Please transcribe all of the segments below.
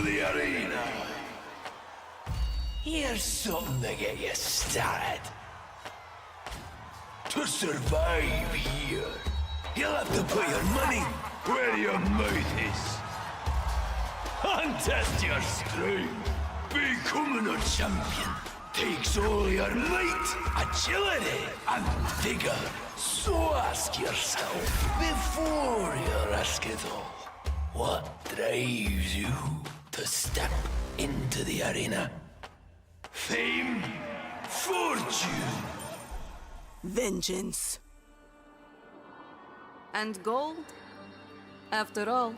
the arena. Here's something to get you started. To survive here, you'll have to put your money where your mouth is. Contest your strength. Becoming a champion takes all your might, agility, and vigor. So ask yourself, before you risk it all, what drives you to step into the arena? Fame? Fortune? Vengeance. And gold? After all,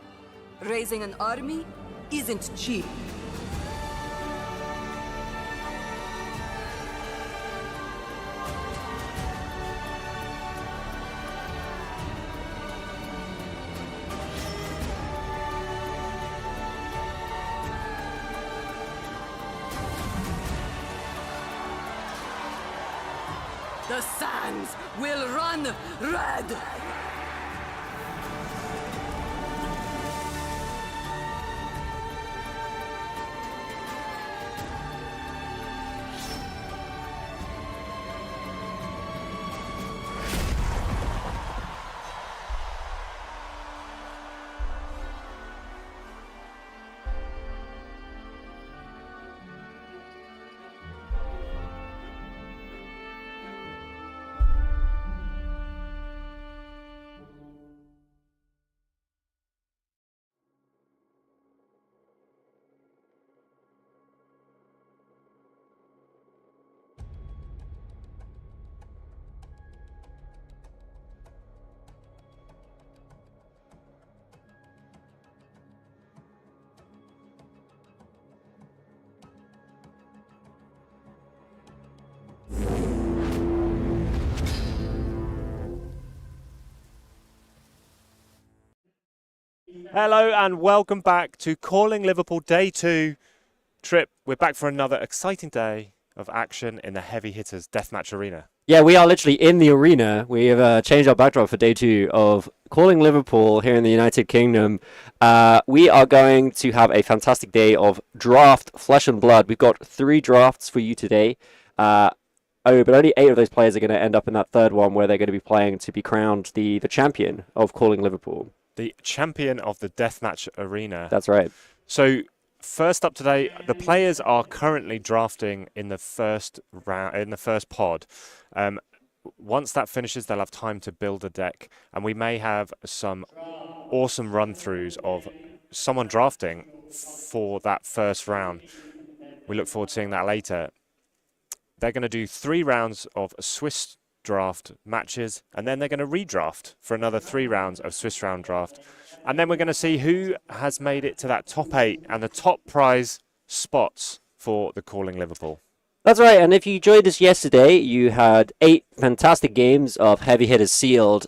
raising an army isn't cheap. The sands will run red! Hello and welcome back to Calling Liverpool Day 2 trip. We're back for another exciting day of action in the Heavy Hitters Deathmatch Arena. Yeah, we are literally in the arena. We have changed our backdrop for Day 2 of Calling Liverpool here in the United Kingdom. We are going to have a fantastic day of draft flesh and blood. We've got 3 drafts for you today. But only 8 of those players are going to end up in that third one where they're going to be playing to be crowned the champion of Calling Liverpool. The champion of the Deathmatch Arena. That's right. So, first up today, the players are currently drafting in the first round, in the first pod. Once that finishes, they'll have time to build a deck, and we may have some awesome run-throughs of someone drafting for that first round. We look forward to seeing that later. They're going to do 3 rounds of Swiss draft matches, and then they're going to redraft for another 3 rounds of Swiss round draft, and then we're going to see who has made it to that top 8 and the top prize spots for the Calling Liverpool. That's right, and if you joined us yesterday, you had 8 fantastic games of Heavy Hitters Sealed.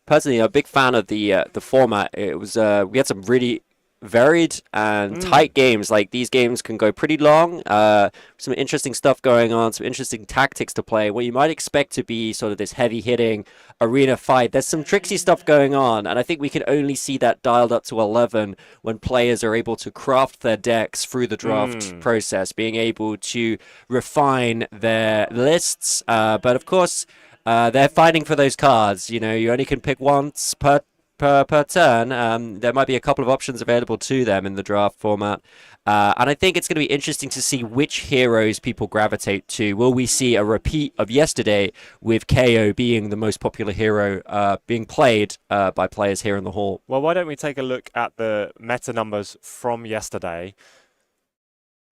Personally, I'm a big fan of the format. It was we had some really varied and tight games. Like, these games can go pretty long. Some interesting stuff going on, some interesting tactics to play. What you might expect to be sort of this heavy-hitting arena fight, there's some tricksy stuff going on, and I think we can only see that dialed up to 11 when players are able to craft their decks through the draft process, being able to refine their lists. But of course, they're fighting for those cards. You know, you only can pick once per turn. There might be a couple of options available to them in the draft format. And I think it's going to be interesting to see which heroes people gravitate to. Will we see a repeat of yesterday with KO being the most popular hero being played by players here in the hall? Well, why don't we take a look at the meta numbers from yesterday?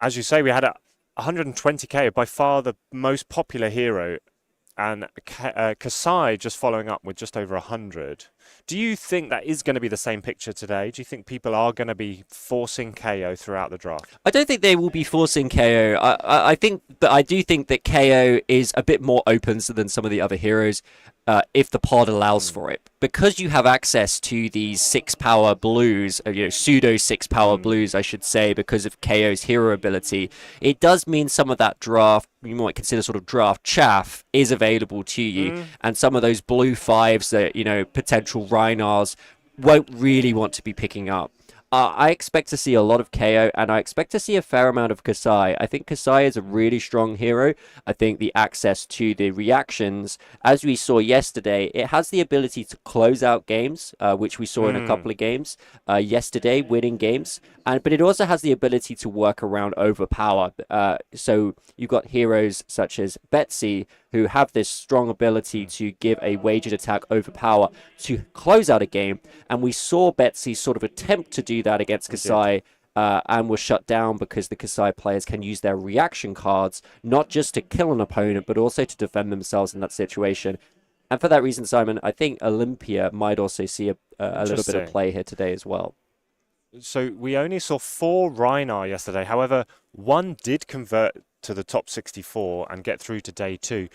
As you say, we had 120k, by far the most popular hero, and Kasai just following up with just over 100. Do you think that is going to be the same picture today? Do you think people are going to be forcing KO throughout the draft? I don't think they will be forcing KO. I do think that KO is a bit more open than some of the other heroes. If the pod allows for it. Because you have access to these 6-power blues, pseudo 6-power blues, I should say, because of KO's hero ability, it does mean some of that draft, you might consider sort of draft chaff, is available to you. And some of those blue 5s that, potential Reinars won't really want to be picking up. I expect to see a lot of KO, and I expect to see a fair amount of Kasai. I think Kasai is a really strong hero. I think the access to the reactions, as we saw yesterday, it has the ability to close out games, which we saw in a couple of games yesterday, winning games. But it also has the ability to work around overpower. So you've got heroes such as Betsy, who have this strong ability to give a waged attack overpower to close out a game. And we saw Betsy sort of attempt to do that against Kasai and was shut down because the Kasai players can use their reaction cards not just to kill an opponent, but also to defend themselves in that situation. And for that reason, Simon, I think Olympia might also see a little bit of play here today as well. So we only saw 4 Rhinar yesterday. However, one did convert to the top 64 and get through to day 2.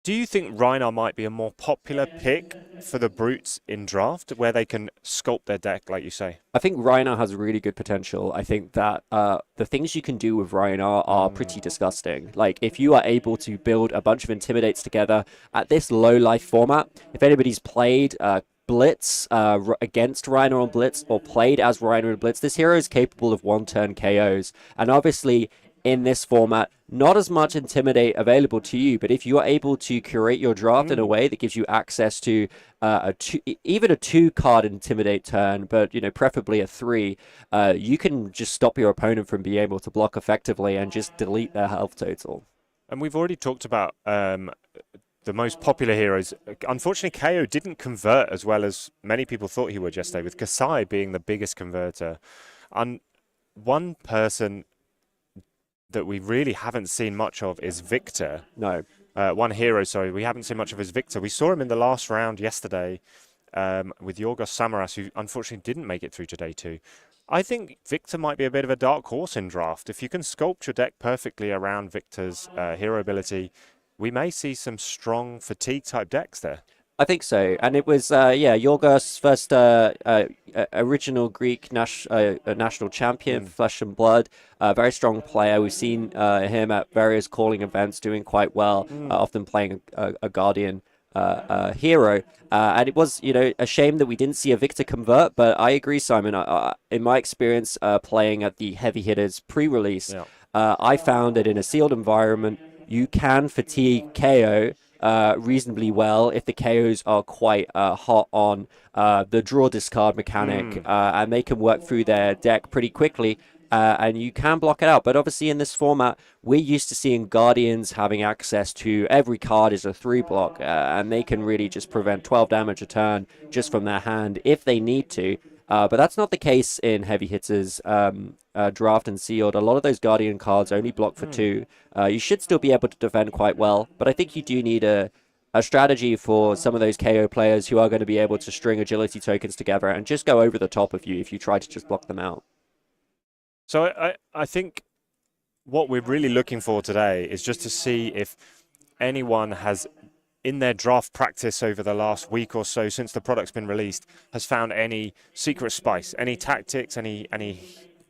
Do you think Rhinar might be a more popular pick for the Brutes in draft, where they can sculpt their deck, like you say? I think Rhinar has really good potential. I think that the things you can do with Rhinar are pretty disgusting. Like, if you are able to build a bunch of Intimidates together at this low life format, if anybody's played Blitz against Rhinar on Blitz or played as Rhinar on Blitz, this hero is capable of one-turn KOs. And obviously, in this format, not as much Intimidate available to you, but if you are able to curate your draft in a way that gives you access to even a 2-card Intimidate turn, but preferably a 3, you can just stop your opponent from being able to block effectively and just delete their health total. And we've already talked about the most popular heroes. Unfortunately, KO didn't convert as well as many people thought he would yesterday, with Kasai being the biggest converter. And one person that we really haven't seen much of is Victor. No. One hero, sorry, we haven't seen much of his Victor. We saw him in the last round yesterday with Yorgos Samaras, who unfortunately didn't make it through to day 2. I think Victor might be a bit of a dark horse in draft. If you can sculpt your deck perfectly around Victor's hero ability, we may see some strong fatigue-type decks there. I think so. And it was, Yorgos' first original Greek national champion, Flesh and Blood, a very strong player. We've seen him at various calling events doing quite well, often playing a Guardian hero. And it was, a shame that we didn't see a Victor convert, but I agree, Simon. In my experience playing at the Heavy Hitters pre-release, I found that in a sealed environment, you can fatigue KO reasonably well if the KOs are quite hot on the draw discard mechanic, and they can work through their deck pretty quickly, and you can block it out. But obviously in this format, we're used to seeing Guardians having access to every card is a 3-block, and they can really just prevent 12 damage a turn just from their hand if they need to. But that's not the case in Heavy Hitters draft and sealed. A lot of those Guardian cards only block for 2. You should still be able to defend quite well, but I think you do need a strategy for some of those KO players who are going to be able to string agility tokens together and just go over the top of you if you try to just block them out. So I think what we're really looking for today is just to see if anyone has, in their draft practice over the last week or so since the product's been released, has found any secret spice, any tactics, any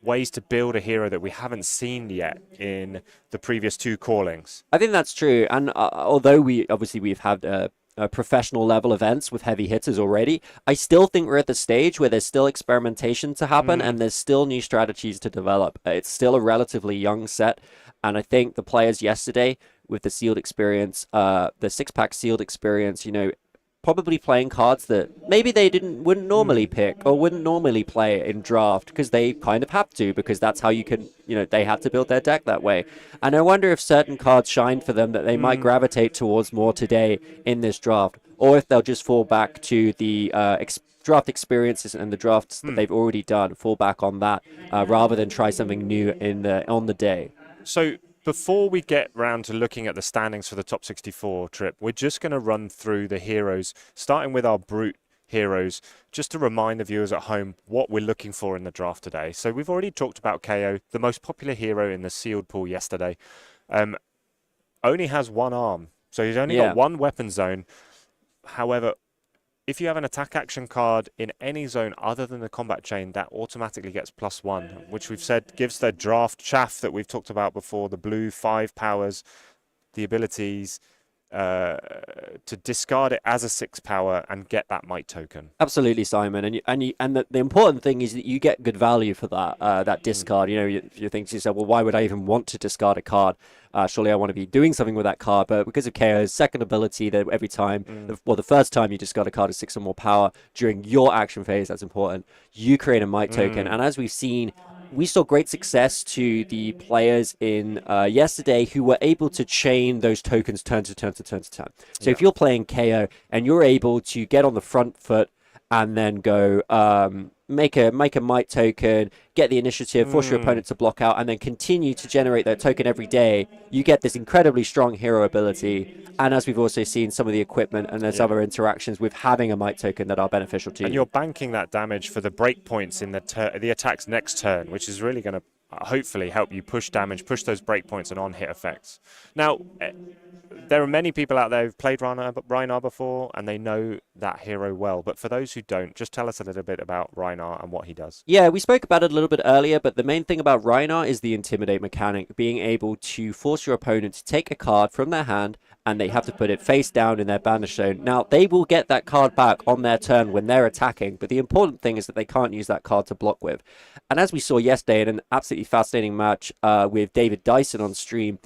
ways to build a hero that we haven't seen yet in the previous 2 callings. I think that's true. And although we've had professional level events with Heavy Hitters already, I still think we're at the stage where there's still experimentation to happen and there's still new strategies to develop. It's still a relatively young set. And I think the players yesterday with the sealed experience, the 6-pack sealed experience, probably playing cards that maybe they wouldn't normally pick or wouldn't normally play in draft because they kind of have to, because that's how you can, they have to build their deck that way. And I wonder if certain cards shine for them that they might gravitate towards more today in this draft, or if they'll just fall back to the draft experiences and the drafts that they've already done, fall back on that rather than try something new on the day. So before we get round to looking at the standings for the top 64 trip, we're just going to run through the heroes, starting with our Brute heroes, just to remind the viewers at home what we're looking for in the draft today. So we've already talked about KO, the most popular hero in the sealed pool yesterday. Only has 1 arm, so he's only got 1 weapon zone. However, if you have an attack action card in any zone other than the combat chain, that automatically gets +1, which we've said gives the draft chaff that we've talked about before, the blue 5 powers, the abilities, to discard it as a 6 power and get that might token. Absolutely, Simon, and the important thing is that you get good value for that discard. You know, you think to yourself, well, why would I even want to discard a card? Surely I want to be doing something with that card, but because of KO's second ability, that every time, the first time you discard a card of 6 or more power during your action phase, that's important. You create a might token, and as we've seen, we saw great success to the players in yesterday who were able to chain those tokens turn to turn to turn to turn. So if you're playing KO and you're able to get on the front foot and then go make a might token, get the initiative, force your opponent to block out, and then continue to generate that token every day, you get this incredibly strong hero ability. And as we've also seen, some of the equipment and there's other interactions with having a might token that are beneficial to you. And you're banking that damage for the breakpoints in the attack's next turn, which is really going to hopefully help you push damage, push those breakpoints and on-hit effects. Now, there are many people out there who've played Rhinar before, and they know that hero well. But for those who don't, just tell us a little bit about Rhinar and what he does. Yeah, we spoke about it a little bit earlier, but the main thing about Rhinar is the Intimidate mechanic, being able to force your opponent to take a card from their hand, and they have to put it face down in their banish zone. Now, they will get that card back on their turn when they're attacking, but the important thing is that they can't use that card to block with. And as we saw yesterday in an absolutely fascinating match with David Dyson on stream,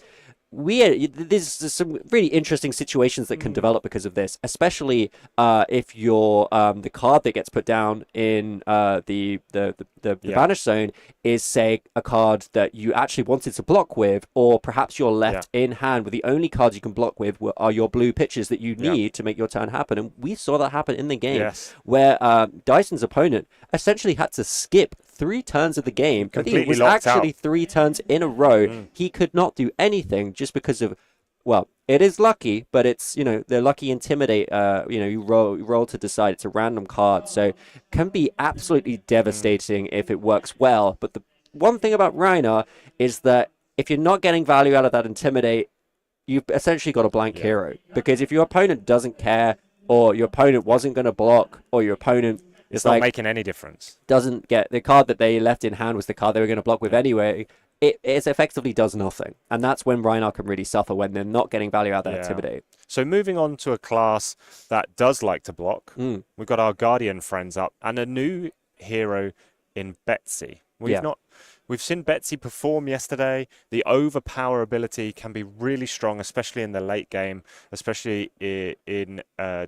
there's some really interesting situations that can develop because of this, especially if you're the card that gets put down in the banish zone is, say, a card that you actually wanted to block with, or perhaps you're left in hand with the only cards you can block with are your blue pitches that you need to make your turn happen. And we saw that happen in the game where Dyson's opponent essentially had to skip 3 turns of the game. It was actually 3 turns in a row. He could not do anything just because of, well, it is lucky, but it's, the lucky Intimidate, you roll to decide. It's a random card, so it can be absolutely devastating if it works well. But the one thing about Rhinar is that if you're not getting value out of that Intimidate, you've essentially got a blank hero. Because if your opponent doesn't care, or your opponent wasn't going to block, or your opponent... It's not making any difference. Doesn't get the card that they left in hand was the card they were going to block with anyway. It effectively does nothing, and that's when Rhinar can really suffer, when they're not getting value out of that Intimidate. So moving on to a class that does like to block, we've got our Guardian friends up and a new hero in Betsy. We've seen Betsy perform yesterday. The overpower ability can be really strong, especially in the late game, especially in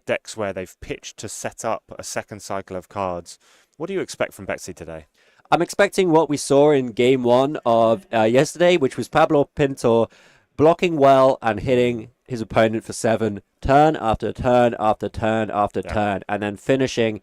decks where they've pitched to set up a second cycle of cards. What do you expect from Betsy today? I'm expecting what we saw in game 1 of yesterday, which was Pablo Pintor blocking well and hitting his opponent for 7, turn after turn after turn after turn, and then finishing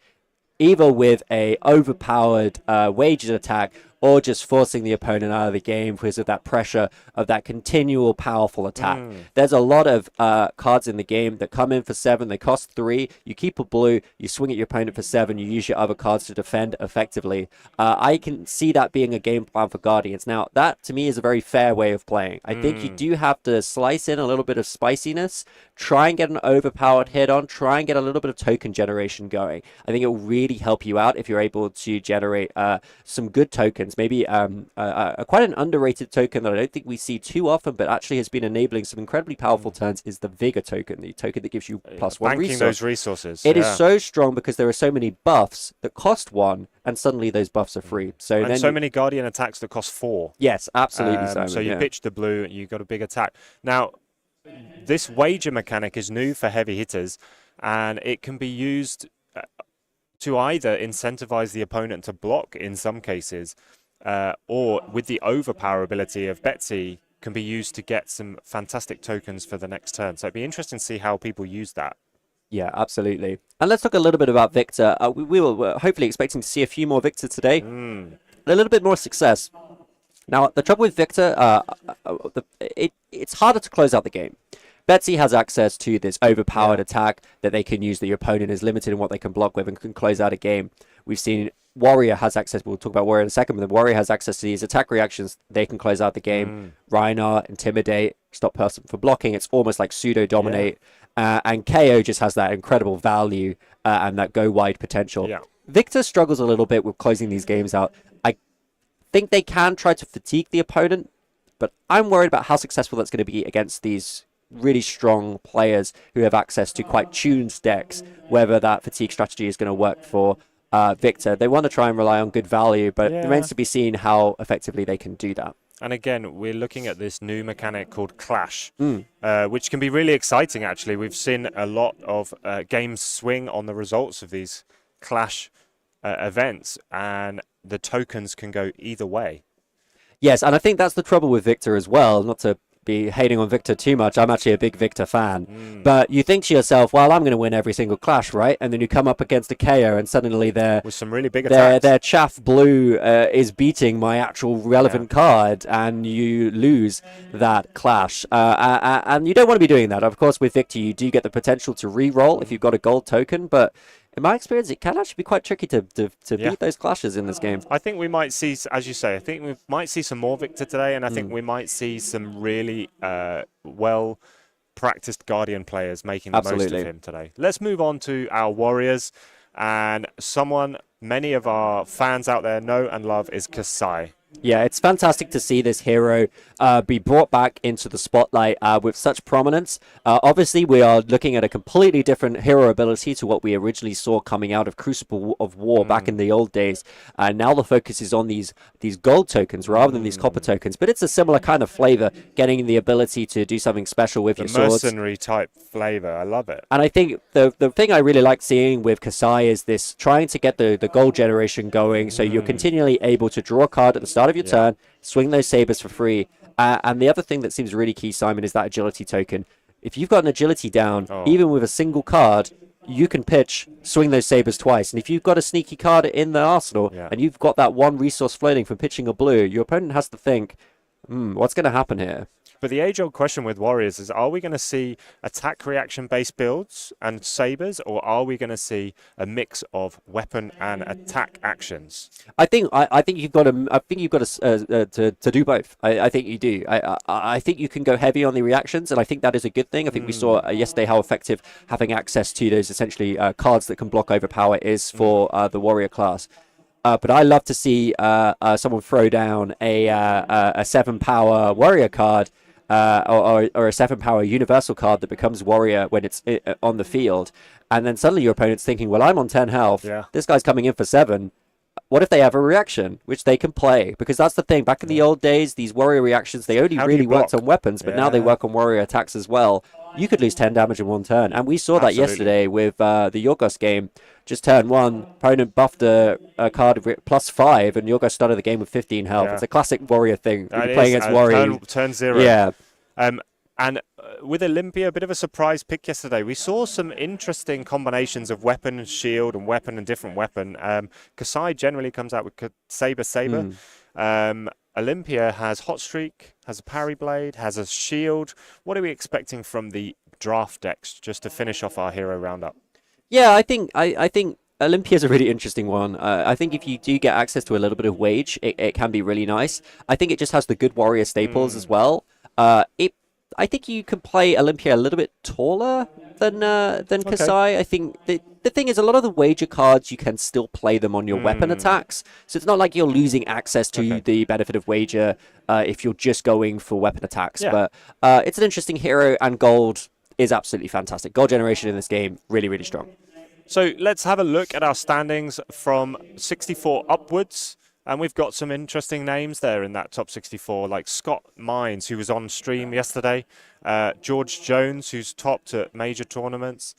either with a overpowered wages attack or just forcing the opponent out of the game because of that pressure of that continual powerful attack. There's a lot of cards in the game that come in for 7, they cost 3, you keep a blue, you swing at your opponent for 7, you use your other cards to defend effectively. I can see that being a game plan for Guardians. Now, that to me is a very fair way of playing. I think you do have to slice in a little bit of spiciness, try and get an overpowered hit on, try and get a little bit of token generation going. I think it will really help you out if you're able to generate some good tokens. Maybe quite an underrated token that I don't think we see too often, but actually has been enabling some incredibly powerful turns, is the Vigor token, the token that gives you +1 Banking resource. those resources. It is so strong because there are so many buffs that cost 1, and suddenly those buffs are free. So and so many Guardian attacks that cost 4. Yes, absolutely, Simon. So you pitch the blue, you got a big attack. Now, this wager mechanic is new for heavy hitters, and it can be used to either incentivize the opponent to block in some cases, or with the overpower ability of Betsy, can be used to get some fantastic tokens for the next turn. So it'd be interesting to see how people use that. Yeah, absolutely. And let's talk a little bit about Victor. We were hopefully expecting to see a few more Victor today. A little bit more success. Now, the trouble with Victor, it's harder to close out the game. Betsy has access to this overpowered attack that they can use, that your opponent is limited in what they can block with and can close out a game. We've seen Warrior has access, we'll talk about Warrior in a second, but the Warrior has access to these attack reactions. They can close out the game. Rhinar, Intimidate, stop person for blocking. It's almost like pseudo-dominate. And KO just has that incredible value and that go-wide potential. Victor struggles a little bit with closing these games out. I think they can try to fatigue the opponent, but I'm worried about how successful that's going to be against these really strong players who have access to quite tuned decks, whether that fatigue strategy is going to work for Victor. They want to try and rely on good value, but it remains to be seen how effectively they can do that. And again, we're looking at this new mechanic called Clash, which can be really exciting, actually. We've seen a lot of games swing on the results of these Clash events, and the tokens can go either way. Yes, and I think that's the trouble with Victor as well, not to be hating on Victor too much. I'm actually a big Victor fan. But you think to yourself, well, I'm going to win every single clash, right? And then you come up against a KO and suddenly with some really big attacks. Their chaff blue is beating my actual relevant card, and you lose that clash. And you don't want to be doing that. Of course, with Victor, you do get the potential to re-roll if you've got a gold token, but in my experience, it can actually be quite tricky to beat those clashes in this game. I think we might see, as you say, I think we might see some more Victor today, and I think we might see some really well-practiced Guardian players making the most of him today. Let's move on to our Warriors, and someone many of our fans out there know and love is Kasai. Yeah, it's fantastic to see this hero be brought back into the spotlight with such prominence. Obviously, we are looking at a completely different hero ability to what we originally saw coming out of Crucible of War back in the old days. Now the focus is on these gold tokens rather than these copper tokens, but it's a similar kind of flavor, getting the ability to do something special with your swords. The mercenary type flavor, I love it. And I think the thing I really like seeing with Kasai is this trying to get the gold generation going, so you're continually able to draw a card at the start of your turn, swing those sabers for free. And the other thing that seems really key, Simon, is that agility token. If you've got an agility down, even with a single card, you can pitch, swing those sabers twice. And if you've got a sneaky card in the arsenal, and you've got that one resource floating from pitching a blue, your opponent has to think, what's going to happen here? But the age-old question with Warriors is, are we going to see attack reaction-based builds and sabers, or are we going to see a mix of weapon and attack actions? I think you've got to do both. I think you do. I think you can go heavy on the reactions, and I think that is a good thing. I think we saw yesterday how effective having access to those essentially cards that can block overpower is for the warrior class. But I love to see someone throw down a 7-power warrior card. Or a 7-power universal card that becomes warrior when it's on the field, and then suddenly your opponent's thinking, well, I'm on 10 health, this guy's coming in for 7. What if they have a reaction, which they can play? Because that's the thing, back in the old days, these warrior reactions, they only really worked on weapons, but now they work on warrior attacks as well. You could lose 10 damage in one turn, and we saw that yesterday with the Yorgos game. Just turn 1, opponent buffed a card with +5, and Yorgos started the game with 15 health. It's a classic warrior thing. Playing against warriors. Turn 0. Yeah. And with Olympia, a bit of a surprise pick yesterday. We saw some interesting combinations of weapon and shield and weapon and different weapon. Kasai generally comes out with Saber. Olympia has Hot Streak, has a Parry Blade, has a shield. What are we expecting from the draft decks just to finish off our hero roundup? Yeah, I think Olympia is a really interesting one. I think if you do get access to a little bit of wage, it can be really nice. I think it just has the good warrior staples as well. I think you can play Olympia a little bit taller than Kasai. I think the thing is, a lot of the wager cards, you can still play them on your weapon attacks. So it's not like you're losing access to the benefit of wager if you're just going for weapon attacks. But it's an interesting hero, and gold is absolutely fantastic. Gold generation in this game, really, really strong. So let's have a look at our standings from 64 upwards. And we've got some interesting names there in that top 64, like Scott Mines, who was on stream yesterday. George Jones, who's topped at major tournaments.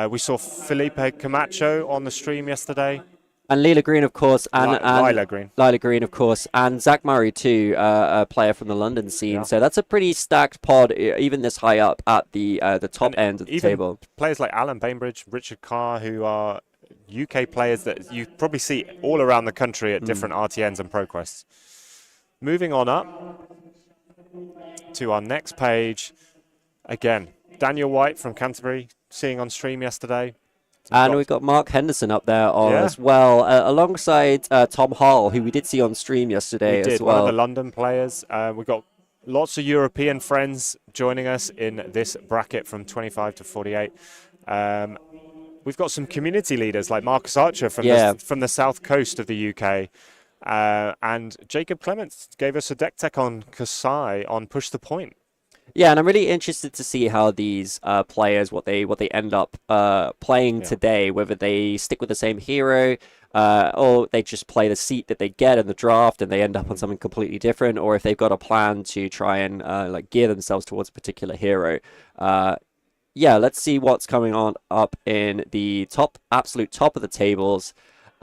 We saw Felipe Camacho on the stream yesterday. And Lila Green, of course. And Lila Green, of course. And Zach Murray, too, a player from the London scene. So that's a pretty stacked pod, even this high up at the top end of the table. Players like Alan Bainbridge, Richard Carr, who are UK players that you probably see all around the country at different RTNs and ProQuests. Moving on up to our next page. Again, Daniel White from Canterbury, seeing on stream yesterday. We've got Mark Henderson up there as well, alongside Tom Hall, who we did see on stream yesterday as well. One of the London players. We've got lots of European friends joining us in this bracket from 25 to 48. We've got some community leaders like Marcus Archer from the south coast of the UK. And Jacob Clements gave us a deck tech on Kasai on Push the Point. Yeah, and I'm really interested to see how these players what they end up playing today, whether they stick with the same hero, or they just play the seat that they get in the draft and they end up on something completely different, or if they've got a plan to try and like gear themselves towards a particular hero. Yeah, let's see what's coming on up in the absolute top of the tables.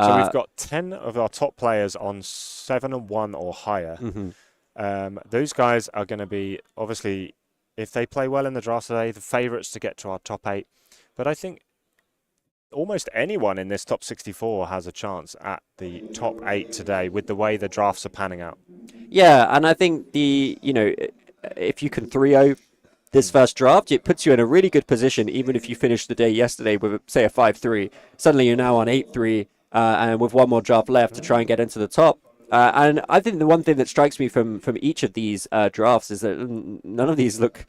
So we've got 10 of our top players on 7-1 or higher. Those guys are going to be, obviously, if they play well in the draft today, the favourites to get to our top 8. But I think almost anyone in this top 64 has a chance at the top 8 today with the way the drafts are panning out. Yeah, and I think if you can 3-0 this first draft, it puts you in a really good position, even if you finished the day yesterday with, say, a 5-3. Suddenly you're now on 8-3, and with one more draft left to try and get into the top. And I think the one thing that strikes me from each of these drafts is that none of these look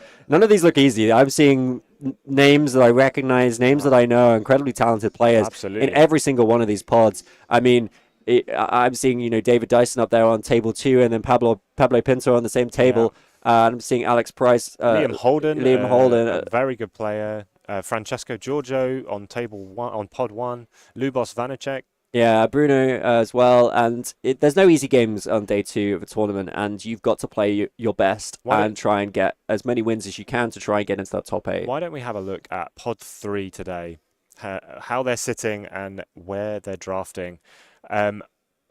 easy. I'm seeing names that I recognize, names that I know, incredibly talented players in every single one of these pods. I mean, I'm seeing David Dyson up there on table 2, and then Pablo Pinto on the same table. I'm seeing Alex Price, Liam Holden, a very good player. Francesco Giorgio on table 1, on pod 1. Lubos Vanacek. Yeah, Bruno as well. And there's no easy games on day 2 of a tournament, and you've got to play your best and try and get as many wins as you can to try and get into that top 8. Why don't we have a look at pod 3 today, how they're sitting and where they're drafting.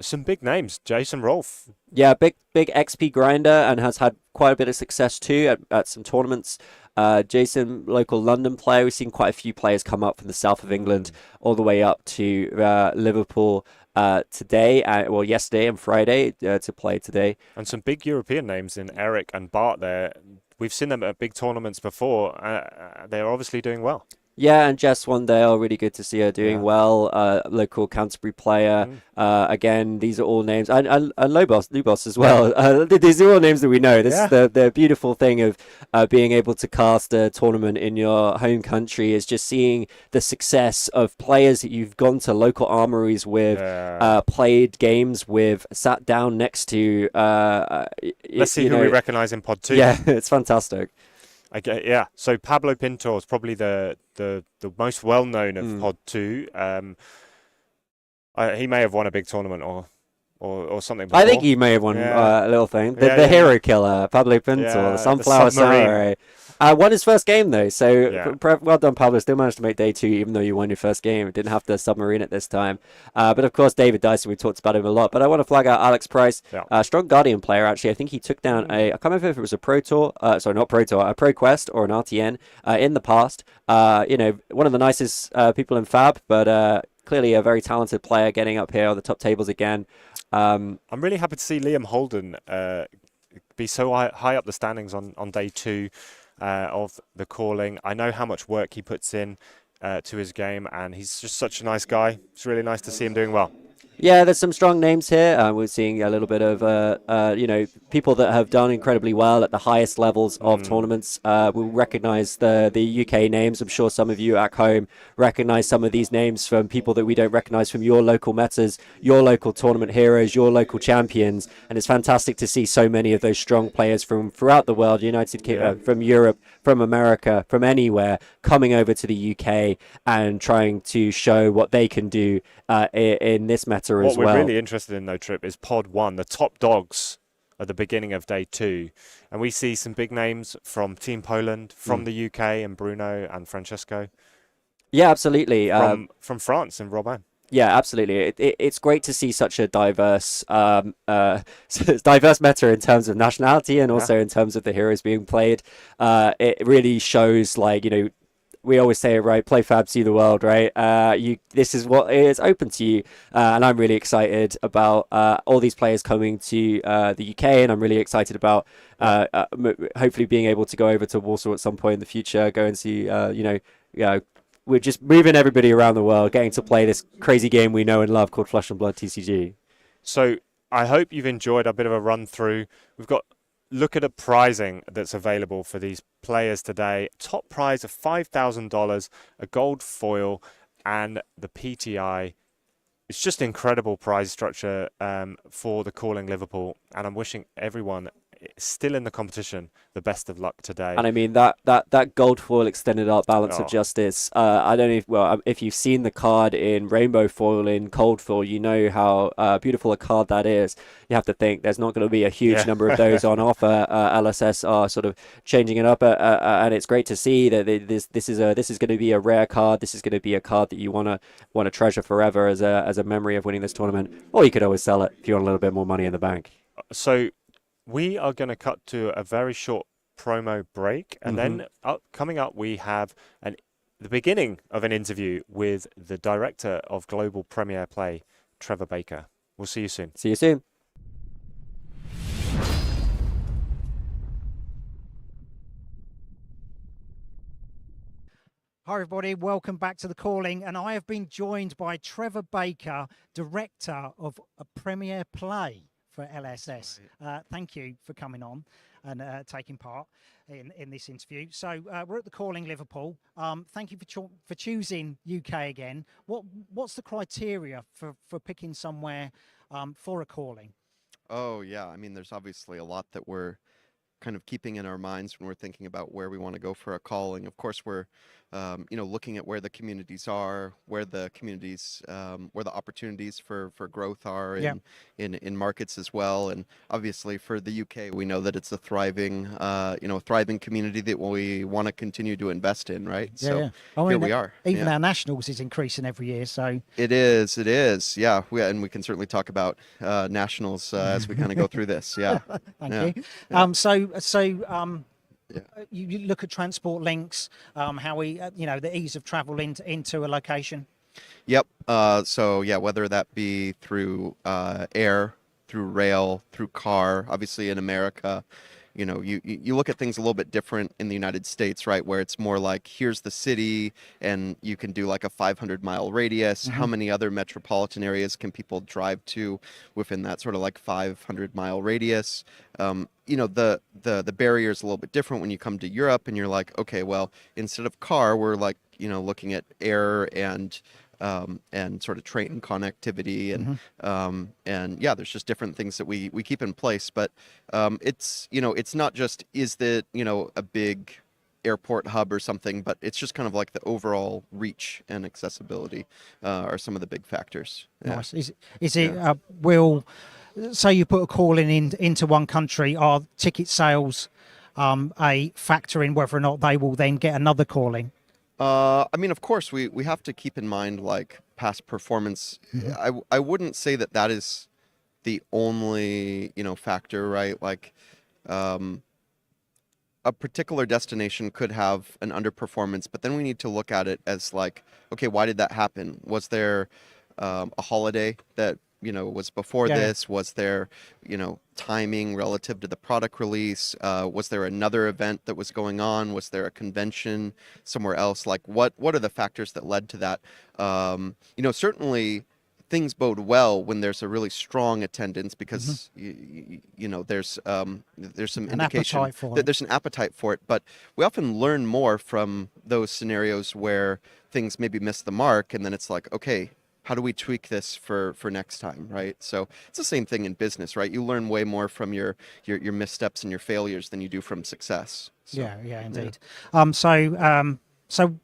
Some big names. Jason Rolfe. Yeah, big XP grinder, and has had quite a bit of success too at some tournaments. Jason, local London player. We've seen quite a few players come up from the south of England all the way up to Liverpool today, yesterday and Friday to play today. And some big European names in Eric and Bart there. We've seen them at big tournaments before. They're obviously doing well. Yeah, and Jess Wondale, really good to see her doing well. Local Canterbury player. Again, these are all names. And Lubos as well. These are all names that we know. This is the beautiful thing of being able to cast a tournament in your home country, is just seeing the success of players that you've gone to local armories with, played games with, sat down next to. Let's see who we recognise in pod 2. Yeah, it's fantastic. Okay, yeah. So Pablo Pinto is probably the most well known of pod 2. He may have won a big tournament or something before. I think he may have won a little thing. The hero killer, Pablo Pinto, the Sunflower Samurai. Won his first game though, so well done, Pablo. Still managed to make day 2, even though you won your first game. Didn't have the submarine at this time. But of course, David Dyson, we talked about him a lot. But I want to flag out Alex Price, strong Guardian player. Actually, I think he took down I can't remember if it was a Pro Tour, sorry, not Pro Tour, a Pro Quest or an RTN in the past. One of the nicest people in Fab, but clearly a very talented player, getting up here on the top tables again. I'm really happy to see Liam Holden be so high up the standings on day 2. Of the calling. I know how much work he puts in to his game, and he's just such a nice guy. It's really nice to see him doing well. Yeah, there's some strong names here. We're seeing a little bit of, people that have done incredibly well at the highest levels of tournaments. We'll recognise the UK names. I'm sure some of you at home recognise some of these names from people that we don't recognise from your local metas, your local tournament heroes, your local champions. And it's fantastic to see so many of those strong players from throughout the world, from Europe, from America, from anywhere, coming over to the UK and trying to show what they can do in this meta as well. What we're really interested in, though, Trip, is pod 1, the top dogs at the beginning of day 2. And we see some big names from Team Poland, from the UK, and Bruno and Francesco. Yeah, absolutely. From France and Robin. Yeah, absolutely. It's great to see such a diverse diverse meta in terms of nationality and also in terms of the heroes being played. It really shows, we always say it, right? Play Fab, see the world, right? This is what is open to you, and I'm really excited about all these players coming to the UK, and I'm really excited about hopefully being able to go over to Warsaw at some point in the future, go and see, we're just moving everybody around the world, getting to play this crazy game we know and love called Flesh and Blood TCG. So I hope you've enjoyed a bit of a run through. We've got look at a prizing that's available for these players today. Top prize of $5,000, a gold foil, and the PTI. It's just incredible prize structure for the Calling Liverpool, and I'm wishing everyone still in the competition, the best of luck today. And I mean that gold foil extended art balance of Oh. justice. I don't know if you've seen the card in rainbow foil, in cold foil, you know how beautiful a card that is. You have to think there's not going to be a huge number of those on offer. LSS are sort of changing it up, and it's great to see that this is going to be a rare card. This is going to be a card that you want to treasure forever as a memory of winning this tournament. Or you could always sell it if you want a little bit more money in the bank. So we are going to cut to a very short promo break, and then coming up we have the beginning of an interview with the director of Global Premier Play, Trevor Baker. We'll see you soon. See you soon. Hi everybody, welcome back to The Calling, and I have been joined by Trevor Baker, Director of a Premier Play for LSS. Thank you for coming on and taking part in this interview. So we're at The Calling Liverpool. Thank you for choosing UK again. What's the criteria for picking somewhere for a calling? Oh yeah, I mean there's obviously a lot that we're kind of keeping in our minds when we're thinking about where we want to go for a calling. Of course, we're looking at where the communities are, where the communities, where the opportunities for growth are in markets as well. And obviously for the UK, we know that it's a thriving, thriving community that we want to continue to invest in, right? So here we are. Even our nationals is increasing every year, so it is. Yeah, and we can certainly talk about nationals as we kind of go through this. Yeah. Thank you. You look at transport links, how we, the ease of travel into a location. Yep. So yeah, whether that be through air, through rail, through car, obviously in America, you look at things a little bit different in the United States, right? Where it's more like, here's the city and you can do like a 500-mile radius. How many other metropolitan areas can people drive to within that sort of like 500-mile radius? The barrier is a little bit different when you come to Europe and you're like, okay, well, instead of car, we're like, looking at air and sort of train connectivity and yeah, there's just different things that we keep in place. But it's not just a big airport hub or something, but it's just kind of like the overall reach and accessibility are some of the big factors. Yeah. Nice. Is it say you put a calling into one country, are ticket sales a factor in whether or not they will then get another calling? I mean, of course, we have to keep in mind like past performance. I wouldn't say that is the only factor, right? Like a particular destination could have an underperformance, but then we need to look at it as like, okay, why did that happen? Was there a holiday that was before this? Was there, timing relative to the product release? Was there another event that was going on? Was there a convention somewhere else? Like what are the factors that led to that? Certainly things bode well when there's a really strong attendance because there's some indication that there's an appetite for it, but we often learn more from those scenarios where things maybe miss the mark, and then it's like, okay, how do we tweak this for next time, right? So it's the same thing in business, right? You learn way more from your missteps and your failures than you do from success. So, yeah, indeed. So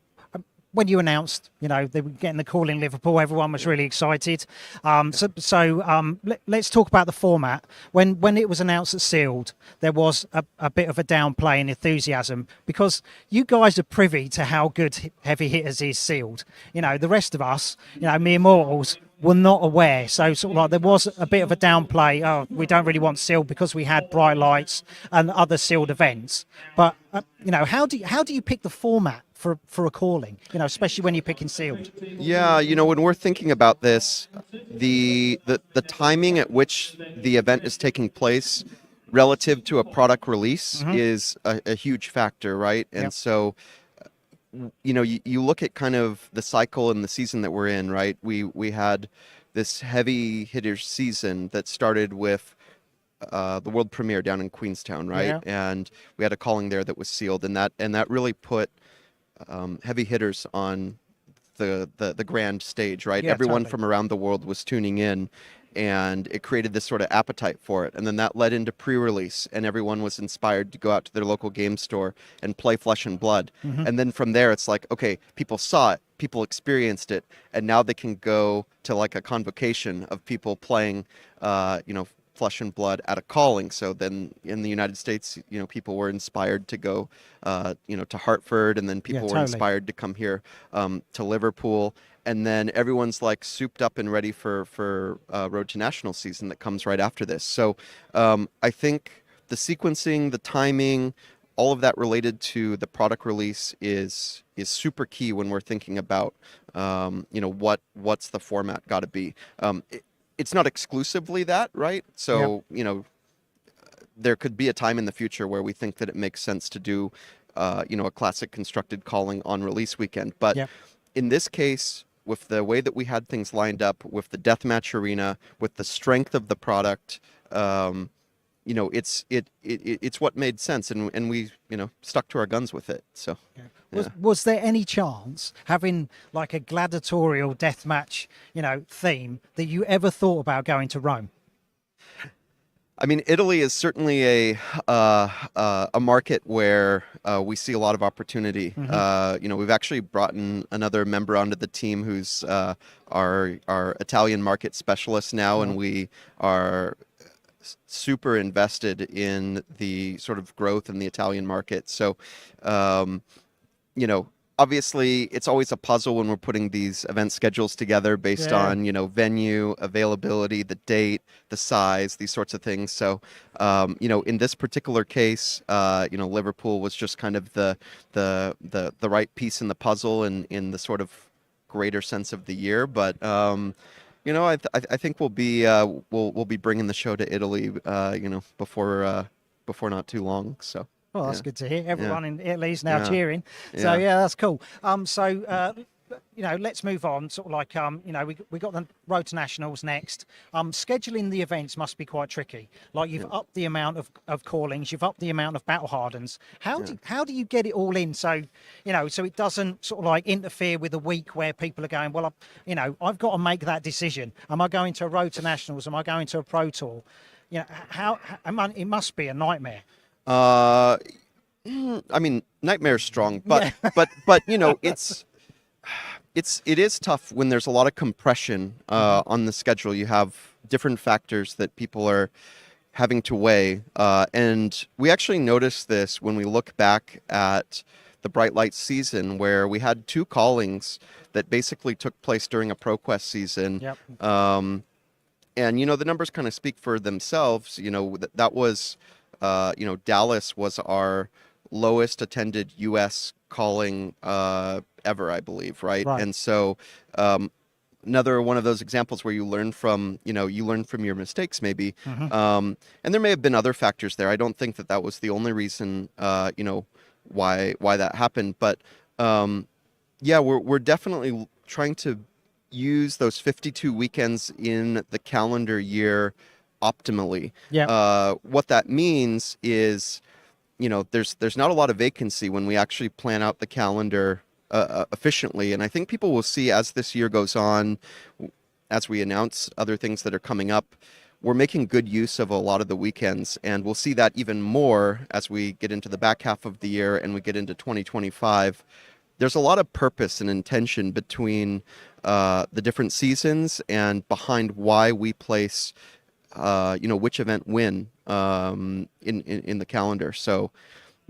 when you announced, they were getting the call in Liverpool, everyone was really excited. Let's talk about the format. When it was announced at Sealed, there was a bit of a downplay in enthusiasm because you guys are privy to how good Heavy Hitters is Sealed. The rest of us, mere mortals, were not aware. So sort of like there was a bit of a downplay. Oh, we don't really want Sealed because we had Bright Lights and other Sealed events. But how do you pick the format for a calling, especially when you're picking Sealed? Yeah, when we're thinking about this, the timing at which the event is taking place relative to a product release is a huge factor, right? And so you look at kind of the cycle and the season that we're in, right? We had this Heavy Hitters season that started with the world premiere down in Queenstown, right? Yeah. And we had a calling there that was sealed, and that really put Heavy Hitters on the grand stage, right? Yeah, Everyone totally. from around the world was tuning in, and it created this sort of appetite for it. And then that led into pre-release, and everyone was inspired to go out to their local game store and play Flesh and Blood. And then from there, it's like, okay, people saw it, people experienced it, and now they can go to like a convocation of people playing, Flesh and Blood at a Calling. So then in the United States, people were inspired to go, to Hartford, and then people were totally. inspired to come here to Liverpool. And then everyone's like souped up and ready for Road to National season that comes right after this. So I think the sequencing, the timing, all of that related to the product release is super key when we're thinking about what's the format got to be. It's not exclusively that, right? So there could be a time in the future where we think that it makes sense to do a classic constructed Calling on release weekend. But in this case, with the way that we had things lined up, with the deathmatch arena, with the strength of the product, it's what made sense, and we stuck to our guns with it. So. Was there any chance, having like a gladiatorial deathmatch, theme, that you ever thought about going to Rome? I mean, Italy is certainly a market where we see a lot of opportunity. We've actually brought in another member onto the team who's our Italian market specialist now, and we are super invested in the sort of growth in the Italian market. So, obviously it's always a puzzle when we're putting these event schedules together based on, venue, availability, the date, the size, these sorts of things. So, in this particular case, Liverpool was just kind of the right piece in the puzzle and in the sort of greater sense of the year. But, I think we'll be bringing the show to Italy, before not too long. So. Well, that's good to hear. Everyone in Italy is now cheering. So that's cool. Let's move on. Sort of like, we got the Road to Nationals next. Scheduling the events must be quite tricky. Like you've upped the amount of callings, you've upped the amount of battle hardens. How do you get it all in? So, so it doesn't sort of like interfere with a week where people are going, well, I've got to make that decision. Am I going to a Road to Nationals? Am I going to a Pro Tour? It must be a nightmare. I mean, nightmare's strong, but it is tough when there's a lot of compression on the schedule. You have different factors that people are having to weigh, and we actually noticed this when we look back at the Bright Lights season, where we had 2 callings that basically took place during a ProQuest season. And the numbers kind of speak for themselves. That was. Dallas was our lowest attended U.S. calling ever, I believe, right? And so another one of those examples where you learn from your mistakes, maybe. And there may have been other factors there. I don't think that was the only reason, why that happened. But we're definitely trying to use those 52 weekends in the calendar year optimally. What that means is, there's not a lot of vacancy when we actually plan out the calendar efficiently. And I think people will see as this year goes on, as we announce other things that are coming up, we're making good use of a lot of the weekends, and we'll see that even more as we get into the back half of the year and we get into 2025. There's a lot of purpose and intention between the different seasons and behind why we place which event when in the calendar. So,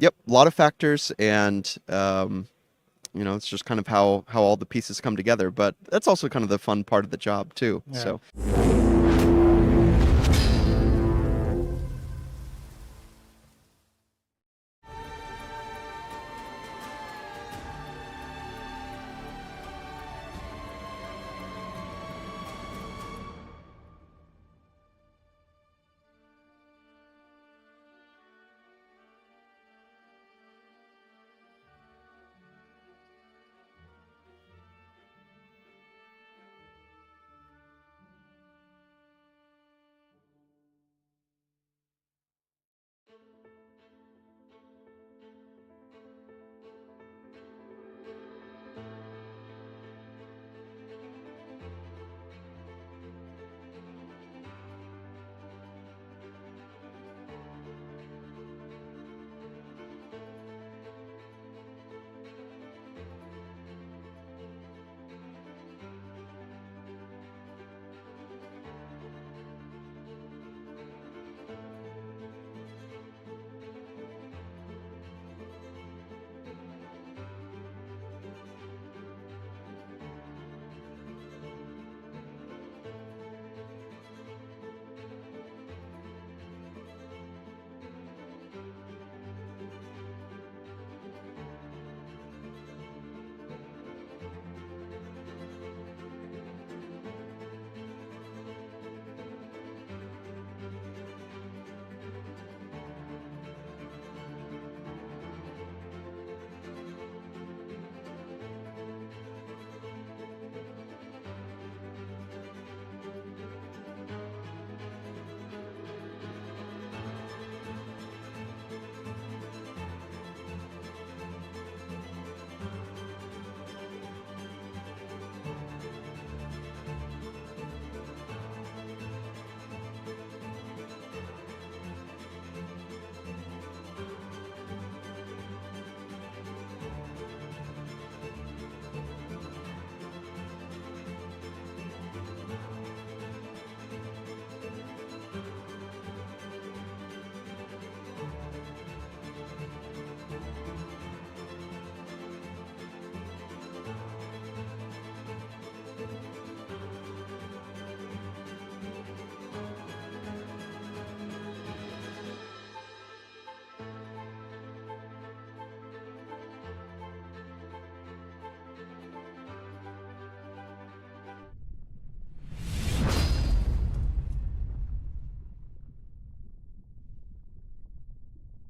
a lot of factors, and it's just kind of how all the pieces come together. But that's also kind of the fun part of the job too. So.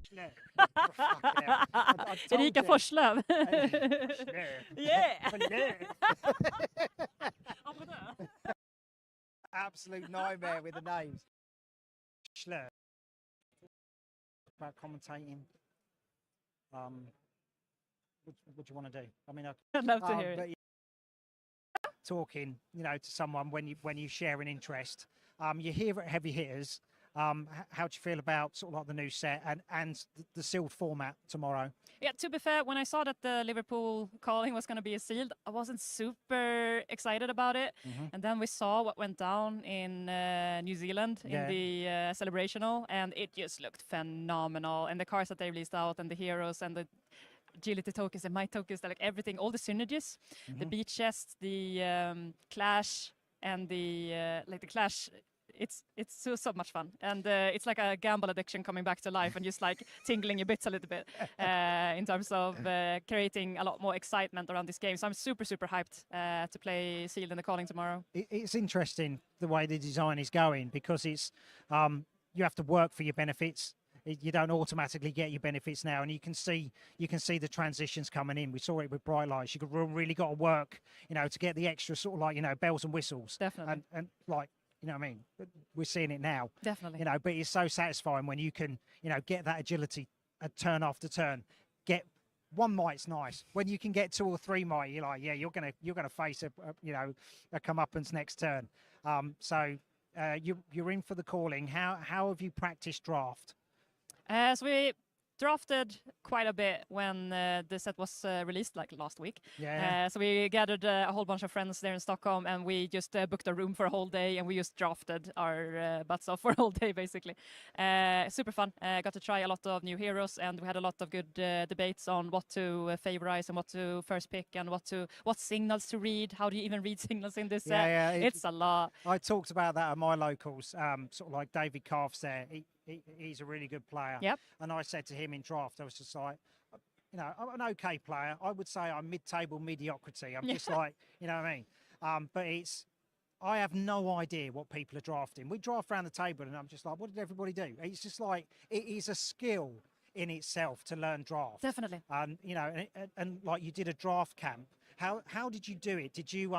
Slö. Fucking hell. I told Erika you. Forslöv. Slö. Yeah. Slö. Apropå det. Absolute nightmare with the names. Slö. About commentating. What do you want to do? I mean, I'd love to hear it. but talking, to someone when you share an interest. You're here at Heavy Hitters. How do you feel about sort of like the new set and the sealed format tomorrow? Yeah, to be fair, when I saw that the Liverpool calling was going to be a sealed, I wasn't super excited about it. And then we saw what went down in New Zealand in the celebrational, and it just looked phenomenal. And the cards that they released out, and the heroes, and the agility tokens, and might tokens, like everything, all the synergies, the beat chest, the clash, and the the clash. It's so much fun, and it's like a gamble addiction coming back to life and just like tingling your bits a little bit in terms of creating a lot more excitement around this game. So I'm super hyped to play Sealed in the Calling tomorrow. It's interesting the way the design is going, because it's you have to work for your benefits. You don't automatically get your benefits now, and you can see the transitions coming in. We saw it with Bright Lights. You really got to work, to get the extra sort of like bells and whistles. Definitely. And like. You know what I mean? We're seeing it now. Definitely. But it's so satisfying when you can, get that agility turn after turn. Get one might's nice. When you can get 2 or 3 might, you're like, yeah, you're gonna face a comeuppance next turn. So you're in for the calling. How have you practiced draft? So we drafted quite a bit when the set was released, like last week. So we gathered a whole bunch of friends there in Stockholm, and we just booked a room for a whole day, and we just drafted our butts off for a whole day, basically. Super fun. Got to try a lot of new heroes, and we had a lot of good debates on what to favorize and what to first pick, and what signals to read. How do you even read signals in this set? It's a lot. I talked about that at my locals. Sort of like David Calf's there. He's a really good player. Yep. And I said to him in draft, I was just like, I'm an okay player. I would say I'm mid-table mediocrity. I'm just like, you know what I mean? But I have no idea what people are drafting. We draft around the table, and I'm just like, what did everybody do? It's just like, it is a skill in itself to learn draft. Definitely. And and like you did a draft camp. How did you do it? Did you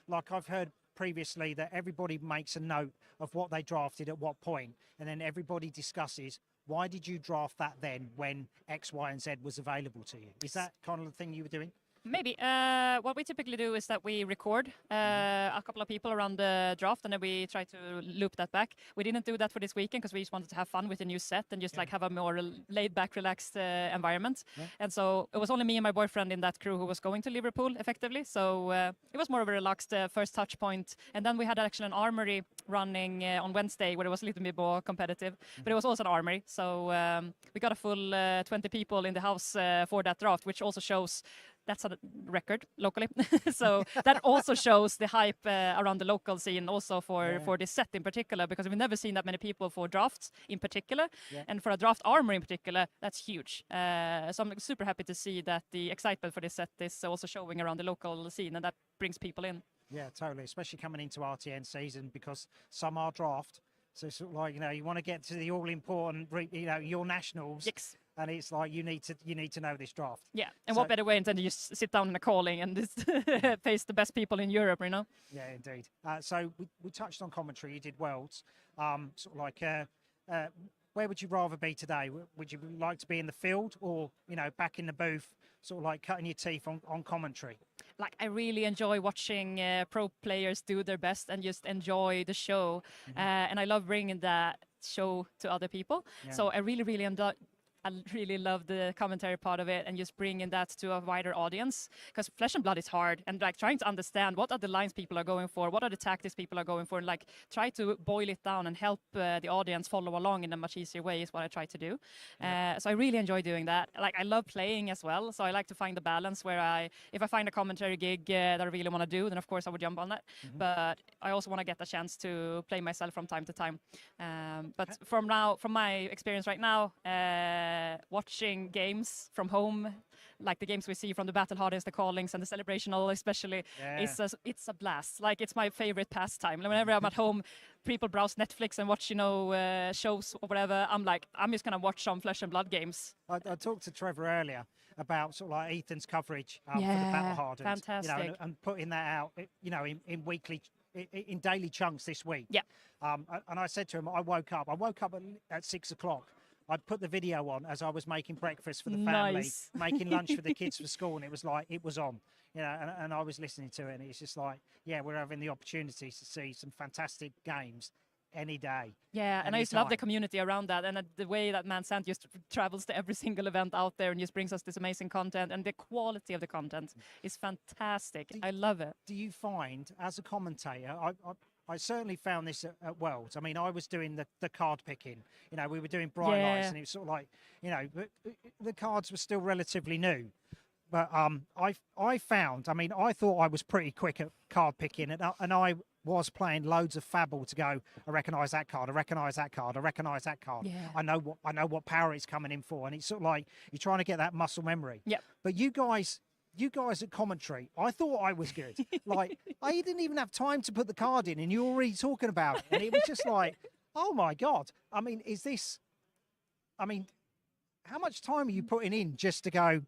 like I've heard previously that everybody makes a note of what they drafted at what point, and then everybody discusses why did you draft that then when X, Y, and Z was available to you? Is that kind of the thing you were doing? Maybe. What we typically do is that we record a couple of people around the draft, and then we try to loop that back. We didn't do that for this weekend because we just wanted to have fun with the new set and just like have a more laid-back, relaxed environment. And so it was only me and my boyfriend in that crew who was going to Liverpool, effectively. So it was more of a relaxed first touch point. And then we had actually an armory running on Wednesday where it was a little bit more competitive, but it was also an armory. So we got a full 20 people in the house for that draft, which also shows that's a record locally. So that also shows the hype around the local scene also for this set in particular, because we've never seen that many people for drafts in particular. And for a draft armor in particular, that's huge. So I'm super happy to see that the excitement for this set is also showing around the local scene, and that brings people in. Yeah, totally. Especially coming into RTN season, because some are draft. So sort of like, you want to get to the all-important, your nationals. Yes. And it's like you need to know this draft. Yeah, and what better way than to just sit down in a calling and just face the best people in Europe, Yeah, indeed. So we touched on commentary. You did Worlds. Sort of like, where would you rather be today? Would you like to be in the field or back in the booth, sort of like cutting your teeth on commentary? Like, I really enjoy watching pro players do their best and just enjoy the show, and I love bringing that show to other people. So I really love the commentary part of it and just bringing that to a wider audience, because Flesh and Blood is hard, and like trying to understand what are the lines people are going for, what are the tactics people are going for, and like try to boil it down and help the audience follow along in a much easier way is what I try to do. So I really enjoy doing that. Like, I love playing as well, so I like to find the balance where if I find a commentary gig that I really want to do, then of course I would jump on that. But I also want to get a chance to play myself from time to time. But from my experience right now, watching games from home like the games we see from the battle hardens, the callings, and the celebrational especially, it's a blast. Like it's my favorite pastime. Whenever I'm at home, people browse Netflix and watch, shows or whatever. I'm like, I'm just gonna watch some Flesh and Blood games. I talked to Trevor earlier about sort of like Ethan's coverage for the battle hardens, fantastic. and putting that out, in weekly, in daily chunks this week. Yeah. And I said to him, I woke up at 6 o'clock. I put the video on as I was making breakfast for the family, Nice. making lunch for the kids for school, and it was on, and I was listening to it, and it's just like, we're having the opportunity to see some fantastic games any day. Yeah, and I used to love the community around that, and the way that Man Sant just travels to every single event out there and just brings us this amazing content, and the quality of the content is fantastic. I love it. Do you find, as a commentator, I certainly found this at Worlds. I mean, I was doing the card picking. We were doing bright lights, and it was sort of like, the cards were still relatively new. But I found, I thought I was pretty quick at card picking, and I was playing loads of Fabble to go, I recognise that card, I recognise that card, I recognise that card. Yeah. I know what power it's coming in for, and it's sort of like you're trying to get that muscle memory. Yep. But you guys at commentary, I thought I was good. Like, I didn't even have time to put the card in, and you're already talking about it. And it was just like, oh my God. How much time are you putting in just to go,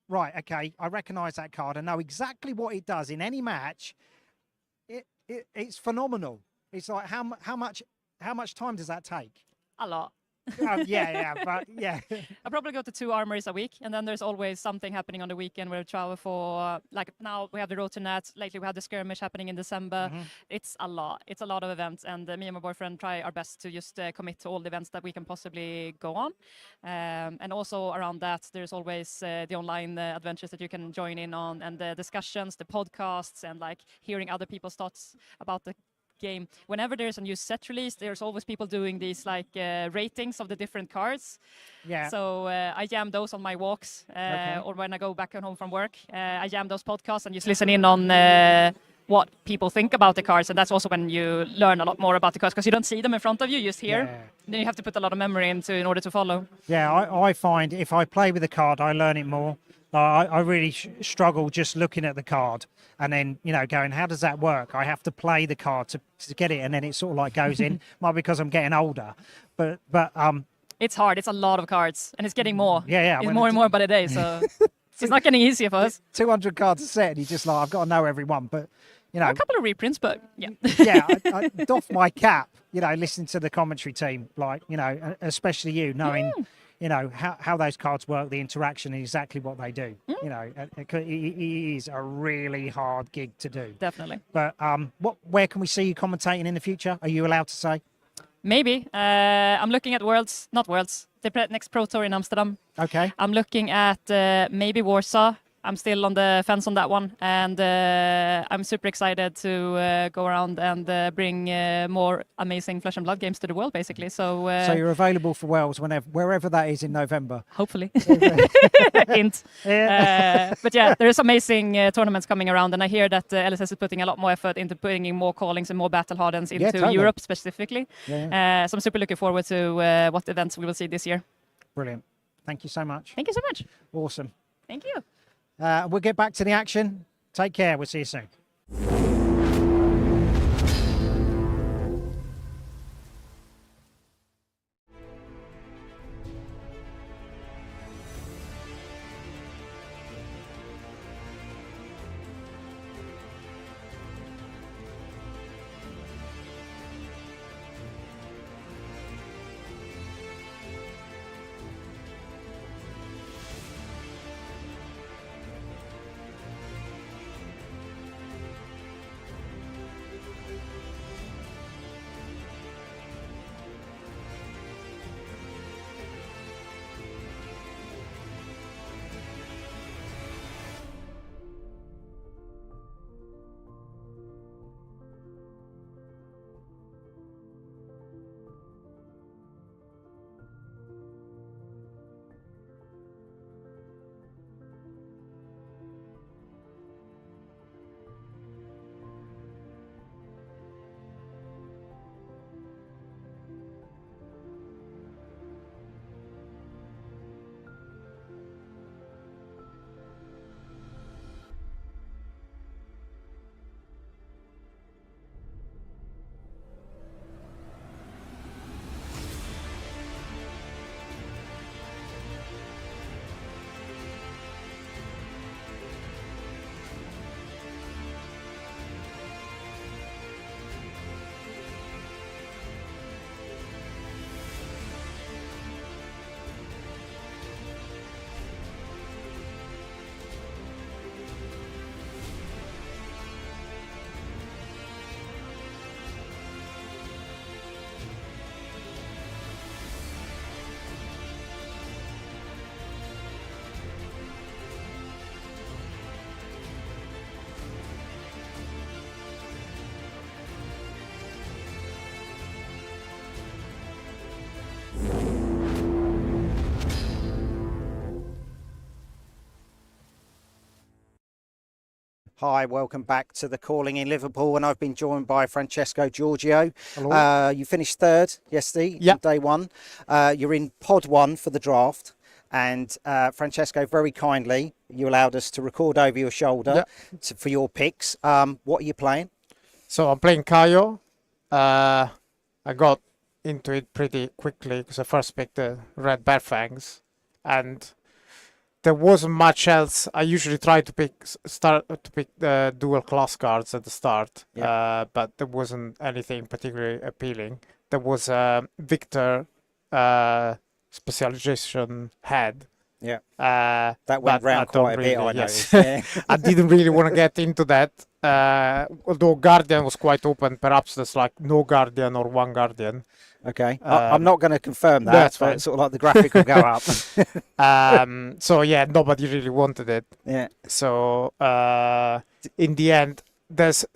right, okay, I recognise that card, I know exactly what it does in any match. It's phenomenal. It's like, how much time does that take? A lot. I probably go to 2 armories a week, and then there's always something happening on the weekend where we travel for, like now we have the Road to Nats, lately we had the skirmish happening in December. It's a lot of events, and me and my boyfriend try our best to just commit to all the events that we can possibly go on. And also around that, there's always the online adventures that you can join in on, and the discussions, the podcasts, and like hearing other people's thoughts about the game. Whenever there's a new set release, there's always people doing these like ratings of the different cards. Yeah. So I jam those on my walks, or when I go back home from work. I jam those podcasts and just listen in on what people think about the cards, and that's also when you learn a lot more about the cards, because you don't see them in front of you, you just hear. Yeah. Then you have to put a lot of memory into in order to follow. Yeah, I find if I play with the card, I learn it more. I really struggle just looking at the card and then, going, how does that work? I have to play the card to get it, and then it sort of like goes in. Might be because I'm getting older, but it's hard. It's a lot of cards, and it's getting more. Yeah. It's more and more by the day, so it's not getting easier for us. 200 cards a set, and you're just like, I've got to know everyone, but a couple of reprints, but yeah. I doff my cap, listening to the commentary team, like, especially you, knowing, how those cards work, the interaction, and exactly what they do. It is a really hard gig to do. Definitely. But where can we see you commentating in the future? Are you allowed to say? Maybe. I'm looking at the next Pro Tour in Amsterdam. Okay. I'm looking at maybe Warsaw. I'm still on the fence on that one, and I'm super excited to go around and bring more amazing Flesh and Blood games to the world, basically. So you're available for Wales wherever that is in November. Hopefully. Hint. But yeah, there's amazing tournaments coming around, and I hear that LSS is putting a lot more effort into bringing more callings and more battle hardens into totally. Europe specifically. Yeah. So I'm super looking forward to what events we will see this year. Brilliant. Thank you so much. Thank you so much. Awesome. Thank you. We'll get back to the action. Take care. We'll see you soon. Hi, welcome back to the Calling in Liverpool, and I've been joined by Francesco Giorgio. Hello. You finished third yesterday, day one. You're in pod one for the draft, and Francesco, very kindly, you allowed us to record over your shoulder for your picks. What are you playing? So I'm playing Kaio. I got into it pretty quickly because I first picked the red bear fangs, and there wasn't much else. I usually try to pick the dual class cards at the start, but there wasn't anything particularly appealing. There was a Victor specialization head. Yeah, that went round quite a bit. I noticed. I didn't really want to get into that. Although Guardian was quite open, perhaps there's like no Guardian or one Guardian. Okay, I'm not going to confirm that. That's but fine. Sort of like the graphic will go up. So yeah, nobody really wanted it. Yeah. So in the end,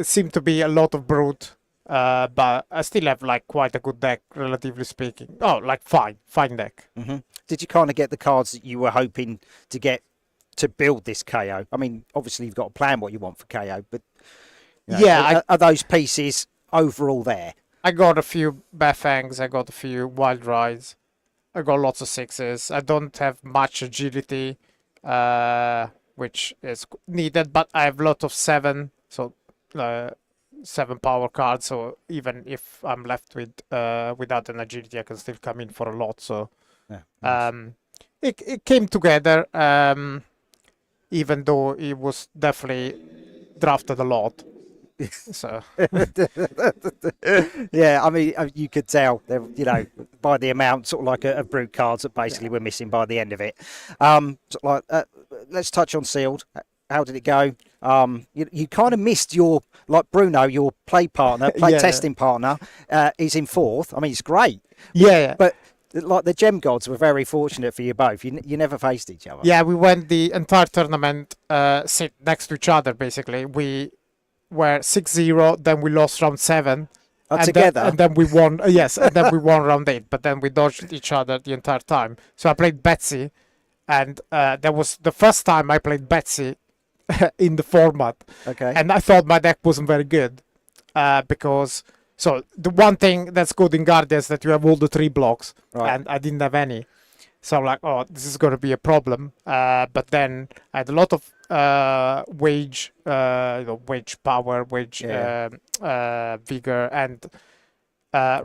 seemed to be a lot of brute, but I still have like quite a good deck, relatively speaking. Oh, like fine deck. Mm-hmm. Did you kind of get the cards that you were hoping to get to build this KO? I mean, obviously you've got to plan what you want for KO, but you know, are those pieces overall there? I got a few Bafangs, I got a few Wild Rides, I got lots of sixes. I don't have much agility, which is needed, but I have a lot of 7, so 7 power cards. So even if I'm left with without an agility, I can still come in for a lot. So nice. It came together, even though it was definitely drafted a lot. So yeah, I mean, you could tell, you know, by the amount, sort of like of brute cards that basically we're missing by the end of it. Let's touch on sealed. How did it go? You kind of missed your, like Bruno, your play testing partner, is in 4th. I mean, it's great. Yeah. But like the Gem Gods were very fortunate for you both. You never faced each other. Yeah, we went the entire tournament sit next to each other. Basically, we were 6-0. Then we lost round 7. Together. And then we won. Yes, and then we won round 8. But then we dodged each other the entire time. So I played Betsy, and that was the first time I played Betsy in the format. Okay. And I thought my deck wasn't very good because. So the one thing that's good in Guardian is that you have all the 3 blocks, and I didn't have any. So I'm like, oh, this is going to be a problem. But then I had a lot of wage power, vigor, and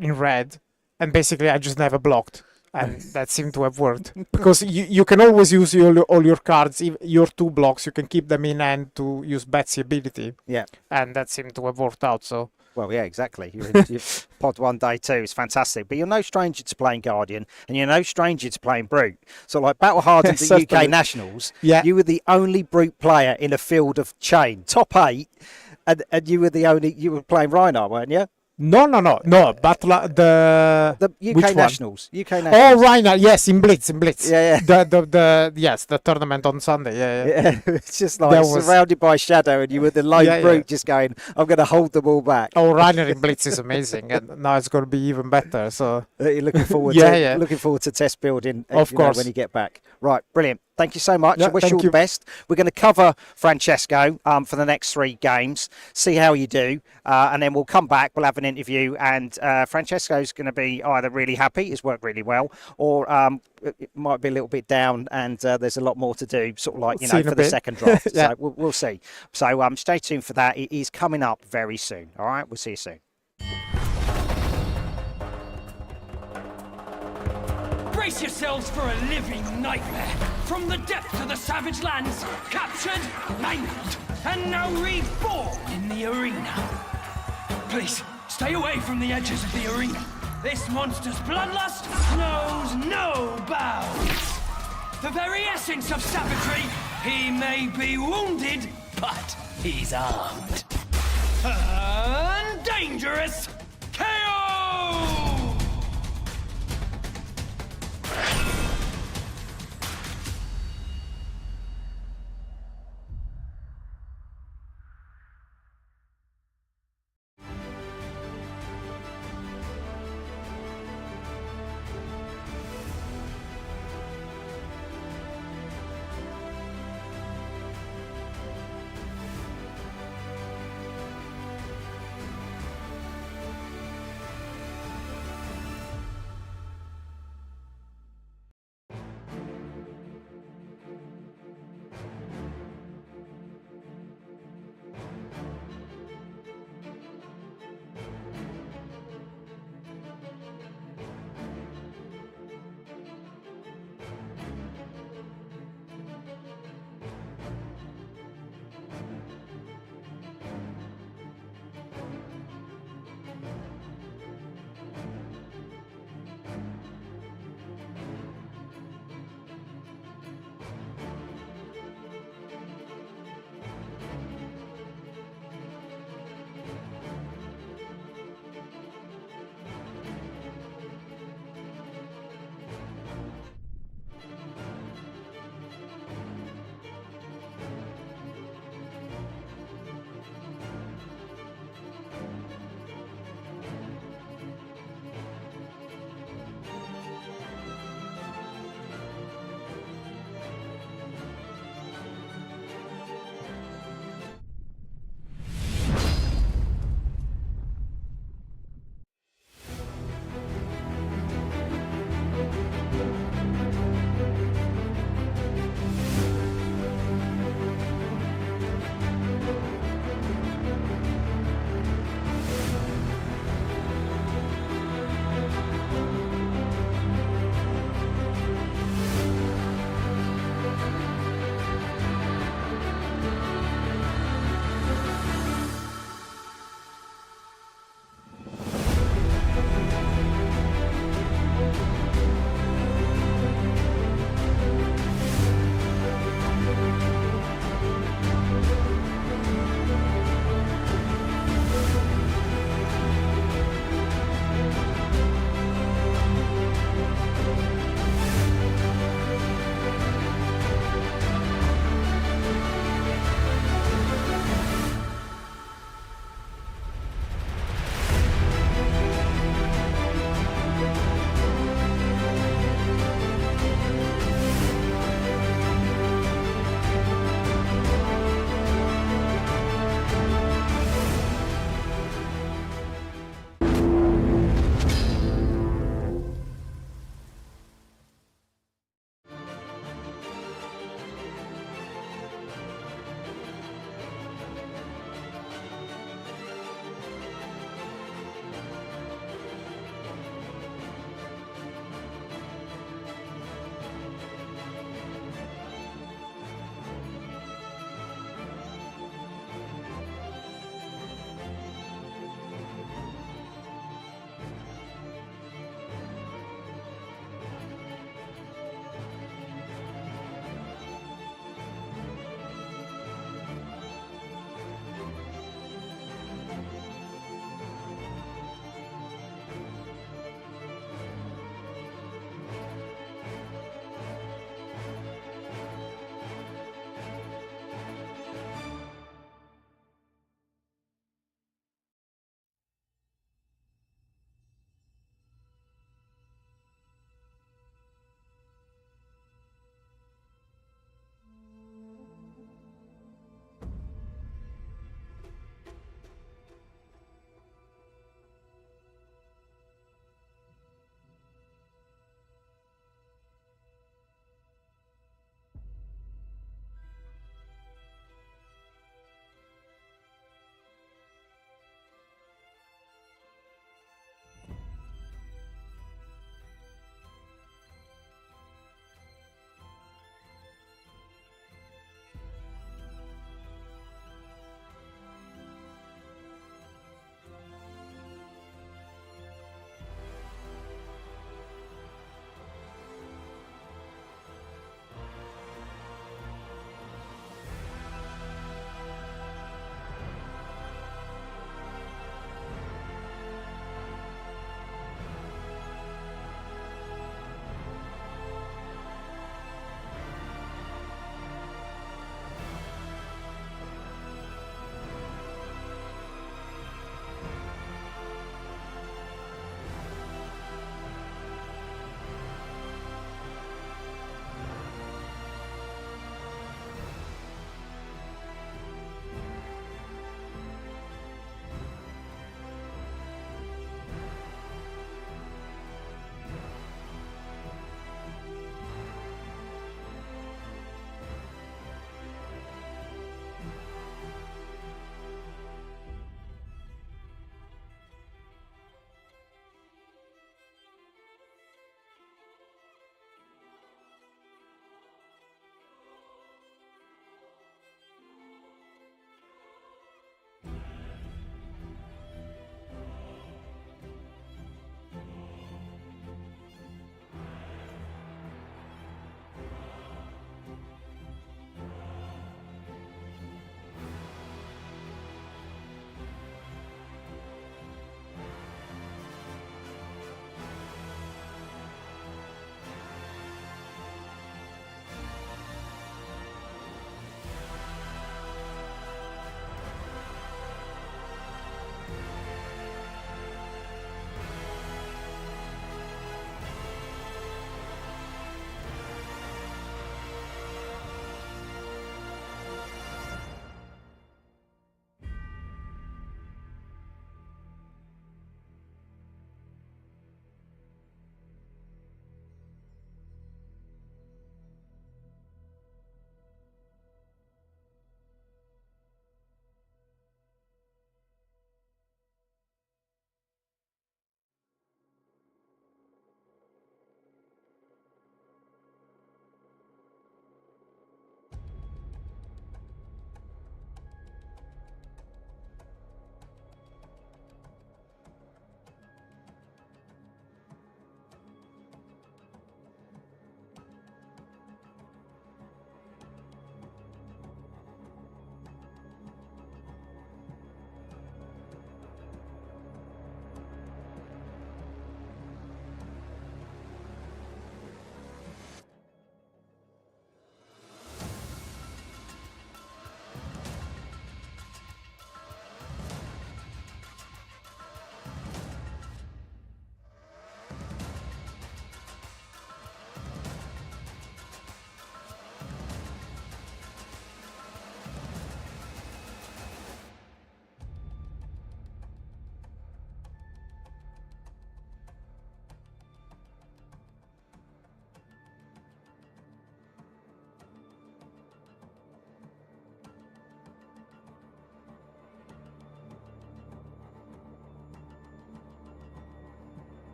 in red, and basically I just never blocked, and that seemed to have worked because you can always use all your cards, your 2 blocks. You can keep them in hand to use Betsy ability. Yeah, and that seemed to have worked out. So. Well, yeah, exactly. You're in pod 1, day 2. It's fantastic. But you're no stranger to playing Guardian, and you're no stranger to playing Brute. So, like Battle Hardened at UK Nationals, you were the only Brute player in a field of chain, top 8, and you were playing Reinhardt, weren't you? No. But the UK Nationals. Oh, Reinhardt, yes, in Blitz. Yeah. The tournament on Sunday. Yeah. It's just like surrounded by shadow, and you were the lone brute just going, I'm going to hold them all back. Oh, Reinhardt in Blitz is amazing, and now it's going to be even better. So you're looking forward looking forward to test building. Of course, when you get back. Right, brilliant. Thank you so much. I wish you all the best. We're going to cover Francesco for the next 3 games, see how you do, and then we'll come back. We'll have an interview, and Francesco's going to be either really happy, it's worked really well, or it might be a little bit down, and there's a lot more to do, sort of like, for the second draft. So we'll see. So stay tuned for that. It is coming up very soon. All right, we'll see you soon. Brace yourselves for a living nightmare. From the depths of the savage lands, captured, mangled, and now reborn in the arena. Please, stay away from the edges of the arena. This monster's bloodlust knows no bounds. The very essence of savagery, he may be wounded, but he's armed. And dangerous KO!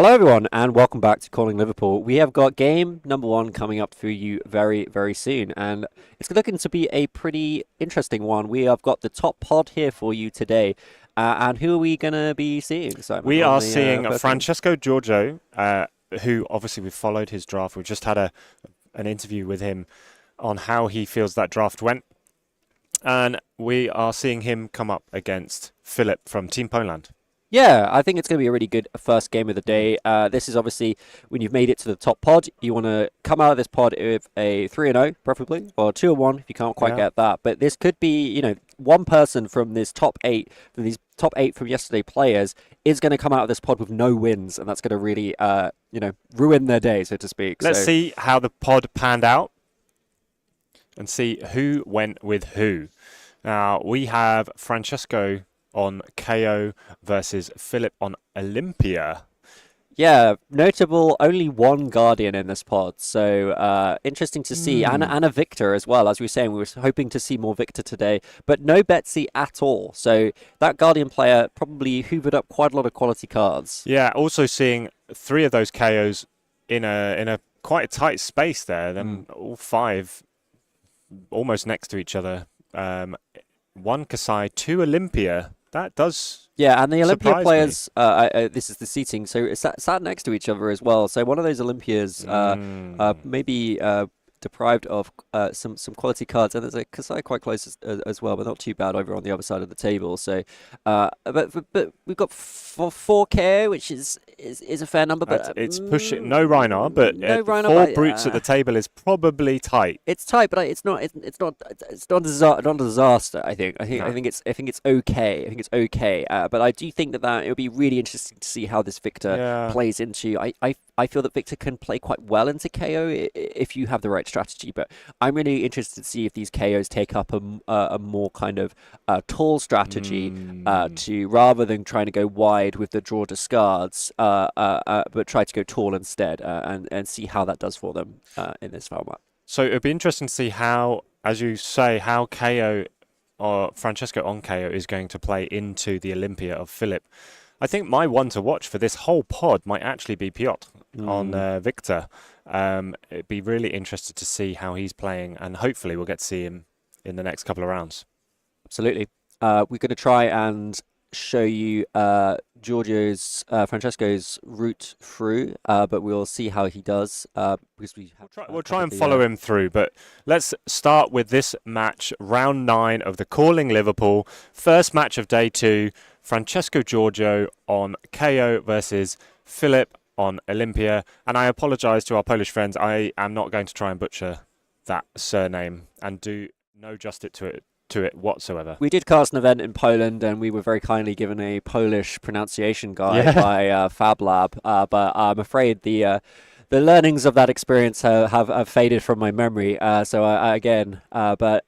Hello everyone and welcome back to Calling Liverpool. We have got game number 1 coming up for you very, very soon, and it's looking to be a pretty interesting one. We have got the top pod here for you today. And who are we going to be seeing, Simon? We are seeing Francesco Giorgio, who obviously we've followed his draft. We've just had an interview with him on how he feels that draft went. And we are seeing him come up against Philip from Team Poland. Yeah, I think it's going to be a really good first game of the day. This is obviously, when you've made it to the top pod, you want to come out of this pod with a 3-0, preferably, or 2-1 if you can't quite get that. But this could be, one person from this top 8, from these top 8 from yesterday players, is going to come out of this pod with no wins, and that's going to really, ruin their day, so to speak. Let's see how the pod panned out and see who went with who. Now, we have Francesco on KO versus Philip on Olympia. Yeah, notable, only one Guardian in this pod, so interesting to see, and a Victor as well. As we were saying, we were hoping to see more Victor today, but no Betsy at all. So that Guardian player probably hoovered up quite a lot of quality cards. Yeah, also seeing 3 of those KOs in a quite a tight space there. Then all 5 almost next to each other. 1 Kasai, 2 Olympia. That does. Yeah, and the Olympia players, me. This is the seating, so it's sat next to each other as well. So one of those Olympias maybe deprived of some quality cards, and there's a Kasai quite close as well, but not too bad over on the other side of the table. So, but we've got 4K, which is a fair number, but it's pushing. No Rhinar, but no Rhinar, 4 brutes at the table is probably tight. It's tight, but it's not a disaster. I think it's okay. I think it's okay. But I do think that it would be really interesting to see how this Victor plays into. I feel that Victor can play quite well into KO if you have the right strategy, but I'm really interested to see if these KOs take up a more kind of tall strategy to, rather than trying to go wide with the draw discards, but try to go tall instead, and see how that does for them in this format. So it'd be interesting to see how, as you say, how KO or Francesco on KO is going to play into the Olympia of Philip. I think my one to watch for this whole pod might actually be Piotr on Victor. It'd be really interested to see how he's playing, and hopefully we'll get to see him in the next couple of rounds. Absolutely. We're going to try and show you Francesco's route through, but we'll see how he does. Because we'll try and follow him through, but let's start with this match, round 9 of the Calling Liverpool. First match of day 2, Francesco Giorgio on KO versus Philip on Olympia. And I apologise to our Polish friends, I am not going to try and butcher that surname and do no justice to it whatsoever. We did cast an event in Poland, and we were very kindly given a Polish pronunciation guide by FabLab, but I'm afraid the learnings of that experience have faded from my memory. But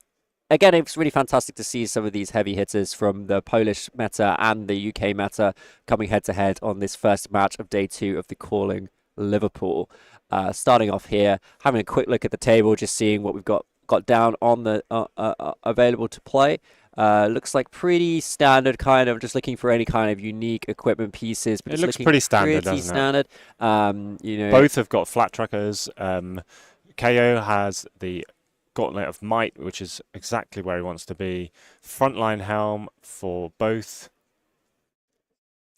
again, it's really fantastic to see some of these heavy hitters from the Polish meta and the UK meta coming head-to-head on this first match of day 2 of the Calling Liverpool. Starting off here, having a quick look at the table, just seeing what we've got down on the available to play. Looks like pretty standard, kind of just looking for any kind of unique equipment pieces. But it looks pretty standard, doesn't it? Both have got flat trackers. KO has the Gauntlet of Might, which is exactly where he wants to be. Frontline Helm for both.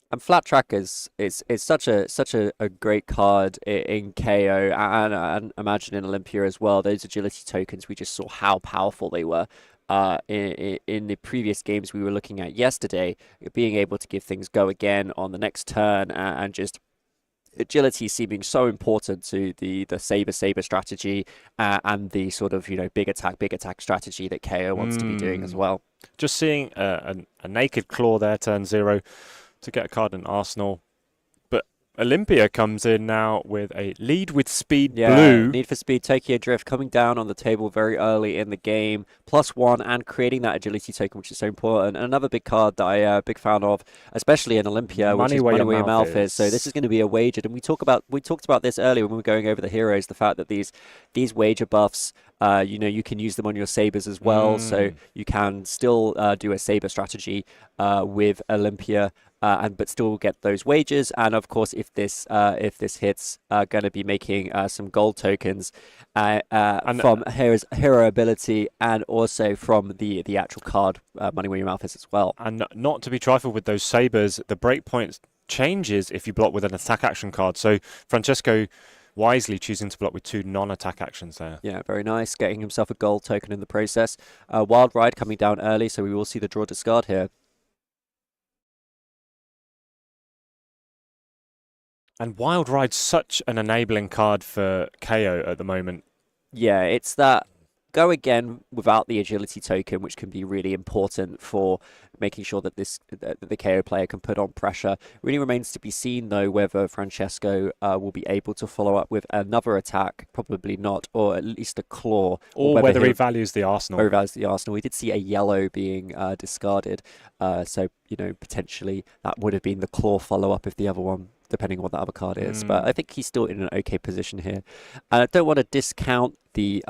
And Flat Trackers is such a great card in KO, and imagine in Olympia as well. Those agility tokens, we just saw how powerful they were in the previous games we were looking at yesterday. Being able to give things go again on the next turn, and just agility seeming so important to the saber strategy, and the sort of big attack strategy that KO wants to be doing as well. Just seeing a naked claw there, turn 0. To get a card in Arsenal. But Olympia comes in now with a lead with speed blue. Need for Speed, Tokyo Drift coming down on the table very early in the game. +1 and creating that agility token, which is so important. And another big card that I big fan of, especially in Olympia, which is Money Where Your Mouth Is. So this is going to be a wagered, and we talked about this earlier when we were going over the heroes, the fact that these wager buffs You can use them on your sabers as well, so you can still do a saber strategy with Olympia. But still get those wages, and of course, if this hits, going to be making some gold tokens from hero ability, and also from the actual card money where your mouth is as well. And not to be trifled with those sabers, the breakpoint changes if you block with an attack action card. So Francesco wisely choosing to block with 2 non-attack actions there. Yeah, very nice, getting himself a gold token in the process. Wild Ride coming down early, so we will see the draw discard here. And Wild Ride's such an enabling card for KO at the moment. Yeah, it's that go again without the agility token, which can be really important for making sure that the KO player can put on pressure. Really remains to be seen, though, whether Francesco will be able to follow up with another attack. Probably not, or at least a claw. Or whether he values the arsenal. Or he values the arsenal. We did see a yellow being discarded, so potentially that would have been the claw follow-up if the other one, depending on what the other card is. But I think he's still in an okay position here. And I don't want to discount the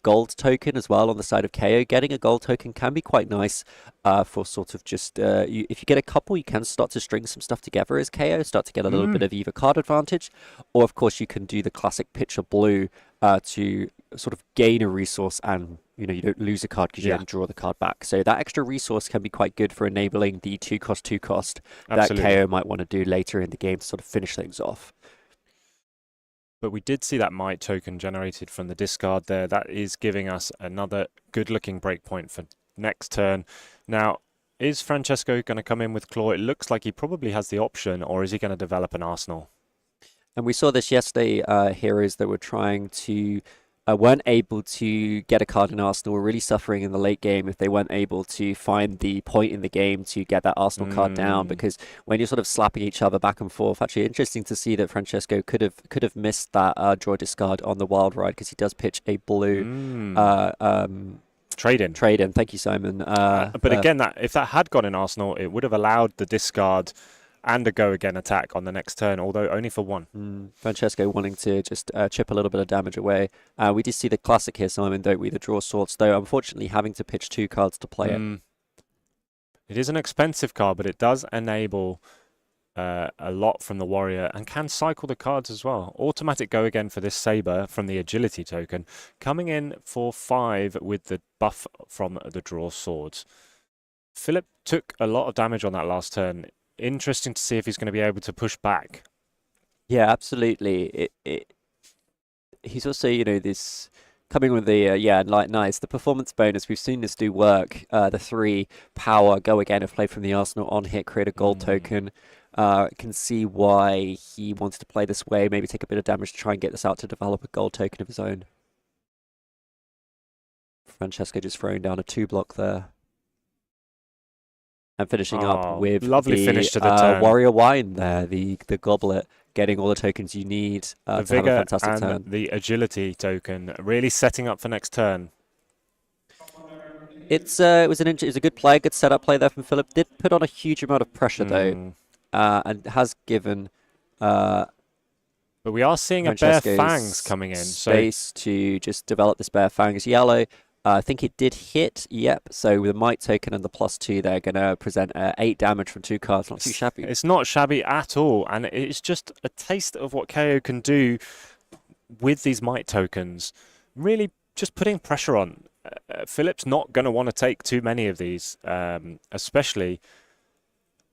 gold token as well on the side of KO. Getting a gold token can be quite nice for sort of just, if you get a couple, you can start to string some stuff together as KO, start to get a little bit of either card advantage, or of course you can do the classic picture blue to sort of gain a resource, and you don't lose a card because you didn't draw the card back. So that extra resource can be quite good for enabling the 2 cost that KO might want to do later in the game to sort of finish things off. But we did see that might token generated from the discard there. That is giving us another good-looking breakpoint for next turn. Now, is Francesco going to come in with Claw? It looks like he probably has the option, or is he going to develop an arsenal? And we saw this yesterday, heroes that were trying to weren't able to get a card in Arsenal were really suffering in the late game if they weren't able to find the point in the game to get that Arsenal card down, because when you're sort of slapping each other back and forth, actually interesting to see that Francesco could have missed that draw discard on the Wild Ride, because he does pitch a blue trade in. Thank you, Simon. But again, if that had gone in Arsenal, it would have allowed the discard and a go again attack on the next turn, although only for 1. Francesco wanting to just chip a little bit of damage away. We did see the classic here, Simon, don't we? The draw swords, though unfortunately having to pitch 2 cards to play it. It is an expensive card, but it does enable a lot from the warrior and can cycle the cards as well. Automatic go again for this saber from the agility token, coming in for 5 with the buff from the draw swords. Philip took a lot of damage on that last turn. Interesting to see if he's going to be able to push back. Yeah, absolutely. He's also, this coming with the nice the performance bonus. We've seen this do work. The 3 power go again if played from the arsenal on hit, create a gold token. Can see why he wanted to play this way. Maybe take a bit of damage to try and get this out to develop a gold token of his own. Francesco just throwing down a 2 block there. And finishing up with lovely finish to the turn. Warrior Wine there, the goblet, getting all the tokens you need to have a fantastic turn. The agility token, really setting up for next turn. It was a good play, good setup play there from Philip. Did put on a huge amount of pressure though, and has given. But we are seeing a Bare Fangs coming in, space to just develop this Bare Fangs yellow. I think it did hit, yep. So with the Might token and the +2, they're going to present 8 damage from 2 cards. Not too shabby. It's not shabby at all. And it's just a taste of what KO can do with these Might tokens. Really just putting pressure on. Philip's not going to want to take too many of these, especially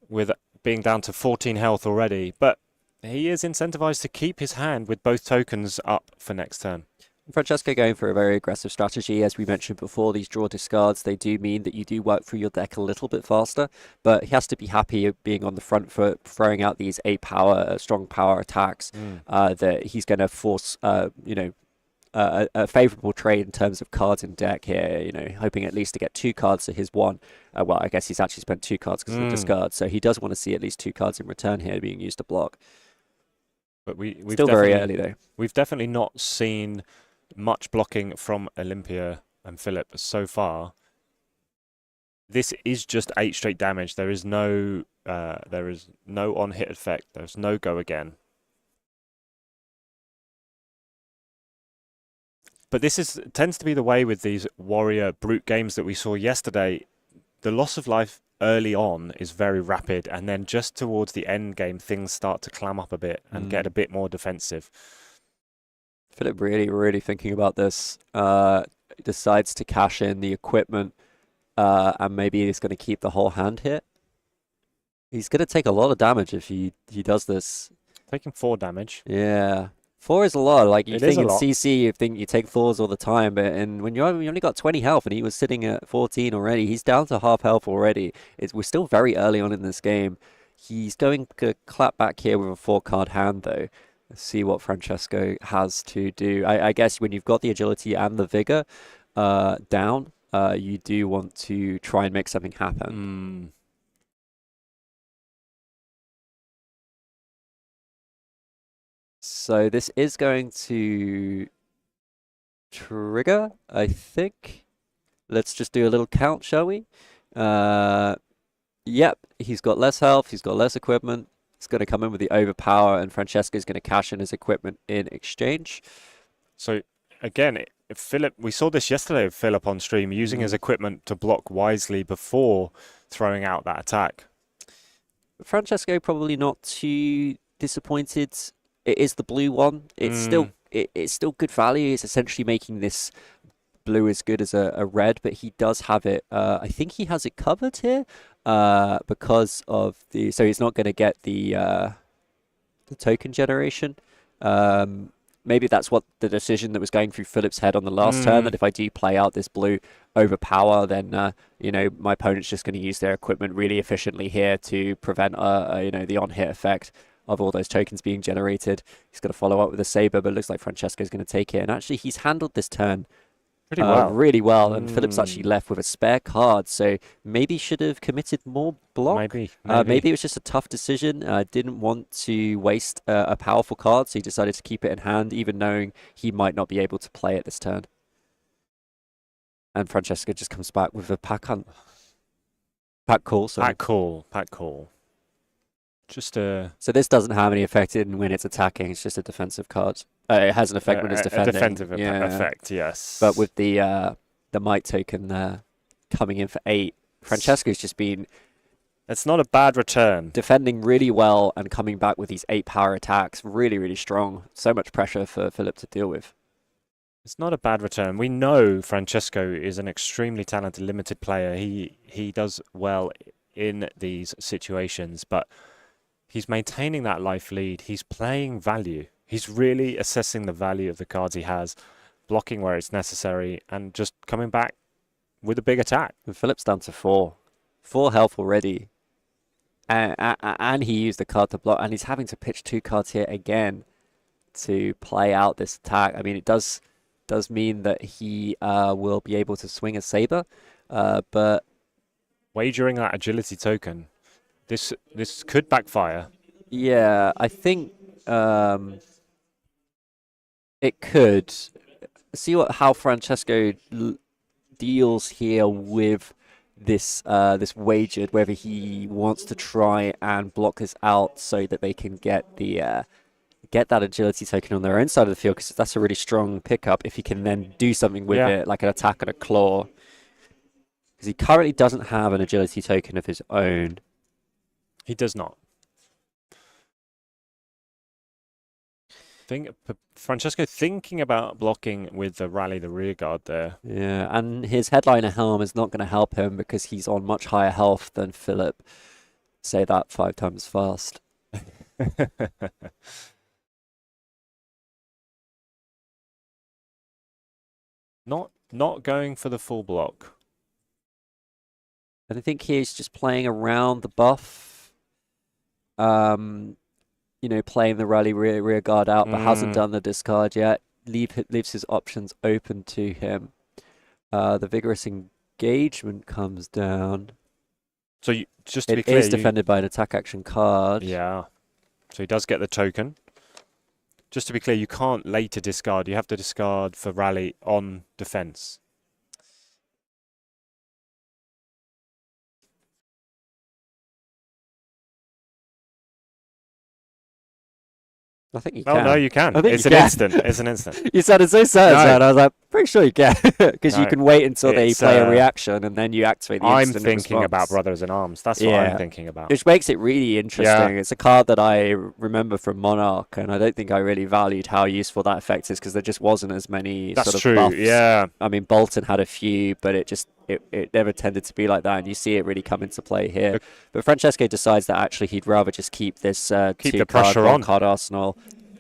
with being down to 14 health already. But he is incentivized to keep his hand with both tokens up for next turn. Francesco going for a very aggressive strategy. As we mentioned before, these draw discards, they do mean that you do work through your deck a little bit faster, but he has to be happy being on the front foot, throwing out these 8 power, strong power attacks that he's going to force, a favourable trade in terms of cards in deck here, hoping at least to get 2 cards to his 1. Well, I guess he's actually spent 2 cards because of the discard, so he does want to see at least 2 cards in return here being used to block. But we've still very early though. We've definitely not seen much blocking from Olympia and Philip so far. This is just 8 straight damage. There is no on hit effect. There's no go again. But this tends to be the way with these warrior brute games that we saw yesterday. The loss of life early on is very rapid, and then just towards the end game, things start to clam up a bit and get a bit more defensive. Philip really thinking about this. Decides to cash in the equipment, and maybe he's going to keep the whole hand here. He's going to take a lot of damage if he does this. Taking 4 damage. Yeah. 4 is a lot. Like, you think in lot. CC, you think you take 4s all the time, but when you only got 20 health and he was sitting at 14 already, he's down to half health already. We're still very early on in this game. He's going to clap back here with a 4-card hand, though. Let's see what Francesco has to do. I guess when you've got the agility and the vigor down, you do want to try and make something happen. So this is going to trigger, I think. Let's just do a little count, shall we? Yep, he's got less health, he's got less equipment. He's going to come in with the overpower, and Francesco's going to cash in his equipment in exchange. So again, Philip, we saw this yesterday with Philip on stream, using his equipment to block wisely before throwing out that attack. Francesco probably not too disappointed. It is the blue one. It's still good value. It's essentially making this blue as good as a red, but he does have it. I think he has it covered here because of the. So he's not going to get the token generation. Maybe that's what the decision that was going through Philip's head on the last turn. That if I do play out this blue overpower, then you know, my opponent's just going to use their equipment really efficiently here to prevent you know, the on-hit effect of all those tokens being generated. He's going to follow up with a saber, but it looks like Francesco's going to take it. And actually, he's handled this turn really well, and Philip's actually left with a spare card, so maybe should have committed more block. Maybe it was just a tough decision. Didn't want to waste a powerful card, so he decided to keep it in hand, even knowing he might not be able to play it this turn. And Francesco just comes back with a pack hunt. Pack call, sorry. Pack call. Just So this doesn't have any effect when it's attacking, it's just a defensive card. It has an effect when it's defending. A defensive effect, yes. But with the might token coming in for 8, Francesco's just been... It's not a bad return. Defending really well and coming back with these 8 power attacks. Really strong. So much pressure for Philip to deal with. It's not a bad return. We know Francesco is an extremely talented limited player. He does well in these situations, but he's maintaining that life lead. He's playing value. He's really assessing the value of the cards he has, blocking where it's necessary, and just coming back with a big attack. And Philip's down to 4. 4 health already. And he used the card to block, and he's having to pitch 2 cards here again to play out this attack. I mean, it does mean that he will be able to swing a saber, but... Wagering that agility token, this could backfire. Yeah, I think... it could. See how Francesco deals here with this this wagered, whether he wants to try and block this out so that they can get the get that agility token on their own side of the field, because that's a really strong pickup if he can then do something with it, like an attack and a claw. Because he currently doesn't have an agility token of his own. He does not. Francesco thinking about blocking with the rally the rear guard there. Yeah, and his headliner helm is not going to help him because he's on much higher health than Philip. Say that 5 times fast. Not going for the full block. And I think he's just playing around the buff. You know, playing the rally rear guard out, but hasn't done the discard yet. Leaves his options open to him. The vigorous engagement comes down. So just to be clear, it is defended by an attack action card. Yeah. So he does get the token. Just to be clear, you can't later discard. You have to discard for rally on defense. I think you Oh can. no, you can. I think It's you an can. instant. It's an instant. You sounded so certain. No. I was like, pretty sure you can, because you No. can wait until they It's, play a reaction and then you activate the I'm instant thinking about response. Brothers in Arms. That's what I'm thinking about. Which makes it really interesting. Yeah. It's a card that I remember from Monarch, and I don't think I really valued how useful that effect is because there just wasn't as many That's sort of true. buffs. Yeah. I mean, Bolton had a few, but it never tended to be like that, and you see it really come into play here. But Francesco decides that actually he'd rather just keep this Keep the two-card, pressure on. one-card arsenal,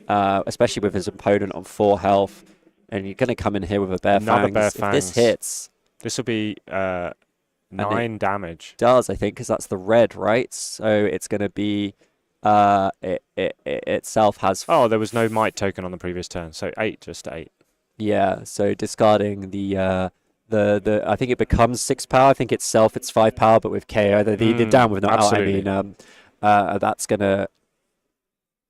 especially with his opponent on 4 health. And you're going to come in here with a Bear Another Fangs. Bear If this Fangs. hits... This will be 9 damage. Does, I think, because that's the red, right? So it's going to be... it itself has... Oh, there was no might token on the previous turn, so 8, just 8. Yeah, so discarding the I think it becomes 6 power. I think itself it's 5 power, but with KO, the down with not out. I mean, that's going to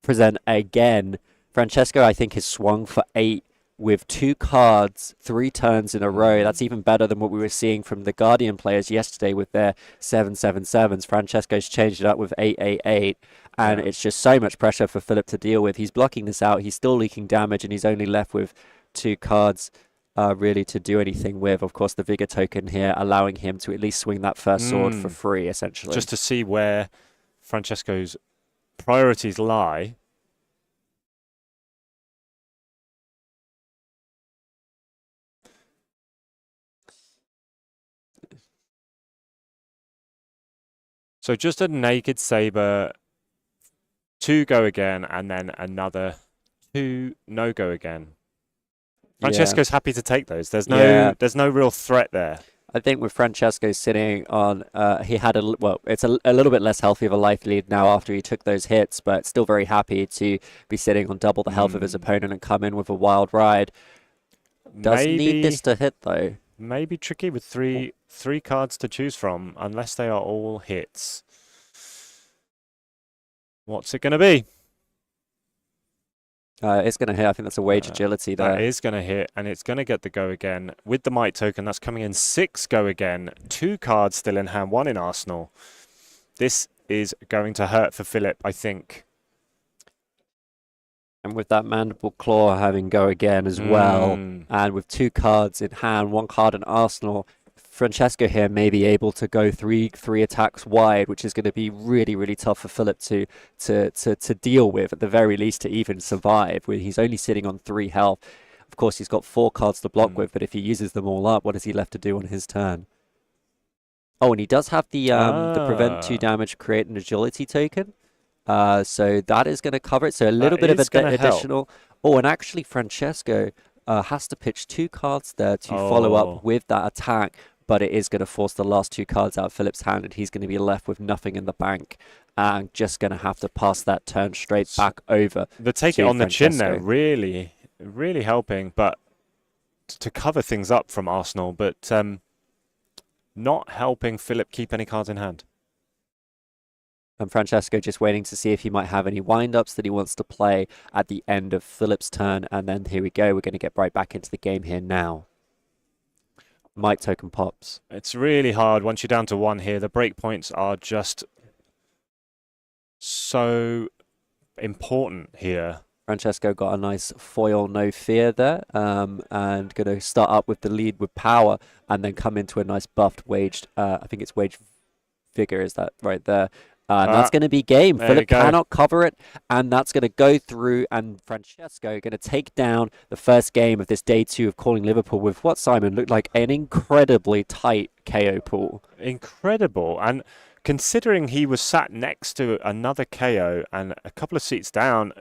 present again. Francesco, I think, has swung for 8 with 2 cards 3 turns in a row. That's even better than what we were seeing from the Guardian players yesterday with their 7/7/7s. Francesco's changed it up with 8/8/8, and it's just so much pressure for Philip to deal with. He's blocking this out. He's still leaking damage, and he's only left with 2 cards really to do anything with. Of course, the Vigor token here allowing him to at least swing that first sword for free, essentially. Just to see where Francesco's priorities lie. So just a naked saber, 2 go again, and then another 2 no go again. Francesco's happy to take those. There's no real threat there. I think with Francesco sitting on, he had it's a little bit less healthy of a life lead now after he took those hits, but still very happy to be sitting on double the health of his opponent and come in with a wild ride. Does need this to hit though. Maybe tricky with three cards to choose from, unless they are all hits. What's it going to be? It's going to hit. I think that's a wage agility there. That is going to hit, and it's going to get the go again. With the might token, that's coming in 6 go again. 2 cards still in hand, 1 in arsenal. This is going to hurt for Philip, I think. And with that Mandible Claw having go again as well, and with 2 cards in hand, 1 card in arsenal, Francesco here may be able to go three attacks wide, which is going to be really, really tough for Philip to deal with, at the very least, to even survive, where he's only sitting on 3 health. Of course, he's got 4 cards to block with, but if he uses them all up, what is he left to do on his turn? Oh, and he does have the prevent 2 damage, create an agility token. So that is going to cover it. So a little bit of additional. Oh, and actually Francesco has to pitch 2 cards there to follow up with that attack, but it is going to force the last 2 cards out of Philip's hand, and he's going to be left with nothing in the bank and just going to have to pass that turn straight back over. The take it on the chin there, really, really helping, but to cover things up from Arsenal, but not helping Philip keep any cards in hand. And Francesco just waiting to see if he might have any wind-ups that he wants to play at the end of Philip's turn. And then here we go. We're going to get right back into the game here now. Might token pops. It's really hard once you're down to 1 here. The breakpoints are just so important here. Francesco got a nice foil no fear there, and going to start up with the lead with power and then come into a nice buffed waged, I think it's waged vigor, is that right there? And that's going to be game. Philip cannot cover it, and that's going to go through, and Francesco going to take down the first game of this day 2 of Calling Liverpool with what, Simon, looked like an incredibly tight KO pool. Incredible, and considering he was sat next to another KO and a couple of seats down,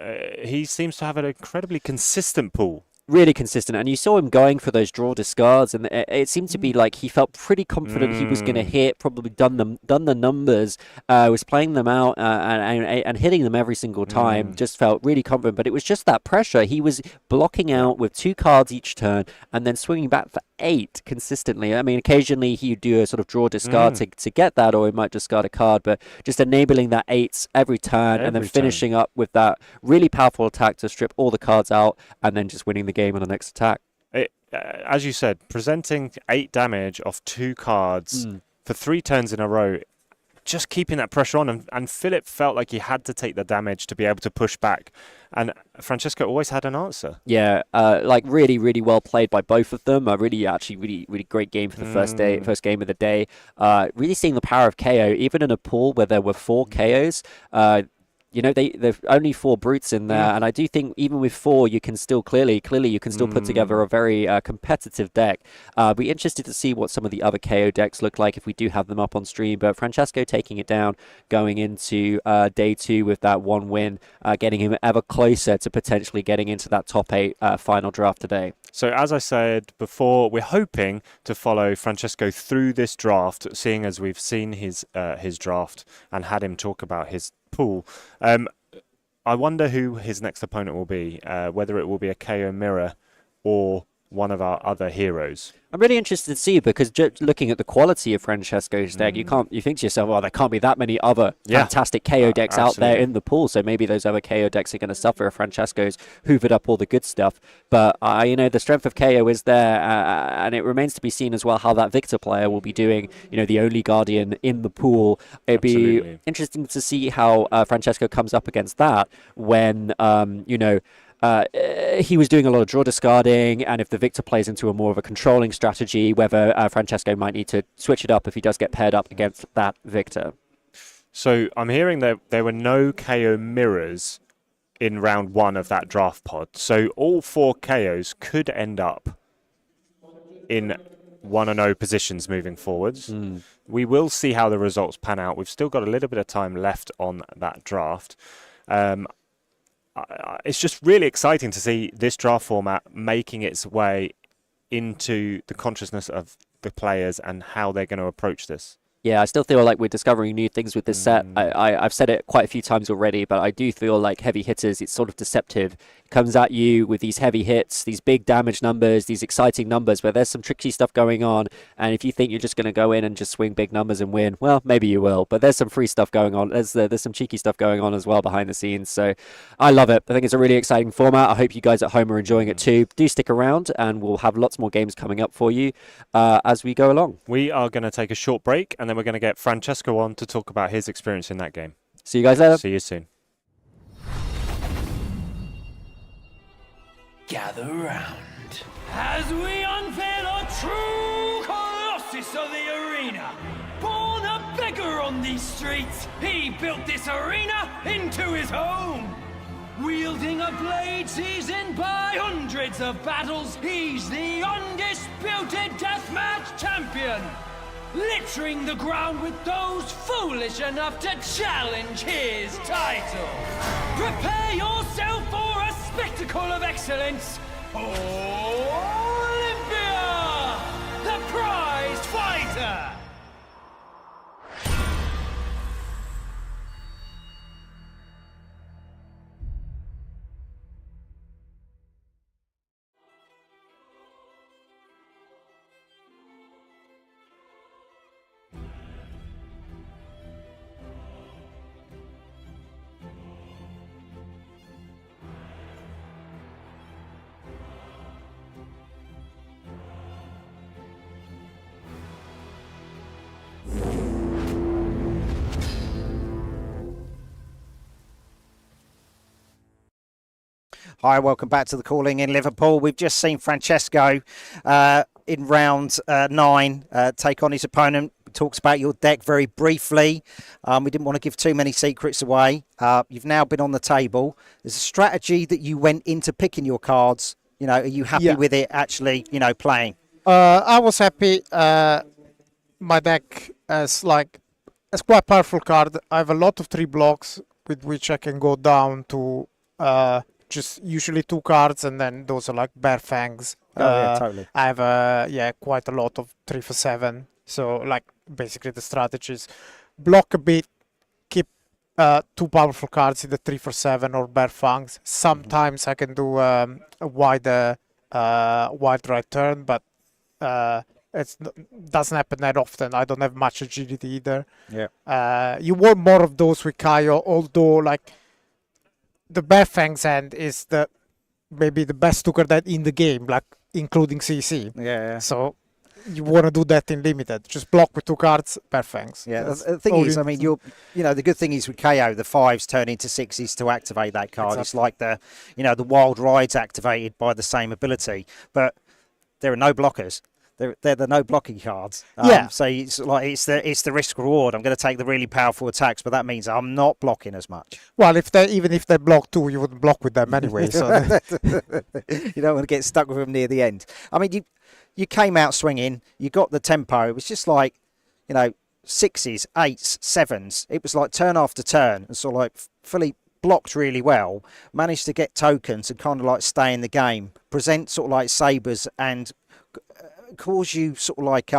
he seems to have an incredibly consistent pool. Really consistent, and you saw him going for those draw discards, and it seemed to be like he felt pretty confident he was going to hit, probably done the numbers, was playing them out and hitting them every single time, just felt really confident, but it was just that pressure. He was blocking out with 2 cards each turn and then swinging back for 8 consistently. I mean, occasionally he'd do a sort of draw discard to get that, or he might discard a card, but just enabling that 8s every turn and then finishing up with that really powerful attack to strip all the cards out and then just winning the game on the next attack. As you said, presenting 8 damage off 2 cards for 3 turns in a row, just keeping that pressure on, and Philip felt like he had to take the damage to be able to push back. and Francesco always had an answer. Yeah, like really, really well played by both of them. Really great game for the first game of the day. Really seeing the power of KO, even in a pool where there were 4 KOs. There's only 4 brutes in there, and I do think even with 4, you can still clearly you can still put together a very competitive deck. Be interested to see what some of the other KO decks look like if we do have them up on stream. But Francesco taking it down, going into day 2 with that 1 win, getting him ever closer to potentially getting into that top 8 final draft today. So as I said before, we're hoping to follow Francesco through this draft, seeing as we've seen his draft and had him talk about his pool. I wonder who his next opponent will be, whether it will be a KO Mirror or one of our other heroes. I'm really interested to see, because just looking at the quality of Francesco's deck, you think to yourself, well, there can't be that many other fantastic KO decks out there in the pool, so maybe those other KO decks are going to suffer if Francesco's hoovered up all the good stuff. But the strength of KO is there, and it remains to be seen as well how that Victor player will be doing. The only Guardian in the pool. It'd be interesting to see how Francesco comes up against that when he was doing a lot of draw discarding, and if the Victor plays into a more of a controlling strategy, whether Francesco might need to switch it up if he does get paired up against that Victor. So I'm hearing that there were no KO mirrors in round 1 of that draft pod. So all 4 KOs could end up in 1-0 positions moving forwards. We will see how the results pan out. We've still got a little bit of time left on that draft. It's just really exciting to see this draft format making its way into the consciousness of the players and how they're going to approach this. Yeah, I still feel like we're discovering new things with this set. I've said it quite a few times already, but I do feel like Heavy Hitters, it's sort of deceptive. It comes at you with these heavy hits, these big damage numbers, these exciting numbers where there's some tricky stuff going on. And if you think you're just going to go in and just swing big numbers and win, well, maybe you will. But there's some free stuff going on. There's some cheeky stuff going on as well behind the scenes. So I love it. I think it's a really exciting format. I hope you guys at home are enjoying it too. Do stick around, and we'll have lots more games coming up for you as we go along. We are going to take a short break, and then we're going to get Francesco on to talk about his experience in that game. See you guys later. See you soon. Gather round as we unveil a true colossus of the arena. Born a beggar on these streets, he built this arena into his home. Wielding a blade seasoned by hundreds of battles, he's the undisputed deathmatch champion. Littering the ground with those foolish enough to challenge his title. Prepare yourself for a spectacle of excellence. Olympia, the prized fighter. Hi, welcome back to the Calling in Liverpool. We've just seen Francesco in round 9 take on his opponent. Talks about your deck very briefly. We didn't want to give too many secrets away. You've now been on the table. There's a strategy that you went into picking your cards. Are you happy with it actually, playing? I was happy. My deck is quite powerful card. I have a lot of 3 blocks with which I can go down to just usually 2 cards, and then those are like Bear Fangs. Totally. I have quite a lot of 3 for 7. So basically the strategies: block a bit, keep 2 powerful cards in the 3 for 7 or Bear Fangs. Sometimes I can do a wide right turn, but it doesn't happen that often. I don't have much agility either. Yeah. You want more of those with Kaio, although the Bear Fangs hand is maybe the best Tucker deck in the game, including CC. Yeah. So you want to do that in limited. Just block with 2 cards, bare fangs. Yeah, That's the thing all is, you I mean, need. the good thing is with KO, the 5s turn into 6s to activate that card. Exactly. It's like the Wild Ride's activated by the same ability, but there are no blockers. They're the no blocking cards. So it's like it's the risk reward. I'm going to take the really powerful attacks, but that means I'm not blocking as much. Well, even if they block 2, you wouldn't block with them anyway. So you don't want to get stuck with them near the end. I mean, you came out swinging. You got the tempo. It was just like, 6s, 8s, 7s. It was like turn after turn, and sort of like fully blocked really well. Managed to get tokens and kind of like stay in the game. Present sort of like sabers and cause you sort of like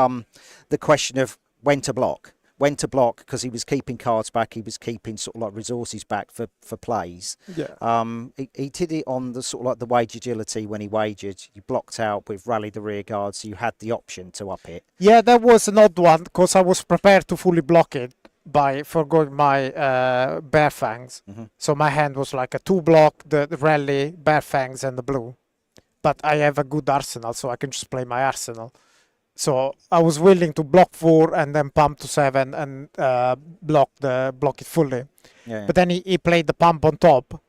the question of when to block because he was keeping cards back, he was keeping sort of like resources back for plays. He did it on the sort of like the wage agility. When he wagered, you blocked out with rally the rear guard, so you had the option to up it. Yeah, that was an odd one because I was prepared to fully block it by foregoing my bare fangs. So my hand was like a 2 block, the rally, bare fangs and the blue. But I have a good arsenal, so I can just play my arsenal. So I was willing to block 4 and then pump to 7 and block it fully. But then he played the pump on top.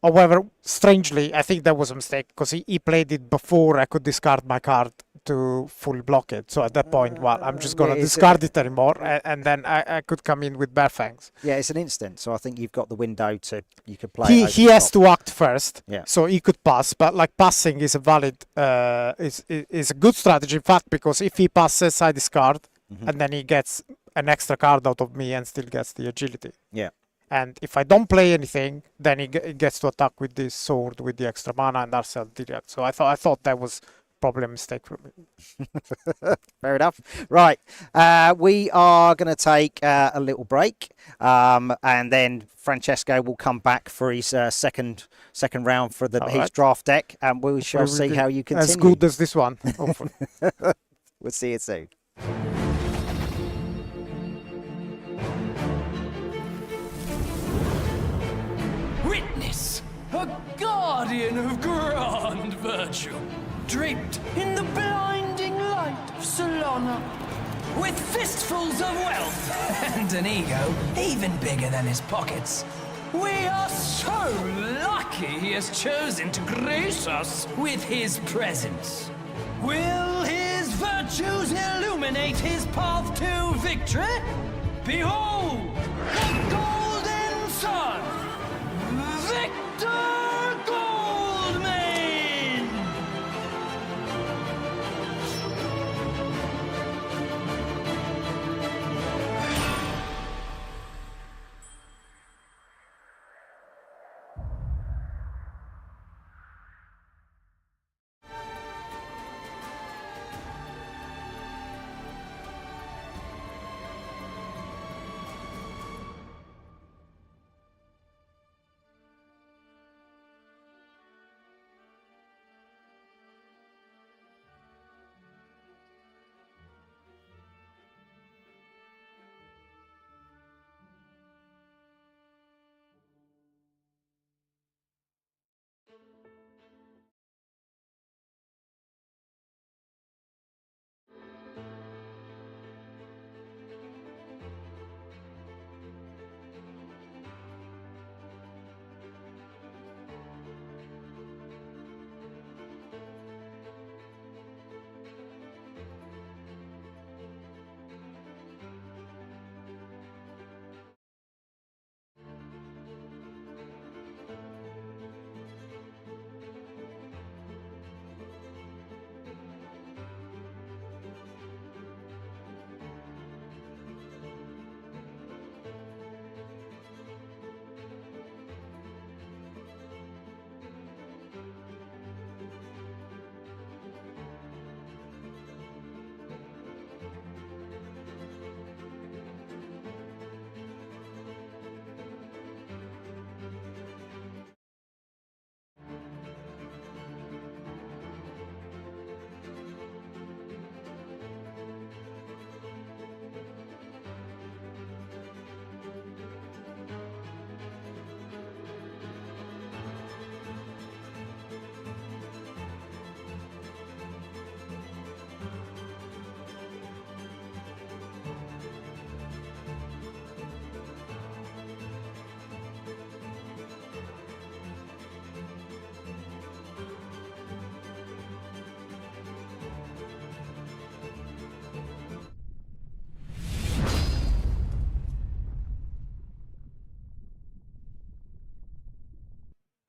However, strangely, I think that was a mistake because he played it before I could discard my card to fully block it. So at that point, I'm just going to discard it anymore, and then I could come in with bare fangs. Yeah, it's an instant, so I think you've got the window you could play. He has to act first, yeah. So he could pass, but like passing is a valid, is a good strategy in fact, because if he passes, I discard, and then he gets an extra card out of me and still gets the agility. Yeah. And if I don't play anything, then he gets to attack with this sword with the extra mana and Arcel direct. So I thought that was probably a mistake for me. Fair enough. Right, we are going to take a little break, and then Francesco will come back for his second round for his draft deck, and we shall see how you continue. As good as this one, hopefully. We'll see you soon. Witness, a guardian of grand virtue, draped in the blinding light of Solana, with fistfuls of wealth and an ego even bigger than his pockets. We are so lucky he has chosen to grace us with his presence. Will his virtues illuminate his path to victory? Behold, the golden sun! Victor Goldman!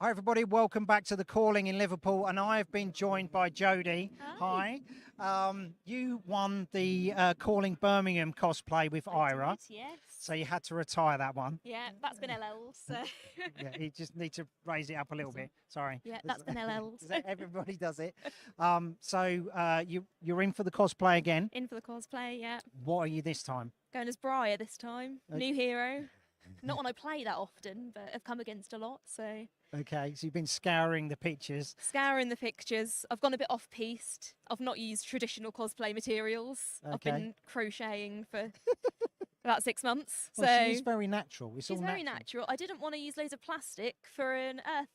Hi everybody, welcome back to the Calling in Liverpool, and I have been joined by Jodie. Hi. You won the Calling Birmingham cosplay with Ira. Yes. So you had to retire that one. Yeah, that's been LL. So. Yeah, you just need to raise it up a little bit. Sorry. Yeah, that's been LL. Everybody does it. You're in for the cosplay again. In for the cosplay, yeah. What are you this time? Going as Briar this time. New hero. Not one I play that often, but I've come against a lot, so. Okay, so you've been scouring the pictures. Scouring the pictures. I've gone a bit off-piste. I've not used traditional cosplay materials. Okay. I've been crocheting for about 6 months. Well, so she's very natural. It's she's all very natural. I didn't want to use loads of plastic for an Earth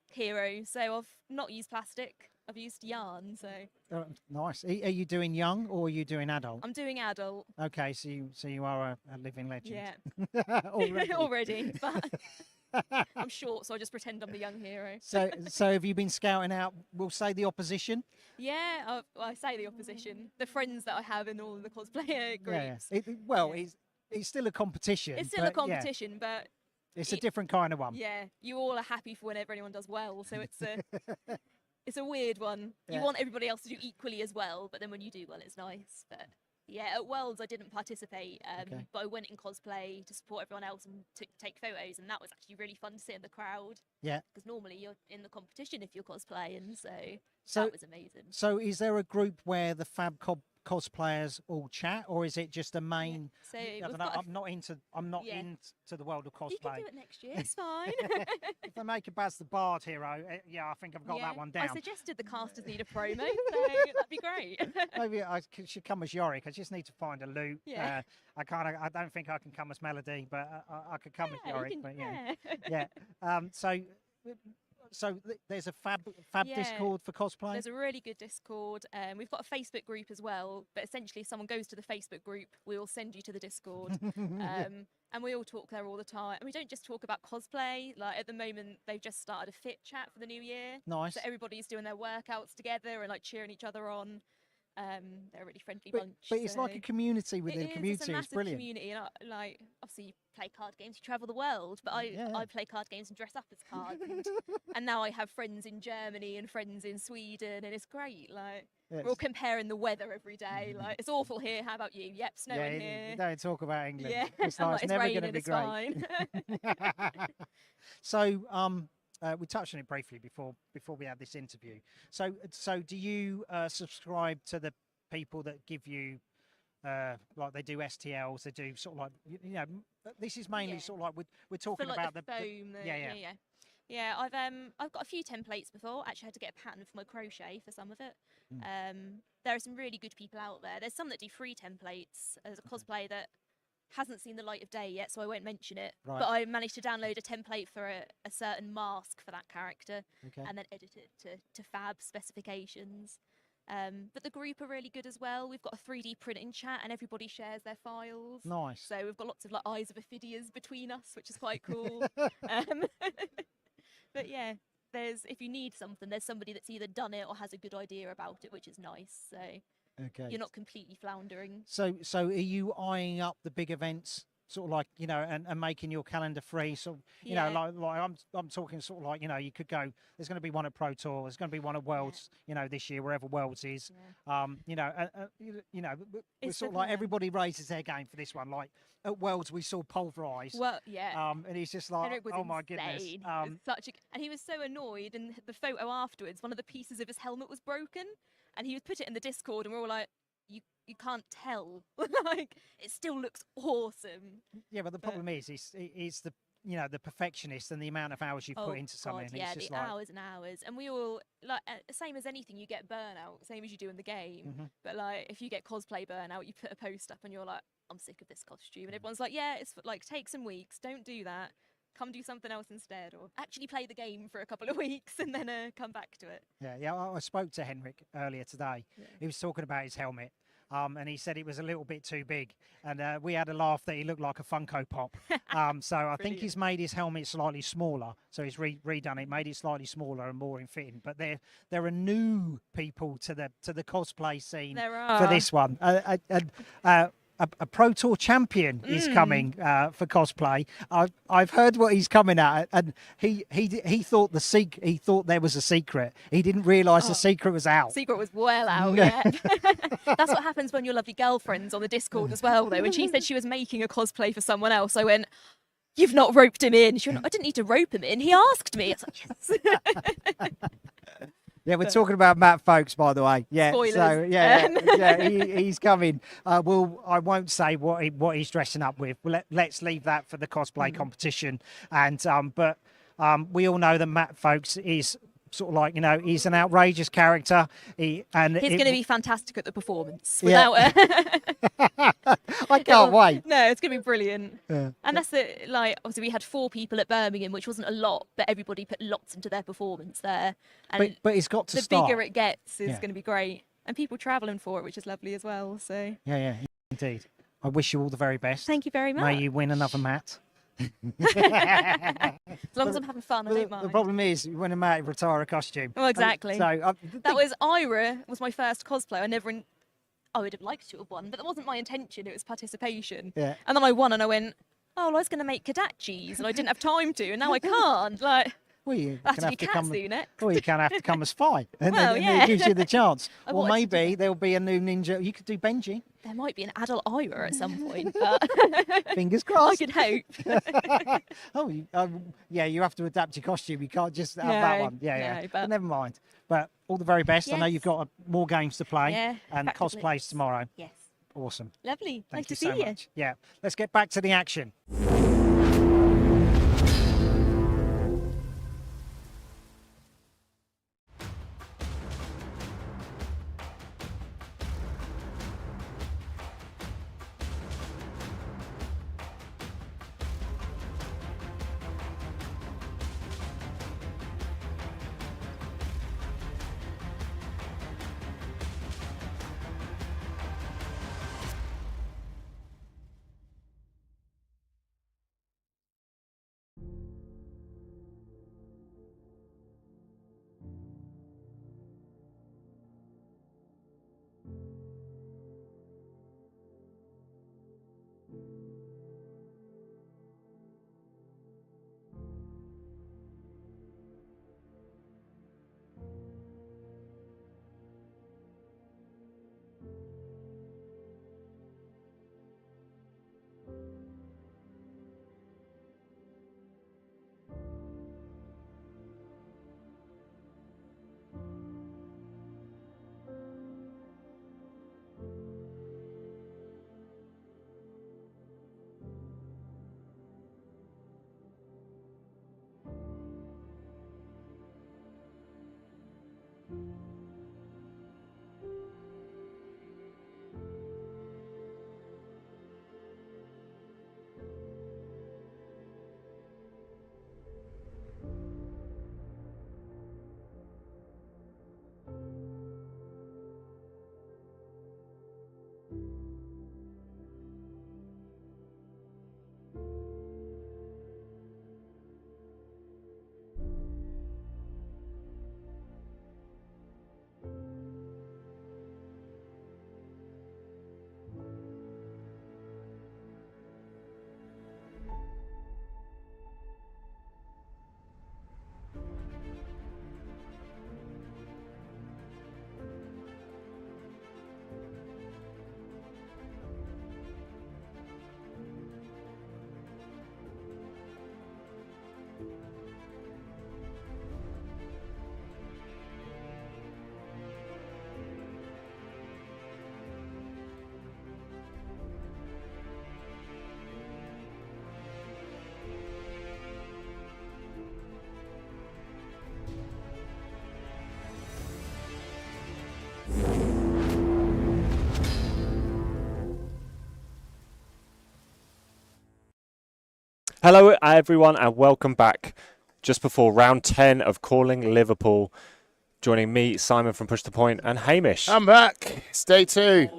hero, so I've not used plastic. I've used yarn, so. Nice. Are you doing young or are you doing adult? I'm doing adult. Okay, so you are a living legend. Yeah. Already. Already, but I'm short, so I just pretend I'm the young hero. So have you been scouting out, we'll say, the opposition? Yeah, I say the opposition. The friends that I have in all of the cosplayer groups. Yeah. It's still a competition. It's still a competition, but it's a different kind of one. Yeah, you all are happy for whenever anyone does well, so it's a it's a weird one. Yeah. You want everybody else to do equally as well, but then when you do well, it's nice. But yeah, at Worlds I didn't participate, but I went in cosplay to support everyone else and take photos, and that was actually really fun to sit in the crowd. Yeah. Because normally you're in the competition if you're cosplaying, so that was amazing. So is there a group where the Fab cosplayers all chat, or is it just a main? So I don't know, I'm not into the world of cosplay. You can do it next year. It's fine. If they make a Baz the Bard hero, I think I've got that one down. I suggested the casters need a promo, so that'd be great. Maybe I should come as Yorick. I just need to find a loot. Yeah. I don't think I can come as Melody, but I could come as Yorick. Yeah. So there's a Fab Discord for cosplay? There's a really good Discord. We've got a Facebook group as well, but essentially if someone goes to the Facebook group, we'll send you to the Discord. And we all talk there all the time. And we don't just talk about cosplay. Like at the moment, they've just started a fit chat for the new year. Nice. So everybody's doing their workouts together and like cheering each other on. They're a really friendly bunch. But it's like a community within a community. It's a massive brilliant. community, and like obviously you play card games, you travel the world. But I play card games and dress up as cards, and now I have friends in Germany and friends in Sweden, and it's great. Like we're all comparing the weather every day. Like it's awful here. How about you? Yep, snowing here. Don't talk about England. Yeah, it's nice. it's never raining, going to be it's great. fine. So we touched on it briefly before we had this interview. So do you subscribe to the people that give you like they do STLs, they do sort of like this is mainly sort of like we're talking about the foam. Yeah. I've got a few templates before. Actually, I had to get a pattern for my crochet for some of it. There are some really good people out there. There's some that do free templates. There's a cosplay that hasn't seen the light of day yet, so I won't mention it. Right. But I managed to download a template for a certain mask for that character, and then edit it to fab specifications. But the group are really good as well. We've got a 3D printing chat, and everybody shares their files. Nice. So we've got lots of like eyes of Ophidias between us, which is quite cool. But yeah, if you need something, there's somebody that's either done it or has a good idea about it, which is nice. So you're not completely floundering. So are you eyeing up the big events, sort of like and making your calendar free? So like I'm talking sort of like you could go. There's going to be one at Pro Tour. There's going to be one at Worlds. This year, wherever Worlds is. We're sort of like everybody raises their game for this one. Like at Worlds, we saw Pulverize. Well, yeah. And he's just like, oh my goodness. And he was so annoyed. And the photo afterwards, one of the pieces of his helmet was broken, and he put it in the Discord, and we're all like, you can't tell. Like it still looks awesome. Yeah, but the problem is the the perfectionist and the amount of hours you've put into something. Yeah, it's just the hours and hours. And we all like same as anything, you get burnout, same as you do in the game. But like if you get cosplay burnout, you put a post up and you're like, I'm sick of this costume, and everyone's like, yeah, it's like take some weeks, don't do that. Come do something else instead, or actually play the game for a couple of weeks and then come back to it. Yeah. I spoke to Henrik earlier today. Yeah. He was talking about his helmet. And he said it was a little bit too big, and we had a laugh that he looked like a Funko Pop. So I think he's made his helmet slightly smaller. So he's redone it, made it slightly smaller and more in fitting. But there are new people to the cosplay scene for this one. a Pro Tour champion is coming for cosplay. I've heard what he's coming at, and he thought he thought there was a secret. He didn't realise the secret was out. Secret was well out, yeah. That's what happens when your lovely girlfriend's on the Discord as well, though. When she said she was making a cosplay for someone else, I went, "You've not roped him in." She went, "I didn't need to rope him in. He asked me." It's like, yes. Yeah, we're talking about Matt Folkes, by the way. Yeah, Spoilers. so he's coming. I won't say what he's dressing up with. Let's leave that for the cosplay competition. And but we all know that Matt Folkes is sort of like, he's an outrageous character. He's going to be fantastic at the performance. Yeah. I can't wait. No, it's going to be brilliant. Yeah. And that's it. Like, obviously, we had 4 people at Birmingham, which wasn't a lot, but everybody put lots into their performance there. And but it's got to the start. bigger it gets is going to be great. And people travelling for it, which is lovely as well. So Yeah, indeed. I wish you all the very best. Thank you very much. May you win another Matt. As long as I'm having fun, I don't mind. The problem is when a Matt retire a costume. Well, exactly. So that was Ira was my first cosplay. I would have liked to have won, but that wasn't my intention. It was participation. Yeah. And then I won, and I went, "Oh, well, I was going to make Kadachis, and I didn't have time to, and now I can't." Like, well, you I have can to have be to come. Katsu next. Well, you can have to come as Spy, and Well, then yeah. it gives you the chance. I Or wanted to maybe there'll be a new ninja. You could do Benji. There might be an adult Ira at some point, but Fingers I crossed. could hope. Oh, yeah, you have to adapt your costume. You can't just have that No, one. Yeah. no, But never mind. But all the very best. I know Yes. you've got more games to play. Yeah, And practice cosplays lists. tomorrow. Yes. Awesome. Lovely. Thank Nice you to see so you. much. Yeah. Let's get back to the action. Hello, everyone, and welcome back just before round 10 of Calling Liverpool. joining me, Simon from Push the Point, and Hamish. I'm back. It's day 2.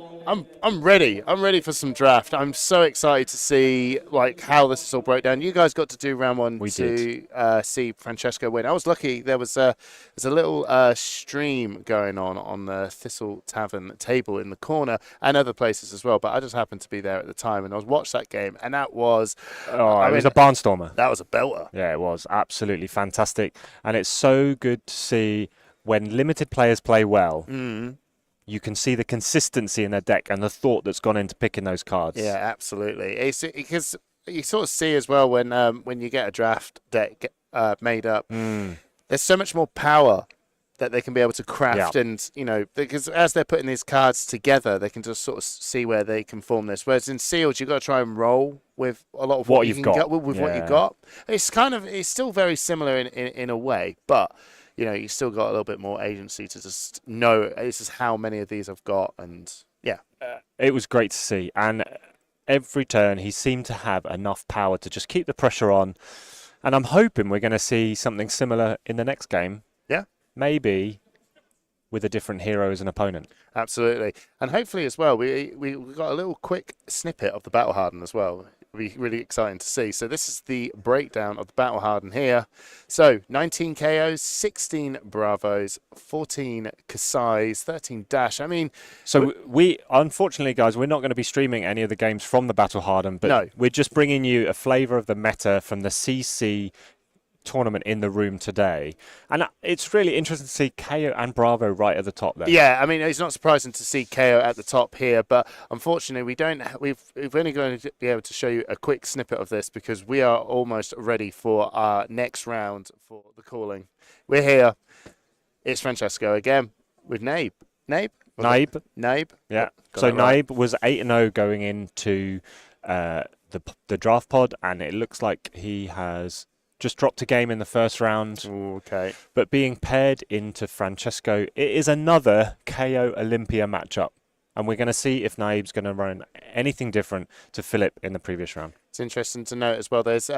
I'm ready. I'm ready for some draft. I'm so excited to see how this is all broke down. You guys got to do round 1 to see Francesco win. I was lucky. There's a little stream going on the Thistle Tavern table in the corner and other places as well. But I just happened to be there at the time, and I watched that game, and that was it was a barnstormer. That was a belter. Yeah, it was absolutely fantastic, and it's so good to see when limited players play well. You can see the consistency in their deck and the thought that's gone into picking those cards. Yeah, absolutely. It's because you sort of see as well when you get a draft deck made up, there's so much more power that they can be able to craft, and because as they're putting these cards together, they can just sort of see where they can form this. Whereas in sealed, you've got to try and roll with a lot of what you've got with what you've got. It's still very similar in a way, but you still got a little bit more agency to just know this is how many of these I've got, and it was great to see. And every turn, he seemed to have enough power to just keep the pressure on. And I'm hoping we're going to see something similar in the next game. Yeah, maybe with a different hero as an opponent. Absolutely, and hopefully as well, we got a little quick snippet of the Battle Harden as well. It'll be really exciting to see. So this is the breakdown of the Battle Harden here. So 19 KOs, 16 Bravos, 14 Kasais, 13 Dash. I mean... So we unfortunately, guys, we're not going to be streaming any of the games from the Battle Harden, but we're just bringing you a flavour of the meta from the CC tournament in the room today, and it's really interesting to see KO and Bravo right at the top there. Yeah, I mean, it's not surprising to see KO at the top here, but unfortunately we've only going to be able to show you a quick snippet of this because we are almost ready for our next round for the calling. We're here. It's Francesco again with Naib. Naib. Yeah. So Naib was 8-0 going into the draft pod, and it looks like he has just dropped a game in the first round. Ooh, okay. But being paired into Francesco, it is another KO Olympia matchup. And we're going to see if Naib's going to run anything different to Philip in the previous round. It's interesting to note as well, there's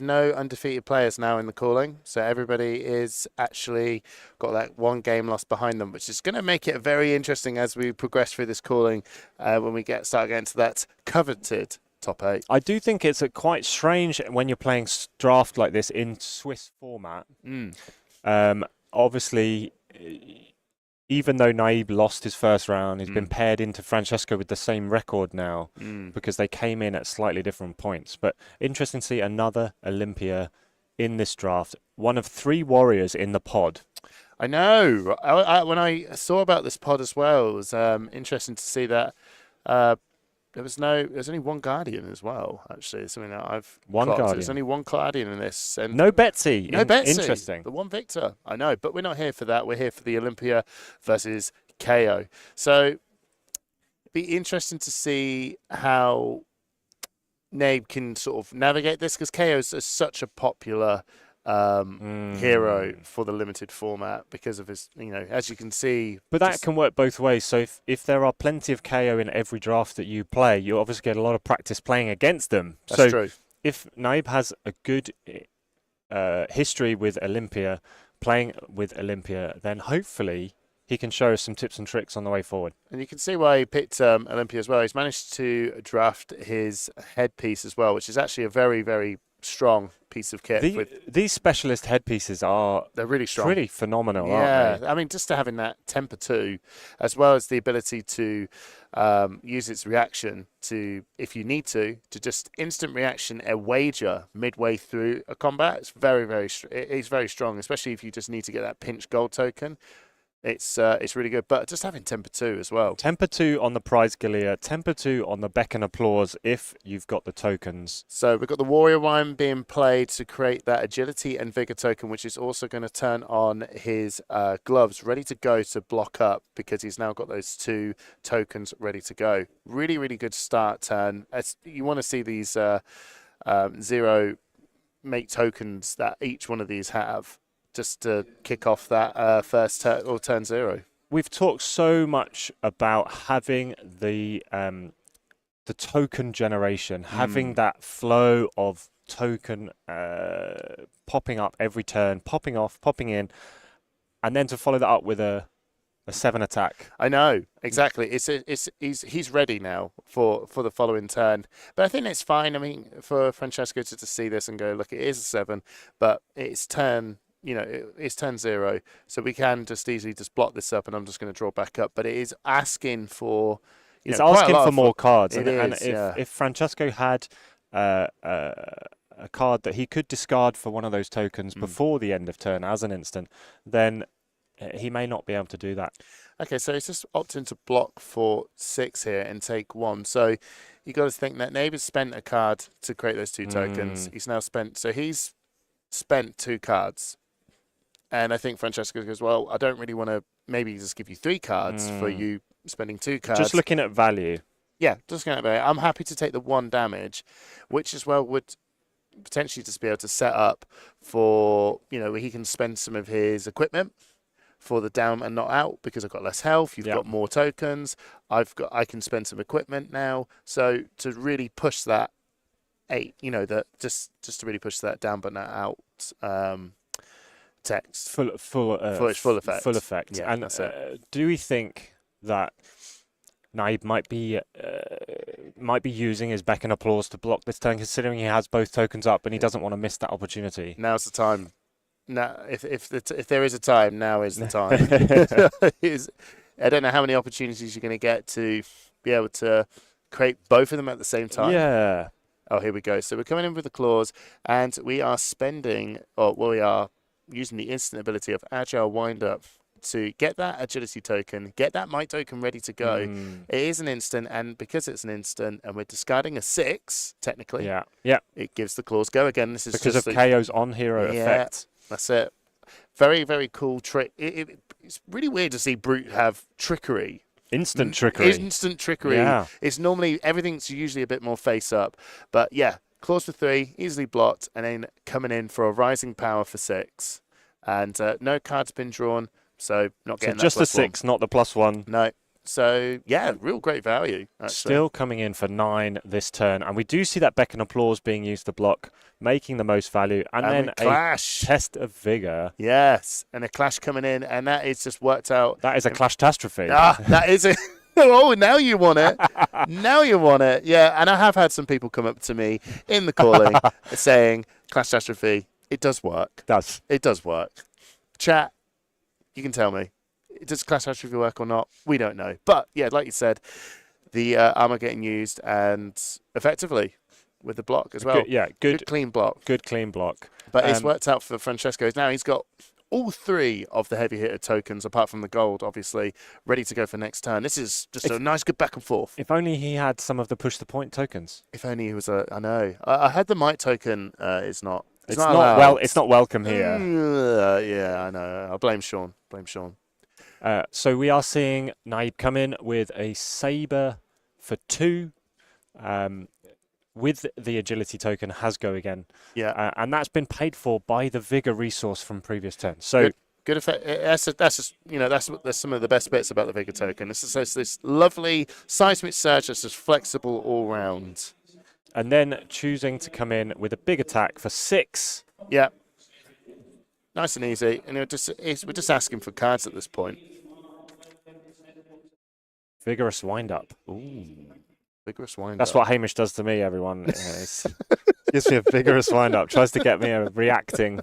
no undefeated players now in the calling. So everybody is actually got that one game lost behind them, which is going to make it very interesting as we progress through this calling when we start getting to that coveted top 8. I do think it's quite strange when you're playing draft like this in Swiss format. Obviously, even though Naib lost his first round, he's been paired into Francesco with the same record now because they came in at slightly different points. But interesting to see another Olympia in this draft. One of 3 warriors in the pod. I know. When I saw about this pod as well, it was interesting to see that there's only one Guardian as well, actually. It's something that I've clocked. There's only one Guardian in this. And no Betsy. No Betsy. Interesting. The one Victor. I know, but we're not here for that. We're here for the Olympia versus KO. So it'd be interesting to see how Naib can sort of navigate this, because KO is such a popular hero for the limited format because of his, as you can see. But that can work both ways. So if there are plenty of KO in every draft that you play, you obviously get a lot of practice playing against them. That's true. If Naib has a good history with Olympia, playing with Olympia, then hopefully he can show us some tips and tricks on the way forward. And you can see why he picked Olympia as well. He's managed to draft his headpiece as well, which is actually a very, very strong piece of kit. These specialist headpieces they're really strong, really phenomenal, aren't they? I mean, just to having that temper 2, as well as the ability to use its reaction to, if you need to just instant reaction a wager midway through a combat. It's it's very strong, especially if you just need to get that pinch gold token. It's really good, but just having temper 2 as well. Temper 2 on the prize Galea, temper 2 on the beck and applause if you've got the tokens. So we've got the warrior wine being played to create that agility and vigor token, which is also going to turn on his gloves ready to go to block up, because he's now got those 2 tokens ready to go. Really, really good start turn. You want to see these 0 make tokens that each one of these have, just to kick off that first turn 0. We've talked so much about having the token generation, having that flow of token popping up every turn, popping off, popping in. and then to follow that up with a 7 attack. I know exactly. He's ready now for the following turn. But I think it's fine. I mean, for Francesco to see this and go, look, it is a 7, but it's turn. It's turn 0, so we can just easily just block this up, and I'm just going to draw back up. But it is asking for. It's asking for more cards, and if Francesco had a card that he could discard for one of those tokens before the end of turn as an instant, then he may not be able to do that. Okay, so he's just opting to block for 6 here and take 1. So you got to think that Neighbours spent a card to create those 2 tokens. He's now spent 2 cards. And I think Francesco goes, well, I don't really want to maybe just give you 3 cards for you spending 2 cards. Just looking at value. Yeah, just looking at value. I'm happy to take the 1 damage, which as well would potentially just be able to set up for, he can spend some of his equipment for the down and not out because I've got less health. You've got more tokens. I can spend some equipment now. So to really push that 8, just to really push that down but not out text. Full effect. Full effect. Yeah, and that's it. Do we think that Naib might be using his beck and applause to block this turn, considering he has both tokens up and he doesn't want to miss that opportunity? Now's the time. Now, if there is a time, now is the time. I don't know how many opportunities you're going to get to be able to create both of them at the same time. Yeah. Oh, here we go. So we're coming in with the clause, and we are we are using the instant ability of Agile Wind-Up to get that agility token, get that might token ready to go. It is an instant, and because it's an instant, and we're discarding a 6, technically, it gives the clause go again. This is because just of KO's on-hero effect. That's it. Very, very cool trick. It's really weird to see Brute have trickery. Instant trickery. Instant trickery. Yeah. It's normally, everything's usually a bit more face up. But yeah, clause for 3, easily blocked, and then coming in for a rising power for 6. And no card's been drawn, so not getting that just the +1. 6, not the +1. No. So, yeah, real great value. Actually. Still coming in for 9 this turn. And we do see that beck and applause being used to block, making the most value. And then clash. A test of vigor. Yes, and a clash coming in, and that is just worked out. That is a clash-tastrophe. That is it. Oh, now you want it. Now you want it. Yeah, and I have had some people come up to me in the calling saying, clash-tastrophe, it does work. It does work. Chat, you can tell me. Does clash catastrophe work or not? We don't know. But, yeah, like you said, the armor getting used and effectively with the block as well. Good clean block. Good clean block. But it's worked out for Francesco. Now he's got all 3 of the heavy hitter tokens, apart from the gold, obviously, ready to go for next turn. This is just a nice, good back and forth. If only he had some of the push the point tokens. If only he was I know. I heard the might token is not. It's not It's not welcome here. Yeah, I know. I'll blame Sean. So we are seeing Naib come in with a saber for 2. With the agility token has go again. Yeah. And that's been paid for by the vigor resource from previous turns. So good effect. That's just that's some of the best bits about the vigor token. It's this lovely seismic surge that's just flexible all round. And then choosing to come in with a big attack for 6. Yeah. Nice and easy. And we're just asking for cards at this point. Vigorous wind-up. Ooh. Vigorous wind-up. That's what Hamish does to me, everyone. Gives me a vigorous wind-up. Tries to get me reacting.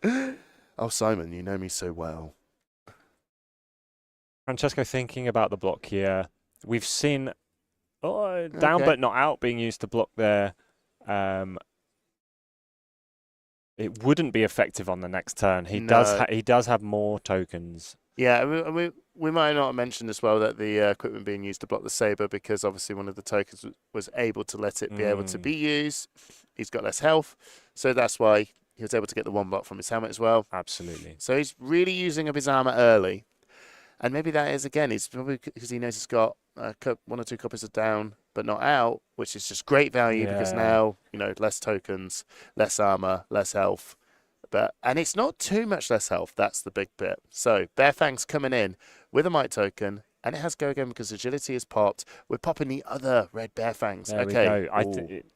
Oh, Simon, you know me so well. Francesco thinking about the block here. We've seen down but not out being used to block there. It wouldn't be effective on the next turn. He does have more tokens. Yeah, we might not have mentioned as well that the equipment being used to block the saber, because obviously one of the tokens was able to let it be able to be used. He's got less health, so that's why he was able to get the 1 block from his helmet as well. Absolutely. So he's really using up his armor early, and maybe that is again. It's probably because he knows he's got 1 or 2 copies of down but not out, which is just great value because now less tokens, less armor, less health. And it's not too much less health. That's the big bit. So Bear Fang's coming in with a might token, and it has go again because agility is popped. We're popping the other red Bear Fangs. There we go.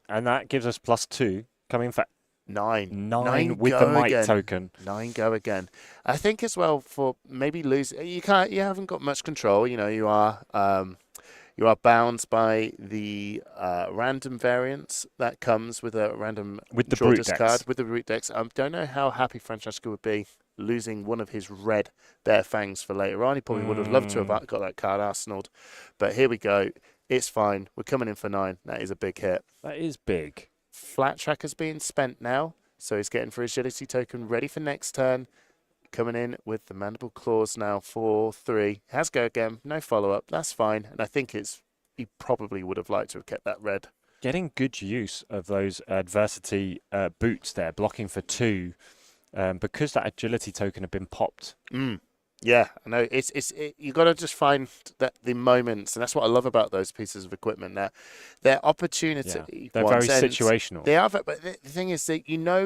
And that gives us +2 coming for Nine with the might again. token. 9 go again. I think as well for maybe losing. You haven't got much control. You know, you are bound by the random variance that comes with a random draw discard with the brute decks. I don't know how happy Francesco would be losing one of his red Bare Fangs for later on. He probably would have loved to have got that card arsenaled. But here we go. It's fine. We're coming in for 9. That is a big hit. That is big. Flat Tracker's being spent now, so he's getting for agility token ready for next turn. Coming in with the Mandible Claws now for 3. Has go again, no follow-up, that's fine. And I think he probably would have liked to have kept that red. Getting good use of those adversity boots there, blocking for 2, because that agility token had been popped. Yeah, I know. You got to just find the moments, and that's what I love about those pieces of equipment. That they're opportunity. They're very situational. They are, but the thing is that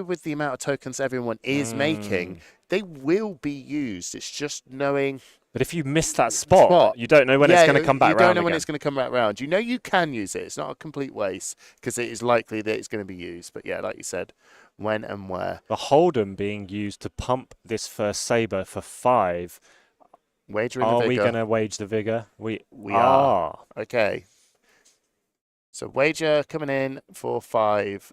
with the amount of tokens everyone is making, they will be used. It's just knowing. But if you miss that spot, you don't know when it's going to come back round. You don't know when it's going to come back round. You know you can use it. It's not a complete waste because it is likely that it's going to be used. But yeah, like you said, when and where. The Hold'em being used to pump this first Saber for 5. Wagering the Vigor. Are we going to wage the Vigor? We are. Okay. So Wager coming in for 5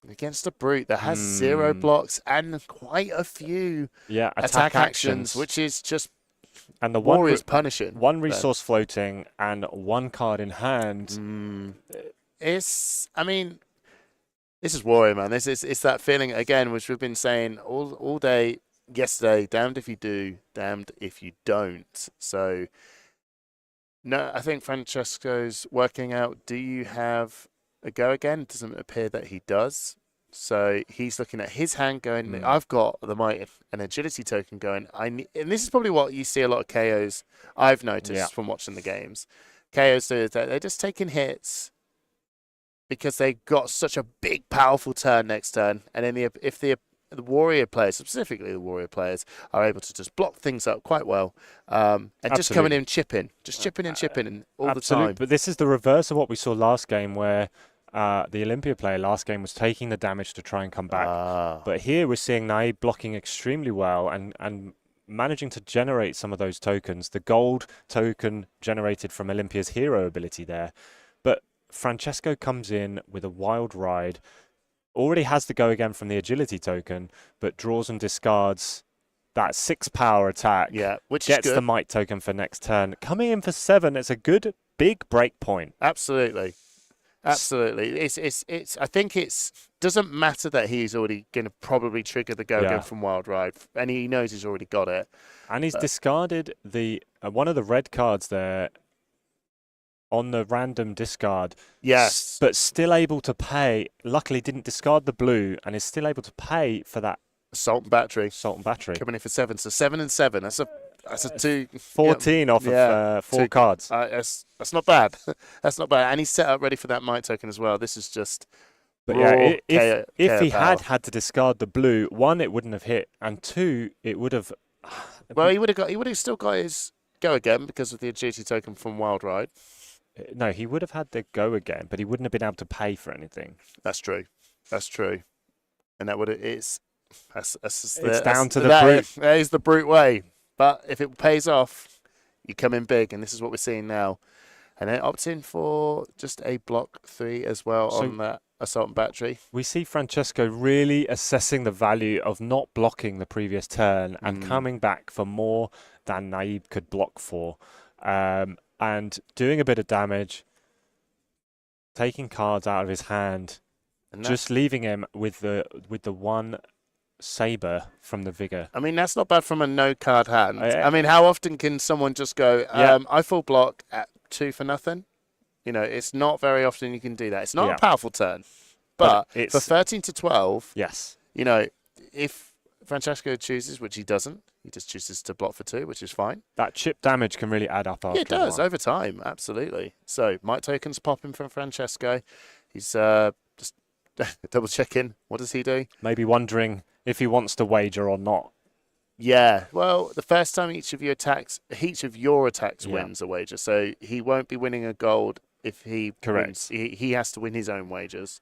against a Brute that has 0 blocks and quite a few attack actions, which is just. And the Warrior's punishing. One resource floating and 1 card in hand. I mean, this is Warrior, man. It's that feeling, again, which we've been saying all day yesterday. Damned if you do, damned if you don't. So, no, I think Francesco's working out. Do you have a go again? It doesn't appear that he does. So he's looking at his hand going, I've got the might and agility token going. And this is probably what you see a lot of KOs I've noticed from watching the games. KOs do is that they're just taking hits because they got such a big, powerful turn next turn. And then if the Warrior players, specifically the Warrior players, are able to just block things up quite well and just coming in chipping all the time. But this is the reverse of what we saw last game where the Olympia player last game was taking the damage to try and come back. But here we're seeing Naib blocking extremely well and managing to generate some of those tokens. The gold token generated from Olympia's hero ability there. But Francesco comes in with a wild ride. Already has the go again from the agility token, but draws and discards that 6 power attack. Yeah, which gets is good. The might token for next turn. Coming in for 7, it's a good big break point. Absolutely. Absolutely. I think doesn't matter that he's already going to probably trigger the go again from Wild Ride, and he knows he's already got it. And he's discarded the one of the red cards there on the random discard. Yes. But still able to pay. Luckily didn't discard the blue and is still able to pay for that Assault and Battery. Coming in for 7. So 7 and 7. That's a 2. 14 off of 4 cards. That's not bad. That's not bad. And he's set up ready for that might token as well. This is just. But if he had to discard the blue, 1, it wouldn't have hit, and 2, it would have. Well, he would have still got his go again because of the agility token from Wild Ride. No, he would have had the go again, but he wouldn't have been able to pay for anything. That's true. And that would it's down to the brute. That is the brute way. But if it pays off, you come in big, and this is what we're seeing now. And then opt in for just a block 3 as well on that Assault and Battery. We see Francesco really assessing the value of not blocking the previous turn and coming back for more than Naib could block for. And doing a bit of damage, taking cards out of his hand, and just leaving him with the 1 Saber from the Vigor. I mean, that's not bad from a no-card hand. I mean, how often can someone just go, I full block at 2 for nothing? You know, it's not very often you can do that. It's not a powerful turn. But for 13 to 12, you know, if Francesco chooses, which he doesn't, he just chooses to block for 2, which is fine. That chip damage can really add up after it does, over time, absolutely. So, might tokens popping from Francesco. He's just double-checking. What does he do? Maybe wondering if he wants to wager or not. Yeah, well, the first time each of your attacks wins a wager. So, he won't be winning a gold if he wins. He has to win his own wagers.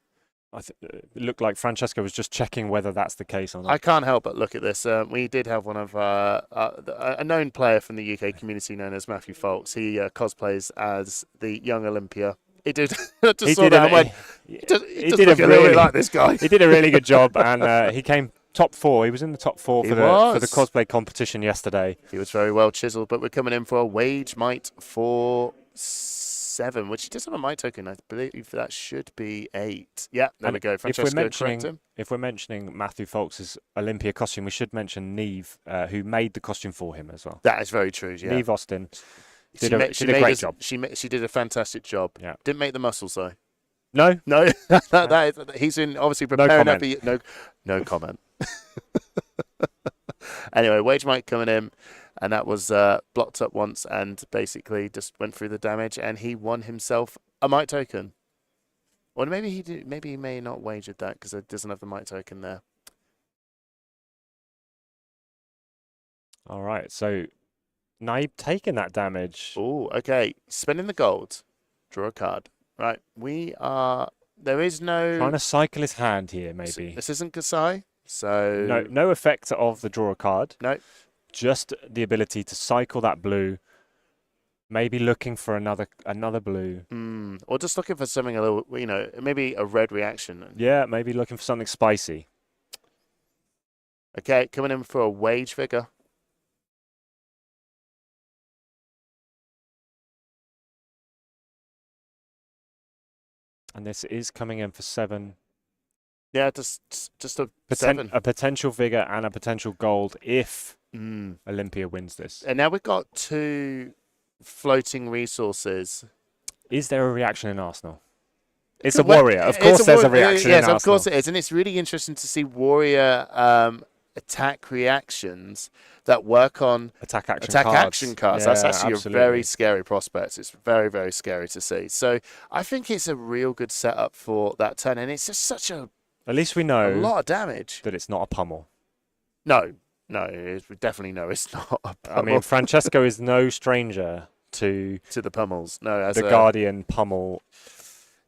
it looked like Francesco was just checking whether that's the case or not. I can't help but look at this. We did have one of a known player from the UK community known as Matthew Folks. He cosplays as the young Olympia. He did. I just saw that and went, he does look a little bit like this guy. He did a really good job, and he came top 4. He was in the top 4 for the cosplay competition yesterday. He was very well chiseled, but we're coming in for a wage might for 7, which he does have a might token. I believe that should be 8. Yeah, there we go. Francesco, correct him. If we're mentioning Matthew Folks' Olympia costume, we should mention Neve, who made the costume for him as well. That is very true. Yeah, Neve Austin did a great job. She did a fantastic job. Yeah, didn't make the muscles though. No. He's in obviously preparing no comment. Anyway, wage might coming in. And that was blocked up once and basically just went through the damage, and he won himself a might token. Or maybe he did. Maybe he may not wagered that because it doesn't have the might token there. All right, so Naib taking that damage. Oh, okay. Spending the gold, draw a card. Right, we are. There is no trying to cycle his hand here. Maybe this isn't Kasai, so no effect of the draw a card. No. Just the ability to cycle that blue, maybe looking for another blue. Or just looking for something a little, maybe a red reaction. Yeah, maybe looking for something spicy. Okay, coming in for a wage figure. And this is coming in for 7. Yeah, just a 7. A potential figure and a potential gold if Olympia wins this. And now we've got 2 floating resources. Is there a reaction in Arsenal? It's a warrior. Of course there's a reaction in Arsenal. Yes, of course it is. And it's really interesting to see warrior attack reactions that work on attack action cards. Yeah, that's actually absolutely. a very scary prospect. It's very, very scary to see. So I think it's a real good setup for that turn. And it's just such a... At least we know a lot of damage. That it's not a pummel. No, we definitely know it's not a pummel. I mean, Francesco is no stranger to the pummels. No, as the Guardian pummel.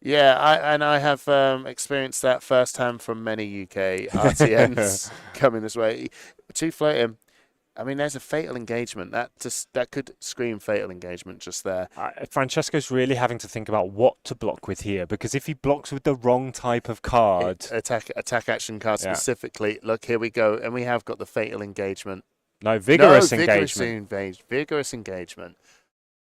Yeah, I have experienced that firsthand from many UK RTNs coming this way. 2 floating. I mean, there's a fatal engagement. That could scream fatal engagement just there. Francesco's really having to think about what to block with here, because if he blocks with the wrong type of card, attack action card specifically. Look, here we go, and we have got the fatal engagement. Vigorous engagement. Vigorous engagement.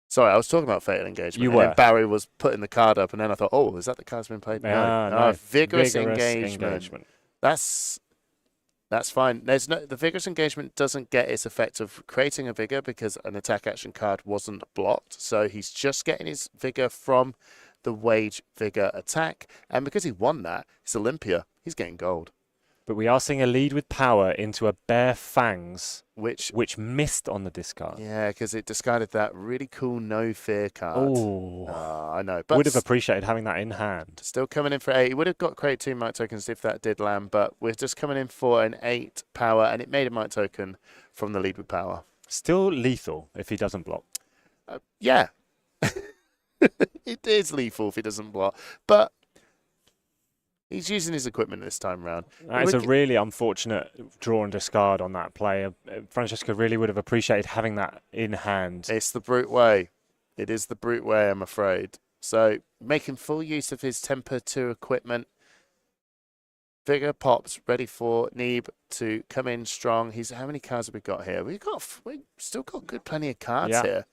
Sorry, I was talking about fatal engagement. You were. And Barry was putting the card up, and then I thought, oh, is that the card's been played? No. Vigorous engagement. That's fine. The vigorous engagement doesn't get its effect of creating a vigor because an attack action card wasn't blocked. So he's just getting his vigor from the wage vigor attack. And because he won that, it's Olympia. He's getting gold. But we are seeing a lead with power into a Bare Fangs, which missed on the discard. Yeah, because it discarded that really cool No Fear card. Oh, I know. But would have appreciated having that in hand. Still coming in for 8. He would have got create 2 might tokens if that did land, but we're just coming in for an 8 power, and it made a might token from the lead with power. Still lethal if he doesn't block. Yeah. It is lethal if he doesn't block, but he's using his equipment this time round. It's a really unfortunate draw and discard on that play. Francesco really would have appreciated having that in hand. It's the brute way. It is the brute way, I'm afraid. So making full use of his Temper 2 equipment. Vigor pops, ready for Neeb to come in strong. How many cards have we got here? We've still got plenty of cards here.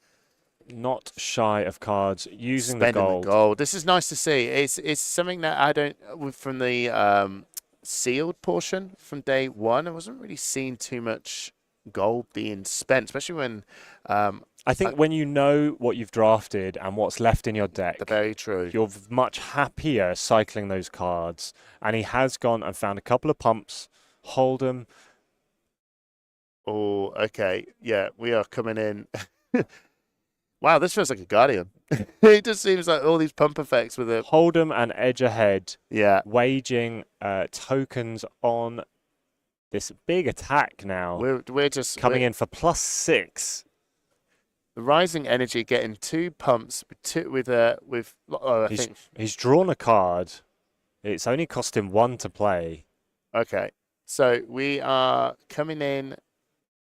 Not shy of cards, using Spending the gold. This is nice to see. It's something that I don't, from the sealed portion from day 1, I wasn't really seeing too much gold being spent, especially when... I think when you know what you've drafted and what's left in your deck, very true. You're much happier cycling those cards. And he has gone and found a couple of pumps, Hold'em. Oh, okay. Yeah, we are coming in... Wow, this feels like a Guardian. It just seems like all these pump effects with it. Hold'em and edge ahead. Yeah. Waging tokens on this big attack now. We're just coming in for +6. The rising energy getting 2 pumps with I think he's drawn a card. It's only cost him 1 to play. Okay. So we are coming in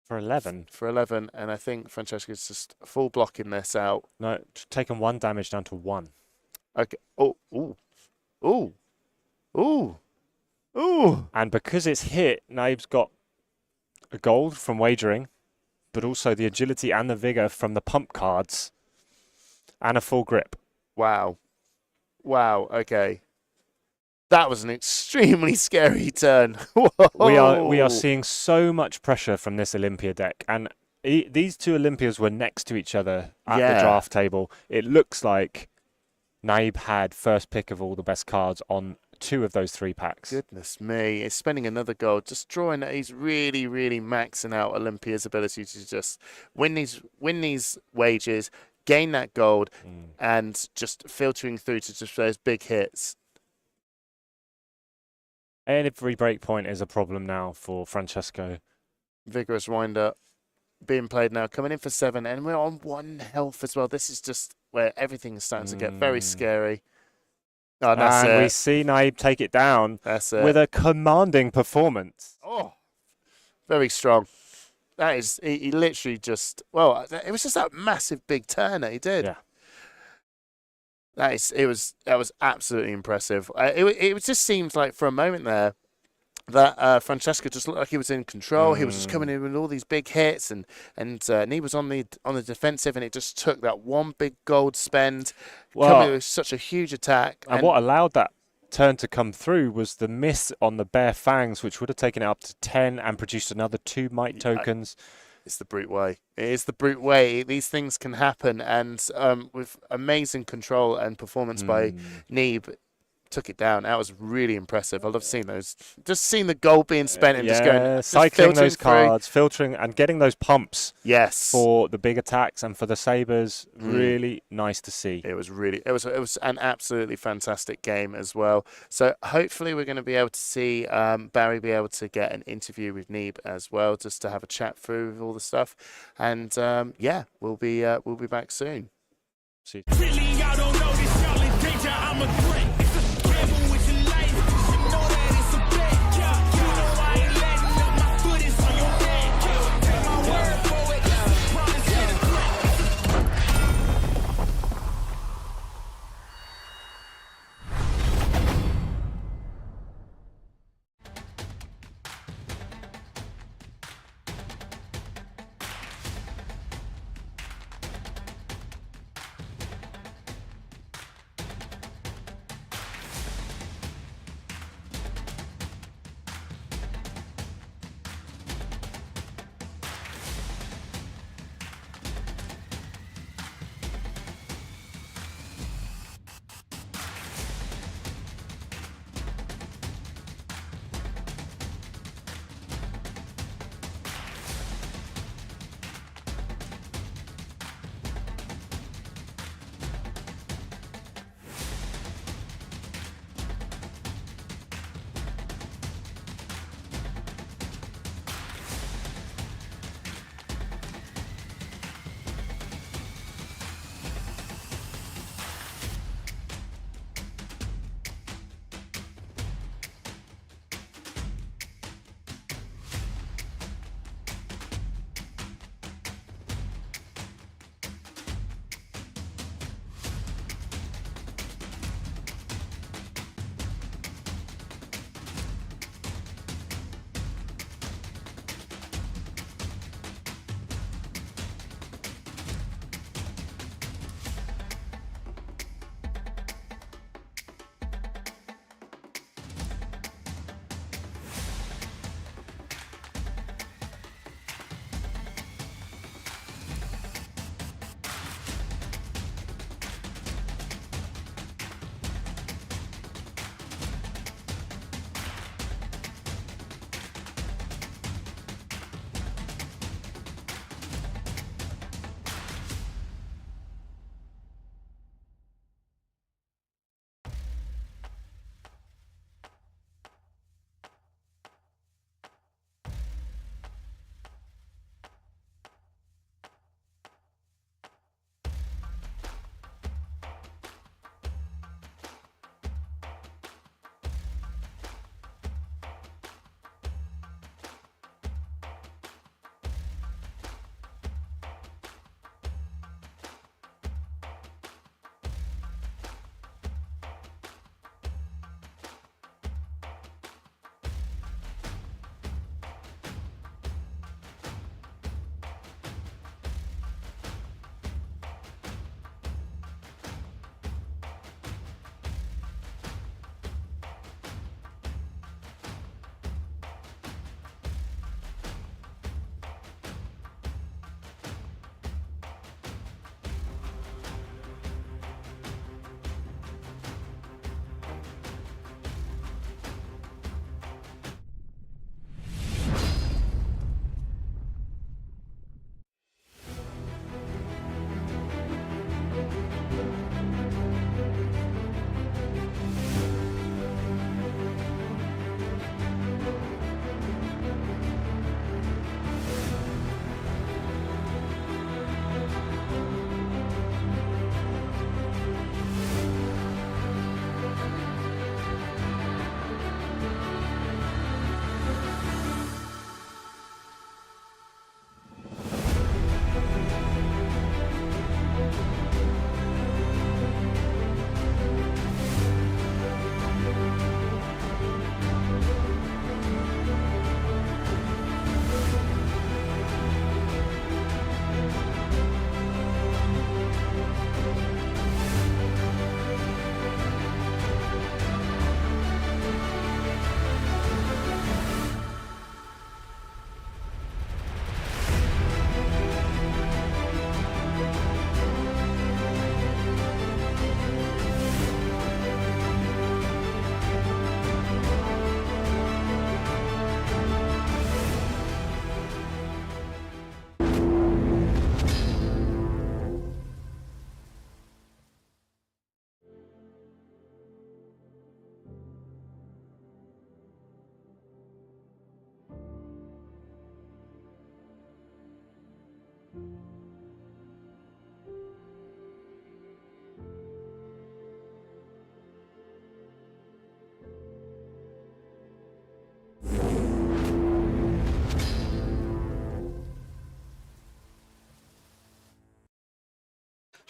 for 11. For 11, and I think Francesco's just full blocking this out. No, taken 1 damage down to 1. Okay. Oh, ooh. Ooh. Ooh. Ooh. And because it's hit, Naib's got a gold from wagering, but also the agility and the vigor from the pump cards, and a full grip. Wow. Wow. Okay. That was an extremely scary turn. We are seeing so much pressure from this Olympia deck, and these two Olympias were next to each other at the draft table. It looks like Naib had first pick of all the best cards on 2 of those 3 packs. Goodness me. He's spending another gold, just drawing it. He's really, really maxing out Olympia's ability to just win these wages, gain that gold, and just filtering through to just those big hits. Every break point is a problem now for Francesco. Vigorous wind-up being played now, coming in for 7, and we're on 1 health as well. This is just where everything is starting to get very scary. Oh, that's and it. we see Naib take it down with a commanding performance. Oh, very strong. That is, he literally just, well, it was just that massive big turn that he did. Yeah. That was absolutely impressive. It just seems like for a moment there that Francesco just looked like he was in control. He was just coming in with all these big hits, and he was on the defensive, and it just took that 1 big gold spend, coming with such a huge attack. And what allowed that turn to come through was the miss on the Bare Fangs, which would have taken it up to 10 and produced another 2 might tokens. It's the brute way. It is the brute way. These things can happen, and with amazing control and performance by Neeb, took it down. That was really impressive. I love seeing those. Just seeing the gold being spent and just going, cycling those cards, filtering and getting those pumps. Yes. For the big attacks and for the sabers, really nice to see. It was an absolutely fantastic game as well. So hopefully we're going to be able to see Barry be able to get an interview with Neeb as well, just to have a chat through all the stuff. And yeah, we'll be back soon. See.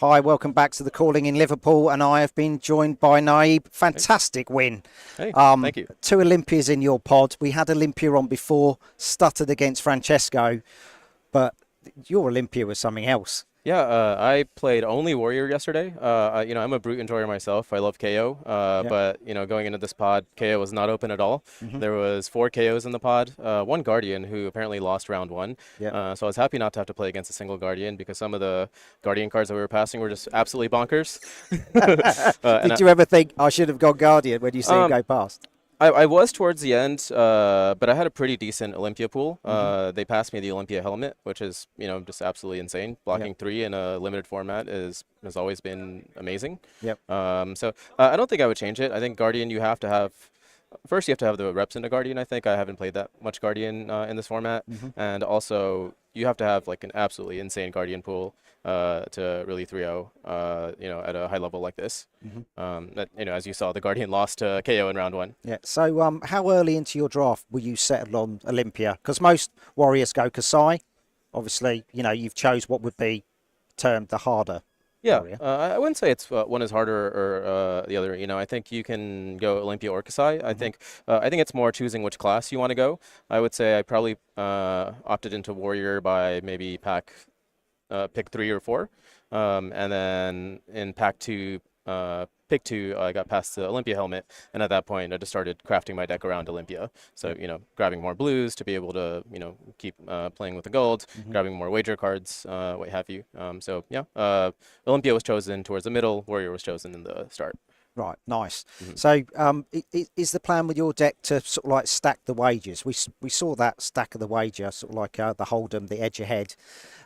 Hi, welcome back to the Calling in Liverpool, and I have been joined by Naib. Fantastic win. Hey, thank you. 2 Olympias in your pod. We had Olympia on before, stuttered against Francesco, but your Olympia was something else. Yeah, I played only Warrior yesterday. I'm a Brute enjoyer myself. I love KO, but going into this pod, KO was not open at all. There was 4 KOs in the pod, 1 Guardian who apparently lost round 1. So I was happy not to have to play against a single Guardian because some of the Guardian cards that we were passing were just absolutely bonkers. Did you ever think I should have gone Guardian when you see him go past? I was towards the end, but I had a pretty decent Olympia pool. They passed me the Olympia helmet, which is, just absolutely insane. Blocking 3 in a limited format has always been amazing. So I don't think I would change it. I think Guardian, you have to have the reps into Guardian, I think. I haven't played that much Guardian in this format. And also, you have to have like an absolutely insane Guardian pool to really 3-0, at a high level like this. As you saw, the Guardian lost to KO in round 1. Yeah. So how early into your draft were you settled on Olympia? Because most Warriors go Kasai. Obviously, you've chose what would be termed the harder. Yeah, I wouldn't say it's one is harder or the other. I think you can go Olympia or Kasai. I think it's more choosing which class you want to go. I would say I probably opted into Warrior by maybe pick 3 or 4, and then in pick 2, I got past the Olympia helmet, and at that point, I just started crafting my deck around Olympia. So, grabbing more blues to be able to, keep playing with the gold, grabbing more wager cards, what have you. Olympia was chosen towards the middle, Warrior was chosen in the start. Right, nice. So is the plan with your deck to sort of like stack the wagers? We saw that stack of the wager, sort of like the Hold'em, the edge ahead.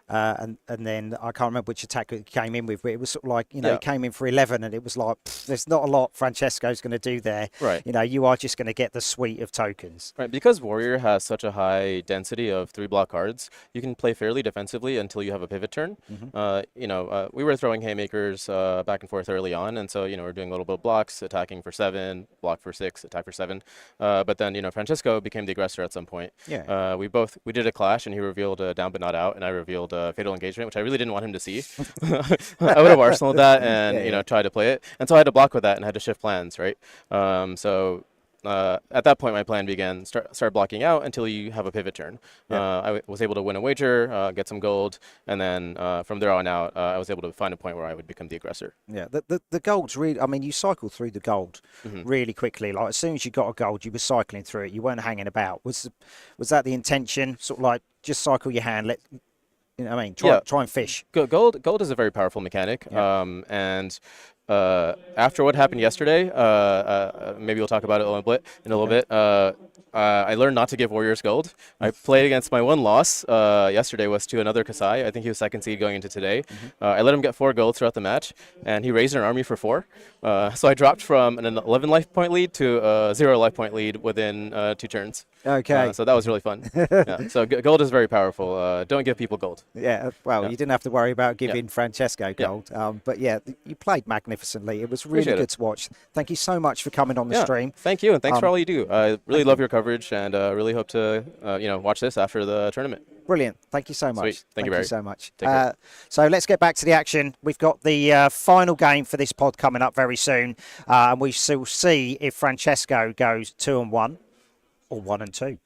And then I can't remember which attack it came in with, but it was sort of like, it came in for 11 and it was like, there's not a lot Francesco's going to do there. Right. You are just going to get the suite of tokens. Right, because Warrior has such a high density of 3 block cards, you can play fairly defensively until you have a pivot turn. We were throwing haymakers back and forth early on, and so, we're doing a little bit of blocks, attacking for 7, block for 6, attack for 7. But then, Francesco became the aggressor at some point. Yeah. We did a clash, and he revealed Down But Not Out, and I revealed Fatal Engagement, which I really didn't want him to see. I would have arsenaled that and tried to play it, and so I had to block with that and had to shift plans, right? At that point, my plan began start blocking out until you have a pivot turn. I was able to win a wager, get some gold, and then from there on out, I was able to find a point where I would become the aggressor. Yeah, the gold's really, you cycled through the gold really quickly. Like as soon as you got a gold, you were cycling through it. You weren't hanging about. Was that the intention? Sort of like just cycle your hand, try and fish. Gold is a very powerful mechanic, and after what happened yesterday, maybe we'll talk about it in a little bit. I learned not to give Warriors gold. I played against my one loss yesterday was to another Kasai. I think he was second seed going into today. I let him get 4 golds throughout the match, and he raised an army for 4. So I dropped from an 11 life point lead to a 0 life point lead within 2 turns. Okay. So that was really fun. So gold is very powerful. Don't give people gold. Yeah, well, you didn't have to worry about giving Francesco gold. But yeah, you played magnificently. It was really good to watch. Thank you so much for coming on the stream. Thank you, and thanks for all you do. I really love your coverage, and really hope to watch this after the tournament. Brilliant. Thank you so much. Sweet. Thank you, Barry. So much. Take care. So let's get back to the action. We've got the final game for this pod coming up very soon, and we shall see if Francesco goes 2-1 or 1-2.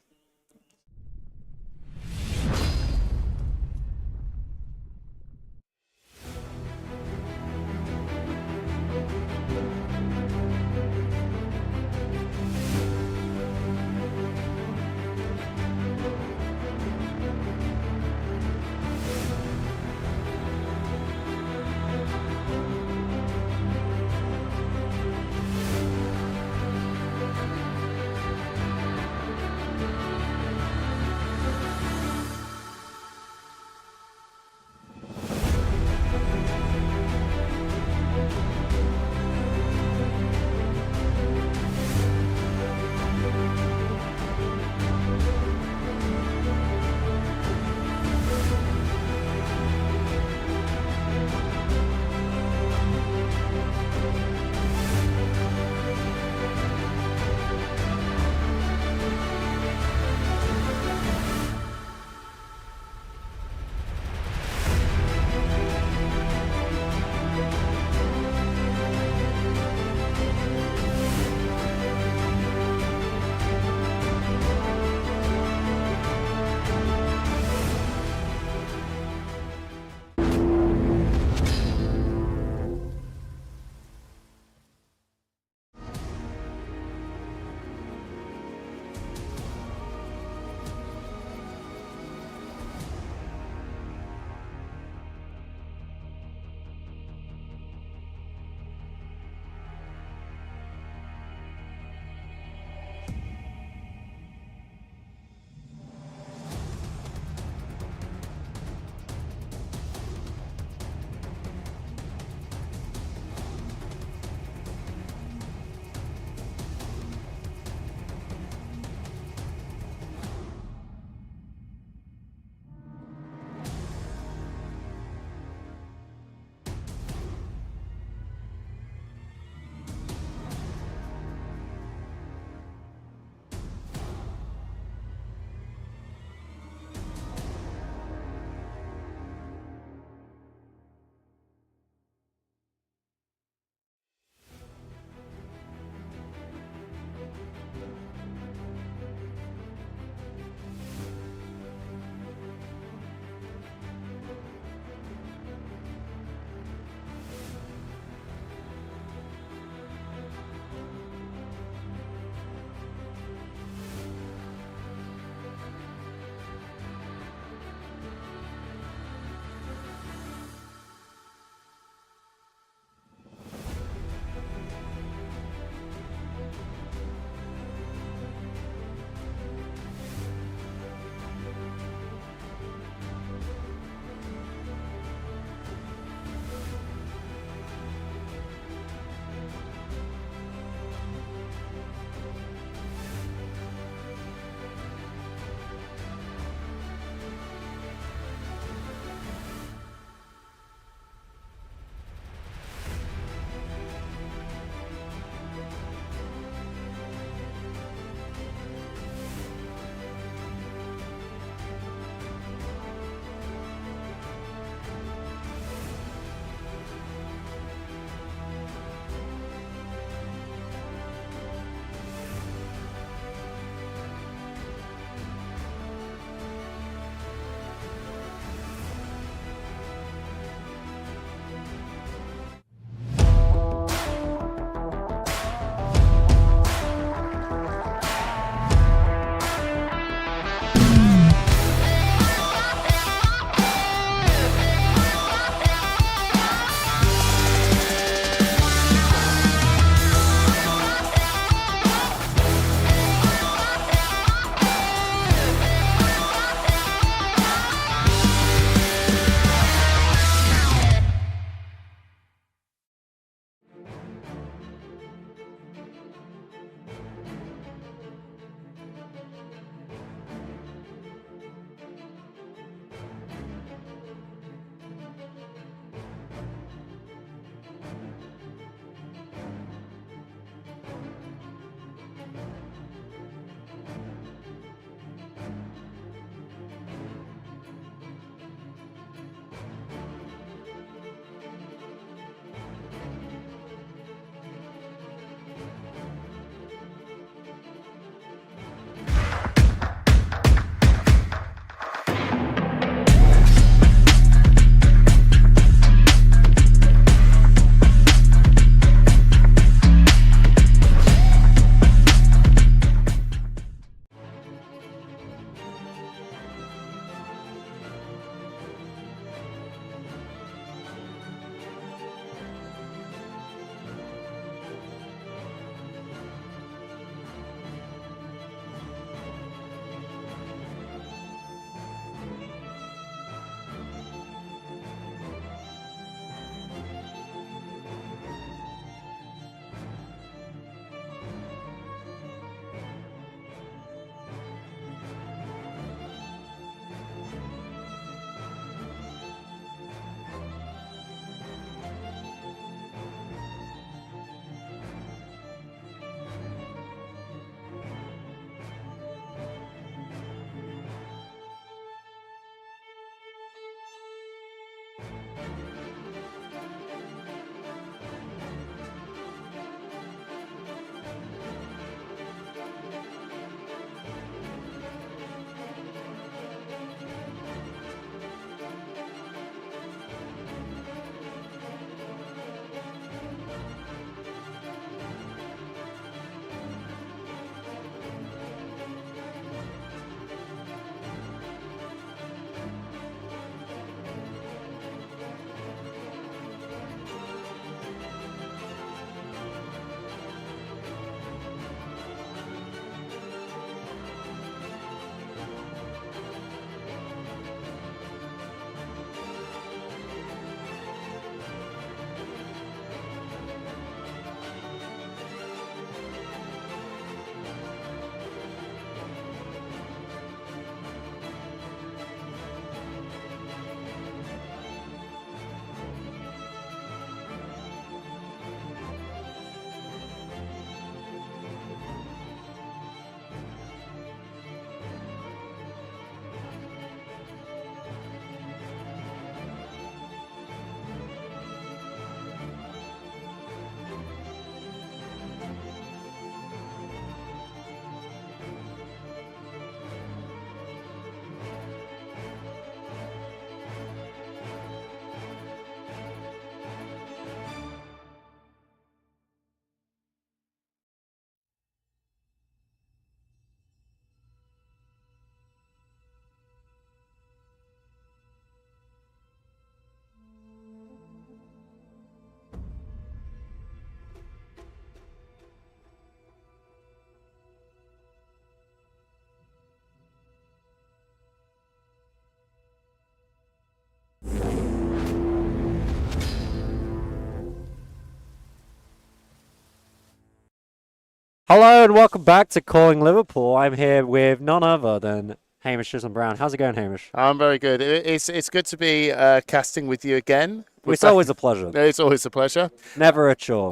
Hello and welcome back to Calling Liverpool. I'm here with none other than Hamish Chisholm Brown. How's it going, Hamish? I'm very good. It's good to be casting with you again. It's always a pleasure. It's always a pleasure. Never a chore.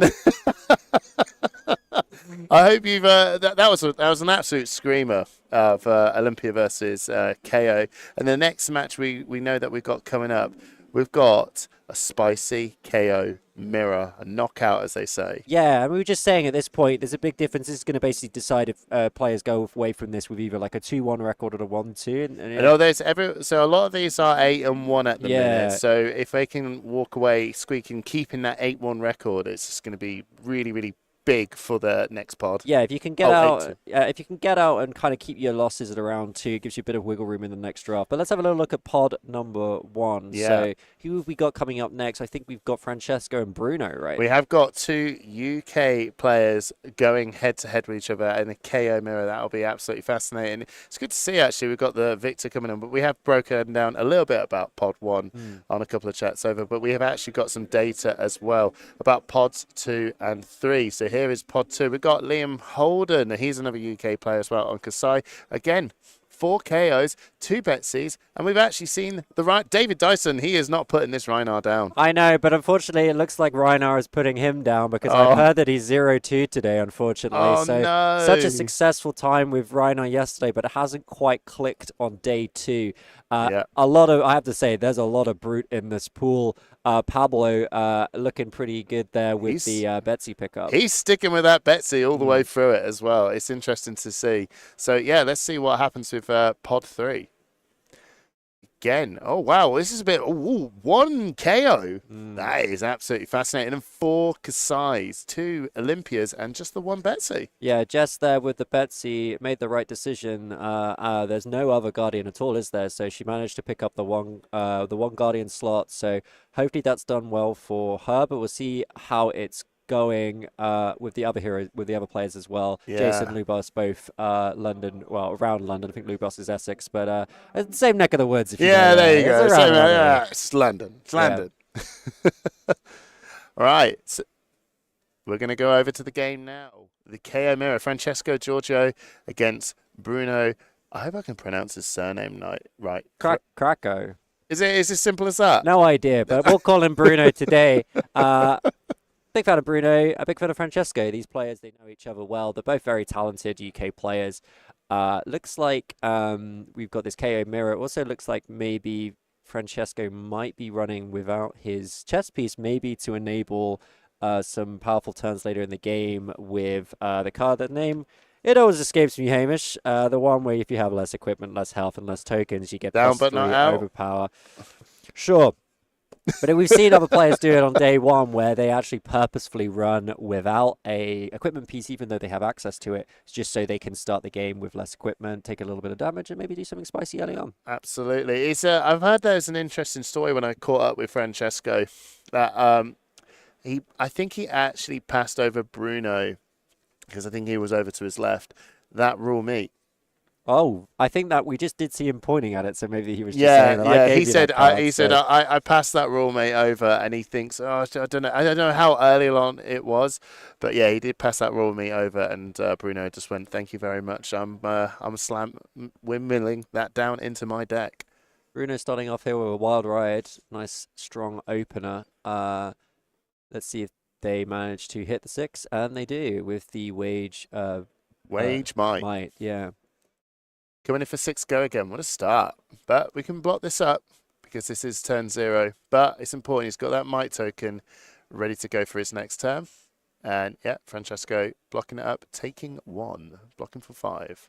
I hope you've that was an absolute screamer of Olympia versus KO. And the next match we know that we've got coming up, we've got a spicy KO mirror, a knockout, as they say. Yeah, and we were just saying at this point, there's a big difference. This is going to basically decide if players go away from this with either like a 2-1 record or a 1-2. So a lot of these are 8-1 at the minute. So if they can walk away squeaking, keeping that 8-1 record, it's just going to be really, really big for the next pod. Yeah, if you can get out and kind of keep your losses at around 2, it gives you a bit of wiggle room in the next draft. But let's have a little look at pod number 1. Yeah. So who have we got coming up next? I think we've got Francesco and Bruno, right? We have got 2 UK players going head to head with each other in a KO mirror. That'll be absolutely fascinating. It's good to see, actually. We've got the Victor coming on, but we have broken down a little bit about pod 1 on a couple of chats over, but we have actually got some data as well about pods 2 and 3. So here is pod 2. We've got Liam Holden. He's another UK player as well on Kasai. Again, 4 KOs, 2 Betsies, and we've actually seen David Dyson. He is not putting this Reinar down. I know, but unfortunately, it looks like Reinar is putting him down because I've heard that he's 0-2 today, unfortunately. Such a successful time with Reinar yesterday, but it hasn't quite clicked on day 2. I have to say, there's a lot of brute in this pool. Pablo looking pretty good there with the Betsy pickup. He's sticking with that Betsy all the way through it as well. It's interesting to see. So, yeah, let's see what happens with pod 3. Again, oh, wow, this is a bit... 1 KO. That is absolutely fascinating. And 4 Kasai's, 2 Olympias, and just the 1 Betsy. Yeah, Jess there with the Betsy made the right decision. There's no other Guardian at all, is there? So she managed to pick up the one Guardian slot. So hopefully that's done well for her, but we'll see how it's going with the other heroes, with the other players as well. Yeah. Jason, Lubos, both around London. I think Lubos is Essex, but same neck of the woods. If you know, there you go. It's it's London. It's London. All right. So we're going to go over to the game now. The KO mirror, Francesco Giorgio against Bruno. I hope I can pronounce his surname right. Krakow. Is it as simple as that? No idea, but we'll call him Bruno today. Big fan of Bruno, a big fan of Francesco. These players, they know each other well. They're both very talented UK players. Looks like we've got this KO mirror. It also looks like maybe Francesco might be running without his chess piece, maybe to enable some powerful turns later in the game with the card that name. It always escapes me, Hamish. The one where if you have less equipment, less health, and less tokens, you get down but +3 not out. overpower. Sure. But we've seen other players do it on day 1 where they actually purposefully run without a equipment piece, even though they have access to it, just so they can start the game with less equipment, take a little bit of damage, and maybe do something spicy early on. Absolutely. I've heard there's an interesting story when I caught up with Francesco that I think he actually passed over Bruno because I think he was over to his left. That raw meat. Oh, I think that we just did see him pointing at it, so maybe he was just saying that. Yeah, he said I passed that raw mate over, and he thinks, I don't know how early on it was, but yeah, he did pass that raw meat over, and Bruno just went, thank you very much. Windmilling that down into my deck. Bruno starting off here with a wild ride, nice strong opener. Let's see if they manage to hit the 6, and they do with the wage might. Yeah. Coming in for 6 go again. What a start. But we can block this up because this is turn 0. But it's important. He's got that might token ready to go for his next turn. And yeah, Francesco blocking it up, taking 1. Blocking for 5.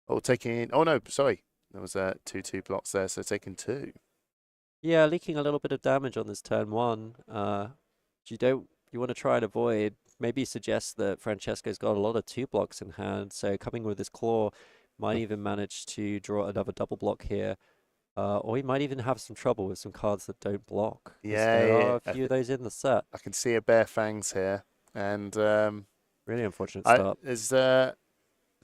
Oh, taking... Oh, no, sorry. There was 2 blocks there, so taking 2. Yeah, leaking a little bit of damage on this turn 1. You want to try and avoid... Maybe suggest that Francesco's got a lot of 2 blocks in hand, so coming with his claw might even manage to draw another double block here, or he might even have some trouble with some cards that don't block. There are a few of those in the set. I can see a bare fangs here, and really unfortunate start.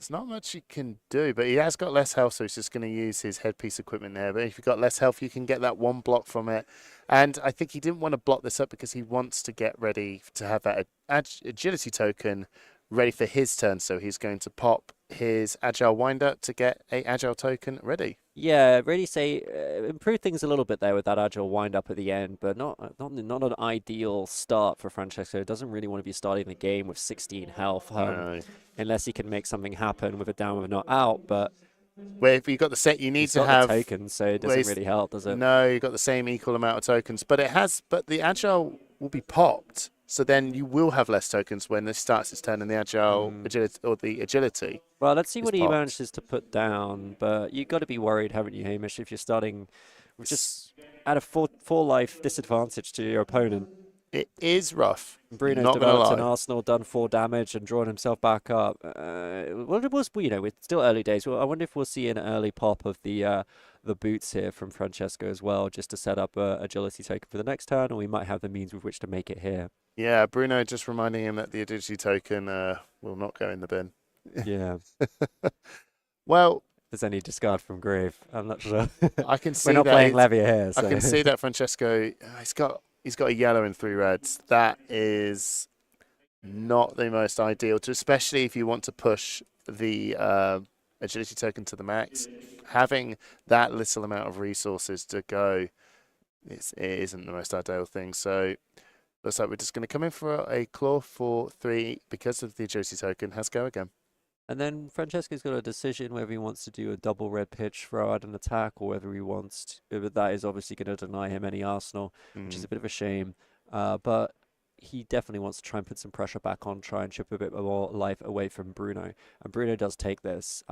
There's not much you can do, but he has got less health, so he's just going to use his headpiece equipment there. But if you've got less health, you can get that 1 block from it. And I think he didn't want to block this up because he wants to get ready to have that agility token ready for his turn. So he's going to pop his Agile Wind-Up to get a Agile token ready. Yeah, really say improve things a little bit there with that Agile Wind-Up at the end, but not an ideal start for Francesco. Doesn't really want to be starting the game with 16 health, unless he can make something happen with a down with not out. But where if you got the set, you need to have the tokens, so it doesn't really help, does it? No, you've got the same equal amount of tokens, but the Agile will be popped. So then you will have less tokens when this starts its turn in the Agile agility or the agility. Well, let's see what he popped. manages to put down. But you've got to be worried, haven't you, Hamish, if you're starting with just at a four life disadvantage to your opponent. It is rough. Bruno's developed an Arsenal, done 4 damage, and drawn himself back up. Well, it was, it's still early days. Well, I wonder if we'll see an early pop of the boots here from Francesco as well, just to set up a agility token for the next turn, or we might have the means with which to make it here. Yeah, Bruno just reminding him that the agility token will not go in the bin. Yeah. Well, if there's any discard from Grave, I'm not sure. I can see we're not that playing Levia here. So. I can see that Francesco. He's got a yellow and 3 reds. That is not the most ideal, especially if you want to push the agility token to the max. Having that little amount of resources to go, it isn't the most ideal thing. So looks like we're just going to come in for a claw for 3 because of the agility token. Has go again. And then Francesco's got a decision whether he wants to do a double red pitch, throw out an attack, or whether he wants to, but that is obviously going to deny him any Arsenal, which is a bit of a shame. But he definitely wants to try and put some pressure back on, try and chip a bit more life away from Bruno. And Bruno does take this,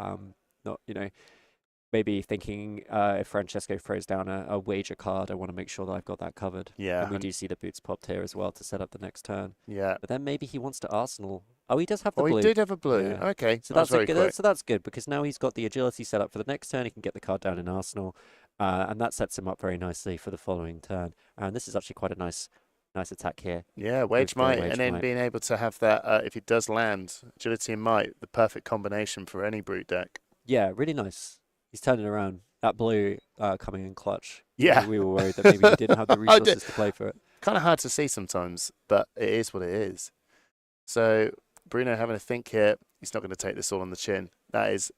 maybe thinking if Francesco throws down a wager card, I want to make sure that I've got that covered. Yeah. And we do see the boots popped here as well to set up the next turn. Yeah. But then maybe he wants to Arsenal. Oh, he does have the blue. Oh, he did have a blue. Yeah. Okay. So that's good. So that's good because now he's got the agility set up for the next turn. He can get the card down in Arsenal, and that sets him up very nicely for the following turn. And this is actually quite a nice attack here. Yeah, Wage Might, and then being able to have that if it does land, agility and might, the perfect combination for any brute deck. Yeah, really nice. He's turning around. That blue coming in clutch. Yeah. We were worried that maybe he didn't have the resources to play for it. Kind of hard to see sometimes, but it is what it is. So Bruno having a think here. He's not going to take this all on the chin. The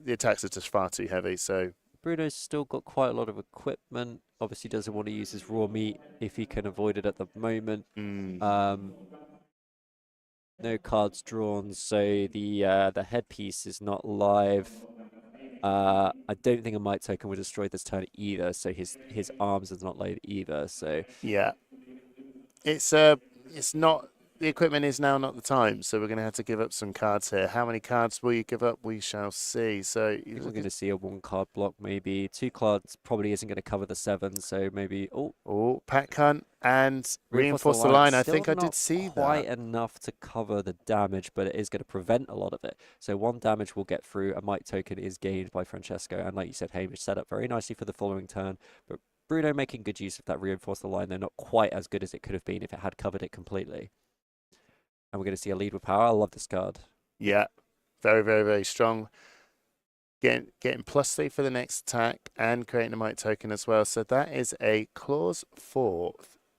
attacks are just far too heavy. So Bruno's still got quite a lot of equipment. Obviously doesn't want to use his raw meat if he can avoid it at the moment. No cards drawn, so the headpiece is not live. I don't think a might token would destroy this turn either, so his arms is not laid either. So yeah, it's not. The equipment is now not the time, so we're going to have to give up some cards here. How many cards will you give up? We shall see. So we're going to see a 1-card block, maybe 2 cards. Probably isn't going to cover the 7, so maybe pack hunt and reinforce the line. I think I did see that. Quite enough to cover the damage, but it is going to prevent a lot of it. So 1 damage will get through. A might token is gained by Francesco, and like you said, Hamish set up very nicely for the following turn. But Bruno making good use of that reinforce the line. They're not quite as good as it could have been if it had covered it completely. And we're going to see a lead with power. I love this card. Yeah, very, very, very strong. Getting +3 for the next attack and creating a might token as well. So that is a clause for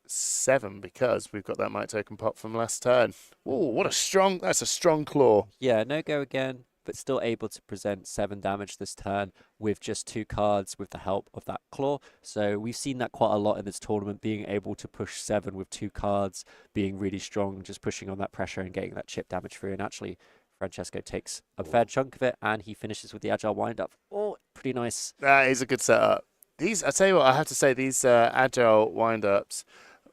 7 because we've got that might token pop from last turn. Oh, that's a strong claw. Yeah, no go again, but still able to present 7 damage this turn with just 2 cards with the help of that claw. So we've seen that quite a lot in this tournament, being able to push 7 with 2 cards, being really strong, just pushing on that pressure and getting that chip damage through. And actually, Francesco takes a fair chunk of it, and he finishes with the agile wind-up. Oh, pretty nice. That is a good setup. I tell you what, I have to say, these agile wind-ups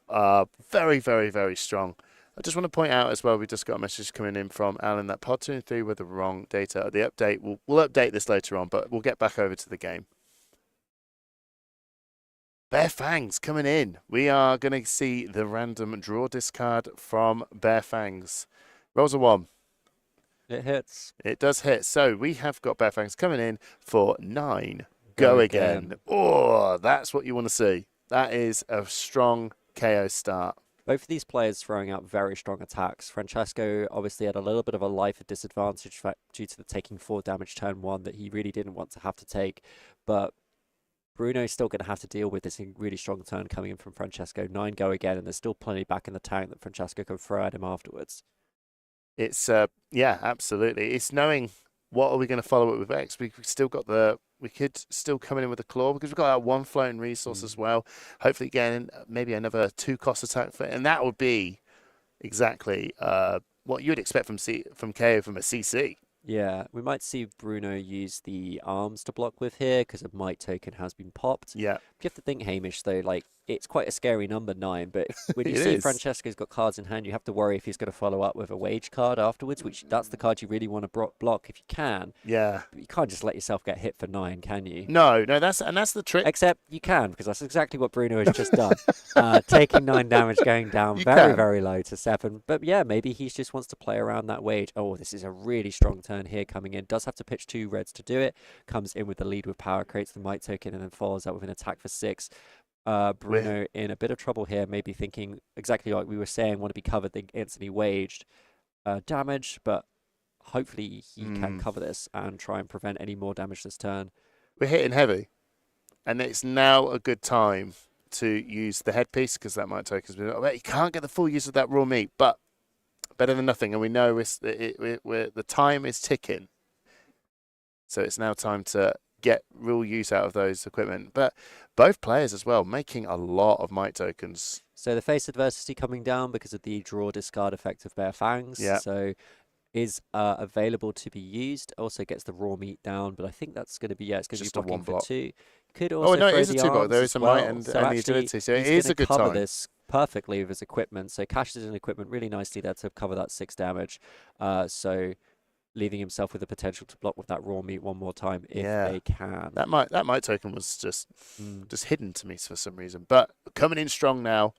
are very, very, very strong. I just want to point out as well, we just got a message coming in from Alan that pod 2 and 3 were the wrong data. The update, we'll update this later on, but we'll get back over to the game. Bare Fangs coming in. We are going to see the random draw discard from Bare Fangs. Rolls a 1. It hits. It does hit. So we have got Bare Fangs coming in for 9. Go again. Oh, that's what you want to see. That is a strong KO start. Both of these players throwing out very strong attacks. Francesco obviously had a little bit of a life disadvantage due to the taking 4 damage turn 1 that he really didn't want to have to take. But Bruno's still going to have to deal with this really strong turn coming in from Francesco. 9 go again, and there's still plenty back in the tank that Francesco can throw at him afterwards. It's yeah, absolutely. It's knowing what are we going to follow up with X. We still got we could still come in with a claw because we've got that one floating resource as well. Hopefully, again, maybe another 2-cost attack for, and that would be exactly what you would expect from KO from a CC. Yeah, we might see Bruno use the arms to block with here because a might token has been popped. Yeah. You have to think, Hamish, though, like, it's quite a scary number, 9, but when you It see is. Francesco's got cards in hand, you have to worry if he's going to follow up with a wage card afterwards, which that's the card you really want to block if you can. Yeah. But you can't just let yourself get hit for 9, can you? No, that's the trick. Except you can, because that's exactly what Bruno has just done. Taking 9 damage, going down very low to 7. But yeah, maybe he just wants to play around that wage. Oh, this is a really strong turn here coming in. Does have to pitch 2 reds to do it. Comes in with the lead with power, creates the might token, and then follows up with an attack for 6. Bruno in a bit of trouble here, maybe thinking exactly like we were saying, want to be covered the instantly waged damage, but hopefully he can cover this and try and prevent any more damage this turn. We're hitting heavy, and it's now a good time to use the headpiece because that might take us. You can't get the full use of that raw meat, but better than nothing, and we know the time is ticking. So it's now time to get real use out of those equipment. But both players as well, making a lot of might tokens. So the face adversity coming down because of the draw discard effect of Bare Fangs. Yeah. So is available to be used. Also gets the raw meat down, but I think that's going to be, it's going to be blocking for 2. Could also no, it throw is a the 2 block. arms There as is a well. might and So the actually, agility. So it he's is a gonna good cover time. this perfectly with his equipment. So cashes in equipment really nicely there to cover that 6 damage. So leaving himself with the potential to block with that raw meat one more time if they can. That might token was just hidden to me for some reason, but coming in strong now.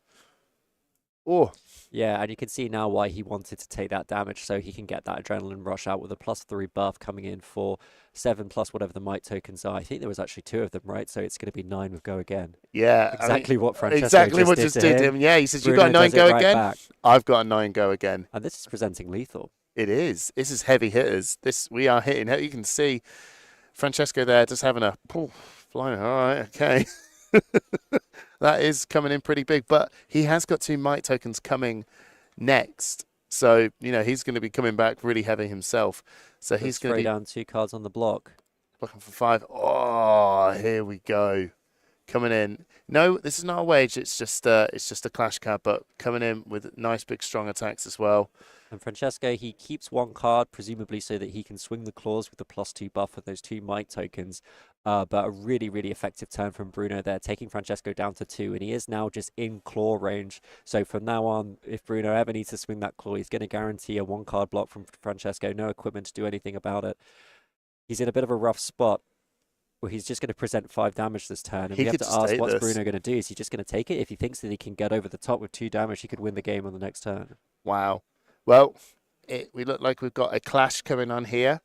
Oh. Yeah, and you can see now why he wanted to take that damage so he can get that adrenaline rush out with a +3 buff coming in for 7 plus whatever the might tokens are. I think there was actually 2 of them, right? So it's going to be 9 with go again. Yeah. Exactly what Francesco just did him. Yeah, he says, you got a 9 go again? Back. I've got a 9 go again. And this is presenting lethal. It is. This is heavy hitters. We are hitting. You can see Francesco there just having a flying. All right, okay. That is coming in pretty big, but he has got 2 might tokens coming next. So, he's going to be coming back really heavy himself. So he's going to be down 2 cards on the block. Blocking for 5. Oh, here we go. Coming in. No, this is not a wage. It's just a clash card, but coming in with nice big strong attacks as well. And Francesco, he keeps 1 card, presumably so that he can swing the claws with the +2 buff with those 2 might tokens. But a really, really effective turn from Bruno there, taking Francesco down to 2, and he is now just in claw range. So from now on, if Bruno ever needs to swing that claw, he's going to guarantee a 1-card block from Francesco, no equipment to do anything about it. He's in a bit of a rough spot. Well, he's just going to present 5 damage this turn, and we have to ask what's Bruno going to do. Is he just going to take it? If he thinks that he can get over the top with 2 damage, he could win the game on the next turn. Wow. Well, we look like we've got a clash coming on here.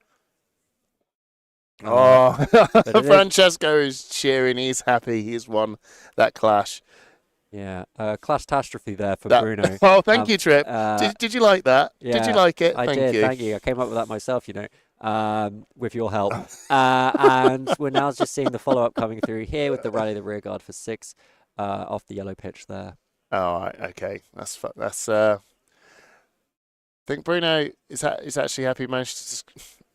Oh, Francesco is cheering. He's happy. He's won that clash. Yeah, clash-tastrophe there for Bruno. Oh, thank you, Trip. Did you like that? Yeah, did you like it? I Thank did. you. Thank you. I came up with that myself, with your help. And we're now just seeing the follow-up coming through here with the rally the rear guard for 6 off the yellow pitch there. All right. Okay. That's. I think Bruno is actually happy.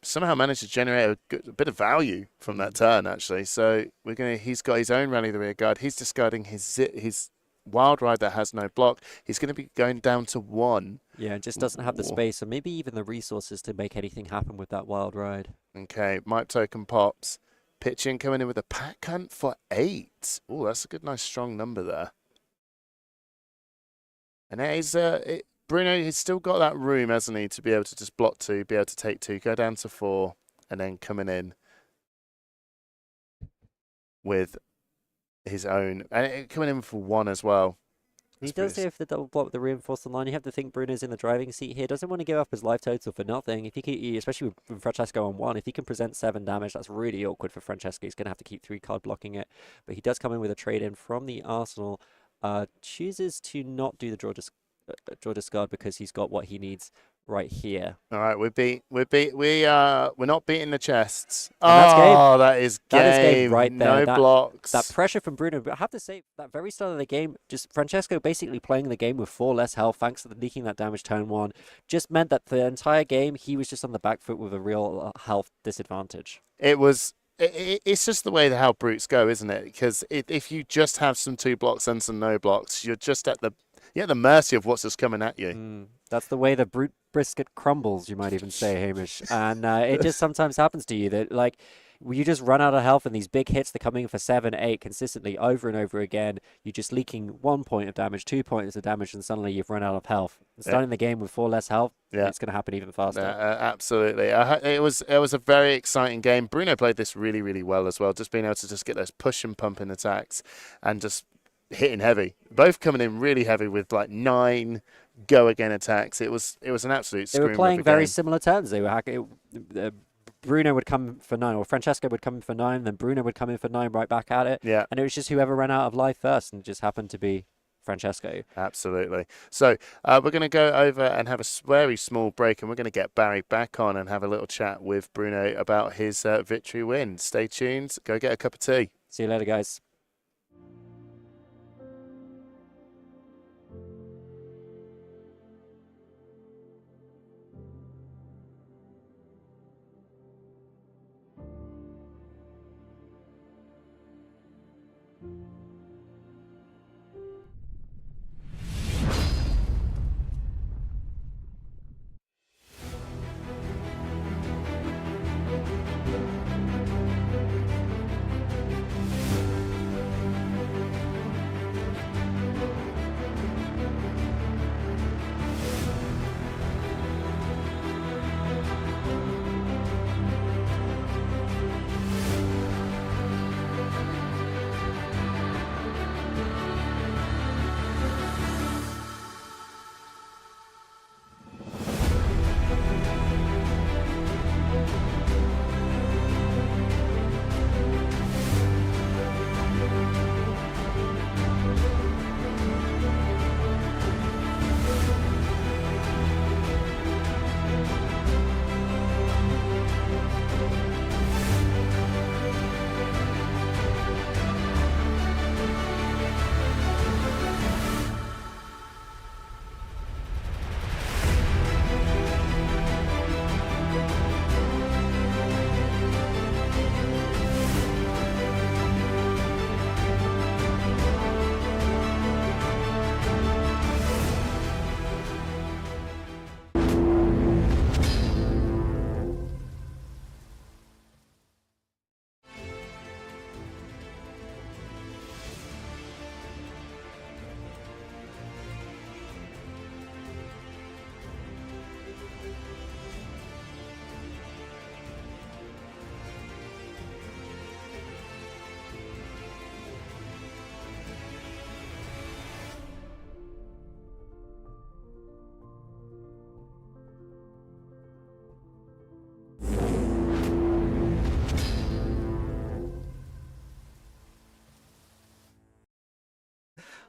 Somehow managed to generate a bit of value from that turn, actually. So he's got his own rally the rear guard. He's discarding his wild ride that has no block. He's going to be going down to 1. Yeah, just doesn't have the space or maybe even the resources to make anything happen with that wild ride. Okay, might token pops. Pitching coming in with a pack hunt for 8. Oh, that's a good, nice, strong number there. And that is Bruno, he's still got that room, hasn't he, to be able to just block 2, be able to take 2, go down to 4, and then coming in with his own, and coming in for 1 as well. He does have the double block with the reinforced line. You have to think Bruno's in the driving seat here. Doesn't want to give up his life total for nothing. If he can, especially with Francesco on 1, if he can present 7 damage, that's really awkward for Francesco. He's going to have to keep 3 card blocking it. But he does come in with a trade-in from the Arsenal. Chooses to not do the draw discard because he's got what he needs right here. All right, we're not beating the chests. And that's game. Oh, that is game. That is game right there. No blocks. That pressure from Bruno. But I have to say, that very start of the game, just Francesco basically playing the game with 4 less health, thanks to the leaking that damage turn 1, just meant that the entire game he was just on the back foot with a real health disadvantage. It's just the way how brutes go, isn't it? Because if you just have some 2 blocks and some no blocks, you're just at the mercy of what's just coming at you. That's the way the brute brisket crumbles, you might even say, Hamish. And it just sometimes happens to you that, like, you just run out of health and these big hits, they're coming for 7, 8 consistently over and over again. You're just leaking 1 point of damage, 2 points of damage, and suddenly you've run out of health. And starting the game with 4 less health, it's going to happen even faster. Absolutely. It was a very exciting game. Bruno played this really, really well as well, just being able to just get those push and pumping attacks and just hitting heavy. Both coming in really heavy with like 9 go again attacks. It was an absolute screamer. They were playing very similar turns. They were Bruno would come for 9, or Francesco would come in for 9, then Bruno would come in for 9 right back at it. Yeah. And it was just whoever ran out of life first, and it just happened to be Francesco. Absolutely. So we're going to go over and have a very small break, and we're going to get Barry back on and have a little chat with Bruno about his victory win. Stay tuned. Go get a cup of tea. See you later, guys.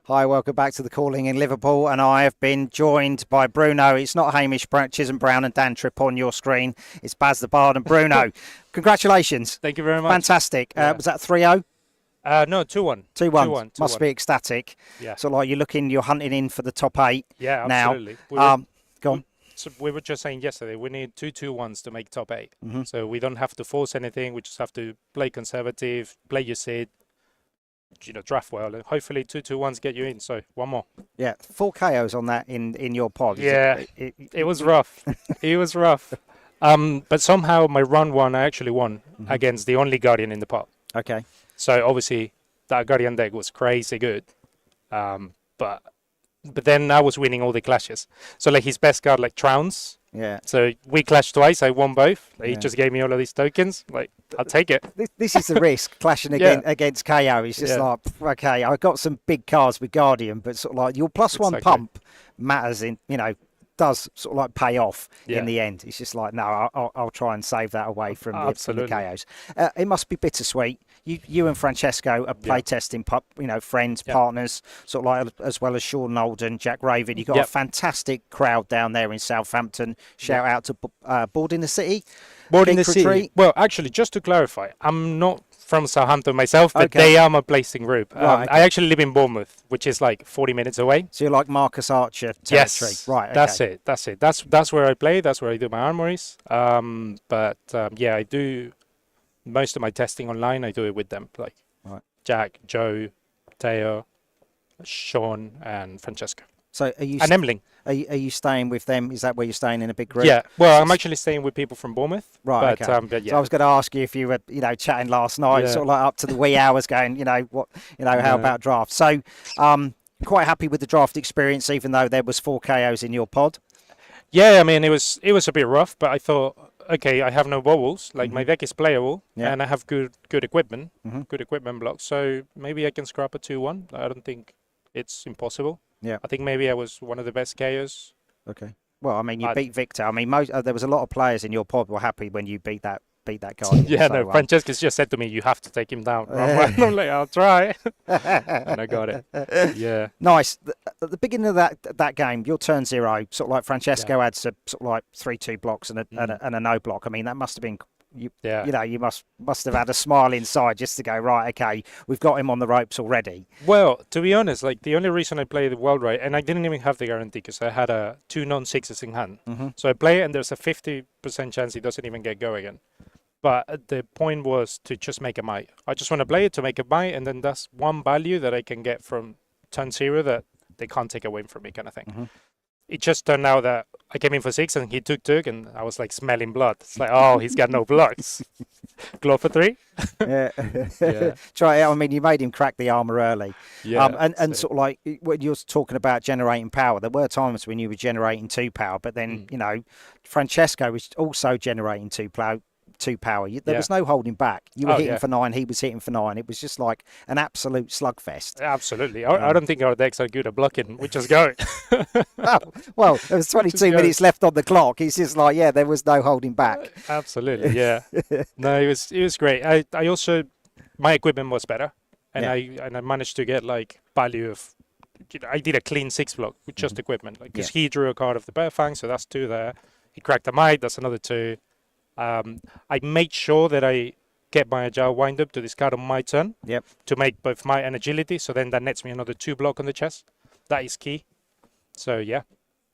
Hi, welcome back to the Calling in Liverpool, and I have been joined by Bruno. It's not Hamish Chisholm Brown and Dan Tripp on your screen. It's Baz the Bard and Bruno. Congratulations. Thank you very much. Fantastic. Was that 3-0? No, 2-1. 2-1. Must be ecstatic. Yeah. So, like, you're hunting in for the top 8 yeah, now. Absolutely. Go on. So we were just saying yesterday, we need 2 2-1s to make top 8. Mm-hmm. So we don't have to force anything. We just have to play conservative, play your seed, draft well, and hopefully 2 2-1s get you in. So one more. Yeah, 4 KOs on that in your pod. It was rough. It was rough. But somehow my run one, I actually won against the only Guardian in the pot. Okay. So obviously that Guardian deck was crazy good. But then I was winning all the clashes. So like his best card, like Trounce. Yeah. So we clashed twice. I won both. He just gave me all of these tokens. Like, I'll take it. This is the risk, clashing against KO. It's just like, okay, I got some big cards with Guardian, but sort of like your +1 pump matters in, does sort of like pay off in the end. It's just like, no, I'll try and save that away from the KOs. It must be bittersweet. you and Francesco are playtesting, friends, partners, sort of like as well as Sean Olden, Jack Raven. You've got a fantastic crowd down there in Southampton. Shout out to Board in the City. Board in the City. Well, actually, just to clarify, I'm not from Southampton myself, but they are my placing group. Right, I actually live in Bournemouth, which is like 40 minutes away. So you're like Marcus Archer territory. Yes, right. Okay. That's it. That's where I play. That's where I do my armories. But I do most of my testing online. I do it with them, like Jack, Joe, Teo, Sean, and Francesco. So are you and Emling? Are you staying with them? Is that where you're staying in a big group? Yeah. Well, I'm actually staying with people from Bournemouth. Right. But, okay. but yeah. So I was going to ask you if you were, chatting last night, sort of like up to the wee hours, going, how about draft? So, quite happy with the draft experience, even though there was 4 KOs in your pod. Yeah, I mean it was a bit rough, but I thought, okay, I have no wobbles, like my deck is playable, and I have good equipment, good equipment blocks, so maybe I can scrap a 2-1. I don't think it's impossible. Yeah, I think maybe I was one of the best KOs. Okay. Well, I mean, you beat Victor. I mean, there was a lot of players in your pod were happy when you beat that guy. Yeah, so, Francesca's just said to me, you have to take him down. I'm like, I'll try. And I got it. Yeah. Nice. At the beginning of that game, your turn 0, sort of like Francesco had sort of like 3-2 blocks and a no block. I mean, that must have been you must have had a smile inside just to go, right, okay, we've got him on the ropes already. Well, to be honest, like the only reason I played the Wild Ride, and I didn't even have the guarantee because I had 2 non-6s in hand. So I play it and there's a 50% chance he doesn't even get go again. But the point was to just make a might. I just want to play it to make a might, and then that's one value that I can get from turn 0 that they can't take away from me, kind of thing. It just turned out that I came in for 6 and he took, and I was like smelling blood. It's like, oh, he's got no blocks. Glow for 3. Yeah. Try it. I mean, you made him crack the armor early. Yeah. And sort of like when you're talking about generating power, there were times when you were generating 2 power, but then Francesco was also generating 2 power. There was no holding back. You were hitting for 9, he was hitting for 9. It was just like an absolute slugfest. Absolutely. I don't think our decks are good at blocking. We just go. Well, there was 22 minutes left on the clock. He's just like, there was no holding back. Absolutely, yeah. No, it was great. I also, my equipment was better, and I managed to get like value of. I did a clean 6 block with just equipment, like because he drew a card of the Bear Fang, so that's 2 there. He cracked a might, that's another 2. I made sure that I get my Agile wind up to discard on my turn to make both might and agility, so then that nets me another 2 block on the chest. That is key. So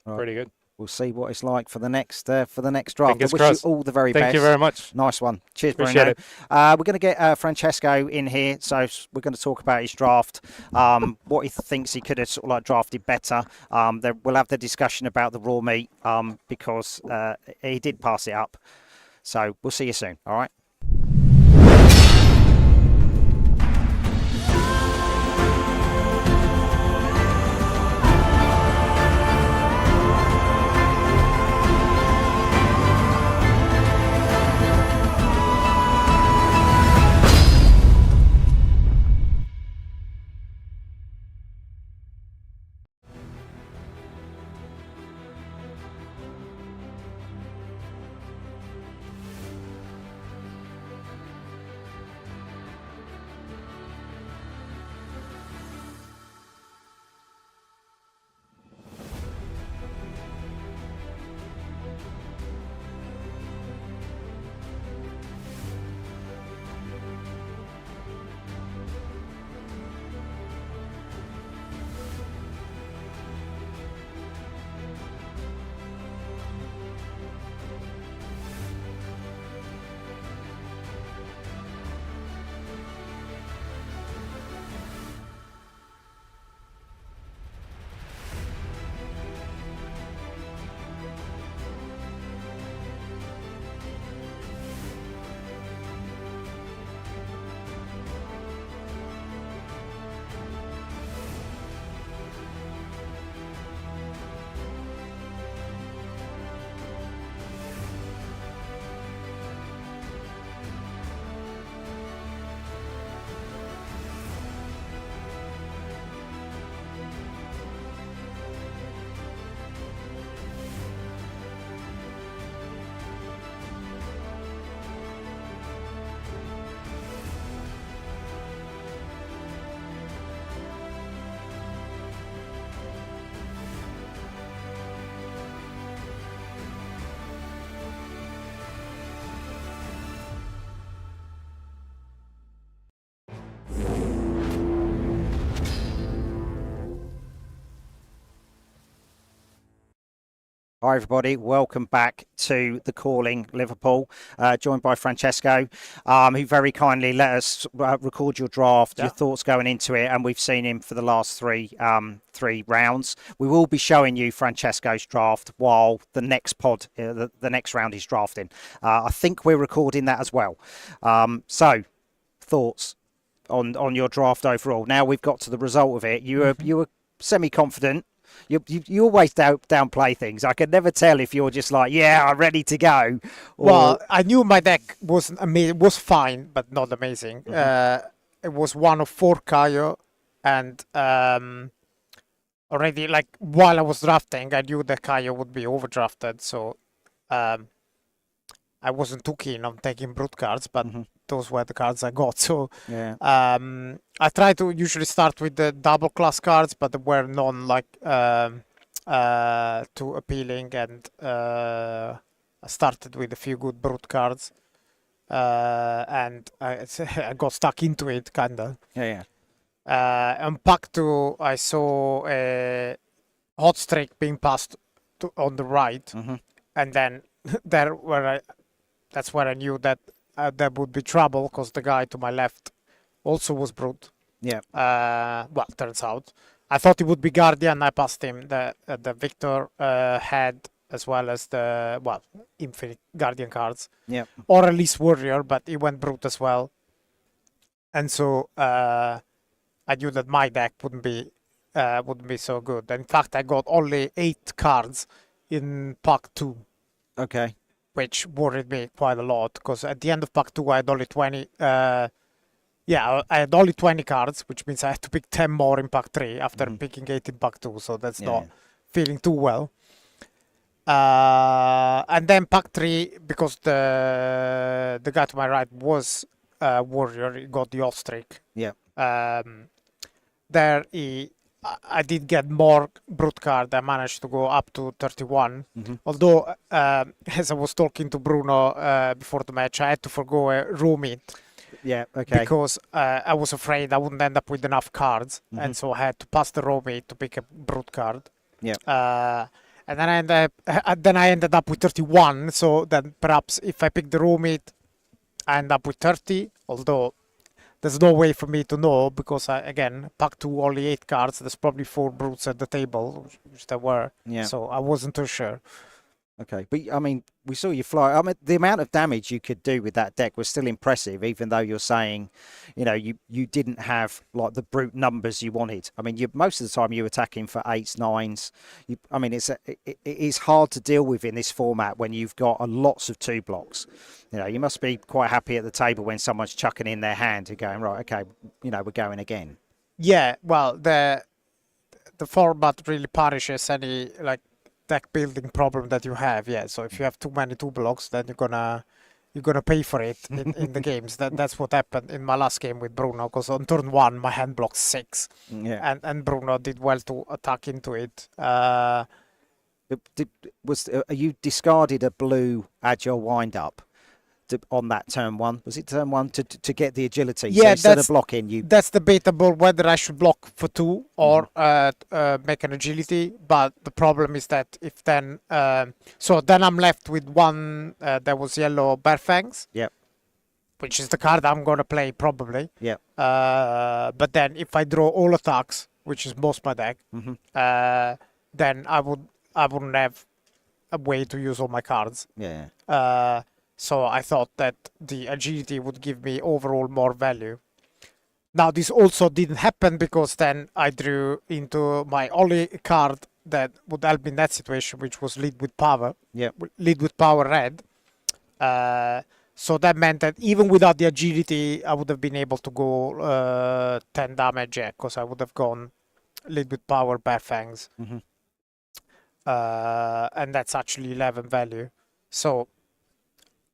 pretty good. We'll see what it's like for the next draft. Fingers I wish crossed. you all the very best. Thank you very much. Nice one. Cheers, Appreciate Bruno. We're going to get Francesco in here, so we're going to talk about his draft, what he thinks he could have sort of like drafted better. We'll have the discussion about the raw meat because he did pass it up. So we'll see you soon. All right. Hi everybody, welcome back to the Calling Liverpool, joined by Francesco, who very kindly let us record your draft, your thoughts going into it, and we've seen him for the last three rounds. We will be showing you Francesco's draft while the next pod, the next round is drafting. I think we're recording that as well. So, thoughts on your draft overall. Now we've got to the result of it. You were semi-confident. You always downplay things. I can never tell if you're just like, yeah, I'm ready to go. Well, I knew my deck was fine, but not amazing. It was one of 4 Kaio, and already, like, while I was drafting, I knew that Kaio would be overdrafted, so I wasn't too keen on taking brute cards, but those were the cards I got. So I try to usually start with the double class cards, but they were none like too appealing, and I started with a few good brute cards, and I got stuck into it, kinda. On pack 2, I saw a hot streak being passed on the right, and then that's where I knew that there would be trouble, because the guy to my left also was brute. Well, turns out. I thought it would be Guardian. I passed him. The Victor had, as well as the, Infinite Guardian cards. Or at least Warrior, but he went brute as well. And so I knew that my deck wouldn't be so good. In fact, I got only 8 cards in pack 2. Okay. Which worried me quite a lot, because at the end of pack 2 I had only 20. I had only 20 cards, which means I had to pick 10 more in pack 3 after picking 8 in pack 2. So that's not feeling too well. And then pack 3, because the guy to my right was Warrior, he got the off streak. There I did get more brute card. I managed to go up to 31. Although, as I was talking to Bruno before the match, I had to forgo a roomit. Because I was afraid I wouldn't end up with enough cards, and so I had to pass the roomit to pick a brute card. And then I ended up with 31. So then perhaps if I pick the roomit, I end up with 30. Although there's no way for me to know, because again, pack 2 only 8 cards. There's probably 4 brutes at the table, which there were. So I wasn't too sure. Okay, but I mean, we saw you fly. I mean, the amount of damage you could do with that deck was still impressive, even though you're saying, you didn't have like the brute numbers you wanted. I mean, most of the time you're attacking for 8s, 9s. I mean, it is hard to deal with in this format when you've got lots of 2 blocks. You must be quite happy at the table when someone's chucking in their hand and going, right, okay, we're going again. Yeah, well, the format really punishes any deck building problem that you have. So if you have too many 2 blocks, then you're gonna pay for it in the games. That's what happened in my last game with Bruno, because on turn 1 my hand blocked 6, and Bruno did well to attack into it. You discarded a blue agile wind up on that turn 1? Was it turn 1 to get the agility? So instead of blocking, that's debatable whether I should block for 2 or make an agility. But the problem is that if then so then I'm left with 1 that was yellow Bear Fangs, which is the card I'm gonna play probably. But then if I draw all attacks, which is most my deck, then I wouldn't have a way to use all my cards. So I thought that the agility would give me overall more value. Now, this also didn't happen, because then I drew into my only card that would help me in that situation, which was Lead with Power. Lead with Power red. So that meant that even without the agility, I would have been able to go 10 damage, because I would have gone Lead with Power, Bear Fangs. And that's actually 11 value. So...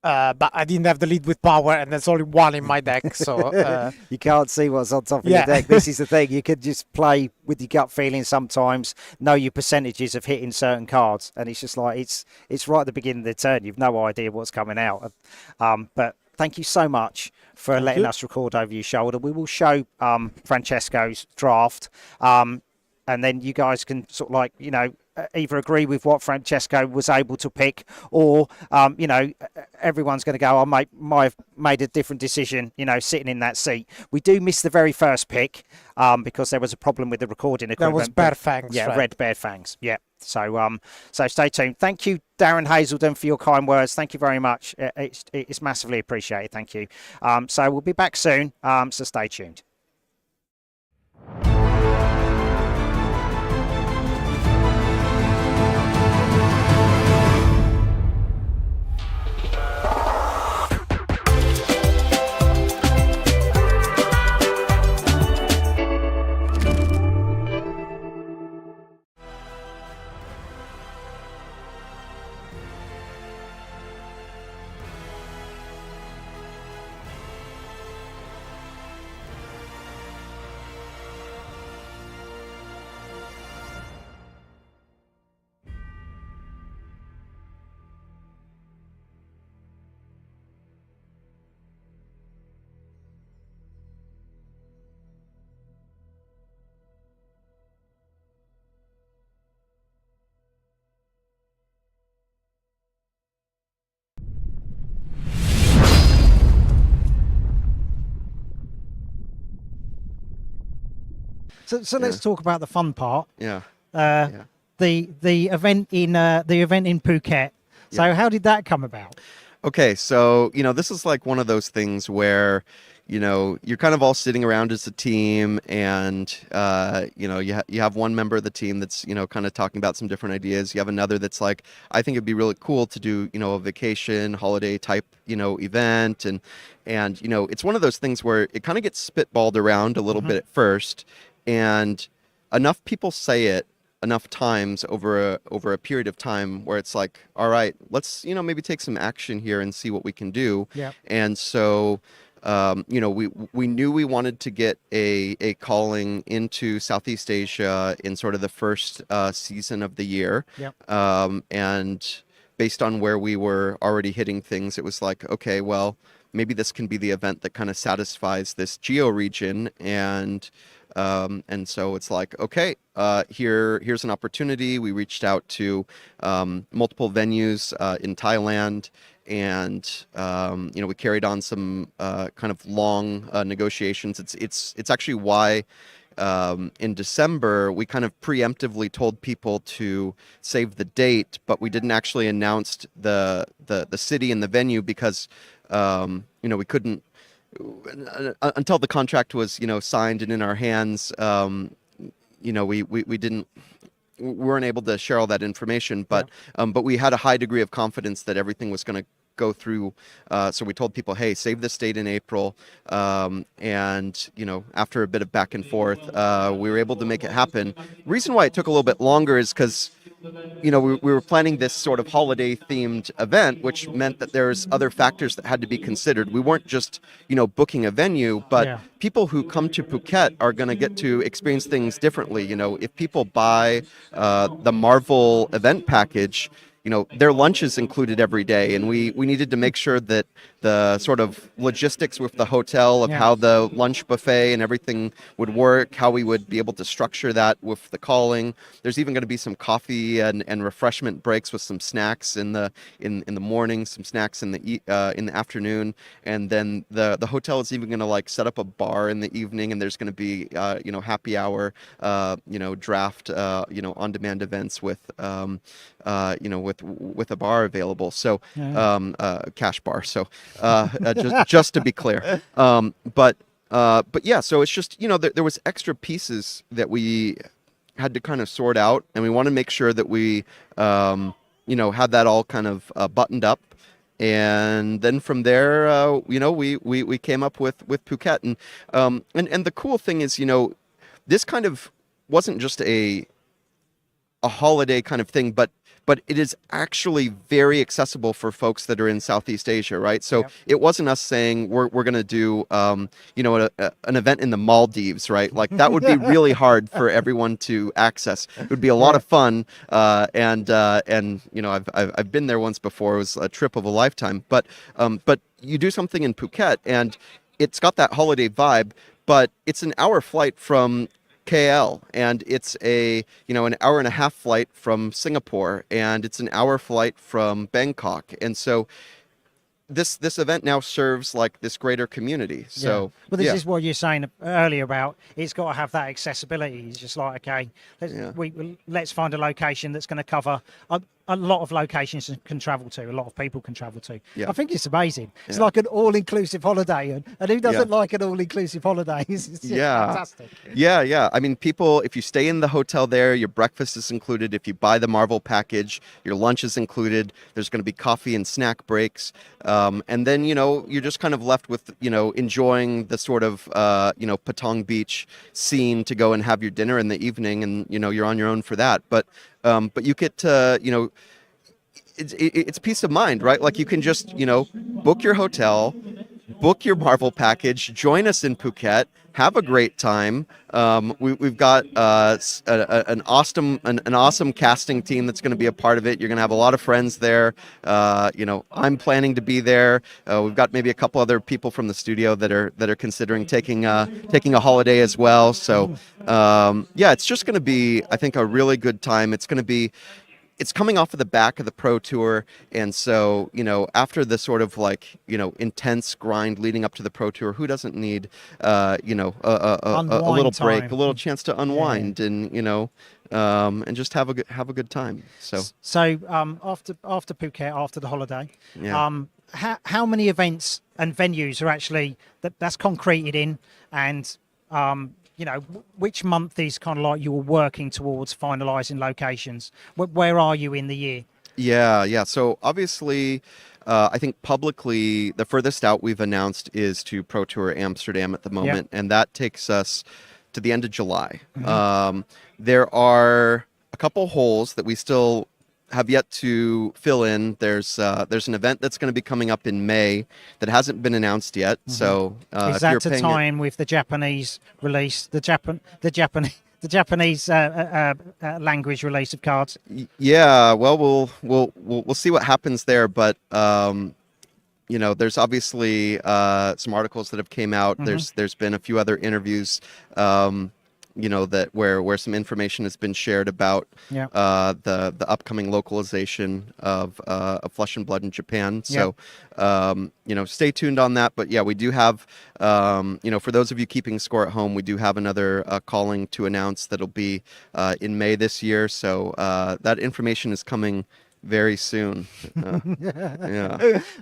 but I didn't have the Lead with Power, and there's only 1 in my deck, so... you can't see what's on top of your deck. This is the thing. You could just play with your gut feeling sometimes, know your percentages of hitting certain cards, and it's just like, it's right at the beginning of the turn. You've no idea what's coming out. But thank you so much for letting us record over your shoulder. We will show Francesco's draft. and then you guys can sort of like, you know, either agree with what Francesco was able to pick, or you know, everyone's going to go, I might have made a different decision, you know, sitting in that seat. We do miss the very first pick because there was a problem with the recording equipment. That was Bear Fangs. Yeah, right? Red Bear Fangs. Yeah. So so stay tuned. Thank you, Darren Hazelden, for your kind words. Thank you very much. It's massively appreciated. Thank you. So we'll be back soon. So stay tuned. So let's talk about the fun part. Yeah. The event in Phuket. So Yeah. how did that come about? Okay, so you know, this is like one of those things where, you know, you're kind of all sitting around as a team, and you know, you have one member of the team that's, you know, kind of talking about some different ideas. You have another that's like, I think it'd be really cool to do, you know, a vacation holiday type, you know, event, and you know, it's one of those things where it kind of gets spitballed around a little bit at first, and enough people say it enough times over a period of time where it's like, all right, let's, you know, maybe take some action here and see what we can do. Yeah. And so you know, we knew we wanted to get a calling into Southeast Asia in sort of the first season of the year. Yep. And based on where we were already hitting things, it was like, okay, well, maybe this can be the event that kind of satisfies this geo region. And so it's like, okay, here's an opportunity. We reached out to multiple venues in Thailand, and you know, we carried on some kind of long negotiations. It's actually why in December we kind of preemptively told people to save the date, but we didn't actually announce the city and the venue because you know, we couldn't. Until the contract was, you know, signed and in our hands, you know, we weren't able to share all that information, but we had a high degree of confidence that everything was going to go through. So we told people, hey, save this date in April. And, you know, after a bit of back and forth, we were able to make it happen. The reason why it took a little bit longer is because, you know, we were planning this sort of holiday themed event, which meant that there's other factors that had to be considered. We weren't just, you know, booking a venue, but people who come to Phuket are going to get to experience things differently. You know, if people buy the Marvel event package, you know, their lunch is included every day, and we needed to make sure that the sort of logistics with the hotel of how the lunch buffet and everything would work, how we would be able to structure that with the calling. There's even going to be some coffee and refreshment breaks with some snacks in the morning, some snacks in the afternoon, and then the hotel is even going to like set up a bar in the evening, and there's going to be you know, happy hour, you know, draft, you know, on demand events with you know, with a bar available, so cash bar. So just to be clear, but yeah, so it's just, you know, there was extra pieces that we had to kind of sort out, and we want to make sure that we you know, had that all kind of buttoned up. And then from there, you know, we came up with Phuket, and the cool thing is, you know, this kind of wasn't just a holiday kind of thing, but it is actually very accessible for folks that are in Southeast Asia, right? So it wasn't us saying we're going to do, you know, an event in the Maldives, right? Like that would be really hard for everyone to access. It would be a lot of fun, and you know, I've been there once before. It was a trip of a lifetime. But you do something in Phuket, and it's got that holiday vibe, but it's an hour flight from KL, and it's a an hour and a half flight from Singapore, and it's an hour flight from Bangkok, and so this event now serves like this greater community. So well, this is what you're saying earlier about it's got to have that accessibility. It's just like, okay, let's find a location that's going to cover a lot of locations can travel to, a lot of people can travel to. I think it's amazing. It's like an all-inclusive holiday, and who doesn't like an all-inclusive holiday? It's just fantastic. Yeah. I mean, people, if you stay in the hotel there, your breakfast is included. If you buy the Marvel package, your lunch is included. There's going to be coffee and snack breaks. And then, you're just kind of left with, enjoying the sort of, Patong Beach scene to go and have your dinner in the evening, and, you're on your own for that. But you get to, it's peace of mind, right? Like you can just, book your hotel, book your Marvel package, join us in Phuket, have a great time. We've got an awesome casting team that's going to be a part of it. You're going to have a lot of friends there. I'm planning to be there. We've got maybe a couple other people from the studio that are considering taking a holiday as well. So it's just going to be, I think, a really good time. It's coming off of the back of the Pro Tour, and so, after the sort of intense grind leading up to the Pro Tour, who doesn't need, a little break, a little chance to unwind, and just have a good time. So after Phuket, after the holiday, how many events and venues are actually that's concreted in, and which month is kind of like you were working towards finalizing locations? Where are you in the year? Yeah. So obviously, I think publicly, the furthest out we've announced is to Pro Tour Amsterdam at the moment, and that takes us to the end of July. Mm-hmm. There are a couple holes that we still have yet to fill in. There's an event that's going to be coming up in May that hasn't been announced yet. Mm-hmm. So is that to tie in with the Japanese release, the Japanese language release of cards? Yeah, well, we'll see what happens there, but there's obviously some articles that have came out. Mm-hmm. There's been a few other interviews. That where some information has been shared about the upcoming localization of Flesh and Blood in Japan. So, stay tuned on that. But we do have, for those of you keeping score at home, we do have another calling to announce that'll be in May this year. So that information is coming very soon.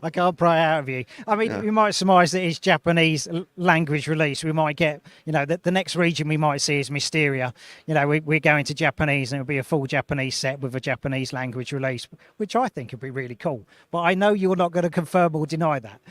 I can't pry out of you. I mean, we might surmise that it's Japanese language release. We might get, the next region we might see is Mysteria. We're going to Japanese, and it'll be a full Japanese set with a Japanese language release, which I think would be really cool. But I know you're not going to confirm or deny that.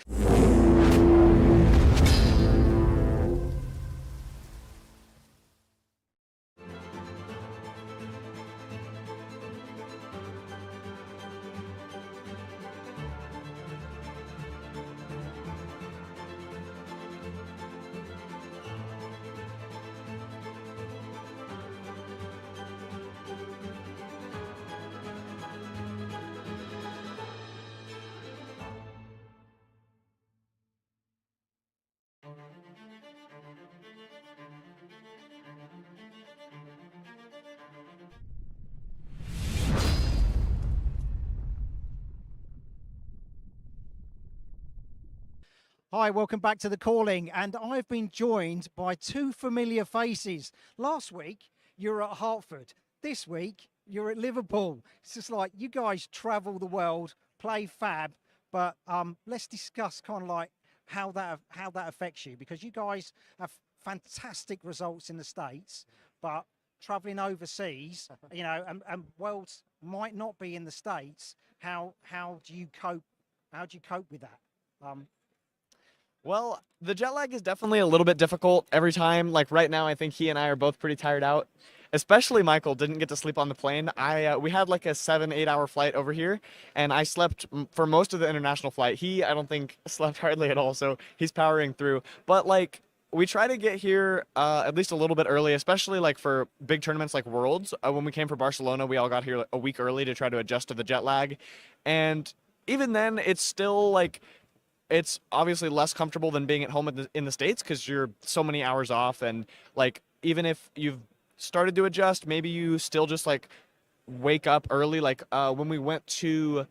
Hi, welcome back to The Calling, and I've been joined by two familiar faces. Last week, you were at Hartford. This week, you're at Liverpool. It's just like you guys travel the world, play fab, but let's discuss kind of like how that affects you, because you guys have fantastic results in the States, but traveling overseas, and worlds might not be in the States. How do you cope? How do you cope with that? Well, the jet lag is definitely a little bit difficult every time. Like right now, I think he and I are both pretty tired out. Especially Michael didn't get to sleep on the plane. We had like a 7-8 hour flight over here, and I slept for most of the international flight. I don't think slept hardly at all, so he's powering through. But like, we try to get here at least a little bit early, especially like for big tournaments like Worlds. When we came for Barcelona, we all got here a week early to try to adjust to the jet lag. And even then, it's still like, it's obviously less comfortable than being at home in the States, because you're so many hours off, and like even if you've started to adjust, maybe you still just like wake up early. Like when we went to,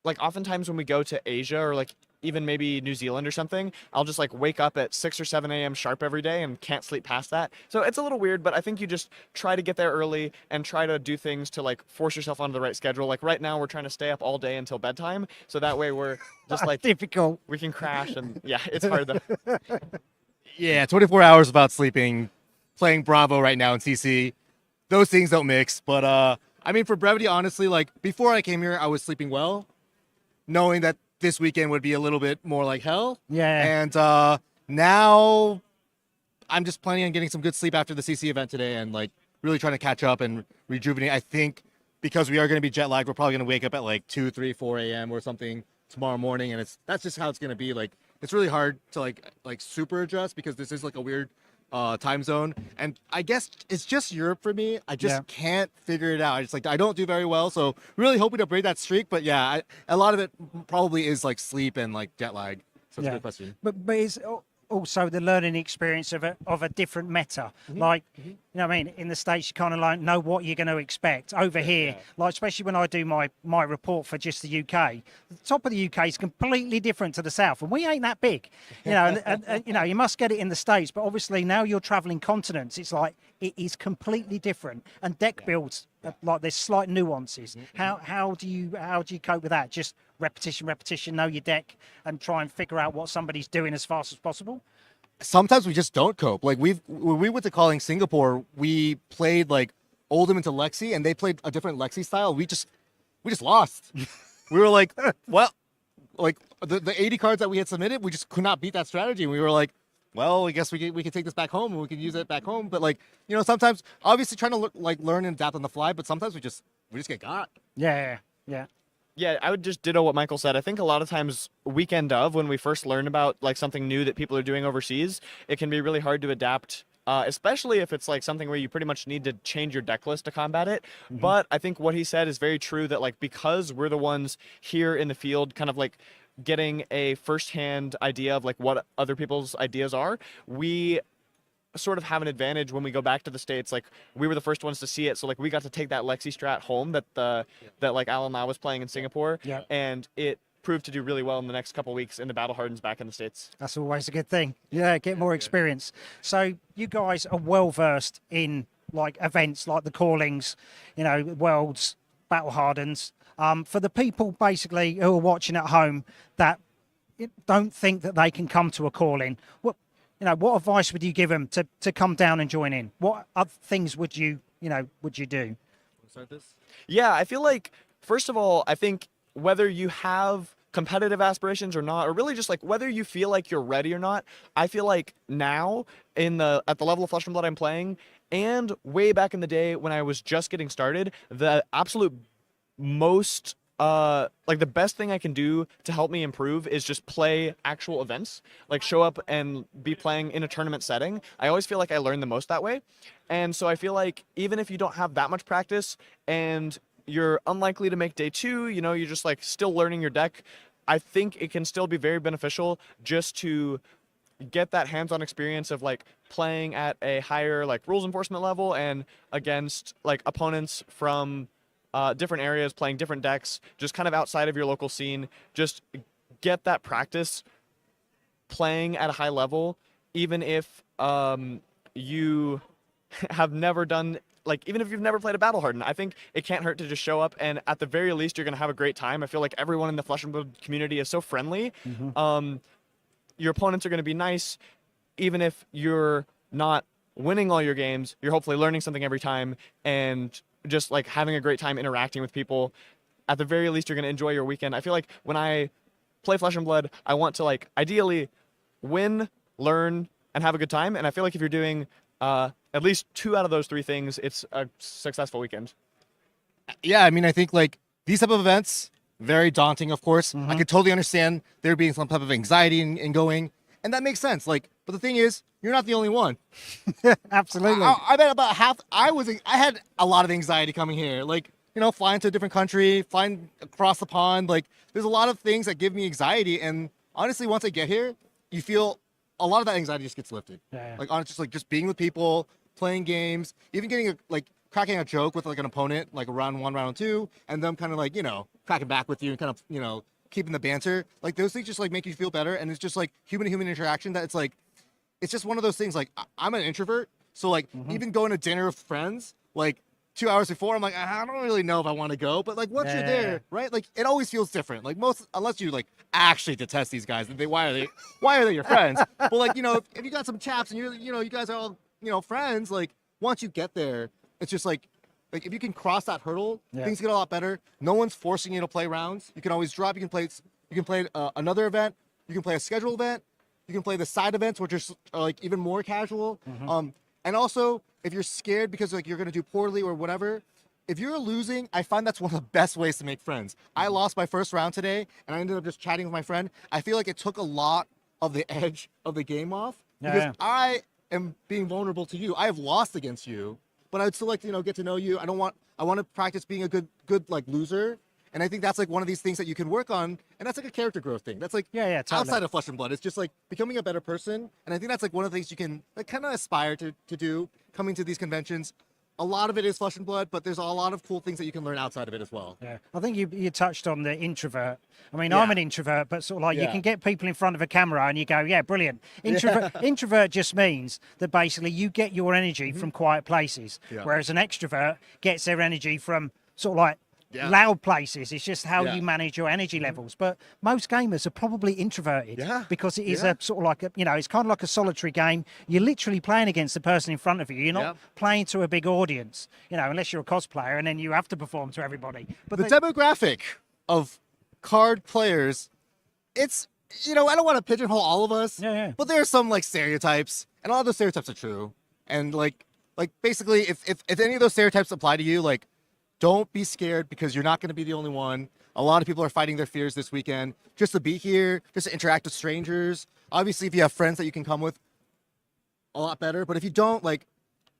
like oftentimes when we go to Asia or like even maybe New Zealand or something, I'll just like wake up at 6 or 7 a.m. sharp every day and can't sleep past that. So it's a little weird, but I think you just try to get there early and try to do things to like force yourself onto the right schedule. Like right now we're trying to stay up all day until bedtime. So that way we're just like difficult. We can crash and yeah, it's hard though. Yeah, 24 hours without sleeping, playing Bravo right now in CC. Those things don't mix. But I mean, for brevity, honestly, like before I came here, I was sleeping well, knowing that this weekend would be a little bit more like hell. Yeah. And now I'm just planning on getting some good sleep after the CC event today and like really trying to catch up and rejuvenate. I think because we are going to be jet lagged, we're probably going to wake up at like 2, 3, 4 a.m. or something tomorrow morning. And that's just how it's going to be. Like, it's really hard to like super adjust because this is like a weird time zone. And I guess it's just Europe for me. I just can't figure it out. It's like I don't do very well. So really hoping to break that streak. But yeah, a lot of it probably is like sleep and like jet lag. So it's a good question. But it's also the learning experience of a different meta. Like, you know what I mean? In the States, you kind of like know what you're going to expect. Over here, like especially when I do my report for just the UK, the top of the UK is completely different to the south, and we ain't that big. You know, and you know, you must get it in the States, but obviously now you're traveling continents, it's like it is completely different. And deck builds, like there's slight nuances. How do you cope with that? Just repetition, know your deck, and try and figure out what somebody's doing as fast as possible. Sometimes we just don't cope. Like when we went to Calling Singapore, we played like Oldham into Lexi, and they played a different Lexi style. We just lost. We were like, well, like the 80 cards that we had submitted, we just could not beat that strategy. And we were like, well, I guess we can take this back home and we can use it back home. But like, you know, sometimes obviously trying to learn and adapt on the fly, but sometimes we just get got. Yeah. Yeah, I would just ditto what Michael said. I think a lot of times weekend of when we first learn about like something new that people are doing overseas, it can be really hard to adapt, especially if it's like something where you pretty much need to change your deck list to combat it. But I think what he said is very true, that like because we're the ones here in the field kind of like getting a firsthand idea of like what other people's ideas are, we sort of have an advantage when we go back to the States. Like we were the first ones to see it, so like we got to take that Lexi strat home that like Alan Lau was playing in Singapore, and it proved to do really well in the next couple weeks in the Battle Hardens back in the States. That's always a good thing. Yeah, get more experience. So you guys are well versed in like events like the Callings, you know, Worlds, Battle Hardens. For the people basically who are watching at home that don't think that they can come to a Calling, what advice would you give them to come down and join in? What other things would you do? Start this? Yeah, I feel like, first of all, I think whether you have competitive aspirations or not, or really just like whether you feel like you're ready or not, I feel like now at the level of Flesh and Blood I'm playing, and way back in the day when I was just getting started, the absolute most like the best thing I can do to help me improve is just play actual events, like show up and be playing in a tournament setting. I always feel like I learn the most that way. And so I feel like even if you don't have that much practice and you're unlikely to make day 2, you know, you're just like still learning your deck, I think it can still be very beneficial just to get that hands-on experience of like playing at a higher like rules enforcement level and against like opponents from different areas, playing different decks, just kind of outside of your local scene. Just get that practice playing at a high level, even if you have never done, like, even if you've never played a Battle Harden. I think it can't hurt to just show up, and at the very least, you're going to have a great time. I feel like everyone in the Flesh and Blood community is so friendly. Your opponents are going to be nice, even if you're not winning all your games. You're hopefully learning something every time, and just like having a great time interacting with people. At the very least, you're going to enjoy your weekend. I feel like when I play Flesh and Blood, I want to like ideally win, learn, and have a good time. And I feel like if you're doing at least 2 out of those 3 things, it's a successful weekend. Yeah, I mean, I think like these type of events, very daunting, of course. I could totally understand there being some type of anxiety in going, and that makes sense. Like, but the thing is, you're not the only one. Absolutely. I bet about half. I had a lot of anxiety coming here. Like, you know, flying to a different country, flying across the pond. Like, there's a lot of things that give me anxiety. And honestly, once I get here, you feel a lot of that anxiety just gets lifted. Yeah. Like on just being with people, playing games, even getting cracking a joke with like an opponent, like round 1, round 2, and them kind of like, cracking back with you and kind of, keeping the banter. Like those things just like make you feel better. And it's just like human to human interaction that it's just one of those things. Like I'm an introvert. So like even going to dinner with friends, like 2 hours before, I'm like, I don't really know if I want to go. But like once you're there, right? Like it always feels different. Like unless you like actually detest these guys, why are they your friends? But like, if you got some chaps and you guys are all, friends, like once you get there, it's just like if you can cross that hurdle, things get a lot better. No one's forcing you to play rounds. You can always drop. You can play another event. You can play a scheduled event. You can play the side events, which are like even more casual. And also, if you're scared because like you're gonna do poorly or whatever, if you're losing, I find that's one of the best ways to make friends. I lost my first round today, and I ended up just chatting with my friend. I feel like it took a lot of the edge of the game off because I am being vulnerable to you. I have lost against you, but I'd still like to get to know you. I want to practice being a good like loser. And I think that's like one of these things that you can work on, and that's like a character growth thing. That's like totally. Outside of Flesh and Blood. It's just like becoming a better person, and I think that's like one of the things you can like kind of aspire to do coming to these conventions. A lot of it is Flesh and Blood, but there's a lot of cool things that you can learn outside of it as well. Yeah, I think you touched on the introvert. I mean, I'm an introvert, but sort of like you can get people in front of a camera and you go, yeah, brilliant. Introvert just means that basically you get your energy from quiet places, whereas an extrovert gets their energy from sort of like loud places. It's just how you manage your energy levels. But most gamers are probably introverted because it is a sort of like it's kind of like a solitary game. You're literally playing against the person in front of you. You're not playing to a big audience, unless you're a cosplayer and then you have to perform to everybody. But the demographic of card players, it's I don't want to pigeonhole all of us, but there are some like stereotypes, and a lot of those stereotypes are true. And like basically if any of those stereotypes apply to you, like don't be scared because you're not going to be the only one. A lot of people are fighting their fears this weekend just to be here, just to interact with strangers. Obviously, if you have friends that you can come with, a lot better. But if you don't, like,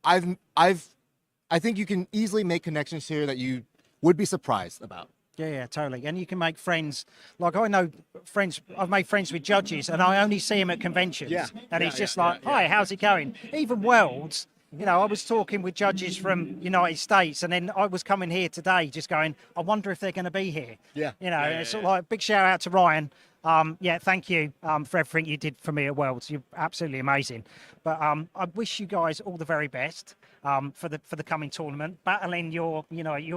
I think you can easily make connections here that you would be surprised about. Yeah, totally. And you can make friends. Like I've made friends with judges, and I only see him at conventions. And he's just like, hi, how's it going? Even Worlds. I was talking with judges from United States, and then I was coming here today just going, I wonder if they're going to be here. It's sort of like big shout out to Ryan. Thank you for everything you did for me at Worlds. You're absolutely amazing. But I wish you guys all the very best for the coming tournament, battling your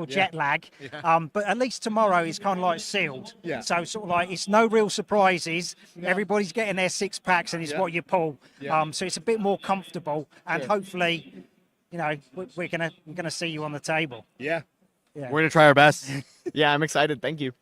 jet lag. But at least tomorrow is kind of like sealed. So sort of like it's no real surprises. Everybody's getting their 6-packs, and it's what you pull. So it's a bit more comfortable, and hopefully, we're gonna see you on the table. We're gonna try our best. I'm excited. Thank you.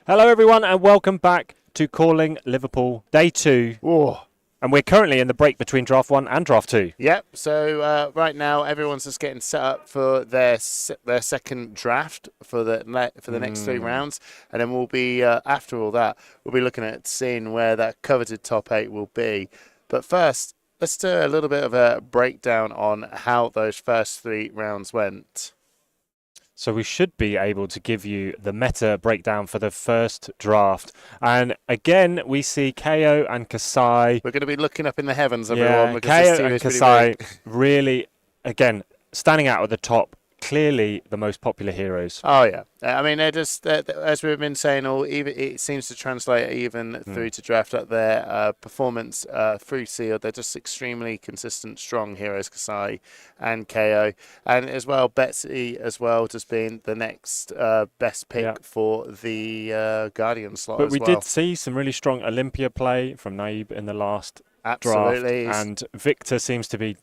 Hello, everyone, and welcome back to Calling Liverpool Day 2. Whoa. And we're currently in the break between Draft 1 and Draft 2. Yep. So right now, everyone's just getting set up for their second draft for the next 3 rounds, and then we'll be after all that, we'll be looking at seeing where that coveted top 8 will be. But first, let's do a little bit of a breakdown on how those first 3 rounds went. So we should be able to give you the meta breakdown for the first draft. And again, we see KO and Kasai. We're going to be looking up in the heavens, everyone. Yeah, KO and Kasai really, again, standing out at the top. Clearly the most popular heroes. Oh, yeah. I mean, they're just, as we've been saying, it seems to translate even through to draft up their performance through sealed. They're just extremely consistent, strong heroes, Kasai and KO. And as well, Betsy as well, just being the next best pick for the Guardian slot But as we well. did see some really strong Olympia play from Naib in the last Absolutely. draft. And Victor seems to be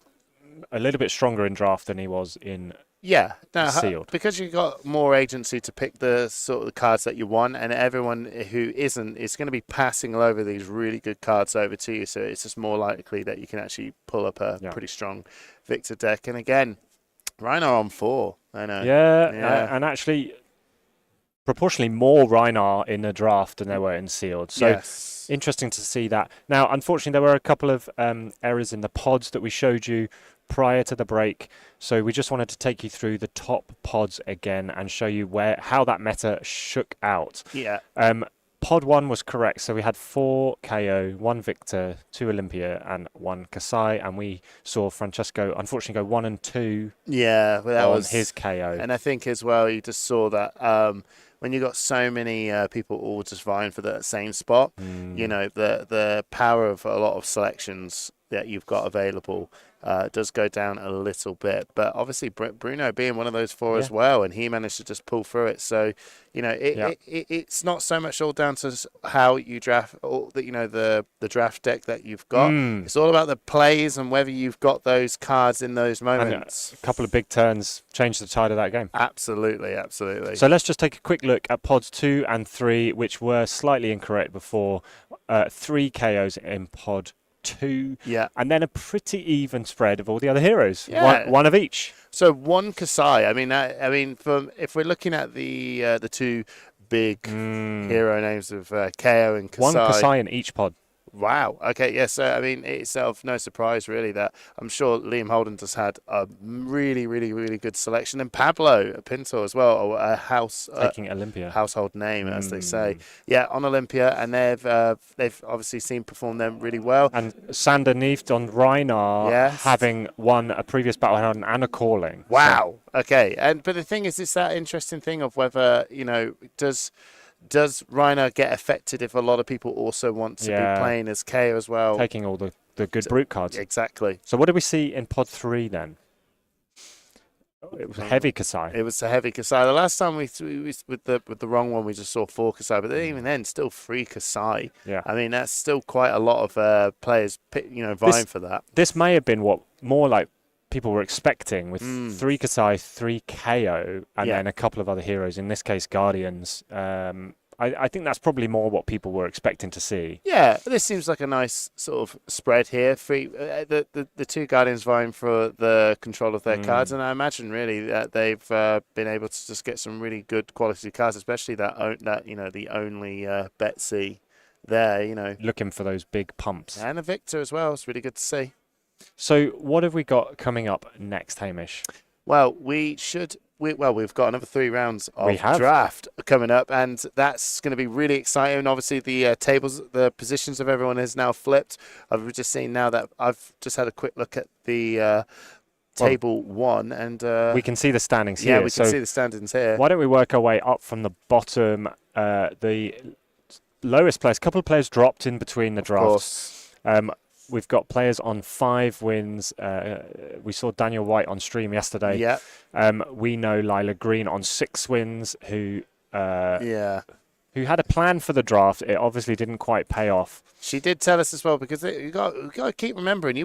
a little bit stronger in draft than he was in Yeah, no, sealed. because you've got more agency to pick the sort of cards that you want, and everyone who isn't is going to be passing over these really good cards over to you, so it's just more likely that you can actually pull up a pretty strong Victor deck. And again, Rhino on 4. I know. Yeah. And actually, proportionally more Rhinar in the draft than there were in sealed. So interesting to see that. Now, unfortunately, there were a couple of errors in the pods that we showed you prior to the break, so we just wanted to take you through the top pods again and show you how that meta shook out. Yeah. Pod 1 was correct, so we had 4 KO, 1 Victor, 2 Olympia, and 1 Kasai, and we saw Francesco unfortunately go 1 and 2. Yeah, well, that was his KO. And I think as well, you just saw that when you got so many people all just vying for the same spot, you know, the power of a lot of selections that you've got available does go down a little bit. But obviously Bruno being one of those 4 as well, and he managed to just pull through it. So, you know, it's not so much all down to how you draft, the draft deck that you've got. It's all about the plays and whether you've got those cards in those moments. And a couple of big turns changed the tide of that game. Absolutely, absolutely. So let's just take a quick look at pods 2 and 3, which were slightly incorrect before. 3 KOs in pod 2, and then a pretty even spread of all the other heroes. One of each. So 1 Kasai. I mean, if we're looking at the 2 big hero names of KO and Kasai. 1 Kasai in each pod. Wow. Okay. Yes. I mean, it's no surprise really that I'm sure Liam Holden just had a really, really, really good selection, and Pablo Pinto as well, a taking Olympia household name as they say. Yeah, on Olympia, and they've obviously seen perform them really well. And Sander Neeft on Rhinar, having won a previous battle and a calling. Wow. So. Okay. But the thing is, it's that interesting thing of whether does Rhino get affected if a lot of people also want to be playing as KO as well? Taking all the good brute cards. Exactly. So what did we see in pod 3 then? It was a heavy Kasai. It was a heavy Kasai. The last time we with the wrong one, we just saw 4 Kasai, but even then, still 3 Kasai. Yeah. I mean, that's still quite a lot of players, vying for that. This may have been what more like people were expecting, with 3 Kasai, 3 KO, and then a couple of other heroes, in this case Guardians. I think that's probably more what people were expecting to see. Yeah, this seems like a nice sort of spread here. The 2 Guardians vying for the control of their cards, and I imagine really that they've been able to just get some really good quality cards, especially the only Betsy there, looking for those big pumps. And a Victor as well. It's really good to see. So what have we got coming up next, Hamish? Well, we've got another 3 rounds of draft coming up, and that's going to be really exciting. Obviously, the positions of everyone is now flipped. I've just seen now that I've just had a quick look at the table 1, and we can see the standings here. Yeah, we can see the standings here. Why don't we work our way up from the bottom? The lowest place, a couple of players dropped in between the drafts. We've got players on 5 wins. We saw Daniel White on stream yesterday. Yeah. We know Lila Green on 6 wins, who who had a plan for the draft. It obviously didn't quite pay off. She did tell us as well, because you got to keep remembering.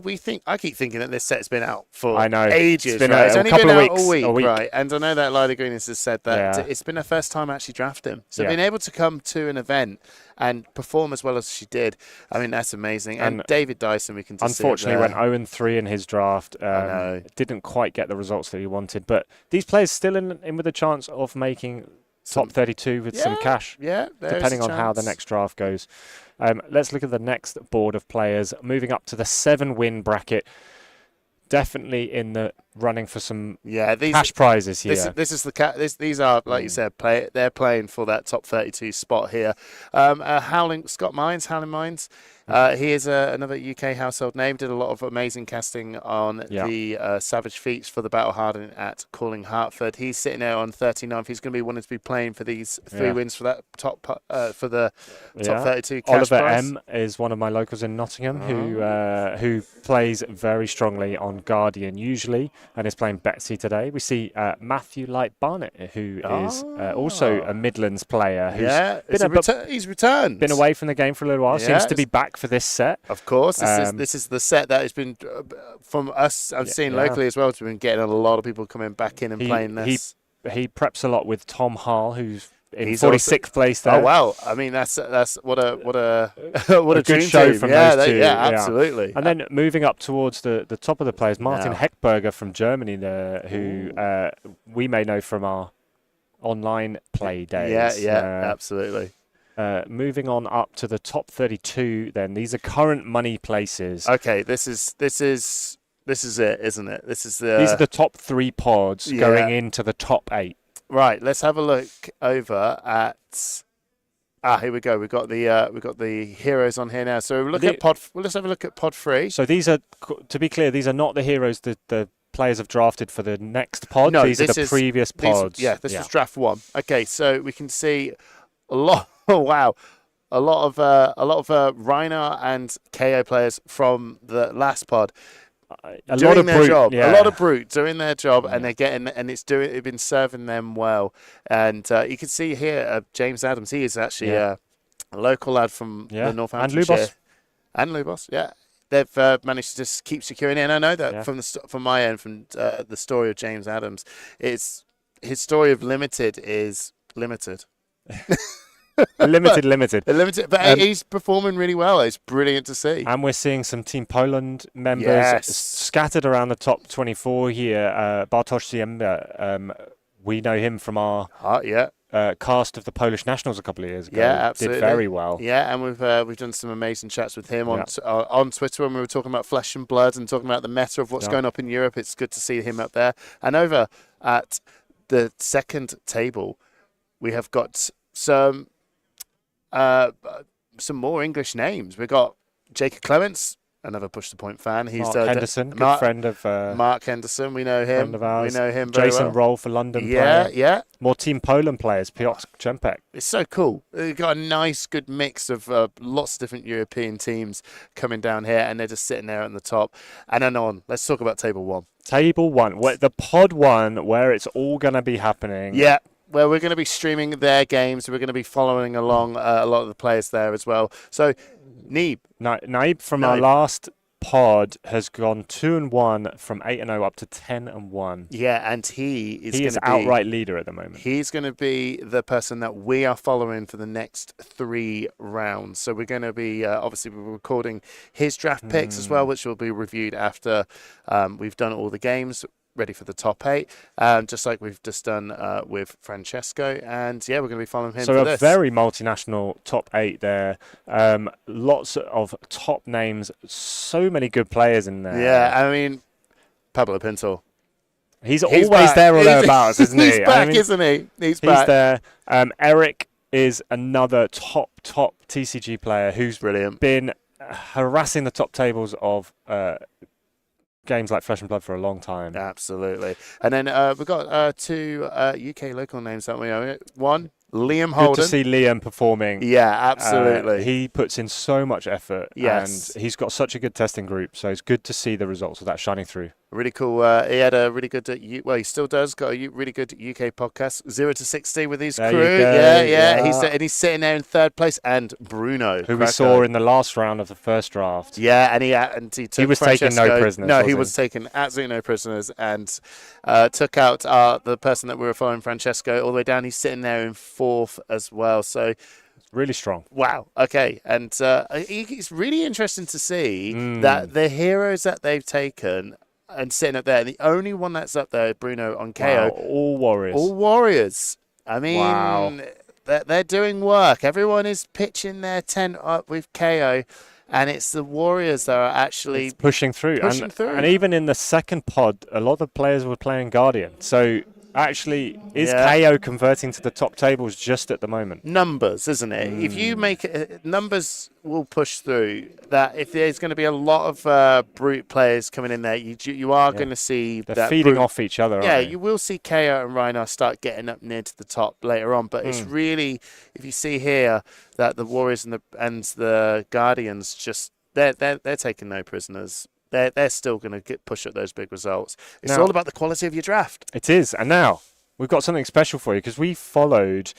I keep thinking that this set's been out for ages. It's been right? It's a only couple been of out weeks, a week, right? And I know that Lila Greenis has said that it's been her first time actually drafting. So being able to come to an event and perform as well as she did, I mean, that's amazing. And David Dyson, we can just unfortunately went 0-3 in his draft. Didn't quite get the results that he wanted. But these players still in with a chance of making top 32 with some cash, depending on how the next draft goes. Let's look at the next board of players. Moving up to the 7-win bracket. Definitely in the running for some cash prizes here. These are, like you said, they're playing for that top 32 spot here. Howling Mines. He is another UK household name. Did a lot of amazing casting on the Savage Feats for the Battle Hardened at Calling Hartford. He's sitting there on 39th. He's going to be wanting to be playing for these 3 wins for that top for the top 32 cash Oliver prize. M is one of my locals in Nottingham who plays very strongly on Guardian usually and is playing Betsy today. We see Matthew Light Barnett, who is also a Midlands player. He's returned. Been away from the game for a little while. Seems to be back for this set. Of course, this is the set that has been from us. I've seen locally as well. We've been getting a lot of people coming back in and playing this. He preps a lot with Tom Hall, who's in 46th place there. Oh wow! I mean, that's what a what a good show team. from those two. Absolutely. And then moving up towards the top of the players, Martin Heckberger from Germany, there, who we may know from our online play days. Absolutely. Moving on up to the top 32, then these are current money places. Okay, this is it, isn't it? These are the top 3 pods going into the top 8. Right, let's have a look over at. Here we go. We've got the heroes on here now. So let's have a look at pod 3. So these are, to be clear, these are not the heroes that the players have drafted for the next pod. No, these are the previous pods. This was draft 1. Okay, so we can see a lot. Oh wow, a lot of Rhino and KO players from the last pod. Doing their job. A lot of brutes doing their job, and they're getting, and it's been serving them well. And you can see here James Adams. He is actually a local lad from the Northamptonshire. And Lubos, they've managed to just keep securing it. And I know that from my end, from the story of James Adams, his story of limited is limited. limited. But he's performing really well. It's brilliant to see. And we're seeing some Team Poland members scattered around the top 24 here. Bartosz Ziemba, we know him from our cast of the Polish Nationals a couple of years ago. Yeah, absolutely. Did very well. Yeah, and we've done some amazing chats with him on Twitter when we were talking about Flesh and Blood and talking about the meta of what's going up in Europe. It's good to see him up there. And over at the second table, we have got some more English names. We've got Jacob Clements, another Push the Point fan. He's Mark Henderson, good friend of Mark Henderson. We know him. Friend of ours. We know him very Jason well. Roll for London. player. Yeah. More Team Poland players. Piotr Czempek. It's so cool. We've got a nice, good mix of lots of different European teams coming down here, and they're just sitting there at the top. And then on. Let's talk about Table 1. Table 1, the Pod 1, where it's all going to be happening. Yeah. Where we're going to be streaming their games. We're going to be following along a lot of the players there as well. So, Naib from our last pod has gone 2-1 from 8-0 up to 10-1. Yeah, and he is outright leader at the moment. He's going to be the person that we are following for the next 3 rounds. So we're going to be obviously we're recording his draft picks as well, which will be reviewed after we've done all the games. Ready for the top 8, just like we've just done with Francesco. And we're going to be following him for this. So a very multinational top 8 there. Lots of top names. So many good players in there. Yeah, I mean, Pablo Pinto. He's always back. There or thereabouts, isn't he? He's back, isn't he? He's back. He's there. Eric is another top TCG player who's been harassing the top tables of games like Flesh and Blood for a long time. Absolutely. And then we've got 2 UK local names, haven't we? One, Liam Holden. Good to see Liam performing. Yeah, absolutely. He puts in so much effort. Yes. And he's got such a good testing group, so it's good to see the results of that shining through. Really cool. He had a really good, he still does, got a really good UK podcast, 0 to 60 with his There crew. you go, Yeah. He's sitting there in third place. And Bruno, who we saw in the last round of the first draft. Yeah, and he took was taking no Francesco. prisoners. No, he was taking absolutely no prisoners, and took out the person that we were following, Francesco, all the way down. He's sitting there in fourth as well. So. Really strong. Wow. Okay. And it's really interesting to see that the heroes that they've taken and sitting up there, the only one that's up there, Bruno on KO. Wow, all warriors. All warriors. I mean, wow. They're doing work. Everyone is pitching their tent up with KO, and it's the warriors that are actually pushing through. And even in the second pod, a lot of the players were playing Guardian. So actually, is KO converting to the top tables just at the moment? Numbers, isn't it? If you make it, numbers will push through. That if there's going to be a lot of brute players coming in there, you are going to see they're that feeding off each other. Yeah, aren't they? you will see KO and Rhinar start getting up near to the top later on. But it's really, if you see here that the Warriors and the Guardians just they're taking no prisoners. They're still going to push at those big results. It's all about the quality of your draft. It is. And now we've got something special for you because we followed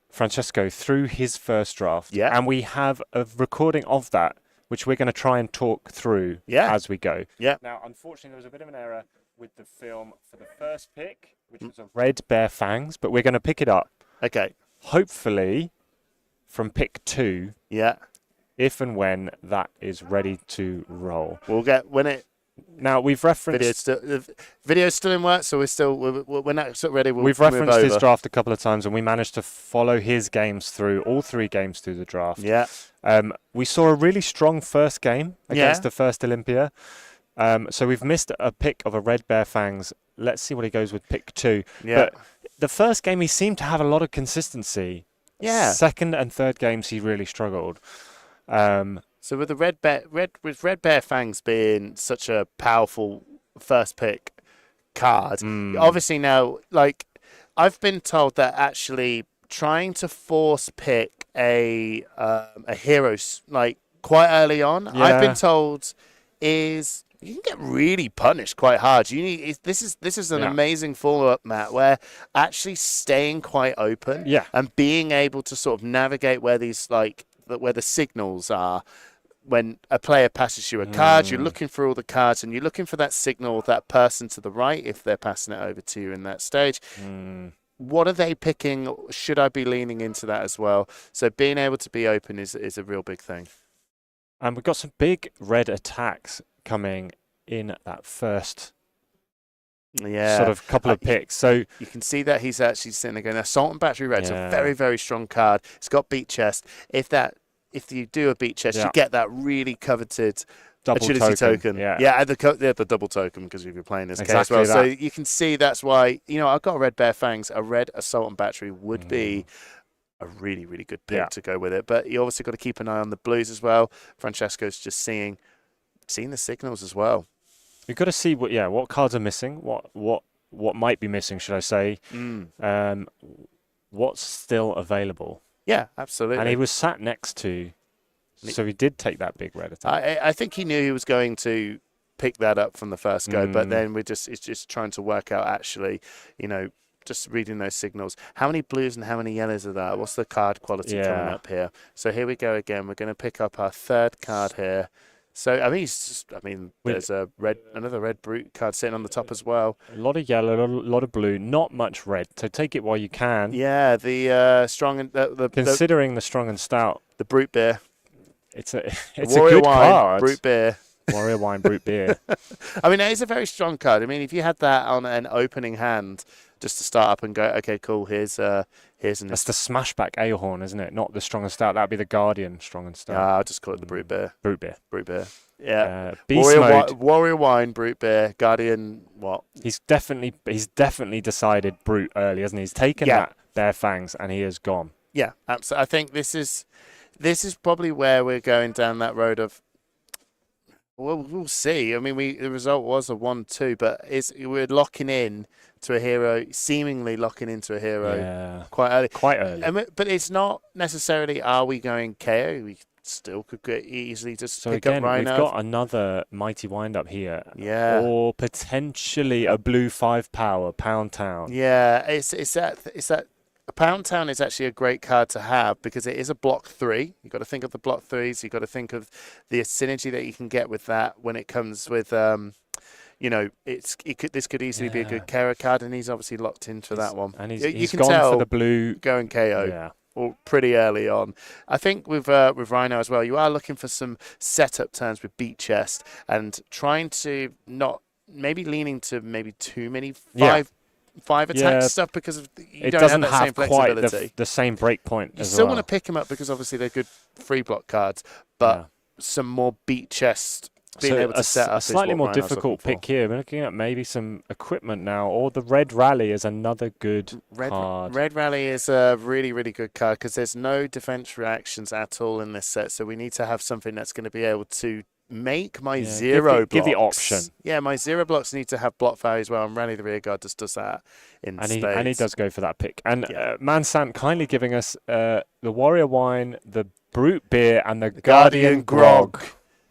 Francesco through his first draft. Yeah. And we have a recording of that, which we're going to try and talk through as we go. Yeah. Now, unfortunately, there was a bit of an error with the film for the first pick, which was a red bear fangs, but we're going to pick it up. Okay. Hopefully from pick 2. Yeah. If and when that is ready to roll. We'll get when it. Now we've referenced video's still in work, so when that's ready. We've referenced his draft a couple of times, and we managed to follow his games through all 3 games through the draft. Yeah. We saw a really strong first game against the first Olympia. So we've missed a pick of a red bear fangs. Let's see what he goes with pick 2. Yeah. But the first game he seemed to have a lot of consistency. Yeah. Second and third games he really struggled. So with the red bear fangs being such a powerful first pick card, obviously now I've been told that actually trying to force pick a hero quite early on, I've been told is you can get really punished quite hard. This is an amazing follow-up, Matt, where actually staying quite open and being able to sort of navigate where these where the signals are. When a player passes you a card, you're looking for all the cards and you're looking for that signal of that person to the right if they're passing it over to you in that stage. What are they picking? Should I be leaning into that as well? So being able to be open is a real big thing. And we've got some big red attacks coming in that first sort of couple of picks. So you can see that he's actually sitting again. Assault and Battery Red's a very, very strong card. It's got Beat Chest. If you do a Beat Chest, you get that really coveted double agility token. Yeah, and the double token because if you're playing this as well. So you can see that's why I've got a red bear fangs. A red Assault and Battery would be a really, really good pick to go with it. But you obviously got to keep an eye on the blues as well. Francesco's just seeing the signals as well. You've got to see what cards are missing, what might be missing, should I say? What's still available? Yeah, absolutely. And he was sat next to, so he did take that big red attack. I think he knew he was going to pick that up from the first go, but then it's just trying to work out actually, just reading those signals. How many blues and how many yellows are there? What's the card quality coming up here? So here we go again. We're going to pick up our third card here. So there's another red brute card sitting on the top as well. A lot of yellow, a lot of blue, not much red. So take it while you can. Yeah, the strong and considering the strong and stout, the brute beer. It's a Warrior good wine, card. Brute beer. Warrior wine, brute beer. I mean, it is a very strong card. I mean, if you had that on an opening hand, just to start up and go, okay, cool. Here's an. That's the smashback Aehorn, isn't it? Not the strong and stout. That'd be the Guardian strong and stout. I'll just call it the brute beer. Brute beer. Brute beer. Yeah. Beast mode. Warrior wine, brute beer, Guardian. What? He's definitely decided brute early, hasn't he? He's taken that bear fangs and he has gone. Yeah, absolutely. I think this is probably where we're going down that road of. Well, we'll see. I mean, the result was a 1-2, but we're locking in to a hero, seemingly locking into a hero quite early. Quite early. But it's not necessarily, are we going KO? still could get easily just So pick again, up we've Rhino. got another mighty wind-up here. Yeah. Or potentially a blue 5 power, Pound Town. Yeah, it's that Pound Town is actually a great card to have because it is a block 3. You've got to think of the block 3s. You've got to think of the synergy that you can get with that when it comes with, you know, this could easily be a good Kara card, and he's obviously locked into that one. And you he's can gone tell for the blue. Going KO. Yeah. Or pretty early on. I think with Rhino as well, you are looking for some setup turns with beat chest and trying to not maybe leaning to maybe too many five attack stuff because of you don't doesn't have that same quite flexibility. the same break point You as still well. want to pick him up because obviously they're good free block cards, but some more beat chest being able to set up a slightly is what more Rhino's difficult looking pick here. We're looking at maybe some equipment now, or the Red Rally is another good card. Red Rally is a really, really good card because there's no defense reactions at all in this set, so we need to have something that's going to be able to make my zero blocks. Give the option. Yeah, my zero blocks need to have block value as well, and Rally the Rearguard just does that in spades. And he does go for that pick. And Mansant kindly giving us the Warrior Wine, the Brute Beer, and the Guardian Grog.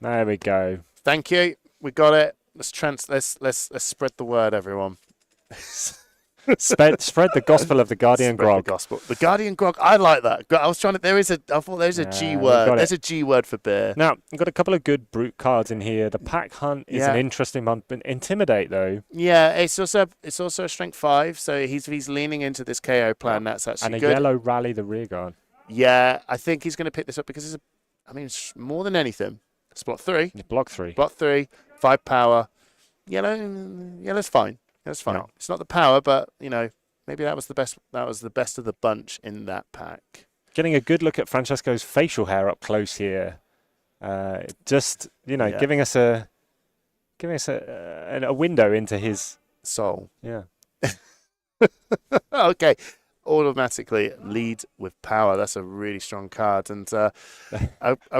There we go. Thank you. We got it. Let's spread the word, everyone. spread the gospel of the Guardian Grog. The Guardian Grog. I like that. I was trying to. I thought there's a G word. There's a G word for beer. Now we've got a couple of good brute cards in here. The Pack Hunt is an interesting one. But Intimidate though. Yeah, it's also a strength 5. So he's leaning into this KO plan. That's actually good. And a yellow Rally the Rearguard. Yeah, I think he's going to pick this up because it's more than anything. It's block 3. Block 3. Block 3. 5 power. Yellow's fine. That's fine. No. It's not the power, but maybe that was the best. That was the best of the bunch in that pack. Getting a good look at Francesco's facial hair up close here. Just giving us a window into his soul. Yeah. Okay. Automatically lead with power. That's a really strong card, and a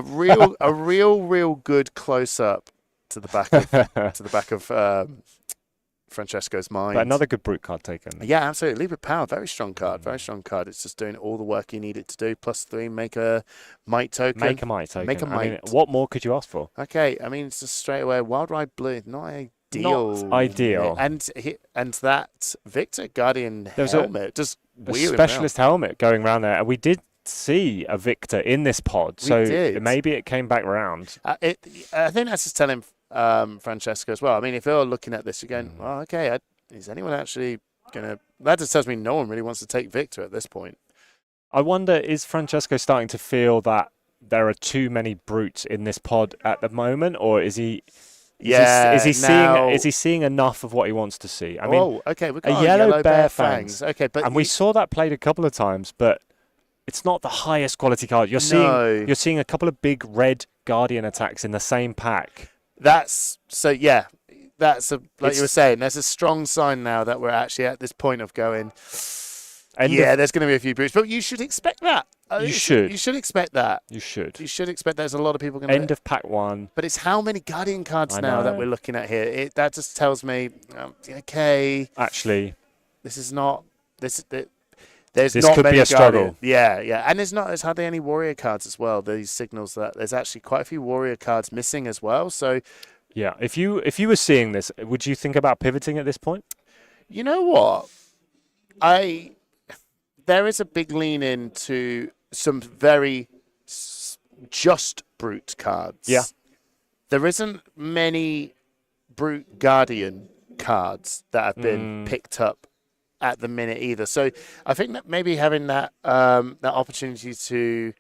real good close up to the back of Francesco's mind. But another good brute card taken. Yeah, absolutely. Lead with power. Very strong card. Very strong card. It's just doing all the work you need it to do. +3. Make a might token. Make a might token. Make a might. I mean, what more could you ask for? Okay. I mean, it's just straight away. Wild Ride Blue. Not ideal. Not ideal. And that Victor Guardian helmet just a weird specialist helmet going around there, and we did see a Victor in this pod, so maybe it came back round. I think that's just telling Francesco as well. I mean, if you're looking at this, you're going, well, okay, is anyone actually gonna? That just tells me no one really wants to take Victor at this point. I wonder, is Francesco starting to feel that there are too many brutes in this pod at the moment, or is he? Is he seeing enough of what he wants to see? I mean, okay, we've got a yellow bear fangs. Okay, but we saw that played a couple of times, but it's not the highest quality card. You're seeing a couple of big red Guardian attacks in the same pack. That's like you were saying. There's a strong sign now that we're actually at this point of going. There's going to be a few brutes, but you should expect that. You should expect that. You should expect there's a lot of people going to... End of pack 1. But it's how many Guardian cards now that we're looking at here. That just tells me, okay... Actually... This is not... This could be a struggle. Yeah. And there's hardly any warrior cards as well. These signals that there's actually quite a few warrior cards missing as well. So... Yeah, if you were seeing this, would you think about pivoting at this point? You know what? There is a big lean into some very just brute cards. Yeah. There isn't many brute Guardian cards that have been picked up at the minute either. So I think that maybe having that opportunity to...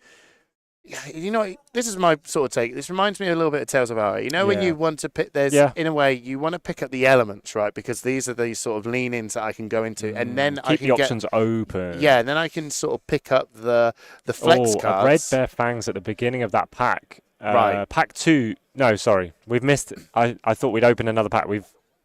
this is my sort of take. This reminds me a little bit of Tales of Aria. When you want to pick, in a way, you want to pick up the elements, right? Because these are the sort of lean-ins that I can go into, and then I can keep the options open. Yeah, and then I can sort of pick up the flex cards. Red Bear Fangs at the beginning of that pack. Right. Pack 2. No, sorry, we've missed it. I thought we'd open another pack.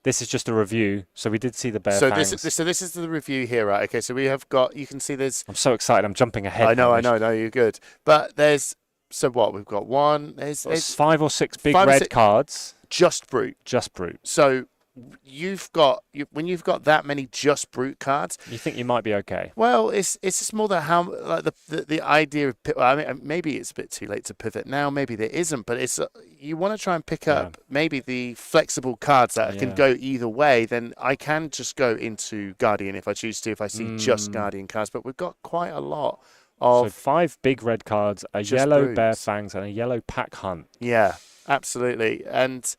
This is just a review, so we did see the Bear Fangs. This is the review here, right? Okay, so we have got. You can see there's. I'm so excited. I'm jumping ahead. I know. No, you're good. But there's. So what? We've got one. There's 5 or 6 big red cards. Just brute. Just brute. So when you've got that many just brute cards, you think you might be okay. Well, it's just more that how like the idea of I mean, maybe it's a bit too late to pivot now. Maybe there isn't, but it's you want to try and pick up maybe the flexible cards that can go either way. Then I can just go into Guardian if I choose to. If I see just Guardian cards, but we've got quite a lot of so 5 big red cards, a yellow Bear Fangs, and a yellow Pack Hunt. Yeah, absolutely, and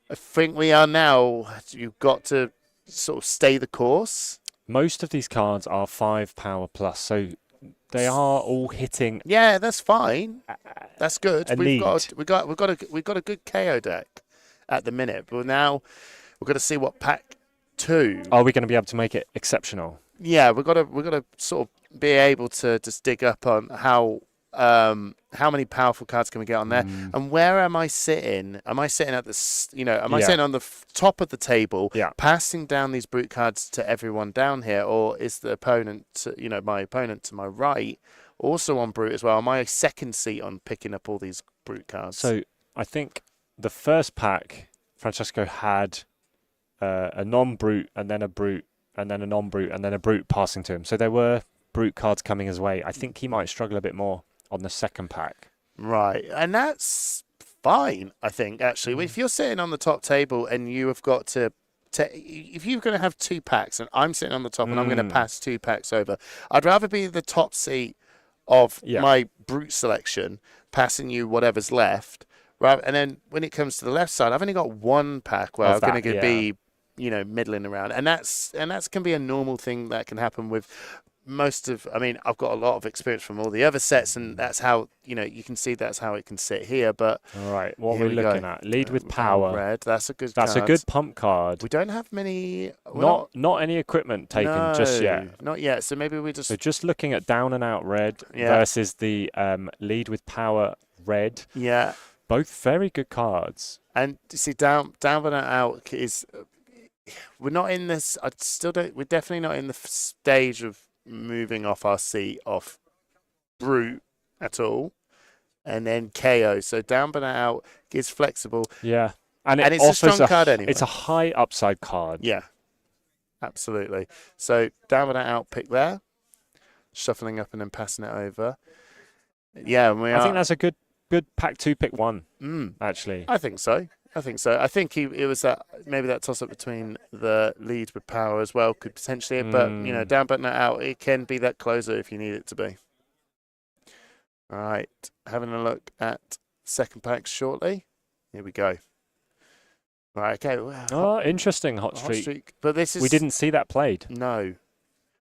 I think we are now. You've got to sort of stay the course. Most of these cards are 5 power plus, so they are all hitting. Yeah, that's fine. That's good. We've got a good KO deck at the minute, but now we've got to see what pack 2. Are we going to be able to make it exceptional? Yeah, we've got to sort of be able to just dig up on how many powerful cards can we get on there, and where am I sitting? Am I sitting at the am I sitting on the top of the table, passing down these brute cards to everyone down here, or is the opponent, my opponent to my right, also on brute as well? Am I a second seat on picking up all these brute cards? So I think the first pack, Francesco had a non-brute and then a brute and then a non-brute and then a brute passing to him. So there were brute cards coming his way. I think he might struggle a bit more on the second pack. Right, and that's fine, I think, actually. If you're sitting on the top table and you have got to if you're going to have 2 packs and I'm sitting on the top and I'm going to pass 2 packs over, I'd rather be the top seat of my brute selection, passing you whatever's left. Right, and then when it comes to the left side, I've only got 1 pack where I'm going to be, middling around, and that's can be a normal thing that can happen with most of. I mean, I've got a lot of experience from all the other sets, and that's how you can see that's how it can sit here. But all right, what are we looking at? Lead with power. Red. That's a good. That's a good pump card. We don't have many. Not any equipment taken just yet. Not yet. So maybe we just. So just looking at down and out red versus the lead with power red. Yeah. Both very good cards. And you see, down and out is. We're not in this. I still don't. We're definitely not in the stage of moving off our seat off brute at all, and then KO. So down but not out is flexible. Yeah, and it's a strong card anyway. It's a high upside card. Yeah, absolutely. So down but not out pick there, shuffling up and then passing it over. Yeah, and I think that's a good pack 2 pick 1. Actually, I think so. I think it was that maybe that toss up between the lead with power as well could potentially, but down but not out, it can be that closer if you need it to be. All right, having a look at second packs shortly. Here we go. Right, okay. Oh, interesting hot streak. But this is we didn't see that played. No.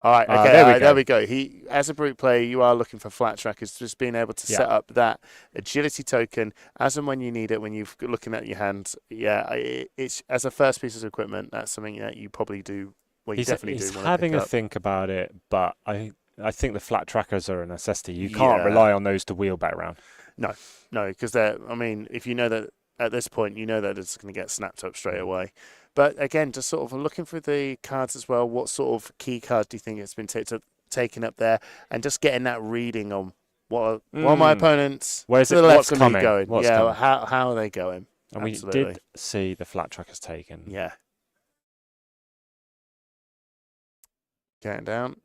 All right, okay, there we go. As a brute player, you are looking for flat trackers, just being able to set up that agility token as and when you need it, when you're looking at your hands. Yeah, it's as a first piece of equipment, that's something that you probably do. Well, you definitely do. He's having a think about it, but I think the flat trackers are a necessity. You can't rely on those to wheel back around. No, because they're. I mean, if you know that at this point, you know that it's going to get snapped up straight away. But again, just sort of looking through the cards as well, what sort of key cards do you think it's been taken up there? And just getting that reading on what are my opponents where's to the what's left coming? Going. What's coming? Coming? How are they going? And Absolutely. we did see the flat trackers taken. Yeah. Getting down.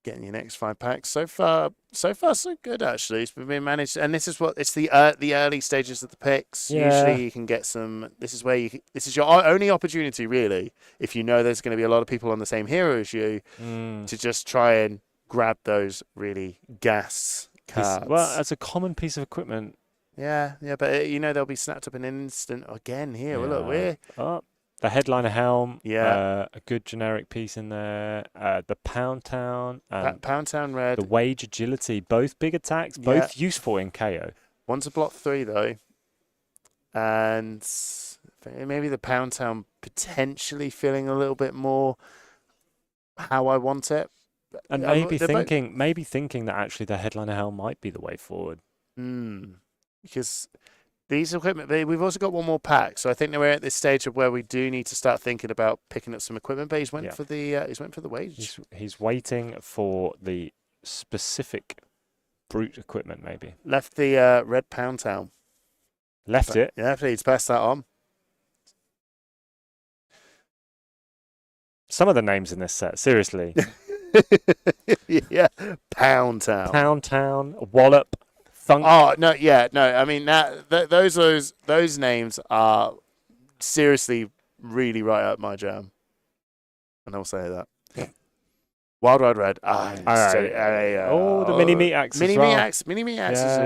Getting your next 5 packs. So far so good actually. It's been managed, and this is what it's the early stages of the picks. Yeah. Usually you can get some. This is your only opportunity really, if you know there's going to be a lot of people on the same hero as you, to just try and grab those really gas cards. Well, as a common piece of equipment. Yeah, but they'll be snapped up in an instant again here. Well, look, we're the headliner helm, a good generic piece in there. The Pound Town, Pound Town red, the Wage agility, both big attacks, both useful in KO. One's a block 3 though, and maybe the Pound Town potentially feeling a little bit more how I want it, and maybe thinking that actually the headliner helm might be the way forward. Because. These equipment, we've also got one more pack, so I think we're at this stage of where we do need to start thinking about picking up some equipment. But he's went for the wage. He's waiting for the specific brute equipment, maybe. Left the red Pound Town. Left it. Yeah, please pass that on. some of the names in this set. Seriously. Yeah, Pound Town. Pound Town, Wallop, Thunk. Oh no, yeah, no. I mean those names are seriously really right up my jam, and I'll say that. Wild Ride Red. The mini meat axe. Mini meat axe is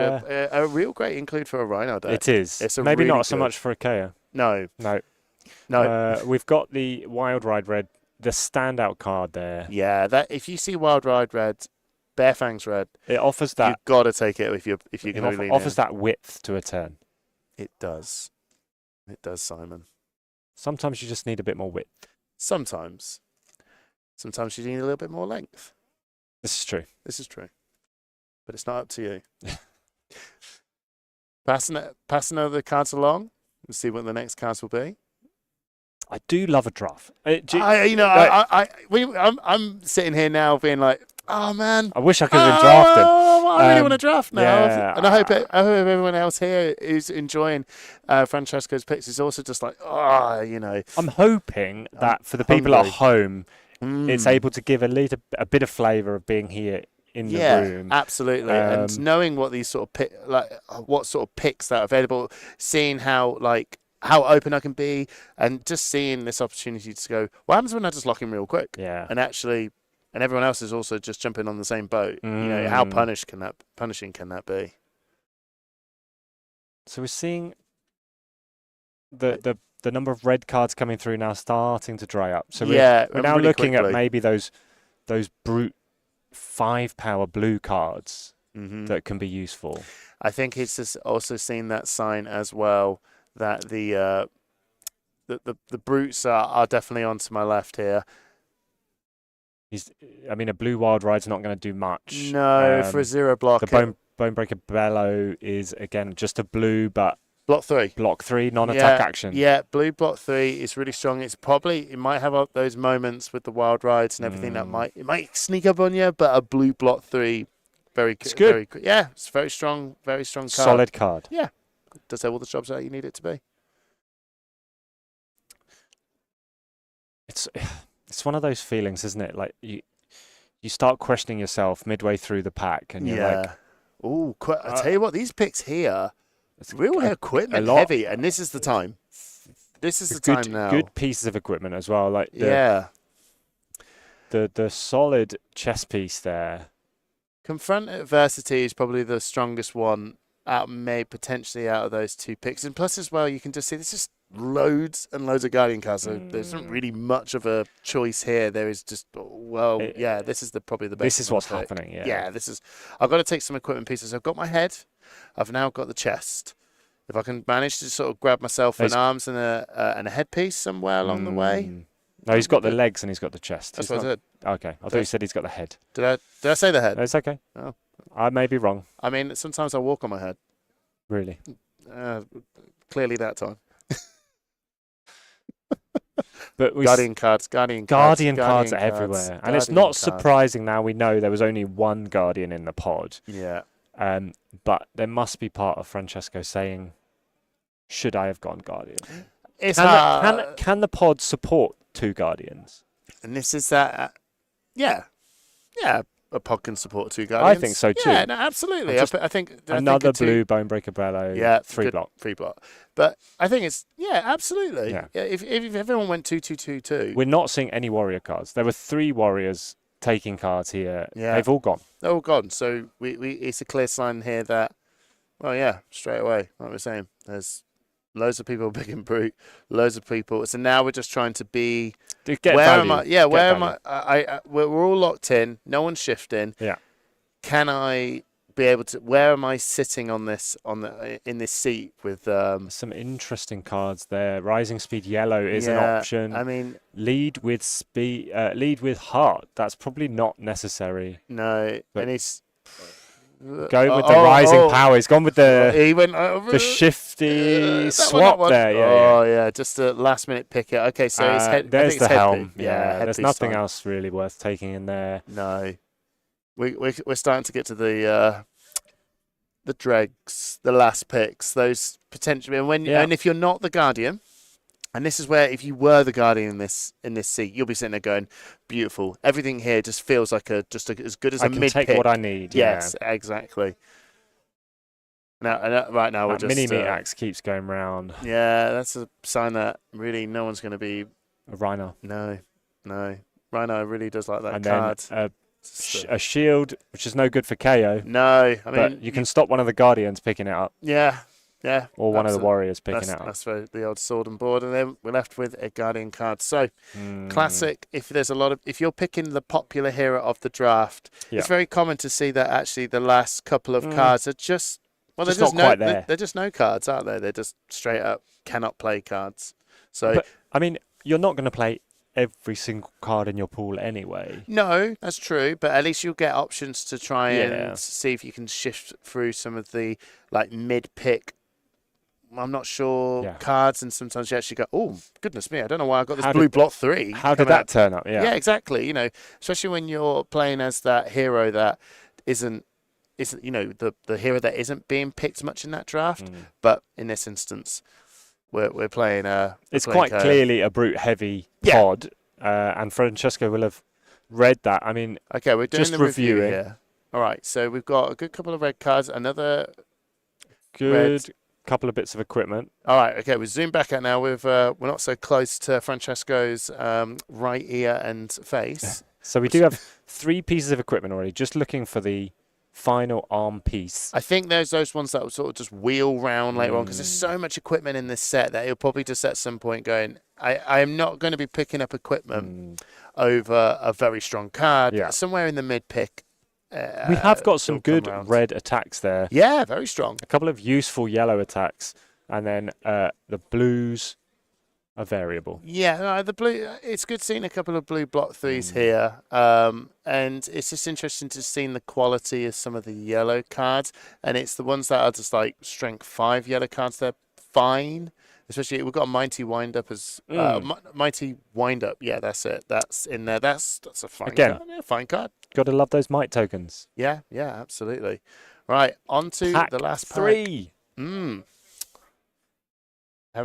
a real great include for a Rhino deck. It is. It's a maybe really not so good. much for a KO. No. We've got the Wild Ride Red, the standout card there. Yeah, that if you see Wild Ride Red, Bare Fangs Red, it offers that. You've got to take it if you're going to lean offers in. that width to a turn. It does. It does, Simon. Sometimes you just need a bit more width. Sometimes you need a little bit more length. This is true. But it's not up to you. Passing the cards along and see what the next cards will be. I do love a draft. I'm sitting here now being like, oh man, I wish I could have been drafted. I really want to draft now. Yeah. And I hope everyone else here who's enjoying Francesco's picks is also just like, I'm hoping that for the people at home, it's able to give a bit of flavour of being here in the room. Absolutely. And knowing what these sort of what sort of picks that are available, seeing how open I can be, and just seeing this opportunity to go, what happens when I just lock in real quick? Yeah. And everyone else is also just jumping on the same boat. How punishing can that be? So we're seeing the number of red cards coming through now starting to dry up. So we're now really looking quickly at maybe those brute 5-power blue cards that can be useful. I think it's just also seen that sign as well that the brutes are definitely onto my left here. A blue Wild Ride's not going to do much. No, for a 0 block. The Bonebreaker Bellow is again just a blue, but block 3. Block 3, non-attack action. Yeah, blue block 3 is really strong. It might have those moments with the Wild Rides and everything that might sneak up on you, but a blue block 3, it's good. It's very strong card. Solid card. Yeah, does all the jobs that you need it to be. It's one of those feelings, isn't it? Like you start questioning yourself midway through the pack, and you're like, "Oh, I tell you what, these picks here, it's real equipment heavy, and this is the time. This is the time now. Good pieces of equipment as well, like the solid chess piece there. Confront Adversity is probably the strongest one potentially out of those two picks, and plus as well, you can just see there's just loads and loads of Guardian cards, so there's not really much of a choice here. There is just this is probably the best. This is what's happening. I've got to take some equipment pieces. I've got my head, I've now got the chest. If I can manage to sort of grab myself an arms and a headpiece somewhere along the way. No, he's got the legs and he's got the chest. That's what I did. Okay, I thought you said he's got the head. Did I say the head? It's okay. Oh. I may be wrong. I mean, sometimes I walk on my head. Really? Clearly that time. But Guardian cards are everywhere. And it's not surprising now we know there was only one Guardian in the pod. Yeah. But there must be part of Francesco saying, should I have gone Guardian? Can the pod support 2 Guardians? And this is that, a pod can support 2 Guardians. I think so too. Yeah, no, absolutely. I think another blue Bonebreaker Bellow. 3 block. 3 block. But I think it's absolutely. Yeah. If everyone went 2-2-2-2. We're not seeing any warrior cards. There were 3 warriors taking cards here. Yeah. They've all gone. They're all gone. So it's a clear sign here that, straight away, like we're saying, there's loads of people picking brute, loads of people. So now we're just trying to be. We're all locked in. No one's shifting. Yeah. Can I be able to? Where am I sitting on this in this seat with some interesting cards there? Rising Speed Yellow is an option. I mean, lead with speed. Lead with heart. That's probably not necessary. No, and it's. Going with the rising power. He's gone with the shifty swap there. Just a last minute pick it. Okay, so it's head. There's the helm. There's nothing else really worth taking in there. No, we're starting to get to the dregs, the last picks, those potentially. And if you're not the Guardian, And this is where, if you were the Guardian in this seat, you'll be sitting there going, beautiful. Everything here just feels like as good as a mid-pick. I can take what I need. Yes, exactly. Now, right now, we're just... Mini-meat axe keeps going round. Yeah, that's a sign that really no one's going to be... A Rhino. No. Rhino really does like that and card. Then a shield, which is no good for KO. No, I mean... But you can stop one of the Guardians picking it up. Yeah. Or one of the Warriors picking it up. That's the old sword and board. And then we're left with a Guardian card. So, classic, if you're picking the popular hero of the draft, it's very common to see that actually the last couple of cards are just... Well, they're just not quite there. They're just no cards, aren't they? They're just straight up cannot play cards. So, but, I mean, you're not going to play every single card in your pool anyway. No, that's true. But at least you'll get options to try and see if you can shift through some of the mid-pick. I'm not sure cards, and sometimes you actually go, oh goodness me, I don't know why I got this blue block 3. How did that turn up? Yeah, exactly. Especially when you're playing as that hero that isn't the hero that isn't being picked much in that draft. But in this instance, we're playing. It's quite clearly a brute heavy pod, and Francesco will have read that. I mean, okay, we're doing just the reviewing. Review here. All right, so we've got a good couple of red cards, another good couple of bits of equipment. All right, okay, we zoom back out now. We're not so close to Francesco's right ear and face. So we do have 3 pieces of equipment already. Just looking for the final arm piece. I think there's those ones that will sort of just wheel round later on because there's so much equipment in this set that he'll probably just at some point going, I am not going to be picking up equipment over a very strong card. Somewhere in the mid-pick. We have got some good red attacks there. Yeah, very strong. A couple of useful yellow attacks, and then the blues are variable. Yeah, no, the blue. It's good seeing a couple of blue block 3s here, and it's just interesting to see the quality of some of the yellow cards, and it's the ones that are just like strength 5 yellow cards. They're fine. Especially, we've got a Mighty Wind-Up as... Mighty Wind-Up, yeah, that's it. That's in there. That's a fine card. Yeah, fine card. Got to love those Might tokens. Yeah, absolutely. Right, on to pack the last pack. 3. Having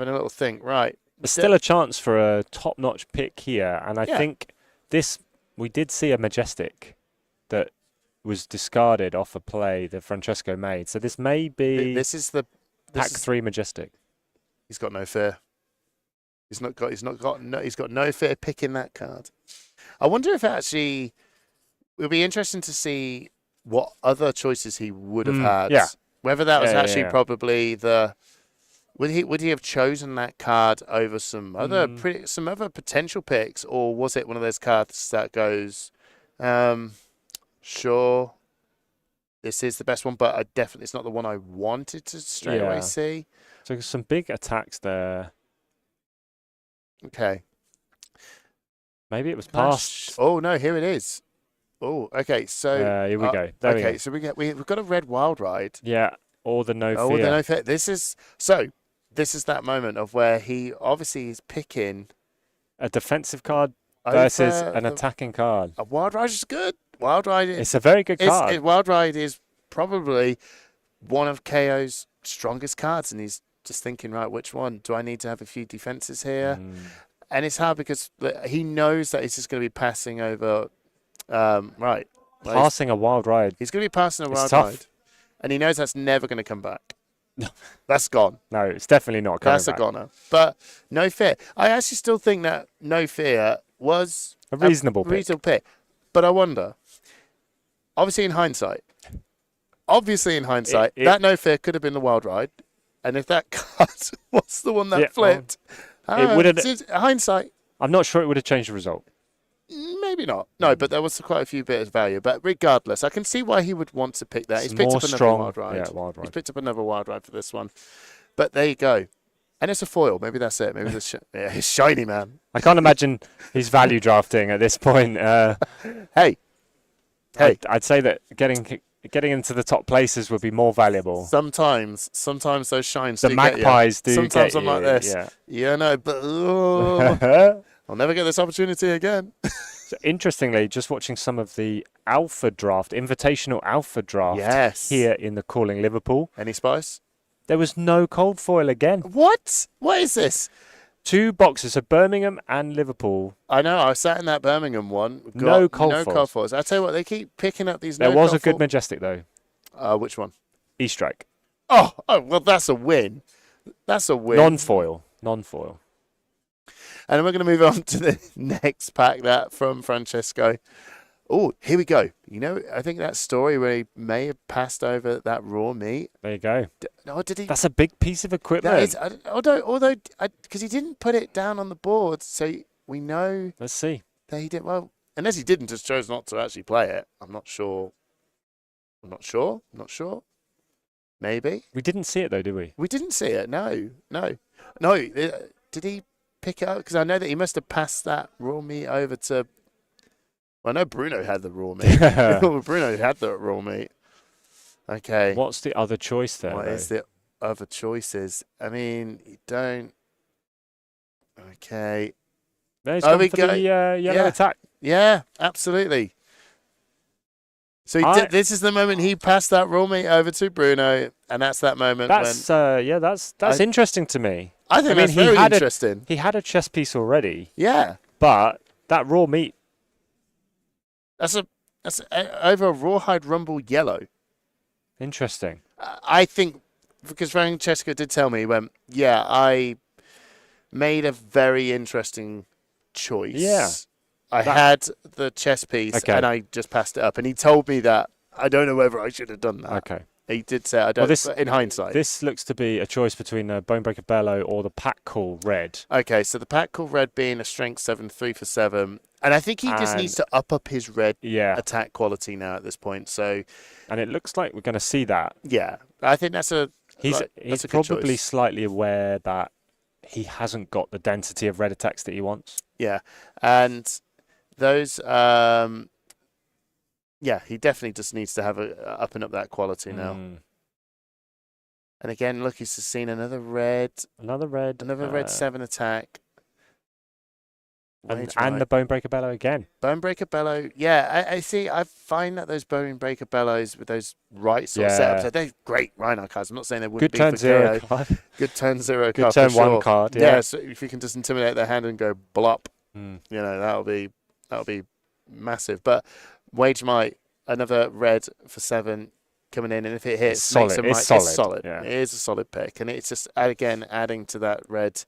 a little think. Right. There's still a chance for a top-notch pick here, and I think we did see a Majestic that was discarded off a play that Francesco made. So this may be... This is the... Pack 3 Majestic. He's got no fear. He's got no fear picking that card. I wonder if actually it would be interesting to see what other choices he would have had. Yeah. Whether that was actually probably the would he have chosen that card over some other potential picks, or was it one of those cards that goes, sure, this is the best one, but it's not the one I wanted to straight away see. So some big attacks there. Okay. Maybe it was past. Oh no, here it is. Oh, okay. So here we go. There we go. So we've got a red wild ride. Yeah, or the no fear. Oh, the no fear. This is that moment of where he obviously is picking a defensive card versus an attacking card. A wild ride is good. Wild ride. It's a very good card. Wild ride is probably one of KO's strongest cards, and he's just thinking, right, which one? Do I need to have a few defenses here? And it's hard because he knows that he's just going to be passing over. Passing a wild ride. He's going to be passing a wild ride. And he knows that's never going to come back. That's gone. No, it's definitely not coming back. That's a goner. But no fear. I actually still think that no fear was a reasonable pick. But I wonder, obviously in hindsight, that no fear could have been the wild ride. And if that card was the one that flipped, it would have. Hindsight. I'm not sure it would have changed the result. Maybe not. No, but there was quite a few bits of value. But regardless, I can see why he would want to pick that. He's picked up another wild ride. Yeah, wild ride. He's picked up another wild ride for this one. But there you go. And it's a foil. Maybe that's it. Maybe it's shiny, man. I can't imagine he's value drafting at this point. Hey. I'd say that getting into the top places would be more valuable. Sometimes those shines. The magpies do. Sometimes get I'm like this. Yeah, no, but I'll never get this opportunity again. So interestingly, just watching some of the alpha draft, invitational alpha draft here in the Calling Liverpool. Any spice? There was no cold foil again. What? What is this? 2 boxes of Birmingham and Liverpool. I know. I sat in that Birmingham one. No cold cold foils. I tell you what, they keep picking up these. There was a good Majestic though. Which one? E-Strike. Oh, well, that's a win. That's a win. Non-foil. And we're going to move on to the next pack, that from Francesco. Oh, here we go. You know, I think that story where he may have passed over that raw meat. There you go. Did he? That's a big piece of equipment. That is, although, because he didn't put it down on the board, so we know. Let's see. That he did well. Unless he didn't, just chose not to actually play it. I'm not sure. Maybe. We didn't see it though, did we? We didn't see it. No. Did he pick it up? Because I know that he must have passed that raw meat over to. Well, I know Bruno had the raw meat. Bruno had the raw meat. Okay. What's the other choice there? What is the other choices? I mean, you don't. Okay. There's gone for the yellow attack. Yeah, absolutely. So this is the moment he passed that raw meat over to Bruno, and that's that moment. That's interesting to me. I think that's very interesting. He had a chess piece already. Yeah, but that raw meat. That's over a Rawhide Rumble yellow. Interesting. I think because Francesco did tell me, he went, yeah, I made a very interesting choice. Yeah. I had the chess piece and I just passed it up. And he told me that. I don't know whether I should have done that. Okay. He did say, I don't in hindsight. This looks to be a choice between the Bonebreaker Bellow or the Pack Call Red. Okay, so the Pack Call Red being a strength 7, 3 for 7. And I think he just needs to up his red attack quality now at this point. So, and it looks like we're going to see that. Yeah, I think that's a. He's a probably choice. slightly aware that he hasn't got the density of red attacks that he wants. Yeah, and those. Yeah, he definitely just needs to have upping up that quality now. And again, look, he's just seen another red 7 attack. And the Bonebreaker Bellow again. Bonebreaker Bellow, yeah. I see. I find that those Bonebreaker Bellows with those right sort of setups, they're great Rhino cards. I'm not saying they wouldn't be Good turn for 0 KO. card. Good turn 0 Good card. turn for 1 sure. card. Yeah. So if you can just intimidate their hand and go blop, you know, that'll be massive. But Wage Might, another red for 7 coming in, and if it hits, it's solid. Yeah. It is a solid pick, and it's just again adding to that red.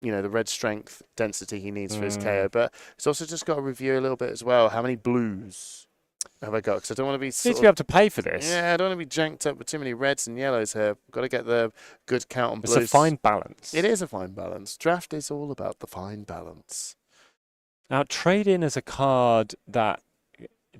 You know, the red strength density he needs for his KO. But it's also just got to review a little bit as well. How many blues have I got? Because I don't want to be... You need to be able to pay for this. Yeah, I don't want to be janked up with too many reds and yellows here. I've got to get the good count on blues. It's a fine balance. It is a fine balance. Draft is all about the fine balance. Now, trade in as a card that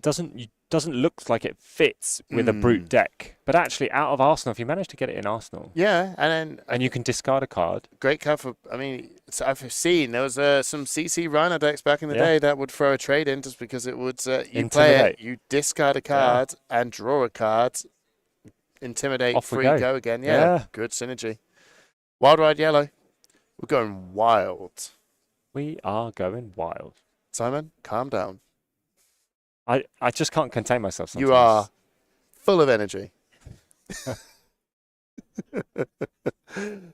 doesn't look like it fits with a brute deck, but actually out of Arsenal, if you manage to get it in Arsenal, and you can discard a card. Great card for. I mean, I've seen there was some CC Rhino decks back in the day that would throw a trade in just because it would you play it, you discard a card and draw a card, intimidate, Off we go go again. Yeah, good synergy. Wild Ride Yellow, we're going wild. We are going wild. Simon, calm down. I just can't contain myself sometimes. You are full of energy.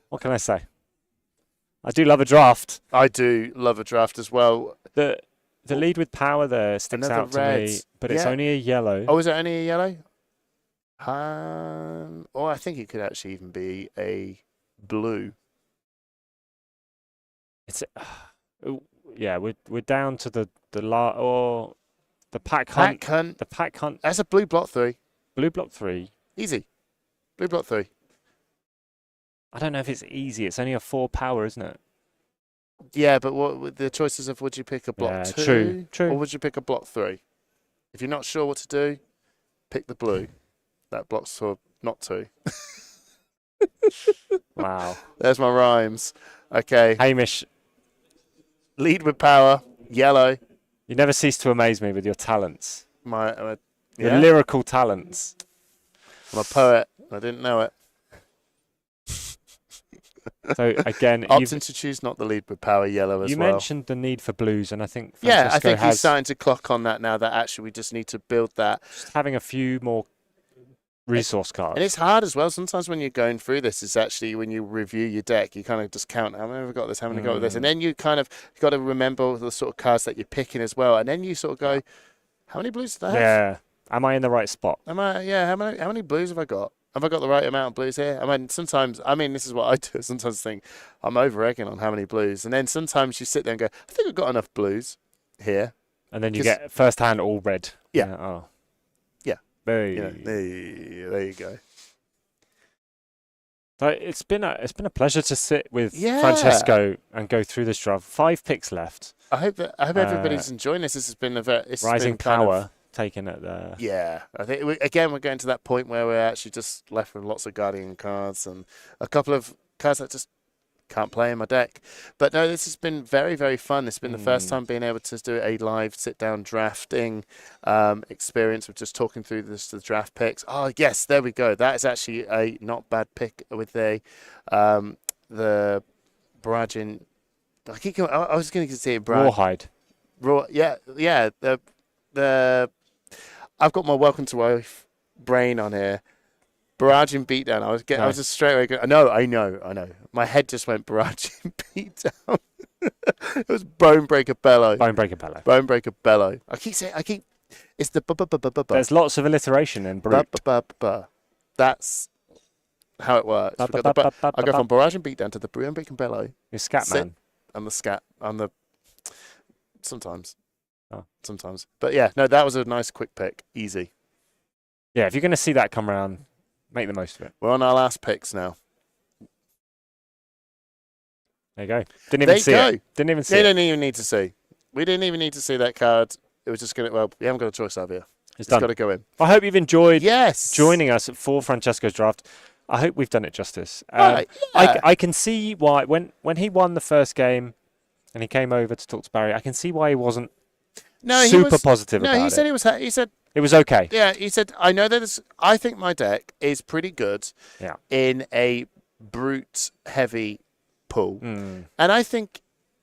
What can I say? I do love a draft. I do love a draft as well. The lead with power there sticks Another out to red. me, but it's only a yellow. Oh, is it only a yellow? I think it could actually even be a blue. It's yeah, we're down to the pack hunt. The pack hunt. That's a blue block 3. Blue block 3. Easy. Blue block 3. I don't know if it's easy. It's only a 4 power, isn't it? Yeah, but what the choices of would you pick a block 2 true. or would you pick a block 3? If you're not sure what to do, pick the blue. That blocks for not 2. Wow. There's my rhymes. Okay. Hamish. Lead with power. Yellow. You never cease to amaze me with your talents. Your lyrical talents. I'm a poet. I didn't know it. So again, opting to choose not the lead with power yellow as well. You mentioned the need for blues, and I think I think he's starting to clock on that now. That actually we just need to build that. Just having a few more resource cards. And it's hard as well. Sometimes when you're going through this, is actually when you review your deck, you kind of just count how many have I got this, how many got this, and then you kind of got to remember the sort of cards that you're picking as well, and then you sort of go, how many blues do I have? Yeah. Am I in the right spot? Am I? Yeah. How many blues have I got? Have I got the right amount of blues here? I mean, sometimes, this is what I do. Sometimes think I'm over-egging on how many blues, and then sometimes you sit there and go, I think I've got enough blues here, and then you get first hand all red. Yeah. Oh. Yeah. There you go. So it's been a pleasure to sit with Francesco and go through this draft. 5 picks left. I hope everybody's enjoying this. This has been Rising Power taken at the. Yeah, I think we're getting to that point where we're actually just left with lots of Guardian cards and a couple of cards that just can't play in my deck. But no, this has been very, very fun. It's been the first time being able to do a live sit-down drafting experience of just talking through the draft picks. Oh, yes, there we go. That is actually a not bad pick with the Barraging. I was going to say Rawhide. Yeah. I've got my Welcome to Life brain on here. Barraging Beatdown. I was just straight away going, I know. My head just went Barraging Beatdown. It was Bonebreaker Bellow. Bonebreaker Bellow. I keep, it's the There's lots of alliteration in Brute. That's how it works. I go from Barraging Beatdown to the Bonebreaker Bellow. You're Scatman. And the scat. Sometimes. Sometimes. But yeah, no, that was a nice quick pick. Easy. Yeah, if you're going to see that come around, make the most of it. We're on our last picks now. There you go. Didn't even see it. Didn't even see it. They didn't even need to see. We didn't even need to see that card. It was just going to, we haven't got a choice out here. It's done. got to go in. I hope you've enjoyed joining us for Francesco's draft. I hope we've done it justice. I can see why, when he won the first game and he came over to talk to Barry, I can see why he wasn't super positive about it. No, he said he said it was okay. Yeah, he said, I know that I think my deck is pretty good in a brute heavy pool. And I think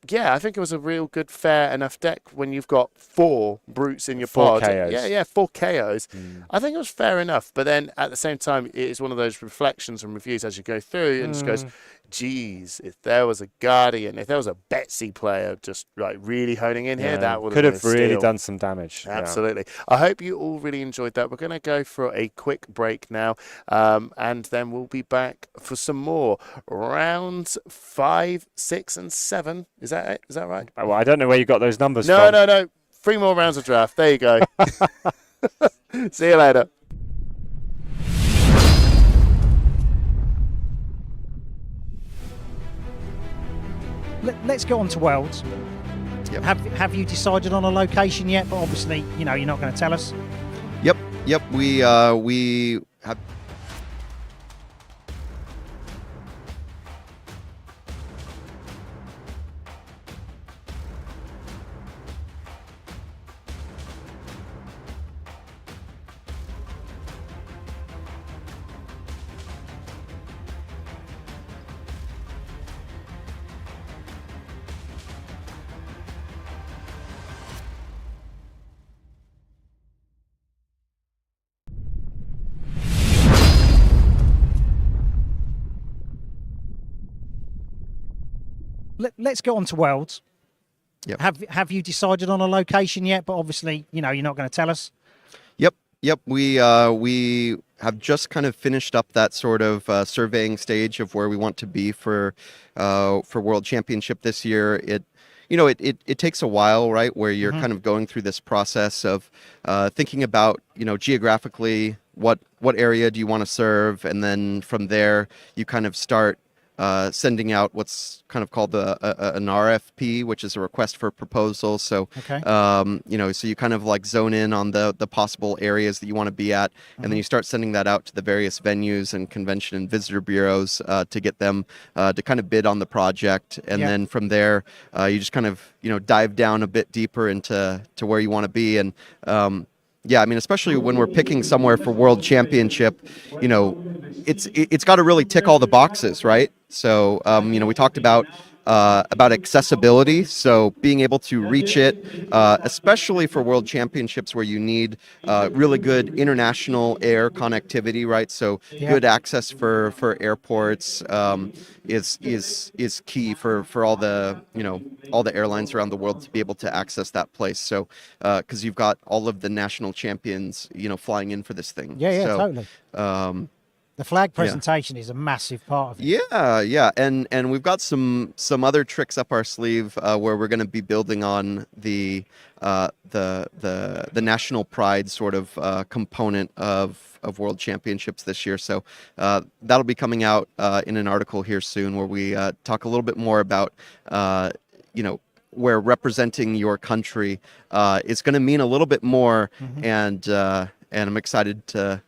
it was a real good, fair enough deck when you've got 4 brutes in your pod. 4 KOs. Yeah, 4 KOs. I think it was fair enough. But then at the same time, it is one of those reflections and reviews as you go through and just goes, geez, if there was a Guardian, if there was a Betsy player just like really honing in here, that would could have really steal. done some damage. Absolutely. I hope you all really enjoyed that. We're going to go for a quick break now, and then we'll be back for some more rounds 5, 6, and 7. Is that it? Is that right? Well, I don't know where you got those numbers from. No. 3 more rounds of draft. There you go. See you later. Let's go on to Worlds. Yep. Have you decided on a location yet? But obviously, you're not going to tell us. Yep. We have. Let's go on to Worlds. Yep. Have you decided on a location yet? But obviously, you're not going to tell us. Yep. We have just kind of finished up that sort of surveying stage of where we want to be for World Championship this year. It takes a while, right? Where you're kind of going through this process of thinking about, geographically what area do you want to serve, and then from there you kind of start sending out what's kind of called an RFP, which is a request for proposal. So, so you kind of like zone in on the possible areas that you want to be at, and then you start sending that out to the various venues and convention and visitor bureaus to get them to kind of bid on the project. And then from there, you just kind of, dive down a bit deeper into where you want to be. And, especially when we're picking somewhere for World Championship, it's got to really tick all the boxes, right? So, we talked about about accessibility. So being able to reach it, especially for World Championships where you need really good international air connectivity, right? So good access for airports is key for all the all the airlines around the world to be able to access that place. So because you've got all of the national champions flying in for this thing. Yeah, So, totally. The flag presentation is a massive part of it. Yeah, and we've got some other tricks up our sleeve where we're going to be building on the national pride sort of component of World Championships this year. So that'll be coming out in an article here soon where we talk a little bit more about where representing your country is going to mean a little bit more, and I'm excited to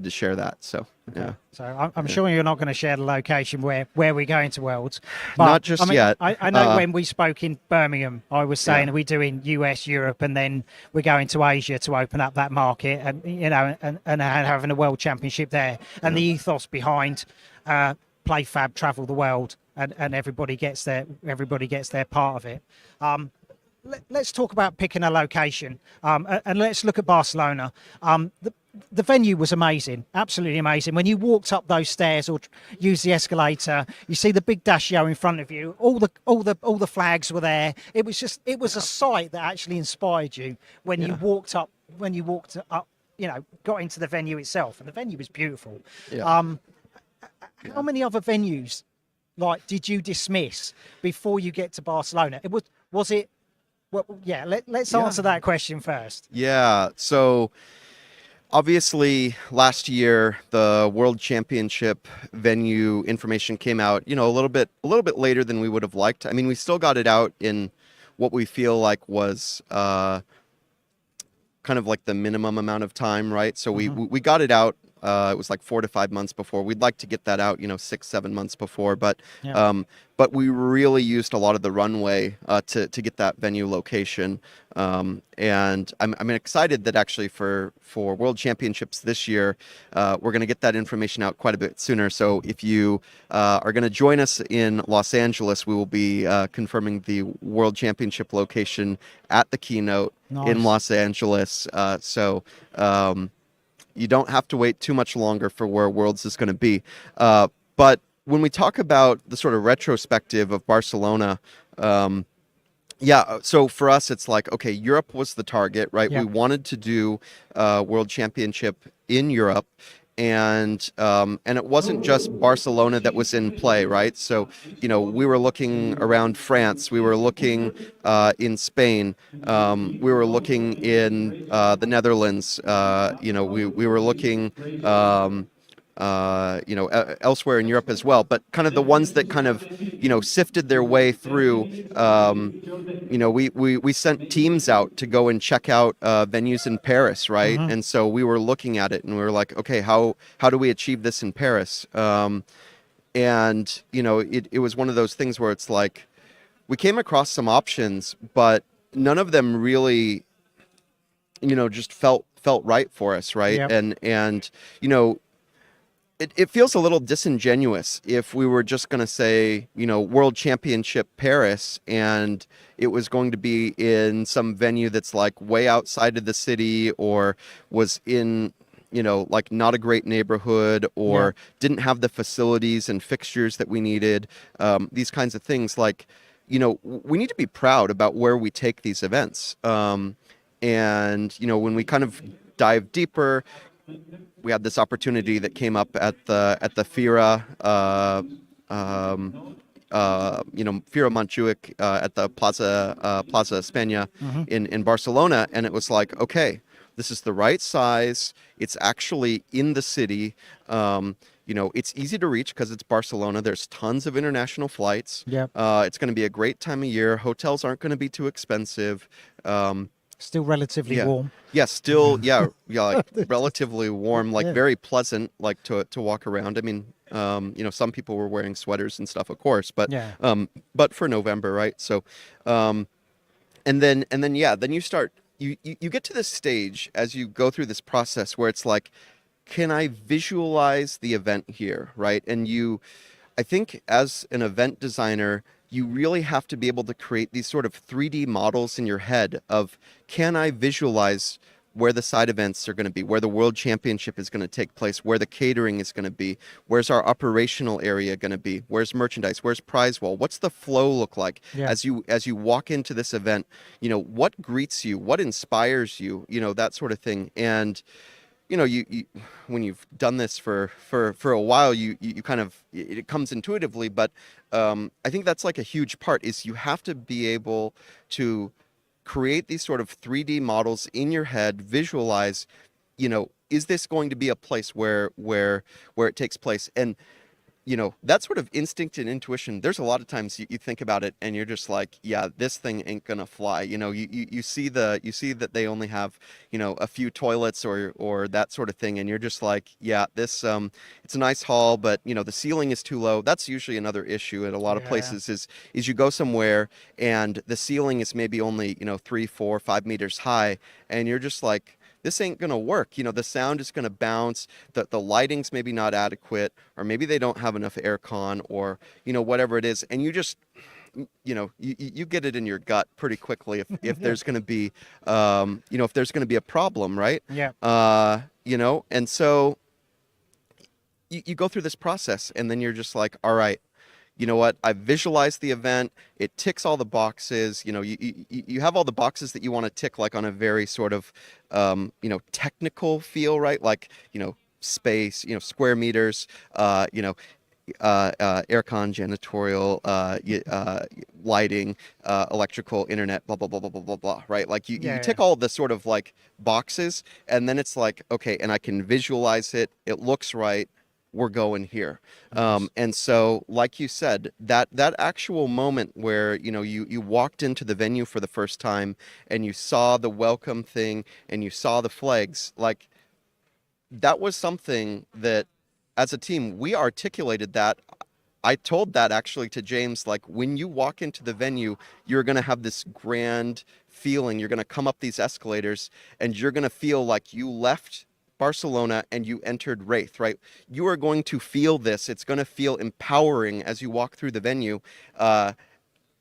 share that. So yeah. So I'm sure you're not going to share the location where we're going to Worlds. But, not just yet. I know when we spoke in Birmingham, I was saying we're doing US, Europe, and then we're going to Asia to open up that market, and and having a World Championship there, and the ethos behind Play Fab, travel the world, and everybody gets their part of it. Let's talk about picking a location, and let's look at Barcelona. The venue was amazing, absolutely amazing. When you walked up those stairs or used the escalator, you see the big dash in front of you. All the flags were there. It was a sight that actually inspired you when you walked up. When you walked up, got into the venue itself, and the venue was beautiful. Yeah. How many other venues did you dismiss before you get to Barcelona? Was it? Well, yeah. Let's answer that question first. Yeah. So obviously, last year the World Championship venue information came out, a little bit later than we would have liked. I mean, we still got it out in what we feel like was kind of like the minimum amount of time, right? So we got it out. It was like 4 to 5 months before. We'd like to get that out, 6-7 months before, but we really used a lot of the runway to get that venue location. And I'm excited that actually for World Championships this year, we're going to get that information out quite a bit sooner. So if you are going to join us in Los Angeles, we will be confirming the World Championship location at the keynote in Los Angeles. You don't have to wait too much longer for where Worlds is going to be. But when we talk about the sort of retrospective of Barcelona, so for us, it's like, okay, Europe was the target, right? Yeah. We wanted to do World Championship in Europe. And it wasn't just Barcelona that was in play, right? So, we were looking around France, we were looking in Spain, we were looking in the Netherlands, we were looking elsewhere in Europe as well. But kind of the ones that kind of, sifted their way through, we sent teams out to go and check out venues in Paris, right? And so we were looking at it and we were like, okay, how do we achieve this in Paris? And, it was one of those things where it's like, we came across some options, but none of them really, just felt right for us, right? Yep. And it feels a little disingenuous if we were just going to say, World Championship Paris, and it was going to be in some venue that's like way outside of the city or was in, like not a great neighborhood or didn't have the facilities and fixtures that we needed. These kinds of things, like, we need to be proud about where we take these events. And, when we kind of dive deeper, we had this opportunity that came up at the FIRA, FIRA Montjuic at the Plaza España in Barcelona, and it was like, okay, this is the right size. It's actually in the city. It's easy to reach because it's Barcelona. There's tons of international flights. Yep. It's going to be a great time of year. Hotels aren't going to be too expensive. Still relatively warm. Yeah, still, like relatively warm, like very pleasant, like to walk around. I mean, some people were wearing sweaters and stuff, of course, but for November, right? So, and then you start, you get to this stage as you go through this process where it's like, can I visualize the event here, right? And I think as an event designer, you really have to be able to create these sort of 3D models in your head of, can I visualize where the side events are going to be, where the World Championship is going to take place, where the catering is going to be, where's our operational area going to be, where's merchandise, where's prize wall, what's the flow look like as you walk into this event, what greets you, what inspires you, that sort of thing. And you when you've done this for a while, you kind of, it comes intuitively, but I think that's like a huge part, is you have to be able to create these sort of 3D models in your head, visualize, is this going to be a place where it takes place? And that sort of instinct and intuition, there's a lot of times you think about it and you're just like, yeah, this thing ain't gonna fly. You see that they only have, a few toilets or that sort of thing, and you're just like, yeah, this it's a nice hall, but the ceiling is too low. That's usually another issue at a lot of places is you go somewhere and the ceiling is maybe only 3, 4, 5 meters high, and you're just like, this ain't going to work. The sound is going to bounce, the lighting's maybe not adequate, or maybe they don't have enough aircon, or, whatever it is. And you just, you get it in your gut pretty quickly if there's going to be, if there's going to be a problem, right? Yeah. And so you go through this process, and then you're just like, all right, you know what? I've visualized the event. It ticks all the boxes. You have all the boxes that you want to tick, like on a very sort of, technical feel, right? Like, space, square meters, aircon, janitorial, lighting, electrical, internet, blah, blah, blah, blah, blah, blah, blah, right? Like you tick all the sort of like boxes, and then it's like, okay, and I can visualize it. It looks right. We're going here. And so, like you said, that actual moment where, you walked into the venue for the first time and you saw the welcome thing and you saw the flags, like, that was something that as a team, we articulated that. I told that actually to James, like, when you walk into the venue, you're going to have this grand feeling. You're going to come up these escalators and you're going to feel like you left Barcelona and you entered Wraith, right? You are going to feel this. It's going to feel empowering as you walk through the venue.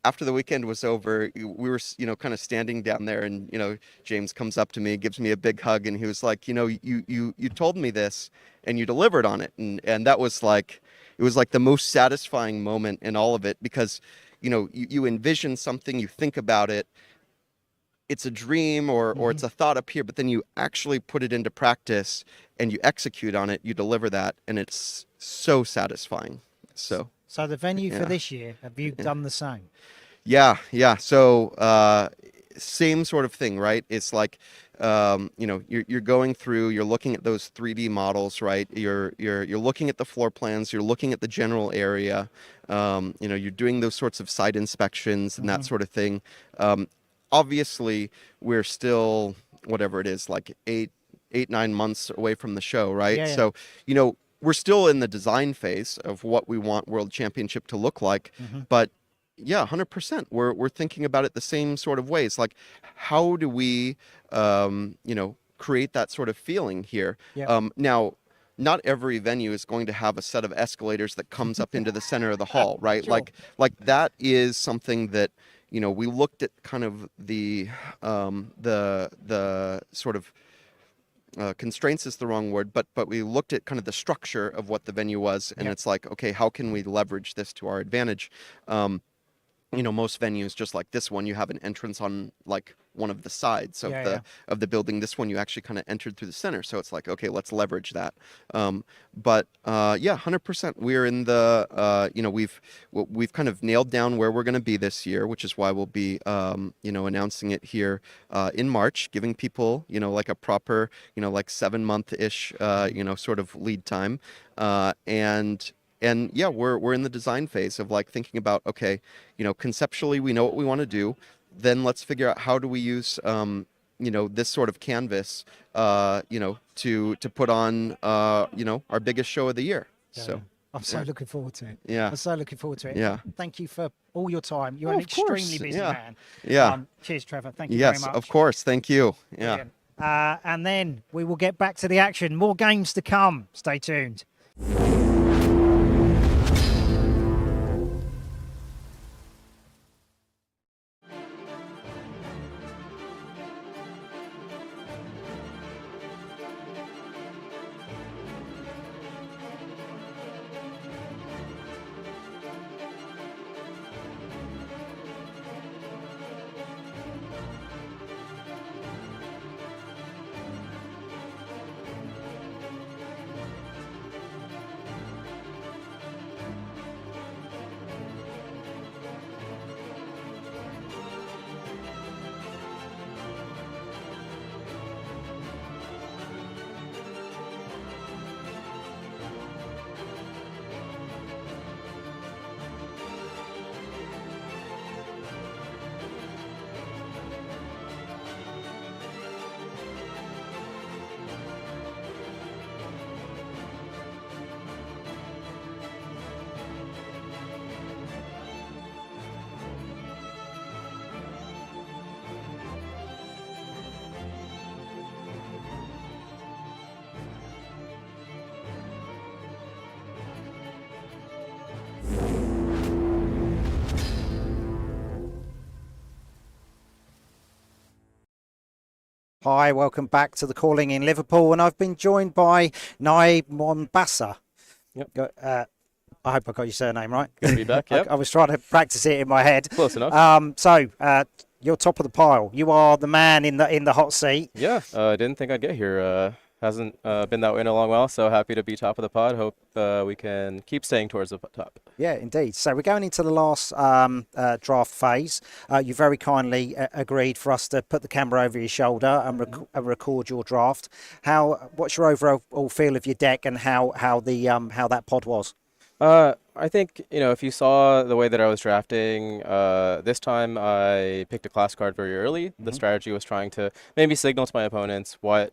After the weekend was over, we were, kind of standing down there, and, James comes up to me, gives me a big hug, and he was like, you told me this and you delivered on it. And that was like, it was like the most satisfying moment in all of it, because, you envision something, you think about it, it's a dream or it's a thought up here, but then you actually put it into practice and you execute on it, you deliver that, and it's so satisfying. So the venue for this year, have you done the same? Yeah. So same sort of thing, right? It's like, you're going through, you're looking at those 3D models, right? You're looking at the floor plans, you're looking at the general area, you're doing those sorts of site inspections and that sort of thing. Obviously, we're still, whatever it is, like 8-9 months away from the show, right? Yeah. So, we're still in the design phase of what we want World Championship to look like. But yeah, 100%. We're thinking about it the same sort of ways. Like, how do we, create that sort of feeling here? Yeah. Now, not every venue is going to have a set of escalators that comes up into the center of the hall, right? Sure. Like that is something that, we looked at kind of the sort of constraints is the wrong word, but we looked at kind of the structure of what the venue was, and it's like, okay, how can we leverage this to our advantage? Most venues, just like this one, you have an entrance on like one of the sides of the building. This one, you actually kind of entered through the center, so it's like, okay, let's leverage that. But 100%, we're in the we've kind of nailed down where we're going to be this year, which is why we'll be announcing it here in March, giving people like a proper like 7-month-ish sort of lead time, and yeah, we're in the design phase of like thinking about, okay, conceptually we know what we want to do. Then let's figure out how do we use this sort of canvas to put on our biggest show of the year. Yeah. So I'm so looking forward to it. Yeah. I'm so looking forward to it. Yeah. Thank you for all your time. You're an extremely busy man. Yeah. Cheers, Trevor. Thank you very much. Yes, of course. Thank you. Yeah. Brilliant. And then we will get back to the action. More games to come. Stay tuned. Hi, welcome back to the Calling in Liverpool, and I've been joined by Nai Mombasa. Yep. I hope I got your surname right. Good to be back, yep. I was trying to practice it in my head. Close enough. You're top of the pile. You are the man in the hot seat. Yeah, I didn't think I'd get here. Hasn't been that way in a long while, so happy to be top of the pod. Hope we can keep staying towards the top. Yeah, indeed. So we're going into the last draft phase. You very kindly agreed for us to put the camera over your shoulder and, record your draft. What's your overall feel of your deck and how that pod was? I think, if you saw the way that I was drafting, this time I picked a class card very early. The strategy was trying to maybe signal to my opponents what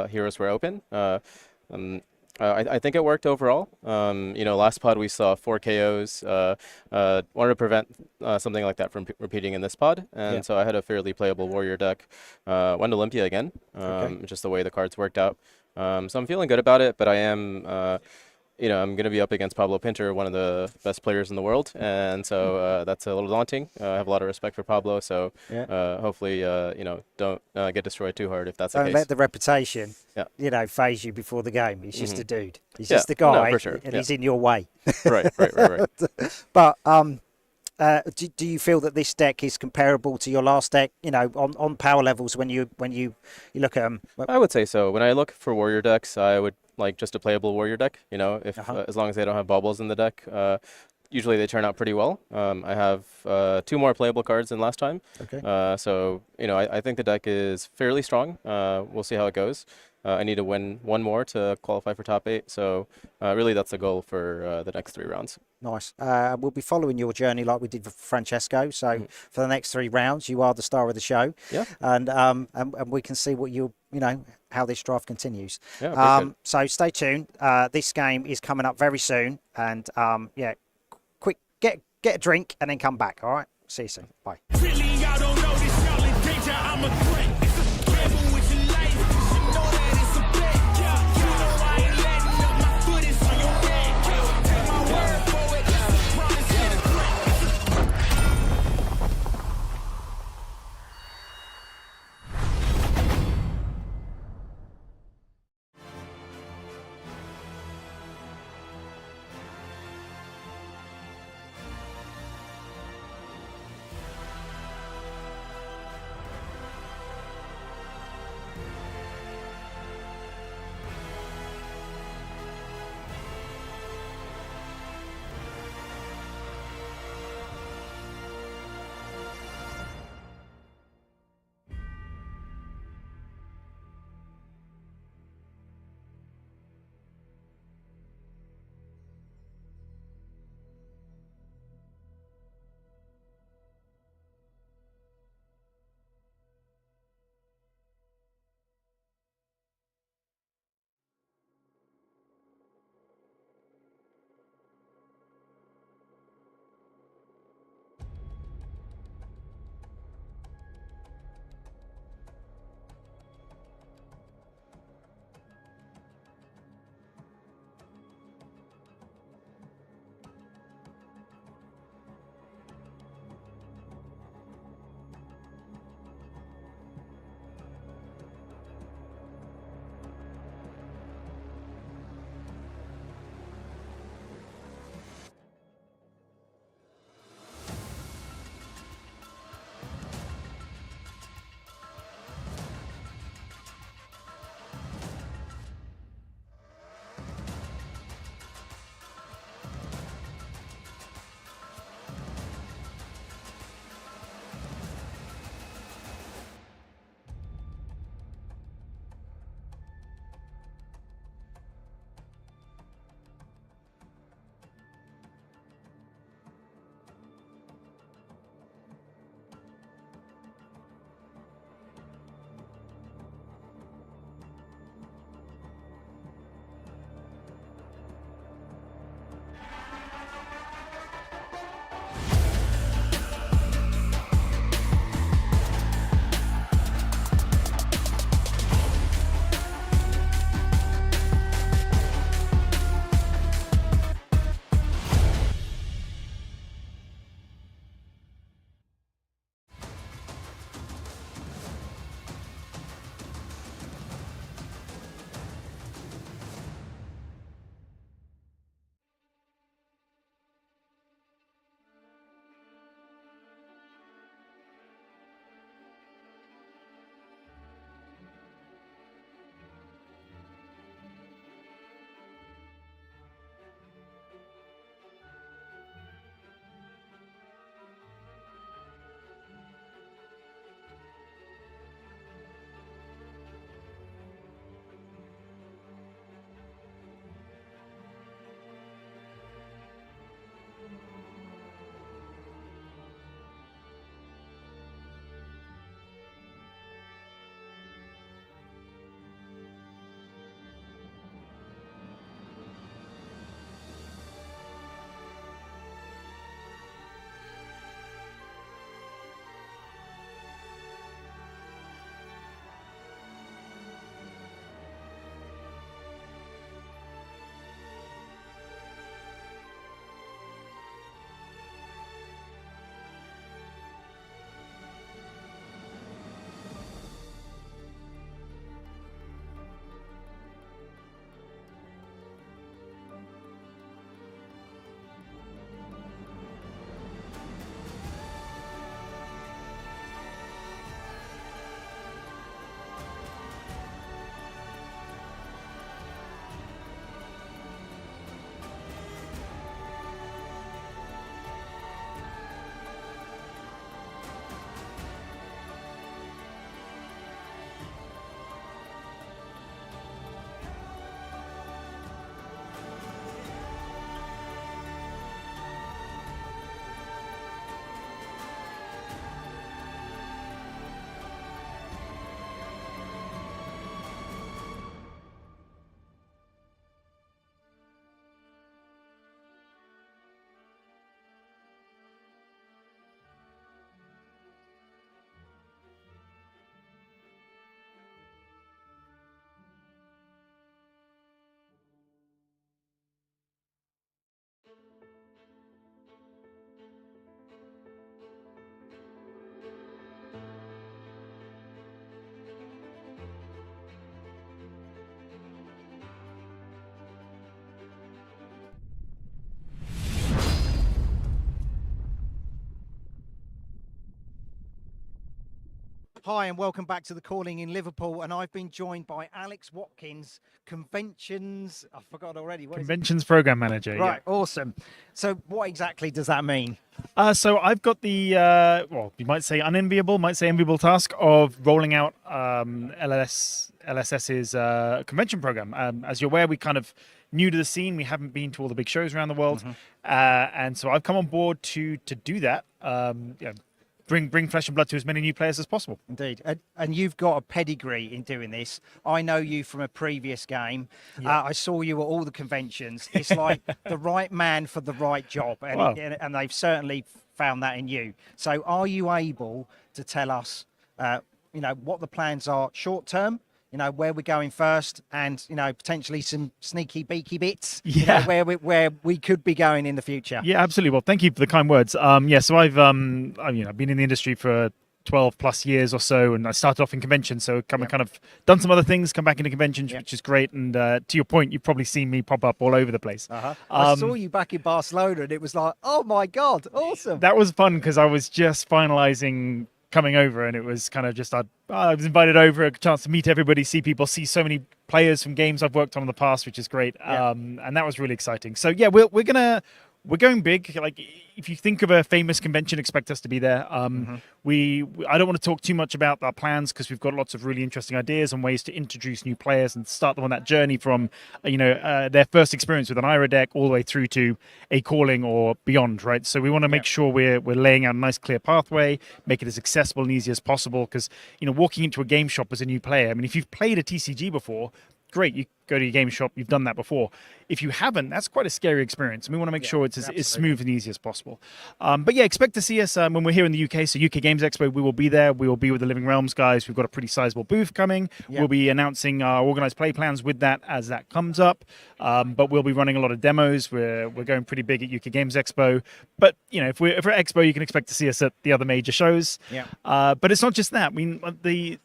heroes were open. I think it worked overall. Last pod we saw 4 KOs. Wanted to prevent something like that from repeating in this pod, and so I had a fairly playable warrior deck. Went Olympia again, just the way the cards worked out. So I'm feeling good about it, but I am... I'm going to be up against Pablo Pinter, one of the best players in the world, and so that's a little daunting. I have a lot of respect for Pablo, so hopefully, don't get destroyed too hard if that's the case. Don't let the reputation, phase you before the game. He's just a dude. He's just a no, guy, for sure. and he's in your way. Right. But do you feel that this deck is comparable to your last deck? On power levels when you look at them. I would say so. When I look for warrior decks, I would like just a playable warrior deck. As long as they don't have baubles in the deck, usually they turn out pretty well. I have 2 more playable cards than last time. Okay. I think the deck is fairly strong. We'll see how it goes. I need to win 1 more to qualify for top 8. So really that's the goal for the next 3 rounds. Nice. We'll be following your journey like we did for Francesco. So for the next 3 rounds, you are the star of the show. Yeah. And we can see what how this draft continues. Yeah. So stay tuned. This game is coming up very soon. And quick, get a drink and then come back. All right. See you soon. Bye. Hi, and welcome back to the Calling in Liverpool. And I've been joined by Alex Watkins, Conventions. I forgot already. What is it? Conventions Program Manager. Right, awesome. So, what exactly does that mean? So I've got the, well, you might say unenviable, might say enviable task of rolling out LSS's convention program. As you're aware, we kind of new to the scene. We haven't been to all the big shows around the world, and so I've come on board to do that. Bring flesh and blood to as many new players as possible. Indeed. And you've got a pedigree in doing this. I know you from a previous game. I saw you at all the conventions. It's like the right man for the right job. And, Wow. and they've certainly found that in you. So are you able to tell us, what the plans are short term? Where we're going first, and potentially some sneaky beaky bits. Where we could be going in the future. Yeah, absolutely. Well, thank you for the kind words. So I've been in the industry for 12 plus years or so, and I started off in conventions, so kind of done some other things, come back into conventions, which is great. And to your point, you've probably seen me pop up all over the place. I saw you back in Barcelona, and it was like, oh my god, awesome. That was fun because I was just finalizing coming over, and it was kind of just I was invited over, a chance to meet everybody, see people, see so many players from games I've worked on in the past, which is great. And that was really exciting. So yeah, we're going big. Like, if you think of a famous convention, expect us to be there. I don't want to talk too much about our plans because we've got lots of really interesting ideas and ways to introduce new players and start them on that journey from their first experience with an IRA deck all the way through to a calling or beyond, right? So we want to make sure we're laying out a nice clear pathway, make it as accessible and easy as possible, because walking into a game shop as a new player, I mean, if you've played a TCG before, great, you go to your game shop, you've done that before. If you haven't, that's quite a scary experience, and we want to make sure it's as smooth and easy as possible. But yeah, expect to see us when we're here in the UK. So UK Games Expo, we will be there. We will be with the Living Realms guys. We've got a pretty sizable booth coming. We'll be announcing our organized play plans with that as that comes up. But we'll be running a lot of demos. We're going pretty big at UK Games Expo. But if we're at Expo, you can expect to see us at the other major shows. But it's not just that. I mean,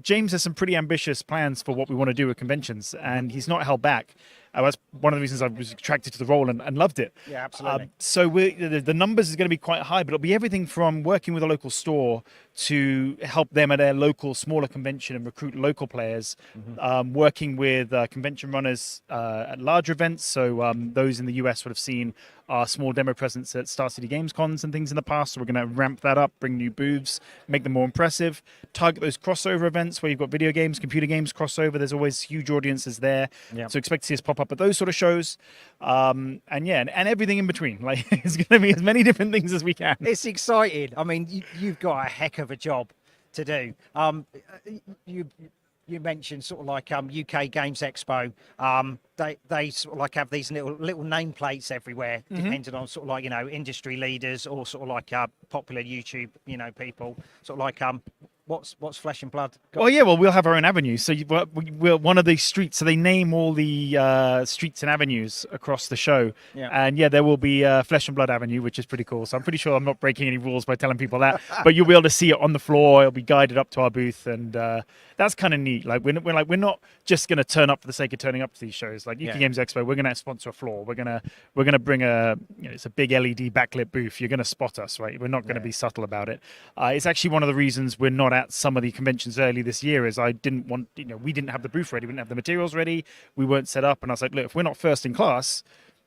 James has some pretty ambitious plans for what we want to do at conventions, and he's not held back. That's one of the reasons I was attracted to the role and loved it. Yeah, absolutely. So the numbers is going to be quite high, but it'll be everything from working with a local store to help them at their local smaller convention and recruit local players, working with convention runners at larger events. So those in the US would have seen our small demo presence at Star City Games Cons and things in the past. So we're going to ramp that up, bring new booths, make them more impressive, target those crossover events where you've got video games, computer games crossover. There's always huge audiences there. So expect to see us pop up at those sort of shows. And everything in between. Like, it's going to be as many different things as we can. It's exciting. I mean, you've got a heck of a job to do. You mentioned sort of like UK Games Expo. They sort of like have these little nameplates everywhere, depending on sort of like industry leaders or sort of like popular YouTube people. Sort of like what's Flesh and Blood got? Well, we'll have our own avenues. So we're one of the streets. So they name all the streets and avenues across the show. And there will be Flesh and Blood Avenue, which is pretty cool. So I'm pretty sure I'm not breaking any rules by telling people that. But you'll be able to see it on the floor. It'll be guided up to our booth, and that's kind of neat. Like we're not just going to turn up for the sake of turning up to these shows. Like UK Games Expo, we're going to sponsor a floor. We're going to bring it's a big LED backlit booth. You're going to spot us, right? We're not going to be subtle about it. It's actually one of the reasons we're not at some of the conventions early this year is I didn't want, we didn't have the booth ready. We didn't have the materials ready. We weren't set up. And I was like, look, if we're not first in class,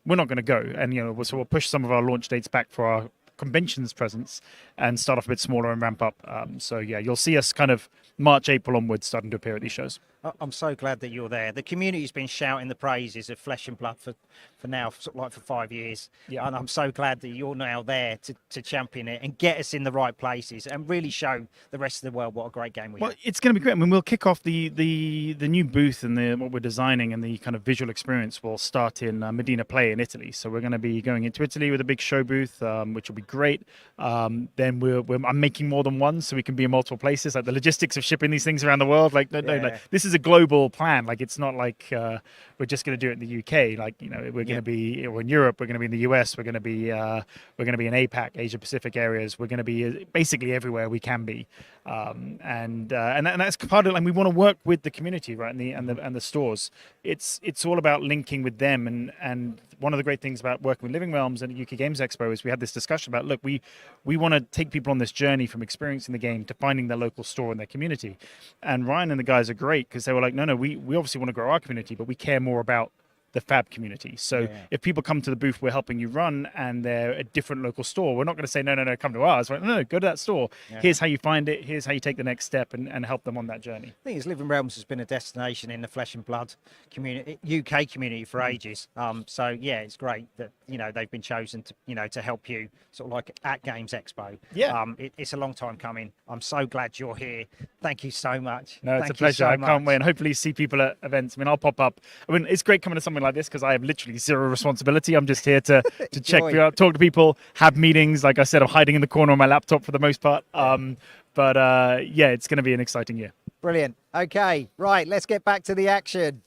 we're not going to go. And, so we'll push some of our launch dates back for our conventions presence and start off a bit smaller and ramp up. So you'll see us kind of March, April onwards starting to appear at these shows. I'm so glad that you're there. The community's been shouting the praises of Flesh and Blood for now, sort of like for 5 years. And I'm so glad that you're now there to champion it and get us in the right places and really show the rest of the world what a great game we have. It's going to be great. I mean, we'll kick off the new booth and what we're designing, and the kind of visual experience will start in Medina Play in Italy. So we're going to be going into Italy with a big show booth, which will be great. Then I'm making more than one, so we can be in multiple places. Like the logistics of shipping these things around the world, like this is a global plan. Like it's not like we're just going to do it in the UK. Like we're going to be in Europe, we're going to be in the US, we're going to be in APAC, Asia Pacific areas. We're going to be basically everywhere we can be. And that's part of, and we want to work with the community, right, and the stores. It's all about linking with them, and one of the great things about working with Living Realms and UK Games Expo is we had this discussion about, look, we want to take people on this journey from experiencing the game to finding their local store and their community. And Ryan and the guys are great because they were like, no, we obviously want to grow our community, but we care more about the Fab community. So if people come to the booth we're helping you run and they're a different local store, we're not going to say, no, come to ours. Right? No, go to that store. Here's how you find it. Here's how you take the next step and help them on that journey. The thing is, Living Realms has been a destination in the Flesh and Blood community, UK community for ages. So yeah, it's great that, they've been chosen to, to help you sort of like at Games Expo. Yeah. It's a long time coming. I'm so glad you're here. Thank you so much. No, it's a pleasure. I can't wait. And hopefully see people at events. I mean, I'll pop up. I mean, it's great coming to something like this because I have literally zero responsibility. I'm just here to check people out, talk to people, have meetings. Like I said, I'm hiding in the corner on my laptop for the most part. But yeah, it's going to be an exciting year. Brilliant. Okay, right, let's get back to the action.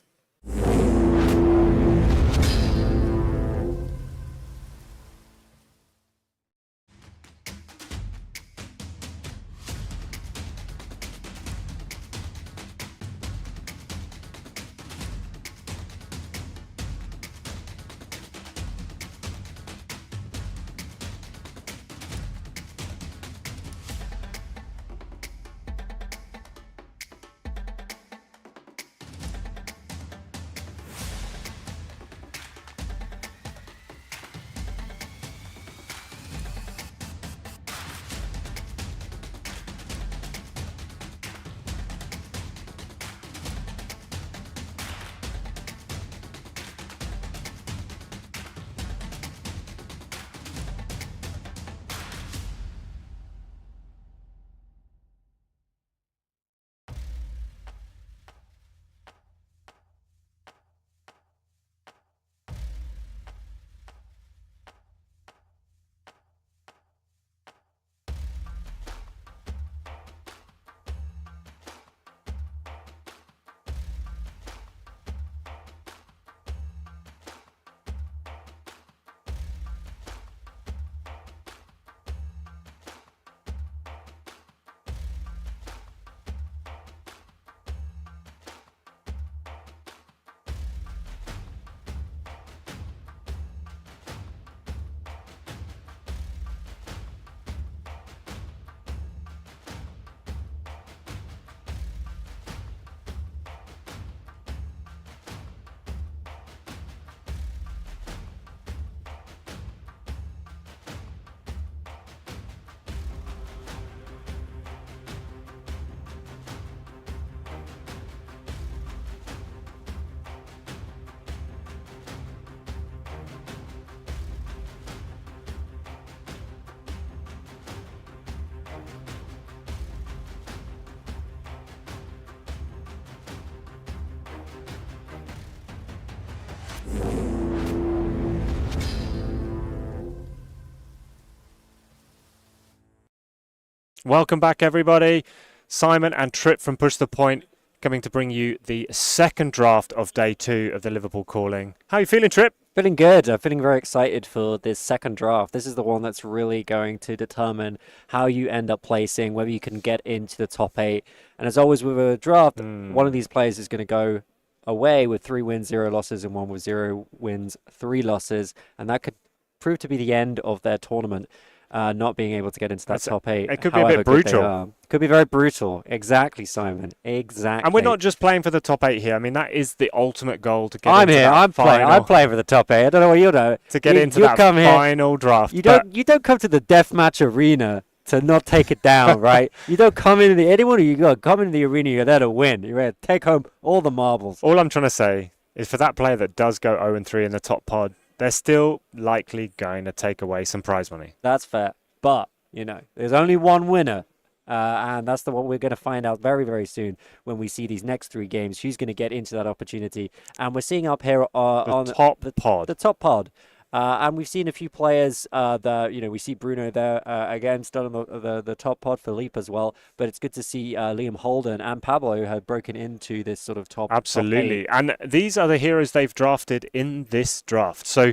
Welcome back, everybody. Simon and Trip from Push the Point coming to bring you the second draft of day 2 of the Liverpool Calling. How are you feeling, Trip? Feeling good. I'm feeling very excited for this second draft. This is the one that's really going to determine how you end up placing, whether you can get into the top 8. And as always with a draft, one of these players is going to go away with 3 wins, 0 losses, and one with 0 wins, 3 losses. And that could prove to be the end of their tournament. Not being able to get into that top 8. It could be a bit brutal. Could be very brutal. Exactly, Simon. Exactly. And we're not just playing for the top 8 here. I mean, that is the ultimate goal to get into that final. I'm playing for the top 8. I don't know what you know. To get into that final draft. You don't come to the deathmatch arena to not take it down, right? You don't come into the arena, you're there to win. You're ready to take home all the marbles. All I'm trying to say is for that player that does go 0-3 in the top pod, they're still likely going to take away some prize money. That's fair. But, there's only one winner. And that's the one we're going to find out very, very soon when we see these next 3 games. Who's going to get into that opportunity? And we're seeing up here on the top pod. The top pod. And we've seen a few players that, we see Bruno there again, still on the top pod for Leap as well. But it's good to see Liam Holden and Pablo who have broken into this sort of top. Absolutely. Top 8. And these are the heroes they've drafted in this draft. So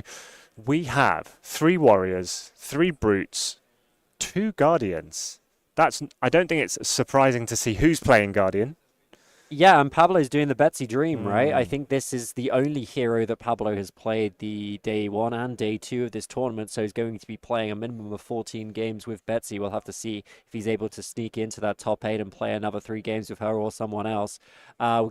we have 3 warriors, 3 brutes, 2 guardians, I don't think it's surprising to see who's playing Guardian. Yeah, and Pablo's doing the Betsy dream, right? I think this is the only hero that Pablo has played the day 1 and day 2 of this tournament, so he's going to be playing a minimum of 14 games with Betsy. We'll have to see if he's able to sneak into that top 8 and play another 3 games with her or someone else.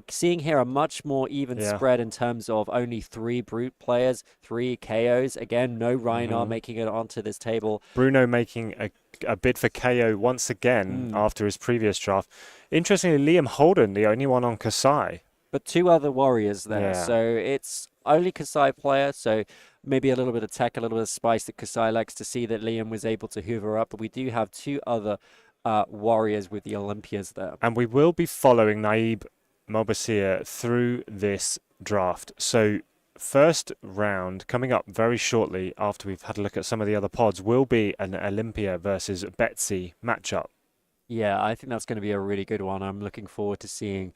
Seeing here a much more even spread in terms of only 3 Brute players, 3 KOs. Again, no Reinhardt making it onto this table. Bruno making a bid for KO once again after his previous draft. Interestingly, Liam Holden, the only one on Kasai. But 2 other warriors there. So it's only Kasai player, so maybe a little bit of tech, a little bit of spice that Kasai likes to see that Liam was able to hoover up. But we do have 2 other warriors with the Olympias there. And we will be following Naib Mobasir through this draft. So first round coming up very shortly after we've had a look at some of the other pods will be an Olympia versus Betsy matchup. Yeah, I think that's going to be a really good one. I'm looking forward to seeing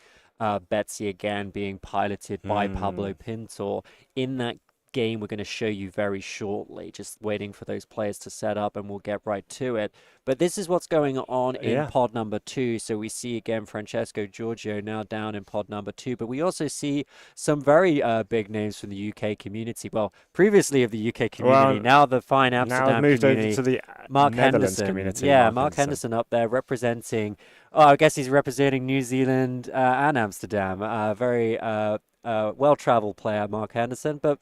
Betsy again being piloted by Pablo Pintor in that game we're going to show you very shortly. Just waiting for those players to set up and we'll get right to it. But this is what's going on in pod number 2. So we see again Francesco Giorgio now down in pod number 2. But we also see some very big names from the UK community. Well, previously of the UK community, now the fine Amsterdam moved community. over to the Mark Netherlands Henderson. community. Yeah, Mark Henderson up there representing, I guess he's representing New Zealand and Amsterdam. Very well-traveled player, Mark Henderson. But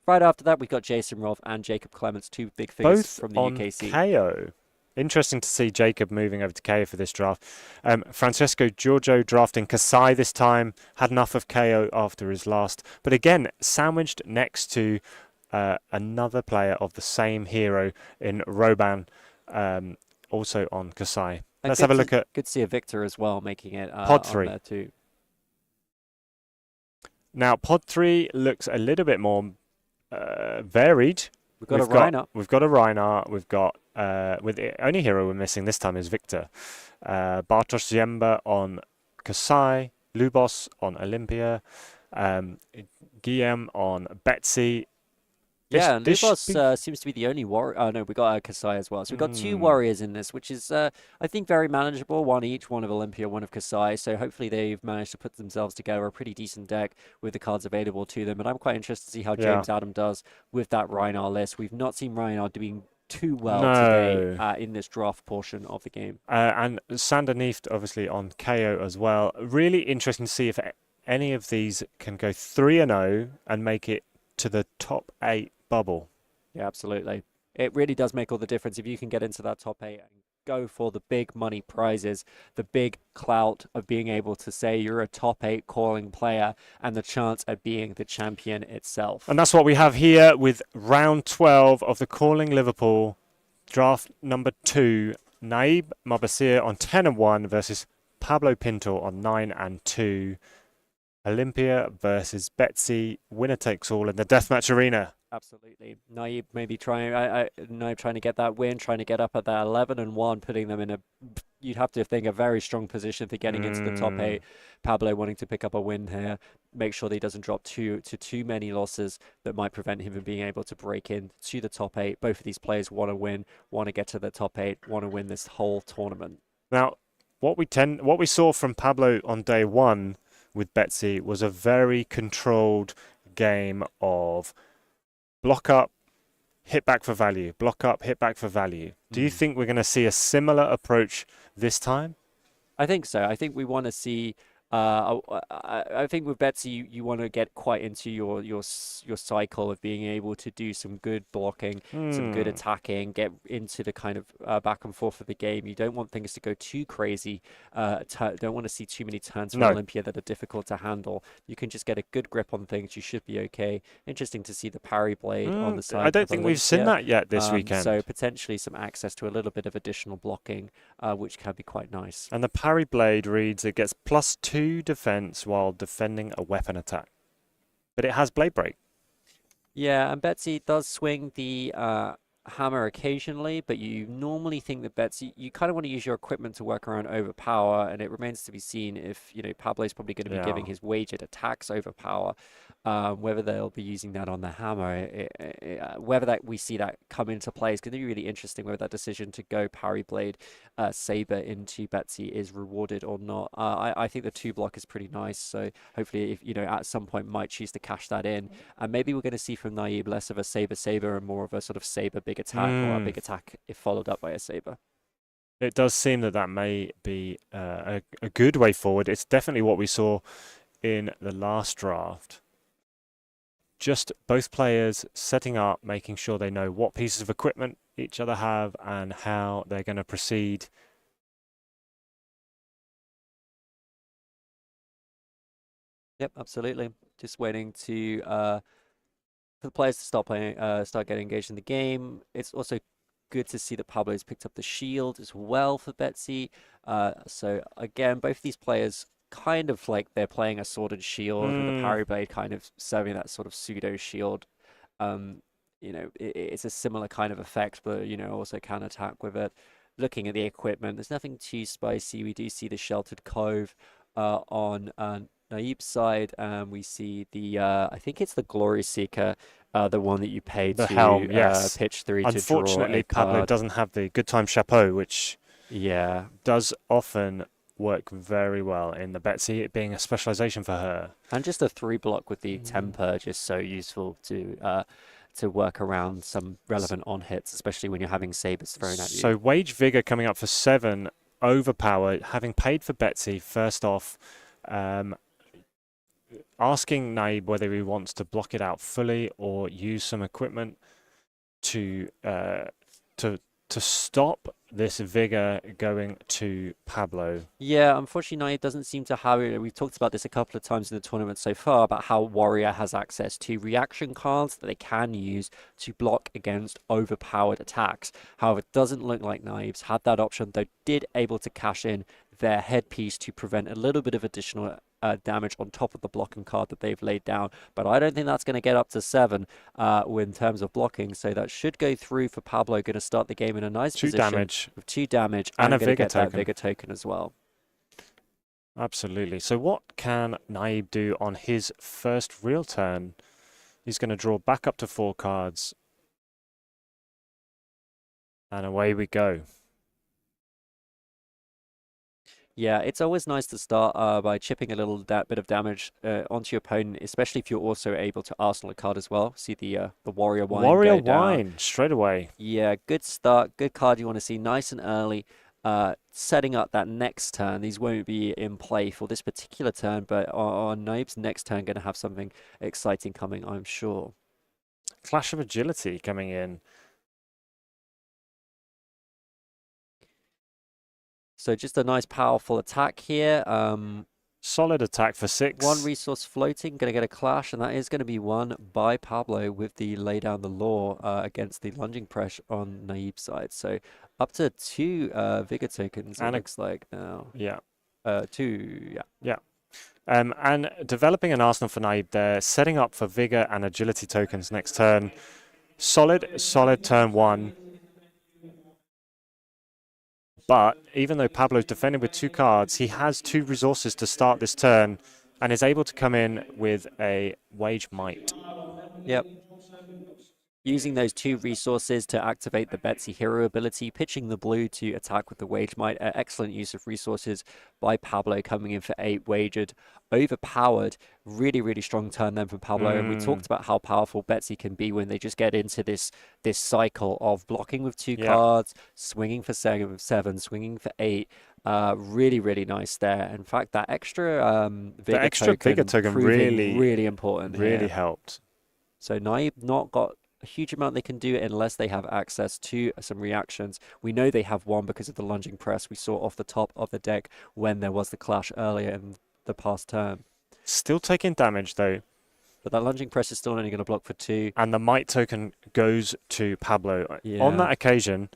right after that, we've got Jason Rolfe and Jacob Clements, 2 big figures both from the on UK scene. KO. Interesting to see Jacob moving over to KO for this draft. Francesco Giorgio drafting Kasai this time. Had enough of KO after his last. But again, sandwiched next to another player of the same hero in Roban, also on Kasai. Let's have a look at... Good to see a Victor as well making it Pod 3. on there too. Now, Pod 3 looks a little bit more varied. We've got a Reinhardt. We've got a Reinhardt. We've got with the only hero we're missing this time is Victor. Bartosz Ziemba on Kasai, Lubos on Olympia, Guillaume on Betsy. Yeah, and Lubos seems to be the only warrior. Oh, no, we got Kasai as well. So we've got 2 warriors in this, which is, I think, very manageable. 1 each, 1 of Olympia, 1 of Kasai. So hopefully they've managed to put themselves together a pretty decent deck with the cards available to them. And I'm quite interested to see how James Adam does with that Reinhardt list. We've not seen Reinhardt doing too well today in this draft portion of the game. And Sander Neeft, obviously, on KO as well. Really interesting to see if any of these can go 3-0 and make it to the top 8 bubble. Yeah, absolutely. It really does make all the difference if you can get into that top 8 and go for the big money prizes, the big clout of being able to say you're a top 8 calling player and the chance at being the champion itself. And that's what we have here with round 12 of the Calling Liverpool draft number 2. Naib Mobasir on 10-1 versus Pablo Pintor on 9-2. Olympia versus Betsy. Winner takes all in the deathmatch arena. Absolutely. Naib maybe trying to get that win, trying to get up at that 11-1, putting them in a, you'd have to think, a very strong position for getting into the top 8. Pablo wanting to pick up a win here, make sure that he doesn't drop too many losses that might prevent him from being able to break into the top 8. Both of these players want to win, want to get to the top 8, want to win this whole tournament. Now, what we saw from Pablo on day 1 with Betsy was a very controlled game of block up, hit back for value, block up, hit back for value. Do you think we're going to see a similar approach this time? I think so. I think we want to see. I think with Betsy, you want to get quite into your cycle of being able to do some good blocking, some good attacking, get into the kind of back and forth of the game. You don't want things to go too crazy. Don't want to see too many turns from Olympia that are difficult to handle. You can just get a good grip on things. You should be okay. Interesting to see the parry blade on the side. I don't think we've seen that yet this weekend. So potentially some access to a little bit of additional blocking, which can be quite nice. And the parry blade reads it gets +2 defense while defending a weapon attack, but it has blade break. Yeah, and Betsy does swing the hammer occasionally, but you normally think that Betsy, you kind of want to use your equipment to work around overpower, and it remains to be seen if, Pablo's probably going to be giving his wagered attacks overpower. Whether they'll be using that on the hammer, whether that we see that come into play is going to be really interesting, whether that decision to go parry blade saber into Betsy is rewarded or not. I think the 2-block is pretty nice, so hopefully if at some point might choose to cash that in, and maybe we're going to see from Naib less of a saber and more of a sort of saber big attack, or a big attack if followed up by a saber. It does seem that may be a good way forward. It's definitely what we saw in the last draft. Just both players setting up, making sure they know what pieces of equipment each other have and how they're going to proceed. Yep, absolutely. Just waiting to for the players to start playing, start getting engaged in the game. It's also good to see that Pablo's picked up the shield as well for Betsy. So again, both of these players kind of like they're playing a sword and shield with a parry blade kind of serving that sort of pseudo shield. It's a similar kind of effect, but also can attack with it. Looking at the equipment, there's nothing too spicy. We do see the sheltered cove on Naib's side, and we see the I think it's the Glory Seeker, the one that you paid the to helm, yes. pitch 3 to draw Unfortunately, a Pablo card. doesn't have the Good Time Chapeau, which does often work very well in the Betsy, it being a specialization for her. And just a 3-block with the temper, just so useful to work around some relevant on hits, especially when you're having sabers thrown at you. So Wage Vigor coming up for 7, overpower, having paid for Betsy. First off, asking Naib whether he wants to block it out fully or use some equipment to stop this Vigor going to Pablo. Yeah, unfortunately, Naib doesn't seem to have it. We've talked about this a couple of times in the tournament so far about how Warrior has access to reaction cards that they can use to block against overpowered attacks. However, it doesn't look like Naib's had that option, though did able to cash in their headpiece to prevent a little bit of additional damage on top of the blocking card that they've laid down. But I don't think that's going to get up to 7 in terms of blocking, so that should go through for Pablo. Going to start the game in a nice 2 position damage. with 2 damage And a gonna Vigor get that token. Vigor token as well. Absolutely. So what can Naib do on his first real turn? He's going to draw back up to 4 cards. And away we go. Yeah, it's always nice to start by chipping a little bit of damage onto your opponent, especially if you're also able to arsenal a card as well. See the Warrior Wine. Warrior go down. Wine, straight away. Yeah, good start, good card you want to see nice and early. Setting up that next turn. These won't be in play for this particular turn, but on Naib's next turn, going to have something exciting coming, I'm sure. Clash of Agility coming in. So just a nice powerful attack here. Solid attack for 6. 1 resource floating, going to get a clash, and that is going to be won by Pablo with the lay down the law against the lunging press on Naib's side. So up to 2 Vigor tokens, it looks like now. Yeah. 2, yeah. Yeah. And developing an arsenal for Naib there, setting up for Vigor and Agility tokens next turn. Solid turn 1. But even though Pablo's defending with 2 cards, he has 2 resources to start this turn and is able to come in with a Wage Might. Yep. Using those 2 resources to activate the Betsy hero ability, pitching the blue to attack with the Wage Might. Excellent use of resources by Pablo, coming in for 8 wagered. Overpowered. Really, really strong turn then from Pablo. And we talked about how powerful Betsy can be when they just get into this cycle of blocking with 2 cards, swinging for 7, swinging for 8. Really, really nice there. In fact, that extra Vigor token really important. Really helped. So Naib not got a huge amount they can do unless they have access to some reactions. We know they have one because of the lunging press we saw off the top of the deck when there was the clash earlier in the past turn. Still taking damage though. But that lunging press is still only going to block for 2. And the Might token goes to Pablo. Yeah. On that occasion,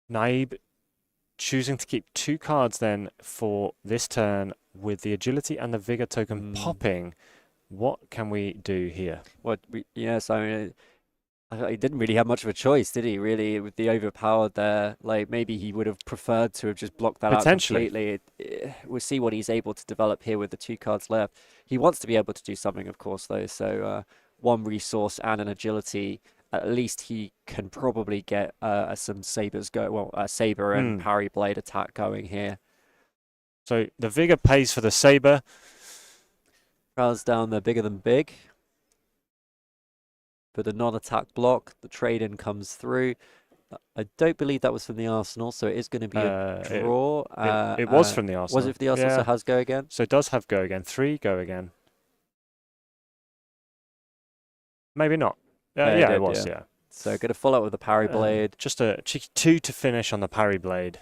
Naib choosing to keep 2 cards then for this turn with the Agility and the Vigor token popping. What can we do here? Yes, I mean, He didn't really have much of a choice, did he? Really, with the overpowered there, like maybe he would have preferred to have just blocked that out Potentially. completely. We'll see what he's able to develop here with the 2 cards left. He wants to be able to do something, of course, though. So 1 resource and an agility. At least he can probably get some sabers go. Well, a saber and parry blade attack going here. So the vigor pays for the saber. Crowds down there bigger than big. For the non-attack block, the trade-in comes through. I don't believe that was from the Arsenal, so it is going to be a draw. It was from the Arsenal. Was it for the Arsenal? Yeah. So it has go again? So it does have go again. 3 go again. Maybe not. Yeah, it was, yeah. So going to follow up with a parry blade. Just a cheeky 2 to finish on the parry blade.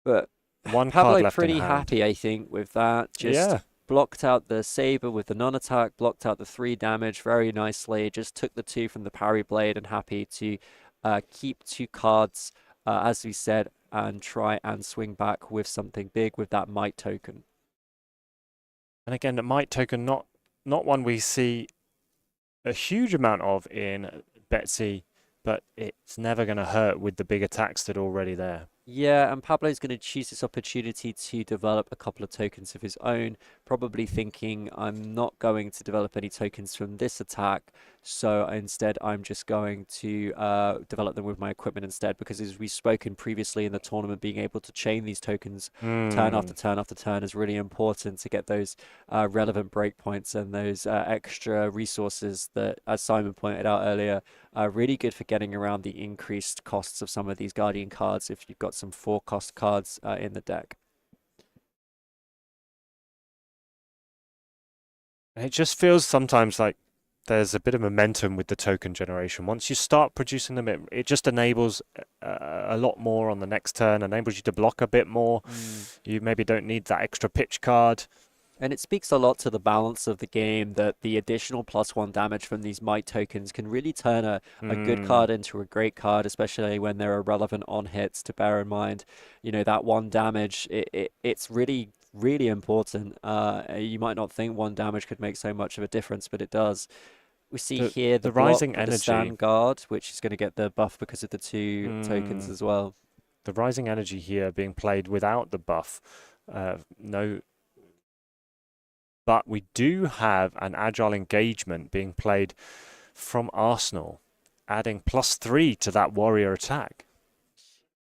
But one Pablo card left pretty in hand. happy, I think, with that. Just blocked out the saber with the non-attack, blocked out the 3 damage very nicely. Just took the 2 from the parry blade and happy to keep 2 cards, as we said, and try and swing back with something big with that might token. And again, the might token, not one we see a huge amount of in Betsy, but it's never going to hurt with the big attacks that are already there. Yeah, and Pablo's going to choose this opportunity to develop a couple of tokens of his own, probably thinking, I'm not going to develop any tokens from this attack, so instead I'm just going to develop them with my equipment instead, because as we've spoken previously in the tournament, being able to chain these tokens turn after turn after turn is really important to get those relevant breakpoints and those extra resources that, as Simon pointed out earlier, are really good for getting around the increased costs of some of these Guardian cards if you've got some 4-cost cards in the deck. It just feels sometimes like there's a bit of momentum with the token generation. Once you start producing them, it just enables a lot more on the next turn, enables you to block a bit more. You maybe don't need that extra pitch card. And it speaks a lot to the balance of the game that the additional +1 damage from these might tokens can really turn a good card into a great card, especially when there are relevant on hits to bear in mind. You know, that 1 damage, it's really, really important. You might not think 1 damage could make so much of a difference, but it does. We see here the rising block with energy. the stand guard, which is going to get the buff because of the 2 tokens as well. The rising energy here being played without the buff. But we do have an agile engagement being played from Arsenal, adding +3 to that warrior attack.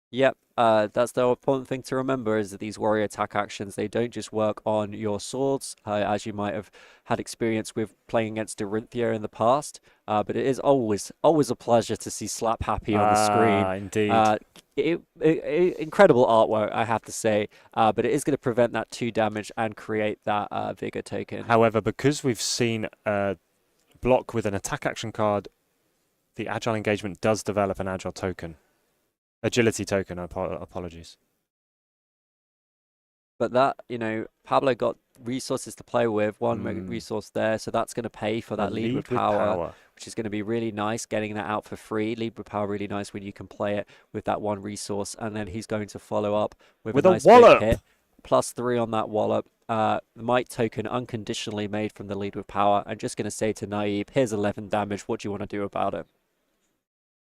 Yep, that's the important thing to remember is that these warrior attack actions, they don't just work on your swords, as you might have had experience with playing against Dorinthia in the past, but it is always a pleasure to see Slap Happy on the screen. Indeed. Incredible artwork, I have to say, but it is going to prevent that 2 damage and create that Vigor token. However, because we've seen block with an attack action card, the agile engagement does develop an agile token. Agility token, apologies. But that, you know, Pablo got resources to play with, 1 resource there, so that's going to pay for that lead with power, which is going to be really nice, getting that out for free. Lead with power, really nice when you can play it with that 1 resource, and then he's going to follow up with a nice wallop. big hit, +3 on that wallop. The might token unconditionally made from the lead with power. I'm just going to say to Naib, here's 11 damage, what do you want to do about it?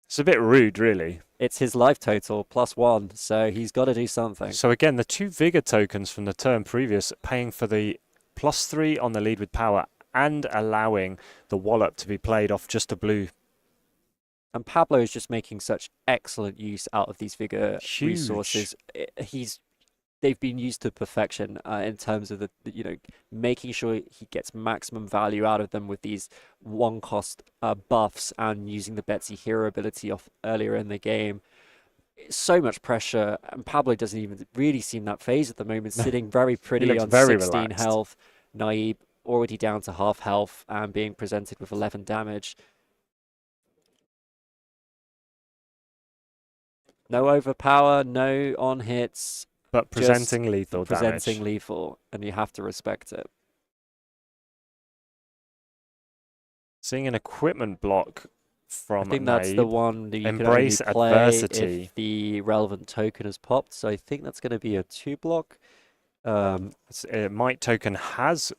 It's a bit rude, really. It's his life total, +1, so he's got to do something. So again, the 2 Vigor tokens from the turn previous, paying for the +3 on the lead with power and allowing the wallop to be played off just a blue. And Pablo is just making such excellent use out of these Vigor resources. They've been used to perfection in terms of making sure he gets maximum value out of them with these 1-cost buffs and using the Betsy hero ability off earlier in the game. So much pressure, and Pablo doesn't even really seem that phased at the moment, sitting very pretty on 16 health. Naib already down to half health and being presented with 11 damage. No overpower, no on hits. But presenting lethal damage. Presenting lethal, and you have to respect it. Seeing an equipment block from I think that's the one that you embrace can only play if the relevant token has popped. So I think that's going to be a 2 block. Might token has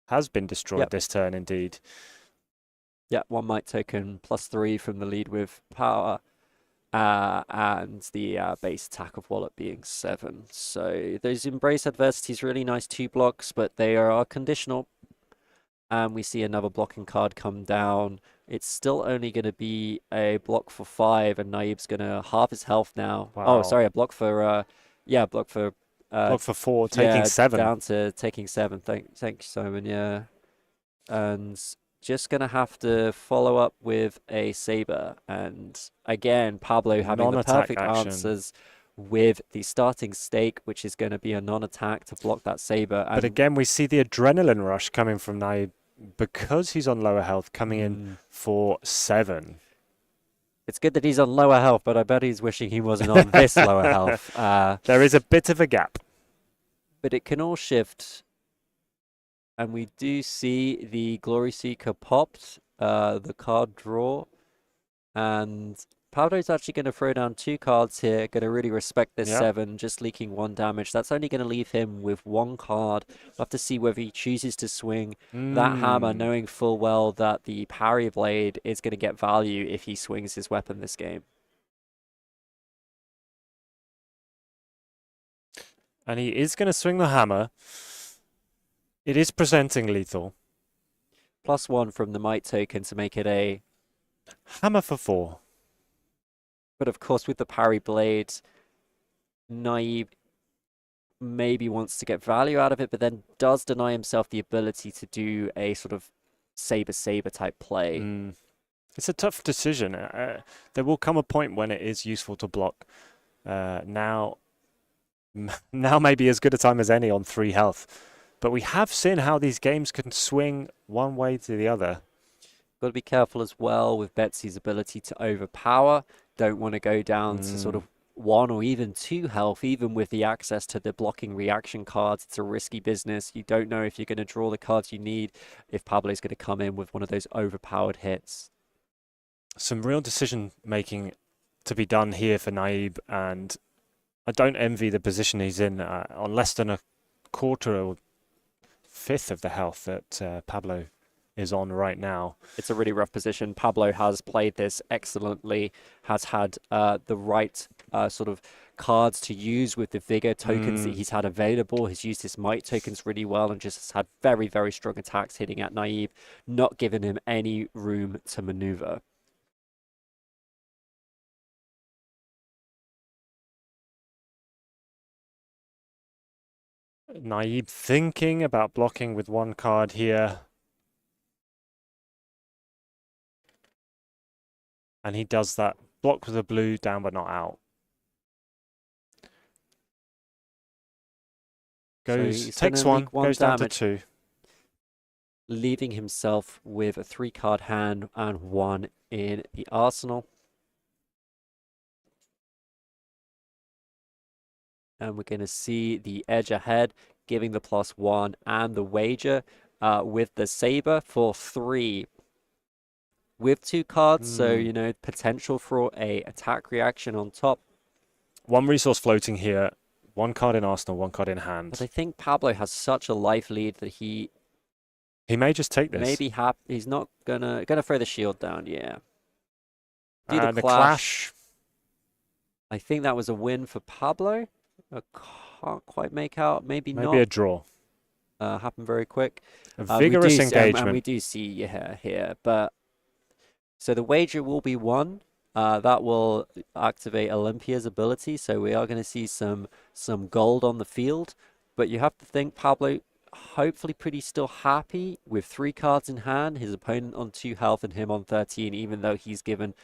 has been destroyed this turn, indeed. Yeah, 1 might token +3 from the lead with power. And the base attack of Wallet being 7. So those Embrace Adversities, really nice 2 blocks, but they are conditional. And we see another blocking card come down. It's still only going to be a block for 5, and Naib's going to halve his health now. Wow. Oh, sorry, a block for, block for... block for 4, taking 7. Down to taking 7. Thanks, Simon, yeah. And just going to have to follow up with a Saber. And again, Pablo having the perfect answers with the starting stake, which is going to be a non-attack to block that Saber. But again, we see the adrenaline rush coming from Naib because he's on lower health, coming in for 7. It's good that he's on lower health, but I bet he's wishing he wasn't on this lower health. There is a bit of a gap. But it can all shift. And we do see the Glory Seeker popped, the card draw. And Pablo's actually going to throw down 2 cards here, going to really respect this 7, just leaking 1 damage. That's only going to leave him with 1 card. We'll have to see whether he chooses to swing that hammer, knowing full well that the parry blade is going to get value if he swings his weapon this game. And he is going to swing the hammer. It is presenting lethal. +1 from the might token to make it a hammer for 4. But of course, with the parry blade, Naib maybe wants to get value out of it, but then does deny himself the ability to do a sort of saber type play. It's a tough decision. There will come a point when it is useful to block. Now may be as good a time as any on 3 health. But we have seen how these games can swing one way to the other. Got to be careful as well with Betsy's ability to overpower. Don't want to go down to sort of 1 or even 2 health, even with the access to the blocking reaction cards. It's a risky business. You don't know if you're going to draw the cards you need, if Pablo's going to come in with one of those overpowered hits. Some real decision making to be done here for Naib, and I don't envy the position he's in on less than a quarter or fifth of the health that Pablo is on right now. It's a really rough position. Pablo has played this excellently, has had the right sort of cards to use with the vigor tokens that he's had available. He's used his might tokens really well and just has had very, very strong attacks hitting at Naib, not giving him any room to maneuver. Naib thinking about blocking with 1 card here. And he does that. Block with a blue, down but not out. Goes, takes 1, goes down to 2. Leaving himself with a 3-card hand and 1 in the arsenal. And we're going to see the edge ahead, giving the +1 and the wager with the saber for 3. With 2 cards, so, you know, potential for a attack reaction on top. 1 resource floating here, 1 card in arsenal, 1 card in hand. But I think Pablo has such a life lead that he may just take this. Maybe he's not gonna throw the shield down, yeah. Do the clash. I think that was a win for Pablo. I can't quite make out. Maybe not. Maybe a draw. Happened very quick. A vigorous engagement. And we do see here, but so the wager will be 1. That will activate Olympia's ability, so we are going to see some gold on the field. But you have to think Pablo, hopefully pretty still happy with 3 cards in hand. His opponent on 2 health and him on 13, even though he's given,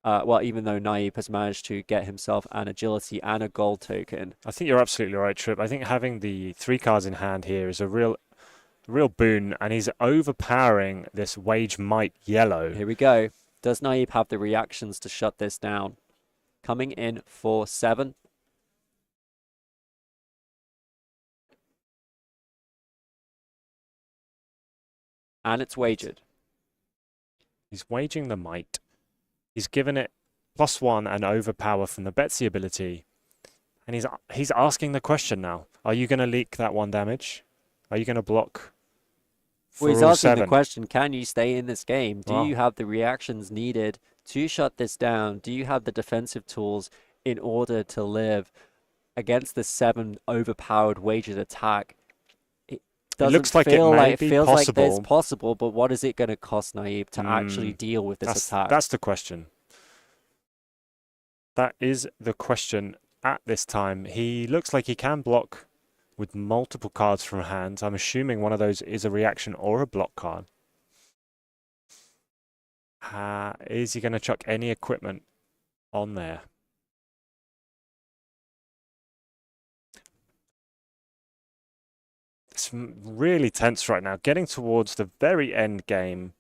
even though Naib has managed to get himself an agility and a gold token. I think you're absolutely right, Trip. I think having the 3 cards in hand here is a real boon, and he's overpowering this wage might yellow. Here we go. Does Naib have the reactions to shut this down? Coming in for 7. And it's wagered. He's waging the might. He's given it +1 and overpower from the Betsy ability. And he's asking the question now. Are you going to leak that 1 damage? Are you going to block for Well, he's all asking the 7. question, can you stay in this game? Do Wow. you have the reactions needed to shut this down? Do you have the defensive tools in order to live against the 7 overpowered wagered attack? It doesn't looks like it feel may like, it be feels like there's possible. possible, but what is it going to cost Naive to actually deal with this attack? That's the question. That is the question at this time. He looks like he can block with multiple cards from hand. I'm assuming one of those is a reaction or a block card. Is he going to chuck any equipment on there? It's really tense right now. Getting towards the very end game.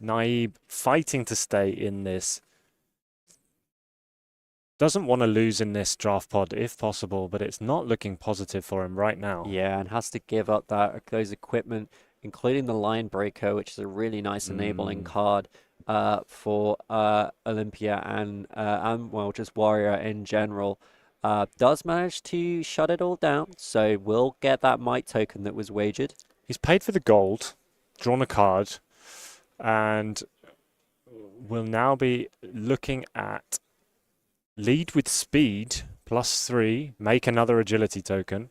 Naib fighting to stay in this. Doesn't want to lose in this draft pod if possible, but it's not looking positive for him right now. Yeah, and has to give up those equipment, including the Line Breaker, which is a really nice enabling card for Olympia and well, just Warrior in general. Does manage to shut it all down, so we'll get that Might token that was wagered. He's paid for the gold, drawn a card, and will now be looking at lead with speed, +3, make another agility token.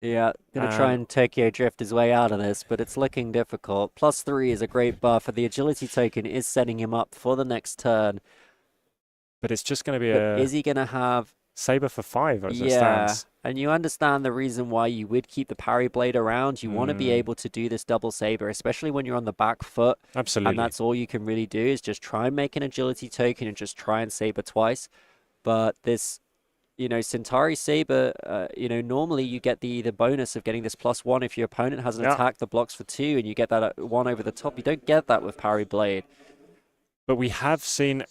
Yeah, going to try and Tokyo Drift his way out of this, but it's looking difficult. +3 is a great buff, and the agility token is setting him up for the next turn. But it's just going to be is he going to have Saber for 5 as it stands? And you understand the reason why you would keep the parry blade around. You want to be able to do this double saber, especially when you're on the back foot. Absolutely. And that's all you can really do is just try and make an agility token and just try and saber twice. But this, Centauri saber, normally you get the bonus of getting this +1 if your opponent has an attack that blocks for 2 and you get that 1 over the top. You don't get that with parry blade. But we have seen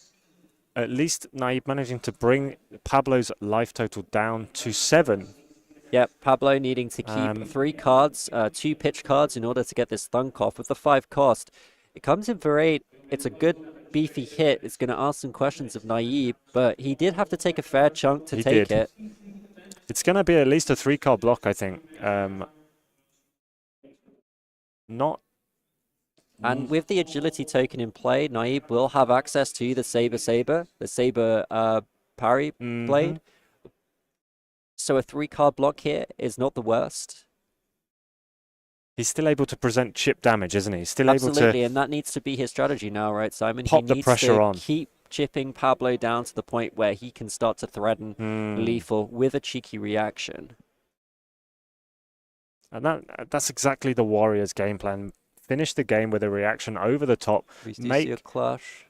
at least Naib managing to bring Pablo's life total down to 7. Yep, Pablo needing to keep 3 cards, 2 pitch cards in order to get this thunk off with the 5 cost. It comes in for 8. It's a good beefy hit. It's going to ask some questions of Naib, but he did have to take a fair chunk to take it. It's going to be at least a 3-card block, I think. And with the agility token in play, Naib will have access to the Saber parry blade. So a 3-card block here is not the worst. He's still able to present chip damage, isn't he? Still Absolutely, able to and that needs to be his strategy now, right, Simon? pop he the needs pressure to on. Keep chipping Pablo down to the point where he can start to threaten lethal with a cheeky reaction. And that's exactly the Warriors' game plan. Finish the game with a reaction over the top. See a clash.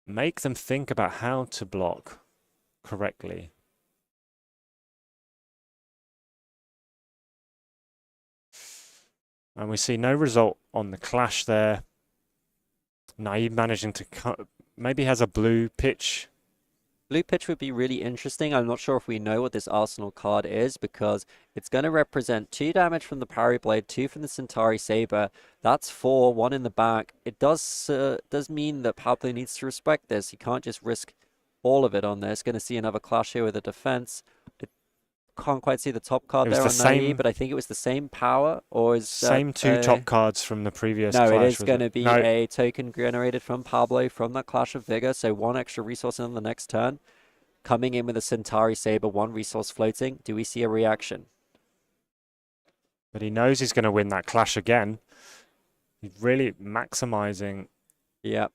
Make them think about how to block correctly. And we see no result on the clash there. Naib managing to cut, maybe has a blue pitch. Blue pitch would be really interesting. I'm not sure if we know what this Arsenal card is because it's going to represent 2 damage from the parry blade, 2 from the Centauri saber. That's 4, 1 in the back. It does mean that Pablo needs to respect this. He can't just risk all of it on this. Going to see another clash here with the defense. Can't quite see the top card there on Naib, but I think it was the same power, or is same 2 top cards from the previous No, clash, it is going to be a token generated from Pablo from that Clash of Vigor, so 1 extra resource on the next turn. Coming in with a Centauri Saber, 1 resource floating. Do we see a reaction? But he knows he's going to win that clash again. He's really maximizing. Yep.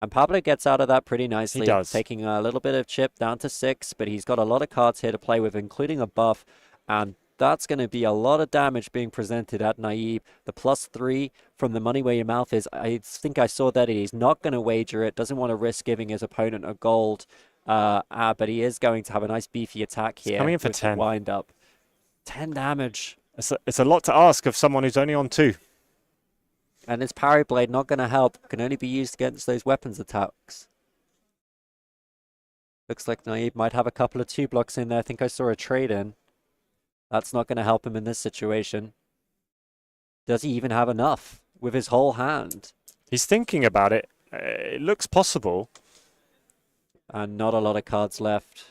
And Pablo gets out of that pretty nicely. He does. Taking a little bit of chip down to 6, but he's got a lot of cards here to play with, including a buff. And that's going to be a lot of damage being presented at Naib. The +3 from the money where your mouth is. I think I saw that he's not going to wager it. Doesn't want to risk giving his opponent a gold. But he is going to have a nice beefy attack here. He's coming in for 10. Wind up. 10 damage. It's a lot to ask of someone who's only on 2. And this parry blade not going to help. Can only be used against those weapons attacks. Looks like Naib might have a couple of 2 blocks in there. I think I saw a trade in. That's not going to help him in this situation. Does he even have enough with his whole hand? He's thinking about it. It looks possible. And not a lot of cards left.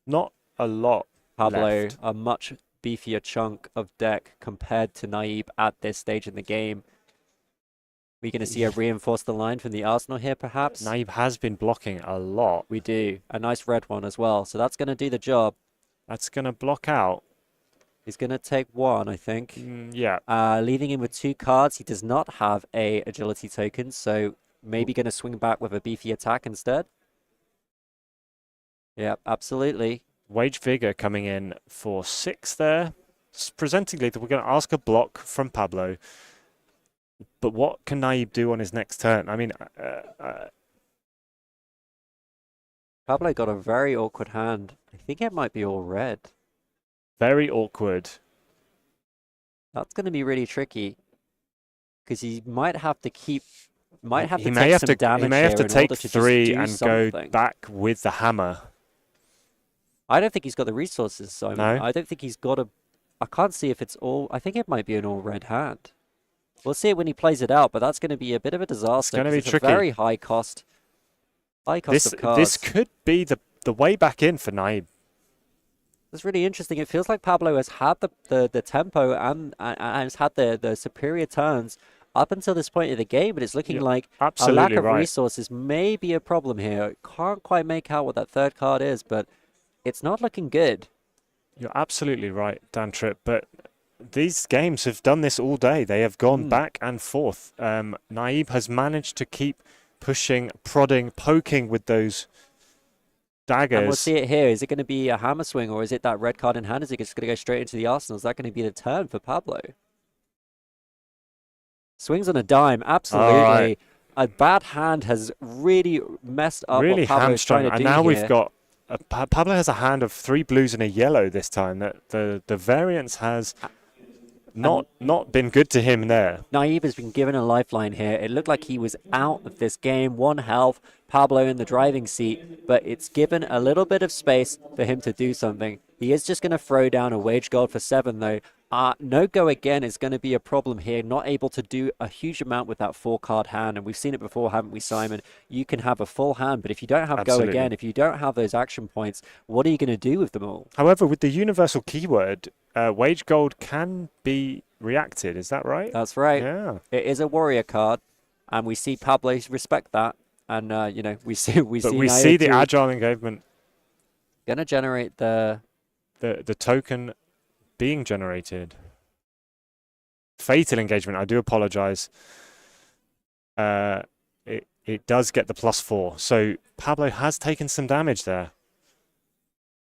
Not a lot Pablo, left. a much beefier chunk of deck compared to Naib at this stage in the game. We're going to see a reinforce the line from the Arsenal here, perhaps. Naib has been blocking a lot. We do. A nice red one as well. So that's going to do the job. That's going to block out. He's going to take one, I think. Yeah. Leaving him with 2 cards. He does not have a agility token, so maybe going to swing back with a beefy attack instead. Yeah, absolutely. Wage Vigor coming in for 6 there. Presenting lethal. We're going to ask a block from Pablo. But what can Naib do on his next turn? I mean... Pablo got a very awkward hand. I think it might be all red. Very awkward. That's going to be really tricky. Because he might have to keep... Might have to he take may have some to, damage He may have here to in take order to 3 just do and something. go back with the hammer. I don't think he's got the resources, Simon. No? I don't think he's got a... I can't see if it's all... I think it might be an all red hand. We'll see it when he plays it out, but that's going to be a bit of a disaster. It's going to be tricky. A very high cost. High cost of cards. This could be the way back in for Naib. It's really interesting. It feels like Pablo has had the tempo and has had the superior turns up until this point of the game, but it's looking like a lack of resources may be a problem here. Can't quite make out what that third card is, but it's not looking good. You're absolutely right, Dan Tripp, but these games have done this all day. They have gone back and forth. Naib has managed to keep pushing, prodding, poking with those daggers. And we'll see it here. Is it going to be a hammer swing, or is it that red card in hand? Is it just going to go straight into the Arsenal? Is that going to be the turn for Pablo? Swings on a dime, absolutely. Right. A bad hand has really messed up really what Pablo's trying to do and now here. we've got... Pablo has a hand of 3 blues and a yellow this time. The variance has... Not been good to him there. Naib has been given a lifeline here. It looked like he was out of this game. 1 health, Pablo in the driving seat, but it's given a little bit of space for him to do something. He is just going to throw down a wage gold for 7, though. No go again is going to be a problem here. Not able to do a huge amount with that 4-card hand, and we've seen it before, haven't we, Simon? You can have a full hand, but if you don't have go again, if you don't have those action points, what are you going to do with them all? However, with the universal keyword, wage gold can be reacted. Is that right? That's right. Yeah. It is a warrior card, and we see Pablo respect that, and you know we see the agile engagement. Gonna generate the token being generated. Fatal engagement. I do apologize. It does get the +4, so Pablo has taken some damage there,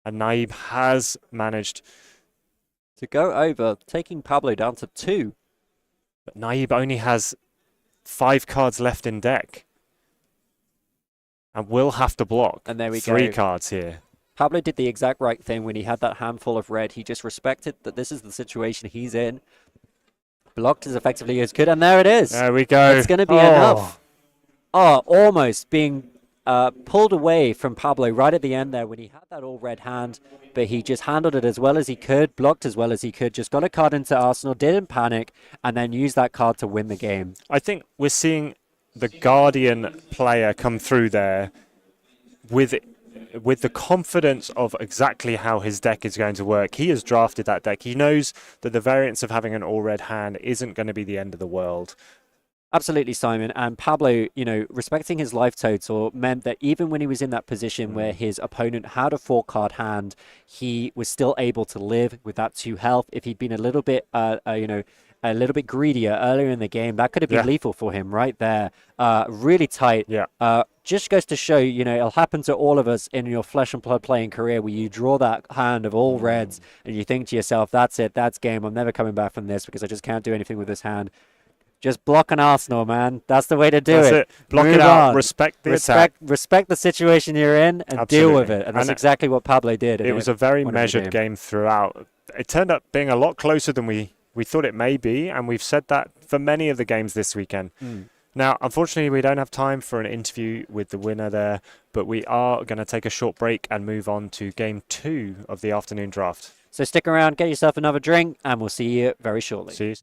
and Naib has managed to go over, taking Pablo down to 2. But Naib only has 5 cards left in deck, and will have to block. And there we 3 go. cards here. Pablo did the exact right thing when he had that handful of red. He just respected that this is the situation he's in. Blocked as effectively as could, and there it is. There we go. It's going to be enough. Oh, almost being pulled away from Pablo right at the end there when he had that all red hand, but he just handled it as well as he could, blocked as well as he could, just got a card into Arsenal, didn't panic, and then used that card to win the game. I think we're seeing the Guardian player come through there with the confidence of exactly how his deck is going to work. He has drafted that deck. He knows that the variance of having an all-red hand isn't going to be the end of the world. Absolutely, Simon. And Pablo, you know, respecting his life total meant that even when he was in that position where his opponent had a 4-card hand, he was still able to live with that 2 health. If he'd been a little bit, a little bit greedier earlier in the game, that could have been lethal for him right there. Really tight. Just goes to show, you know, it'll happen to all of us in your flesh and blood playing career where you draw that hand of all reds and you think to yourself, that's it, that's game. I'm never coming back from this because I just can't do anything with this hand. Just block an Arsenal, man. That's the way to do it. Block Move it out. on. Respect the attack. Respect the situation you're in and deal with it. And that's exactly what Pablo did. It was a very measured game throughout. It turned up being a lot closer than we thought it may be, and we've said that for many of the games this weekend. Now, unfortunately, we don't have time for an interview with the winner there, but we are going to take a short break and move on to Game 2 of the afternoon draft. So stick around, get yourself another drink, and we'll see you very shortly. See you.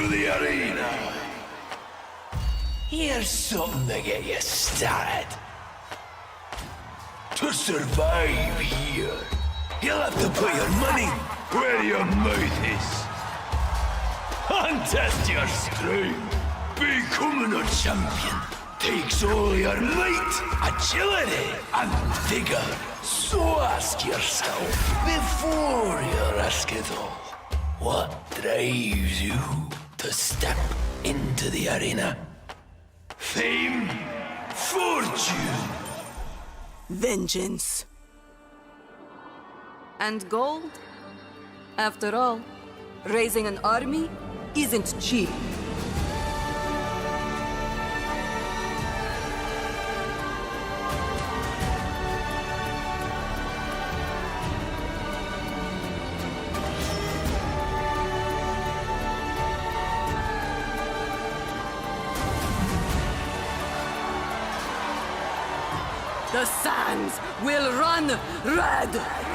the arena. Here's something to get you started. To survive here, you'll have to put your money where your mouth is. Contest your strength. Becoming a champion takes all your might, agility, and vigor. So ask yourself, before you risk it all, what drives you to step into the arena? Fame? Fortune? Vengeance. And gold? After all, raising an army isn't cheap. The sands will run red!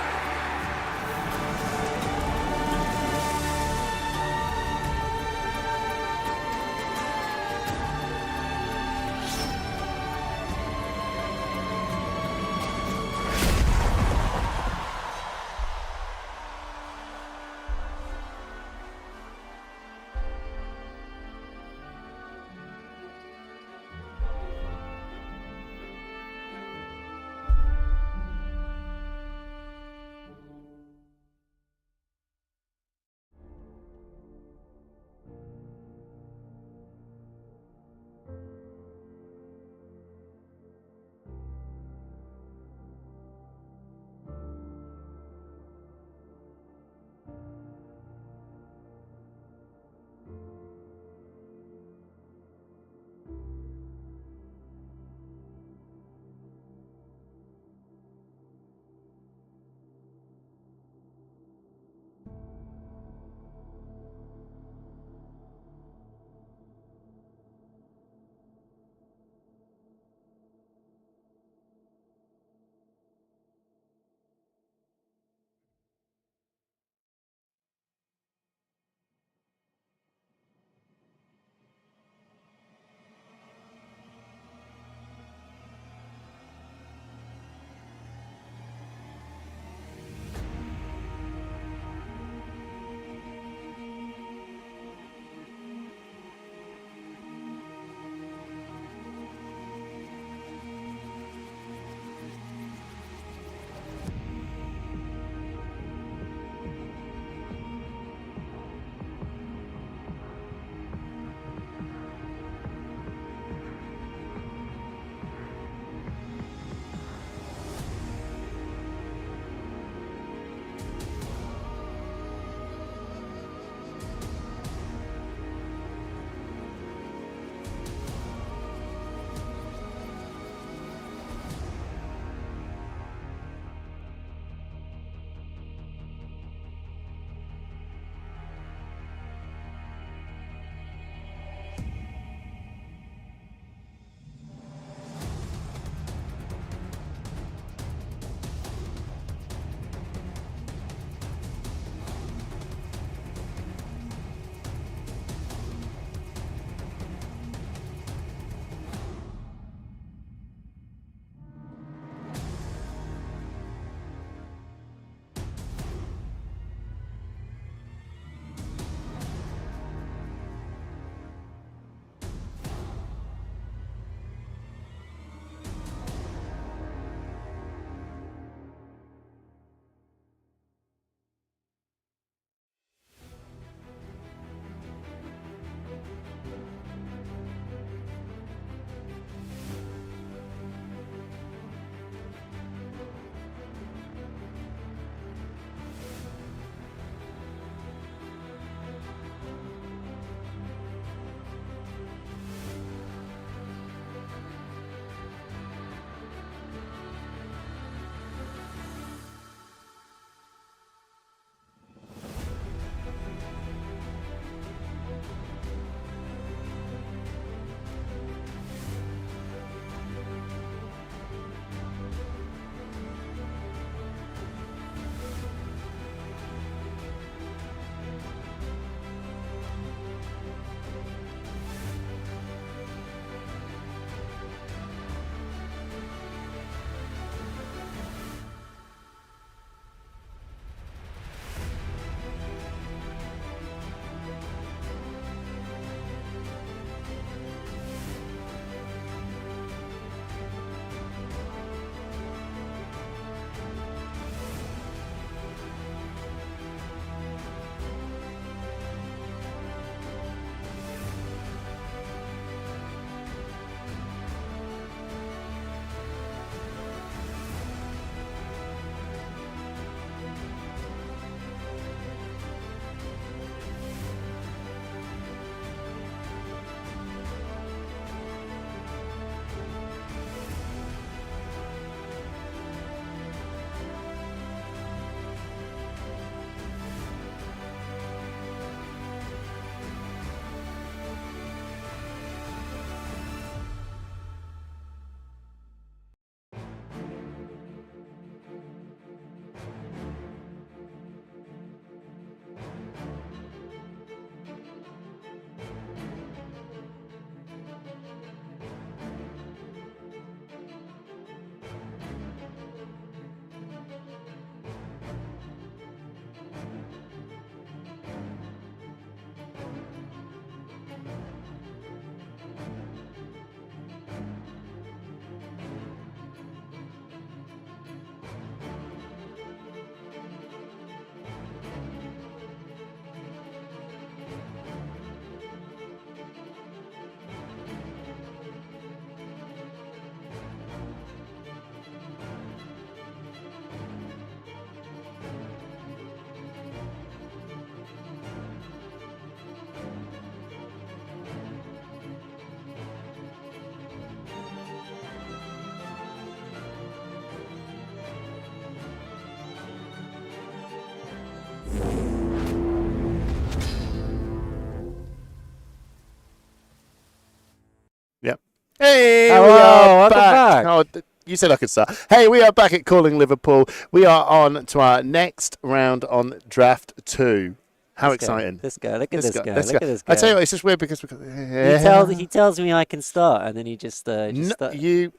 Oh, you said I could start. Hey, we are back at Calling Liverpool. We are on to our next round on Draft 2. How exciting! This guy, look at This this guy, guy. this Look guy. at this guy. I tell you what, it's just weird because He tells me I can start, and then he just you.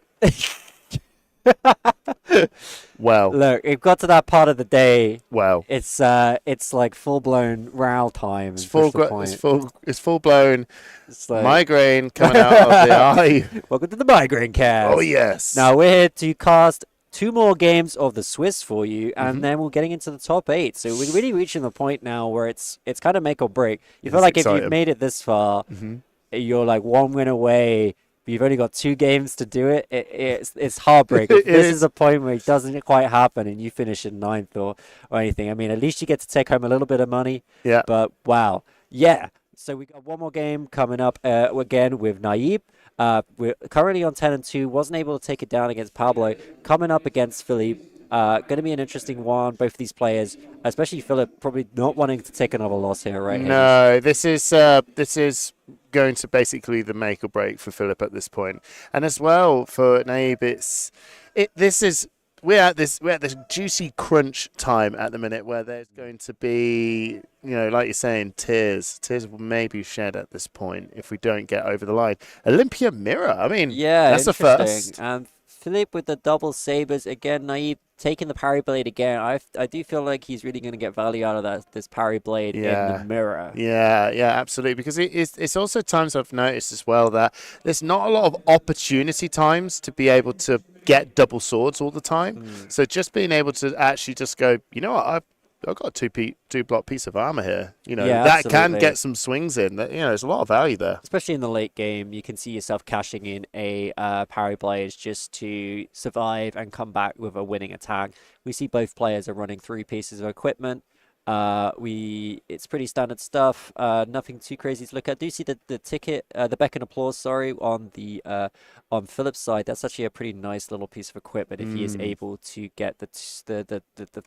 Well, look, it got to that part of the day. Well, it's like full blown row time. It's full blown. It's like... migraine coming out of the eye. Welcome to the migraine cast. Oh yes. Now we're here to cast 2 more games of the Swiss for you, and then we're getting into the top 8. So we're really reaching the point now where it's kind of make or break. You feel like if you've made it this far, you're like 1 win away. You've only got 2 games to do it. It's heartbreaking. This is a point where it doesn't quite happen and you finish in 9th or anything. I mean, at least you get to take home a little bit of money. Yeah. But wow. Yeah. So we got 1 more game coming up again with Naib. We're currently on 10-2. Wasn't able to take it down against Pablo. Coming up against Philippe. Going to be an interesting one. Both of these players, especially Philip, probably not wanting to take another loss here, right? No, this is going to basically the make or break for Philip at this point, and as well for Naib. We're at this juicy crunch time at the minute where there's going to be, like you're saying, tears will maybe shed at this point if we don't get over the line. Olympia Mirror. I mean, yeah, that's the first. And Philippe with the double sabers again. Naib taking the parry blade again. I do feel like he's really going to get value out of this parry blade in the mirror. Yeah, absolutely. Because it's also times I've noticed as well that there's not a lot of opportunity times to be able to get double swords all the time. So just being able to actually just go, you know what, I've got a two block piece of armor here. That can get some swings in. There's a lot of value there. Especially in the late game, you can see yourself cashing in a parry blade just to survive and come back with a winning attack. We see both players are running 3 pieces of equipment. It's pretty standard stuff. Nothing too crazy to look at. Do you see the ticket, the beck and applause? Sorry, on the on Philip's side. That's actually a pretty nice little piece of equipment if he is able to get the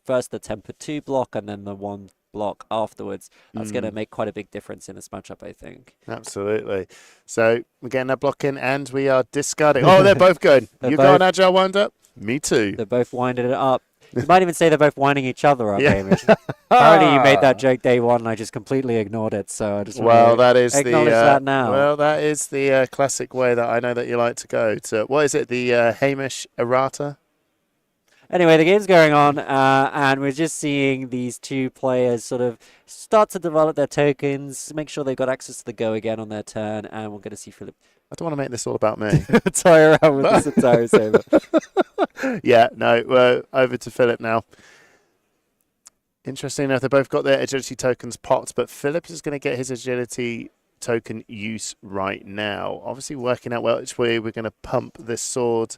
first the temper 2 block and then the 1 block afterwards. That's going to make quite a big difference in this matchup, I think. Absolutely. So we're getting that block in and we are discarding. Oh, they're both good. You got an agile wind up? Me too. They're both winding it up. You might even say they're both winding each other up, Hamish. Apparently you made that joke day 1 and I just completely ignored it, so I just that is acknowledge that now. Well, that is the classic way that I know that you like to go. To, what is it, the Hamish errata? Anyway, the game's going on, and we're just seeing these 2 players sort of start to develop their tokens, make sure they've got access to the go again on their turn, and we're going to see Philip. I don't want to make this all about me. Toy around with this entire saber. Yeah, no, we're over to Philip now. Interesting enough, they both got their agility tokens popped, but Philip is going to get his agility token use right now. Obviously working out which way we're going to pump this sword,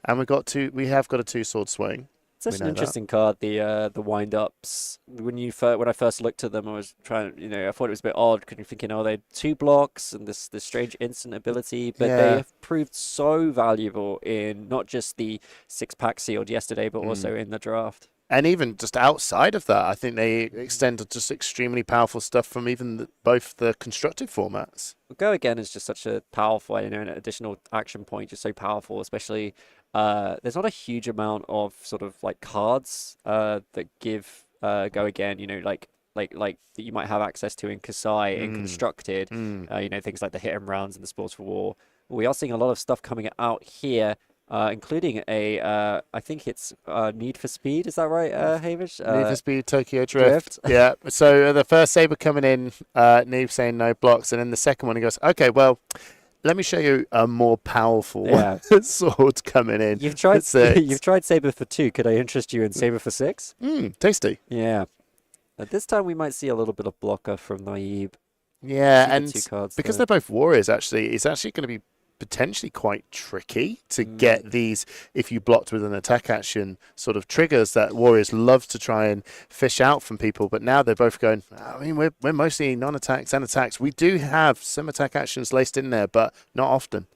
and we have got a 2-sword swing. Such an interesting card, the wind ups. When I first looked at them, I was trying, I thought it was a bit odd because you're thinking, they're 2 blocks and this strange instant ability, but they have proved so valuable in not just the 6-pack sealed yesterday, but also in the draft. And even just outside of that, I think they extend just extremely powerful stuff from even both the constructed formats. Go Again is just such a powerful, an additional action point, just so powerful, especially there's not a huge amount of sort of like cards that give Go Again, like that you might have access to in Kasai in constructed, things like the hit and rounds and the sports for war. We are seeing a lot of stuff coming out here. Including I think it's Need for Speed, is that right, Hamish? Need for Speed, Tokyo Drift. Yeah, so the first saber coming in, Neve saying no blocks, and then the second one he goes, okay, well, let me show you a more powerful sword coming in. You've tried saber for 2. Could I interest you in saber for 6? Tasty. Yeah. At this time, we might see a little bit of blocker from Naib. Yeah, and because they're both warriors, actually, it's actually going to be potentially quite tricky to get these, if you blocked with an attack action, sort of triggers that warriors love to try and fish out from people. But now they're both going, I mean, we're mostly non-attacks and attacks. We do have some attack actions laced in there, but not often.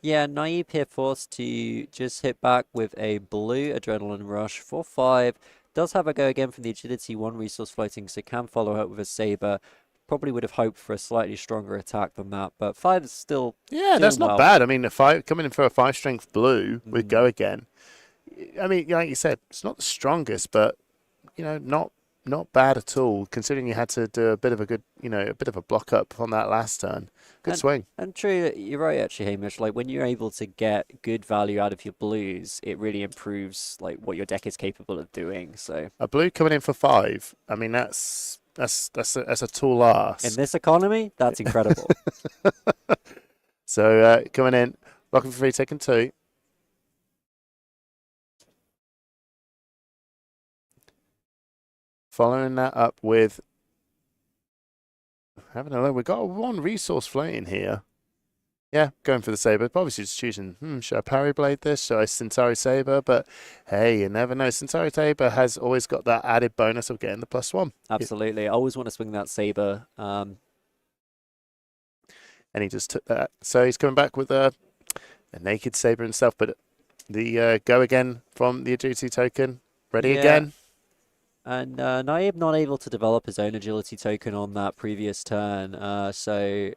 Yeah, Naib here forced to just hit back with a blue Adrenaline Rush for 5. Does have a go again from the agility 1 resource floating, so can follow up with a saber. probably would have hoped for a slightly stronger attack than that, but 5 is still Yeah, that's doing not well. bad. I mean, coming in for a 5 strength blue with Go Again. I mean, like you said, it's not the strongest, but not bad at all. Considering you had to do a bit of a block up on that last turn. Good swing. And true, you're right actually, Hamish. Like when you're able to get good value out of your blues, it really improves like what your deck is capable of doing. So a blue coming in for 5. I mean, that's a tall ask. in this economy, that's incredible. So coming in, blocking for 3, taking 2. Following that up with having a look. We've got one resource floating here. Yeah, going for the Saber. Obviously just choosing, should I Parry Blade this? Should I Centauri Saber? But hey, you never know. Centauri Saber has always got that added bonus of getting the +1. Absolutely. I always want to swing that Saber. And he just took that. So he's coming back with a naked Saber himself, but the Go Again from the Agility token. Ready again. And Naib not able to develop his own agility token on that previous turn, so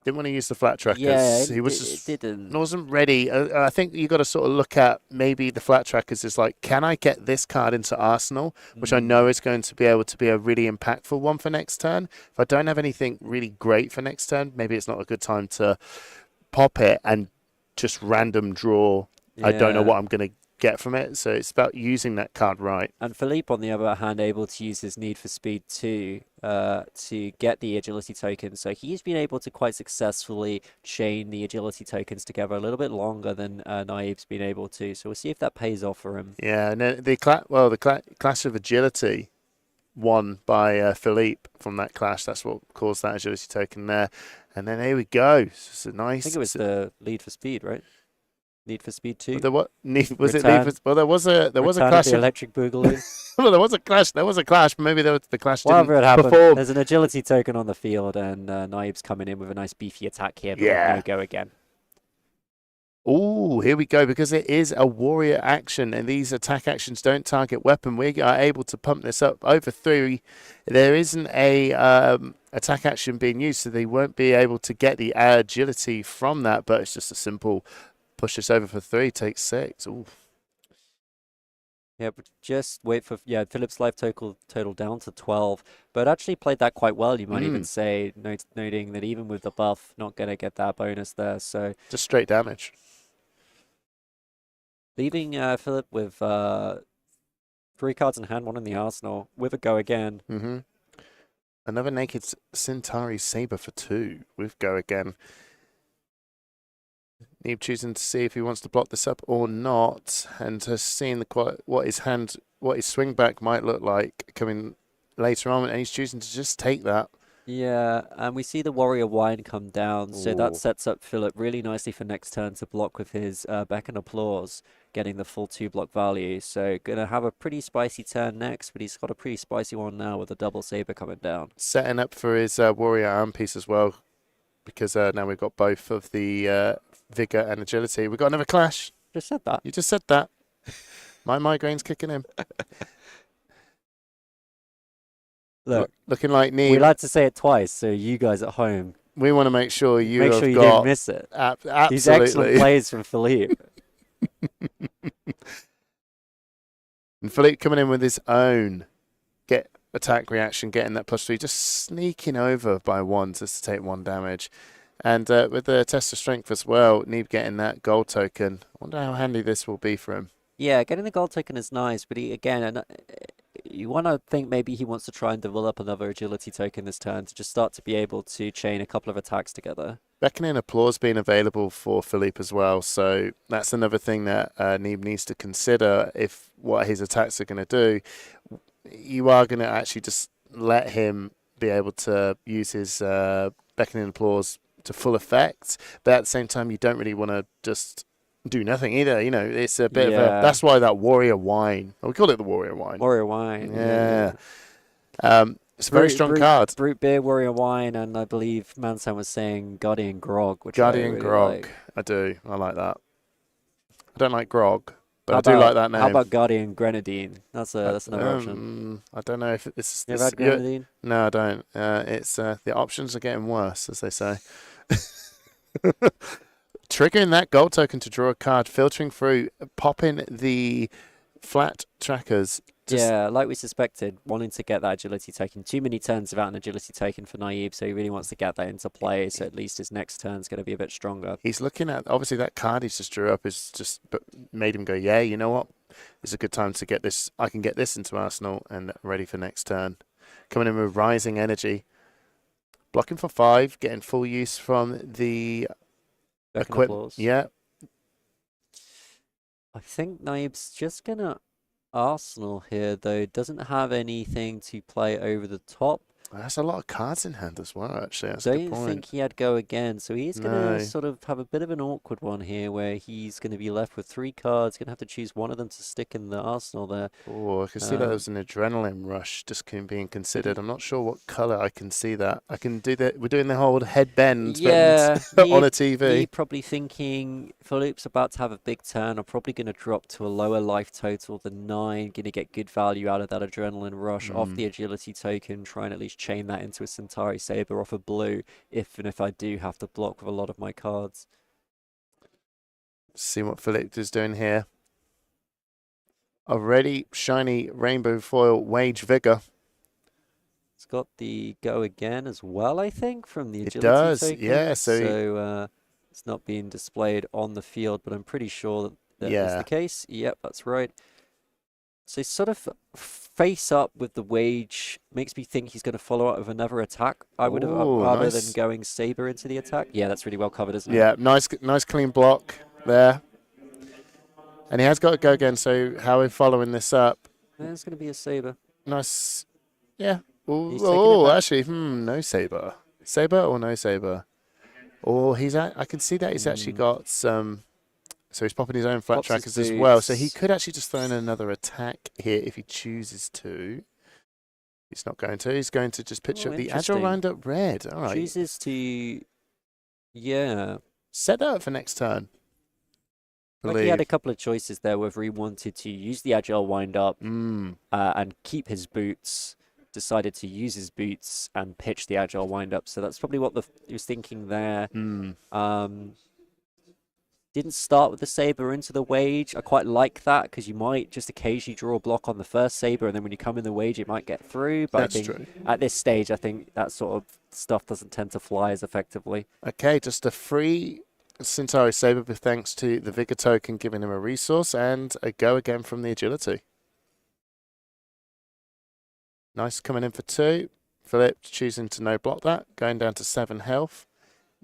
didn't want to use the flat trackers. Yeah, he was didn't. Wasn't ready. I think you got to sort of look at maybe the flat trackers is like, can I get this card into Arsenal, which I know is going to be able to be a really impactful one for next turn. If I don't have anything really great for next turn, maybe it's not a good time to pop it and just random draw. Yeah. I don't know what I'm going to get from it, so it's about using that card right. And Philippe, on the other hand, able to use his Need for Speed 2 to get the agility token, so he's been able to quite successfully chain the agility tokens together a little bit longer than Naib's been able to, so we'll see if that pays off for him. Yeah, and then the clash of agility won by Philippe from that clash. That's what caused that agility token there. And then here we go. It's a nice. I think it was the Lead for Speed, right? Need for Speed 2. There was a clash. The Electric Boogaloo. Well, there was a clash. But maybe the clash Whatever didn't it happened, perform. there's an agility token on the field, and Naib's coming in with a nice beefy attack here. But no Go Again. Oh, here we go, because it is a warrior action, and these attack actions don't target weapon. We are able to pump this up over 3. There isn't a attack action being used, so they won't be able to get the agility from that, but it's just a simple push this over for 3, take 6. Ooh. Yeah, but just wait for Philip's life total down to 12, but actually played that quite well. You might even say, noting that even with the buff, not going to get that bonus there. So just straight damage, leaving Philip with 3 cards in hand, 1 in the arsenal with a Go Again. Another naked Centauri Saber for 2 with Go Again. Neeb choosing to see if he wants to block this up or not, and seeing what his swing back might look like coming later on, and he's choosing to just take that. Yeah, and we see the Warrior Wine come down, so that sets up Philip really nicely for next turn to block with his Beck and Applause, getting the full 2 block value. So gonna have a pretty spicy turn next, but he's got a pretty spicy one now with a double Saber coming down. Setting up for his Warrior Arm piece as well, because now we've got both of the Vigor and Agility. We've got another clash. Just said that. You just said that. My migraine's kicking in. Looking like Neeb. We like to say it twice, so you guys at home. We want to make sure you didn't miss it. Absolutely. These excellent plays from Philippe. And Philippe coming in with his own attack reaction, getting that +3, just sneaking over by 1 just to take 1 damage. And with the test of strength as well, Neeb getting that gold token. I wonder how handy this will be for him. Yeah, getting the gold token is nice, but you want to think maybe he wants to try and develop another agility token this turn to just start to be able to chain a couple of attacks together. Beckoning Applause being available for Philippe as well, so that's another thing that Neeb needs to consider if what his attacks are going to do. You are going to actually just let him be able to use his Beckoning Applause to full effect, but at the same time you don't really want to just do nothing either. You know, it's a bit of a, that's why that Warrior Wine, we call it the Warrior Wine. Warrior Wine. Yeah. It's a very strong card. Brute Beer, Warrior Wine, and I believe Mansan was saying Guardian Grog, which Guardian I really Grog. like. I do. I like that. I don't like grog. But I do like that name. How about Guardian Grenadine? That's another option. I don't know if it's. You ever had Grenadine? No, I don't. It's the options are getting worse, as they say. Triggering that gold token to draw a card, filtering through, popping the flat trackers. Yeah, like we suspected, wanting to get that agility token. Too many turns without an agility token for Naive, so he really wants to get that into play, so at least his next turn's going to be a bit stronger. He's looking at, obviously that card he's just drew up is just made him go, yeah, you know what? It's a good time to get this. I can get this into Arsenal and ready for next turn. Coming in with Rising Energy. Blocking for 5, getting full use from the equipment. Yeah. I think Naive's just going to Arsenal here, though. Doesn't have anything to play over the top. That's a lot of cards in hand as well, actually. That's Don't a good point. think he had go again, so he's going No. to sort of have a bit of an awkward one here where he's going to be left with 3 cards, going to have to choose one of them to stick in the Arsenal there. Oh, I can see that there's an adrenaline rush just being considered. I'm not sure what colour I can see that. I can do that. We're doing the whole head bend Yeah, on a TV. You're probably thinking Philip's about to have a big turn. I'm probably going to drop to a lower life total than 9. Going to get good value out of that adrenaline rush off the agility token. Try and at least chain that into a Centauri Saber off a blue, if I do have to block with a lot of my cards. See what Philip is doing here. Already shiny rainbow foil Wage Vigor. It's got the go again as well, I think, from the agility It does, token. yeah. So it's not being displayed on the field, but I'm pretty sure that is the case. Yep, that's right. So sort of face up with the Wage makes me think he's going to follow up with another attack. I would have rather than going Saber into the attack. Yeah, that's really well covered, isn't it? Yeah, nice clean block there. And he has got to go again, so how are we following this up? There's going to be a Saber. Nice. Yeah. He's Oh, actually, no Saber. Saber or no Saber? Oh, I can see that he's actually got some... So he's popping his own flat trackers as well. So he could actually just throw in another attack here if he chooses to. He's not going to. He's going to just pitch up the Agile Roundup Red. All right. Chooses to... Yeah. Set that up for next turn. Like he had a couple of choices there, whether he wanted to use the Agile Wind-Up and keep his boots, decided to use his boots and pitch the Agile Wind-Up. So that's probably what he was thinking there. Didn't start with the Saber into the Wage. I quite like that because you might just occasionally draw a block on the first Saber, and then when you come in the Wage, it might get through. But That's I think true. At this stage, I think that sort of stuff doesn't tend to fly as effectively. Okay, just a free Centauri Saber thanks to the Vigor token giving him a resource and a go again from the Agility. Nice coming in for 2. Philip choosing to no block that, going down to 7 health.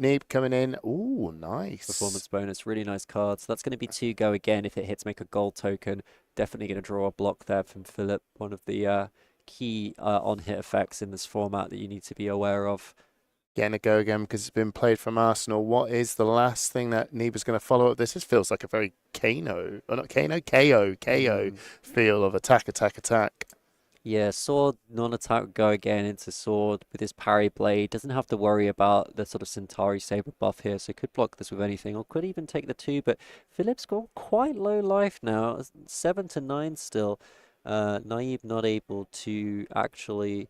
Neeb coming in. Ooh, nice. Performance bonus, really nice card. So that's going to be 2 go again. If it hits, make a gold token. Definitely going to draw a block there from Philip. One of the key on-hit effects in this format that you need to be aware of. Getting a go again because it's been played from Arsenal. What is the last thing that Neeb is going to follow up? This feels like a very KO feel of attack. Yeah, sword, non-attack, go again into sword with his parry blade. Doesn't have to worry about the sort of Centauri Saber buff here, so could block this with anything, or could even take the 2, but Philip's got quite low life now, 7 to 9 still. Naive not able to actually...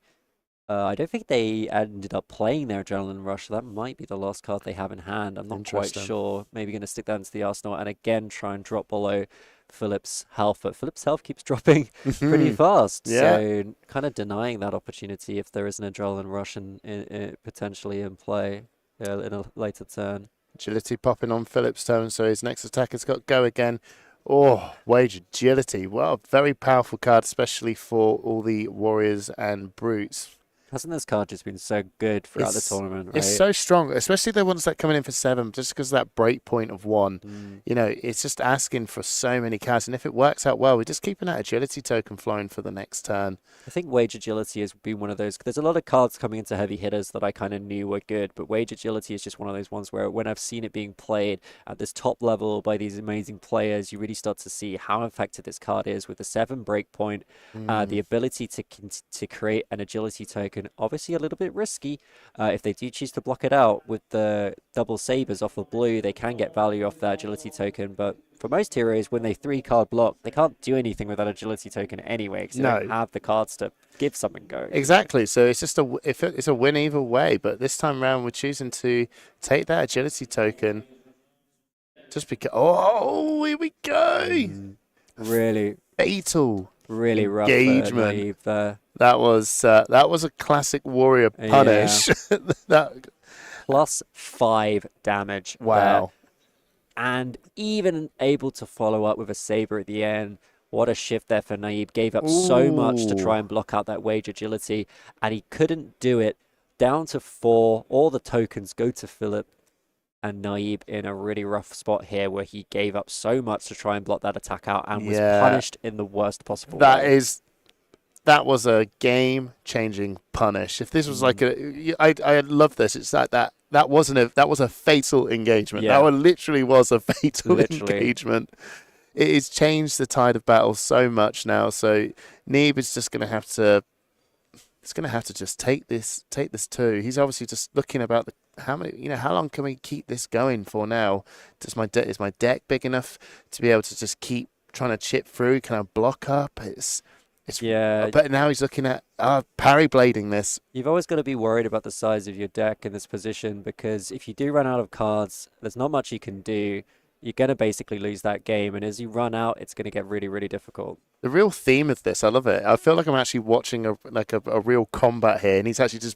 I don't think they ended up playing their Adrenaline Rush, so that might be the last card they have in hand. I'm not quite sure. Maybe going to stick that into the Arsenal and again try and drop below Philip's health. But Philip's health keeps dropping pretty fast. Yeah. So kind of denying that opportunity if there is an Adrenaline Rush potentially in play in a later turn. Agility popping on Philip's turn, so his next attack has got go again. Oh, Wage Agility. Well, very powerful card, especially for all the warriors and brutes. Hasn't this card just been so good throughout the tournament, right? It's so strong, especially the ones that coming in for 7, just because of that break point of 1. You know, it's just asking for so many cards, and if it works out well, we're just keeping that agility token flowing for the next turn. I think Wage Agility has been one of those. There's a lot of cards coming into heavy hitters that I kind of knew were good, but Wage Agility is just one of those ones where when I've seen it being played at this top level by these amazing players, you really start to see how effective this card is with the 7 breakpoint, the ability to create an agility token token. Obviously a little bit risky. If they do choose to block it out with the double sabers off of blue, they can get value off that agility token. But for most heroes, when they 3-card block, they can't do anything with that agility token anyway, because they don't have the cards to give something going. Exactly. So it's just it's a win either way. But this time around, we're choosing to take that agility token. Just because. Oh, here we go. Really fatal. Really rough engagement. there. That was a classic warrior punish. That +5 damage. Wow. There. And even able to follow up with a saber at the end. What a shift there for Naib. Gave up so much to try and block out that wage agility, and he couldn't do it. Down to 4. All the tokens go to Philip. And Naib in a really rough spot here where he gave up so much to try and block that attack out and was punished in the worst possible way. That was a game-changing punish. If this was like I love this. It's that was a fatal engagement. Yeah. That literally was a fatal engagement. It has changed the tide of battle so much now. So Naib is just going to have to. It's going to have to just take this too. He's obviously just looking about how long can we keep this going for now? Is my deck big enough to be able to just keep trying to chip through? Can I block up? Yeah. But now he's looking at parry blading this. You've always got to be worried about the size of your deck in this position, because if you do run out of cards, there's not much you can do. You're going to basically lose that game, and as you run out, it's going to get really, really difficult. The real theme of this, I love it. I feel like I'm actually watching a real combat here, and he's actually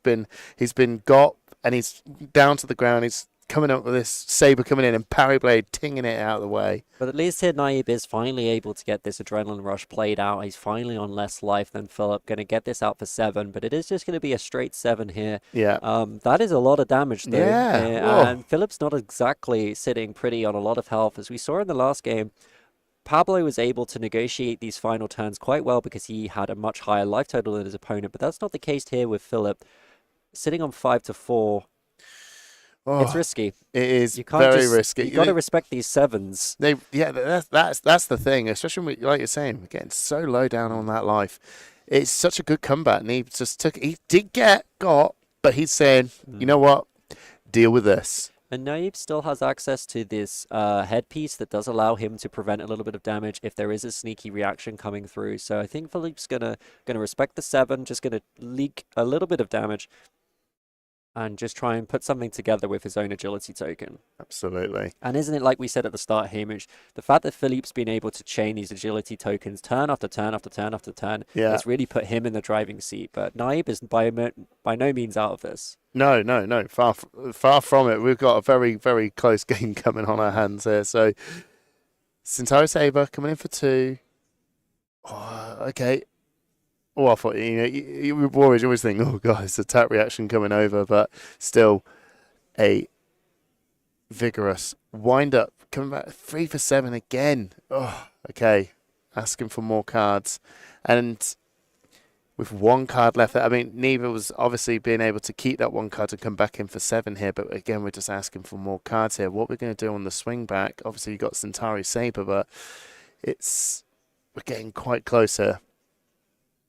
he's been got, and he's down to the ground. He's coming up with this saber coming in and parry blade tinging it out of the way. But at least here Naib is finally able to get this adrenaline rush played out. He's finally on less life than Philip. Going to get this out for 7, but it is just going to be a straight 7 here. Yeah. That is a lot of damage though. Yeah. And Philip's not exactly sitting pretty on a lot of health. As we saw in the last game, Pablo was able to negotiate these final turns quite well because he had a much higher life total than his opponent, but that's not the case here with Philip. Sitting on 5-4, it's risky. It is very risky. You've got to respect these 7s. That's the thing, especially when, like you're saying, we're getting so low down on that life. It's such a good comeback, and he got, but he's saying, you know what, deal with this. And Naib still has access to this headpiece that does allow him to prevent a little bit of damage if there is a sneaky reaction coming through. So I think Philippe's gonna respect the 7, just gonna leak a little bit of damage and just try and put something together with his own agility token. Absolutely. And isn't it like we said at the start, Hamish, the fact that Philippe's been able to chain these agility tokens turn after turn after turn after turn has really put him in the driving seat. But Naib is by no means out of this. No. Far from it. We've got a very, very close game coming on our hands here. So, Centauri Saber coming in for 2. Oh, okay. Oh, I thought, you always think, oh, God, it's attack reaction coming over. But still, a vigorous wind up. Coming back 3 for 7 again. Oh, okay. Asking for more cards. And with 1 card left, I mean, Neva was obviously being able to keep that 1 card to come back in for 7 here. But again, we're just asking for more cards here. What we're going to do on the swing back, obviously, you've got Centauri Saber, but we're getting quite close here.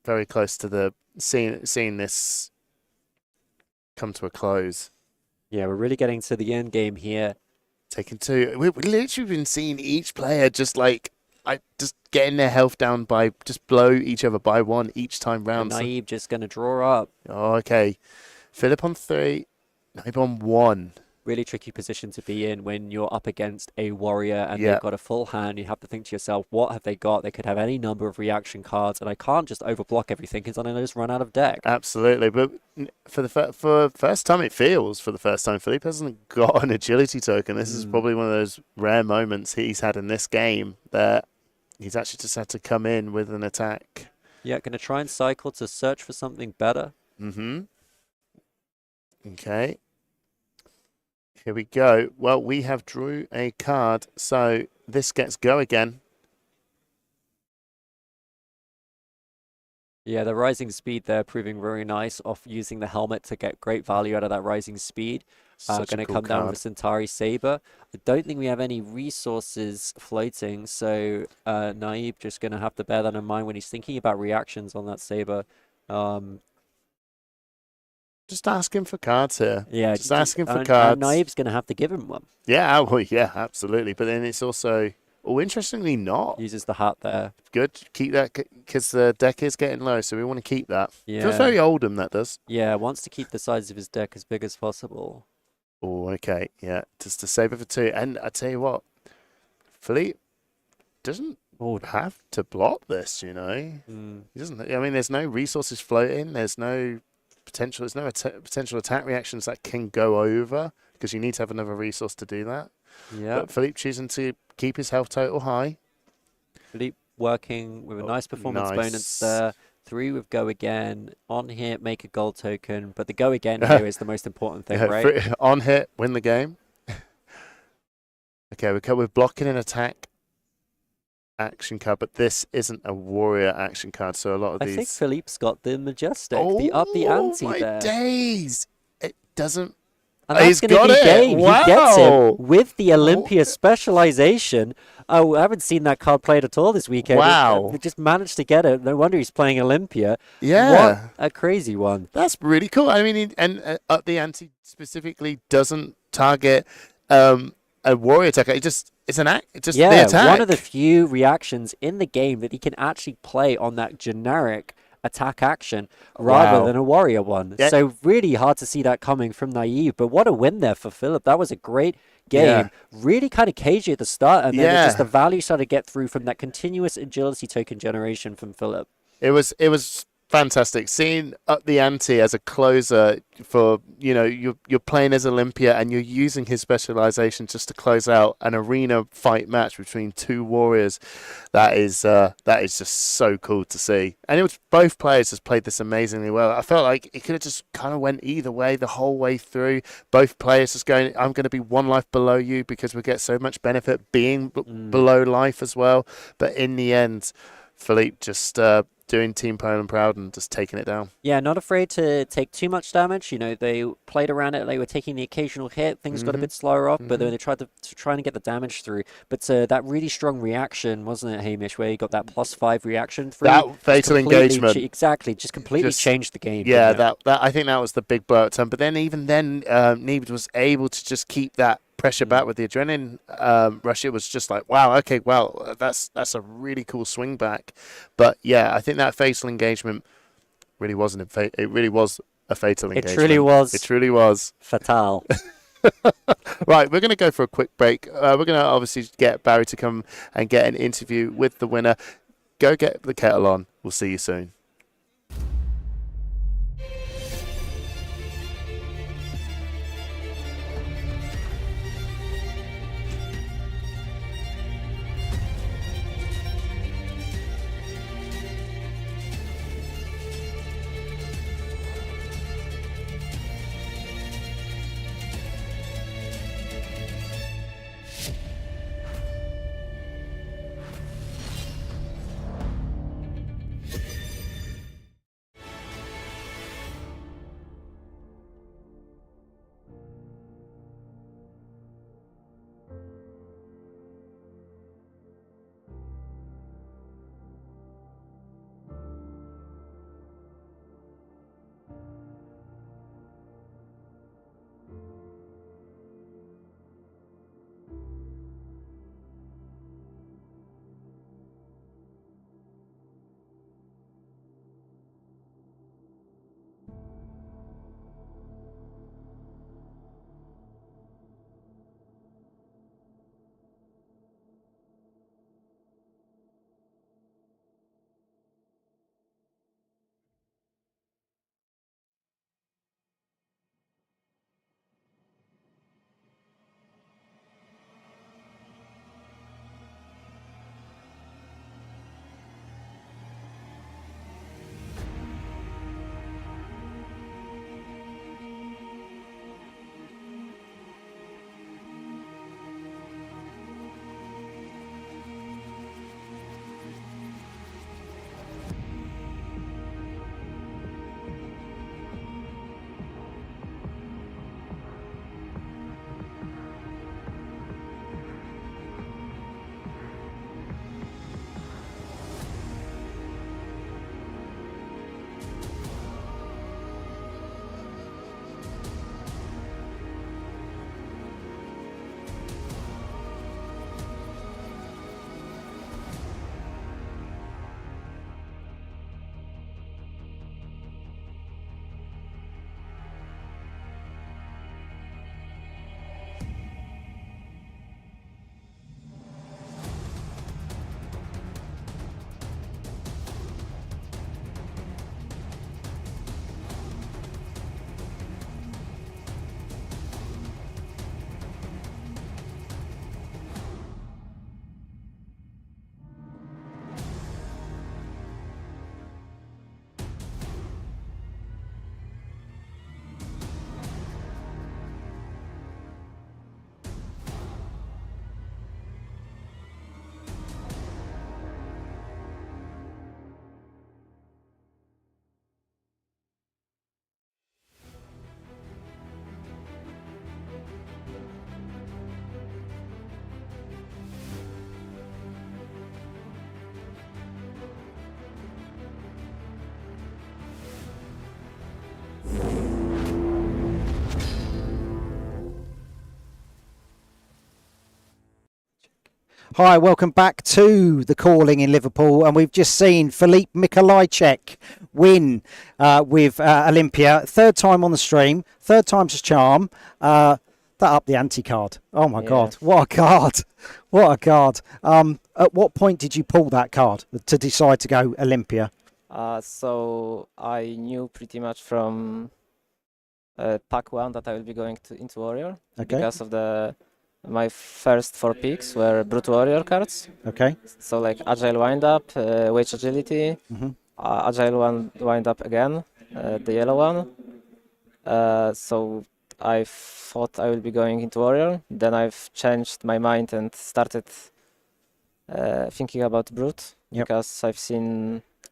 Very close to the seeing this come to a close. Yeah, we're really getting to the end game here. Taking 2. We've literally been seeing each player just getting their health down by just blow each other by 1 each time round. Naib just going to draw up. Oh, okay. Philip on 3, Naib on 1. Really tricky position to be in when you're up against a warrior and they've got a full hand. You have to think to yourself, what have they got? They could have any number of reaction cards, and I can't just overblock everything because then I just run out of deck. Absolutely, but for first time, Philippe hasn't got an agility token. This is probably one of those rare moments he's had in this game that he's actually just had to come in with an attack. Yeah, going to try and cycle to search for something better. Okay. Here we go. Well, we have drew a card, so this gets go again. Yeah, the rising speed there proving very nice off using the helmet to get great value out of that rising speed. Going to come down with Centauri Saber. I don't think we have any resources floating, so Naib just going to have to bear that in mind when he's thinking about reactions on that Saber. just asking for cards here. Yeah, just asking for and cards. Naib's going to have to give him one. Yeah, well, yeah, absolutely. But then it's also, interestingly not. Uses the hat there. Good. Keep that because the deck is getting low, so we want to keep that. Yeah. Feels very Oldham, that does. Yeah, wants to keep the size of his deck as big as possible. Oh, okay. Yeah, just to save it for 2. And I tell you what, Philippe doesn't have to block this, He doesn't. I mean, there's no resources floating. There's no potential. There's no potential attack reactions that can go over because you need to have another resource to do that. Yeah. But Philippe choosing to keep his health total high. Philippe working with a nice performance bonus there. 3 with go again. On hit, make a gold token. But the go again here is the most important thing, right? On hit, win the game. Okay, we're blocking an attack action card, but this isn't a warrior action card, so a lot of these... I think Philippe's got the Majestic, the up the ante my there. Days! It doesn't... And that's going to be game. Wow. He gets it with the Olympia specialization. Oh, I haven't seen that card played at all this weekend. Wow. He just managed to get it. No wonder he's playing Olympia. Yeah. What a crazy one. That's really cool. I mean, up the ante specifically doesn't target a warrior attacker. It's an act. Just the attack. One of the few reactions in the game that he can actually play on that generic attack action rather than a warrior one. Yeah. So really hard to see that coming from Naive. But what a win there for Philip. That was a great game. Yeah. Really kind of cagey at the start, and then just the value started to get through from that continuous agility token generation from Philip. It was fantastic seeing up the ante as a closer for you're playing as Olympia and you're using his specialization just to close out an arena fight match between 2 warriors. That is just so cool to see, and it was both players just played this amazingly well. I felt like it could have just kind of went either way the whole way through. Both players just going, I'm going to be 1 life below you because we get so much benefit being below life as well. But in the end, Philippe just doing Team Poland proud and just taking it down. Yeah, not afraid to take too much damage. They played around it. They were taking the occasional hit. Things got a bit slower off, but then they tried to try and get the damage through. But that really strong reaction, wasn't it, Hamish, where he got that +5 reaction through? That fatal engagement. Exactly, just completely changed the game. Yeah, that I think that was the big blow at time. But then even then, Neebs was able to just keep that pressure back with the adrenaline rush. It was just like, wow, okay, well, that's a really cool swing back. But yeah, I think that fatal engagement really wasn't it really was a fatal engagement. It truly was. It truly was fatal. Right, we're going to go for a quick break. We're going to obviously get Barry to come and get an interview with the winner. Go get the kettle on. We'll see you soon. Hi, welcome back to the Calling in Liverpool, and we've just seen Filip Mikolajczyk win with Olympia. Third time on the stream, third time's a charm. That up the ante card. Oh my God, what a card! What a card! At what point did you pull that card to decide to go Olympia? So I knew pretty much from pack 1 that I will be going into Warrior because of my first 4 picks were Brute Warrior cards. Okay. So like Agile Wind-Up, Wage Agility, Agile Wind-Up again, the yellow one. So I thought I will be going into Warrior. Then I've changed my mind and started thinking about Brute because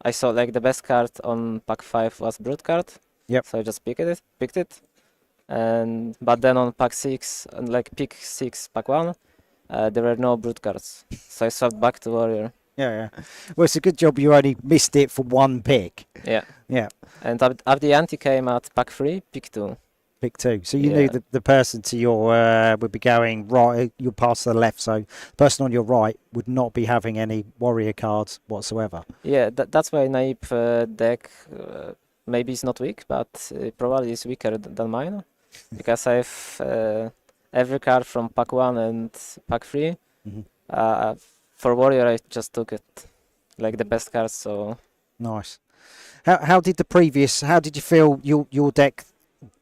I saw like the best card on pack 5 was Brute card. Yep. So I just picked it. But then on pack 6, like pick 6, pack 1, there were no Brute cards. So I swapped back to Warrior. Yeah. Well, it's a good job you only missed it for 1 pick. Yeah. And up the ante came at pack 3, pick 2. Pick 2. So you knew the person to your would be going right, you'll pass to the left. So the person on your right would not be having any Warrior cards whatsoever. Yeah, that's why Naip deck maybe is not weak, but probably is weaker than mine. Because I've every card from pack 1 and pack 3. For Warrior, I just took it like the best cards. So nice. How did you feel your deck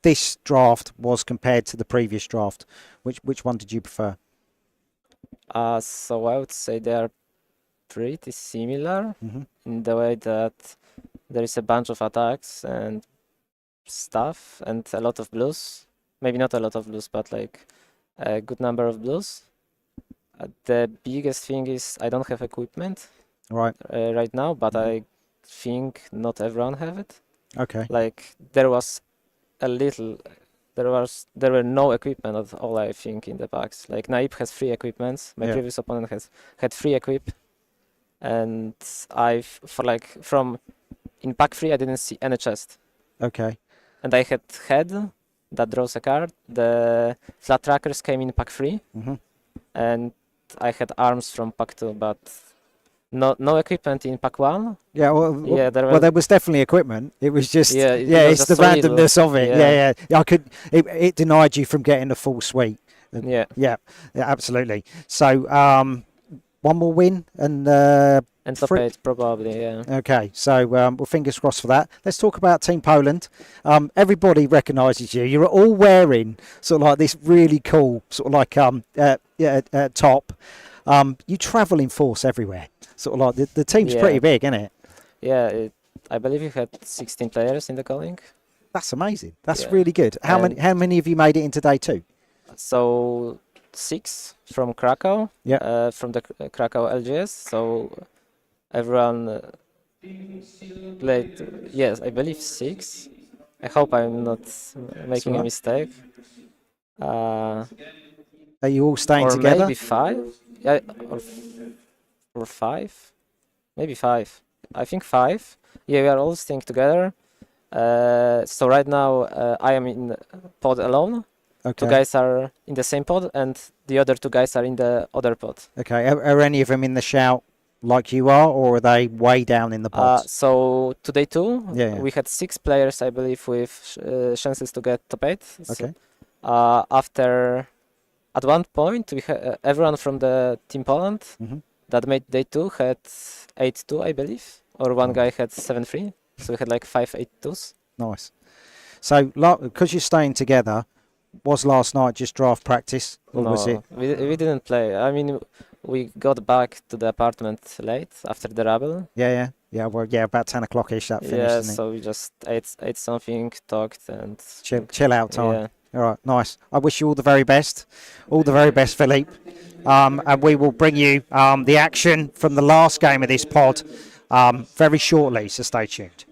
this draft was compared to the previous draft? Which one did you prefer? So I would say they are pretty similar in the way that there is a bunch of attacks and stuff and a lot of blues. Maybe not a lot of blues, but like a good number of blues. The biggest thing is I don't have equipment right now, but I think not everyone have it. Okay. Like there were no equipment at all, I think, in the packs. Like Naip has 3 equipments. My previous opponent had 3 equip, and in pack 3 I didn't see any chest. Okay. And I had head that draws a card. The flat trackers came in pack 3, and I had arms from pack 2, but no equipment in pack 1. Yeah, there was definitely equipment. It was just it's the randomness of it. Yeah. It denied you from getting the full suite. Yeah, absolutely. So one more win and top 8 probably. Yeah. Okay, so well, fingers crossed for that. Let's talk about Team Poland. Everybody recognises you. You're all wearing sort of like this really cool sort of like top. You travel in force everywhere. Sort of like the team's pretty big, isn't it? Yeah, I believe you had 16 players in the calling. That's amazing. That's really good. How many of you made it into day 2? So 6 from Krakow. From the Krakow LGS. So everyone played. Yes, I believe 6. I hope I'm not making a mistake. Are you all staying together? Maybe 5. Yeah, or 5, maybe 5. I think 5. Yeah, we are all staying together. So right now I am in pod alone. Okay. 2 guys are in the same pod, and the other 2 guys are in the other pod. Okay. Are any of them in the shout like you are, or are they way down in the pods? So today too, we had 6 players, I believe, with chances to get top 8. Okay. So, at one point, we had everyone from the Team Poland that made day 2 had 8-2, I believe, or one guy had 7-3. So we had like 5 8-2s. Nice. So, because you're staying together, was last night just draft practice, or was it? We didn't play. I mean, we got back to the apartment late after the rabble. Yeah. Well, about 10 o'clock-ish that finished. Yeah, didn't it? so we just ate something, talked, and chill out time. Yeah. All right, nice. I wish you all the very best. All the very best, Filip. And we will bring you the action from the last game of this pod very shortly, so stay tuned.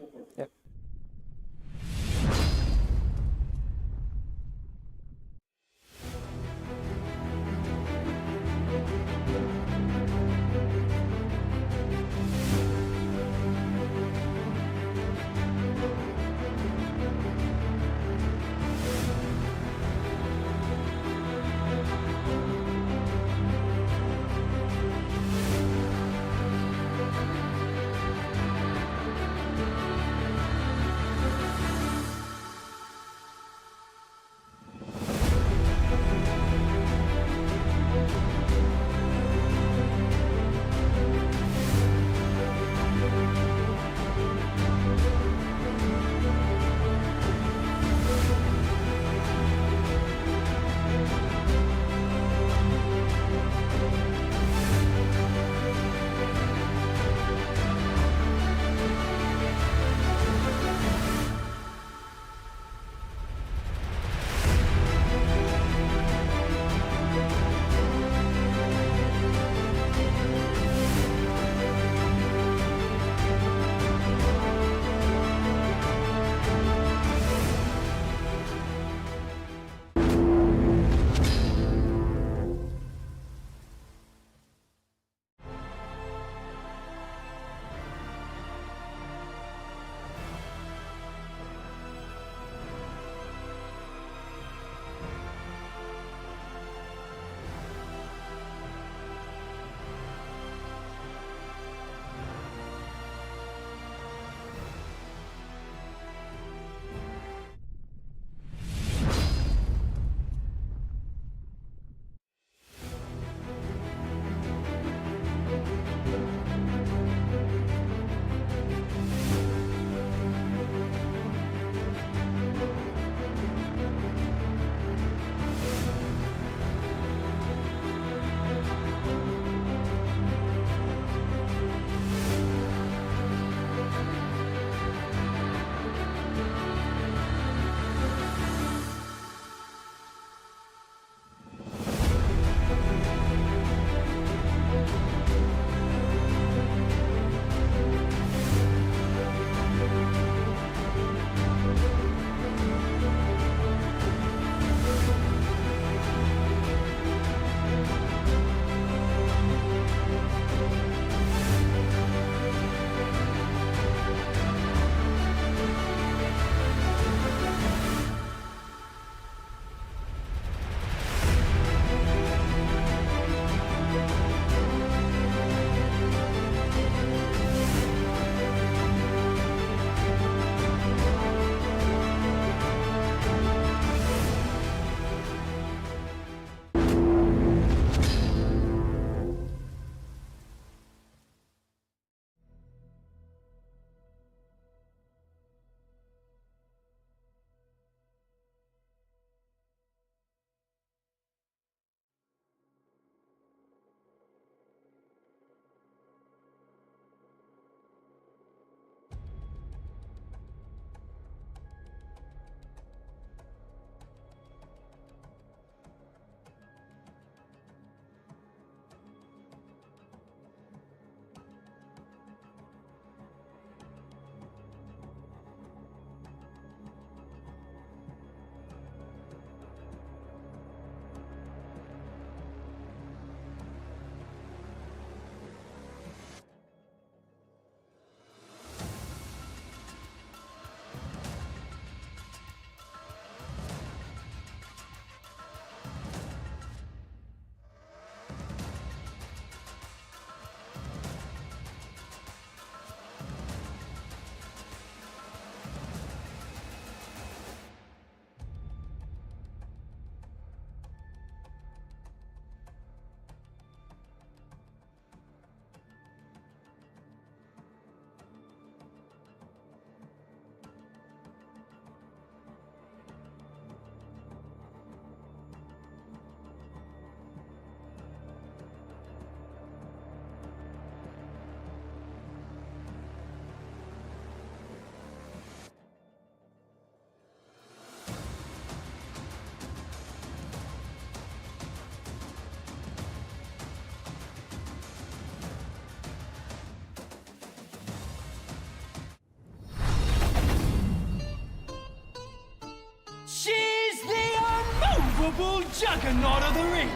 unstoppable juggernaut of the ring,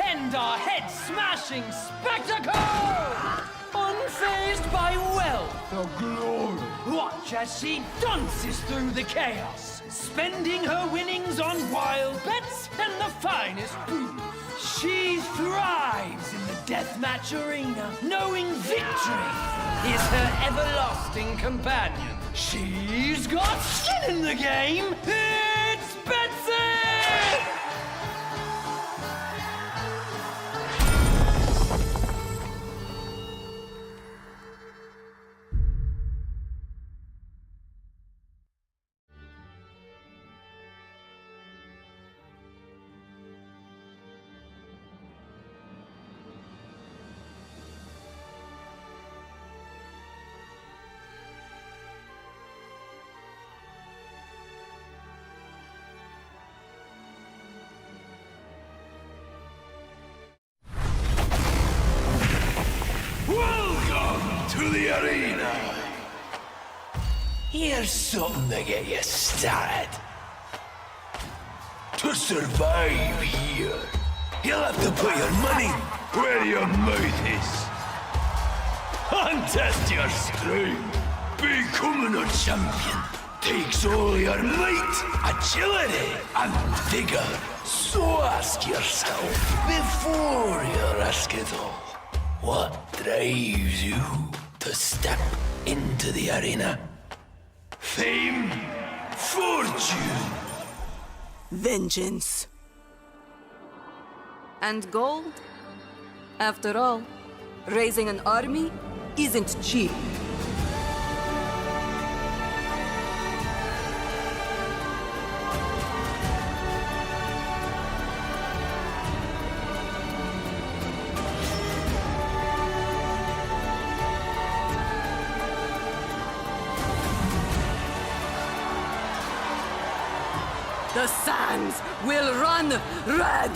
and our head-smashing spectacle! Unfazed by wealth or glory, watch as she dances through the chaos, spending her winnings on wild bets and the finest booze. She thrives in the deathmatch arena, knowing victory is her everlasting companion. She's got skin in the game. It's Betsy! Welcome to the arena. Here's something to get you started. To survive here, you'll have to put your money where your mouth is. Contest your strength. Becoming a champion takes all your might, agility, and vigor. So ask yourself, before you risk it all, what drives you to step into the arena? Fame? Fortune? Vengeance. And gold? After all, raising an army isn't cheap. The sands will run red!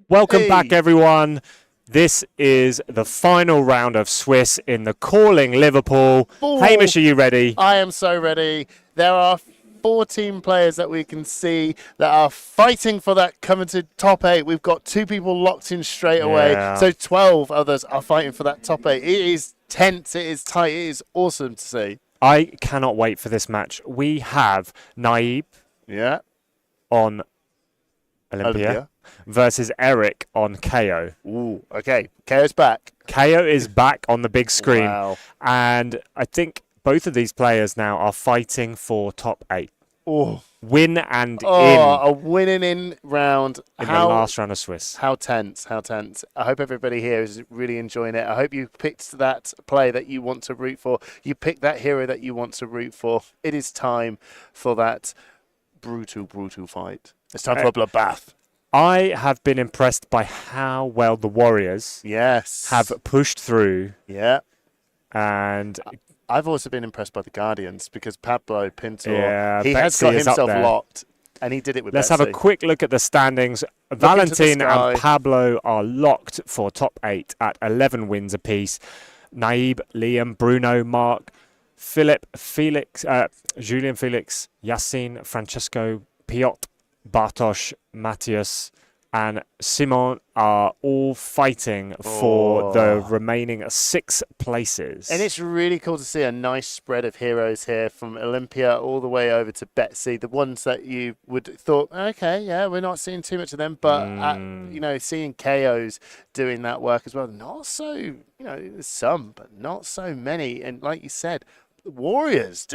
Welcome back, everyone. This is the final round of Swiss in the Calling Liverpool. Ooh. Hamish, are you ready? I am so ready. There are 14 players that we can see that are fighting for that coveted top 8. We've got 2 people locked in straight away. Yeah. So 12 others are fighting for that top 8. It is tense. It is tight. It is awesome to see. I cannot wait for this match. We have Naib on Olympia versus Eric on KO. Ooh, okay. KO's back. KO is back on the big screen. Wow. And I think both of these players now are fighting for top 8. Oh. Win and a winning in round. in the last round of Swiss. How tense, how tense. I hope everybody here is really enjoying it. I hope you picked that play that you want to root for. You picked that hero that you want to root for. It is time for that brutal fight. It's time for a bloodbath. I have been impressed by how well the Warriors have pushed through. Yeah. And I've also been impressed by the Guardians because Pablo Pintor, he Betsy has got is up himself there. locked, and he did it with Let's Betsy. have a quick look at the standings. Look into the Valentin sky. and Pablo are locked for top 8 at 11 wins apiece. Naib, Liam, Bruno, Mark, Philip, Felix, Julian Felix, Yassine, Francesco, Piotr, Bartosz, Matthias, and Simon are all fighting for the remaining 6 places. And it's really cool to see a nice spread of heroes here from Olympia all the way over to Betsy, the ones that you would thought, okay, yeah, we're not seeing too much of them, but seeing KOs doing that work as well, not so, there's some, but not so many. And like you said, Warriors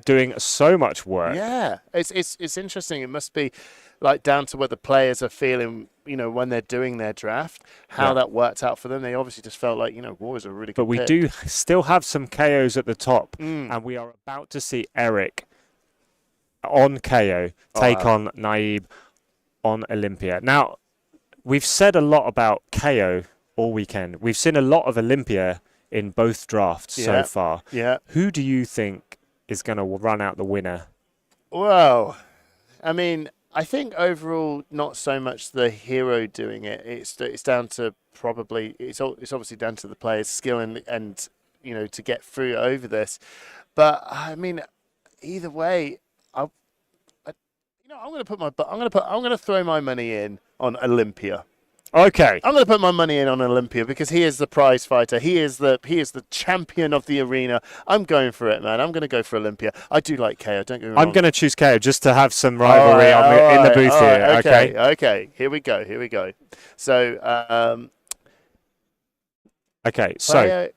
doing so much work. Yeah, it's interesting. It must be like down to what the players are feeling, when they're doing their draft, how that worked out for them. They obviously just felt like, Warriors are a really good But we pick. do still have some KOs at the top, and we are about to see Eric on KO take on Naib on Olympia. Now, we've said a lot about KO all weekend. We've seen a lot of Olympia in both drafts so far. Yeah. Who do you think is going to run out the winner? Well, I mean, I think overall not so much the hero doing it. It's down to probably it's obviously down to the player's skill and to get through over this. But I mean, either way, I'm going to throw my money in on Olympia. Okay. I'm going to put my money in on Olympia because he is the prize fighter. He is the champion of the arena. I'm going for it, man. I'm going to go for Olympia. I do like KO. Don't get me wrong. I'm going to choose KO just to have some rivalry in the booth here. Okay. Here we go. So, okay. So,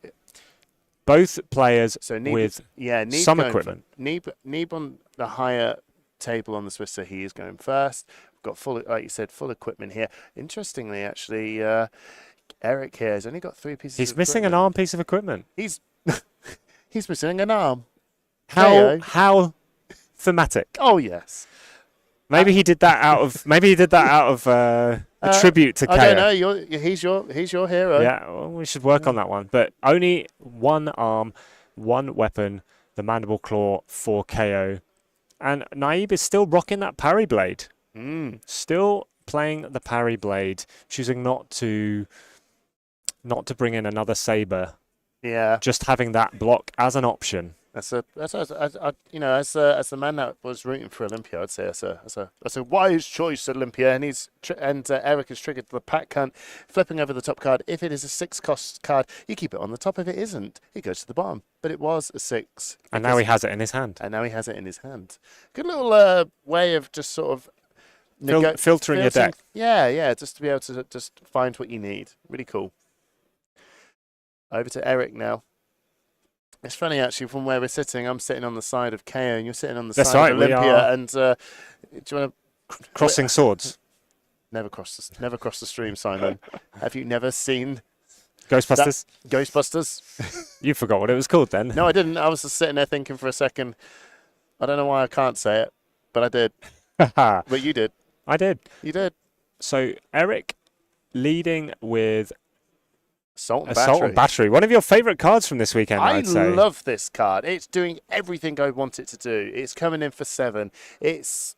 both players with some equipment. Neeb on the higher table on the Swiss, so he is going first. Got full, like you said, full equipment here. Interestingly, actually, Eric here has only got 3 pieces. He's of missing an arm piece of equipment. He's missing an arm. How thematic? Oh yes. Maybe he did that out of a tribute to KO. I don't know. He's your hero. Yeah, well, we should work on that one. But only one arm, one weapon, the mandible claw for KO, and Naib is still rocking that parry blade. Still playing the parry blade, choosing not to bring in another saber. Yeah. Just having that block as an option. As the man that was rooting for Olympia, I'd say that's a wise choice, Olympia. And Eric has triggered the pack hunt, flipping over the top card. If it is a 6-cost card, you keep it on the top. If it isn't, it goes to the bottom. But it was a 6. And now he has it in his hand. Good little way of just sort of filtering your deck. Yeah, just to be able to just find what you need. Really cool. Over to Eric now. It's funny, actually, from where we're sitting, I'm sitting on the side of KO and you're sitting on the side of Olympia. And do you want to... Crossing swords. Never cross the stream, Simon. Have you never seen... Ghostbusters? Ghostbusters? You forgot what it was called then. No, I didn't. I was just sitting there thinking for a second. I don't know why I can't say it, but I did. But you did. I did. You did. So, Eric leading with... Assault and Battery. One of your favourite cards from this weekend, I'd say. I love this card. It's doing everything I want it to do. It's coming in for 7. It's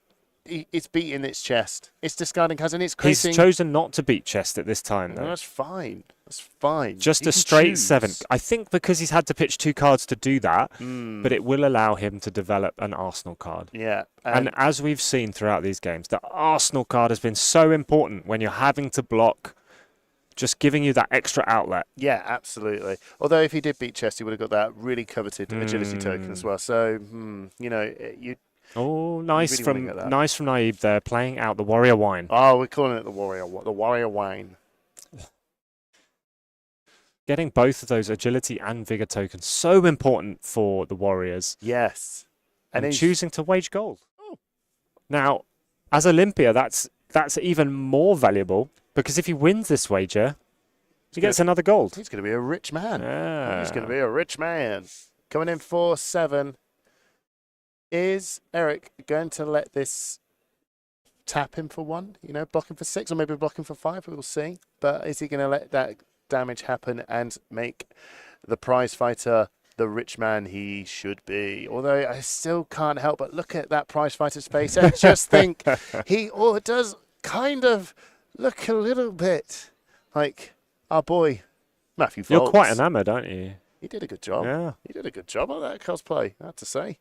it's beating its chest. It's discarding cards, and it's He's creating... chosen not to beat chest at this time, though. No, that's fine. That's fine. Just He a can straight choose. 7. I think because he's had to pitch 2 cards to do that, Hmm. but it will allow him to develop an Arsenal card. Yeah. And as we've seen throughout these games, the Arsenal card has been so important when you're having to block, just giving you that extra outlet. Yeah, absolutely. Although if he did beat chest, he would have got that really coveted agility token as well. So, you know, you... Oh, nice really wanna get that. from Naib there, playing out the Warrior Wine. Oh, we're calling it the Warrior Wine. Getting both of those agility and vigor tokens so important for the Warriors. Yes. And he's- choosing to wage gold. Now, as Olympia, that's even more valuable because if he wins this wager, he gets another gold. He's going to be a rich man. Yeah. He's going to be a rich man. Coming in for 7. Is Eric going to let this tap him for 1? You know, block him for 6 or maybe block him for 5? We'll see. But is he going to let that damage happen and make the prize fighter the rich man he should be? Although I still can't help but look at that prize fighter's face and just think he does kind of look a little bit like our boy Matthew Foltz. You're quite enamoured, aren't you? He did a good job. Yeah. He did a good job on that cosplay, I have to say.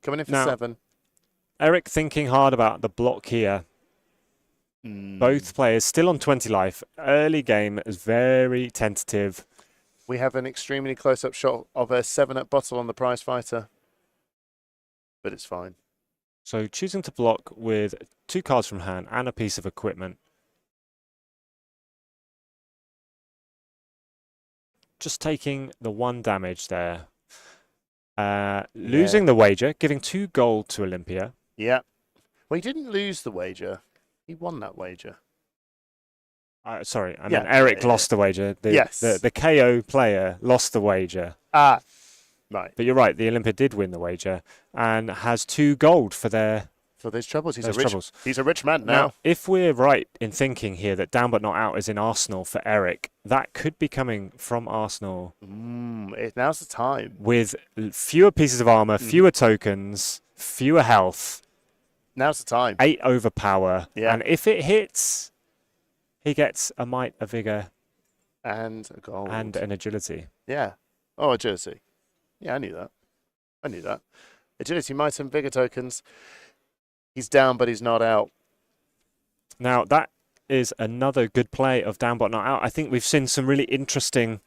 Coming in for Now, 7. Eric thinking hard about the block here. Both players still on 20 life. Early game is very tentative. We have an extremely close-up shot of a 7-up bottle on the prize fighter. But it's fine. So choosing to block with 2 cards from hand and a piece of equipment. Just taking the 1 damage there. Losing the wager, giving 2 gold to Olympia. Yeah. Well, he didn't lose the wager. He won that wager. Sorry, I Yeah. mean Eric lost the wager. Yes. The KO player lost the wager. Ah, right. But you're right, the Olympia did win the wager and has 2 gold for their... For those troubles. He's those a rich. troubles. He's a rich man now. If we're right in thinking here that down but not out is in Arsenal for Eric, that could be coming from Arsenal. Now's the time. With fewer pieces of armor, fewer tokens, fewer health. Now's the time. 8 overpower. Yeah. And if it hits, he gets a might, a vigor, and a gold. and an agility. Yeah. Oh, agility. Yeah, I knew that. I knew that. Agility, might, and vigor tokens. He's down, but he's not out. Now, that is another good play of down but not out. I think we've seen some really interesting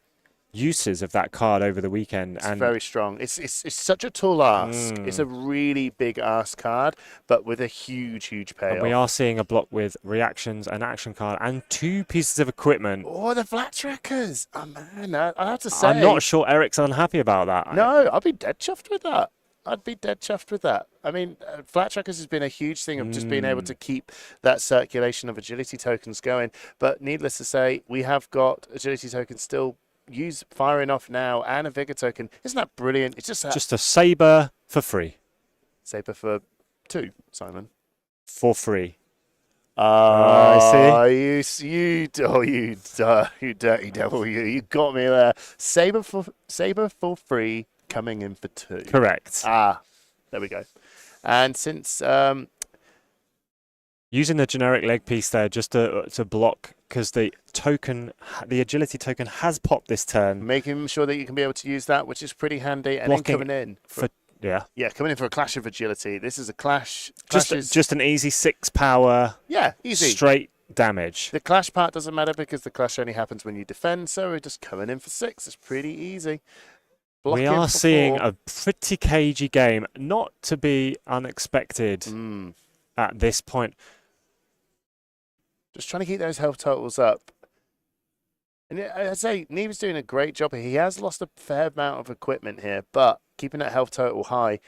uses of that card over the weekend. It's and very strong. It's such a tall ask. It's a really big ask card, but with a huge payoff. And we are seeing a block with reactions, an action card, and 2 pieces of equipment. Oh, the flat trackers. Oh, man, I have to say. I'm not sure Eric's unhappy about that. No, I'd be dead chuffed with that. I'd be dead chuffed with that. I mean, flat trackers has been a huge thing of just being able to keep that circulation of agility tokens going. But needless to say, we have got agility tokens still firing off now and a vigor token. Isn't that brilliant? It's just a saber for free. Saber for 2, Simon. For free. I see. You dirty devil! You got me there. Saber for free, coming in for 2. Correct. There we go. And since using the generic leg piece there just to block, because the agility token has popped this turn. Making sure that you can be able to use that, which is pretty handy. And Blocking then coming in coming in for a clash of agility. This is a clash. Just an easy 6 power. Yeah, easy. Straight damage. The clash part doesn't matter because the clash only happens when you defend. So we're just coming in for 6. It's pretty easy. We are seeing a pretty cagey game, not to be unexpected at this point. Just trying to keep those health totals up. And I'd say Neve's doing a great job here. He has lost a fair amount of equipment here, but keeping that health total high,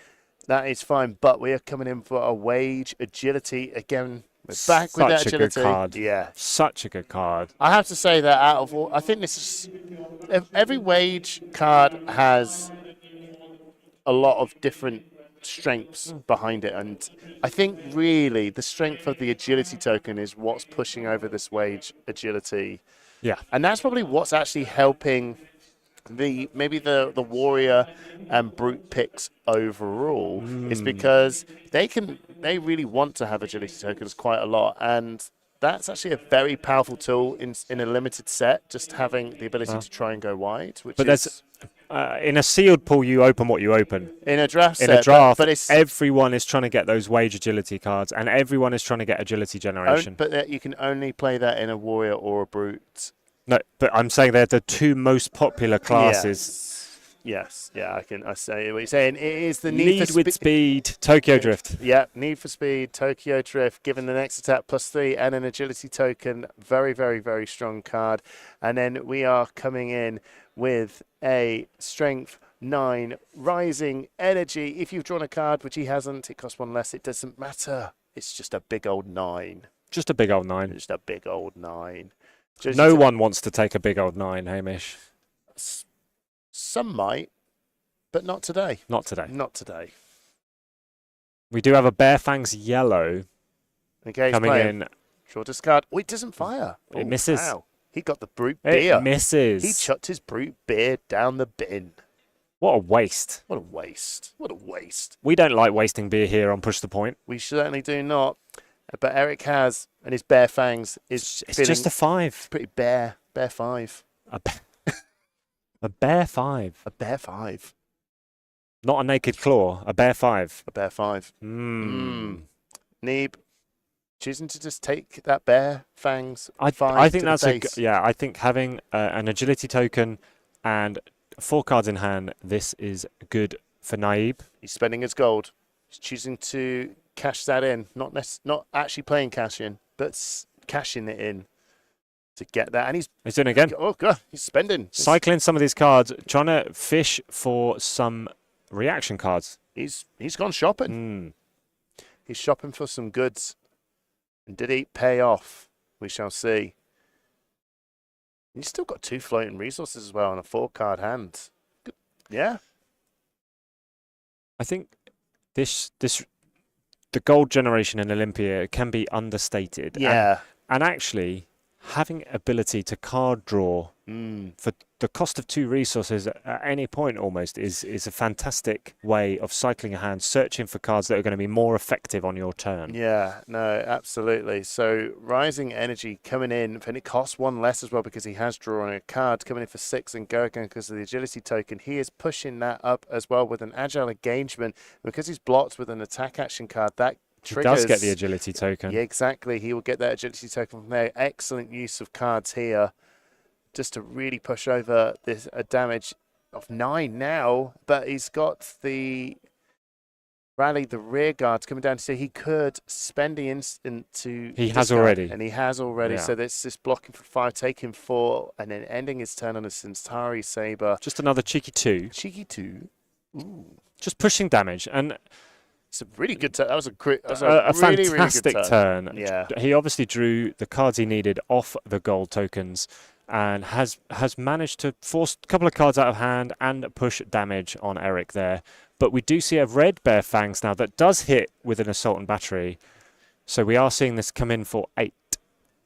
that is fine. But we are coming in for a wage agility. Again, we're back with that agility. Such a good card. Yeah. Such a good card. I have to say that out of all, I think this is, every wage card has a lot of different strengths behind it, and I think really the strength of the agility token is what's pushing over this wage agility. Yeah. And that's probably what's actually helping maybe the warrior and brute picks overall is because they really want to have agility tokens quite a lot, and that's actually a very powerful tool in a limited set. Just having the ability to try and go wide, which but is. In a sealed pool, you open what you open. In a draft in set, a draft, but it's everyone is trying to get those wage agility cards, and everyone is trying to get agility generation. But you can only play that in a warrior or a brute. No, but I'm saying they're the two most popular classes. Yes. Yeah, I say what you're saying. It is the Lead with speed, Tokyo Drift. Yeah, need for speed, Tokyo Drift, given the next attack +3 and an agility token. Very, very, very strong card. And then we are coming in with a strength 9 rising energy. If you've drawn a card, which he hasn't, it costs 1 less. It doesn't matter. It's just a big old 9. Just a big old 9. Just a big old 9. No one wants to take a big old 9, Hamish. Some might, but not today. Not today. Not today. We do have a Bare Fangs yellow coming in. Draw discard. Oh, it doesn't fire. It misses. Wow. He got the brute beer. It misses. He chucked his brute beer down the bin. What a waste. What a waste. What a waste. We don't like wasting beer here on Push the Point. We certainly do not. But Eric has, and his Bare Fangs is It's just a 5. Pretty bare. Bare 5. A bare 5. A bare 5. Not a naked claw. A bare 5. A bare 5. Neeb, choosing to just take that Bare Fangs 5 I think to that's the base. I think having an agility token and 4 cards in hand, this is good for Naib. He's spending his gold. He's choosing to cash that in. Not actually playing cash in, but cashing it in to get that. And he's doing it again. Oh, God. He's spending. Cycling some of these cards, trying to fish for some reaction cards. He's gone shopping. He's shopping for some goods. And did it pay off? We shall see. He's still got 2 floating resources as well and a 4-card hand. Good. Yeah. I think the gold generation in Olympia can be understated. Yeah. And actually, having ability to card draw for the cost of 2 resources at any point almost is a fantastic way of cycling a hand, searching for cards that are going to be more effective on your turn. Yeah, no, absolutely. So rising energy coming in, and it costs 1 less as well because he has drawn a card coming in for 6 and go again because of the agility token. He is pushing that up as well with an agile engagement because he's blocked with an attack action card. That triggers. He does get the agility token. Yeah, exactly. He will get that agility token from there. Excellent use of cards here just to really push over this damage of 9 now. But he's got the rally, the rear guards coming down to say he could spend the instant to. He has already. And he has already. Yeah. So this is blocking for 5, taking 4, and then ending his turn on a Centauri Saber. Just another cheeky 2. Cheeky 2. Ooh. Just pushing damage. And it's a really good turn. That was a really, fantastic really good turn. Yeah. He obviously drew the cards he needed off the gold tokens and has managed to force a couple of cards out of hand and push damage on Eric there. But we do see a red Bare Fangs now that does hit with an Assault and Battery. So we are seeing this come in for 8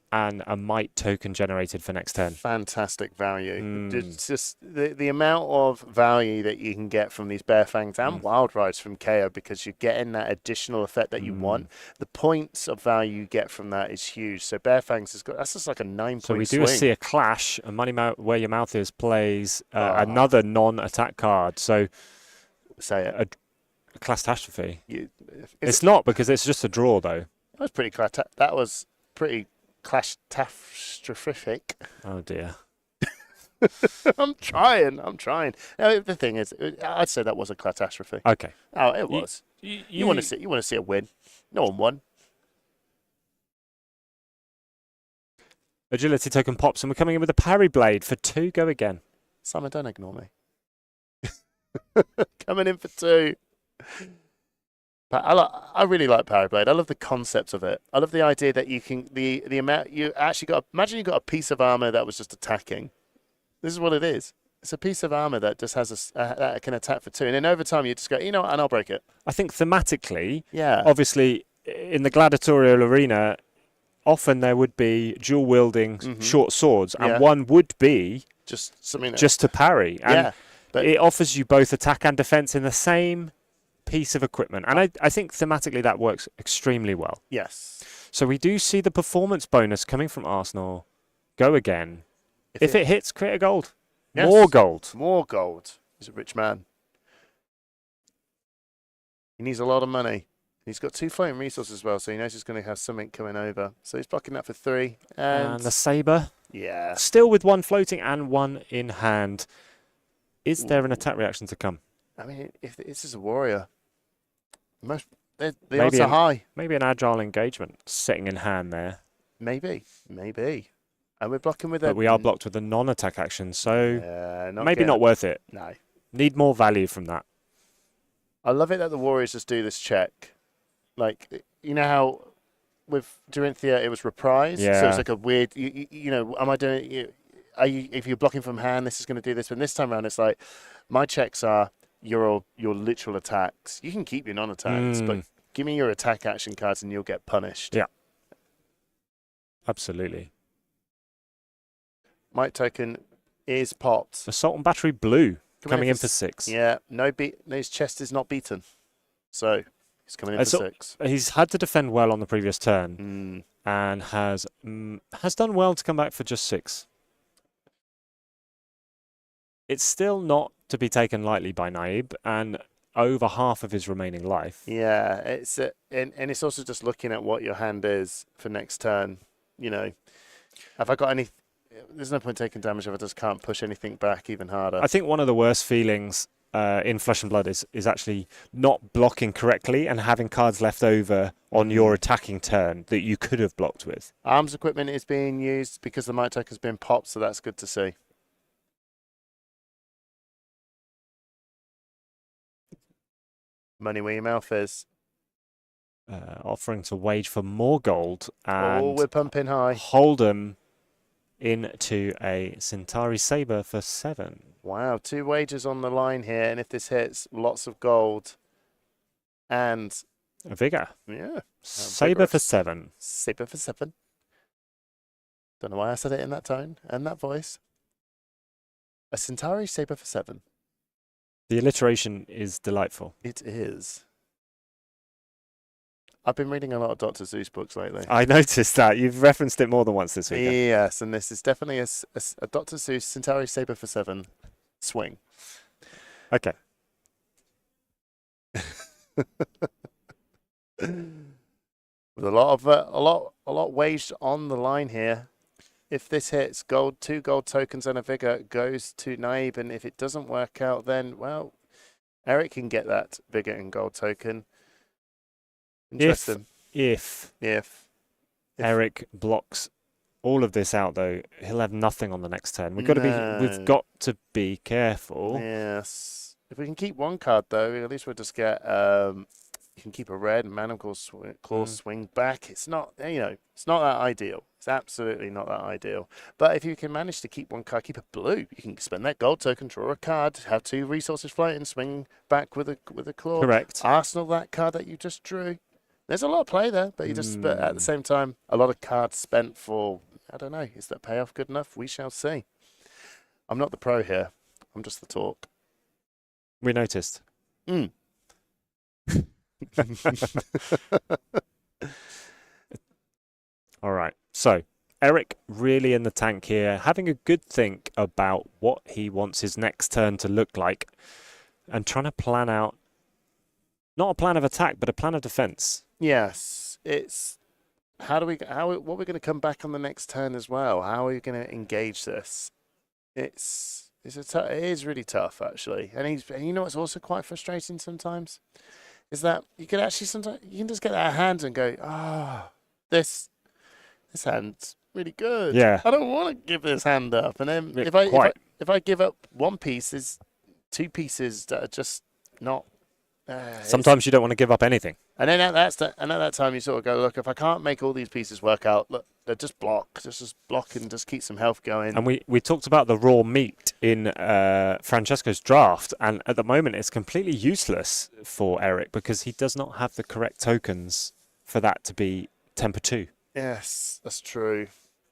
and a Might token generated for next turn. Fantastic value. It's just the amount of value that you can get from these Bare Fangs and Wild Rides from KO because you're getting that additional effect that you want. The points of value you get from that is huge. So Bare Fangs has got, that's just like a 9-point So we swing. do see a clash. A Money Where Your Mouth Is plays another non-attack card. So say it. A catastrophe. It's not because it's just a draw though. That was pretty catastrophic. Oh dear. I'm trying. Now, the thing is, I'd say that was a catastrophe. Okay. Oh, it was. You want to see a win. No one won. Agility token pops, and we're coming in with a Parry Blade for 2. Go again. Simon, don't ignore me. Coming in for 2. But I really like Parry Blade. I love the concept of it. I love the idea that you can the amount you actually got. Imagine you got a piece of armor that was just attacking. This is what it is. It's a piece of armor that just has that can attack for 2, and then over time you just go, you know what, and I'll break it. I think thematically, yeah. Obviously, in the gladiatorial arena, often there would be dual wielding short swords, and one would be just something just to parry. And yeah, but it offers you both attack and defense in the same piece of equipment. And I think thematically that works extremely well. yes. So we do see the performance bonus coming from Arsenal. Go again. If it hits, create a gold. Yes. More gold. More gold. He's a rich man. He needs a lot of money. He's got 2 floating resources as well, so he knows he's going to have something coming over. So he's blocking that for 3. And the saber. Yeah. Still with 1 floating and 1 in hand. Is there an attack reaction to come? I mean, if this is a warrior, the odds are high. Maybe an agile engagement sitting in hand there. Maybe. And we're blocking with But we are blocked with a non-attack action, so maybe not worth it. No. Need more value from that. I love it that the warriors just do this check. Like, you know how with Dorinthia it was reprise? Yeah. So it's like a weird, you know, am I doing, if you're blocking from hand, this is going to do this. But this time around, it's like, my checks are your literal attacks. You can keep your non-attacks, but give me your attack action cards and you'll get punished. Yeah. Absolutely. Might token is popped. Assault and Battery Blue coming in for 6. Yeah, his chest is not beaten. So he's coming in for 6. He's had to defend well on the previous turn and has done well to come back for just 6. It's still not to be taken lightly by Naib, and over half of his remaining life. Yeah, it's and it's also just looking at what your hand is for next turn. You know, have I got any? There's no point taking damage if I just can't push anything back even harder. I think one of the worst feelings in Flesh and Blood is actually not blocking correctly and having cards left over on your attacking turn that you could have blocked with. Arms equipment is being used because the might token has been popped, so that's good to see. Money where your mouth is. Offering to wage for more gold and we're pumping high. Hold them into a Centauri Saber for 7. Wow, 2 wages on the line here, and if this hits, lots of gold and a vigor. Yeah, Saber for 7. Saber for 7. Don't know why I said it in that tone and that voice. A Centauri Saber for 7. The alliteration is delightful. It is. I've been reading a lot of Dr. Seuss books lately. I noticed that. You've referenced it more than once this weekend. Yes, and this is definitely a Dr. Seuss Centauri Saber for 7 swing. Okay. With a lot waged on the line here. If this hits, 2 gold tokens and a vigor goes to Naib, and if it doesn't work out, then well, Eric can get that vigor and gold token. Interesting. If Eric blocks all of this out, though, he'll have nothing on the next turn. We've got to be careful. Yes. If we can keep 1 card, though, at least we'll just get. You can keep a red Manicle Claw swing back. It's not, it's not that ideal. It's absolutely not that ideal. But if you can manage to keep 1 card, keep a blue. You can spend that gold token, draw a card, have 2 resources floating, swing back with a claw. Correct. Arsenal that card that you just drew. There's a lot of play there, but but at the same time, a lot of cards spent for, I don't know, is that payoff good enough? We shall see. I'm not the pro here. I'm just the talk. We noticed. All right. So, Eric really in the tank here, having a good think about what he wants his next turn to look like and trying to plan out not a plan of attack, but a plan of defense. Yes, it's what we're going to come back on the next turn as well. How are we going to engage this? It is really tough actually, and you know what's also quite frustrating sometimes is that you can just get that hand and go, this hand's really good. Yeah, I don't want to give this hand up, and then if I give up 1 piece, there's 2 pieces that are just not. Sometimes you don't want to give up anything. And then at that time, you sort of go, look, if I can't make all these pieces work out, look, just block and just keep some health going. And we talked about the raw meat in Francesco's draft, and at the moment it's completely useless for Eric because he does not have the correct tokens for that to be temper 2. Yes, that's true.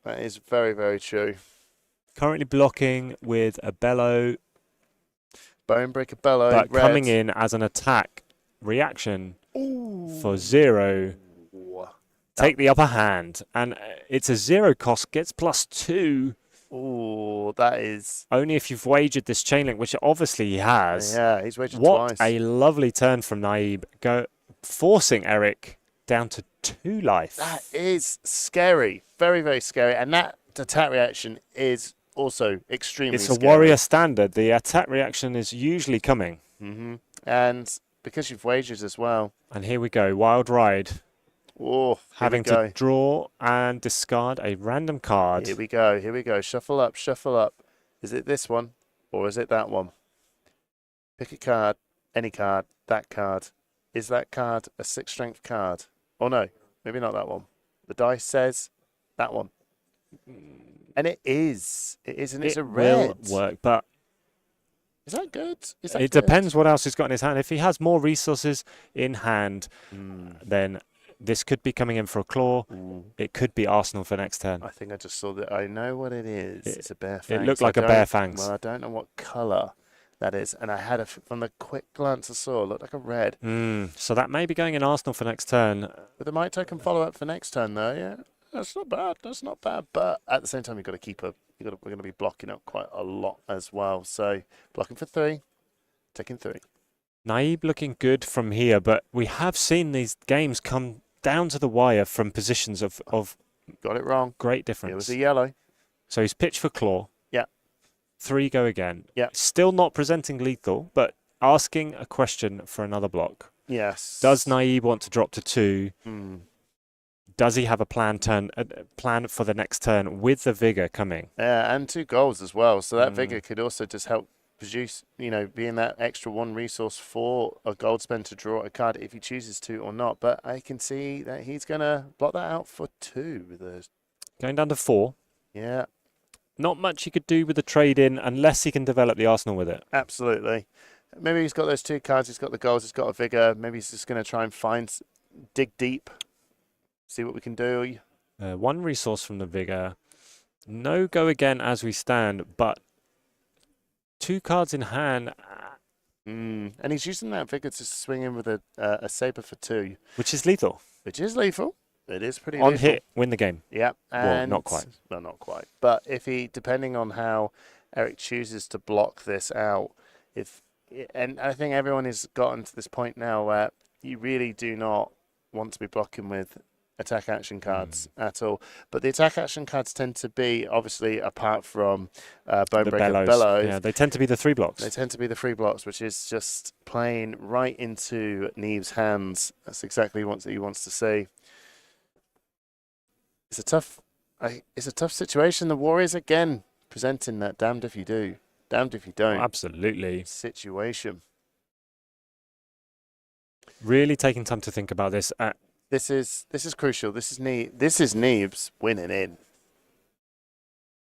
That is very, very true. Currently blocking with a bellow. Bonebreaker bellow. But red. coming in as an attack reaction for 0. Take the upper hand. And it's a 0 cost, gets +2. Oh, that is... Only if you've wagered this chain link, which obviously he has. Yeah, he's wagered What twice. a lovely turn from Naib. Forcing Eric down to 2 life. That is scary. Very, very scary. And that attack reaction is also extremely It's a scary. warrior standard. The attack reaction is usually coming. And because you've wagered as well. And here we go. Wild Ride. Oh, having to draw and discard a random card. Here we go. Here we go. Shuffle up. Shuffle up. Is it this one or is it that one? Pick a card. Any card. That card. Is that card a 6 strength card? Oh no, maybe not that one. The dice says that one. And it is. It is, and it's a red. Will work, but is that good? Is that it good? depends what else he's got in his hand. If he has more resources in hand, then this could be coming in for a claw. It could be Arsenal for next turn. I think I just saw that. I know what it is. It's a bear It fangs. looked like a bear fangs. Well, I don't know what colour that is. And I had from the quick glance I saw, it looked like a red. So that may be going in Arsenal for next turn. With the might token follow up for next turn, though, yeah. That's not bad. That's not bad. But at the same time, you've got to keep we're going to be blocking up quite a lot as well. So blocking for 3, taking 3. Naib looking good from here, but we have seen these games come down to the wire from positions of got it wrong. Great difference. It was a yellow. So he's pitched for claw. Yeah. 3 go again. Yeah. Still not presenting lethal, but asking a question for another block. Yes. Does Naib want to drop to 2? Does he have a plan for the next turn with the vigor coming? Yeah, and 2 goals as well. So that vigor could also just help produce, being that extra 1 resource for a gold spend to draw a card if he chooses to or not. But I can see that he's going to block that out for 2. With a... Going down to 4. Yeah. Not much he could do with the trade-in unless he can develop the Arsenal with it. Absolutely. Maybe he's got those 2 cards. He's got the goals. He's got a vigor. Maybe he's just going to try and dig deep. See what we can do. 1 resource from the vigor. No go again as we stand, but 2 cards in hand. And he's using that vigor to swing in with a saber for 2. Which is lethal. Which is lethal. It is pretty On lethal. hit, win the game. Yeah. Well, not quite. Well, not quite. But if depending on how Eric chooses to block this out, and I think everyone has gotten to this point now where you really do not want to be blocking with attack action cards at all. But the attack action cards tend to be, obviously, apart from Bonebreaker Bellows. Yeah, they tend to be the 3 blocks. They tend to be the 3 blocks, which is just playing right into Neve's hands. That's exactly what he wants to see. It's a tough situation. The Warriors, again, presenting that damned if you do, damned if you don't. Absolutely. Situation. Really taking time to think about this. This is crucial. This is Neve's winning in.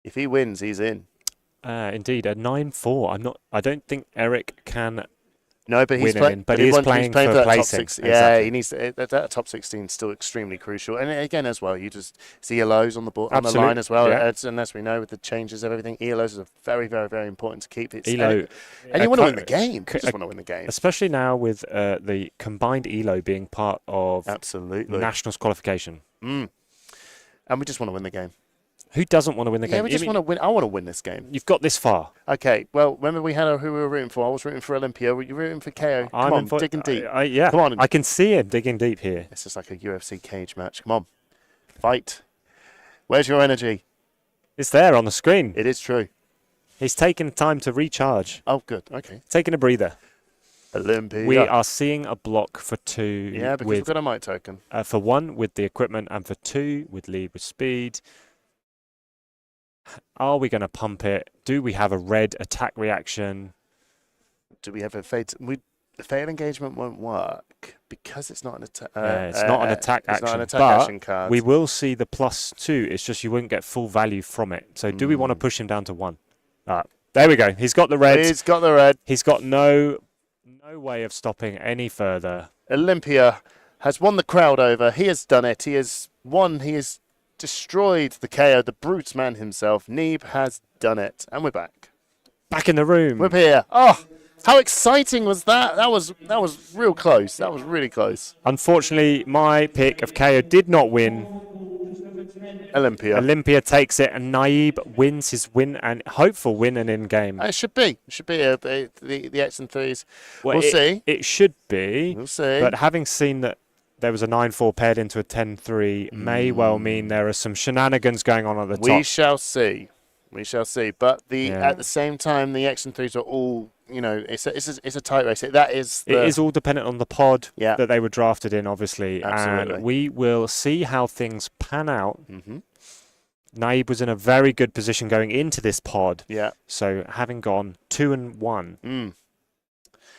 If he wins, he's in. Indeed, a 9-4. I don't think Eric can. No, but he's playing. But he is playing for that placing. Top 6. Yeah, exactly. he needs to, that top 16 is still extremely crucial. And again, as well, you just see ELOs on the board, on the line as well. Yeah. And as we know, with the changes of everything, ELOs are very, very, very important to keep. ELO, and you want to win the game. You just want to win the game. Especially now with the combined ELO being part of Nationals qualification. And we just want to win the game. Who doesn't want to win the game? Yeah, we just want to win. I want to win this game. You've got this far. Okay, well, remember we had who we were rooting for. I was rooting for Olympia. Were you rooting for KO? Come on, digging deep. Yeah, come on. I can see him digging deep here. It's just like a UFC cage match. Come on, fight. Where's your energy? It's there on the screen. It is true. He's taking time to recharge. Oh, good. Okay. Taking a breather. Olympia. We are seeing a block for 2. Yeah, because we've got a might token. For 1 with the equipment and for 2 with lead with speed. Are we going to pump it? Do we have a red attack reaction? Do we have a fate? The fatal engagement won't work because it's not an attack. It's not an attack action. It's not an attack but action card. We will see the +2. It's just you wouldn't get full value from it. So do we want to push him down to 1? There we go. He's got the red. He's got the red. He's got no way of stopping any further. Olympia has won the crowd over. He has done it. He has won. He has destroyed the KO, the brute man himself. Neeb has done it. And we're back. Back in the room. We're here. Oh, how exciting was that? That was real close. That was really close. Unfortunately, my pick of KO did not win. Olympia. Olympia takes it, and Naib wins his win and hopeful win and in game. It should be. It should be the X and 3s. Well, we'll see. It should be. We'll see. But having seen that there was a 9-4 paired into a 10-3 may well mean there are some shenanigans going on at the top. We shall see. We shall see. But at the same time, the X and 3s are all, it's a tight race. It is all dependent on the pod Yeah. that they were drafted in, obviously. Absolutely. And we will see how things pan out. Naib was in a very good position going into this pod. Yeah. So having gone 2-1 in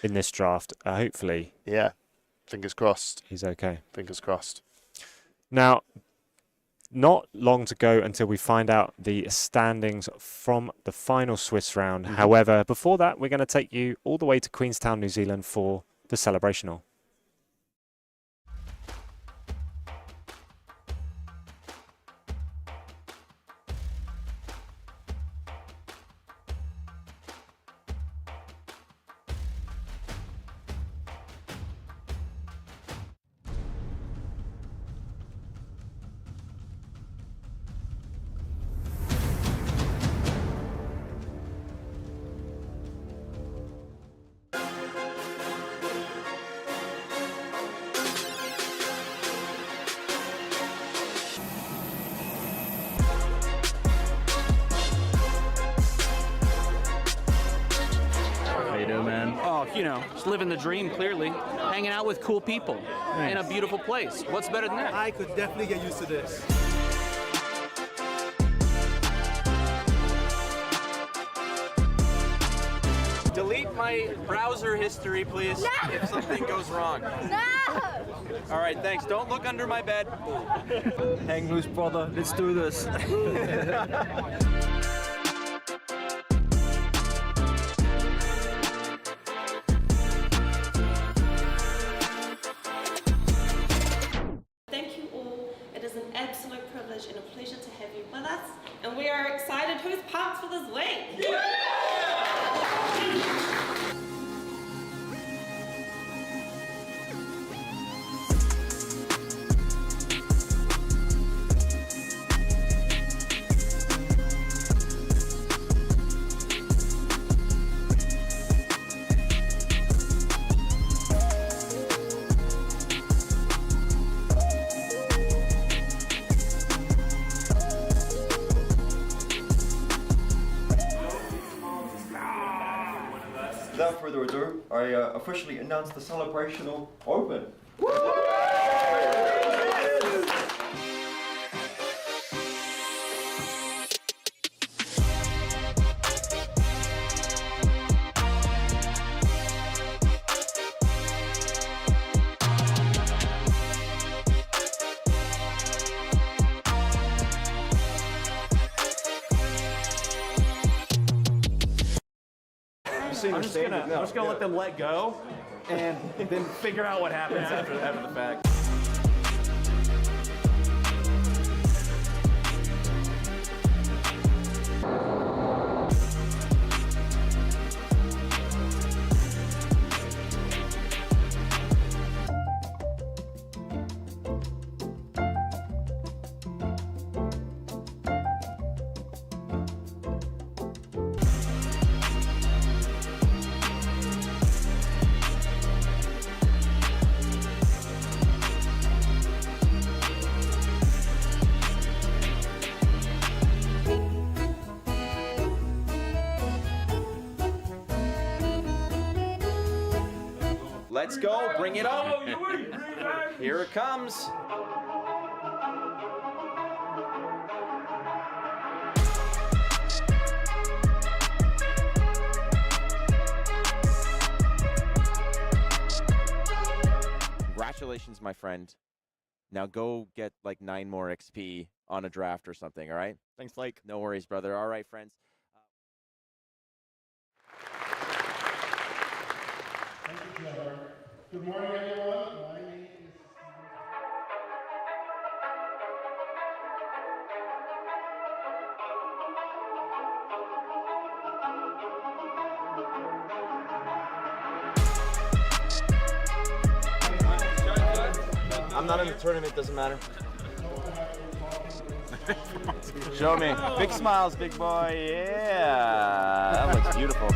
this draft, hopefully. Yeah. Fingers crossed. He's okay. Fingers crossed. Now, not long to go until we find out the standings from the final Swiss round. However, before that, we're going to take you all the way to Queenstown, New Zealand for the celebrational. Just living the dream, clearly. Hanging out with cool people in a beautiful place. What's better than that? I could definitely get used to this. Delete my browser history, please, if something goes wrong. No! All right, thanks. Don't look under my bed. Hang loose, brother. Let's do this. Thank you all. It is an absolute privilege and a pleasure to have you with us. And we are excited. Who's pumped for this week? Without further ado, I officially announce the celebrational open. I'm just gonna let them let go, and then figure out what happens after the fact. Let's go, bring it up. Here it comes. Congratulations, my friend. Now go get like 9 more XP on a draft or something, all right? Thanks, Blake. No worries, brother. All right, friends. Thank you, Trevor. Good morning, everyone. My name is I'm not in the tournament, doesn't matter. Show me. Big smiles, big boy. Yeah. That looks beautiful.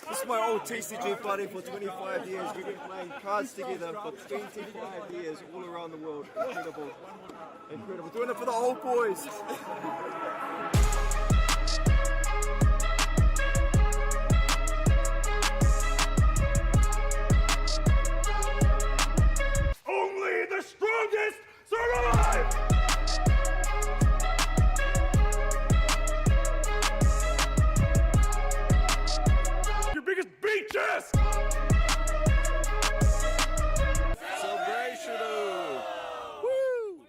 This is my old TCG buddy for 25 years. We've been playing cards together for 25 years all around the world. Incredible. Incredible. Doing it for the old boys. Only the strongest survive! Your biggest beaches! Celebration! Woo!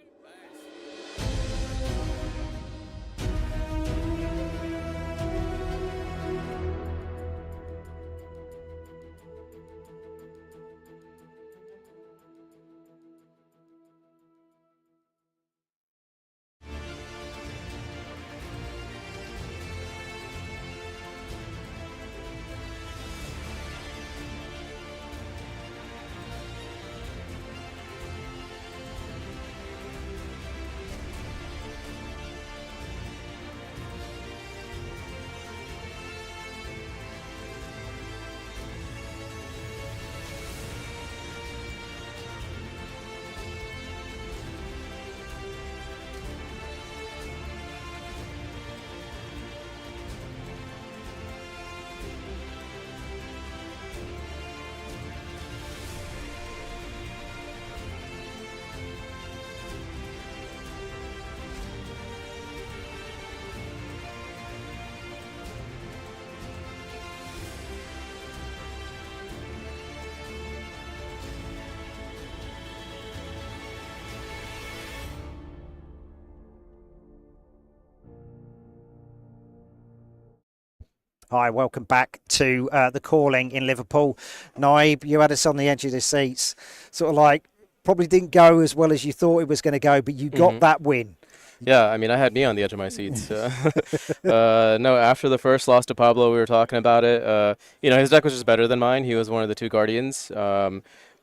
Hi, welcome back to the Calling in Liverpool. Naib, you had us on the edge of the seats. Sort of like, probably didn't go as well as you thought it was going to go, but you got that win. Yeah, I mean, I had me on the edge of my seats. No, after the first loss to Pablo, we were talking about it. His deck was just better than mine. He was one of the two Guardians.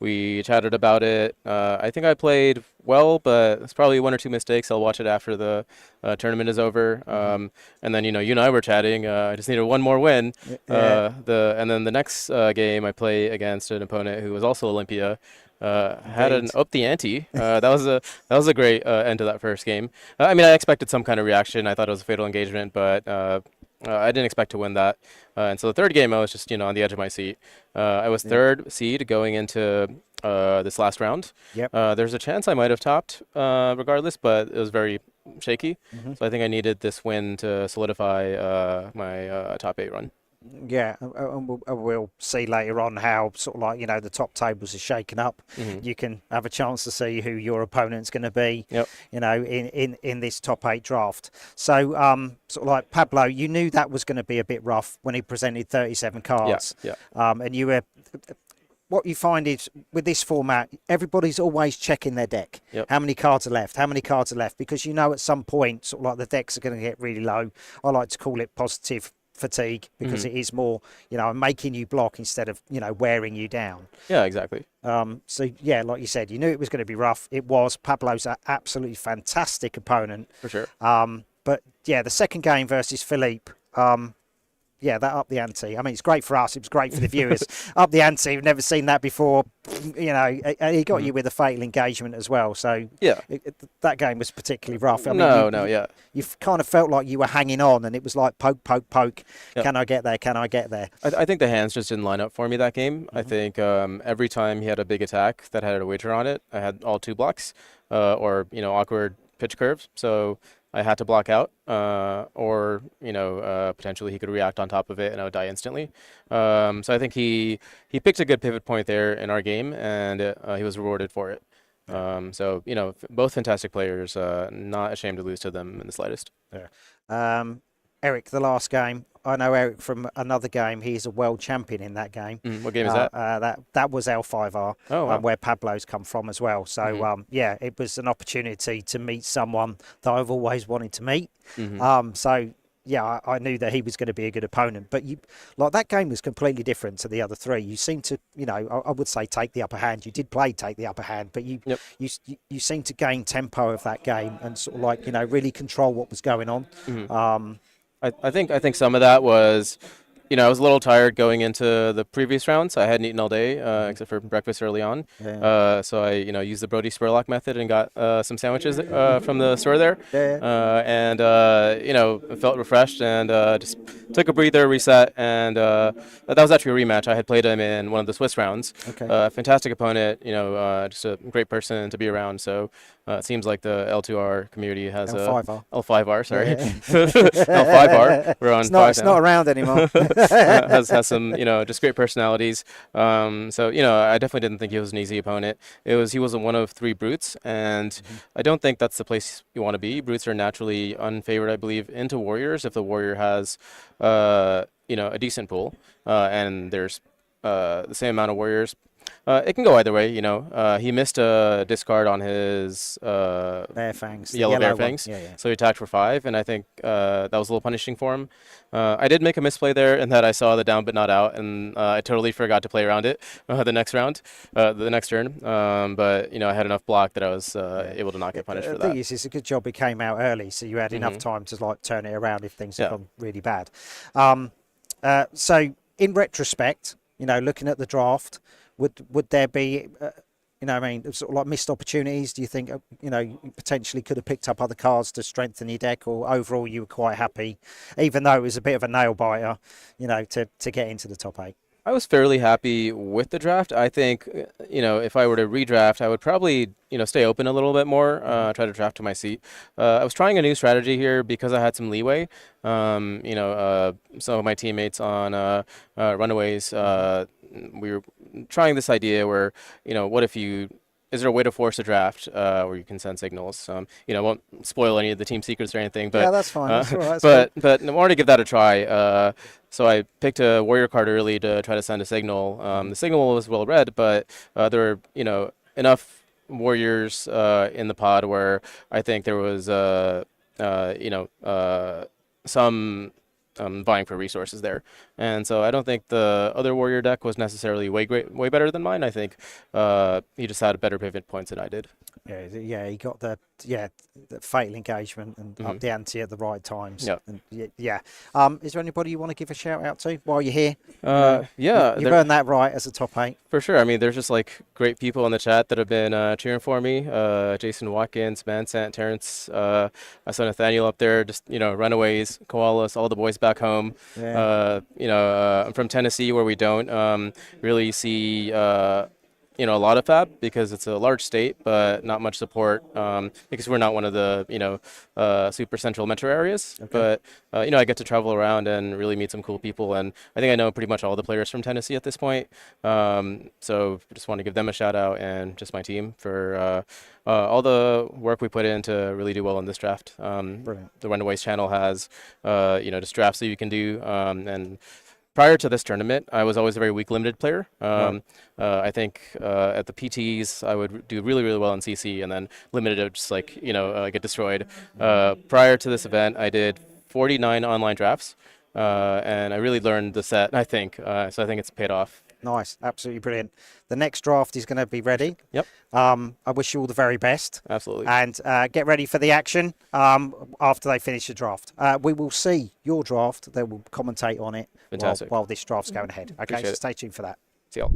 We chatted about it. I think I played well, but it's probably one or two mistakes. I'll watch it after the tournament is over. And then, you and I were chatting. I just needed one more win. Yeah. And then the next game, I play against an opponent who was also Olympia. Had an up the ante. That was a great end to that first game. I mean, I expected some kind of reaction. I thought it was a fatal engagement, but I didn't expect to win that. And so the third game, I was just on the edge of my seat. I was third seed going into this last round. Yep. There's a chance I might have topped regardless, but it was very shaky. So I think I needed this win to solidify my top 8 run. Yeah, and we'll see later on how sort of like, the top tables are shaken up. You can have a chance to see who your opponent's going to be, in this top 8 draft. So sort of like Pablo, you knew that was going to be a bit rough when he presented 37 cards. Yeah. And you were... What you find is with this format, everybody's always checking their deck. Yep. How many cards are left? How many cards are left? Because at some point, sort of like the decks are going to get really low. I like to call it positive fatigue because it is more, making you block instead of, wearing you down. Yeah, exactly. So, yeah, like you said, you knew it was going to be rough. It was. Pablo's an absolutely fantastic opponent. For sure. But, yeah, the second game versus Philippe, yeah, that upped the ante. I mean, it's great for us. It was great for the viewers. Up the ante. We've never seen that before. And he got you with a fatal engagement as well. So yeah, that game was particularly rough. I mean, you kind of felt like you were hanging on, and it was like poke, poke, poke. Yep. Can I get there? Can I get there? I think the hands just didn't line up for me that game. I think every time he had a big attack that had a wager on it, I had all 2 blocks or awkward pitch curves. So I had to block out, or potentially he could react on top of it and I would die instantly. So I think he picked a good pivot point there in our game, and he was rewarded for it. So both fantastic players. Not ashamed to lose to them in the slightest. Yeah. Eric, the last game. I know Eric from another game. He's a world champion in that game. What game is that? That was L5R, oh, wow. where Pablo's come from as well. So yeah, it was an opportunity to meet someone that I've always wanted to meet. So yeah, I knew that he was going to be a good opponent. But that game was completely different to the other three. You seemed to, I would say take the upper hand. You did take the upper hand, but you seemed to gain tempo of that game and sort of really control what was going on. I think some of that was, I was a little tired going into the previous rounds. I hadn't eaten all day except for breakfast early on. Yeah. So I, used the Brody Spurlock method and got some sandwiches from the store there. And felt refreshed and just took a breather, reset, and that was actually a rematch. I had played him in one of the Swiss rounds. Okay. Fantastic opponent, just a great person to be around. So it seems like the L2R community has L5R, sorry. L5R. We're on 5 now. It's not around anymore. has some, just great personalities. So, I definitely didn't think he was an easy opponent. He was one of 3 brutes, and I don't think that's the place you want to be. Brutes are naturally unfavored, I believe, into warriors if the warrior has, a decent pool, and there's the same amount of warriors. It can go either way, He missed a discard on his Bear Fangs, yellow Bear Fangs, yeah. so he attacked for 5, and I think that was a little punishing for him. I did make a misplay there in that I saw the down but not out, and I totally forgot to play around it the next turn. But I had enough block that I was able to not get punished for that. The thing is, it's a good job it came out early, so you had enough time to turn it around if things had gone really bad. So in retrospect, looking at the draft, would there be, sort of missed opportunities? Do you think, you potentially could have picked up other cards to strengthen your deck, or overall you were quite happy, even though it was a bit of a nail biter, to get into the top 8? I was fairly happy with the draft. I think, if I were to redraft, I would probably, stay open a little bit more, try to draft to my seat. I was trying a new strategy here because I had some leeway. Some of my teammates on Runaways, we were trying this idea where, what if is there a way to force a draft where you can send signals? Won't spoil any of the team secrets or anything. But, yeah, that's fine. That's all right. But I wanted to give that a try. So I picked a warrior card early to try to send a signal. The signal was well read, but there were enough warriors in the pod where I think there was some vying for resources there. And so I don't think the other warrior deck was necessarily way better than mine. I think he just had better pivot points than I did. Yeah, he got the fatal engagement and up the ante at the right times. And is there anybody you want to give a shout out to while you're here? You've earned that right as a top 8. For sure. I mean, there's just great people in the chat that have been cheering for me. Jason Watkins, Mansant, Terrence. I saw Nathaniel up there. Just Runaways, Koalas, all the boys back home. I'm from Tennessee, where we don't really see a lot of fab because it's a large state, but not much support because we're not one of the super central metro areas. But I get to travel around and really meet some cool people, and I think I know pretty much all the players from Tennessee at this point. So just want to give them a shout out and just my team for all the work we put in to really do well in this draft. The Runaways channel has just drafts that you can do, and prior to this tournament, I was always a very weak limited player. I think at the PTs, I would do really, really well in CC, and then limited, I would just get destroyed. Prior to this event, I did 49 online drafts, and I really learned the set, I think. So I think it's paid off. Nice, absolutely brilliant. The next draft is going to be ready. Yep. I wish you all the very best. Absolutely. And get ready for the action after they finish the draft. We will see your draft. They will commentate on it while this draft's going ahead. Okay, Appreciate so it. stay tuned for that. See y'all.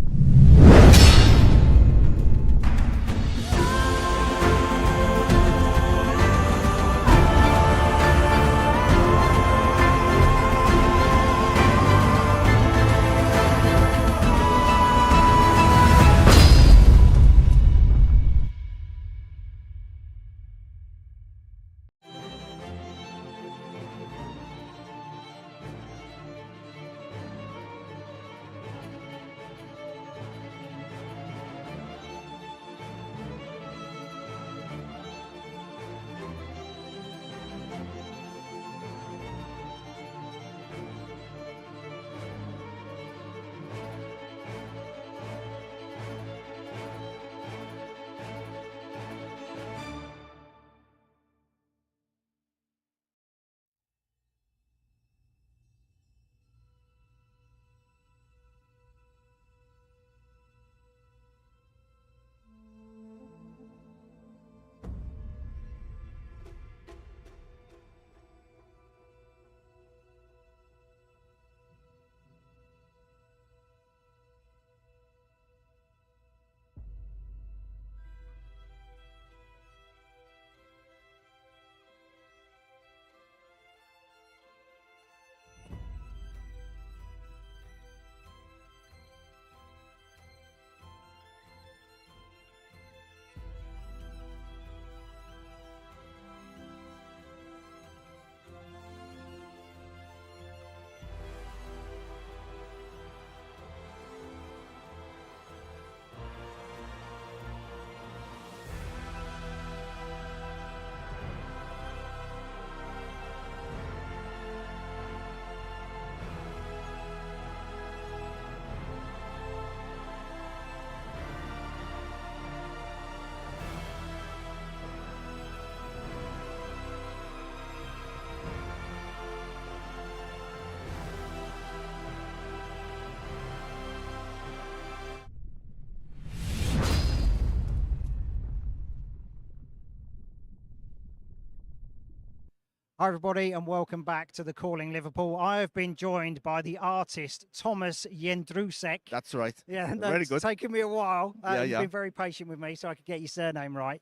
Hi, everybody, and welcome back to the Calling Liverpool. I have been joined by the artist Thomas Jędrusek. That's right. Yeah, Very good. It's taken me a while. Yeah, You've yeah. been very patient with me, so I could get your surname right.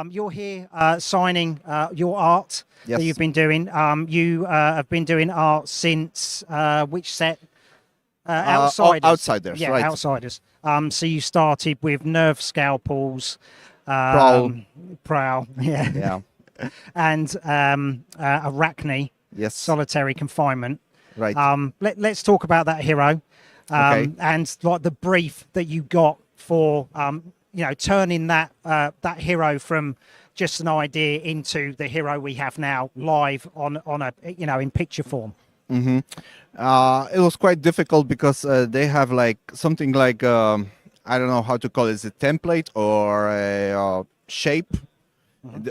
You're here signing your art Yes. that you've been doing. You have been doing art since which set? Outsiders. Outsiders, Yeah, right. Outsiders. So you started with Nerve Scalpels. Prowl. Yeah. Yeah. And Arachne. Yes. Solitary Confinement. Right. Let's talk about that hero. Okay. And like the brief that you got for turning that hero from just an idea into the hero we have now live on a in picture form. Mm-hmm. It was quite difficult because they have like something like I don't know how to call it, a template or a shape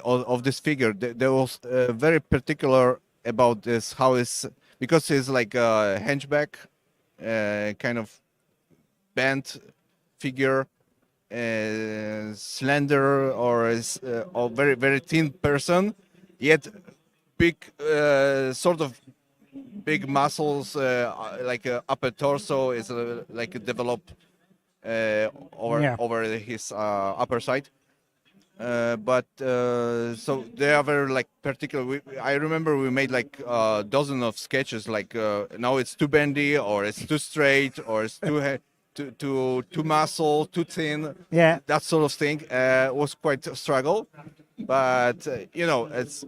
of this figure. There was very particular about this, how is, because it's like a henchback, kind of bent figure, slender or very very thin person, yet big sort of big muscles, like upper torso is like developed over his upper side. But so they are very like particular. I remember we made like a dozen of sketches. Like now it's too bendy, or it's too straight, or it's too muscle, too thin. Yeah, that sort of thing was quite a struggle. But it's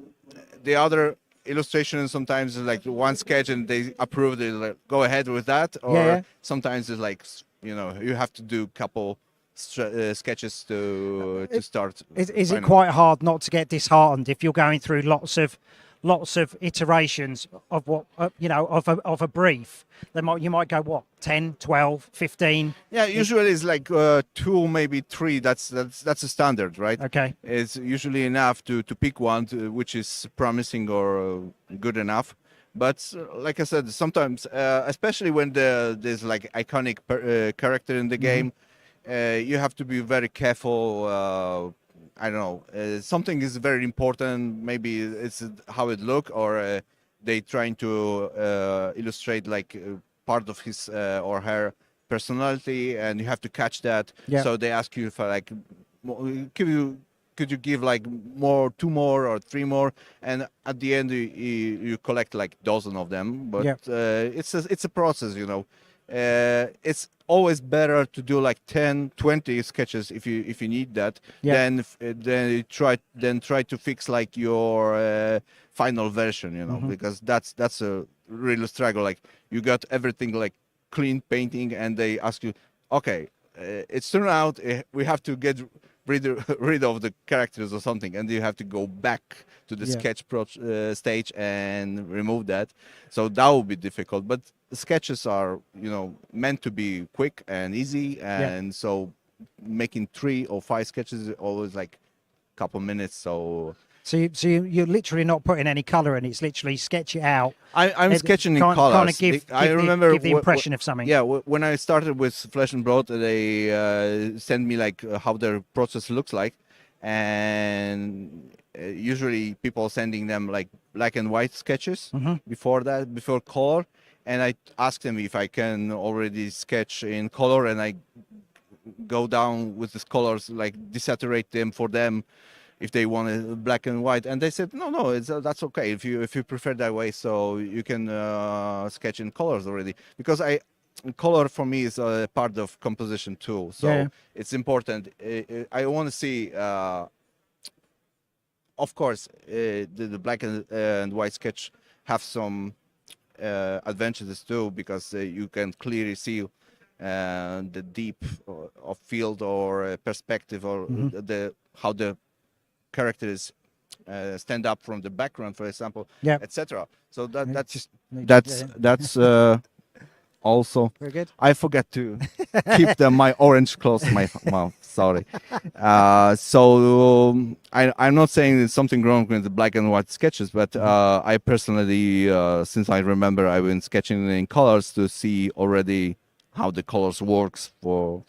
the other illustration. Sometimes it's like one sketch and they approve it, like, go ahead with that. Or sometimes it's like you have to do a couple sketches to start. Is it quite hard not to get disheartened if you're going through lots of iterations of what of a brief? You might go what, 10, 12, 15? Yeah, usually it's like 2, maybe 3. That's a standard, right? Okay. It's usually enough to pick one which is promising or good enough. But like I said, sometimes, especially when there's like iconic character in the game, you have to be very careful. I don't know. Something is very important. Maybe it's how it look, or they trying to illustrate like part of his or her personality, and you have to catch that. Yeah. So they ask you for like, could you give like 2 more or 3 more, and at the end you collect like dozen of them. But it's a process, it's always better to do like 10, 20 sketches if you need that, then try to fix like your final version, because that's a real struggle. Like you got everything like clean painting, and they ask you, okay, it's turned out we have to get rid of the characters or something, and you have to go back to the sketch stage and remove that. So that would be difficult, but sketches are meant to be quick and easy, and so making 3 or 5 sketches is always like a couple minutes. So you're literally not putting any color in. It's literally sketch it out. I'm sketching in colors. Kind of give the impression of something. Yeah, when I started with Flesh and Blood, they sent me like how their process looks like, and usually people sending them like black and white sketches before color, and I asked them if I can already sketch in color, and I go down with these colors, like desaturate them for them if they want it black and white, and they said no, that's okay if you prefer that way, so you can sketch in colors already, because color for me is a part of composition too, so it's important. I want to see, of course, the black and white sketch have some advantages too, because you can clearly see the deep of field or perspective, or how the characters stand up from the background, for example, etc. So that's also. Very good. I forget to keep my orange close to my mouth. Sorry. So I'm not saying there's something wrong with the black and white sketches, but I personally, since I remember, I've been sketching in colors to see already how the colors works for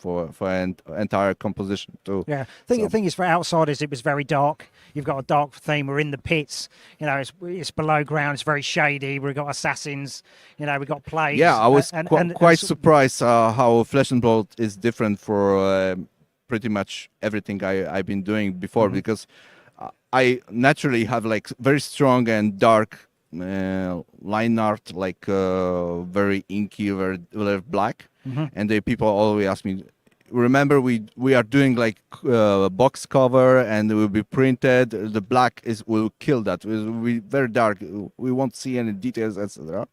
entire composition too. Yeah, the thing is, for outsiders, it was very dark. You've got a dark theme. We're in the pits. You know, it's below ground. It's very shady. We've got assassins. You know, we've got plagues. Yeah, I was quite so- surprised how Flesh and Blood is different for pretty much everything I've been doing before, because I naturally have like very strong and dark line art, like very inky, very black. And the people always ask me, remember we are doing like box cover and it will be printed, the black will kill that, it will be very dark, we won't see any details, etc.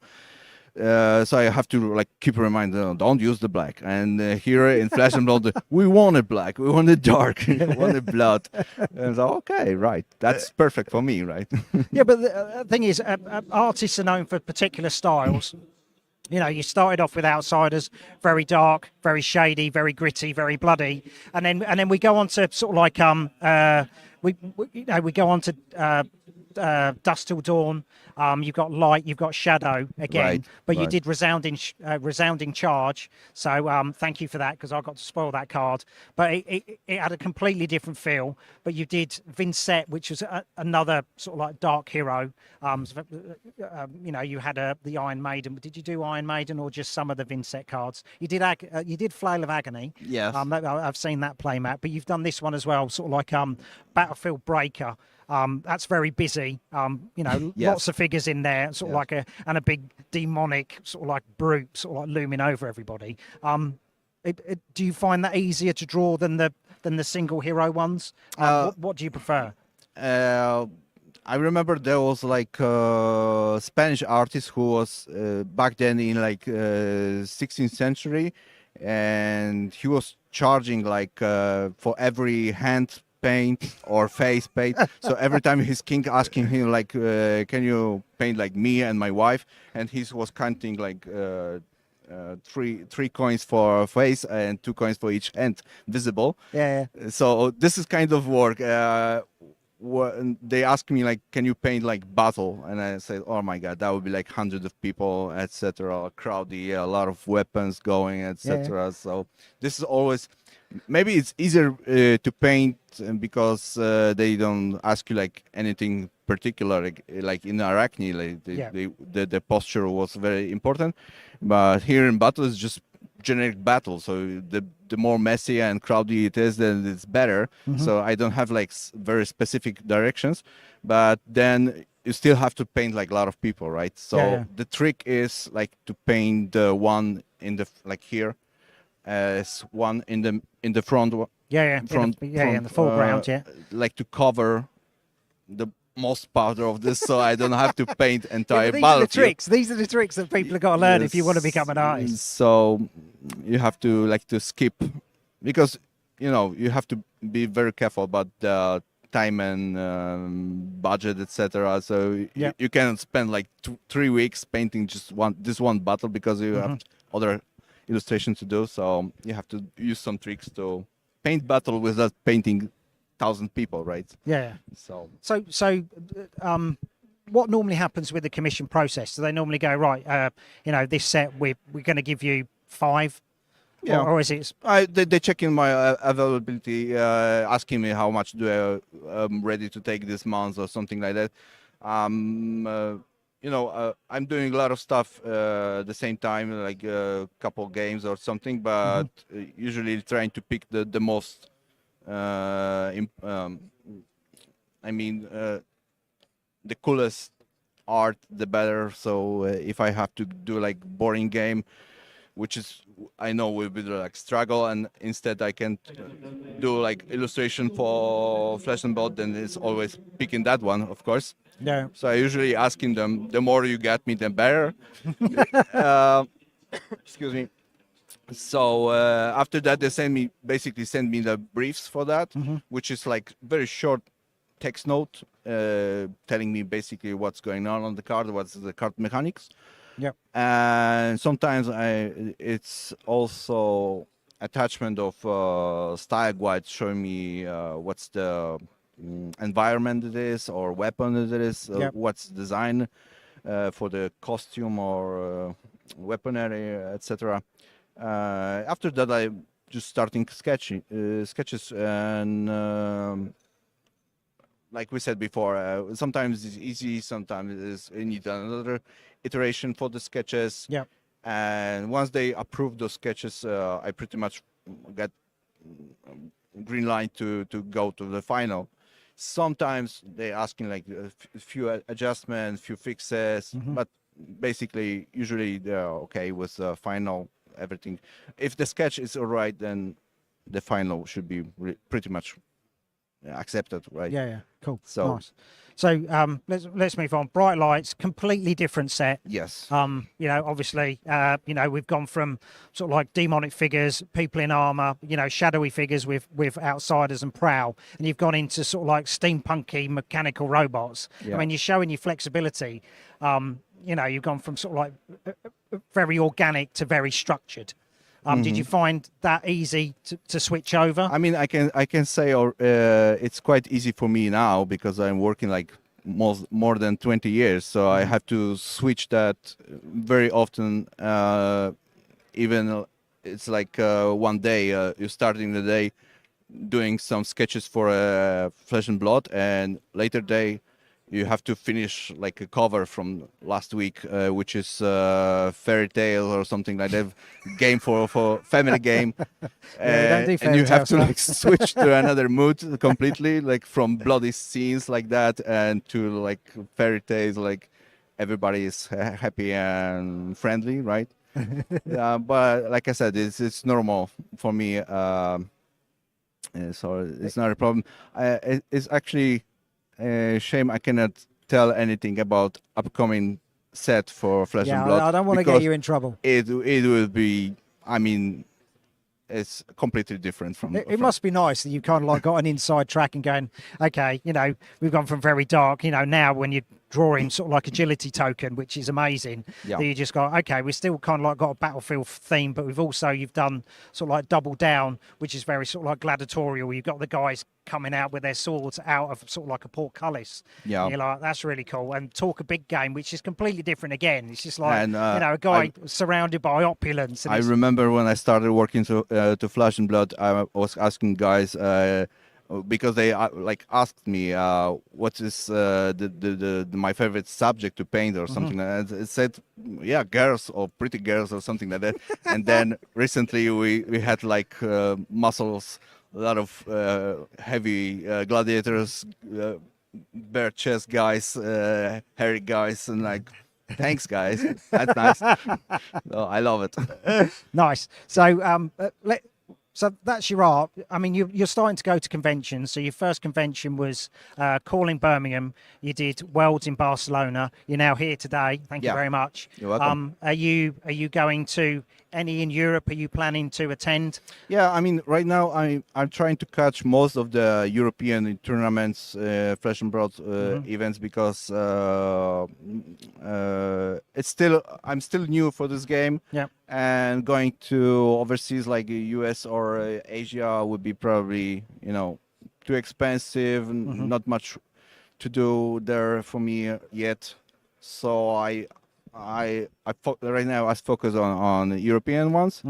So I have to like keep reminding, don't use the black. And here in Flesh and Blood, we want it black, we want it dark, we want it blood. And so, okay, right, that's perfect for me, right? Yeah, but the thing is, artists are known for particular styles. You know, you started off with Outsiders, very dark, very shady, very gritty, very bloody, and then we go on to sort of like we go on to Dusk Till Dawn. You've got Light, you've got Shadow again, Right, but you right. did Resounding Charge. So thank you for that, because I got to spoil that card. But it had a completely different feel. But you did Vincent, which was another sort of like dark hero. You know, you had the Iron Maiden. Did you do Iron Maiden or just some of the Vincent cards? You did Flail of Agony. Yes. I've seen that playmat, but you've done this one as well, sort of like Battlefield Breaker. That's very busy. You know, Yes. lots of figures in there, sort of like a big demonic sort of like brute, sort of like looming over everybody. Do you find that easier to draw than the single hero ones? What do you prefer? I remember there was like a Spanish artist who was back then in like 16th century, and he was charging like for every hand paint or face paint. So every time his king asking him like, can you paint like me and my wife? And he was counting like three coins for face and 2 coins for each hand visible. Yeah. So this is kind of work. They asked me like, can you paint like battle? And I said, oh my god, that would be like hundreds of people, etc. Crowdy, a lot of weapons going, etc. So this is always, maybe it's easier to paint because they don't ask you like anything particular, like in Arachne, like the posture was very important. But here in battle it's just generic battle, so the more messy and crowded it is, then it's better. So I don't have like very specific directions, but then you still have to paint like a lot of people, right? So the trick is like to paint the one in the like here as one in the front. Front, in the foreground, like to cover the most part of this, so I don't have to paint entire these battlefield. are the tricks. These are the tricks that people have got to learn if you want to become an artist. So you have to like to skip, because you know you have to be very careful about the time and budget, etc. So you can spend like 3 weeks painting just this one battle, because you have other illustrations to do. So you have to use some tricks to paint battle without painting 1,000 people, right? So what normally happens with the commission process? Do they normally go, right, you know, this set we're going to give you 5? Or is it? They check in my availability, asking me how much I'm ready to take this month or something like that. You know, I'm doing a lot of stuff at the same time, like a couple games or something, but usually trying to pick the most. I mean, the coolest art, the better. So if I have to do like boring game, which is I know will be like struggle, and instead I can do like illustration for Flesh and Blood, then it's always picking that one, of course. Yeah. So I usually asking them, the more you get me, the better. Excuse me. So after that, they basically send me the briefs for that, which is like very short text note telling me basically what's going on the card, what's the card mechanics. Yep. And sometimes it's also attachment of style guide showing me what's the environment it is, or weapon it is, what's design for the costume or weaponry, etc. After that, I just starting sketches, and like we said before, sometimes it's easy, sometimes you need another iteration for the sketches. Yeah. And once they approve those sketches, I pretty much get green light to go to the final. Sometimes they asking like a few adjustments, few fixes, but basically usually they're okay with the final everything. If the sketch is all right, then the final should be pretty much accepted, right? Yeah, cool. So nice. So let's move on. Bright Lights, completely different set. Yes. You know, obviously, you know, we've gone from sort of like demonic figures, people in armor, you know, shadowy figures with outsiders and prowl, and you've gone into sort of like steampunky mechanical robots. Yeah. I mean, you're showing your flexibility. You know, you've gone from sort of like very organic to very structured. Did you find that easy to switch over? I mean, I can say it's quite easy for me now because I'm working like more than 20 years, so I have to switch that very often. Even it's like one day you're starting the day doing some sketches for Flesh and Blood, and later day you have to finish like a cover from last week, which is Fairy Tale or something like that, game for family game. Don't do and you have to Tale, like switch to another mood completely, like from bloody scenes like that, and to like fairy tales, like everybody is happy and friendly, right? But like I said, it's normal for me, so it's not a problem. It's actually shame I cannot tell anything about upcoming set for Flesh and Blood. I don't want to get you in trouble. It will be, I mean, it's completely different from. It must be nice that you've kind of like got an inside track and going, okay, you know, we've gone from very dark, you know, now when you're drawing sort of like agility token, which is amazing, Yeah. that you just go, okay, we've still kind of like got a battlefield theme, but you've done sort of like double down, which is very sort of like gladiatorial. You've got the guys coming out with their swords out of sort of like a portcullis. Yeah. And you're like, that's really cool. And talk a big game, which is completely different again. It's just like, And, you know, a guy surrounded by opulence. And I remember when I started working to Flesh and Blood, I was asking guys because they like asked me what is my favorite subject to paint or something like that. It said, yeah, girls or pretty girls or something like that. And then recently we had like muscles, a lot of heavy gladiators, bare chest guys, hairy guys, and like, thanks guys, that's nice. Oh, I love it. Nice. So so that's your art. I mean, you're starting to go to conventions. So your first convention was Calling Birmingham. You did Worlds in Barcelona. You're now here today. Thank you very much. You're welcome. Are you going to any in Europe? Are you planning to attend? Yeah, I mean, right now I'm trying to catch most of the European tournaments, Flesh and Blood events, because I'm still new for this game. Yeah. And going to overseas like US or Asia would be probably, you know, too expensive, not much to do there for me yet. So right now I focus on the European ones.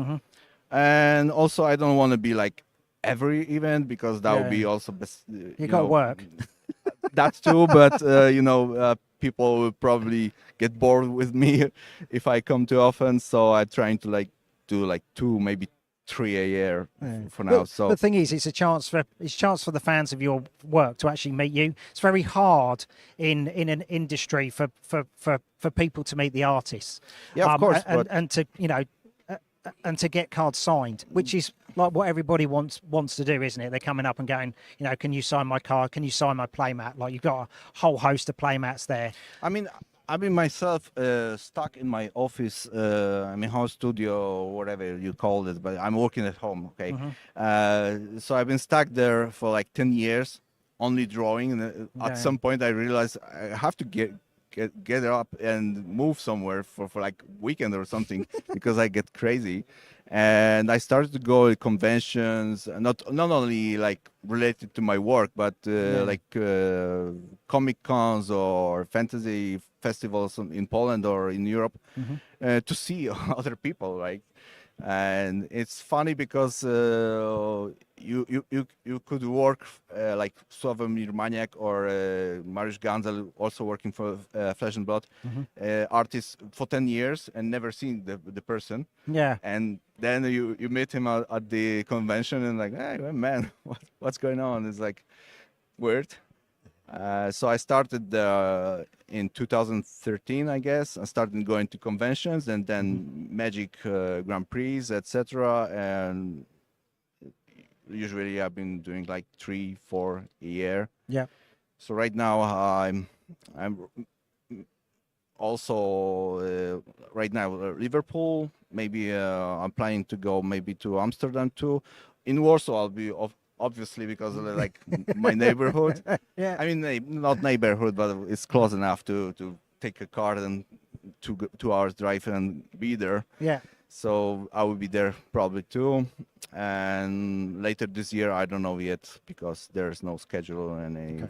And also I don't want to be like every event, because that would be also best, You got to work. That too, but you know, people will probably get bored with me if I come too often. So I'm trying to like do like 2, maybe 3 a year for now. So the thing is, it's a chance for the fans of your work to actually meet you. It's very hard in an industry for people to meet the artists. Yeah, of course, and to, you know, and to get cards signed, which is like what everybody wants to do, isn't it? They're coming up and going, you know, can you sign my card? Can you sign my playmat? Like, you've got a whole host of playmats there. I mean, I've been myself stuck in my office, I mean, house studio or whatever you call it, but I'm working at home, okay? So I've been stuck there for like 10 years, only drawing. And at some point I realized I have to get up and move somewhere for like weekend or something because I get crazy. And I started to go to conventions, not only like related to my work, but like comic cons or fantasy festivals in Poland or in Europe to see other people, right? And it's funny because you could work like Sławomir Maniak or Mariusz Ganzel, also working for Flesh and Blood artist for 10 years and never seen the person. Yeah. And then you meet him at the convention and like, hey man, what's going on? It's like weird. So I started in 2013, I guess. I started going to conventions and then Magic Grand Prix, etc. And usually I've been doing like 3-4 a year. Yeah. So right now I'm also right now Liverpool. Maybe I'm planning to go maybe to Amsterdam too. In Warsaw I'll be obviously because of like my neighborhood. Yeah. I mean not neighborhood, but it's close enough to take a car and 2 hours drive and be there. Yeah. So I will be there probably too. And later this year, I don't know yet because there's no schedule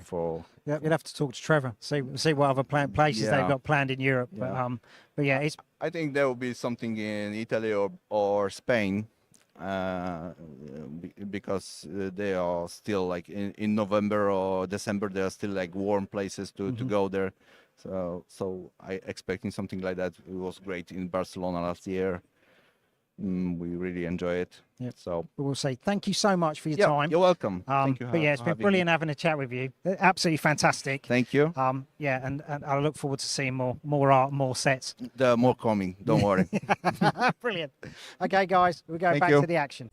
for. Yeah, you'll have to talk to Trevor, see what other places they've got planned in Europe. Yeah. But yeah, it's. I think there will be something in Italy or Spain, because they are still like in November or December. They are still like warm places to go there. So I expecting something like that. It was great in Barcelona last year. We really enjoy it. Yeah. So we'll say thank you so much for your time. You're welcome. Thank you. But yeah, it's been brilliant having a chat with you. Absolutely fantastic. Thank you. Yeah, and I look forward to seeing more art, more sets. There are more coming. Don't worry. Brilliant. Okay, guys, we're going back to the action.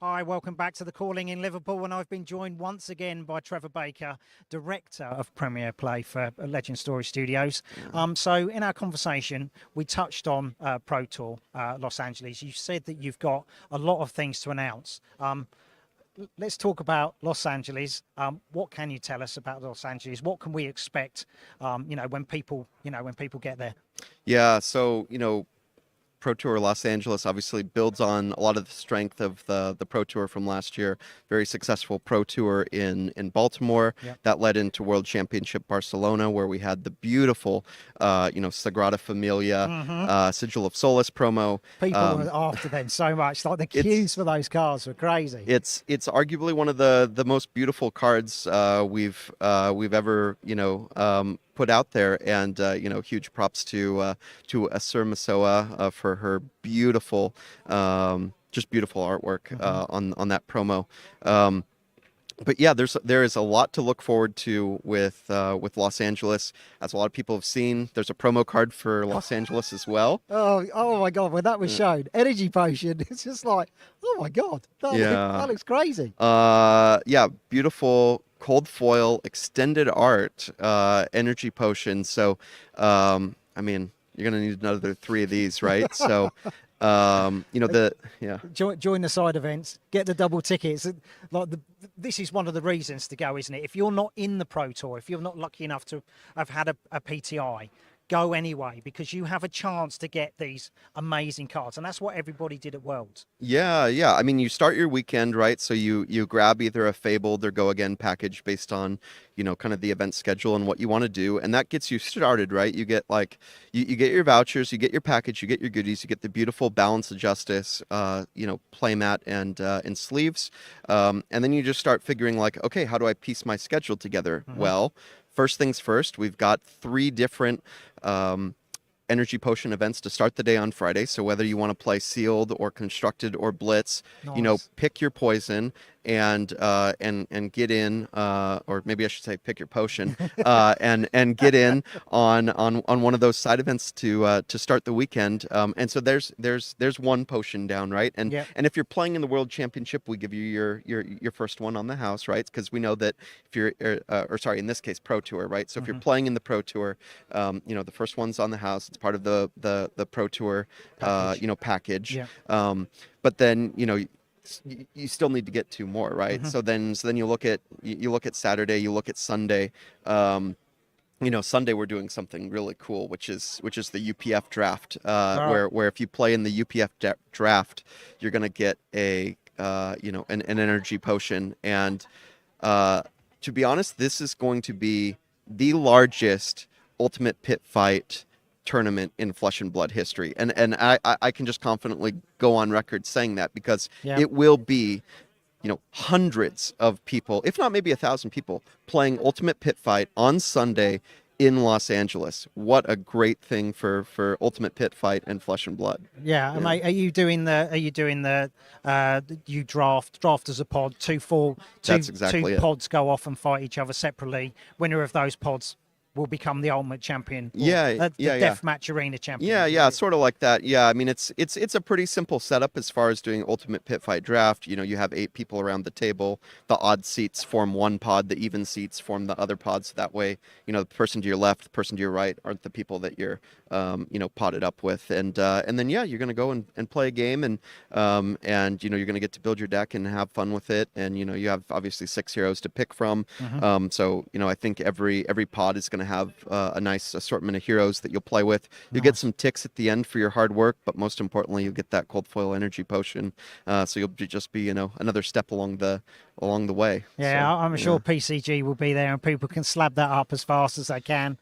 Hi, welcome back to the Calling in Liverpool, and I've been joined once again by Trevor Baker, Director of Premier Play for Legend Story Studios. So in our conversation, we touched on Pro Tour Los Angeles. You said that you've got a lot of things to announce. Let's talk about Los Angeles. What can you tell us about Los Angeles? What can we expect, when people get there? Yeah, so, Pro Tour Los Angeles obviously builds on a lot of the strength of the Pro Tour from last year. Very successful Pro Tour in Baltimore. Yep. That led into World Championship Barcelona, where we had the beautiful, Sagrada Familia, Sigil of Solace promo. People were after them so much. Like the queues for those cards were crazy. It's arguably one of the most beautiful cards we've ever put out there, and huge props to Asur Masoa for her beautiful, just beautiful artwork on that promo. But yeah, there is a lot to look forward to with Los Angeles. As a lot of people have seen, there's a promo card for Los Angeles as well. Oh my God! When that was shown, Energy Potion, it's just like, oh my God, that looks crazy. Yeah, beautiful cold foil extended art Energy Potion. So, I mean, you're gonna need another 3 of these, right? So. Join the side events, get the double tickets. This is one of the reasons to go, isn't it? If you're not in the Pro Tour, if you're not lucky enough to have had a PTI, go anyway, because you have a chance to get these amazing cards, and that's what everybody did at Worlds. Yeah. I mean, you start your weekend, right? So you grab either a Fabled or Go Again package based on, kind of the event schedule and what you want to do, and that gets you started, right? You get you get your vouchers, you get your package, you get your goodies, you get the beautiful Balance of Justice, playmat and sleeves, and then you just start figuring okay, how do I piece my schedule together? Well, first things first, we've got 3 different Energy Potion events to start the day on Friday. So whether you want to play Sealed or Constructed or Blitz, pick your poison and get in, or maybe I should say pick your potion, and get in on one of those side events to start the weekend. And so there's one potion down, right? And if you're playing in the World Championship, we give you your first one on the house, right? Because we know that if you're, in this case, Pro Tour, right? So if you're playing in the Pro Tour, the first one's on the house. It's part of the Pro Tour, package. Yeah. But then you still need to get 2 more, right? So then you look at Saturday, you look at Sunday. Sunday we're doing something really cool, which is the UPF draft, where if you play in the UPF draft, you're gonna get an Energy Potion. And to be honest, this is going to be the largest Ultimate Pit Fight tournament in Flesh and Blood history, and I can just confidently go on record saying that, because it will be hundreds of people, if not maybe 1,000 people, playing Ultimate Pit Fight on Sunday in Los Angeles. What a great thing for Ultimate Pit Fight and Flesh and Blood. Yeah. Mate, are you doing the you draft as a pod, two pods go off and fight each other separately. Winner of those pods will become the ultimate champion. Deathmatch arena champion. Yeah, sort of like that. Yeah, I mean, it's a pretty simple setup as far as doing Ultimate Pit Fight draft. You have 8 people around the table. The odd seats form one pod. The even seats form the other pods. That way, the person to your left, the person to your right aren't the people that you're, potted up with. And then you're gonna go and play a game, and you're gonna get to build your deck and have fun with it. And you have obviously 6 heroes to pick from. So I think every pod is gonna have a nice assortment of heroes that you'll play with. You'll get some ticks at the end for your hard work, but most importantly, you'll get that cold foil Energy Potion. So you'll just be, another step along the way. Yeah, so, I'm sure PCG will be there, and people can slab that up as fast as they can.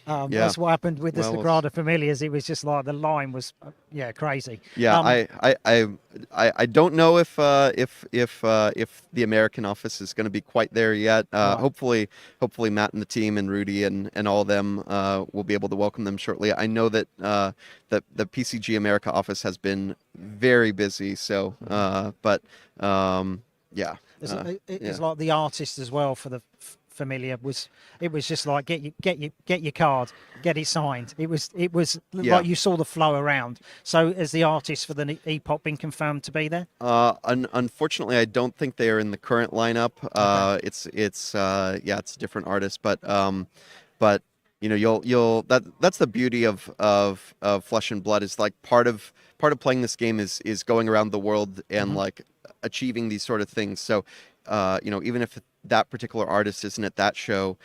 That's what happened with the Sagrada Familias. It was just like the line was, crazy. Yeah, I don't know if the American office is going to be quite there yet. Hopefully Matt and the team and Rudy and all of them will be able to welcome them shortly. I know that the PCG America office has been very busy. So, it's like the artist as well for familiar. It was just like get your card, get it signed. It was like you saw the flow around. So has the artist for the Epoch been confirmed to be there? Unfortunately, I don't think they are in the current lineup. Okay. It's a different artist, but you know, that's the beauty of Flesh and Blood, is like part of playing this game is going around the world and like achieving these sort of things. So you know, even if that particular artist isn't at that show,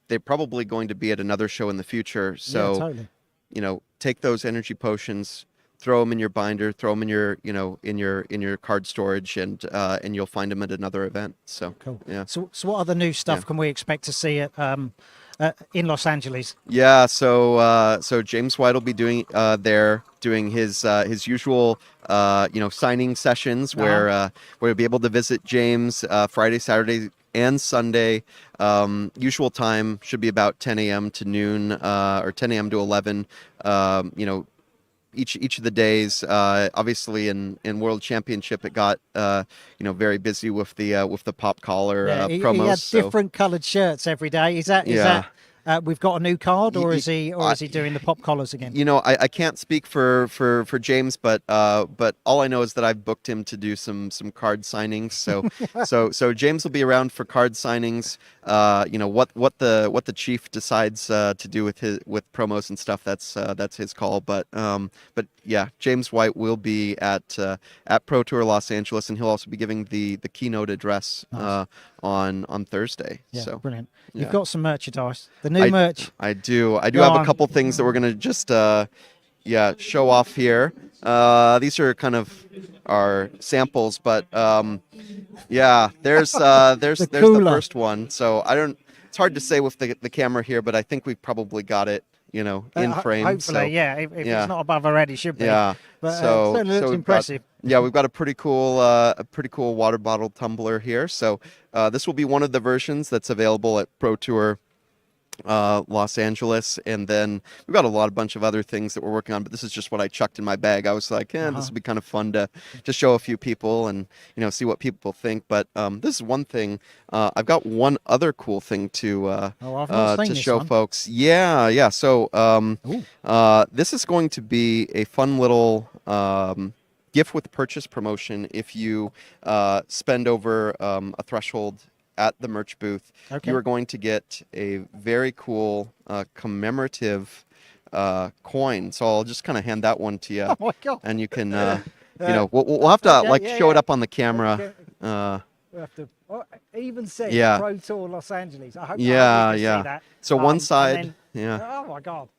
they're probably going to be at another show in the future. So Yeah, totally. you know, take those energy potions, throw them in your binder, throw them in your, you know, in your card storage, and you'll find them at another event. So cool. Yeah. So what other new stuff can we expect to see at in Los Angeles? Yeah. So James White will be doing his usual signing sessions where you'll be able to visit James Friday, Saturday, and Sunday. Usual time should be about 10 a.m. to noon, or 10 a.m. to 11. Each of the days. Obviously, in World Championship, it got very busy with the pop collar promos. He had different coloured shirts every day. Is that we've got a new card, or is he doing the pop collars again? You know, I can't speak for James, but all I know is that I've booked him to do some card signings. So James will be around for card signings. What the chief decides to do with promos and stuff, that's his call. But yeah, James White will be at Pro Tour Los Angeles, and he'll also be giving the keynote address on Thursday. Yeah, so brilliant. Yeah. You've got some merchandise. The new merch. I do Go have on. a couple things that we're gonna just show off here. These are kind of our samples, but yeah, there's the first one. So it's hard to say with the camera here, but I think we've probably got it, in frame. Hopefully, so, yeah. If it's not above our head, it should be. Yeah. But so it looks we've impressive. We've got a pretty cool water bottle tumbler here. So this will be one of the versions that's available at Pro Tour Los Angeles, and then we've got a bunch of other things that we're working on, but this is just what I chucked in my bag. I was like, this would be kind of fun to just show a few people and see what people think. But this is one thing. I've got one other cool thing to show folks. Yeah. So this is going to be a fun little gift with purchase promotion if you spend over a threshold at the merch booth. Okay. You are going to get a very cool commemorative coin. So I'll just kind of hand that one to you. Oh my God. And you can, we'll have to show it up on the camera. We'll have to. Even said Yeah. Pro Tour Los Angeles. I hope Yeah, you yeah. can see that. So one and side, then- yeah. Oh my God.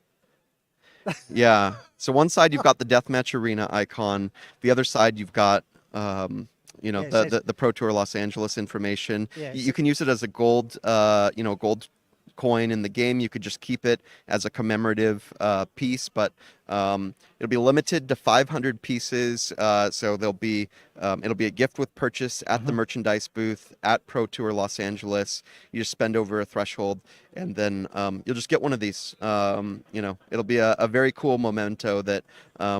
Yeah. So one side you've got the Deathmatch Arena icon. The other side you've got it says- the Pro Tour Los Angeles information. Yeah, You can use it as a gold gold coin in the game. You could just keep it as a commemorative piece, but it'll be limited to 500 pieces. So it'll be a gift with purchase at the merchandise booth at Pro Tour Los Angeles. You just spend over a threshold, and then you'll just get one of these. It'll be a very cool memento that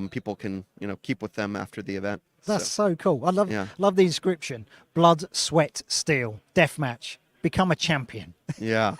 people can keep with them after the event. That's so cool. I love the inscription: blood, sweat, steel, deathmatch, become a champion. Yeah.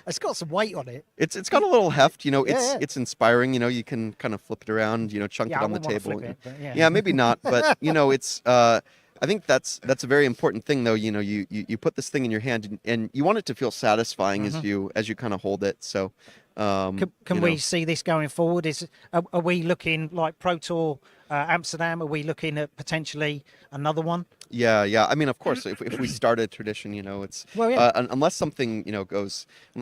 It's got some weight on it. It's got a little heft, Yeah. it's inspiring, you can kind of flip it around, chunk Yeah, it I on the wouldn't wanna table. flip it, but yeah. Yeah, maybe not, but it's I think that's a very important thing though, you put this thing in your hand and you want it to feel satisfying as you kind of hold it. So Can we see this going forward? Are we looking like Pro Tour Amsterdam? Are we looking at potentially another one? Yeah. I mean, of course, if we start a tradition, it's unless something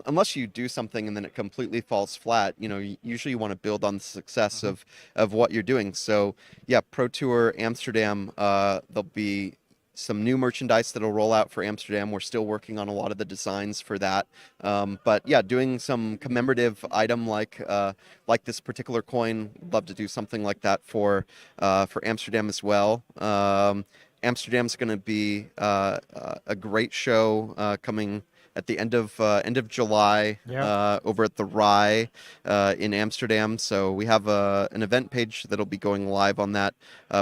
unless you do something and then it completely falls flat, usually you want to build on the success of what you're doing. So yeah, Pro Tour Amsterdam, there'll be some new merchandise that'll roll out for Amsterdam. We're still working on a lot of the designs for that. But yeah, doing some commemorative item like this particular coin. Love to do something like that for Amsterdam as well. Amsterdam's going to be a great show coming at the end of July over at the Rye in Amsterdam. So we have an event page that'll be going live on that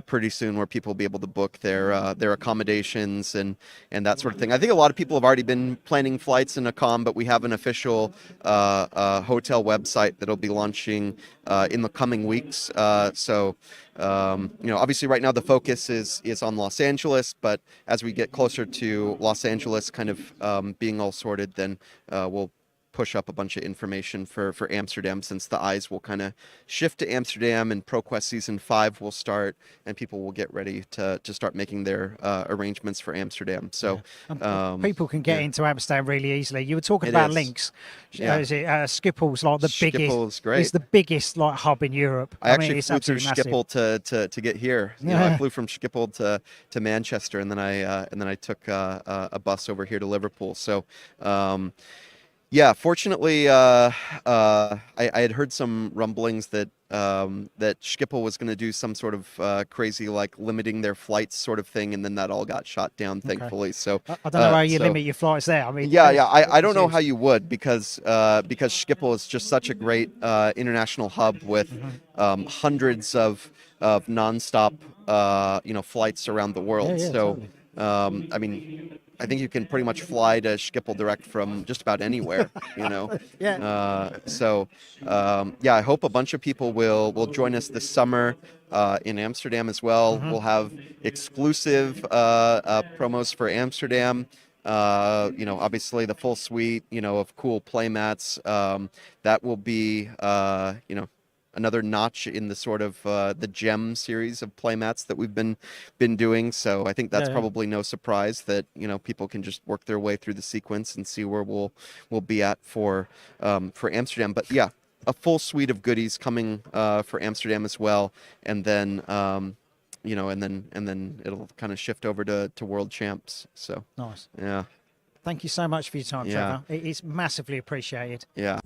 pretty soon, where people will be able to book their accommodations and that sort of thing. I think a lot of people have already been planning flights in Accom, but we have an official hotel website that'll be launching in the coming weeks. So obviously right now the focus is on Los Angeles, but as we get closer to Los Angeles kind of being all sorted, then we'll push up a bunch of information for Amsterdam, since the eyes will kind of shift to Amsterdam and ProQuest Season 5 will start, and people will get ready to start making their arrangements for Amsterdam. So people can get into Amsterdam really easily. You were talking about links. Is it Schiphol's like the biggest? Schiphol's great. It's the biggest like hub in Europe. I actually it's flew through absolutely Schiphol to get here. I flew from Schiphol to Manchester, and then I took a bus over here to Liverpool. So. Yeah, fortunately, I had heard some rumblings that that Schiphol was going to do some sort of crazy, like, limiting their flights sort of thing, and then that all got shot down, thankfully. So I don't know how you limit your flights there. I mean, I don't know how you would, because Schiphol is just such a great international hub with hundreds of nonstop flights around the world. I mean, I think you can pretty much fly to Schiphol direct from just about anywhere, I hope a bunch of people will join us this summer in Amsterdam as well. We'll have exclusive promos for Amsterdam. Obviously the full suite, of cool playmats. That will be, another notch in the sort of the gem series of playmats that we've been doing. So I think that's probably no surprise that people can just work their way through the sequence and see where we'll be at for Amsterdam. But yeah, a full suite of goodies coming for Amsterdam as well, and then and then it'll kind of shift over to World Champs. So nice. Yeah. Thank you so much for your time, Trevor. It is massively appreciated. Yeah.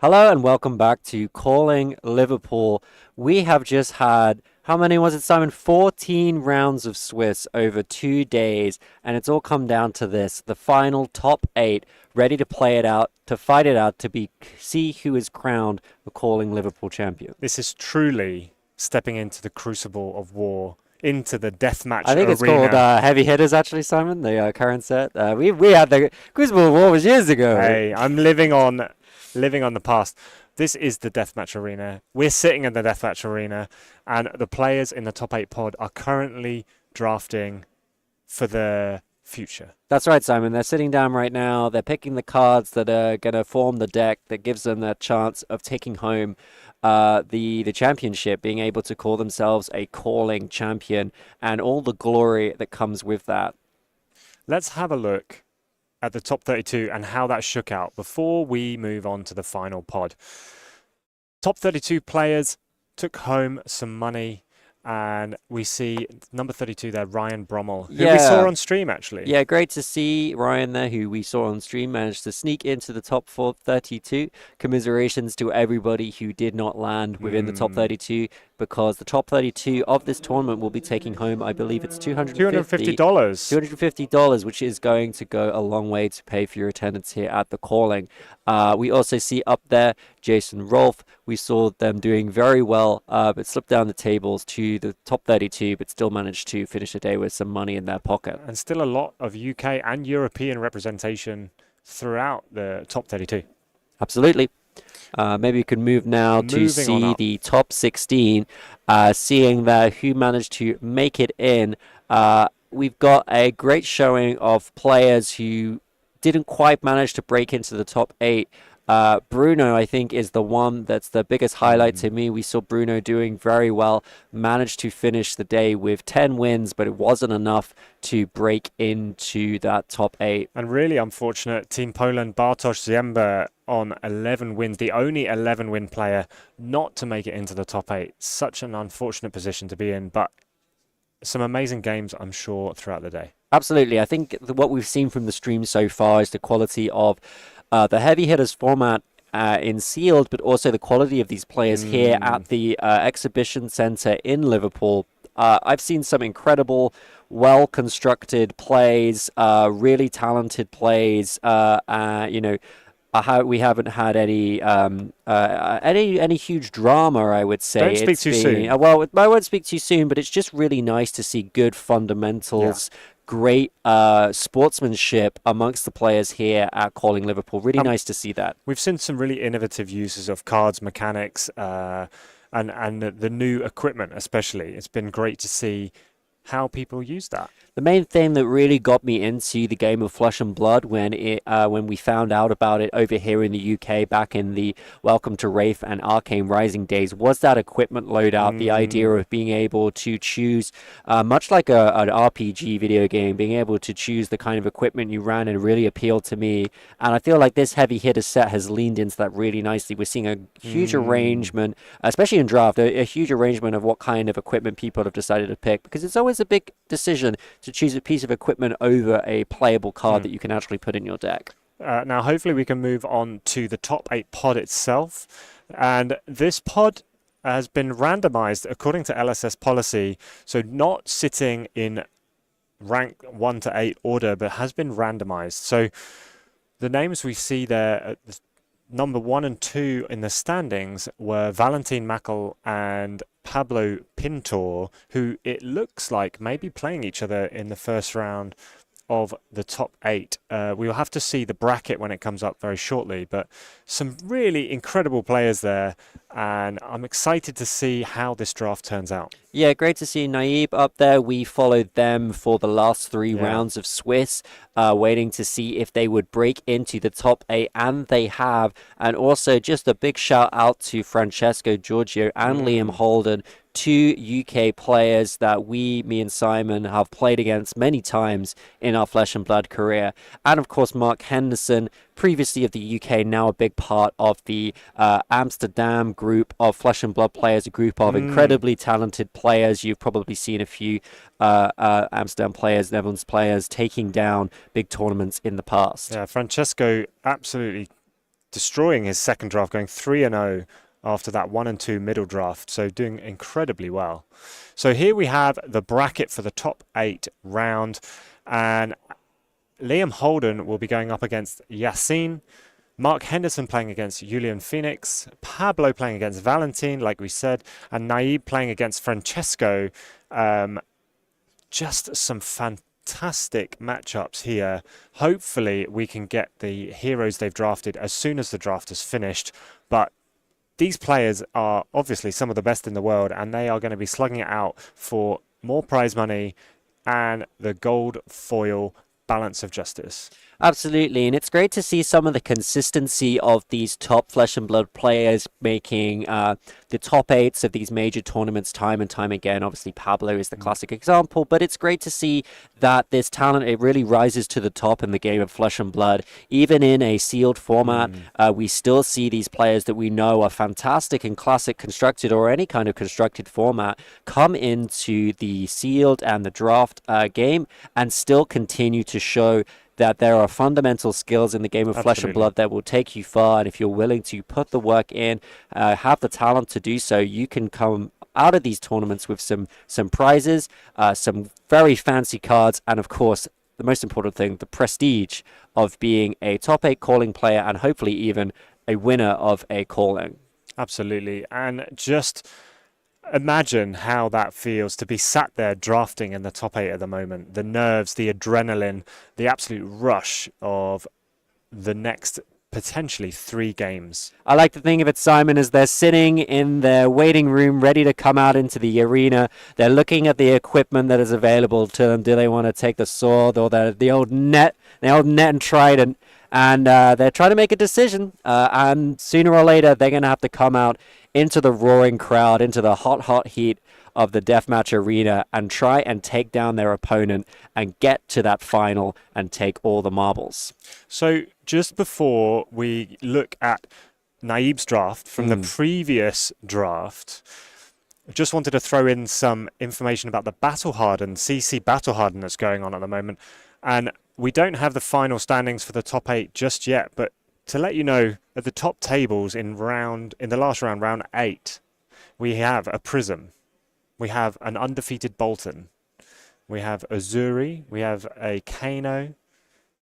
Hello and welcome back to Calling Liverpool. We have just had, how many was it, Simon? 14 rounds of Swiss over 2 days, and it's all come down to this, the final top 8, ready to play it out, to fight it out, to see who is crowned the Calling Liverpool champion. This is truly stepping into the crucible of war, into the deathmatch arena. I think it's called Heavy Hitters, actually, Simon, the current set. We had the Crucible of War was years ago. Hey, I'm living on the past. This is the deathmatch arena. We're sitting in the deathmatch arena, and the players in the top 8 pod are currently drafting for the future. That's right, Simon. They're sitting down right now. They're picking the cards that are going to form the deck that gives them that chance of taking home the championship, being able to call themselves a calling champion, and all the glory that comes with that. Let's have a look at the top 32 and how that shook out before we move on to the final pod. Top 32 players took home some money, and we see number 32 there, Ryan Brommel, who we saw on stream, actually. Yeah, great to see Ryan there, who we saw on stream, managed to sneak into the top 32. Commiserations to everybody who did not land within the top 32, because the top 32 of this tournament will be taking home, I believe it's $250. $250, which is going to go a long way to pay for your attendance here at the Calling. We also see up there Jason Rolfe. We saw them doing very well, but slipped down the tables to the top 32, but still managed to finish the day with some money in their pocket. And still a lot of UK and European representation throughout the top 32. Absolutely. Maybe we could move now to see the top 16, seeing that who managed to make it in. We've got a great showing of players who didn't quite manage to break into the top 8. Bruno, I think, is the one that's the biggest highlight to me. We saw Bruno doing very well, managed to finish the day with 10 wins, but it wasn't enough to break into that top 8. And really unfortunate, Team Poland, Bartosz Ziemba on 11 wins, the only 11-win player not to make it into the top 8. Such an unfortunate position to be in, but some amazing games, I'm sure, throughout the day. Absolutely. I think what we've seen from the stream so far is the quality of the heavy hitters format in sealed, but also the quality of these players here at the exhibition center in Liverpool. I've seen some incredible, well-constructed plays, really talented plays. We haven't had any huge drama, I would say. Don't speak too soon. Well, I won't speak too soon, but it's just really nice to see good fundamentals. Yeah. Great sportsmanship amongst the players here at Calling Liverpool. Really nice to see that. We've seen some really innovative uses of cards, mechanics, and the new equipment especially. It's been great to see how people use that. The main thing that really got me into the game of Flesh and Blood when we found out about it over here in the UK back in the Welcome to Wraith and Arcane Rising days was that equipment loadout, the idea of being able to choose, much like an RPG video game, being able to choose the kind of equipment you ran, and really appealed to me. And I feel like this heavy hitter set has leaned into that really nicely. We're seeing a huge arrangement, especially in draft, a huge arrangement of what kind of equipment people have decided to pick, because it's always a big decision to choose a piece of equipment over a playable card that you can actually put in your deck. Now, hopefully we can move on to the top 8 pod itself. And this pod has been randomized according to LSS policy, so not sitting in rank 1 to 8 order, but has been randomized. So the names we see there, number 1 and 2 in the standings, were Valentin Mackel and Pablo Pintor, who it looks like may be playing each other in the first round of the top 8. We will have to see the bracket when it comes up very shortly, but some really incredible players there, and I'm excited to see how this draft turns out. Yeah, great to see Naib up there. We followed them for the last 3 rounds of Swiss, waiting to see if they would break into the top 8, and they have. And also just a big shout out to Francesco Giorgio and Liam Holden, 2 UK players that me and Simon have played against many times in our Flesh and Blood career. And of course, Mark Henderson, previously of the UK, now a big part of the Amsterdam group of Flesh and Blood players, a group of incredibly talented players. You've probably seen a few Amsterdam players, Netherlands players taking down big tournaments in the past. Yeah, Francesco absolutely destroying his second draft, going 3-0 after that 1-2 middle draft, so doing incredibly well. So here we have the bracket for the top 8 round, and Liam Holden will be going up against Yassine, Mark Henderson playing against Julian Phoenix, Pablo playing against Valentin, like we said, and Naib playing against Francesco. Just some fantastic matchups here. Hopefully we can get the heroes they've drafted as soon as the draft is finished, but these players are obviously some of the best in the world, and they are going to be slugging it out for more prize money and the gold foil balance of justice. Absolutely, and it's great to see some of the consistency of these top Flesh and Blood players making the top 8s of these major tournaments time and time again. Obviously, Pablo is the classic example, but it's great to see that this talent, it really rises to the top in the game of Flesh and Blood. Even in a sealed format, we still see these players that we know are fantastic in classic constructed or any kind of constructed format come into the sealed and the draft game and still continue to show that there are fundamental skills in the game of Flesh and Blood that will take you far, and if you're willing to put the work in, have the talent to do so, you can come out of these tournaments with some prizes, some very fancy cards, and of course, the most important thing, the prestige of being a top 8 calling player and hopefully even a winner of a calling. Absolutely, and just imagine how that feels to be sat there drafting in the top 8 at the moment. The nerves, the adrenaline, the absolute rush of the next potentially 3 games. I like to think of it, Simon, as they're sitting in their waiting room ready to come out into the arena. They're looking at the equipment that is available to them. Do they want to take the sword or the old net and trident? And they're trying to make a decision, and sooner or later they're going to have to come out into the roaring crowd, into the hot heat of the deathmatch arena and try and take down their opponent and get to that final and take all the marbles. So just before we look at Naib's draft from the previous draft, I just wanted to throw in some information about the Battle Hardened, CC Battle Hardened that's going on at the moment. And we don't have the final standings for the top 8 just yet, but to let you know, at the top tables in the last round, round 8, we have a Prism, we have an undefeated Bolton, we have a Zuri, we have a Kano, a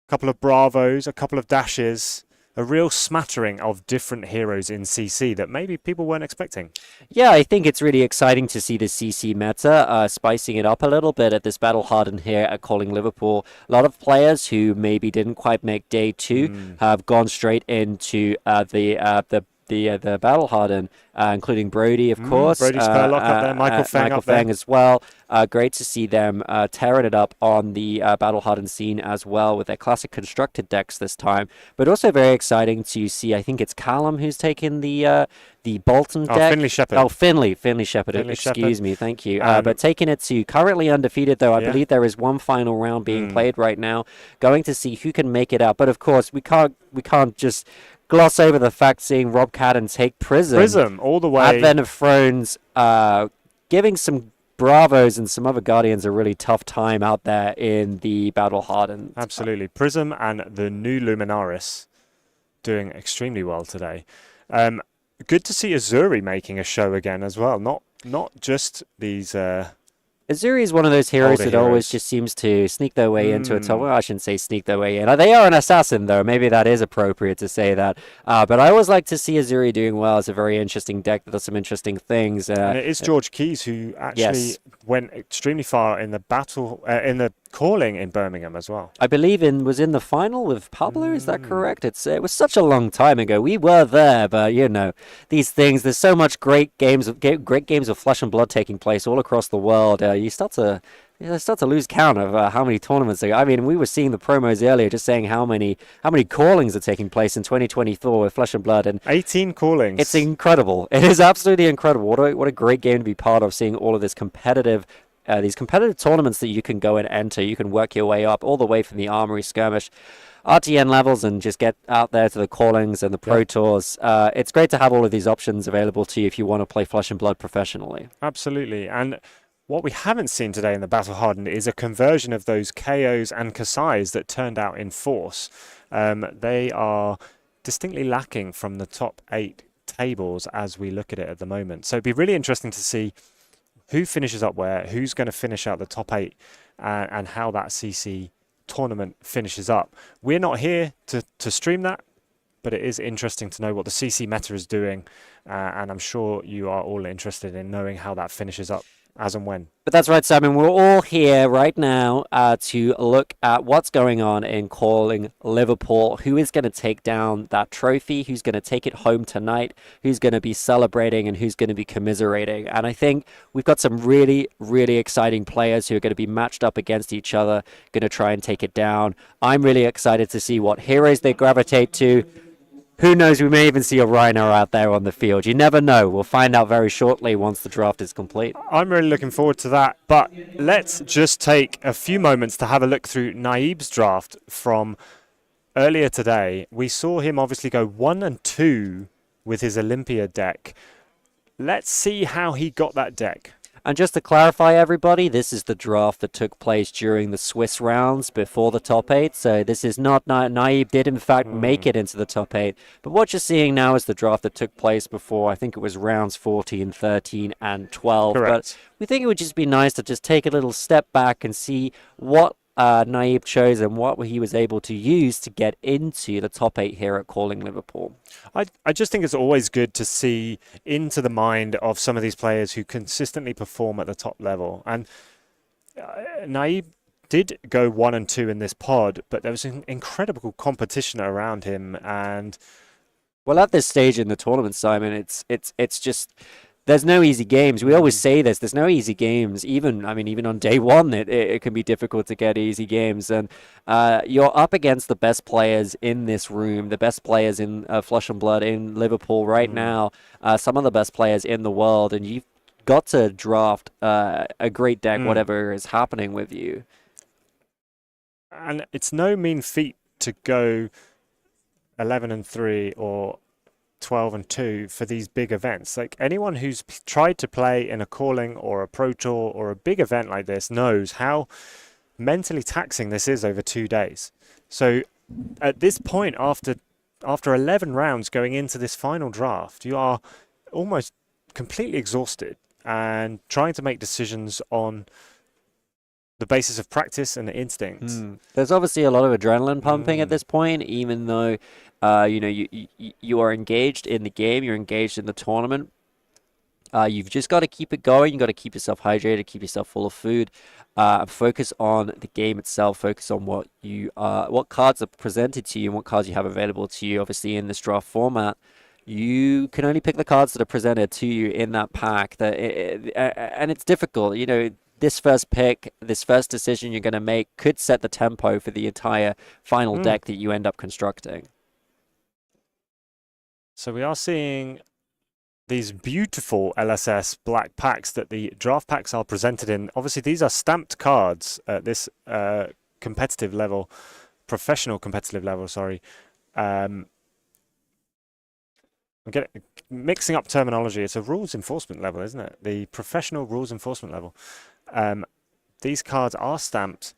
couple of Bravos, a couple of Dashes, a real smattering of different heroes in CC that maybe people weren't expecting. Yeah, I think it's really exciting to see the CC meta spicing it up a little bit at this Battle Hardened here at Calling Liverpool. A lot of players who maybe didn't quite make day 2 have gone straight into the Battle Hardened, including Brody, of course. Brody Spurlock up there, Michael Feng up there. as well. Great to see them tearing it up on the Battle Hardened scene as well with their classic constructed decks this time. But also very exciting to see, I think it's Callum who's taken the Bolton deck. Finley Shepherd. Oh, Finley Shepherd. Excuse me, thank you. But taking it to currently undefeated, though, I believe there is one final round being played right now. Going to see who can make it out. But of course, we can't just gloss over the fact seeing Rob Cadden take Prism all the way. Advent of Thrones, giving some Bravos and some other Guardians a really tough time out there in the Battle Hardened. Absolutely. Prism and the new Luminaris doing extremely well today. Good to see Azuri making a show again as well. Not just these... Azuri is one of those heroes that always just seems to sneak their way into a top. Well, I shouldn't say sneak their way in. They are an assassin, though. Maybe that is appropriate to say that. But I always like to see Azuri doing well. It's a very interesting deck that does some interesting things. And it is George Keys who actually went extremely far in the battle, in the calling in Birmingham as well. I believe was in the final with Pablo. Is that correct? It was such a long time ago. We were there, but these things. There's so much great games of Flesh and Blood taking place all across the world. You start to lose count of how many tournaments there are. I mean, we were seeing the promos earlier, just saying how many callings are taking place in 2024 with Flesh and Blood, and 18 callings. It's incredible. It is absolutely incredible. What a great game to be part of. Seeing all of this competitive. These competitive tournaments that you can go and enter, you can work your way up all the way from the Armory Skirmish, RTN levels, and just get out there to the callings and the Pro Tours. It's great to have all of these options available to you if you want to play Flesh and Blood professionally. Absolutely. And what we haven't seen today in the Battle Hardened is a conversion of those KOs and Kasais that turned out in force. They are distinctly lacking from the top 8 tables as we look at it at the moment. So it'd be really interesting to see who finishes up where, who's going to finish out the top 8, and how that CC tournament finishes up. We're not here to stream that, but it is interesting to know what the CC meta is doing, and I'm sure you are all interested in knowing how that finishes up as and when. But that's right, Simon. We're all here right now to look at what's going on in Calling Liverpool. Who is going to take down that trophy? Who's going to take it home tonight? Who's going to be celebrating and who's going to be commiserating? And I think we've got some really, really exciting players who are going to be matched up against each other, going to try and take it down. I'm really excited to see what heroes they gravitate to. Who knows, we may even see a Rhino out there on the field. You never know. We'll find out very shortly once the draft is complete. I'm really looking forward to that. But let's just take a few moments to have a look through Naib's draft from earlier today. We saw him obviously go 1 and 2 with his Olympia deck. Let's see how he got that deck. And just to clarify, everybody, this is the draft that took place during the Swiss rounds before the top 8. So this is not Naib did, in fact, make it into the top 8. But what you're seeing now is the draft that took place before, I think it was rounds 14, 13, and 12. Correct. But we think it would just be nice to just take a little step back and see what Naib chose and what he was able to use to get into the top 8 here at Calling Liverpool. I just think it's always good to see into the mind of some of these players who consistently perform at the top level. And Naib did go 1 and 2 in this pod, but there was an incredible competition around him. And well, at this stage in the tournament, Simon, it's just there's no easy games. We always say this. There's no easy games. Even on day one, it can be difficult to get easy games. And you're up against the best players in this room, the best players in Flesh and Blood in Liverpool right now, some of the best players in the world. And you've got to draft a great deck, whatever is happening with you. And it's no mean feat to go 11 and 3 or 12 and 2 for these big events. Like, anyone who's tried to play in a Calling or a Pro Tour or a big event like this knows how mentally taxing this is over 2 days. So at this point, after 11 rounds going into this final draft, you are almost completely exhausted and trying to make decisions on the basis of practice and instinct. There's obviously a lot of adrenaline pumping at this point, even though you are engaged in the game, you're engaged in the tournament. You've just got to keep it going. You've got to keep yourself hydrated, keep yourself full of food, focus on the game itself, focus on what cards are presented to you and what cards you have available to you. Obviously, in this draft format, you can only pick the cards that are presented to you in that pack. And it's difficult. This first pick, this first decision you're going to make could set the tempo for the entire final deck that you end up constructing. So we are seeing these beautiful LSS black packs that the draft packs are presented in. Obviously, these are stamped cards at this competitive level, professional competitive level, sorry. I'm mixing up terminology. It's a rules enforcement level, isn't it? The professional rules enforcement level. These cards are stamped,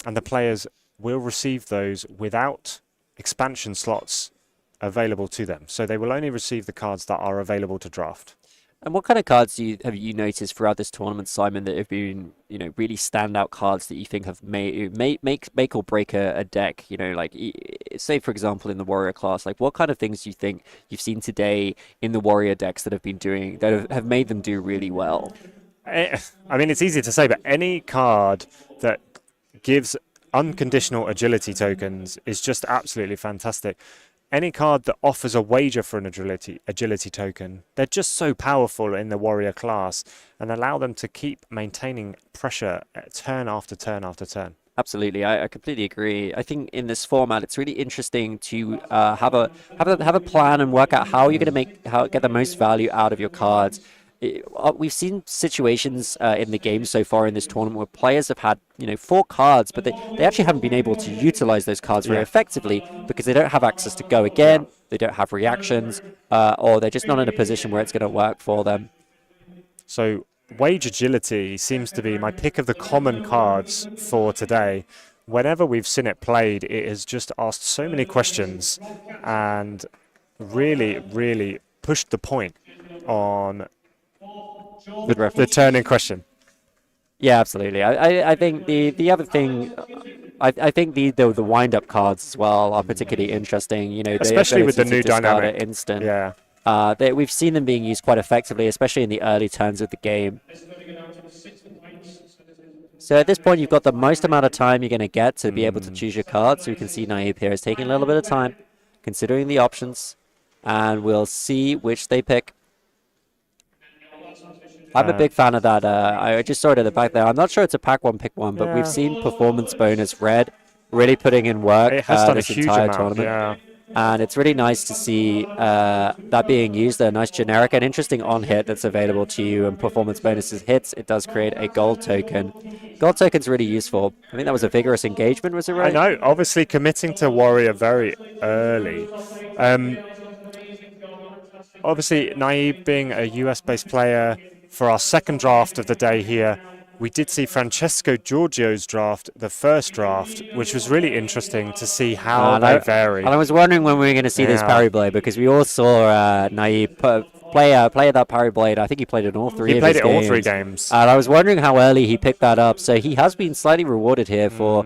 and the players will receive those without expansion slots available to them. So they will only receive the cards that are available to draft. And what kind of cards have you noticed throughout this tournament, Simon, that have been, really standout cards that you think have make or break a deck? Say, for example, in the Warrior class, like what kind of things do you think you've seen today in the Warrior decks that have made them do really well? It's easy to say, but any card that gives unconditional agility tokens is just absolutely fantastic. Any card that offers a wager for an agility token, they're just so powerful in the Warrior class and allow them to keep maintaining pressure turn after turn after turn. Absolutely, I completely agree. I think in this format, it's really interesting to have a plan and work out how you're going to get the most value out of your cards. We've seen situations in the game so far in this tournament where players have had 4 cards, but they actually haven't been able to utilize those cards very effectively because they don't have access to go again, they don't have reactions, or they're just not in a position where it's going to work for them. So Wage Agility seems to be my pick of the common cards for today. whenever we've seen it played, it has just asked so many questions and really, really pushed the point on the turn in question. Yeah, absolutely. I think the other thing, I think the wind up cards as well are particularly interesting. You know, especially with the new dynamic. Instant. Yeah. We've seen them being used quite effectively, especially in the early turns of the game. So at this point, you've got the most amount of time you're going to get to be able to choose your card. So you can see Naive here is taking a little bit of time, considering the options, and we'll see which they pick. I'm a big fan of that. I just saw it at the back there. I'm not sure it's a pack one, pick one, but we've seen performance bonus red really putting in work it has done this a huge entire amount, tournament. yeah. And it's really nice to see that being used. A nice generic and interesting on hit that's available to you, and performance bonuses hits. It does create a gold token. Gold token's really useful. I think that was a vigorous engagement, was it right? I know, obviously committing to Warrior very early. Obviously, Naive being a US-based player, for our second draft of the day here, we did see Francesco Giorgio's draft, the first draft, which was really interesting to see how they vary. And I was wondering when we were going to see this parry blade, because we all saw Naive play that parry blade. I think he played it in all three of his games. He played it all 3 games. And I was wondering how early he picked that up. So he has been slightly rewarded here for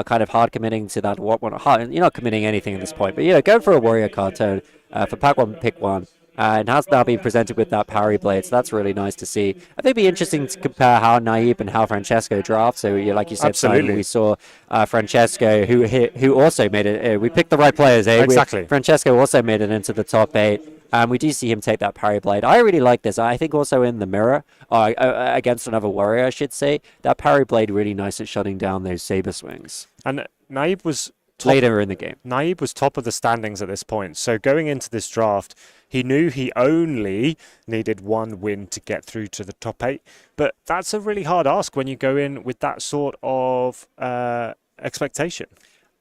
kind of hard committing to that. You're not committing anything at this point, but going for a warrior card turn for pack one, pick one. And has now been presented with that parry blade, so that's really nice to see. I think it'd be interesting to compare how Naive and how Francesco draft. So, like you said, Simon, we saw Francesco, who also made it. We picked the right players, eh? Exactly. Francesco also made it into the top 8, and we do see him take that parry blade. I really like this. I think also in the mirror, against another warrior, I should say, that parry blade really nice at shutting down those saber swings. And Naive was later in the game. Naive was top of the standings at this point. So going into this draft, he knew he only needed 1 win to get through to the top 8. But that's a really hard ask when you go in with that sort of expectation.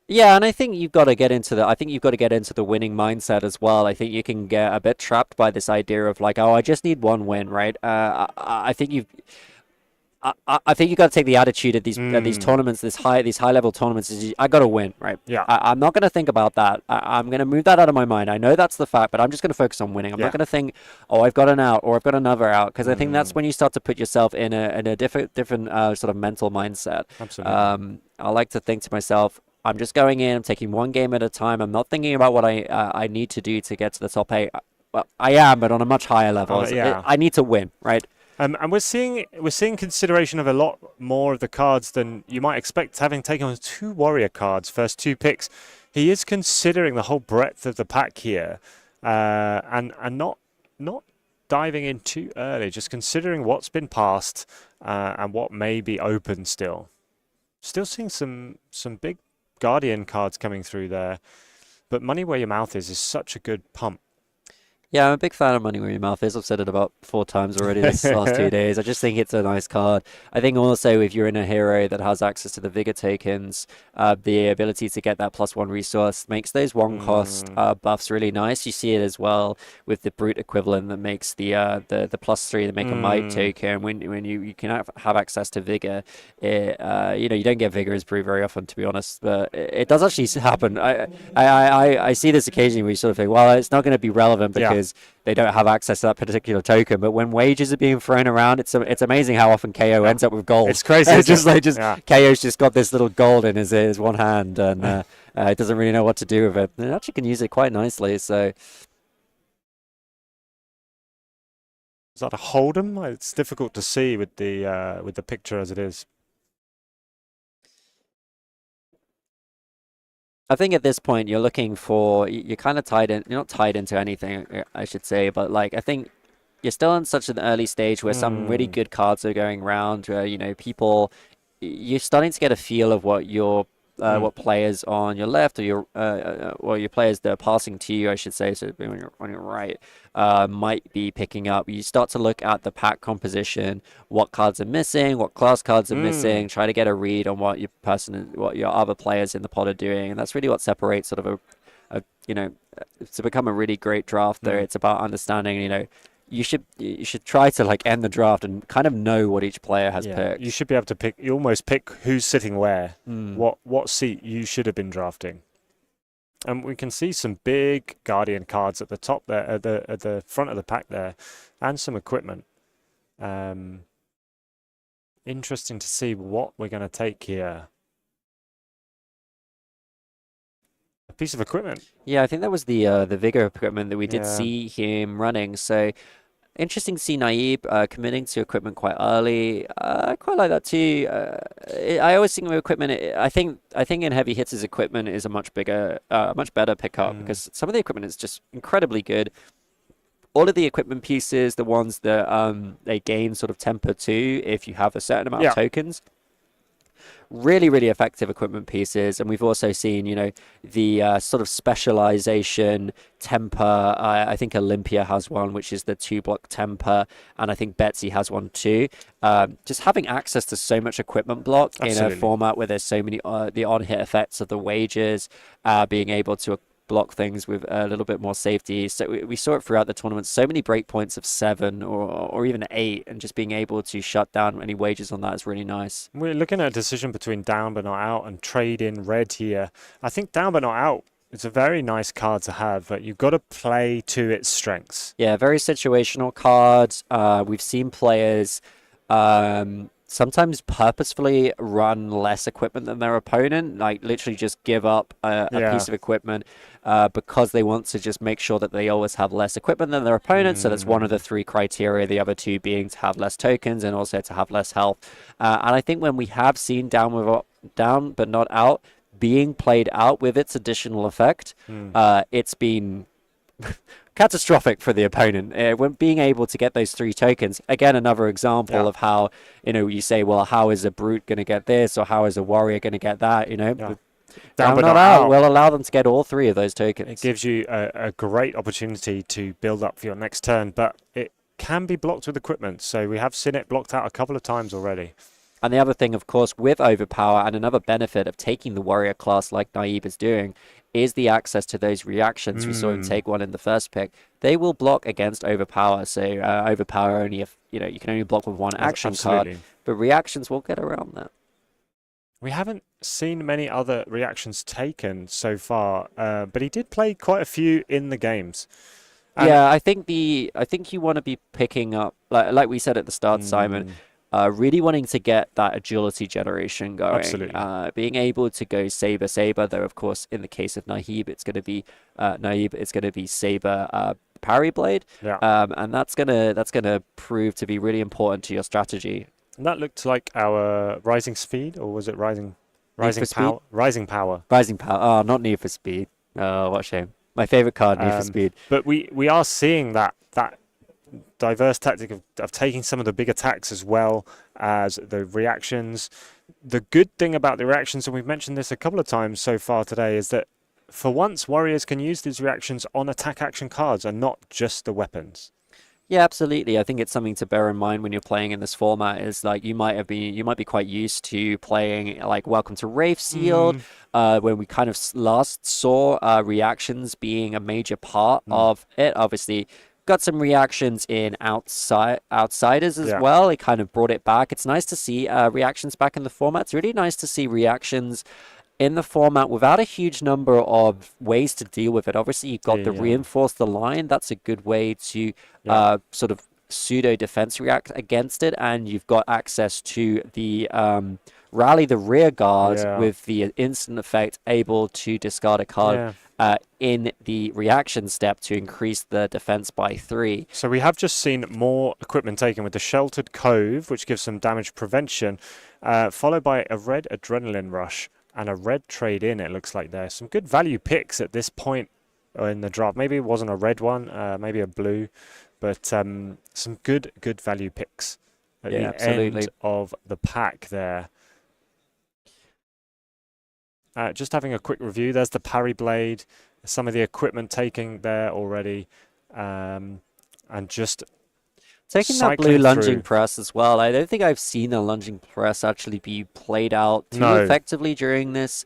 Yeah, and I think you've got to get into the winning mindset as well. I think you can get a bit trapped by this idea of like, oh, I just need 1 win, right? I think you've got to take the attitude of these tournaments, these high level tournaments. Is I got to win, right? Yeah. I'm not going to think about that. I'm going to move that out of my mind. I know that's the fact, but I'm just going to focus on winning. I'm not going to think, oh, I've got an out or I've got another out, because I think that's when you start to put yourself in a different sort of mental mindset. Absolutely. I like to think to myself, I'm just going in. I'm taking 1 game at a time. I'm not thinking about what I need to do to get to the top 8. Well, I am, but on a much higher level. I need to win, right? And we're seeing consideration of a lot more of the cards than you might expect, having taken on 2 warrior cards, first 2 picks. He is considering the whole breadth of the pack here, and not diving in too early, just considering what's been passed and what may be open still. Still seeing some big Guardian cards coming through there, but Money Where Your Mouth is such a good pump. Yeah, I'm a big fan of Money Where Your Mouth Is. I've said it about 4 times already this last 2 days. I just think it's a nice card. I think also if you're in a hero that has access to the Vigor tokens, the ability to get that +1 resource makes those 1 cost buffs really nice. You see it as well with the Brute equivalent that makes the +3, the Make a Might token. When you can have access to Vigor, you don't get Vigor as Brute very often, to be honest, but it does actually happen. I see this occasionally where you sort of think, well, it's not going to be relevant because they don't have access to that particular token. But when wages are being thrown around, it's amazing how often KO ends up with gold. It's crazy. It's KO's just got this little gold in his one hand, and it doesn't really know what to do with it. It actually can use it quite nicely. So is that a Hold'em? It's difficult to see with the picture as it is. I think at this point you're looking for, you're kind of tied in, you're not tied into anything, I should say, but like I think you're still in such an early stage where some really good cards are going around, where you're starting to get a feel of what your what players on your left or your players that are passing to you, I should say, so on your right, might be picking up. You start to look at the pack composition, what cards are missing, what class cards are missing, try to get a read on what your other players in the pot are doing, and that's really what separates sort of to become a really great drafter. It's about understanding, you should try to like end the draft and kind of know what each player has picked. You should be able to pick. You almost pick who's sitting where, what seat you should have been drafting. And we can see some big Guardian cards at the top there, at the front of the pack there, and some equipment. Interesting to see what we're going to take here. A piece of equipment. Yeah, I think that was the Vigor equipment that we did see him running. So interesting to see Naib committing to equipment quite early. I quite like that too. I always think of equipment. I think in heavy hits, his equipment is a much bigger, much better pickup because some of the equipment is just incredibly good. All of the equipment pieces, the ones that they gain sort of temper to if you have a certain amount of tokens. Really, really effective equipment pieces. And we've also seen, you know, the sort of specialization temper. I think Olympia has one, which is the 2-block temper. And I think Betsy has one too. Just having access to so much equipment block in a format where there's so many, the on-hit effects of the wages, being able to block things with a little bit more safety. So we saw it throughout the tournament. So many breakpoints of 7 or even 8, and just being able to shut down any wages on that is really nice. We're looking at a decision between down but not out and trade in red here. I think down but not out is a very nice card to have, but you've got to play to its strengths. Yeah, very situational cards. We've seen players sometimes purposefully run less equipment than their opponent, like literally just give up a piece of equipment because they want to just make sure that they always have less equipment than their opponent. So that's one of the 3 criteria, the other 2 being to have less tokens and also to have less health. And I think when we have seen down but not out being played out with its additional effect, it's been catastrophic for the opponent. When being able to get those 3 tokens, again, another example of how, you know, you say, well, how is a brute going to get this, or how is a warrior going to get that, you know? Down but not out will allow them to get all 3 of those tokens. It gives you a great opportunity to build up for your next turn, but it can be blocked with equipment. So we have seen it blocked out a couple of times already. And the other thing, of course, with Overpower, and another benefit of taking the warrior class like Naib is doing, is the access to those reactions. We saw him take one in the first pick. They will block against Overpower. So Overpower only, if you know, you can only block with 1 action card, but reactions will get around that. We haven't seen many other reactions taken so far, but he did play quite a few in the games. Yeah, I think you want to be picking up, like we said at the start, Simon. Really wanting to get that agility generation going. Absolutely. Being able to go Saber, though, of course, in the case of Naib, it's going to be Saber Parry Blade. And that's gonna prove to be really important to your strategy. And that looked like our Rising Speed, or was it Rising Power? Rising Power. Rising Power. Oh, not Need for Speed. Oh, what a shame. My favorite card, Need for Speed. But we are seeing that diverse tactic of taking some of the big attacks as well as the reactions. The good thing about the reactions, and we've mentioned this a couple of times so far today, is that for once warriors can use these reactions on attack action cards and not just the weapons. Yeah, absolutely. I think it's something to bear in mind when you're playing in this format. Is like you might be quite used to playing like Welcome to Wraith Sealed, when we kind of last saw reactions being a major part of it. Obviously, got some reactions in Outsiders as well. It kind of brought it back. It's nice to see reactions back in the format. It's really nice to see reactions in the format without a huge number of ways to deal with it. Obviously, you've got the reinforce the line. That's a good way to sort of pseudo defense react against it, and you've got access to the rally the rear guard with the instant effect, able to discard a card in the reaction step to increase the defense by 3. So we have just seen more equipment taken with the Sheltered Cove, which gives some damage prevention, followed by a red Adrenaline Rush and a red trade in. It looks like there's some good value picks at this point in the draft. Maybe it wasn't a red one, maybe a blue, but some good value picks at the end of the pack there. Just having a quick review. There's the Parry Blade, some of the equipment taking there already, and just taking that blue lunging press as well. I don't think I've seen a lunging press actually be played out too effectively during this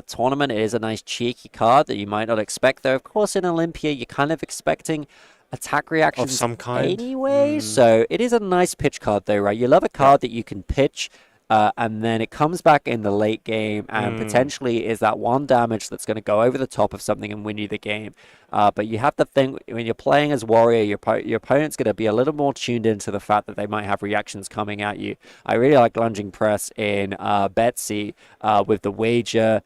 tournament. It is a nice cheeky card that you might not expect, though. Of course, in Olympia, you're kind of expecting attack reactions of some kind anyway. So it is a nice pitch card though, right? You love a card that you can pitch. And then it comes back in the late game and potentially is that one damage that's going to go over the top of something and win you the game. But you have to think, when you're playing as warrior, your opponent's going to be a little more tuned into the fact that they might have reactions coming at you. I really like lunging press in Betsy with the wager.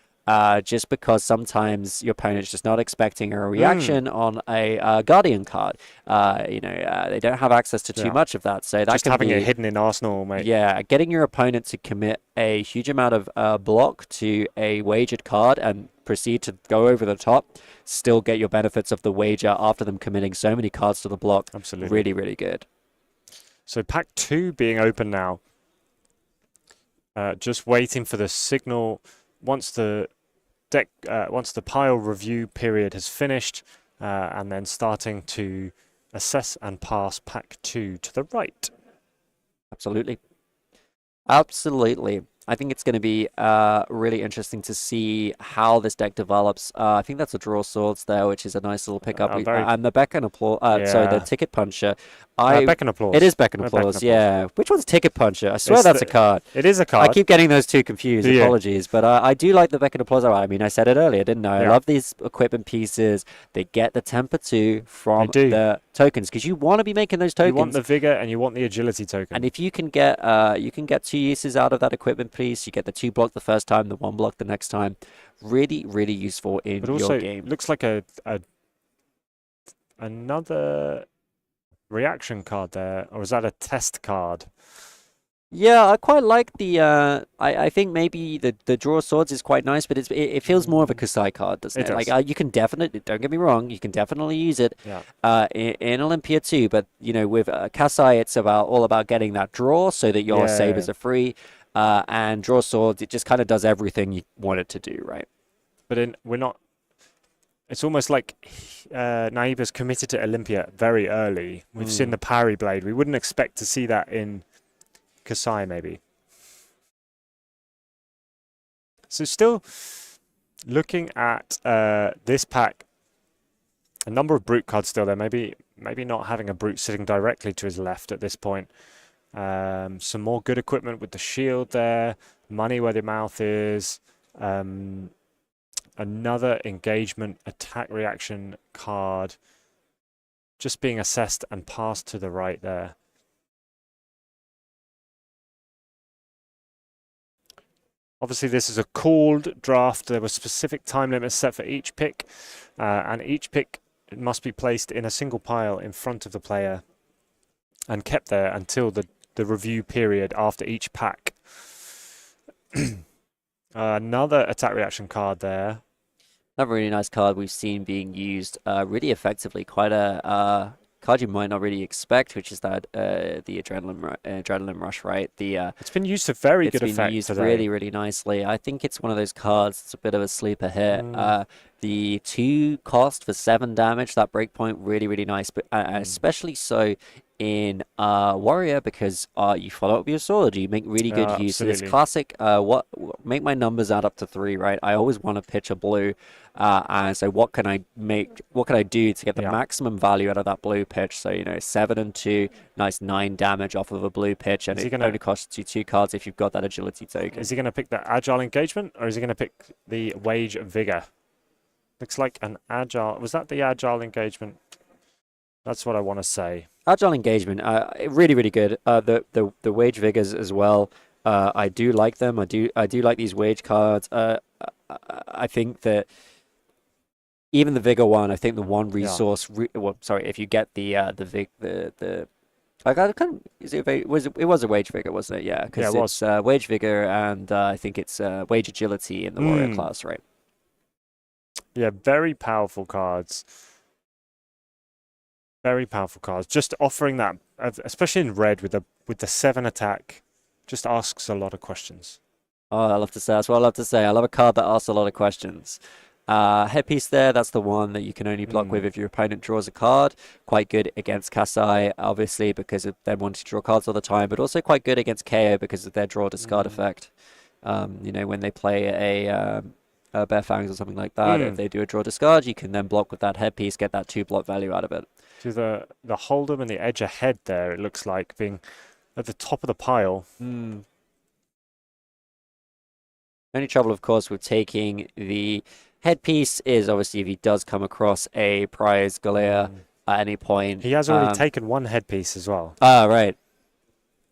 Just because sometimes your opponent's just not expecting a reaction on a Guardian card. They don't have access to too much of that. So that just can having be, it hidden in Arsenal, mate. Yeah, getting your opponent to commit a huge amount of block to a wagered card and proceed to go over the top, still get your benefits of the wager after them committing so many cards to the block. Absolutely. Really, really good. So pack 2 being open now. Just waiting for the signal. Once the pile review period has finished, and then starting to assess and pass pack 2 to the right. Absolutely. I think it's going to be really interesting to see how this deck develops. I think that's a Draw Swords there, which is a nice little pickup. And the Beck and Applause, sorry, the Ticket Puncher. Beck and Applause. It is Beck and Applause, yeah. Which one's Ticket Puncher? I swear that's a card. It is a card. I keep getting those two confused, apologies. But I do like the Beck and Applause. I mean, I said it earlier, didn't I? I love these equipment pieces. They get the temper 2 from the tokens, because you want to be making those tokens. You want the Vigor and you want the Agility token. And if you can get 2 uses out of that equipment piece, you get the 2 block the first time, the 1 block the next time. Really, really useful in your game. Looks like another reaction card there, or is that a test card? Yeah, I quite like the. I think maybe the Draw Swords is quite nice, but it feels more of a Kusai card, doesn't it? Like you can definitely, don't get me wrong, you can definitely use it in Olympia too. But with Kasai, it's all about getting that draw so that your sabers are free. And Draw Swords, it just kind of does everything you want it to do, right? But we're not. It's almost like Naiba's committed to Olympia very early. We've seen the Parry Blade. We wouldn't expect to see that in Kasai, maybe. So still looking at this pack, a number of Brute cards still there. Maybe not having a Brute sitting directly to his left at this point. Some more good equipment with the shield there. Money where the mouth is. Another engagement attack reaction card just being assessed and passed to the right there. Obviously, this is a called draft. There were specific time limits set for each pick, and each pick must be placed in a single pile in front of the player and kept there until the review period after each pack. Another attack reaction card there. Another really nice card we've seen being used really effectively. Quite a card you might not really expect, which is that the adrenaline rush, right? It's been used to very good effect today. It's been used really, really nicely. I think it's one of those cards that's a bit of a sleeper hit. The 2 cost for 7 damage, that breakpoint, really, really nice, but especially so in Warrior, because you follow up with your sword, you make really good use of this classic, make my numbers add up to 3, right? I always want to pitch a blue, and so what can I do to get the maximum value out of that blue pitch? So, 7 and 2, nice 9 damage off of a blue pitch, and it only costs you 2 cards if you've got that agility token. Is he going to pick the Agile Engagement, or is he going to pick the Wage Vigor? Looks like an Agile. Was that the Agile Engagement? That's what I want to say. Agile Engagement, really, really good. The Wage Vigors as well. I do like them. I do like these Wage cards. I think that even the Vigor one, I think the one resource. If you get it was a Wage Vigor, wasn't it? Yeah, because it's Wage Vigor, and I think it's Wage Agility in the Warrior class, right? Yeah, very powerful cards. Very powerful cards. Just offering that, especially in red with the 7 attack, just asks a lot of questions. Oh, I love to say. That's what I love to say. I love a card that asks a lot of questions. Headpiece there, that's the one that you can only block with if your opponent draws a card. Quite good against Kasai, obviously, because of them wanting to draw cards all the time, but also quite good against KO because of their draw discard effect. When they play Bare Fangs or something like that. If they do a draw discard, you can then block with that headpiece, get that 2 block value out of it. To the Hold'em and the edge ahead there, it looks like being at the top of the pile. Only trouble, of course, with taking the headpiece is obviously if he does come across a prize Galea at any point. He has already taken one headpiece as well. Ah, right.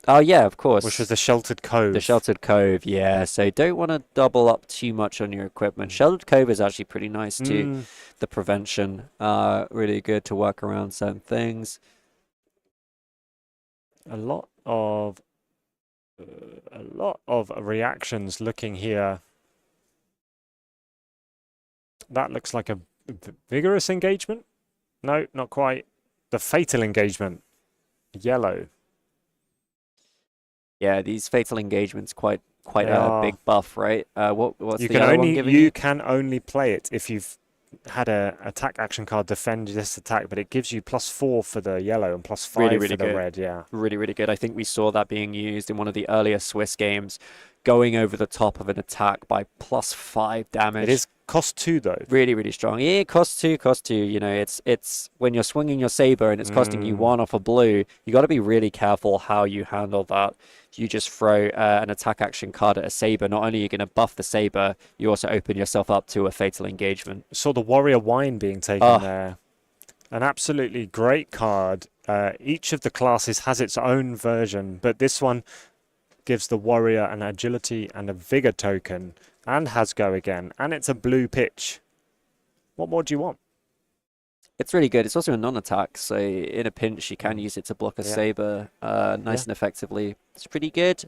Oh, yeah, of course. Which was the Sheltered Cove. The Sheltered Cove, yeah. So don't want to double up too much on your equipment. Sheltered Cove is actually pretty nice too. The prevention, really good to work around certain things. A lot of reactions looking here. That looks like a vigorous engagement. No, not quite. The fatal engagement. Yellow. Yeah, these fatal engagements quite a big buff, right? What's you the can other only one giving you can only play it if you've had a attack action card defend this attack, but it gives you +4 for the yellow and +5 really for the good. red. Yeah, really good. I think we saw that being used in one of the earlier Swiss games, going over the top of an attack by +5 damage. it is cost 2 though. Really strong. Yeah, cost two. You know, it's when you're swinging your saber and it's costing you 1 off a blue, you got to be really careful how you handle that. You just throw an attack action card at a saber. Not only are you going to buff the saber, you also open yourself up to a fatal engagement. Saw the Warrior Wine being taken there. An absolutely great card. Each of the classes has its own version, but this one gives the warrior an agility and a vigor token, and has go again, and it's a blue pitch. What more do you want? It's really good. It's also a non-attack, so in a pinch you can use it to block a saber nice and effectively. It's pretty good.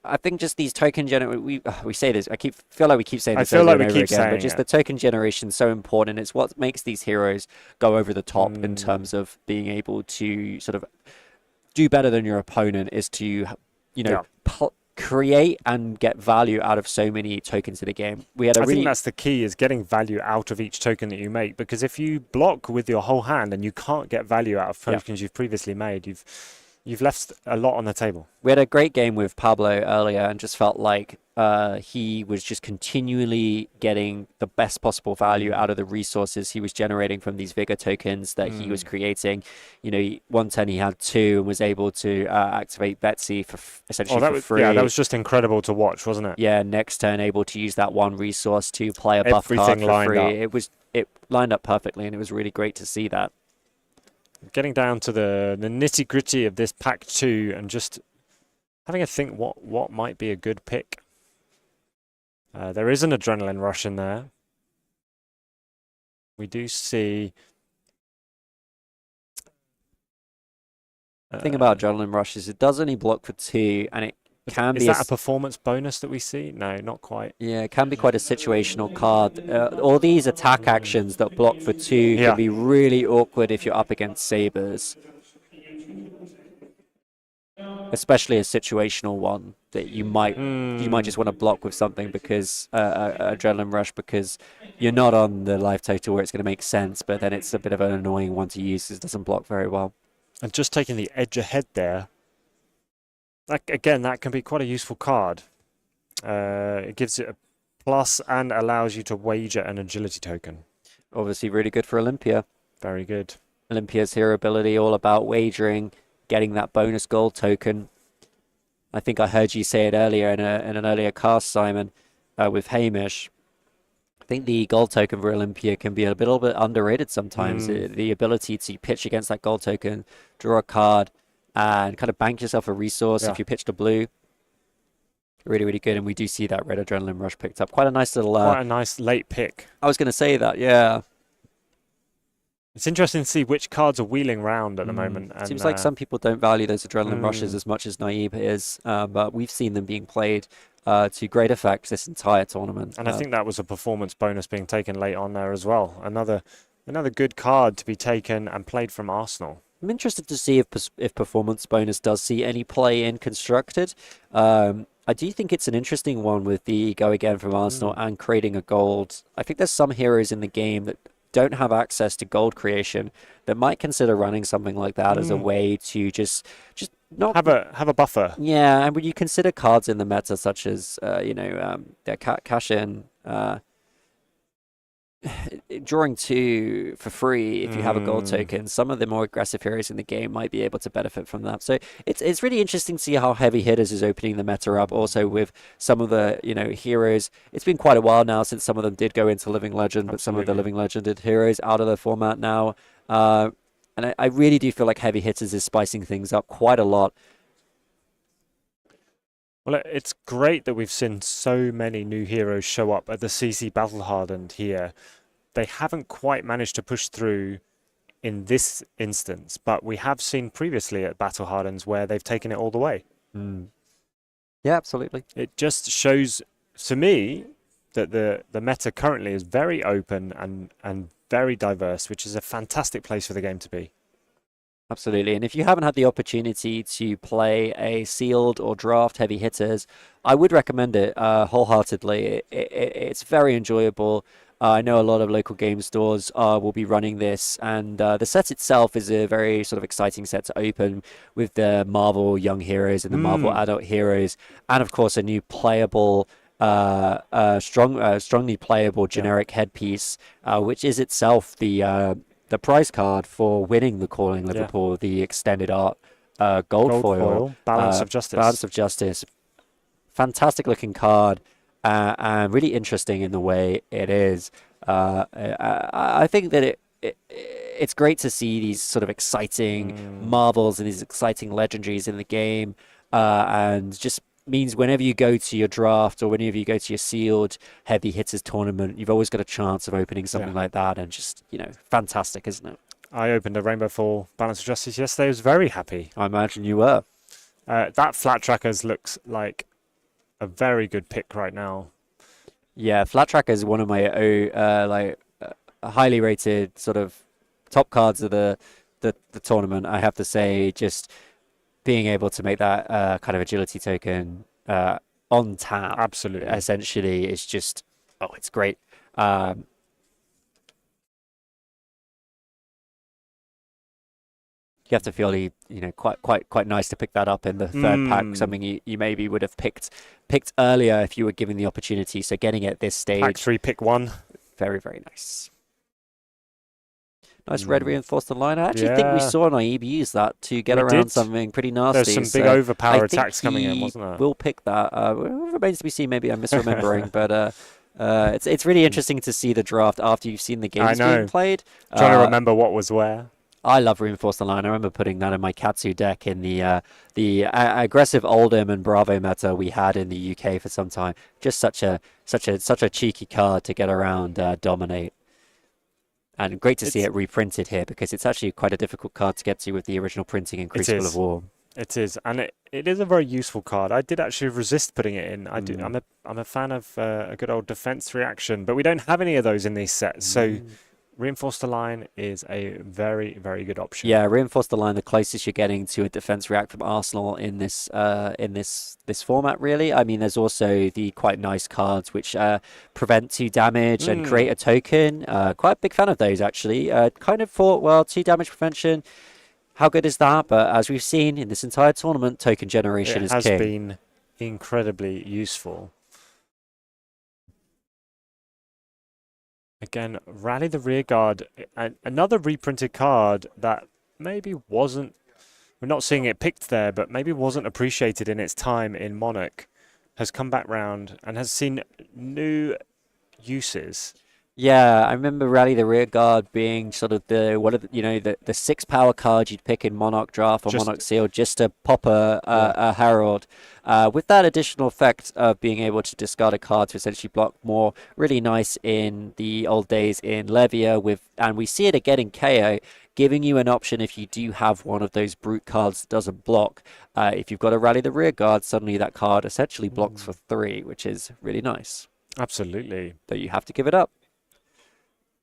I think just these token we say this. Feel like we keep saying this over and over again, but just the token generation is so important. It's what makes these heroes go over the top in terms of being able to sort of do better than your opponent. Is to create and get value out of so many tokens in the game. I think that's the key, is getting value out of each token that you make, because if you block with your whole hand and you can't get value out of tokens you've previously made, you've left a lot on the table. We had a great game with Pablo earlier and just felt like he was just continually getting the best possible value out of the resources he was generating from these vigor tokens that he was creating. You know, one turn he had 2 and was able to activate Betsy for essentially for free. Yeah, that was just incredible to watch, wasn't it? Yeah, next turn able to use that one resource to play a buff card for free. It lined up perfectly, and it was really great to see that. Getting down to the nitty-gritty of this pack 2 and just having a think what might be a good pick. There is an adrenaline rush in there. We do see... The thing about adrenaline rush is it does only block for 2, and it can be... Is that a performance bonus that we see? No, not quite. Yeah, it can be quite a situational card. All these attack actions that block for 2 can be really awkward if you're up against sabers. Especially a situational one that you might just want to block with something because adrenaline rush, because you're not on the life total where it's going to make sense, but then it's a bit of an annoying one to use because it doesn't block very well. And just taking the edge ahead there, again, that can be quite a useful card. It gives it a plus and allows you to wager an agility token. Obviously really good for Olympia. Very good. Olympia's hero ability, all about wagering, getting that bonus gold token. I think I heard you say it earlier in an earlier cast, Simon, with Hamish. I think the gold token for Olympia can be a little bit underrated sometimes. The ability to pitch against that gold token, draw a card, and kind of bank yourself a resource if you pitched a blue. Really good, and we do see that red adrenaline rush picked up. Quite a nice little... quite a nice late pick. I was going to say that, yeah. It's interesting to see which cards are wheeling around at the moment. And, seems like some people don't value those adrenaline rushes as much as Naive is, but we've seen them being played to great effect this entire tournament. And I think that was a performance bonus being taken late on there as well. Another good card to be taken and played from Arsenal. I'm interested to see if performance bonus does see any play in Constructed. I do think it's an interesting one with the go again from Arsenal and creating a gold. I think there's some heroes in the game that don't have access to gold creation that might consider running something like that as a way to just not have a buffer. Yeah, and when you consider cards in the meta such as their cash in drawing 2 for free if you have a gold token. Some of the more aggressive heroes in the game might be able to benefit from that. So it's really interesting to see how Heavy Hitters is opening the meta up. Also with some of the heroes. It's been quite a while now since some of them did go into Living Legend, but some of the Living Legended heroes out of the format now. And I really do feel like Heavy Hitters is spicing things up quite a lot. Well, it's great that we've seen so many new heroes show up at the CC Battle Hardened here. They haven't quite managed to push through in this instance, but we have seen previously at Battle Hardens where they've taken it all the way. Yeah, absolutely. It just shows to me that the meta currently is very open and very diverse, which is a fantastic place for the game to be. Absolutely. And if you haven't had the opportunity to play a sealed or draft Heavy Hitters, I would recommend it wholeheartedly. It's very enjoyable. I know a lot of local game stores will be running this, and the set itself is a very sort of exciting set to open with the Marvel Young Heroes and the Marvel Adult Heroes, and of course a new playable, strongly playable generic headpiece, which is itself the prize card for winning the Calling Liverpool, the extended art gold foil. Balance of Justice. Balance of Justice. Fantastic looking card, and really interesting in the way it is. I think that it's great to see these sort of exciting marvels and these exciting legendaries in the game, and just means whenever you go to your draft or whenever you go to your sealed Heavy Hitters tournament, you've always got a chance of opening something like that, and just, fantastic, isn't it? I opened a Rainbow Fall Balance of Justice yesterday. I was very happy. I imagine you were. That Flat Trackers looks like a very good pick right now. Yeah, Flat Tracker is one of my highly rated sort of top cards of the tournament. I have to say, just being able to make that kind of agility token on tap, absolutely, essentially, is just it's great. You have to feel quite nice to pick that up in the third pack, something you maybe would have picked earlier if you were given the opportunity. So getting it at this stage, pack 3, pick 1, very, very nice. Nice red reinforced line. I actually think we saw Naib use that to get around something pretty nasty. There's some big overpower attacks coming in, wasn't there? We'll pick that. Remains to be seen. Maybe I'm misremembering, but it's really interesting to see the draft after you've seen the games being played. Trying to remember what was where. I love reinforced line. I remember putting that in my Katsu deck in the aggressive Oldhim and Bravo meta we had in the UK for some time. Just such a cheeky card to get around Dominate. And great to see it reprinted here, because it's actually quite a difficult card to get to with the original printing in Crucible of War. It is, and it is a very useful card. I did actually resist putting it in. I'm a fan of a good old defense reaction, but we don't have any of those in these sets. So Reinforced Line is a very, very good option. Yeah, Reinforced Line, the closest you're getting to a defense react from Arsenal in this format, really. I mean, there's also the quite nice cards which prevent 2 damage and create a token. Quite a big fan of those, actually. Kind of thought, well, 2 damage prevention, how good is that? But as we've seen in this entire tournament, token generation is king. It has been incredibly useful. Again, Rally the Rearguard, another reprinted card that maybe wasn't, we're not seeing it picked there, but maybe wasn't appreciated in its time in Monarch, has come back round and has seen new uses. Yeah, I remember Rally the Rearguard being sort of the 6 power card you'd pick in Monarch Draft or Monarch Seal just to pop a Herald. With that additional effect of being able to discard a card to essentially block more, really nice in the old days in Levia, and we see it again in KO, giving you an option if you do have one of those brute cards that doesn't block. If you've got a Rally the Rearguard, suddenly that card essentially blocks for 3, which is really nice. Absolutely. Though you have to give it up.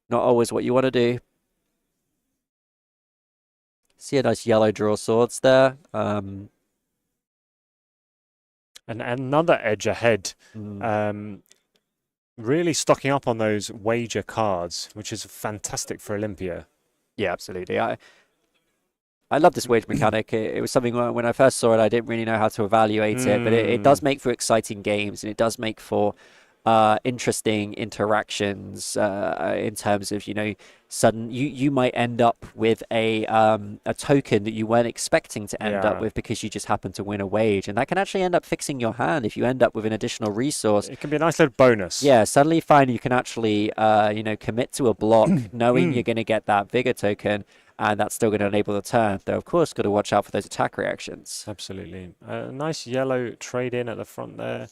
Not always what you want to do. See a nice yellow draw swords there. And another edge ahead. Really stocking up on those wager cards, which is fantastic for Olympia. Yeah, absolutely. I love this wage mechanic. It was something when I first saw it, I didn't really know how to evaluate it, but it does make for exciting games, and it does make for interesting interactions in terms of, you know, you might end up with a token that you weren't expecting to end up with because you just happen to win a wage, and that can actually end up fixing your hand if you end up with an additional resource. It can be a nice little bonus. Yeah, suddenly you find you can actually you know, commit to a block knowing you're going to get that vigor token, and that's still going to enable the turn. Though, of course, got to watch out for those attack reactions. Absolutely. Nice yellow trade in at the front there.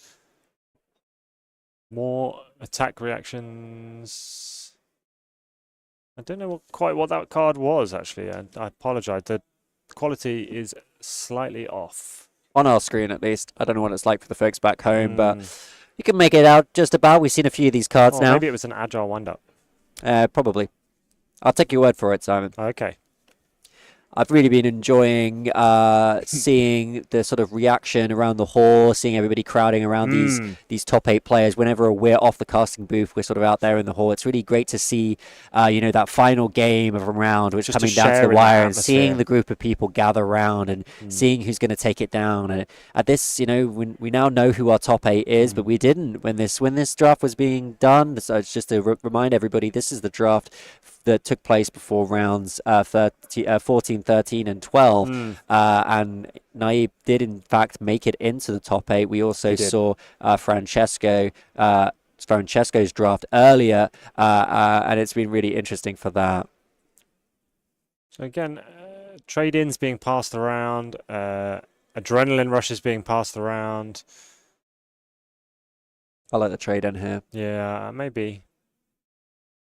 More attack reactions. I don't know quite what that card was, actually. I apologize. The quality is slightly off. On our screen, at least. I don't know what it's like for the folks back home, but you can make it out just about. We've seen a few of these cards now. Maybe it was an agile wind-up. Probably. I'll take your word for it, Simon. Okay. I've really been enjoying seeing the sort of reaction around the hall, seeing everybody crowding around these top 8 players. Whenever we're off the casting booth, we're sort of out there in the hall. It's really great to see, you know, that final game of a round, which is coming down to the wire, and seeing the group of people gather around and seeing who's going to take it down. And at this, you know, we now know who our top 8 is, but we didn't when this draft was being done. So it's just to remind everybody, this is the draft that took place before rounds 14, 13, and 12. And Naib did, in fact, make it into the top 8. We also saw Francesco's draft earlier, and it's been really interesting for that. So again, trade-ins being passed around, adrenaline rushes being passed around. I like the trade-in here. Yeah, maybe.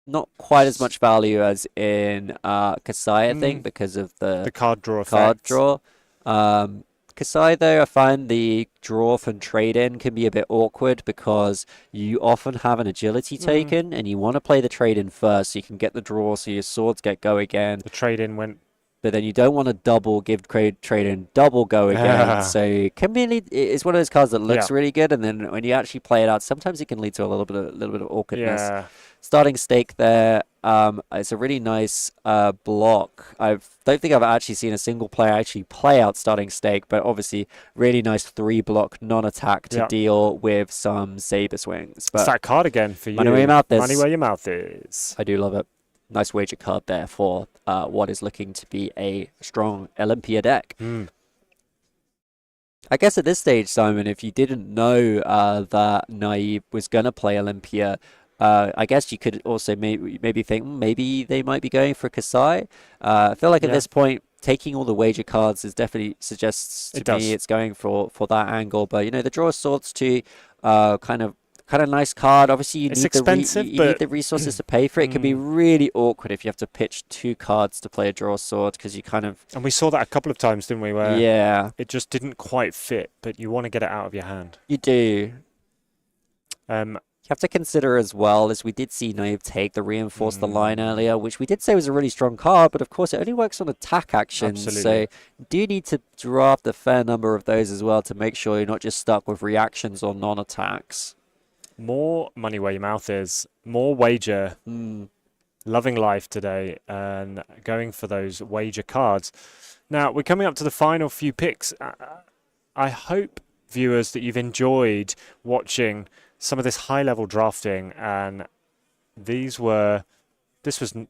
Not quite as much value as in Kasai, I think, because of the card draw effect. Kasai, though, I find the draw from trade-in can be a bit awkward because you often have an agility taken and you want to play the trade-in first so you can get the draw so your swords get go again. The trade-in went... But then you don't want to double give trade-in, double go again. So it can be, it's one of those cards that looks really good, and then when you actually play it out, sometimes it can lead to a little bit of awkwardness. Yeah. Starting stake there. It's a really nice block. I don't think I've actually seen a single player actually play out starting stake, but obviously really nice 3-block non-attack to deal with some saber swings. But it's that card again for you. Money where your mouth is. Money where your mouth is. I do love it. Nice wager card there for what is looking to be a strong Olympia deck. I guess at this stage, Simon, if you didn't know that Naib was going to play Olympia, I guess you could also maybe think maybe they might be going for Kasai. I feel like at this point, taking all the wager cards is definitely suggests to me it's going for that angle. But you know, the draw of swords too, kind of nice card. Obviously, you need the resources to pay for it. It can be really awkward if you have to pitch 2 cards to play a draw sword because you kind of... And we saw that a couple of times, didn't we? Where it just didn't quite fit, but you want to get it out of your hand. You do. You have to consider as well, as we did see Naib take the Reinforce the Line earlier, which we did say was a really strong card, but of course it only works on attack actions. Absolutely. So you do need to draft a fair number of those as well to make sure you're not just stuck with reactions or non-attacks. More money where your mouth is, more wager, loving life today, and going for those wager cards. Now, we're coming up to the final few picks. I hope, viewers, that you've enjoyed watching some of this high-level drafting, and this was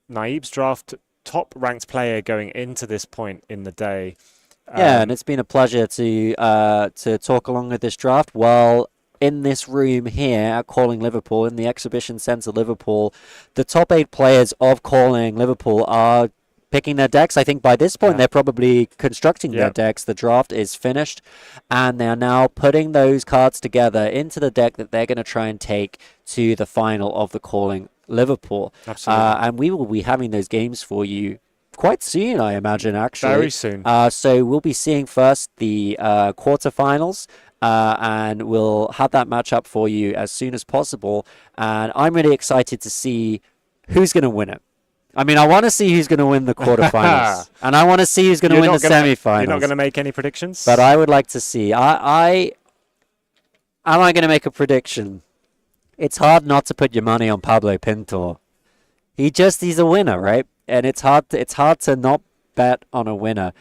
Naib's draft, top-ranked player going into this point in the day. Yeah, and it's been a pleasure to talk along with this draft while in this room here at Calling Liverpool, in the Exhibition Centre Liverpool. The top 8 players of Calling Liverpool are picking their decks. I think by this point they're probably constructing their decks. The draft is finished, and they're now putting those cards together into the deck that they're going to try and take to the final of the Calling Liverpool. Absolutely. And we will be having those games for you quite soon, I imagine, actually. Very soon. So we'll be seeing first the quarterfinals, and we'll have that matchup for you as soon as possible. And I'm really excited to see who's going to win it. I mean, I want to see who's going to win the quarterfinals, and I want to see who's going to win the semifinals. You're not going to make any predictions? But I would like to see. Am I going to make a prediction? It's hard not to put your money on Pablo Pintor. He's a winner, right? And it's hard to not bet on a winner.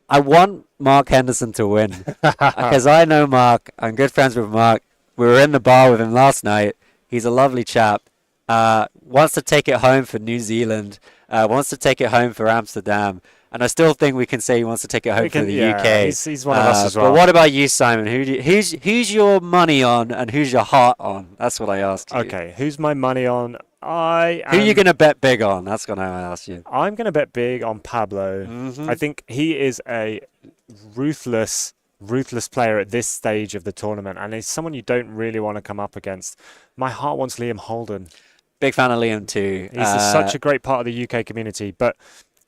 I want Mark Henderson to win because I know Mark. I'm good friends with Mark. We were in the bar with him last night. He's a lovely chap. Wants to take it home for New Zealand. Wants to take it home for Amsterdam. And I still think we can say he wants to take it home for the UK. He's one of us as well. But what about you, Simon? Who's your money on and who's your heart on? That's what I asked you. Okay, who's my money on? Who are you going to bet big on? That's what I asked you. I'm going to bet big on Pablo. I think he is a ruthless player at this stage of the tournament, and he's someone you don't really want to come up against. My heart wants Liam Holden. Big fan of Liam too. He's such a great part of the UK community, but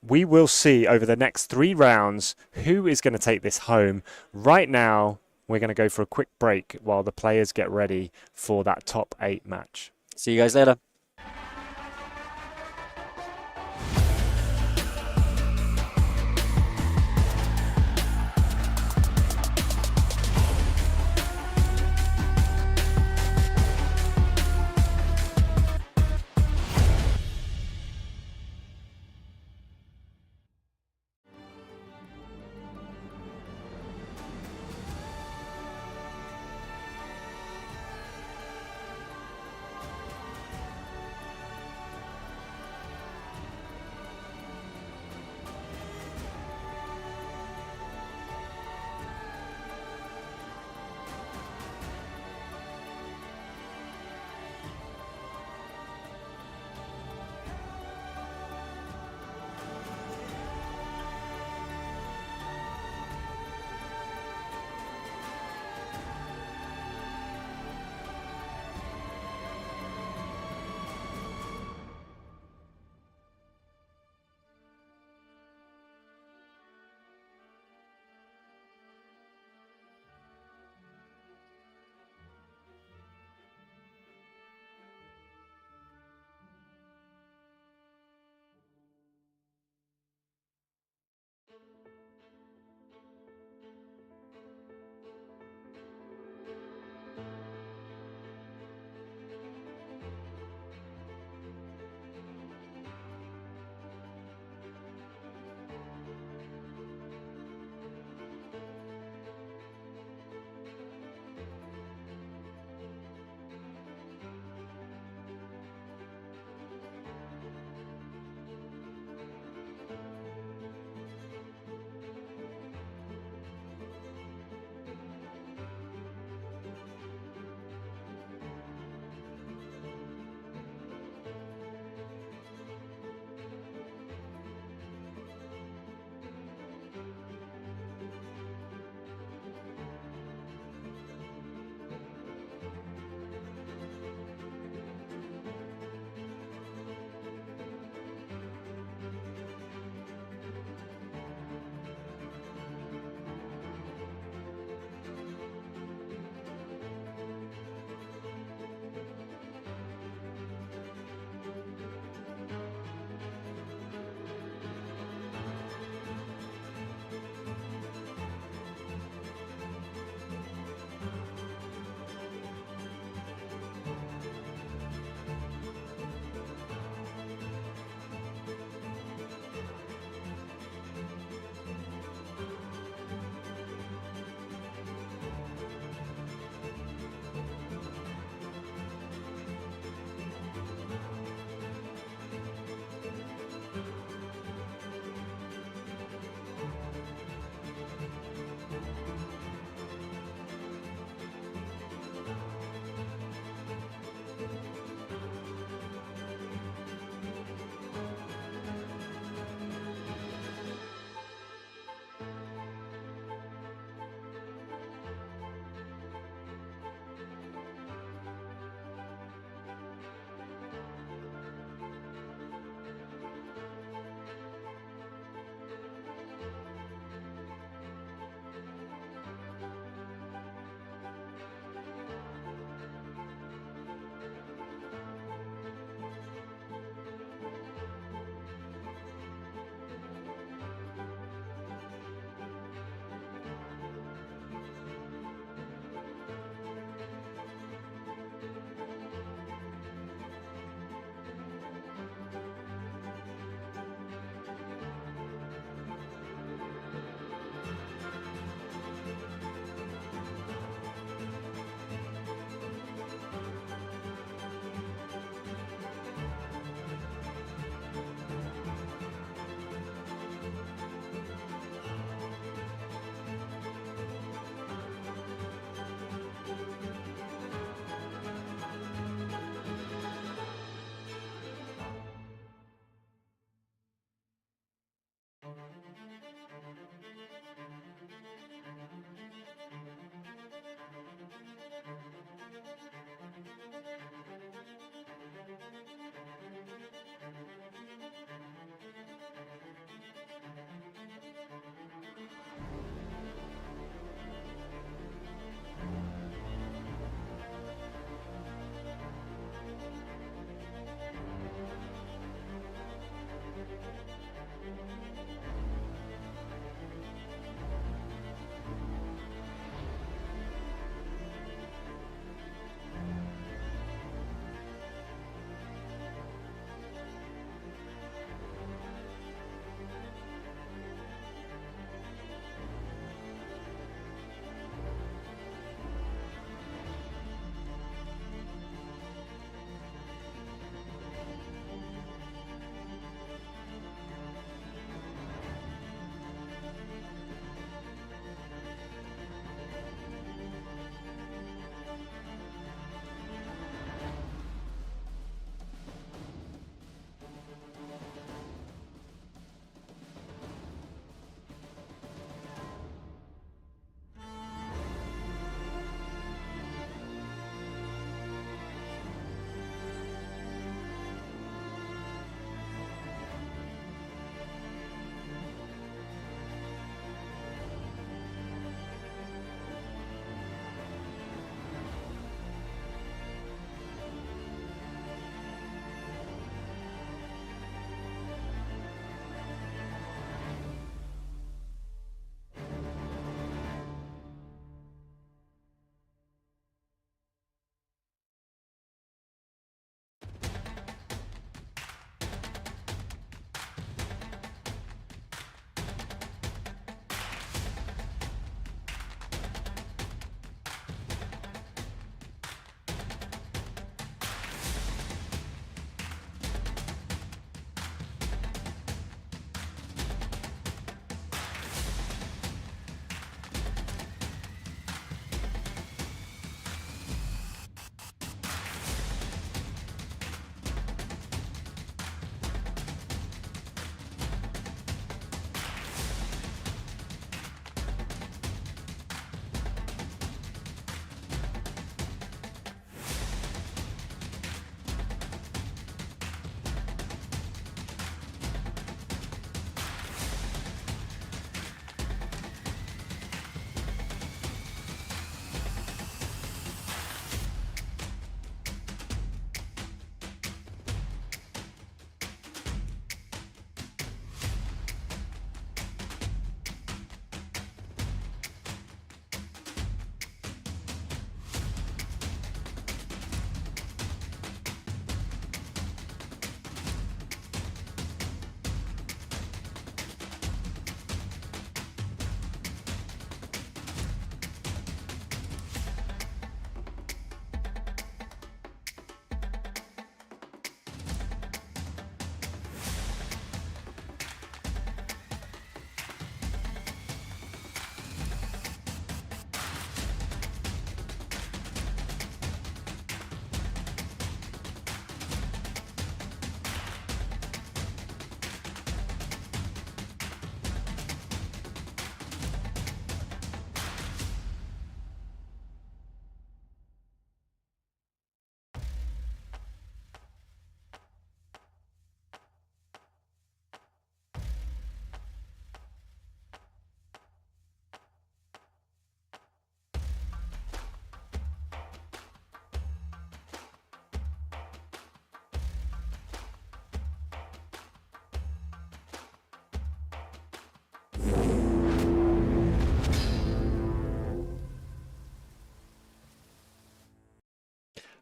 we will see over the next 3 rounds who is going to take this home. Right now, we're going to go for a quick break while the players get ready for that top 8 match. See you guys later.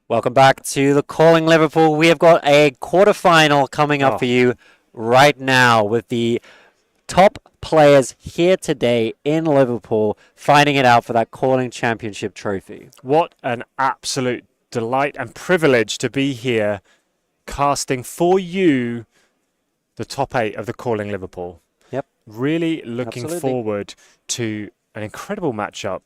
Welcome back to the Calling Liverpool. We have got a quarterfinal coming up for you right now with the top players here today in Liverpool fighting it out for that Calling Championship trophy. What an absolute delight and privilege to be here casting for you the top 8 of the Calling Liverpool. Yep. Really looking forward to an incredible matchup.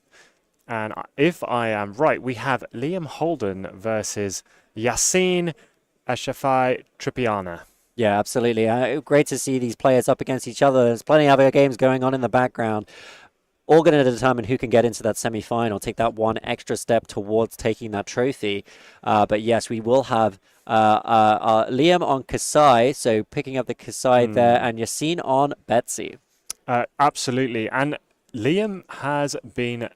And if I am right, we have Liam Holden versus Yassine Ashafai Tripiana. Yeah, absolutely. Great to see these players up against each other. There's plenty of other games going on in the background. All going to determine who can get into that semi-final, take that one extra step towards taking that trophy. But yes, we will have Liam on Kasai, so picking up the Kasai there, and Yassine on Betsy. Absolutely. And Liam has been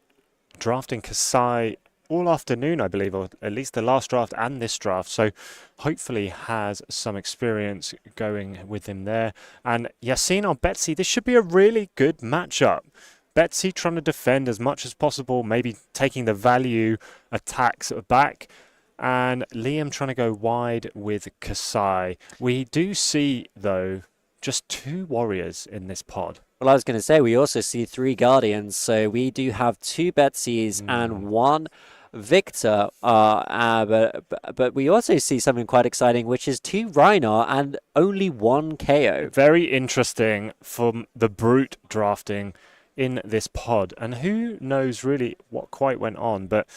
drafting Kasai all afternoon, I believe, or at least the last draft and this draft. So hopefully has some experience going with him there. And Yassine on Betsy, this should be a really good matchup. Betsy trying to defend as much as possible, maybe taking the value attacks back. And Liam trying to go wide with Kasai. We do see, though, just 2 warriors in this pod. Well, I was going to say, we also see 3 Guardians, so we do have 2 Betsy's and 1 Victor, but we also see something quite exciting, which is 2 Rhinar and only 1 KO. Very interesting from the brute drafting in this pod, and who knows really what quite went on, but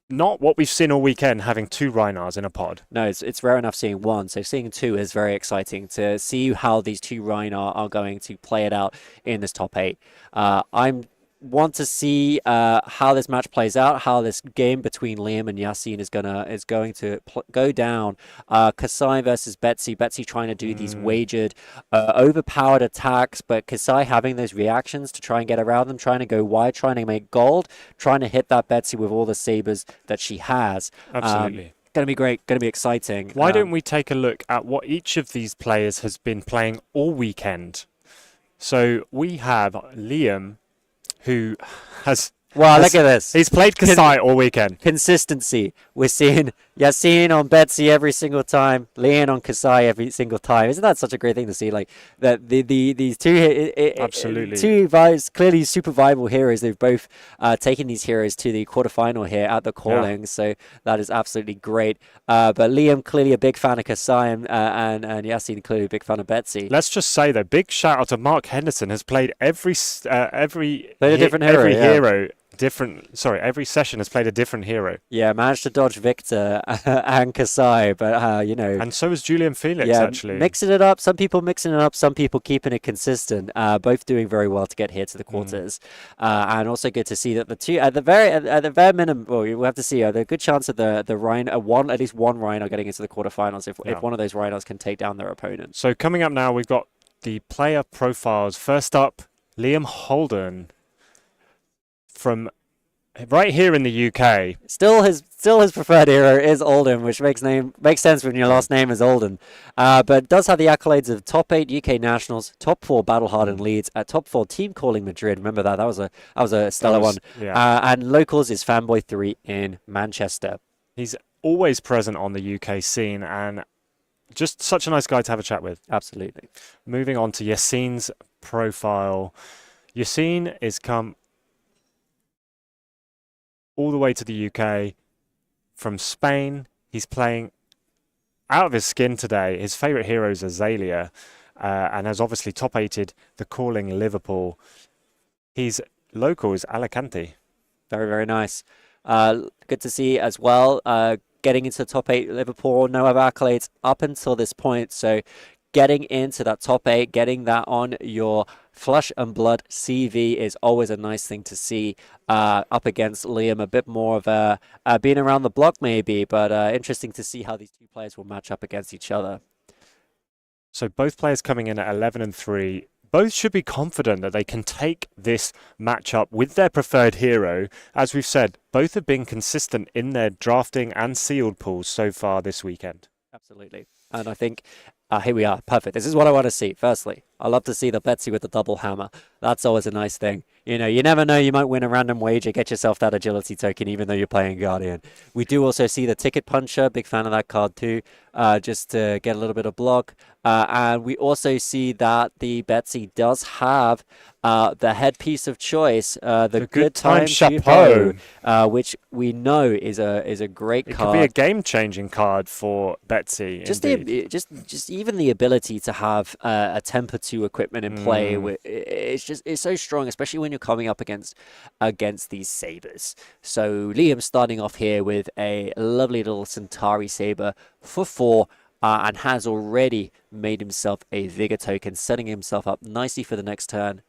not what we've seen all weekend, having 2 Rhinars in a pod. No, it's rare enough seeing 1, so seeing 2 is very exciting to see how these 2 Rhinar are going to play it out in this top 8. I'm want to see how this match plays out, how this game between Liam and Yassine is going to go down. Kasai versus Betsy. Betsy trying to do these wagered, overpowered attacks, but Kasai having those reactions to try and get around them, trying to go wide, trying to make gold, trying to hit that Betsy with all the sabers that she has. Absolutely. Going to be great, going to be exciting. Why don't we take a look at what each of these players has been playing all weekend? So we have Liam, who has... Wow, look at this. He's played Kasai all weekend. Consistency. We're seeing Yassine on Betsy every single time, Liam on Kasai every single time. Isn't that such a great thing to see? Like that these two absolutely clearly super viable heroes. They've both taken these heroes to the quarterfinal here at the Calling, so that is absolutely great. But Liam clearly a big fan of Kasai, and Yassine clearly a big fan of Betsy. Let's just say though, big shout out to Mark Henderson, has played every different hero. Every session has played a different hero. Yeah, managed to dodge Victor and Kasai, but you know. And so is Julian Felix, actually. Mixing it up. Some people mixing it up. Some people keeping it consistent. Both doing very well to get here to the quarters. And also good to see that the two at the very minimum. Well, we'll have to see. There's a good chance that the Rhino, at least one Rhino getting into the quarterfinals if one of those Rhinos can take down their opponent. So coming up now, we've got the player profiles. First up, Liam Holden. From right here in the UK. Still his preferred hero is Olden, which makes sense when your last name is Olden. But does have the accolades of top 8 UK nationals, top 4 battle hardened leads, at top 4 team calling Madrid. Remember that was a stellar one. Yeah. And locals is Fanboy 3 in Manchester. He's always present on the UK scene and just such a nice guy to have a chat with. Absolutely. Moving on to Yassine's profile. Yassine is come all the way to the UK from Spain. He's playing out of his skin today. His favourite hero is Azalea, and has obviously top-8'd the Calling Liverpool. His local is Alicante. Very, very nice. Good to see as well. Getting into the top 8 Liverpool, no other accolades up until this point. So getting into that top 8, getting that on your Flesh and Blood CV is always a nice thing to see up against Liam. A bit more of a being around the block maybe, but interesting to see how these two players will match up against each other. So both players coming in at 11-3. Both should be confident that they can take this matchup with their preferred hero. As we've said, both have been consistent in their drafting and sealed pools so far this weekend. Absolutely. And I think here we are. Perfect. This is what I want to see. Firstly, I love to see the Betsy with the double hammer. That's always a nice thing. You know, you never know, you might win a random wager, get yourself that agility token, even though you're playing Guardian. We do also see the Ticket Puncher, big fan of that card too, just to get a little bit of block. And we also see that the Betsy does have the headpiece of choice, the Good Time Chapeau, which we know is a great card. It could be a game-changing card for Betsy. Just even the ability to have a Temper 2 equipment in play, it's so strong, especially when you're coming up against these sabers. So Liam starting off here with a lovely little Centauri saber for 4. And has already made himself a Vigor token, setting himself up nicely for the next turn.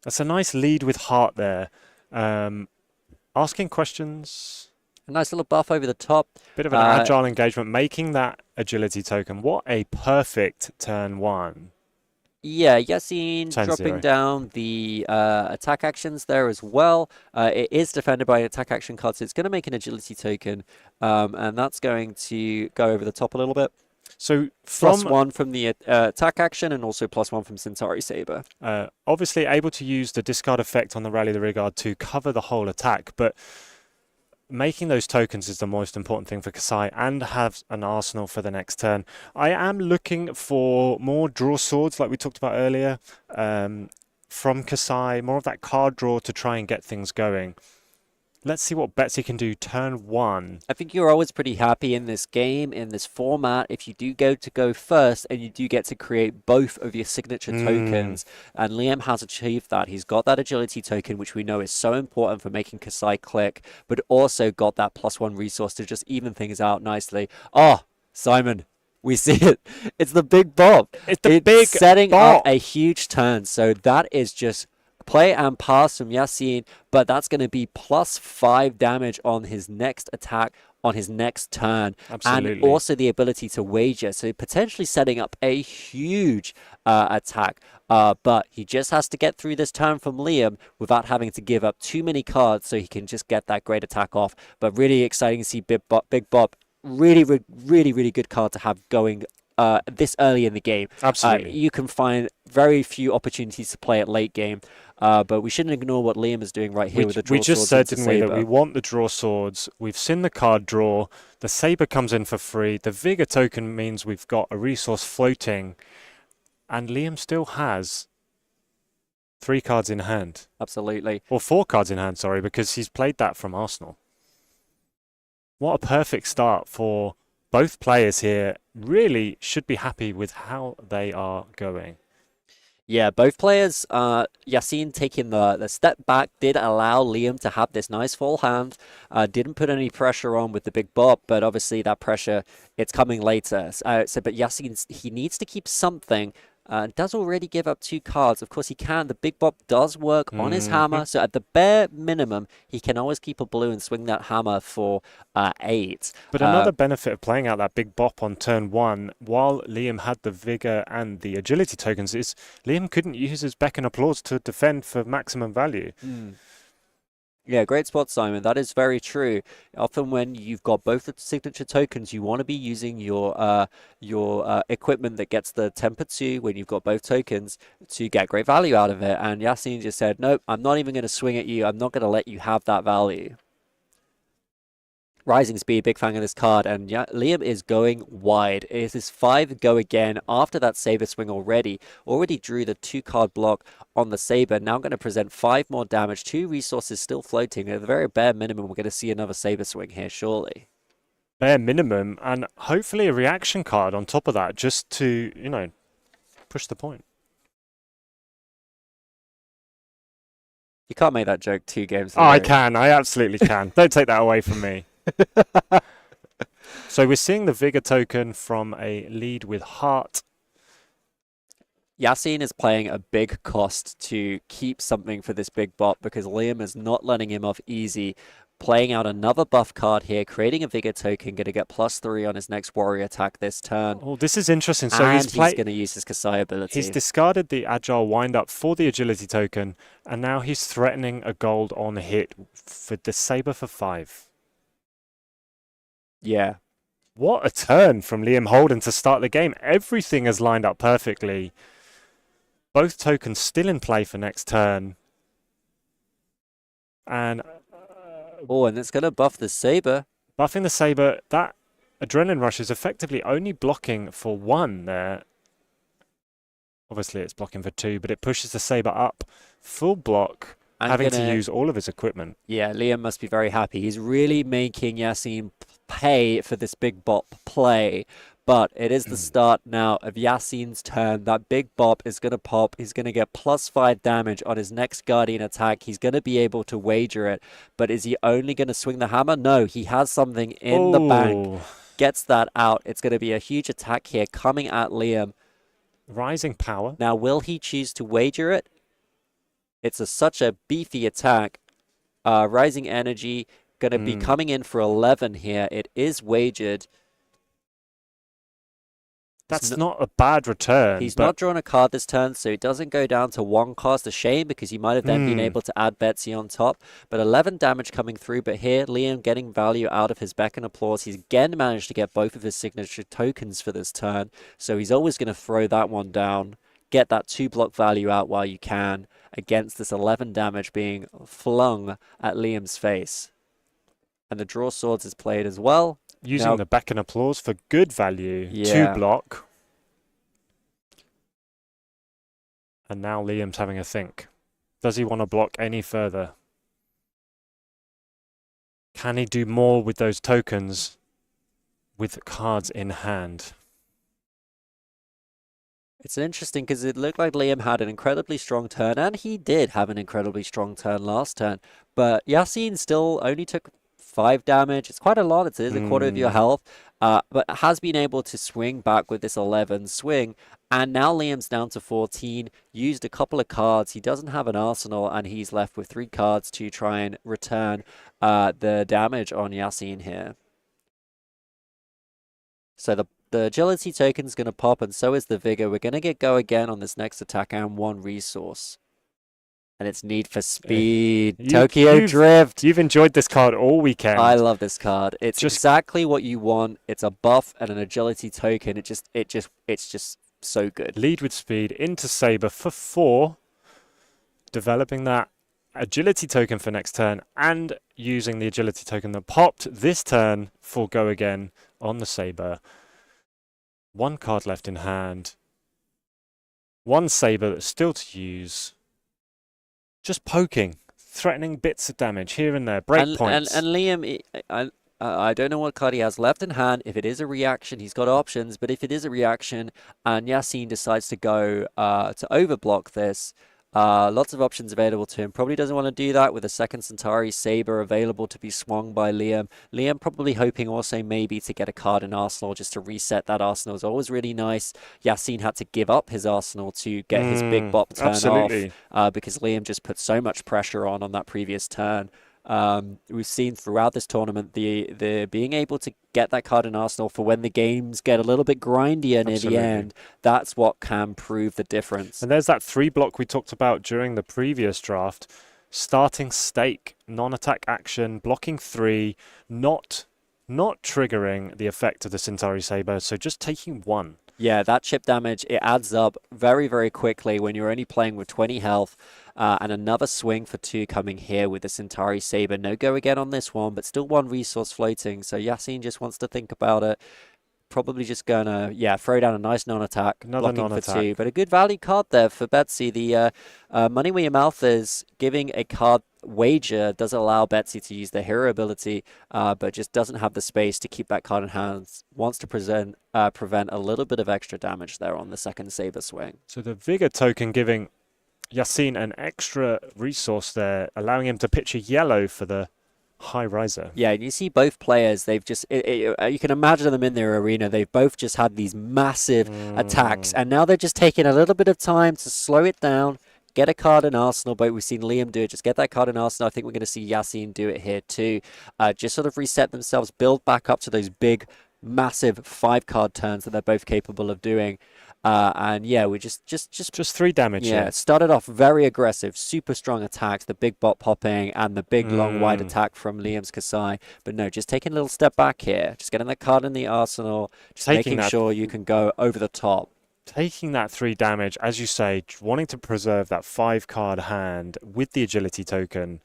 That's a nice lead with heart there. Asking questions. A nice little buff over the top. Bit of an agile engagement, making that agility token. What a perfect turn 1. Yeah, Yassine dropping down the attack actions there as well. It is defended by an attack action card, so it's going to make an agility token. And that's going to go over the top a little bit. So +1 from the attack action and also +1 from Centauri Saber. Obviously able to use the discard effect on the Rally the Rearguard to cover the whole attack, but making those tokens is the most important thing for Kasai and have an arsenal for the next turn. I am looking for more draw swords like we talked about earlier from Kasai, more of that card draw to try and get things going. Let's see what Betsy can do turn 1. I think you're always pretty happy in this game, in this format, if you do go first and you do get to create both of your signature tokens. And Liam has achieved that. He's got that agility token, which we know is so important for making Kasai click, but also got that +1 resource to just even things out nicely. Oh, Simon, we see it. It's the big bob. It's setting up a huge turn. So that is just play and pass from Yassine, but that's going to be +5 damage on his next attack on his next turn. Absolutely. And also the ability to wager, so potentially setting up a huge attack. But he just has to get through this turn from Liam without having to give up too many cards, so he can just get that great attack off. But really exciting to see Big Bob. Really good card to have going this early in the game. Absolutely. You can find very few opportunities to play it late game, but we shouldn't ignore what Liam is doing right here with the draw swords. We just said, didn't we, that Saber. we want the draw swords. We've seen the card draw. The Saber comes in for free. The Vigor token means we've got a resource floating. And Liam still has 3 cards in hand. Absolutely. Or 4 cards in hand, sorry, because he's played that from Arsenal. What a perfect start for both players here. Really should be happy with how they are going. Yeah, both players, Yassine taking the step back did allow Liam to have this nice full hand. Didn't put any pressure on with the big bop, but obviously that pressure, it's coming later. But Yassine, he needs to keep something. Does already give up 2 cards. Of course, he can. The big bop does work on his hammer, so at the bare minimum, he can always keep a blue and swing that hammer for 8. But another benefit of playing out that big bop on turn 1, while Liam had the Vigor and the Agility tokens, is Liam couldn't use his Beck and Applause to defend for maximum value. Yeah, great spot, Simon. That is very true. Often when you've got both the signature tokens, you want to be using your equipment that gets the Temper 2 when you've got both tokens to get great value out of it. And Yassine just said, nope, I'm not even going to swing at you. I'm not going to let you have that value. Rising Speed, big fan of this card, and yeah, Liam is going wide. It is his 5 go again after that Saber swing already. Already drew the 2-card block on the Saber. Now going to present 5 more damage. 2 resources still floating. At the very bare minimum, we're going to see another Saber swing here, surely. Bare minimum, and hopefully a reaction card on top of that, just to, you know, push the point. You can't make that joke 2 games. Oh, I can. I absolutely can. Don't take that away from me. So we're seeing the Vigor token from a lead with Heart. Yassine is playing a big cost to keep something for this big bot because Liam is not letting him off easy. Playing out another buff card here, creating a Vigor token, going to get +3 on his next warrior attack this turn. Oh, this is interesting. So and he's going to use his Kasai ability. He's discarded the Agile wind-up for the Agility token, and now he's threatening a gold on hit for the Saber for 5. Yeah. What a turn from Liam Holden to start the game. Everything has lined up perfectly. Both tokens still in play for next turn. And oh, and it's going to buff the Saber. Buffing the Saber, that Adrenaline Rush is effectively only blocking for 1 there. Obviously, it's blocking for 2, but it pushes the Saber up. Full block, having to use all of his equipment. Yeah, Liam must be very happy. He's really making Yassine pay for this big bop play. But it is the start now of Yassine's turn. That big bop is going to pop. He's going to get +5 damage on his next Guardian attack. He's going to be able to wager it. But is he only going to swing the hammer? No, he has something in the bank. Gets that out. It's going to be a huge attack here coming at Liam. Rising power. Now, will he choose to wager it? It's such a beefy attack. Rising energy going to be coming in for 11 here. It is wagered. That's not a bad return. He's not drawn a card this turn, so it doesn't go down to 1 cost. A shame, because he might have then been able to add Betsy on top. But 11 damage coming through. But here, Liam getting value out of his Beck and Applause. He's again managed to get both of his signature tokens for this turn. So he's always going to throw that one down. Get that 2-block value out while you can, against this 11 damage being flung at Liam's face. And the Draw Swords is played as well. Using the Beck and Applause for good value. 2-block. And now Liam's having a think. Does he want to block any further? Can he do more with those tokens with cards in hand? It's interesting because it looked like Liam had an incredibly strong turn, and he did have an incredibly strong turn last turn. But Yassine still only took 5 damage. It's quite a lot. It is a quarter of your health. But has been able to swing back with this 11 swing. And now Liam's down to 14. Used a couple of cards. He doesn't have an arsenal, and he's left with 3 cards to try and return the damage on Yassine here. So the agility token is going to pop, and so is the vigor. We're going to get go again on this next attack and 1 resource. And it's Need for Speed. Tokyo Drift. You've enjoyed this card all weekend. I love this card. It's just exactly what you want. It's a buff and an agility token. It's just so good. Lead with speed into Saber for 4. Developing that agility token for next turn and using the agility token that popped this turn for go again on the Saber. 1 card left in hand. 1 Saber that's still to use. Just poking, threatening bits of damage here and there, breakpoints. And Liam, I don't know what card he has left in hand. If it is a reaction, he's got options. But if it is a reaction and Yassine decides to go to overblock this, lots of options available to him. Probably doesn't want to do that with a second Centauri Saber available to be swung by Liam. Liam probably hoping also maybe to get a card in Arsenal just to reset that Arsenal. Is always really nice. Yassine had to give up his Arsenal to get his big bop turn off because Liam just put so much pressure on that previous turn. We've seen throughout this tournament the being able to get that card in Arsenal for when the games get a little bit grindier near the end. That's what can prove the difference. And there's that 3-block we talked about during the previous draft. Starting stake, non-attack action, blocking 3, not triggering the effect of the Centauri Saber, so just taking 1. Yeah, that chip damage, it adds up very, very quickly when you're only playing with 20 health. And another swing for 2 coming here with the Centauri Saber. No go again on this one, but still 1 resource floating. So Yassine just wants to think about it. Probably just going to, throw down a nice non-attack. Another blocking non-attack. for 2. But a good value card there for Betsy. The Money Where Your Mouth is giving a card wager does allow Betsy to use the hero ability, but just doesn't have the space to keep that card in hand. Wants to prevent a little bit of extra damage there on the second Saber swing. So the Vigor token giving Yassine an extra resource there, allowing him to pitch a yellow for the high riser. Yeah, and you see both players, they've just, you can imagine them in their arena, they've both just had these massive attacks, and now they're just taking a little bit of time to slow it down, get a card in Arsenal, but we've seen Liam do it, just get that card in Arsenal. I think we're going to see Yassine do it here too. Just sort of reset themselves, build back up to those big, massive 5-card turns that they're both capable of doing. And yeah, we just 3 damage. Yeah, it started off very aggressive, super strong attacks, the big bot popping and the big long wide attack from Liam's Kasai. But no, just taking a little step back here, just getting that card in the arsenal, just making sure you can go over the top. taking that 3 damage, as you say, wanting to preserve that 5-card hand with the agility token,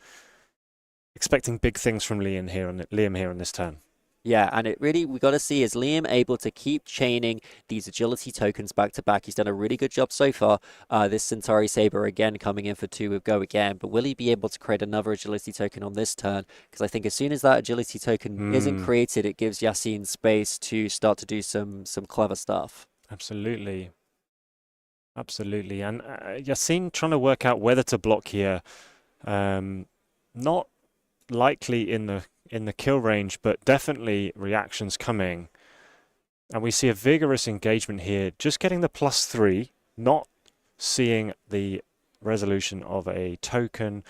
expecting big things from Liam here on this turn. Yeah, and it really, we got to see, is Liam able to keep chaining these agility tokens back to back? He's done a really good job so far. This Centauri Saber again coming in for 2 with Go Again, but will he be able to create another agility token on this turn? Because I think as soon as that agility token isn't created, it gives Yassine space to start to do some clever stuff. Absolutely. Absolutely. And Yassine trying to work out whether to block here. Not likely in the kill range, but definitely reactions coming. And we see a vigorous engagement here, just getting the +3, not seeing the resolution of a token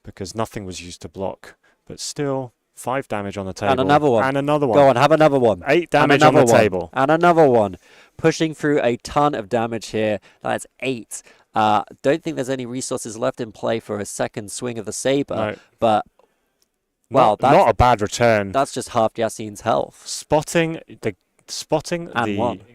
because nothing was used to block, but still 5 damage on the table. And another one. And another one. Go on, have another one. 8 damage on the table. And another one. Pushing through a ton of damage here. That's 8. Don't think there's any resources left in play for a second swing of the Saber, but well, not a bad return. That's just half Yassine's health. Spotting the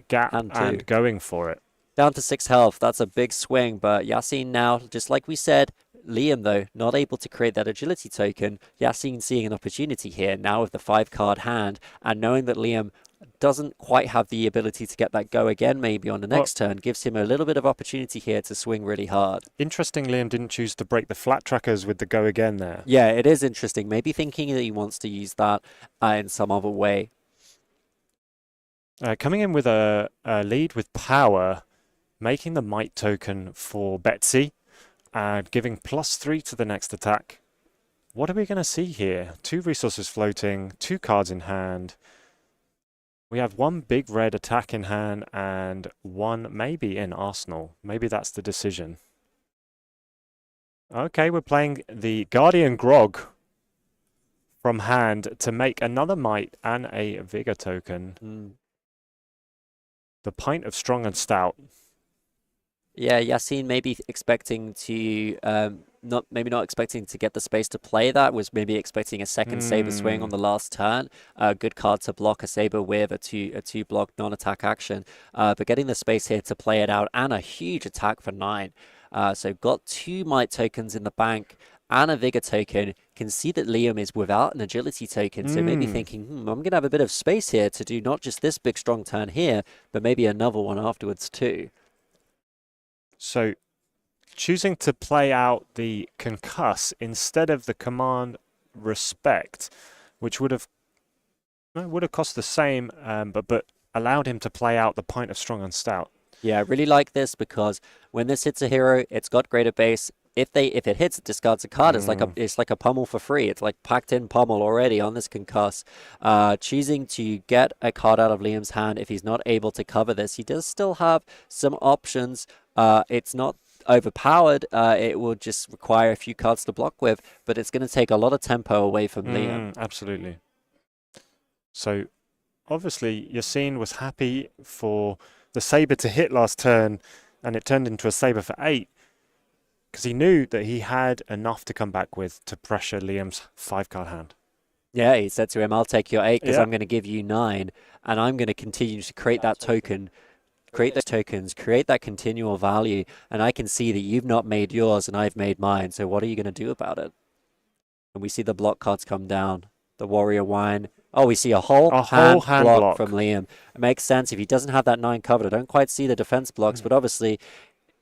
gap and going for it. Down to 6 health. That's a big swing, but Yassine now, just like we said, Liam though, not able to create that agility token. Yassine seeing an opportunity here now with the 5-card hand, and knowing that Liam doesn't quite have the ability to get that Go Again maybe on the next turn, gives him a little bit of opportunity here to swing really hard. Interesting, Liam didn't choose to break the flat trackers with the Go Again there. Yeah, it is interesting. Maybe thinking that he wants to use that in some other way. Coming in with a lead with power, making the Might token for Betsy, and giving +3 to the next attack. What are we going to see here? 2 resources floating, 2 cards in hand. We have 1 big red attack in hand and 1 maybe in arsenal. Maybe that's the decision. Okay, we're playing the Guardian Grog from hand to make another Might and a Vigor token. The Pint of Strong and Stout. Yeah, Yassine maybe expecting to not expecting to get the space to play that, was maybe expecting a second Saber swing on the last turn. A good card to block a Saber with a two block non-attack action. But getting the space here to play it out, and a huge attack for 9. So got 2 Might tokens in the bank and a Vigor token. Can see that Liam is without an agility token, so maybe thinking, I'm going to have a bit of space here to do not just this big strong turn here, but maybe another one afterwards too. So choosing to play out the Concuss instead of the command Respect, which would have cost the same, but allowed him to play out the Pint of Strong and Stout. Yeah, I really like this because when this hits a hero, it's got greater base. If it hits, it discards a card. It's like a pummel for free. It's like packed in pummel already on this Concuss. Choosing to get a card out of Liam's hand if he's not able to cover this, he does still have some options. It's not overpowered. It will just require a few cards to block with, but it's going to take a lot of tempo away from Liam. Absolutely. So obviously Yassine was happy for the Saber to hit last turn, and it turned into a Saber for 8. Because he knew that he had enough to come back with to pressure Liam's 5-card hand. Yeah, he said to him, I'll take your 8 because I'm going to give you 9, and I'm going to continue to create that token, create those tokens, create that continual value, and I can see that you've not made yours and I've made mine, so what are you going to do about it? And we see the block cards come down. The Warrior Wine. Oh, we see a whole hand block from Liam. It makes sense. If he doesn't have that 9 covered, I don't quite see the defense blocks, but obviously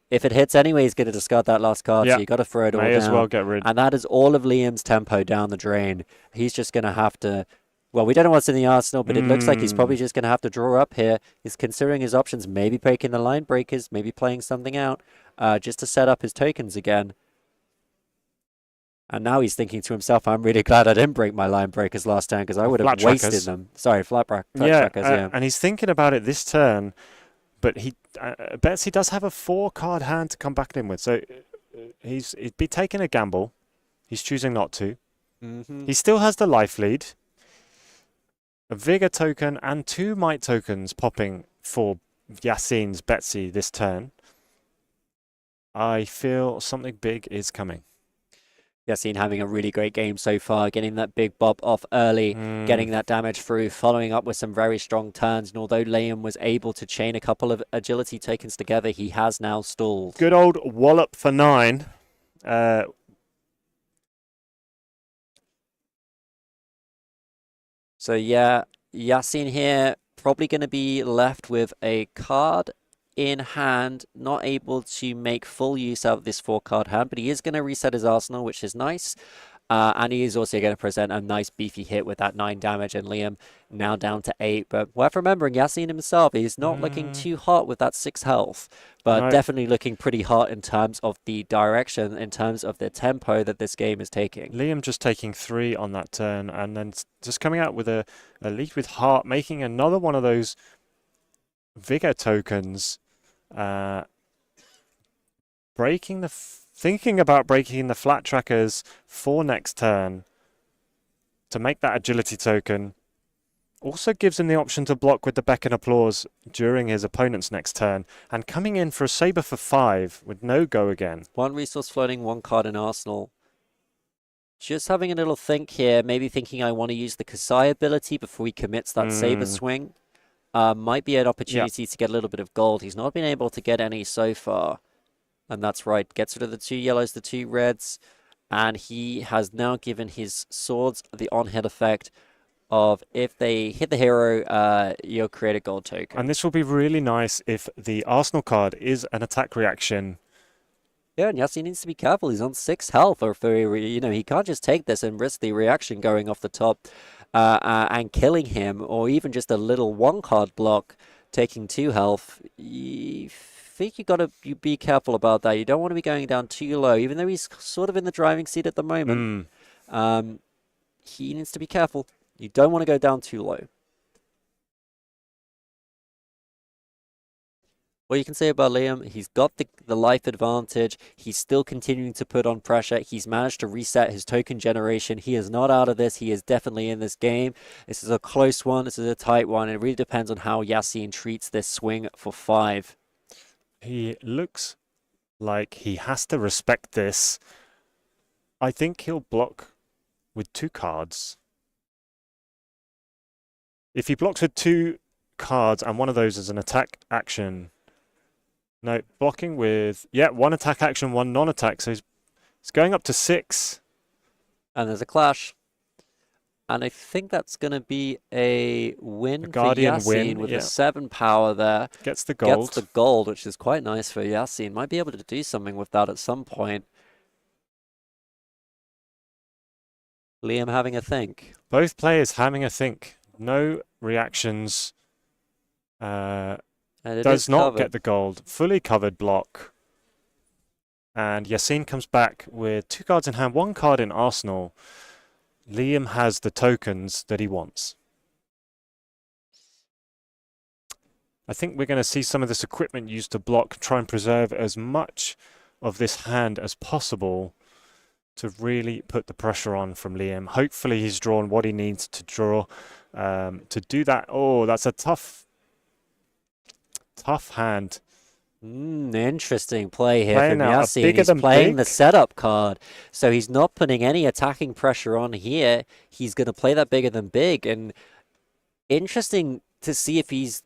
if it hits anyway, he's going to discard that last card, so you got to throw it all down. May as well get rid. And that is all of Liam's tempo down the drain. He's just going to have to... Well, we don't know what's in the arsenal, but it looks like he's probably just going to have to draw up here. He's considering his options, maybe breaking the line breakers, maybe playing something out, just to set up his tokens again. And now he's thinking to himself, I'm really glad I didn't break my line breakers last turn, because I would have wasted them. Sorry, flat trackers, yeah. And he's thinking about it this turn, but he Betsy does have a 4-card hand to come back in with, so he'd be taking a gamble. He's choosing not to. He still has the life lead, a Vigor token, and 2 Might tokens popping for Yassine's Betsy this turn. I feel something big is coming. Yassine having a really great game so far, getting that big bop off early, getting that damage through, following up with some very strong turns. And although Liam was able to chain a couple of agility tokens together, he has now stalled. Good old wallop for 9. So yeah, Yassine here probably going to be left with a card in hand, not able to make full use out of this 4-card hand, but he is going to reset his arsenal, which is nice. And he is also going to present a nice beefy hit with that 9 damage, and Liam now down to 8. But worth remembering, Yassine himself, he's not looking too hot with that 6 health, but definitely looking pretty hot in terms of the direction, in terms of the tempo that this game is taking. Liam just taking 3 on that turn, and then just coming out with a lead with heart, making another one of those vigor tokens, thinking about breaking the flat trackers for next turn to make that agility token. Also gives him the option to block with the beck and applause during his opponent's next turn, and coming in for a saber for 5 with no go again. 1 resource floating, 1 card in arsenal. Just having a little think here, maybe thinking I want to use the Kasai ability before he commits that saber swing. Might be an opportunity to get a little bit of gold. He's not been able to get any so far. And that's right, gets rid of the 2 yellows, the 2 reds, and he has now given his swords the on-hit effect of if they hit the hero, you'll create a gold token. And this will be really nice if the Arsenal card is an attack reaction. Yeah, and Yassine needs to be careful. He's on 6 health, or he can't just take this and risk the reaction going off the top and killing him, or even just a little 1-card block taking 2 health. I think you got to be careful about that. You don't want to be going down too low, even though he's sort of in the driving seat at the moment. He needs to be careful. You don't want to go down too low. What you can say about Liam, he's got the life advantage. He's still continuing to put on pressure. He's managed to reset his token generation. He is not out of this. He is definitely in this game. This is a close one. This is a tight one. It really depends on how Yassine treats this swing for 5. He looks like he has to respect this. I think he'll block with 2 cards. If he blocks with 2 cards and one of those is an attack action. No, blocking with, 1 attack action, 1 non-attack. So he's going up to 6. And there's a clash. And I think that's going to be a win for Yassine with a 7 power there. Gets the gold. Gets the gold, which is quite nice for Yassine. Might be able to do something with that at some point. Liam having a think. Both players having a think. No reactions. Does not get the gold. Fully covered block. And Yassine comes back with 2 cards in hand, 1 card in arsenal. Liam has the tokens that he wants. I think we're going to see some of this equipment used to block, try and preserve as much of this hand as possible to really put the pressure on from Liam. Hopefully he's drawn what he needs to draw to do that. Oh, that's a tough hand. Interesting play here from Yassine. He's playing the setup card, so he's not putting any attacking pressure on here. He's going to play that bigger than big, and interesting to see if he's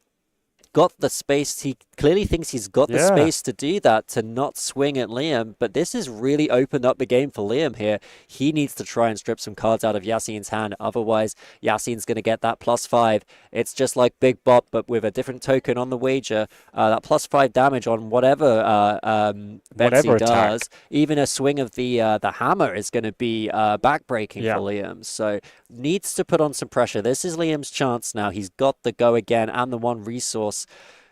got the space. He clearly thinks he's got the space to do that, to not swing at Liam, but this has really opened up the game for Liam here. He needs to try and strip some cards out of Yassine's hand, otherwise Yassine's going to get that +5. It's just like Big Bop, but with a different token on the wager. That +5 damage on whatever Betsy does. Even a swing of the hammer is going to be backbreaking for Liam, so needs to put on some pressure. This is Liam's chance now. He's got the go again and the 1 resource.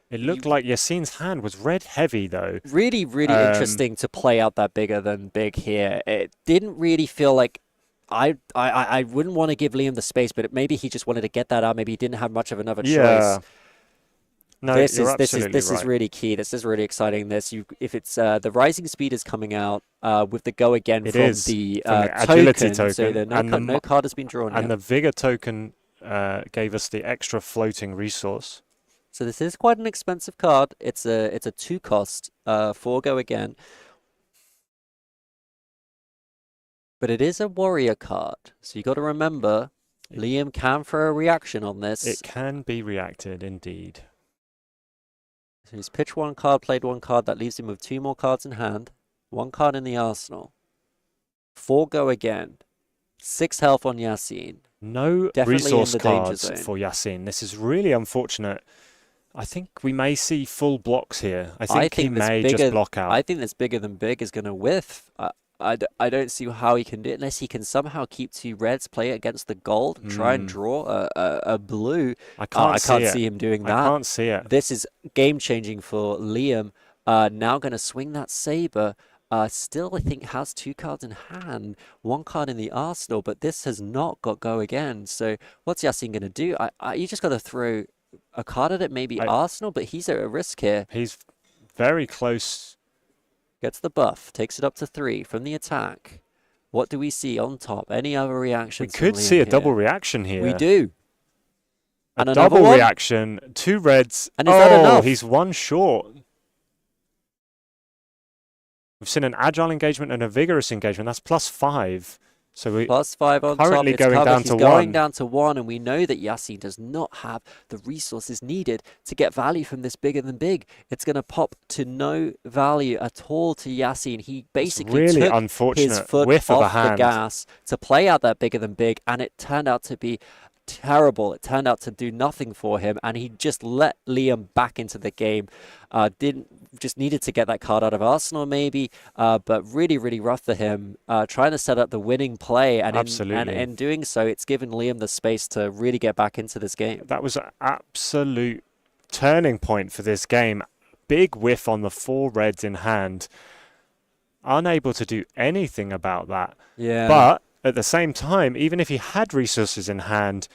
It looked like Yassine's hand was red heavy, though. Really, really interesting to play out that bigger than big here. It didn't really feel like... I wouldn't want to give Liam the space, but maybe he just wanted to get that out. Maybe he didn't have much of another choice. No, this you're is absolutely right. is really key. This is really exciting. If it's the rising speed is coming out with the go again from the agility token, so no card has been drawn yet. And the vigor token gave us the extra floating resource. So this is quite an expensive card. It's a 2 cost for go again. But it is a warrior card, so you got to remember, Liam can throw a reaction on this. It can be reacted, indeed. So he's pitched one card, played one card. That leaves him with 2 more cards in hand. 1 card in the arsenal. 4 go again. 6 health on Yasin. No Definitely resource in the danger cards zone. for Yasin. This is really unfortunate. I think we may see full blocks here. I think he this may bigger, just block out. I think this bigger than big is going to whiff. I don't see how he can do it unless he can somehow keep 2 reds, play it against the gold, and try and draw a blue. I can't see him doing that. I can't see it. This is game-changing for Liam. Now going to swing that saber. Still, I think, has 2 cards in hand, 1 card in the arsenal, but this has not got go again. So what's Yasin going to do? You just got to throw a card at it, maybe arsenal, but he's at a risk here. He's very close. Gets the buff, takes it up to 3 from the attack. What do we see on top? Any other reactions? We could see a double reaction here. We do. And a double reaction, 2 reds. And is that enough? He's 1 short. We've seen an agile engagement and a vigorous engagement. That's +5. So we +5 on currently top. going covered. down He's to going 1. down to 1, and we know that Yasin does not have the resources needed to get value from this bigger than big. It's going to pop to no value at all to Yasin. He basically really took unfortunate his foot whiff of a off the hand. gas to play out that bigger than big, and it turned out to be terrible. It turned out to do nothing for him, and he just let Liam back into the game. Just needed to get that card out of Arsenal maybe, but really, really rough for him. Trying to set up the winning play, and in doing so, it's given Liam the space to really get back into this game. That was an absolute turning point for this game. Big whiff on the 4 reds in hand. Unable to do anything about that. Yeah. But at the same time, even if he had resources in hand,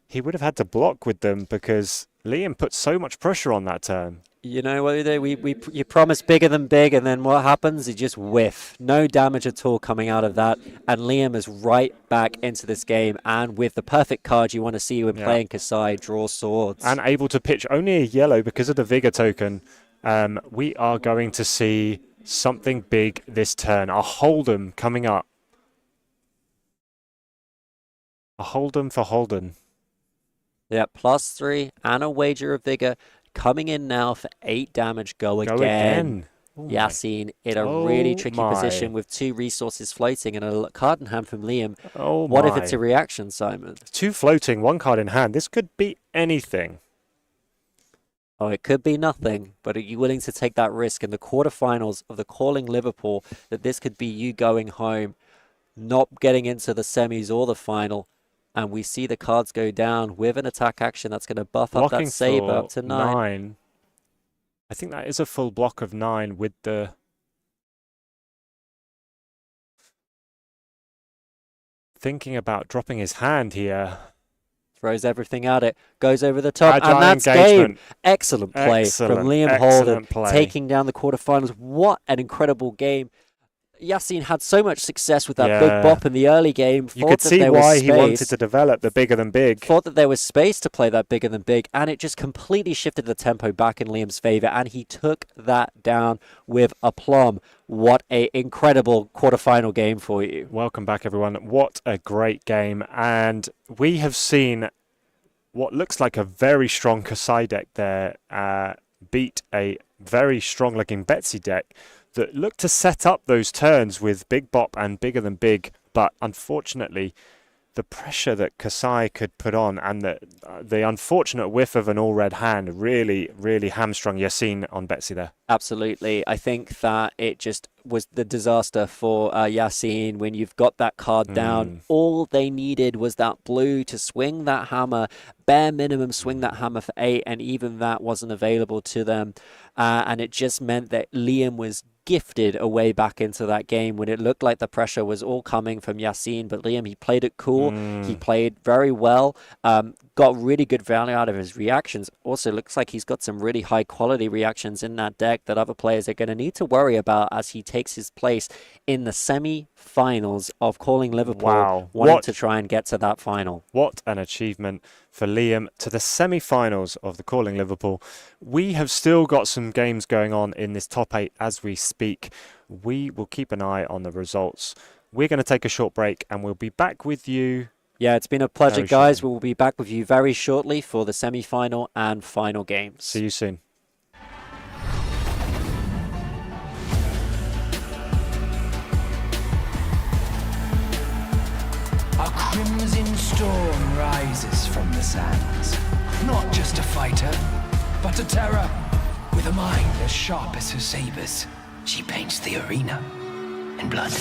he would have had to block with them because Liam put so much pressure on that turn. You know what you promise bigger than big, and then what happens? You just whiff. No damage at all coming out of that, and Liam is right back into this game, and with the perfect card you want to see when playing Kasai, draw swords. And able to pitch only a yellow because of the Vigor token. We are going to see something big this turn. A Hold'em coming up. A Hold'em for Holden. Yeah, +3 and a wager of Vigor. Coming in now for 8 damage. Go again. Oh Yasin in a really tricky position with 2 resources floating and a card in hand from Liam. What if it's a reaction, Simon? 2 floating, 1 card in hand. This could be anything. Oh, it could be nothing, but are you willing to take that risk in the quarterfinals of the Calling Liverpool that this could be you going home, not getting into the semis or the final? And we see the cards go down with an attack action that's going to buff up that saber up to 9. I think that is a full block of 9 with the... Thinking about dropping his hand here. Throws everything at it, goes over the top, Agile and that's engagement. game. Excellent play from Liam Holden, taking down the quarterfinals. What an incredible game. Yasin had so much success with that big bop in the early game. You could see why he wanted to develop the bigger than big. Thought that there was space to play that bigger than big, and it just completely shifted the tempo back in Liam's favor, and he took that down with aplomb. What a incredible quarterfinal game for you. Welcome back, everyone. What a great game. And we have seen what looks like a very strong Kasai deck there beat a very strong-looking Betsy deck that looked to set up those turns with Big Bop and Bigger Than Big, but unfortunately the pressure that Kasai could put on and the unfortunate whiff of an all-red hand really, really hamstrung Yasin on Betsy there. Absolutely. I think that it just was the disaster for Yasin when you've got that card down. All they needed was that blue to swing that hammer, bare minimum swing that hammer for 8, and even that wasn't available to them. And it just meant that Liam was gifted away back into that game when it looked like the pressure was all coming from Yasin, but Liam, he played it cool. He played very well, got really good value out of his reactions. Also looks like he's got some really high quality reactions in that deck that other players are going to need to worry about as he takes his place in the semi-finals of Calling Liverpool, wanting to try and get to that final. What an achievement for Liam to the semi-finals of the Calling Liverpool. We have still got some games going on in this top 8 as we speak. We will keep an eye on the results we're going to take a short break, and we'll be back with you. Yeah, it's been a pleasure, Very guys. shortly. We'll be back with you very shortly for the semi-final and final games. See you soon. A crimson storm rises from the sands. Not just a fighter, but a terror. With a mind as sharp as her sabers, she paints the arena in blood.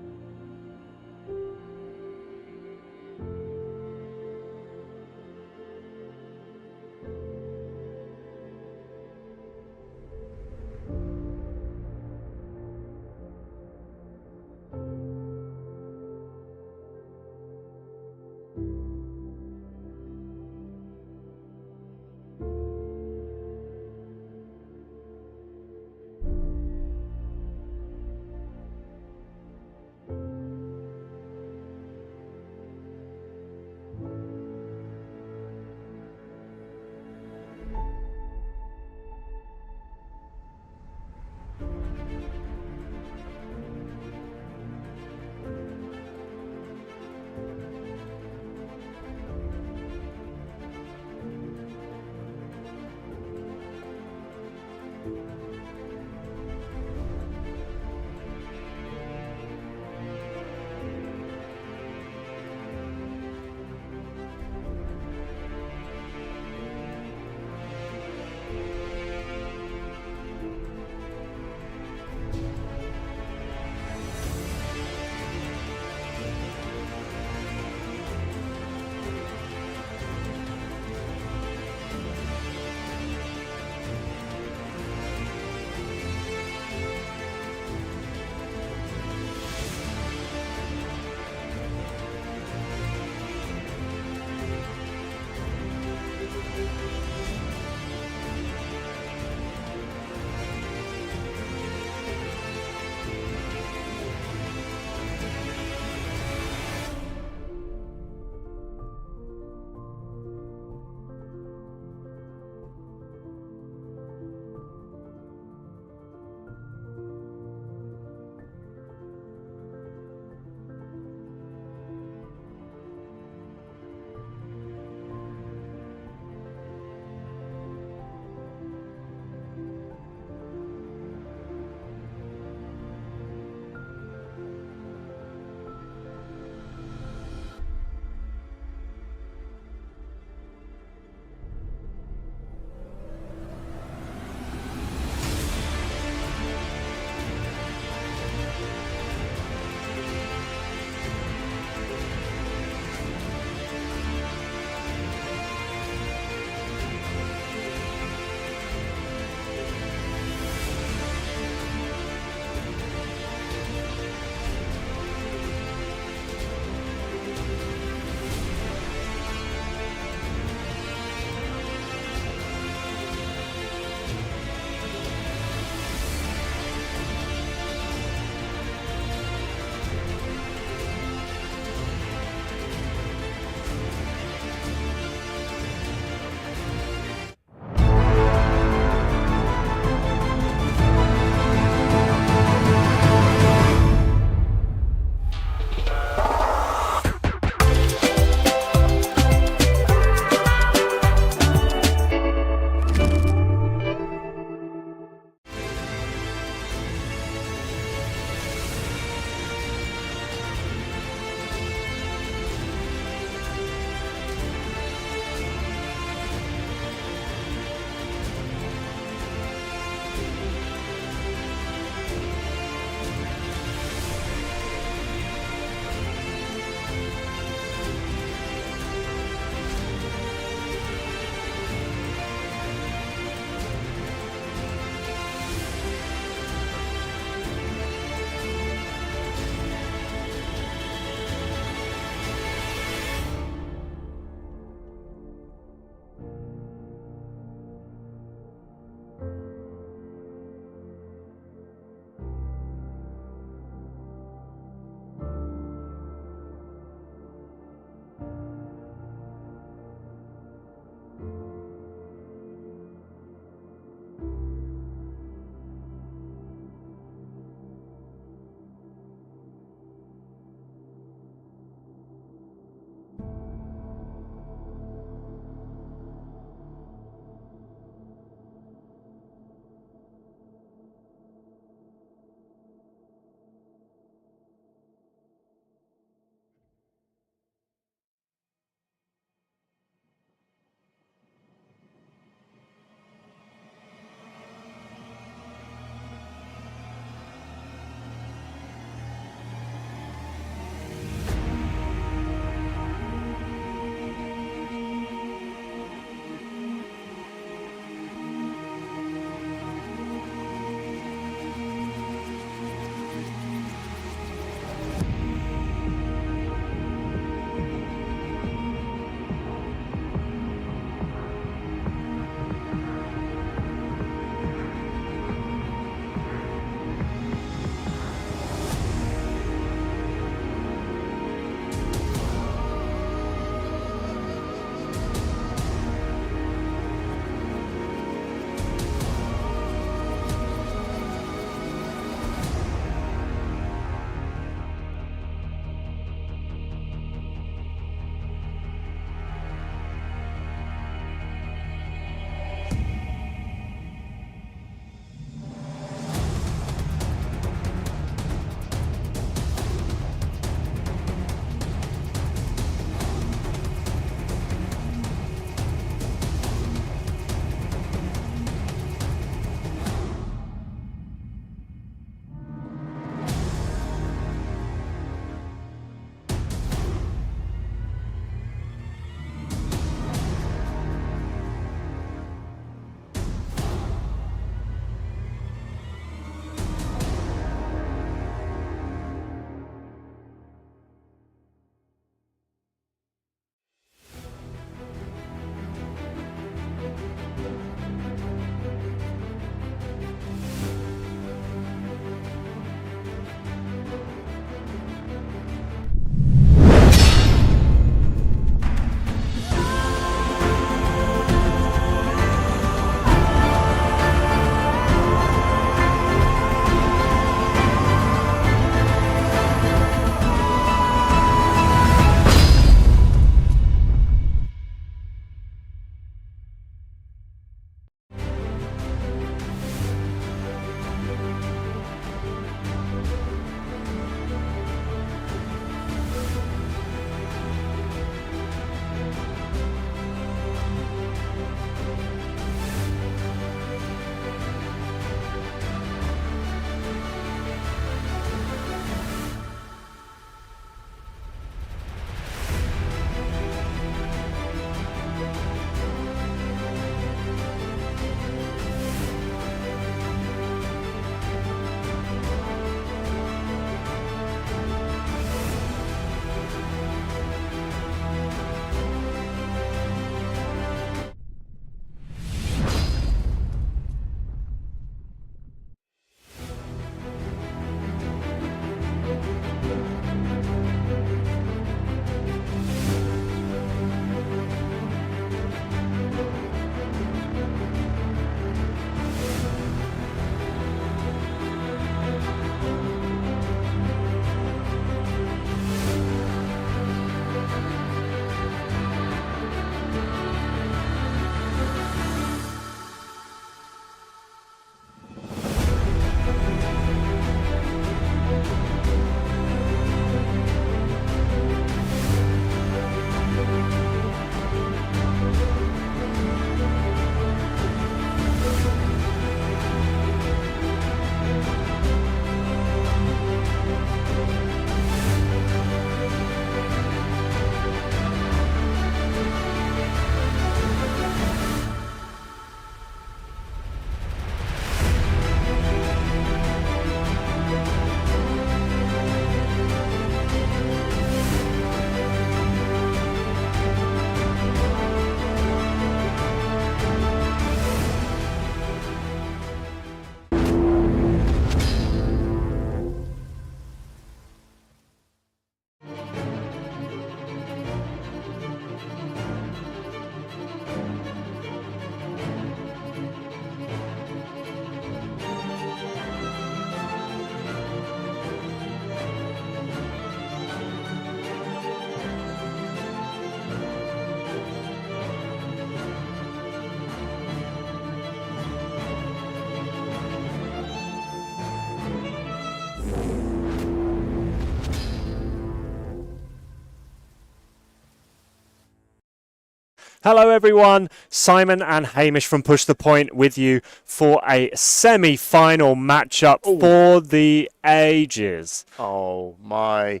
Hello everyone, Simon and Hamish from Push the Point with you for a semi-final matchup for the ages. Oh my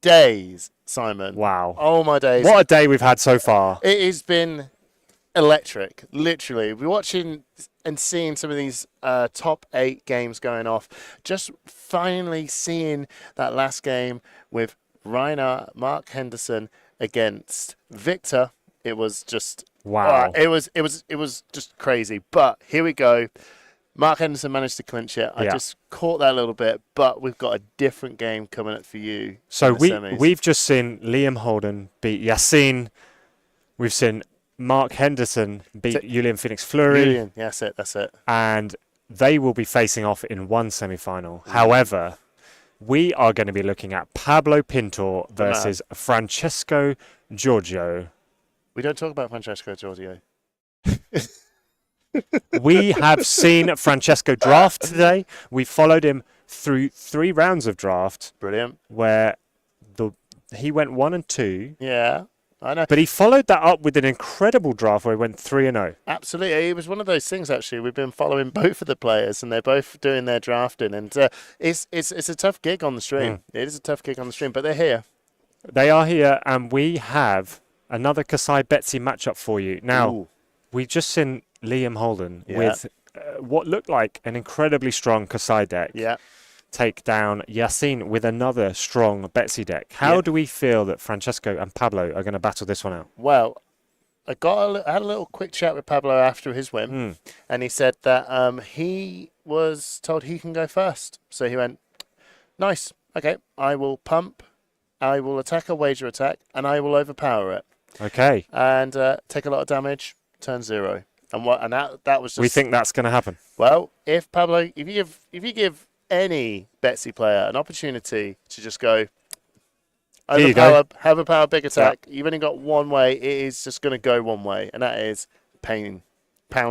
days, Simon. Wow. Oh my days. What a day we've had so far. It has been electric, literally. We're watching and seeing some of these top 8 games going off. Just finally seeing that last game with Reinhardt, Mark Henderson against Victor. It was just wow. It was just crazy. But here we go. Mark Henderson managed to clinch it. I just caught that a little bit, but we've got a different game coming up for you. So we've just seen Liam Holden beat Yassine. We've seen Mark Henderson beat Julian Phoenix Fleury. Julian, that's it. And they will be facing off in one semi-final. However, we are going to be looking at Pablo Pintor versus Francesco Giorgio. We don't talk about Francesco Giorgio. We have seen Francesco draft today. We followed him through 3 rounds of draft. Brilliant. Where he went 1 and 2. Yeah, I know. But he followed that up with an incredible draft where he went 3-0. Absolutely. It was one of those things, actually. We've been following both of the players, and they're both doing their drafting. And it's a tough gig on the stream. It is a tough gig on the stream, but they're here. They are here, and we have another Kasai Betsy matchup for you. Now, we've just seen Liam Holden with what looked like an incredibly strong Kasai deck take down Yassine with another strong Betsy deck. How do we feel that Francesco and Pablo are going to battle this one out? Well, I had a little quick chat with Pablo after his win, and he said that he was told he can go first. So he went, nice, okay, I will pump, I will attack a wager attack, and I will overpower it. Okay. And take a lot of damage, turn 0. And that was just... We think that's going to happen. Well, if Pablo, if you give any Betsy player an opportunity to just go overpower big attack, you've only got one way. It is just going to go one way, and that is Pound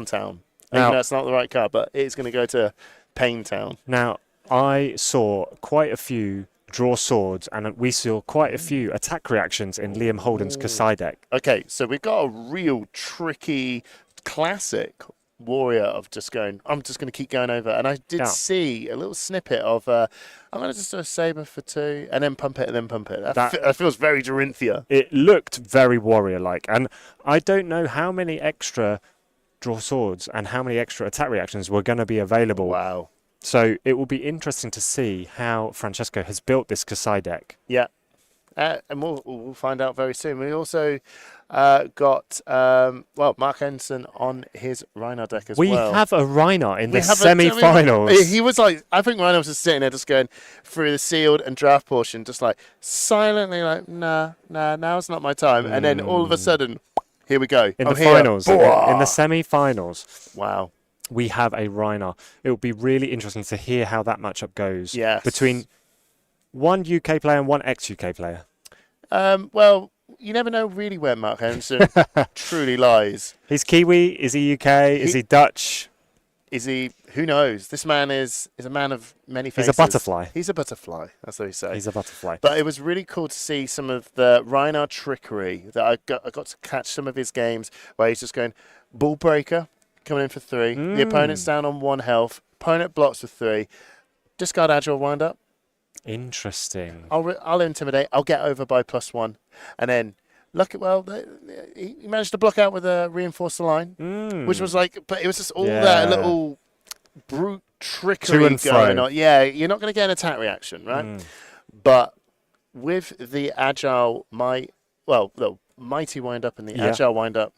Town. Even though that's not the right card, but it's going to go to Pain Town. Now, I saw quite a few draw swords, and we saw quite a few attack reactions in Liam Holden's Kasai deck. Okay, so we've got a real tricky classic warrior of just going, I'm just going to keep going over. And I did see a little snippet of, I'm going to just do a saber for 2 and then pump it and then pump it. That feels very Dorinthia. It looked very warrior-like, and I don't know how many extra draw swords and how many extra attack reactions were going to be available. Wow. So it will be interesting to see how Francesco has built this Kasai deck. Yeah. And we'll find out very soon. We also got, Mark Henderson on his Reinhardt deck as well. We have a Reinhardt in the semi-finals. He was like, I think Reinhardt was just sitting there just going through the sealed and draft portion, just like silently like, nah, now's not my time. And then all of a sudden, here we go. In the finals, in the semi-finals. Wow. We have a Reinhardt. It will be really interesting to hear how that matchup goes between one UK player and one ex-UK player. Well, you never know really where Mark Henderson truly lies. He's Kiwi. Is he UK? Is he Dutch? Is he? Who knows? This man is a man of many faces. He's a butterfly. He's a butterfly. That's what he say. He's a butterfly. But it was really cool to see some of the Reinhardt trickery that I got to catch some of his games where he's just going ball breaker. Coming in for 3. The opponent's down on 1 health. Opponent blocks with 3. Discard agile wind up. Interesting. I'll intimidate. I'll get over by +1. And then, he managed to block out with a reinforced line, which was but it was just all that little brute trickery going on. Yeah, you're not going to get an attack reaction, right? But with the agile, the mighty wind up and the agile wind up,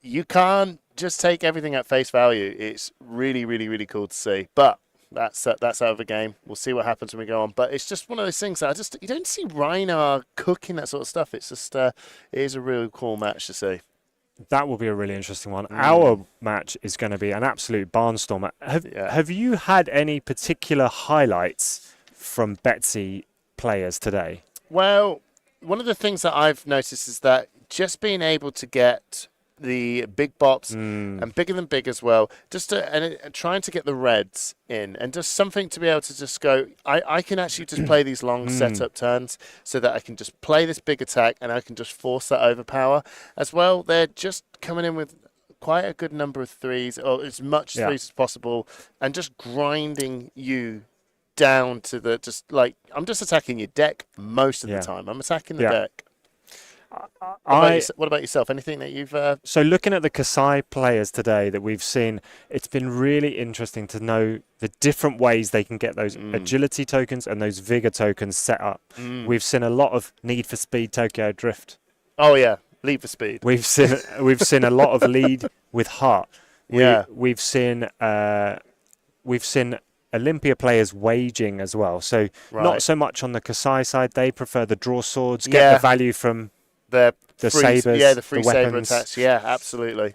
you can't just take everything at face value. It's really, really, really cool to see. But that's out of the game. We'll see what happens when we go on. But it's just one of those things that you don't see Reinhardt cooking that sort of stuff. It's just it is a really cool match to see. That will be a really interesting one. Our match is going to be an absolute barnstormer. Have you had any particular highlights from Betsy players today? Well, one of the things that I've noticed is that just being able to get the big bops and bigger than big as well. Just trying to get the reds in and just something to be able to just go. I can actually just play these long setup turns so that I can just play this big attack and I can just force that overpower as well. They're just coming in with quite a good number of threes, or as much threes as possible, and just grinding you down to the I'm just attacking your deck most of the time. I'm attacking the deck. What about yourself? Anything that you've... So looking at the Kasai players today that we've seen, it's been really interesting to know the different ways they can get those agility tokens and those vigor tokens set up. We've seen a lot of Need for Speed Tokyo Drift. Oh yeah, Lead for Speed. We've seen a lot of lead with heart. We've seen Olympia players waging as well. So not so much on the Kasai side. They prefer the draw swords, get the value from the sabers, the free the saber weapons. attacks. Yeah, absolutely.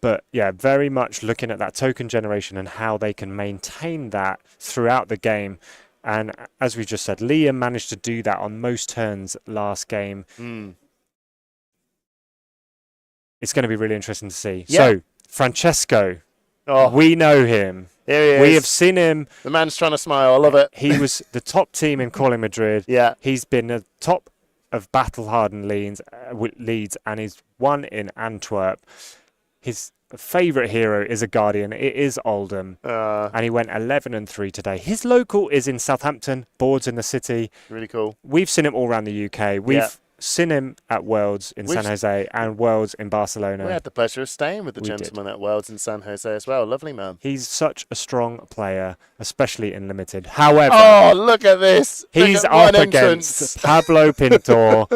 But yeah, very much looking at that token generation and how they can maintain that throughout the game. And as we just said, Liam managed to do that on most turns last game. It's going to be really interesting to see. Yeah. So, Francesco, we know him. Here he is. We have seen him. The man's trying to smile. I love it. He was the top team in Calling Madrid. Yeah. He's been the top of battle-hardened leads, and he's won in Antwerp. His favourite hero is a Guardian. It is Oldham. And he went 11-3 today. His local is in Southampton, boards in the city. Really cool. We've seen him all around the UK. We've seen him at Worlds in San Jose and Worlds in Barcelona. We had the pleasure of staying with the gentleman at Worlds in San Jose as well. Lovely man. He's such a strong player, especially in Limited. However... Oh, look at this! He's up against Pablo Pintor,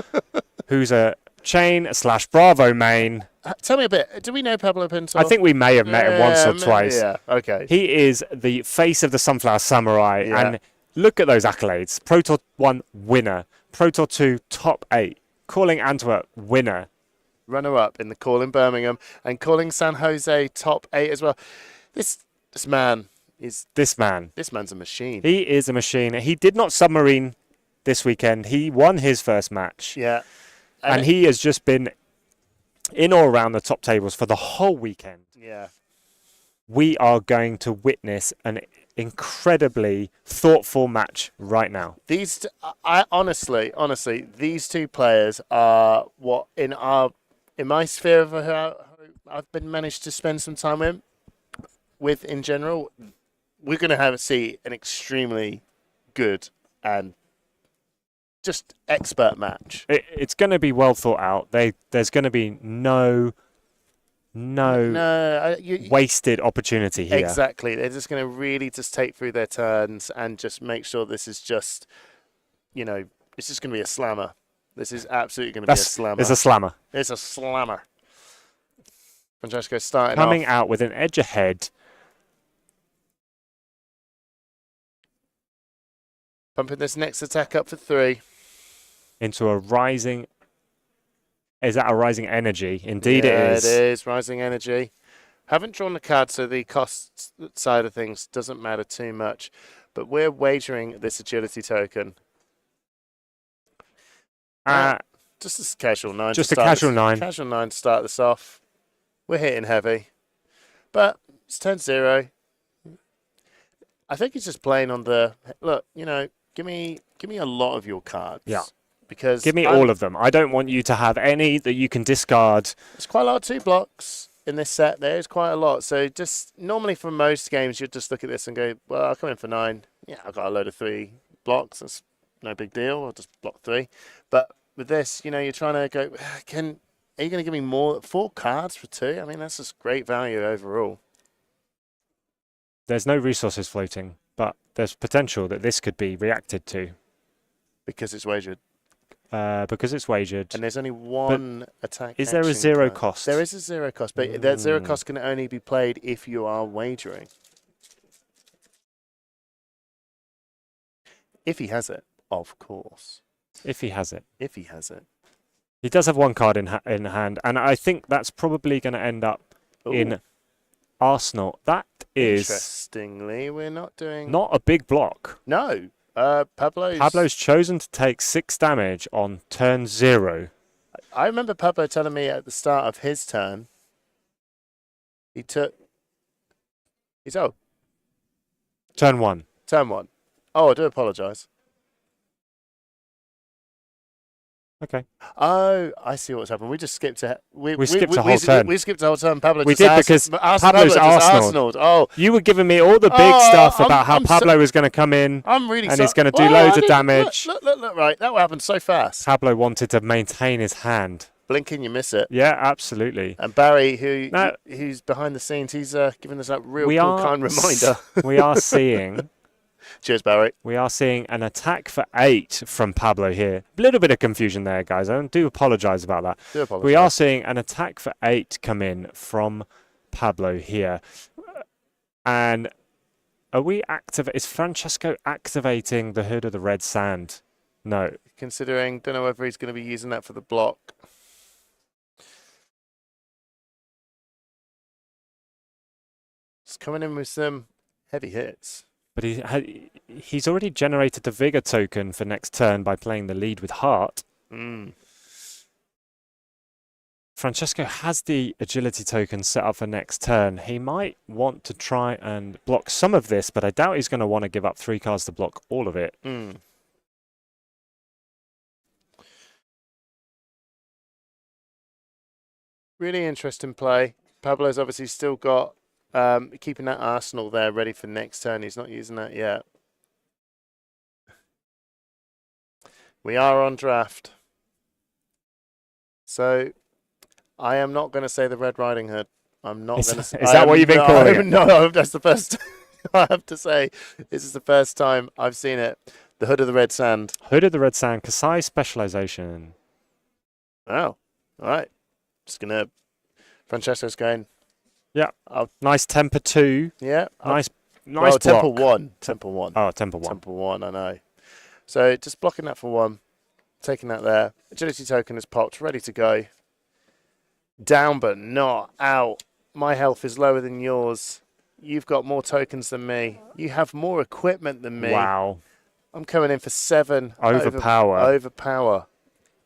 who's a Chain/Bravo main. Tell me a bit. Do we know Pablo Pintor? I think we may have met him once or twice. Yeah, okay. He is the face of the Sunflower Samurai. Yeah. And look at those accolades. Pro Tour 1 winner. Pro Tour 2 top 8. Calling Antwerp winner. Runner-up in the Calling Birmingham and Calling San Jose top 8 as well. This man is... This man's a machine. He is a machine. He did not submarine this weekend. He won his first match. Yeah. And he has just been in or around the top tables for the whole weekend. Yeah. We are going to witness an incredibly thoughtful match right now. I honestly, these two players are what in my sphere of who I've been managed to spend some time with in general. We're going to see an extremely good and just expert match. It's going to be well thought out. There's going to be no wasted opportunity here. Exactly. They're just going to really just take through their turns and just make sure this is just, it's just going to be a slammer. This is absolutely going to be a slammer. It's a slammer. It's a slammer. Francesco starting coming off. out with an edge ahead. Pumping this next attack up for 3. Into a rising... Is that a rising energy? Indeed it is. It is. Rising energy. Haven't drawn the card, so the cost side of things doesn't matter too much. But we're wagering this agility token. Just a casual 9. Just a casual 9. Casual 9 to start this off. We're hitting heavy. But it's turn 0. I think he's just playing on the... Look, give me a lot of your cards. Yeah. Because give me all of them. I don't want you to have any that you can discard. There's quite a lot of 2 blocks in this set. There is quite a lot. So just normally for most games, you'd just look at this and go, well, I'll come in for 9. Yeah, I've got a load of 3 blocks. That's no big deal. I'll just block 3. But with this, you're trying to go, are you going to give me more 4 cards for 2? I mean, that's just great value overall. There's no resources floating, but there's potential that this could be reacted to. Because it's wagered. Because it's wagered. And there's only one attack. Is there a 0 cost? There is a 0 cost, but that 0 cost can only be played if you are wagering. If he has it, of course. If he has it. If he has it. He does have 1 card in hand, and I think that's probably going to end up in Arsenal. That is... Interestingly, we're not doing... Not a big block. No. Pablo's chosen to take 6 damage on turn 0. I remember Pablo telling me at the start of his turn, he took. Turn 1. Turn 1. Oh, I do apologise. Okay. Oh, I see what's happened. We just skipped a. We skipped a whole turn. We skipped a whole turn. Pablo We just did because Pablo's Arsenal. Oh, you were giving me all the big stuff about how Pablo was going to come in. I'm really and he's going to do loads of damage. Look, right. That happened so fast. Pablo wanted to maintain his hand. Blinking, you miss it. Yeah, absolutely. And Barry, who's behind the scenes, he's giving us that kind reminder. We are seeing. Cheers, Barry. We are seeing an attack for 8 from Pablo here. A little bit of confusion there, guys. I do apologise about that. We are seeing an attack for 8 come in from Pablo here. And are we is Francesco activating the Hood of the Red Sand? No. Considering, don't know whether he's going to be using that for the block. He's coming in with some heavy hits. But he's already generated the Vigor token for next turn by playing the lead with Heart. Francesco has the Agility token set up for next turn. He might want to try and block some of this, but I doubt he's going to want to give up 3 cards to block all of it. Really interesting play. Pablo's obviously still got keeping that Arsenal there ready for next turn. He's not using that yet. We are on draft. So I am not going to say the Red Riding Hood. I'm not going to say. Is that what you've been calling it? No, that's the first. I have to say, this is the first time I've seen it. The Hood of the Red Sand. Hood of the Red Sand, Kasai specialization. Oh, all right. Just going to. Francesco's going. Yeah. Nice temper 2. Yeah. Nice well, block. Temple 1. Temple 1. Oh, Temple 1. Temple 1, I know. So just blocking that for 1. Taking that there. Agility token is popped, ready to go. Down but not out. My health is lower than yours. You've got more tokens than me. You have more equipment than me. Wow. I'm coming in for 7. Overpower. Overpower.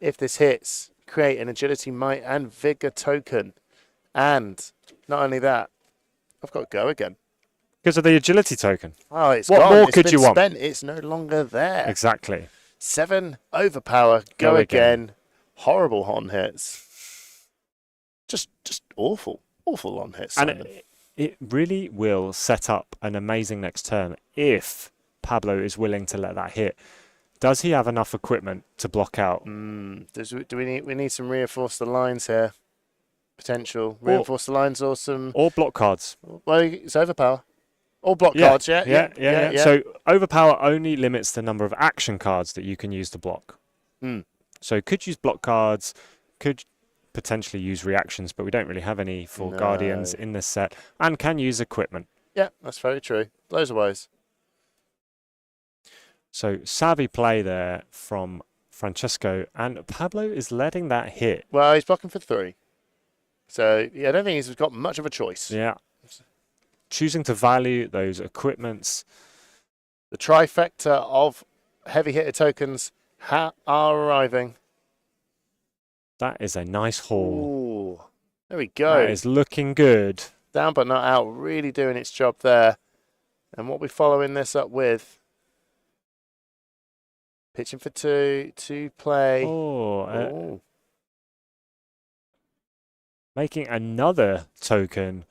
If this hits, create an Agility, Might and Vigor token. And not only that, I've got to go again. Because of the Agility token. Oh, it's what gone. more It's could been you want? spent. It's no longer there. Exactly. 7, overpower, go again. Horrible on hits. Just awful. Awful on hits, Simon. And it really will set up an amazing next turn if Pablo is willing to let that hit. Does he have enough equipment to block out? Do we need some reinforce the lines here? Potential. Reinforce the lines or some... Or block cards. Well, it's overpower. All block cards, yeah. So overpower only limits the number of action cards that you can use to block. So could use block cards, could potentially use reactions, but we don't really have any for Guardians in this set, and can use equipment. Yeah, that's very true. Loads of ways. So savvy play there from Francesco, and Pablo is letting that hit. Well, he's blocking for 3. So, yeah, I don't think he's got much of a choice. Yeah. Choosing to value those equipments. The trifecta of heavy hitter tokens are arriving. That is a nice haul. Ooh, there we go. That is looking good. Down but not out, really doing its job there. And what we're following this up with. Pitching for 2 to play. Making another token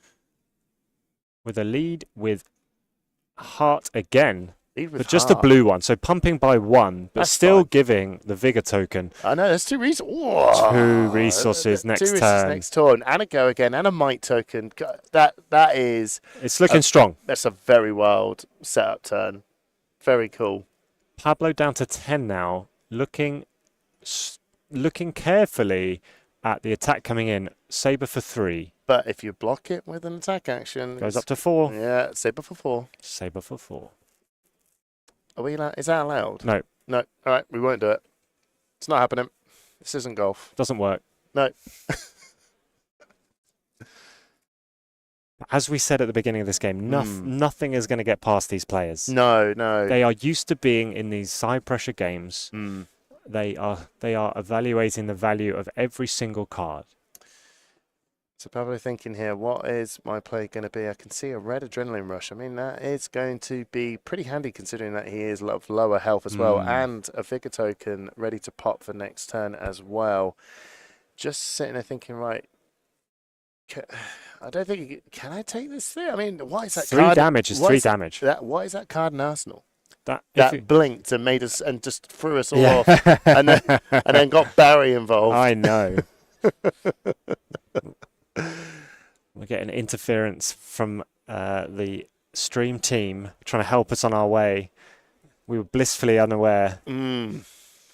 with a lead with Heart again. But just a blue one. So pumping by 1, but That's still fine. giving the Vigor token. I know, there's 2 resources. 2 resources next 2 resources turn. next turn. And a go again, and a Might token. That is... It's looking strong. That's a very wild setup turn. Very cool. Pablo down to 10 now. Looking carefully at the attack coming in. Saber for 3. But if you block it with an attack action... Goes up to 4. Yeah, Saber for 4. Saber for 4. Are we allowed? Is that allowed? No. No. All right, we won't do it. It's not happening. This isn't golf. Doesn't work. No. As we said at the beginning of this game, nothing is going to get past these players. No. They are used to being in these side pressure games. they are evaluating the value of every single card. So probably thinking here, what is my play going to be? I can see a red adrenaline rush. I mean, that is going to be pretty handy considering that he is of lower health as well, and a Vigor token ready to pop for next turn as well. Just sitting there thinking, right, I don't think, can I take this through? I mean, what is that three card? damage is three damage. What is that card in Arsenal? That blinked and made us and just threw us all off, and then got Barry involved. I know. We're getting interference from the stream team trying to help us on our way. We were blissfully unaware.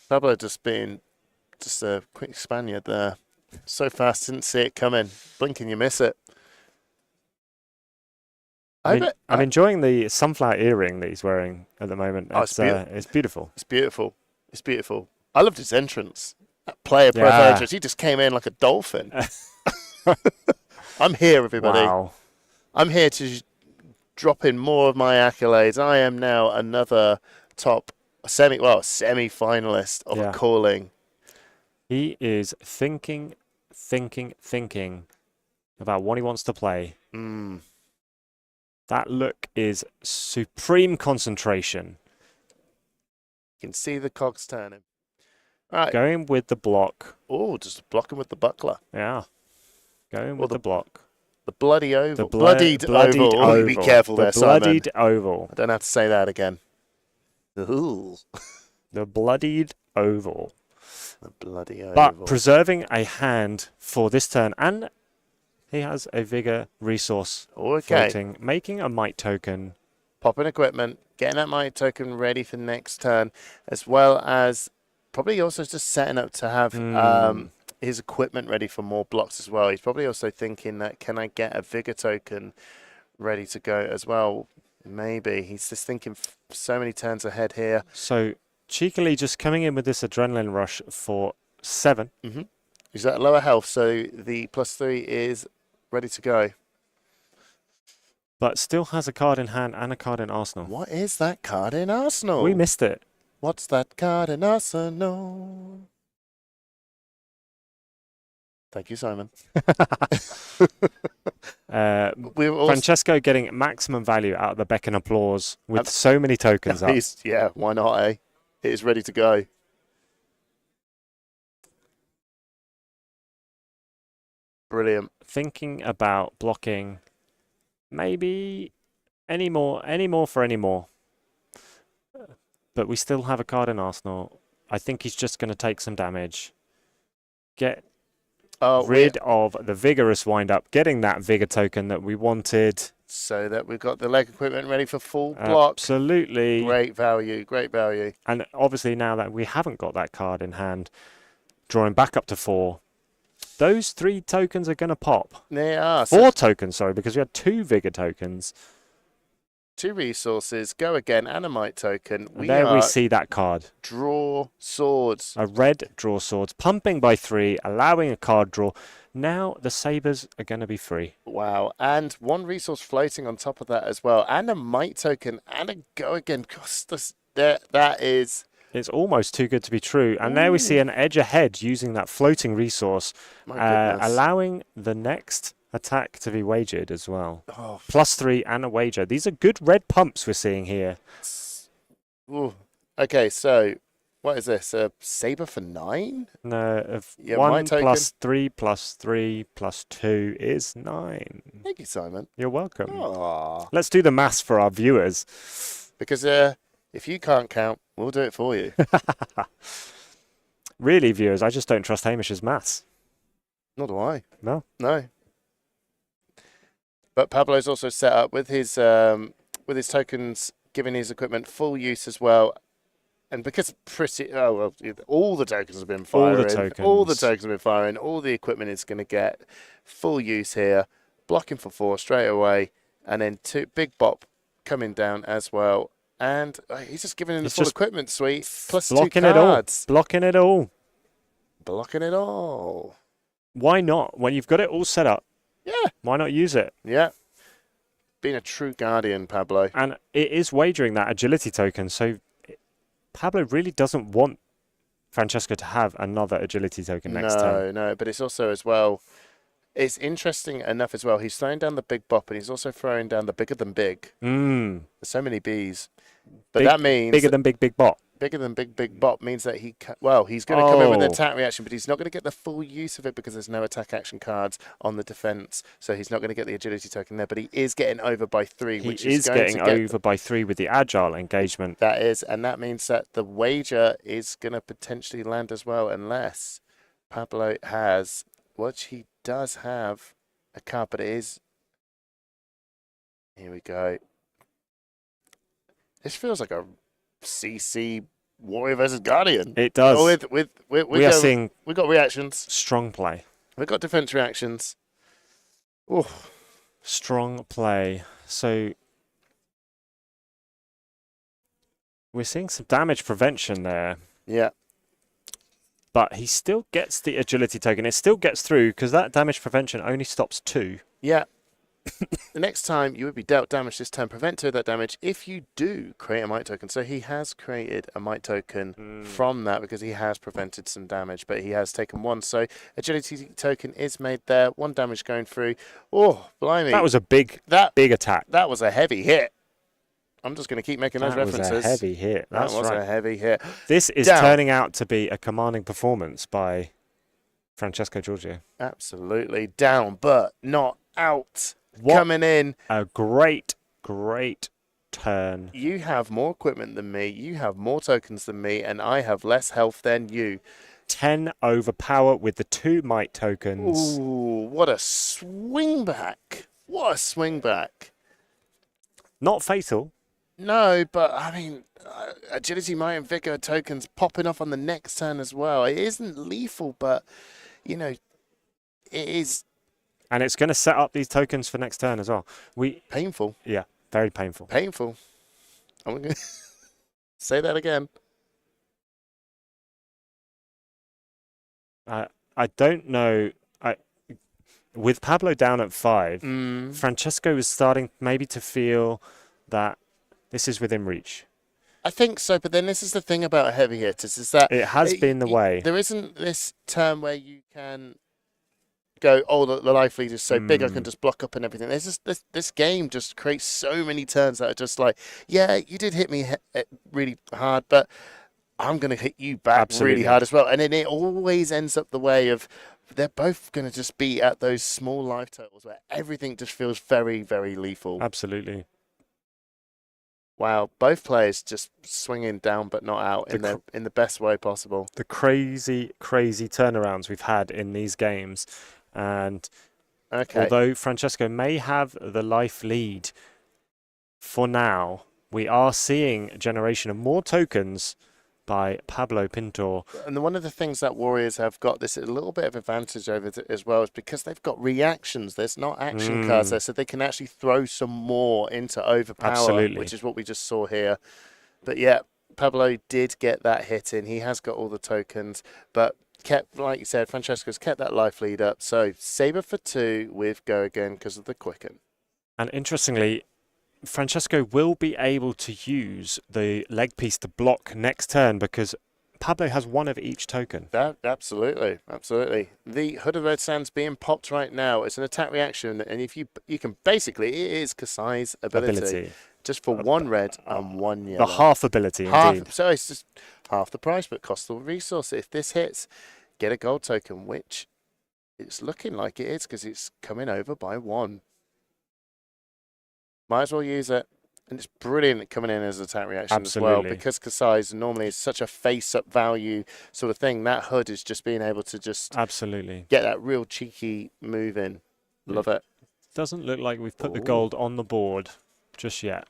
Pablo just being just a quick Spaniard there. So fast, didn't see it coming. Blink and you miss it. I'm enjoying the sunflower earring that he's wearing at the moment. Oh, it's beautiful. It's beautiful. It's beautiful. I loved his entrance. That player preference. He just came in like a dolphin. I'm here, everybody. Wow. I'm here to drop in more of my accolades. I am now another semi-finalist of a calling. He is thinking about what he wants to play. That look is supreme concentration. You can see the cogs turning. Right. Going with the block. Oh, just blocking with the buckler. Yeah. Going with the block. The bloody oval. The bloodied oval. Oh, be careful there, Simon. The bloodied oval. I don't have to say that again. Ooh. The bloodied oval. The bloody oval. But preserving a hand for this turn, and he has a Vigor resource floating, making a Might token. Popping equipment, getting that Might token ready for next turn, as well as probably also just setting up to have his equipment ready for more blocks as well. He's probably also thinking that, can I get a Vigor token ready to go as well? Maybe. He's just thinking so many turns ahead here. So cheekily just coming in with this adrenaline rush for 7. He's at lower health, so the +3 is ready to go. But still has a card in hand and a card in Arsenal. What is that card in Arsenal? We missed it. What's that card in Arsenal? Thank you, Simon. Francesco getting maximum value out of the beck and applause with so many tokens up. Yeah, why not, eh? It is ready to go. Brilliant. Thinking about blocking maybe any more for any more. But we still have a card in Arsenal. I think he's just going to take some damage. Get rid of the vigorous wind-up. Getting that Vigor token that we wanted. So that we've got the leg equipment ready for full block. Absolutely. Great value, great value. And obviously now that we haven't got that card in hand, drawing back up to 4. Those 3 tokens are going to pop. They are. 4 tokens, sorry, because we had 2 Vigor tokens. 2 resources, go again, and a Might token. We see that card. Draw swords. A red draw swords, pumping by 3, allowing a card draw. Now the sabers are going to be free. Wow, and 1 resource floating on top of that as well, and a Might token, and a go again. That is... It's almost too good to be true. And there we see an edge ahead using that floating resource, allowing the next attack to be wagered as well. +3 and a wager. These are good red pumps we're seeing here. Ooh. Okay, so what is this? A saber for 9? No, 1 +3 +3 +2 is 9. Thank you, Simon. You're welcome. Aww. Let's do the maths for our viewers. Because if you can't count, we'll do it for you. Really, viewers, I just don't trust Hamish's maths. Nor do I. No. No. But Pablo's also set up with his tokens, giving his equipment full use as well. And because all the tokens have been firing. All the tokens have been firing. All the equipment is going to get full use here. Blocking for 4 straight away. And then 2 big bop coming down as well. And he's just giving him the full equipment suite. Plus 2 cards. Blocking it all. Blocking it all. Why not? When you've got it all set up. Yeah. Why not use it? Yeah. Being a true guardian, Pablo. And it is wagering that agility token, so Pablo really doesn't want Francesco to have another agility token next turn. No, but it's also as well. It's interesting enough as well. He's throwing down the big bop, and he's also throwing down the bigger than big. Mm. There's so many Bs, but that means bigger than big bop. Bigger than big bop means that he's going to come in with an attack reaction, but he's not going to get the full use of it because there's no attack action cards on the defense. So he's not going to get the agility token there, but he is getting over by 3, which is going getting over by 3 with the agile engagement. That is, and that means that the wager is going to potentially land as well, unless Pablo has, which he does have a card, but it is. Here we go. This feels like a CC Warrior versus Guardian. It does. We are seeing. We've got reactions. Strong play. We've got defense reactions. Oh, strong play. So we're seeing some damage prevention there. Yeah. But he still gets the agility token. It still gets through because that damage prevention only stops 2. Yeah. The next time you would be dealt damage this turn, prevent 2 of that damage if you do create a might token. So he has created a might token from that because he has prevented some damage, but he has taken 1. So agility token is made there. 1 damage going through. Oh, blimey. That was a big attack. That was a heavy hit. I'm just going to keep making those references. That was a heavy hit. That's that was right. a heavy hit. This is turning out to be a commanding performance by Francesco Giorgio. Absolutely. Down, but not out. Coming in. A great turn. You have more equipment than me. You have more tokens than me, and I have less health than you. 10 overpower with the 2 might tokens. Ooh, what a swing back. What a swing back. Not fatal. No, but I mean, agility, might, and vigor tokens popping off on the next turn as well. It isn't lethal, but, you know, it is. And it's going to set up these tokens for next turn as well. Painful. Yeah, very painful. Painful. I'm going to say that again. I don't know. With Pablo down at 5, Francesco is starting maybe to feel that this is within reach. I think so, but then this is the thing about heavy hitters, is that it has been the way. There isn't this turn where you can go, oh, the life lead is so big, I can just block up and everything. There's just this game just creates so many turns that are just like, yeah, you did hit me really hard, but I'm going to hit you back really hard as well. And then it always ends up the way of they're both going to just be at those small life totals where everything just feels very, very lethal. Absolutely. Wow, both players just swinging down but not out in the best way possible. The crazy turnarounds we've had in these games. And although Francesco may have the life lead for now, we are seeing a generation of more tokens by Pablo Pintor. And one of the things that Warriors have got this a little bit of advantage over as well is because they've got reactions. There's not action cards there, so they can actually throw some more into overpower, which is what we just saw here. But yeah, Pablo did get that hit in. He has got all the tokens, but kept, like you said, Francesco's kept that life lead up. So Saber for 2 with Go Again because of the Quicken. And interestingly, Francesco will be able to use the leg piece to block next turn because Pablo has 1 of each token. Absolutely. The Hood of Red Sands being popped right now. It's an attack reaction, and if you can basically, it is Kasai's ability. Just for 1 red and 1 yellow. The half ability, indeed. So it's just half the price, but costs the resource. If this hits, get a gold token, which it's looking like it is because it's coming over by 1. Might as well use it. And it's brilliant coming in as an attack reaction as well. Because Kasai's normally is such a face-up value sort of thing. That Hood is just being able to just get that real cheeky move in. Love it. Doesn't look like we've put the gold on the board just yet.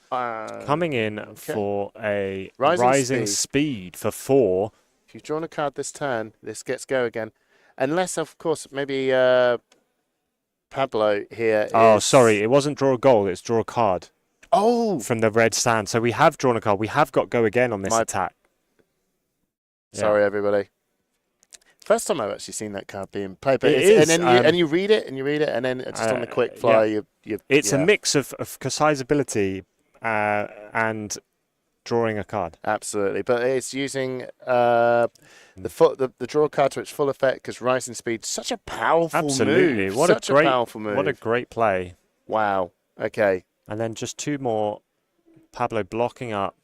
Coming in for a rising speed for 4. If you've drawn a card this turn, this gets Go Again. Unless, of course, maybe Pablo here Oh, sorry. It wasn't draw a gold. It's draw a card. Oh! From the red stand. So we have drawn a card. We have got Go Again on this attack. Sorry, everybody. First time I've actually seen that card being played. But It is, and then you read it, and then just on the quick fly, it's a mix of customizability and drawing a card. Absolutely, but it's using the draw card to its full effect because rising speed, such a powerful move. What such a great powerful move. What a great play. Wow. Okay. And then just 2 more. Pablo blocking up.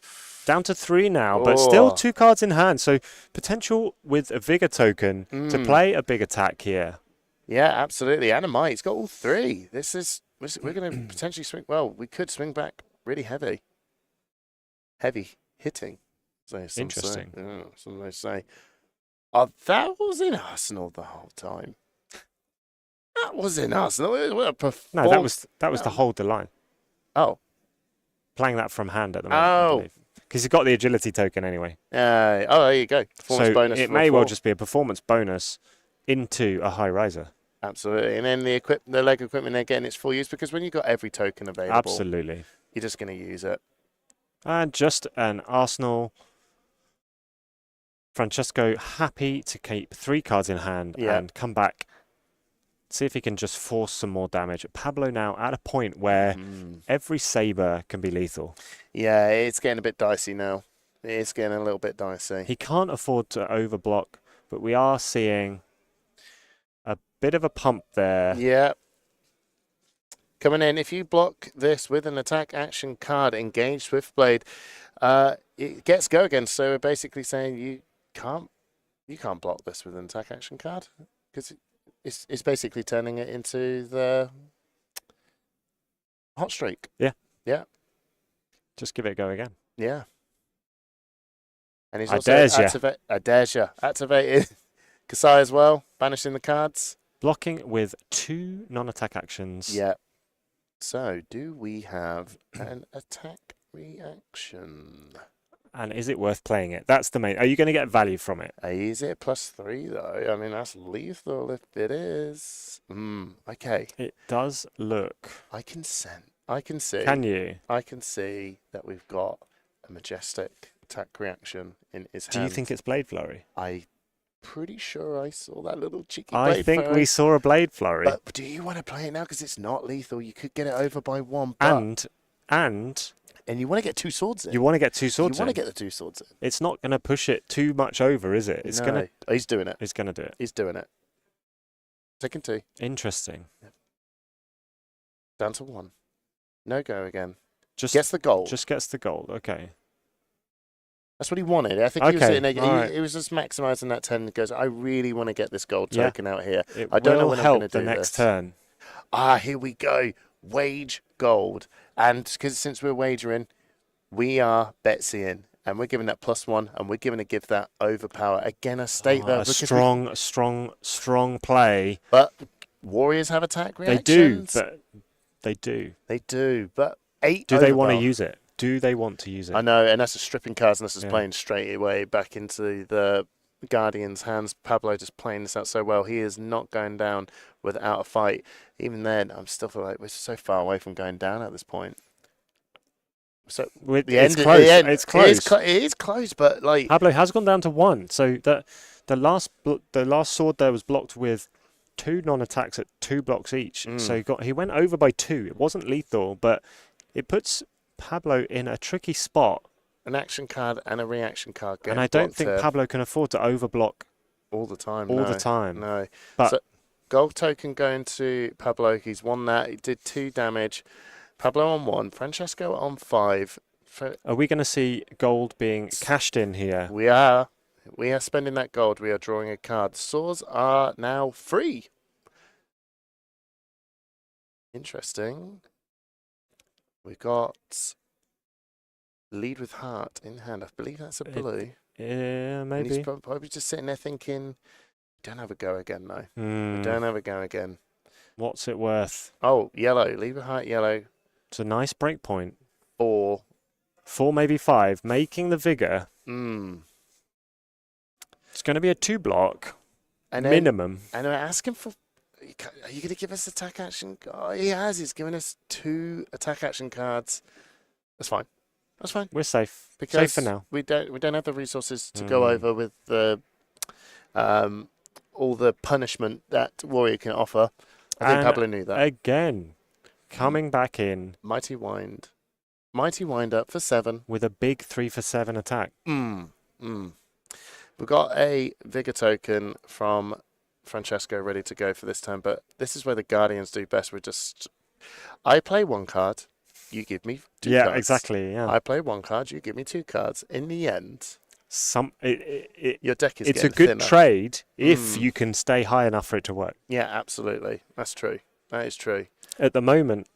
Down to 3 now, but still 2 cards in hand. So potential with a Vigor token to play a big attack here. Yeah, absolutely. And a might. He's got all 3. We're going to potentially swing. Well, we could swing back really heavy. Heavy hitting. Interesting. Some they say. Oh, that was in Arsenal the whole time. That was in Arsenal. No, that was the hold the line. Oh. Playing that from hand at the moment. Because he's got the agility token anyway. There you go. Performance bonus. It may well just be a performance bonus into a high riser. Absolutely. And then the leg equipment, again, it's full use because when you've got every token available, absolutely, you're just going to use it. And just an Arsenal. Francesco happy to keep 3 cards in hand and come back. See if he can just force some more damage. Pablo now at a point where every saber can be lethal. Yeah, it's getting a bit dicey now. It's getting a little bit dicey. He can't afford to overblock, but we are seeing a bit of a pump there. Yeah. Coming in, if you block this with an attack action card, engage Swiftblade, it gets go again. So we're basically saying you can't block this with an attack action card because it's basically turning it into the hot streak. Yeah. Yeah. Just give it a go again. Yeah. And he's I also activated Kasai as well, banishing the cards. Blocking with 2 non-attack actions. Yeah. So, do we have an attack reaction? And is it worth playing it? That's the main. Are you going to get value from it? Is it +3 though? I mean, that's lethal if it is. Okay. It does look. I can see. Can you? I can see that we've got a majestic attack reaction in his hand. Do you think it's Blade Flurry? I'm pretty sure I saw that little cheeky Blade I think Flurry. we saw a Blade Flurry. But do you want to play it now? Because it's not lethal. You could get it over by 1. But and you want to get 2 swords in. You want to get 2 swords in. You want to get the 2 swords in. It's not going to push it too much over, is it? It's going to. He's doing it. He's going to do it. He's doing it. Taking 2. Interesting. Yep. Down to 1. No go again. Just gets the gold. Just gets the gold. Okay. That's what he wanted. I think he was sitting there. He was just maximising that 10. He goes, I really want to get this gold token out here. I don't know when I'm going to do the next turn. Here we go. Wage gold. And because since we're wagering, we are Betsying. And we're giving that +1, and we're going to give that overpower. Again, a state that... strong play. But Warriors have attack reactions. They do. They do. But 8 Do they want to use it? Do they want to use it? I know, and that's a stripping cards, and this is playing straight away back into the Guardian's hands. Pablo just playing this out so well. He is not going down without a fight. Even then, I'm still feel like we're so far away from going down at this point. So it's close. It's close. It is close, but like Pablo has gone down to 1. So the last sword there was blocked with 2 non-attacks at 2 blocks each. So he went over by 2. It wasn't lethal, but it puts Pablo in a tricky spot. An action card and a reaction card. And I don't think Pablo can afford to overblock all the time. No. But so, gold token going to Pablo. He's won that. He did 2 damage. Pablo on 1. Francesco on 5. Are we going to see gold being cashed in here? We are. We are spending that gold. We are drawing a card. Swords are now free. Interesting. We've got Lead with Heart in hand. I believe that's a blue. Yeah, maybe. And he's probably just sitting there thinking, don't have a go again, though. Don't have a go again. What's it worth? Oh, yellow. Lead with Heart, yellow. It's a nice break point. 4. 4, maybe 5. Making the vigor. It's going to be a 2 block. Minimum. And we're asking for... Are you going to give us attack action? Oh, he has. He's given us 2 attack action cards. That's fine. That's fine. We're safe. Because safe for now. We don't have the resources to go over with the all the punishment that Warrior can offer. I think Pablo knew that. Again, coming back in. Mighty Wind. Mighty Wind up for 7. With a big 3 for 7 attack. We've got a Vigor token from Francesco ready to go for this turn, but this is where the Guardians do best. I play 1 card, you give me 2 cards. Yeah, exactly. Yeah. I play 1 card, you give me 2 cards. In the end, your deck is it's a getting good thinner. trade if you can stay high enough for it to work. Yeah, absolutely. That's true. That is true. At the moment,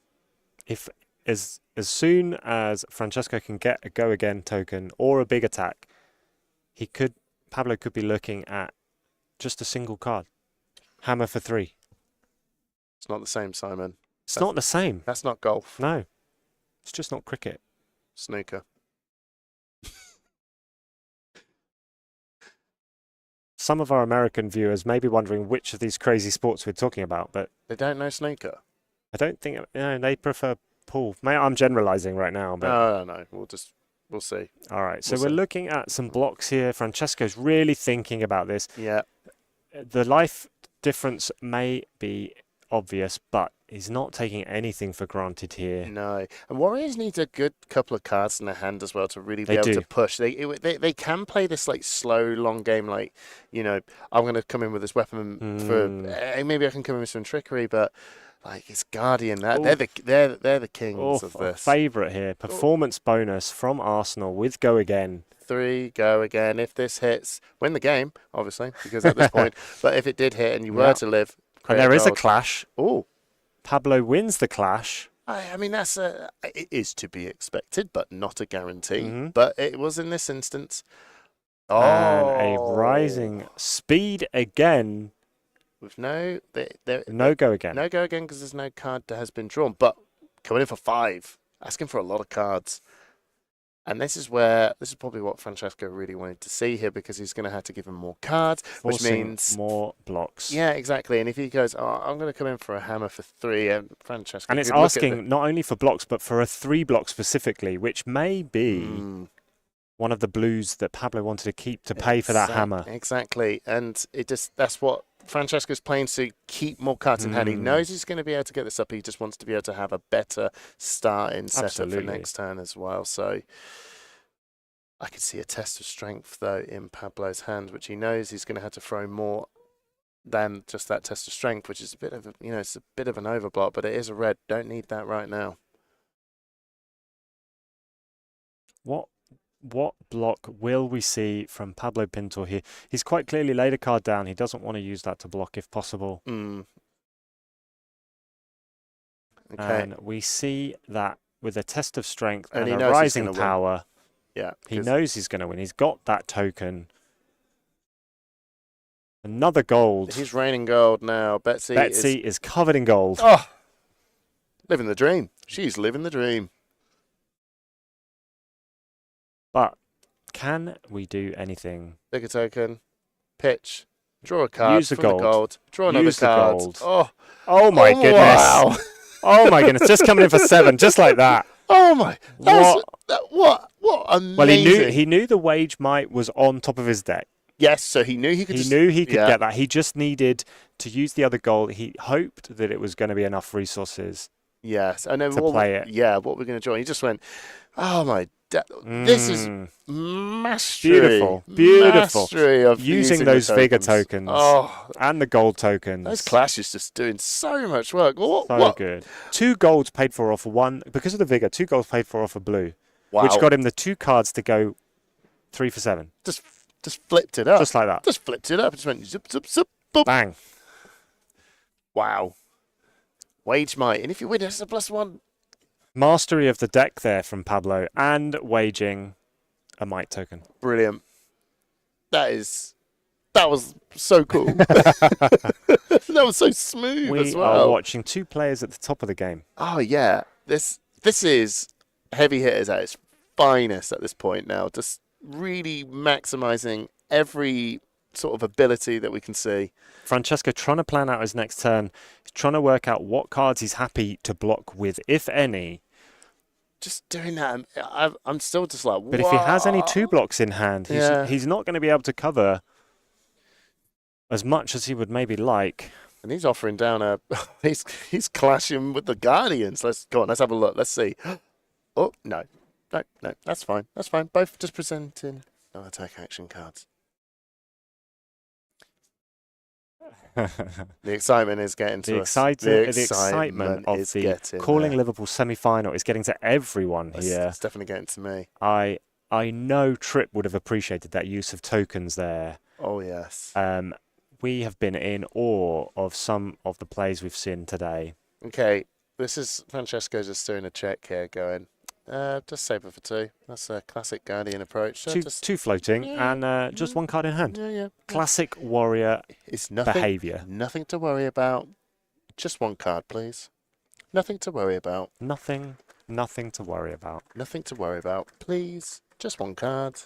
if as soon as Francesco can get a go again token or a big attack, Pablo could be looking at just a single card. Hammer for 3. It's not the same, Simon. It's not the same. That's not golf. No. It's just not cricket. Snooker. Some of our American viewers may be wondering which of these crazy sports we're talking about, but they don't know snooker. I don't think they prefer pool. I'm generalizing right now, but no. We'll see. All right, so we're looking at some blocks here. Francesco's really thinking about this. Yeah. The life difference may be obvious, but he's not taking anything for granted here. No, and Warriors needs a good couple of cards in their hand as well to really be able to push. They can play this like slow, long game, like, you know, I'm going to come in with this weapon for maybe I can come in with some trickery, but like it's Guardian, they're the kings of this. Favourite here, performance bonus from Arsenal with Go Again. 3, go again. If this hits, win the game, obviously, because at this point. But if it did hit and you were to live, and there is a clash. Oh, Pablo wins the clash. I mean, it is to be expected, but not a guarantee. But it was in this instance. And a rising speed again. With no go again. No go again because there's no card that has been drawn. But coming in for 5, asking for a lot of cards. And this is probably what Francesco really wanted to see here, because he's going to have to give him more cards, which means more blocks. Yeah, exactly. And if he goes, I'm going to come in for a hammer for 3, and Francesco, and it's asking not only for blocks but for a 3 block specifically, which may be one of the blues that Pablo wanted to keep to pay for that hammer. Exactly, and that's what Francesco's playing, to keep more cards in hand. He knows he's going to be able to get this up. He just wants to be able to have a better starting setup for next turn as well. So I could see a test of strength, though, in Pablo's hand, which he knows he's going to have to throw more than just that test of strength, which is a bit of it's a bit of an overblock, but it is a red. Don't need that right now. What block will we see from Pablo Pintor here? He's quite clearly laid a card down. He doesn't want to use that to block if possible. Okay. And we see that with a test of strength and a rising power, he knows he's going to win. He's got that token. Another gold. He's raining gold now. Betsy is covered in gold. Oh, living the dream. She's living the dream. But can we do anything? Pick a token, pitch, draw a card, use the gold. Draw another card. Oh my goodness! Wow. Oh my goodness! Just coming in for 7, just like that. Oh my! What amazing! Well, he knew the wage might was on top of his deck. Yes, so he knew he could. Get that. He just needed to use the other gold. He hoped that it was going to be enough resources. Yes, and then to play it. Yeah, what we're going to draw. He just went, oh my. This is mastery. Beautiful. Mastery of using those Vigor tokens and the gold tokens. Those clashes just doing so much work. Good. 2 golds paid for off 1 because of the Vigor. 2 golds paid for off a blue, which got him the 2 cards to go 3 for 7. Just flipped it up. Just like that. Just flipped it up. Just went zip, zip, zip, boop. Bang. Wow. Wage might, and if you win, it's a +1. Mastery of the deck there from Pablo, and waging a might token. Brilliant. That was so cool. That was so smooth as well. We are watching 2 players at the top of the game. Oh yeah, this is heavy hitters at its finest at this point now. Just really maximizing every sort of ability that we can see. Francesco trying to plan out his next turn. He's trying to work out what cards he's happy to block with, if any. Just doing that, I'm still just like, but if he has any 2 blocks in hand, he's not going to be able to cover as much as he would maybe like. And he's offering down a. He's clashing with the Guardians. Let's go on. Let's have a look. Let's see. Oh no, that's fine. That's fine. Both just presenting no attack action cards. The excitement is getting to us. The excitement of the Calling Liverpool semi-final is getting to everyone here. It's definitely getting to me. I know Trip would have appreciated that use of tokens there. Oh yes. We have been in awe of some of the plays we've seen today. Okay, this is Francesco just doing a check here, going. Just Saber for 2. That's a classic Guardian approach. Two floating and just one card in hand. Yeah. Classic warrior behaviour. Nothing to worry about. Just one card, please. Nothing to worry about. Nothing to worry about. Nothing to worry about. Please. Just one card.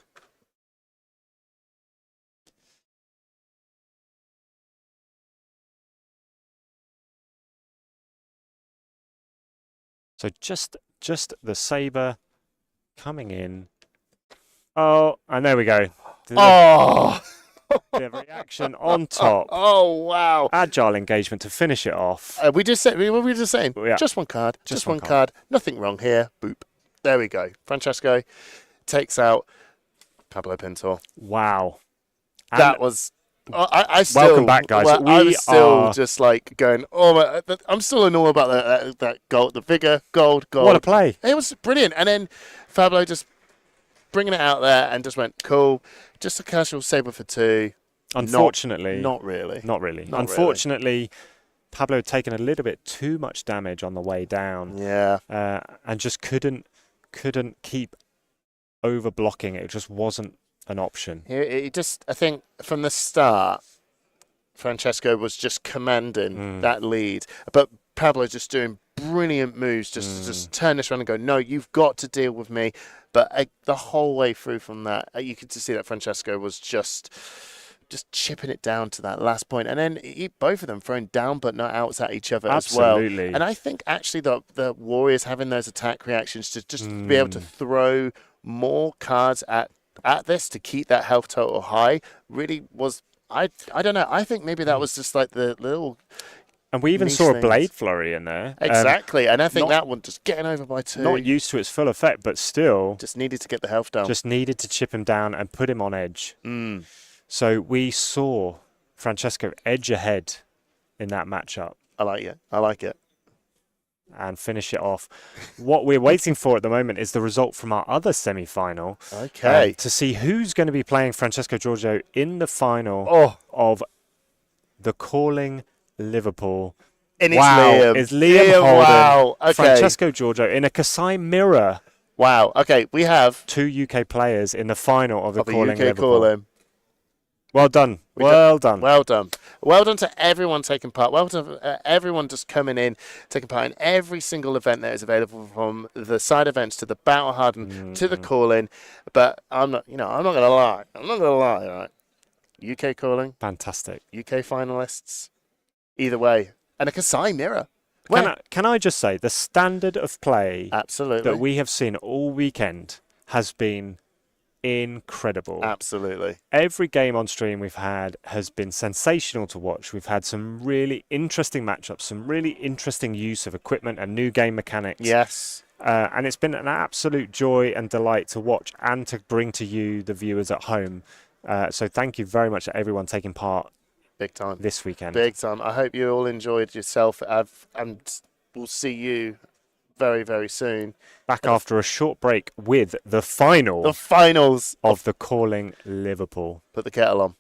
So just the Saber coming in. Oh, and there we go. Oh! The reaction on top. Oh, wow. Agile engagement to finish it off. What were we just saying? Yeah. Just one card. Just one card. Nothing wrong here. Boop. There we go. Francesco takes out Pablo Pintor. Wow. That was... I still, welcome back, guys. Well, I was still just like going, oh, I'm still in awe about that gold, the vigor, gold. What a play. It was brilliant. And then Pablo just bringing it out there and just went, cool, just a casual Saber for 2. Unfortunately. Not really. Unfortunately, Pablo had taken a little bit too much damage on the way down. Yeah. And just couldn't keep over blocking. It just wasn't an option. I think from the start, Francesco was just commanding that lead, but Pablo just doing brilliant moves, just turn this around and go, no, you've got to deal with me. But the whole way through from that, you could see that Francesco was just chipping it down to that last point, and then both of them throwing down but not outs at each other as well. And I think actually the Warriors having those attack reactions to just be able to throw more cards at this to keep that health total high really was, I don't know, I think maybe that was just like the little... And we even saw a Blade Flurry in there. Exactly, and I think that one just getting over by 2. Not used to its full effect, but still... Just needed to get the health down. Just needed to chip him down and put him on edge. So we saw Francesco edge ahead in that matchup. I like it. And finish it off. What we're waiting for at the moment is the result from our other semi-final. Okay. To see who's going to be playing Francesco Giorgio in the final of the Calling Liverpool. And it's Liam. It's Liam Holden. Wow. Okay. Francesco Giorgio in a Kasai mirror. Wow. Okay, we have 2 UK players in the final of the Calling UK Liverpool. Calling. Well done. Well done. Well done to everyone taking part. Well done to everyone just coming in, taking part in every single event that is available, from the side events to the Battle Hardened to the Calling. But I'm not going to lie. Right? UK Calling. Fantastic. UK finalists. Either way. And a Kasai mirror. Can I just say, the standard of play absolutely that we have seen all weekend has been incredible. Absolutely. Every game on stream we've had has been sensational to watch. We've had some really interesting matchups, some really interesting use of equipment and new game mechanics. Yes. And it's been an absolute joy and delight to watch and to bring to you, the viewers at home. So thank you very much to everyone taking part. Big time. This weekend. Big time. I hope you all enjoyed yourself. And we'll see you very, very soon. Back after a short break with the final. The finals of the Calling Liverpool. Put the kettle on.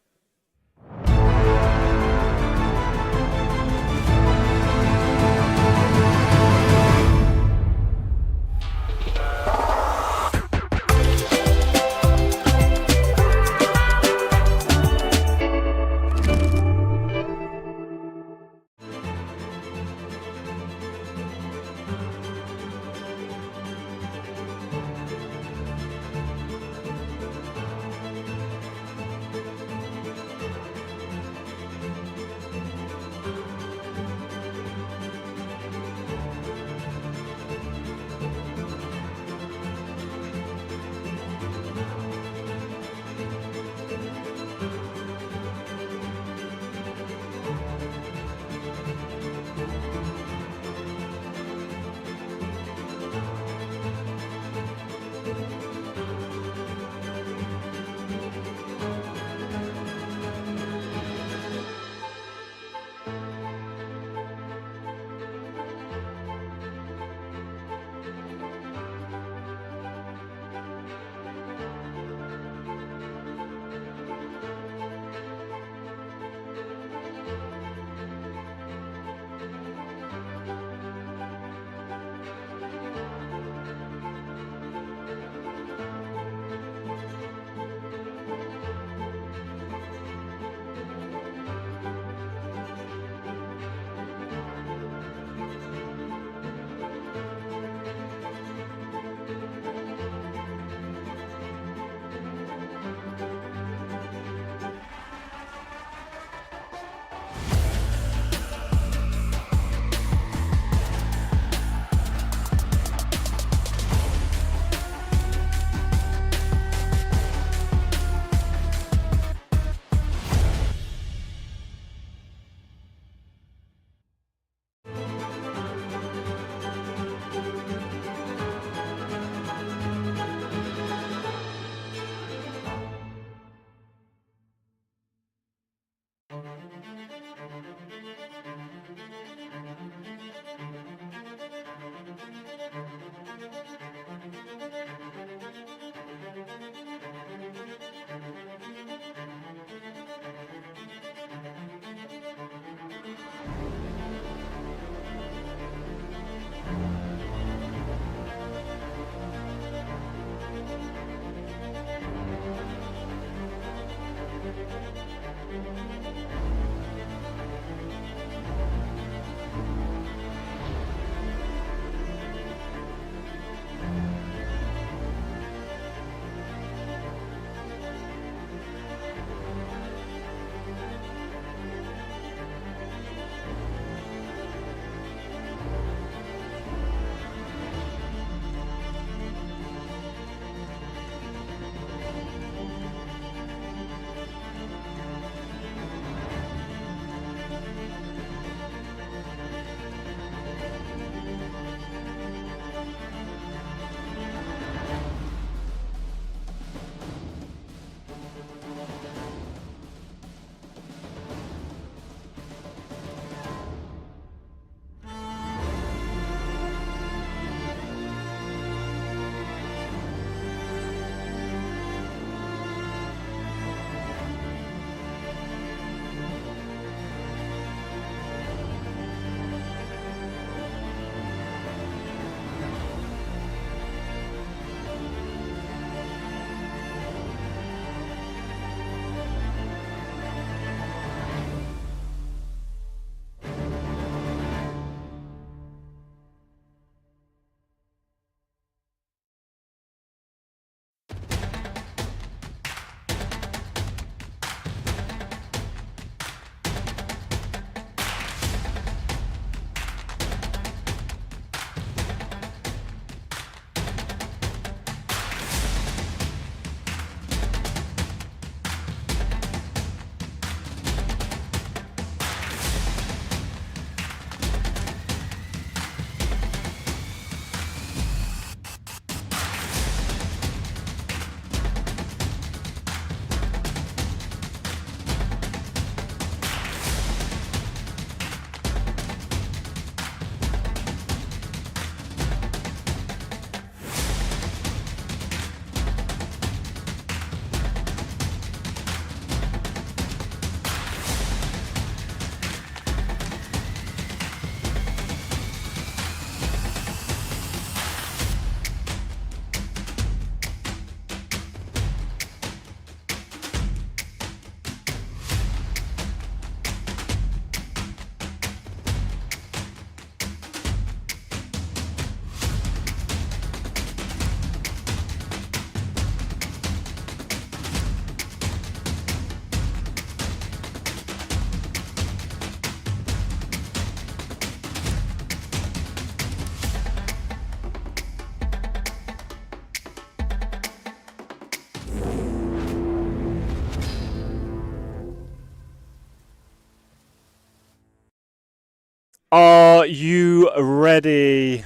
Are you ready?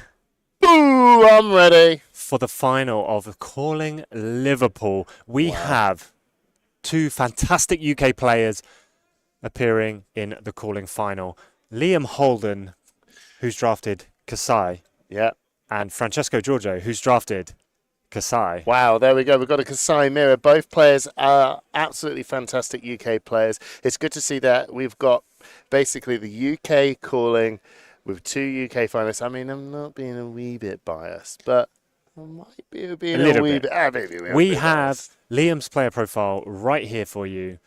Ooh, I'm ready. For the final of Calling Liverpool. We have two fantastic UK players appearing in the Calling final. Liam Holden, who's drafted Kasai. Yeah. And Francesco Giorgio, who's drafted Kasai. Wow, there we go. We've got a Kasai mirror. Both players are absolutely fantastic UK players. It's good to see that we've got basically the UK calling with two UK finalists. I mean, I'm not being a wee bit biased, but I might be being a wee bit. Maybe a We bit have biased. Liam's player profile right here for you.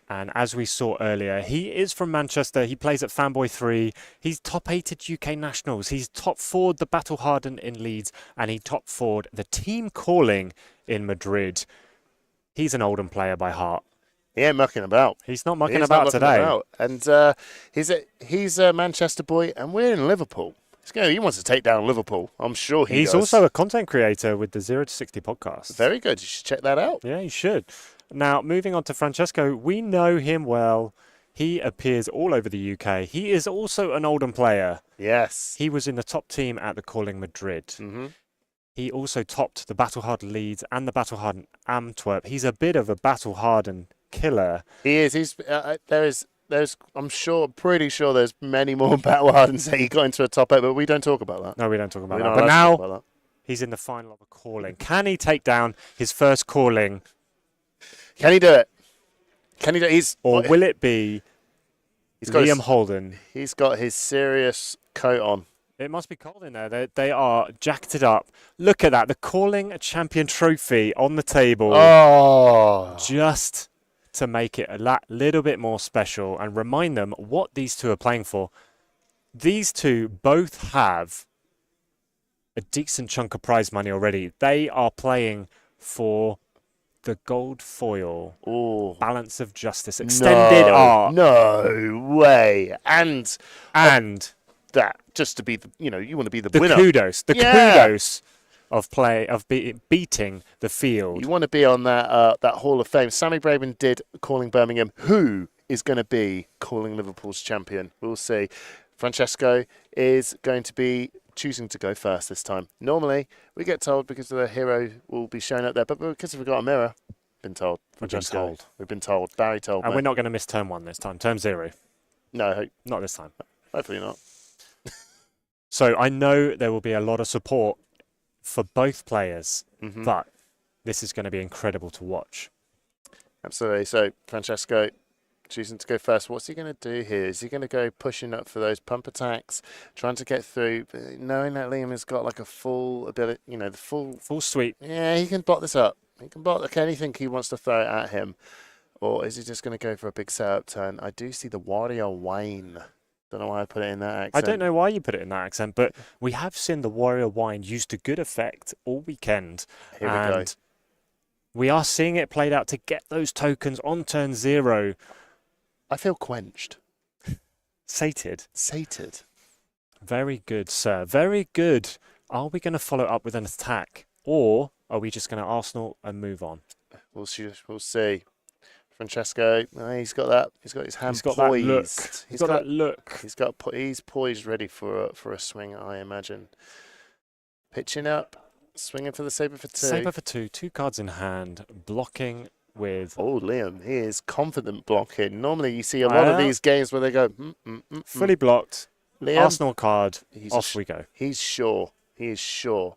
And as we saw earlier, he is from Manchester. He plays at Fanboy 3. He's top 8 at UK Nationals. He's top 4'd the Battle Hardened in Leeds. And he top 4'd the Team Calling in Madrid. He's an Oldham player by heart. He ain't mucking about. He's not mucking about today. And he's a Manchester boy, and we're in Liverpool. He wants to take down Liverpool. I'm sure he does. He's also a content creator with the 0 to 60 podcast. Very good. You should check that out. Yeah, you should. Now, moving on to Francesco, we know him well. He appears all over the UK. He is also an Oldham player. Yes. He was in the top team at the Calling Madrid. Mm-hmm. He also topped the Battle Hardened Leeds and the Battle Hardened Antwerp. He's a bit of a Battle Hardened killer. He is. There is I'm pretty sure there's many more battle hardens that he got into a top 8, but we don't talk about that. No, we don't talk about We're that. not But allowed to now talk about that. he's in the final of a calling. Can he take down his first calling? Can he do it? Can he do it? Or will it be Liam Holden? He's got his serious coat on. It must be cold in there. They are jacketed up. Look at that. The calling champion trophy on the table. Oh. Just to make it a little bit more special and remind them what these two are playing for. These two both have a decent chunk of prize money already. They are playing for the gold foil. Balance of Justice extended art. No way. And that just to be you want to be the winner. Kudos. Kudos of beating the field. You want to be on that Hall of Fame. Sammy Braben did Calling Birmingham. Who is going to be Calling Liverpool's champion? We'll see. Francesco is going to be choosing to go first this time. Normally, we get told because the hero will be shown up there, but because we've got a mirror, been told. Francesco, we've been told. Barry told And me. we're not going to miss turn 1 this time. Turn 0. No. Not this time. Hopefully not. So I know there will be a lot of support for both players, but this is going to be incredible to watch. Absolutely. So Francesco choosing to go first. What's he going to do here? Is he going to go pushing up for those pump attacks, trying to get through, knowing that Liam has got like a full ability, the full suite. Yeah, he can block this up. He can block anything he wants to throw at him. Or is he just going to go for a big setup turn? I do see the Warrior Wine. Don't know why I put it in that accent. I don't know why you put it in that accent, but we have seen the Warrior Wine used to good effect all weekend. Here we go. We are seeing it played out to get those tokens on turn 0. I feel quenched. Sated. Very good, sir. Very good. Are we going to follow up with an attack? Or are we just going to Arsenal and move on? We'll see. Francesco, he's got that. He's got his hand poised. That look. He's got that look. He's poised, ready for a swing. I imagine. Pitching up, swinging for the saber for 2. Saber for 2. 2 cards in hand, blocking with. Oh, Liam, he is confident blocking. Normally, you see a lot of these games where they go fully blocked. Liam, Arsenal card. Off we go. He's sure. He is sure.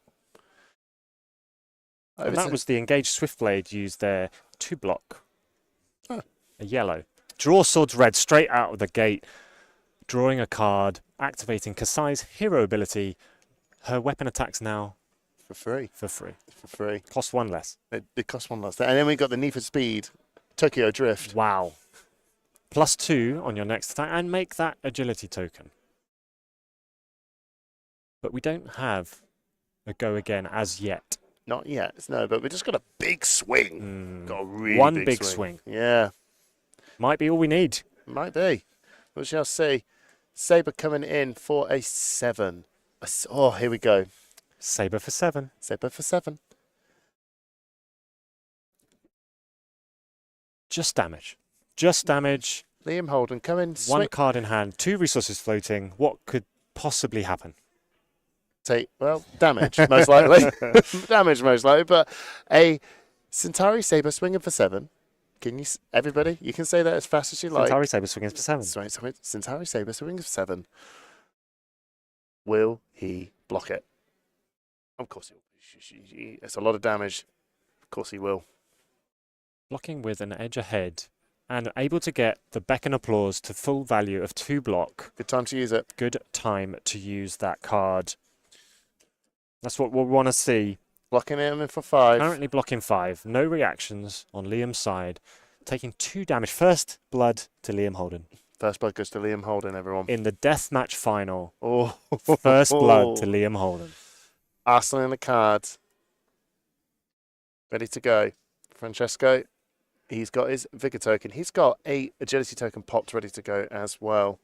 And that was the engaged Swiftblade used there to block. A yellow. Draw swords red straight out of the gate. Drawing a card, activating Kasai's hero ability. Her weapon attacks now for free. For free. Cost 1 less. It costs 1 less. And then we got the Need for Speed, Tokyo Drift. Wow. +2 on your next attack and make that agility token. But we don't have a go again as yet. Not yet, no, but we just got a big swing. Got a really One big swing. Yeah. Might be all we need. Might be. We shall see. Saber coming in for a 7. Oh, here we go. Saber for 7. Saber for 7. Just damage. Just damage. Liam Holden coming. 1 card in hand. 2 resources floating. What could possibly happen? Damage, most likely. Damage, most likely. But a Centauri Saber swinging for 7. Can you, everybody, you can say that as fast as you like. Centauri Saber swinging for 7. Centauri Saber swinging for 7. Will he block it? Of course he will. It's a lot of damage. Of course he will. Blocking with an edge ahead and able to get the beckon applause to full value of 2 block. Good time to use it. Good time to use that card. That's what we want to see. Blocking him in for 5. Currently blocking 5. No reactions on Liam's side. Taking 2 damage. First blood to Liam Holden. First blood goes to Liam Holden, everyone. In the deathmatch final. Oh. First blood to Liam Holden. Arsenal in the cards. Ready to go. Francesco, he's got his Vigor token. He's got a Agility token popped ready to go as well.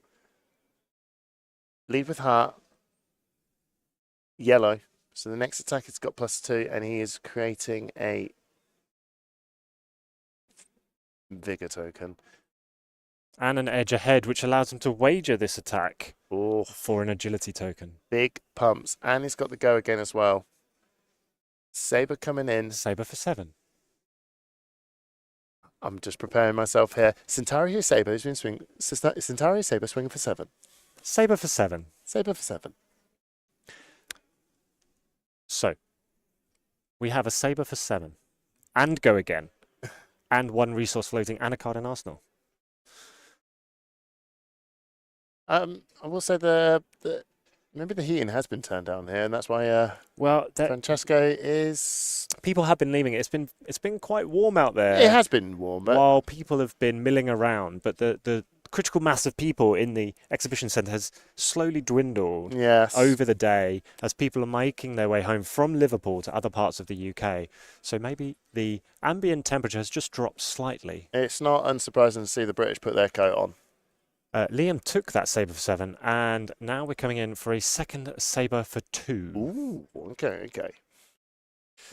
Lead with heart. Yellow. So the next attack it's got +2 and he is creating a Vigor token. And an edge ahead, which allows him to wager this attack for an agility token. Big pumps. And he's got the go again as well. Saber coming in. Saber for 7. I'm just preparing myself here. Centauri Saber has been swinging. Centauri Saber swinging for 7. Saber for 7. Saber for 7. So, we have a Saber for 7. And go again. And 1 resource floating and a card in Arsenal. I will say maybe the heating has been turned down here, and that's why Francesco is. People have been leaving it. It's been quite warm out there. It has been warm, but while people have been milling around, but the critical mass of people in the exhibition centre has slowly dwindled over the day as people are making their way home from Liverpool to other parts of the UK. So maybe the ambient temperature has just dropped slightly. It's not unsurprising to see the British put their coat on. Liam took that Saber for 7, and now we're coming in for a second Saber for 2. Ooh, okay.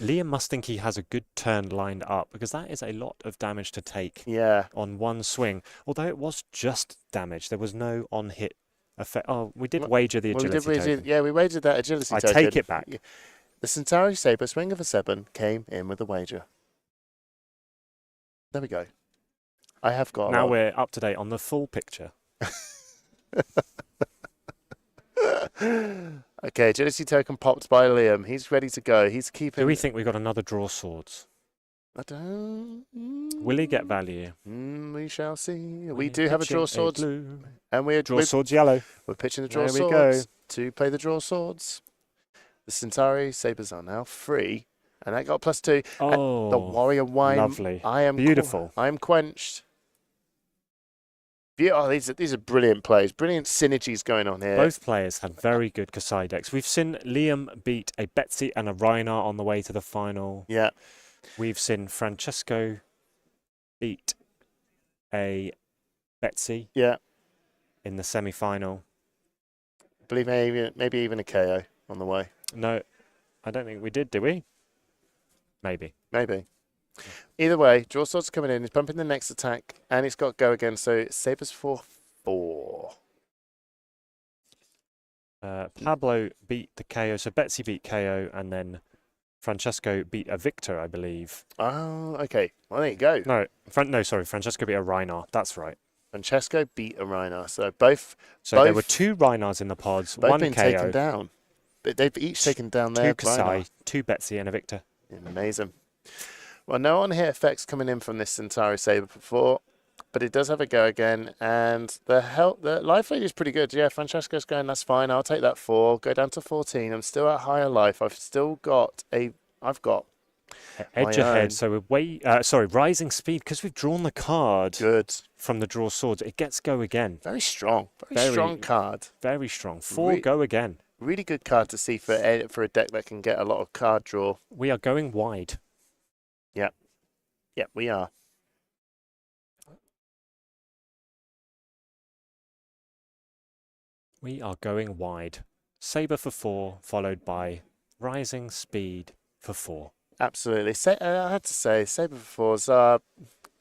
Liam must think he has a good turn lined up, because that is a lot of damage to take on 1 swing. Although it was just damage. There was no on-hit effect. Oh, we did wager the agility token. Yeah, we wagered that agility token. I take it back. The Centauri Saber swing of a 7 came in with a wager. There we go. I have got. Now we're up to date on the full picture. Okay, agility token popped by Liam. He's ready to go. He's keeping. Do we think we got another draw swords? I don't. Will he get value? We shall see. We do have a draw swords, blue. And we're draw swords yellow. We're pitching the draw there swords to play the draw swords. The Centauri Sabers are now free, and that got +2. Oh, and the Warrior Wine. Lovely. I am beautiful. I am quenched. Oh, these are brilliant plays. Brilliant synergies going on here. Both players had very good Kasai decks. We've seen Liam beat a Betsy and a Reinhardt on the way to the final. Yeah. We've seen Francesco beat a Betsy. Yeah. In the semi-final. I believe maybe even a KO on the way. No, I don't think we did we? Maybe. Either way, draw swords coming in. He's pumping the next attack, and it's got go again. So Sabers for 4. Pablo beat the KO. So Betsy beat KO, and then Francesco beat a Victor, I believe. Oh, okay. Well, there you go. No, sorry. Francesco beat a Reinhardt. That's right. Francesco beat a Reinhardt. So both. There were 2 Reinhardts in the pods. Both 1 been KO. taken down. But they've each taken down their 2 Kasai, Reinhardt. 2 Betsy, and a Victor. Amazing. Well, no on-hit effects coming in from this Centauri Saber for 4, but it does have a go again, and the life lead is pretty good. Yeah, Francesco's going, that's fine, I'll take that 4, go down to 14. I'm still at higher life. I've got edge ahead. So we're rising speed, because we've drawn the card from the draw swords. It gets go again. Very strong. Very strong card. Very strong. 4 go again. Really good card to see for a deck that can get a lot of card draw. We are going wide. Yep, we are. We are going wide. Saber for 4, followed by rising speed for 4. Absolutely. I had to say, Saber for 4s are...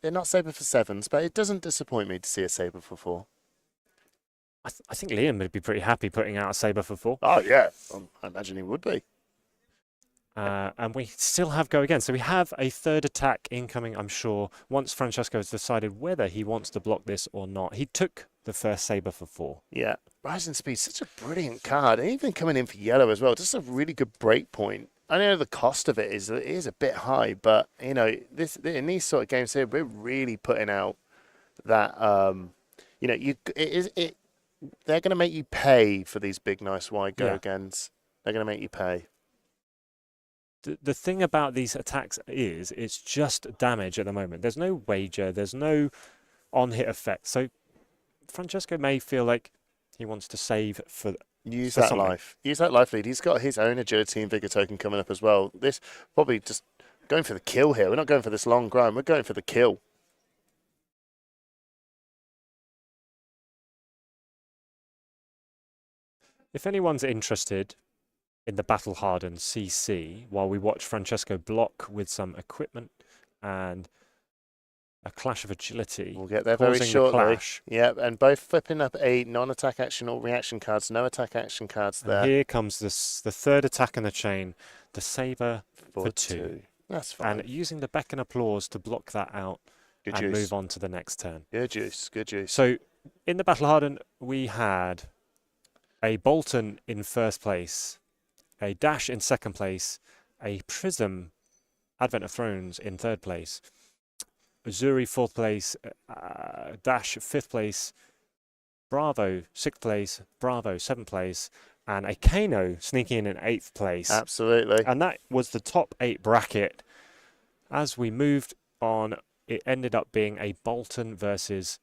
They're not Saber for 7s, but it doesn't disappoint me to see a Saber for 4. I think Liam would be pretty happy putting out a Saber for 4. Oh, yeah. I imagine he would be. And we still have go again. So we have a 3rd attack incoming, I'm sure, once Francesco has decided whether he wants to block this or not. He took the first Saber for 4. Yeah. Rising Speed, such a brilliant card. And even coming in for yellow as well. Just a really good break point. I know the cost of it is a bit high, but, you know, in these sort of games here, we're really putting out that, you know, they're going to make you pay for these big, nice wide go-agains. They're going to make you pay. The thing about these attacks is it's just damage at the moment. There's no wager. There's no on-hit effect. So Francesco may feel like he wants to save for Use that life. Use that life lead. He's got his own agility and vigor token coming up as well. This probably just going for the kill here. We're not going for this long grind. We're going for the kill. If anyone's interested in the battle-hardened CC, while we watch Francesco block with some equipment and a clash of agility, we'll get there very shortly. Yeah, and both flipping up a non-attack action or reaction cards, no attack action cards there. And here comes the 3rd attack in the chain, the Saber for 2. That's fine. And using the beck and applause to block that out and juice. move on to the next turn. Good juice, good juice. So in the Battle Hardened, we had a Bolton in first place, a Dash in second place, a Prism Advent of Thrones in third place, Zuri fourth place, Dash fifth place, Bravo sixth place, Bravo seventh place, and a Kano sneaking in eighth place. Absolutely. And that was the top 8 bracket. As we moved on, it ended up being a Bolton versus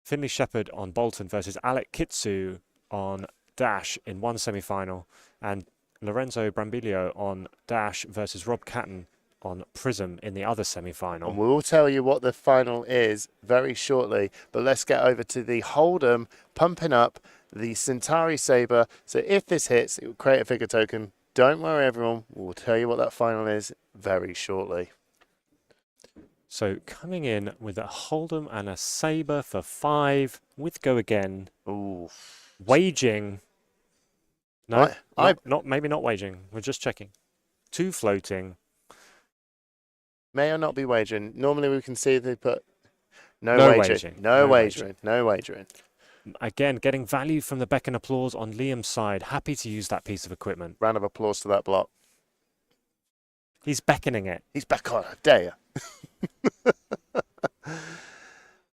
Finley Shepherd on Bolton versus Alec Kitsu on Dash in one semi-final, and Lorenzo Brambilio on Dash versus Rob Catton on Prism in the other semi-final. And we'll tell you what the final is very shortly, but let's get over to the Hold'em pumping up the Centauri Saber. So if this hits, it will create a figure token. Don't worry, everyone. We'll tell you what that final is very shortly. So coming in with a Hold'em and a Saber for 5 with Go Again. Ooh. Waging. No, maybe not waging. We're just checking. 2 floating. May or not be wagering. Normally we can see they put no wagering. No wagering. No wagering. Again, getting value from the beck and applause on Liam's side. Happy to use that piece of equipment. Round of applause to that block. He's beckoning it. He's back on. Dare you.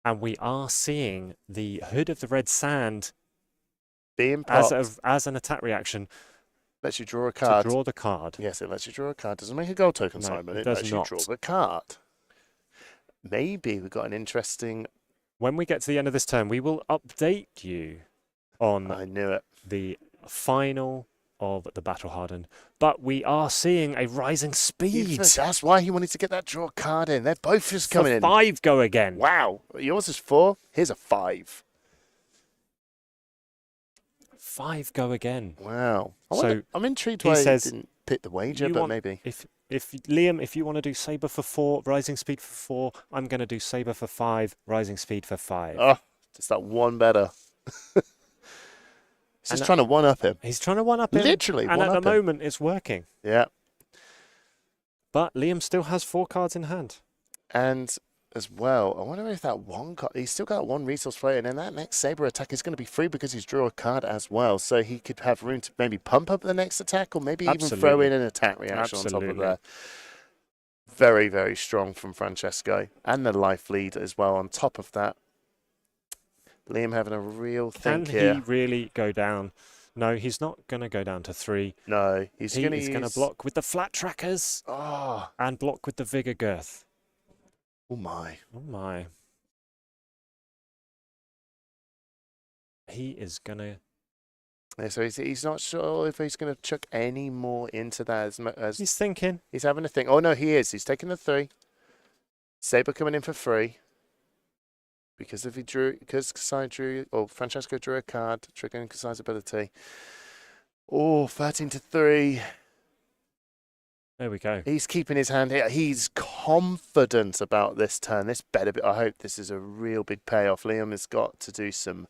And we are seeing the Hood of the Red Sand being popped as an attack reaction. Lets you draw a card. To draw the card. Yes, it lets you draw a card. Doesn't make a gold token, No, Simon. it It does lets not. you draw the card. Maybe we've got an interesting... When we get to the end of this turn, we will update you on I knew it. The final of the Battle Hardened. But we are seeing a rising speed. That's why he wanted to get that draw card in. They're both just coming in. 5 Go Again. Wow. Yours is 4. Here's a 5. 5 Go Again. Wow. So I'm intrigued he why says he didn't pick the wager, but maybe. If Liam, if you want to do Saber for 4, Rising Speed for 4, I'm going to do Saber for 5, Rising Speed for 5. Oh, just that one better. He's just trying to one-up him. He's trying to one-up him. Literally and one-up at the him. moment, it's working. Yeah. But Liam still has 4 cards in hand. And as well, I wonder if that one card, he's still got 1 resource floating, and that next Saber attack is going to be free because he's drew a card as well. So he could have room to maybe pump up the next attack or maybe even throw in an attack reaction on top of that. Very, very strong from Francesco. And the life lead as well on top of that. Liam having a real think here. Can he really go down? No, he's not going to go down to 3. No, he's going to block with the flat trackers and block with the vigor girth. Oh my. Oh my. He is going to... Yeah, so he's not sure if he's going to chuck any more into that as he's thinking. He's having a think. Oh no, he is. He's taking the 3. Saber coming in for 3. Because if he drew, because Kasai drew, or Francesco drew a card, triggering Kasai's ability. Oh, 13 to 3. There we go. He's keeping his hand here. He's confident about this turn. This better be. I hope this is a real big payoff. Liam has got to do some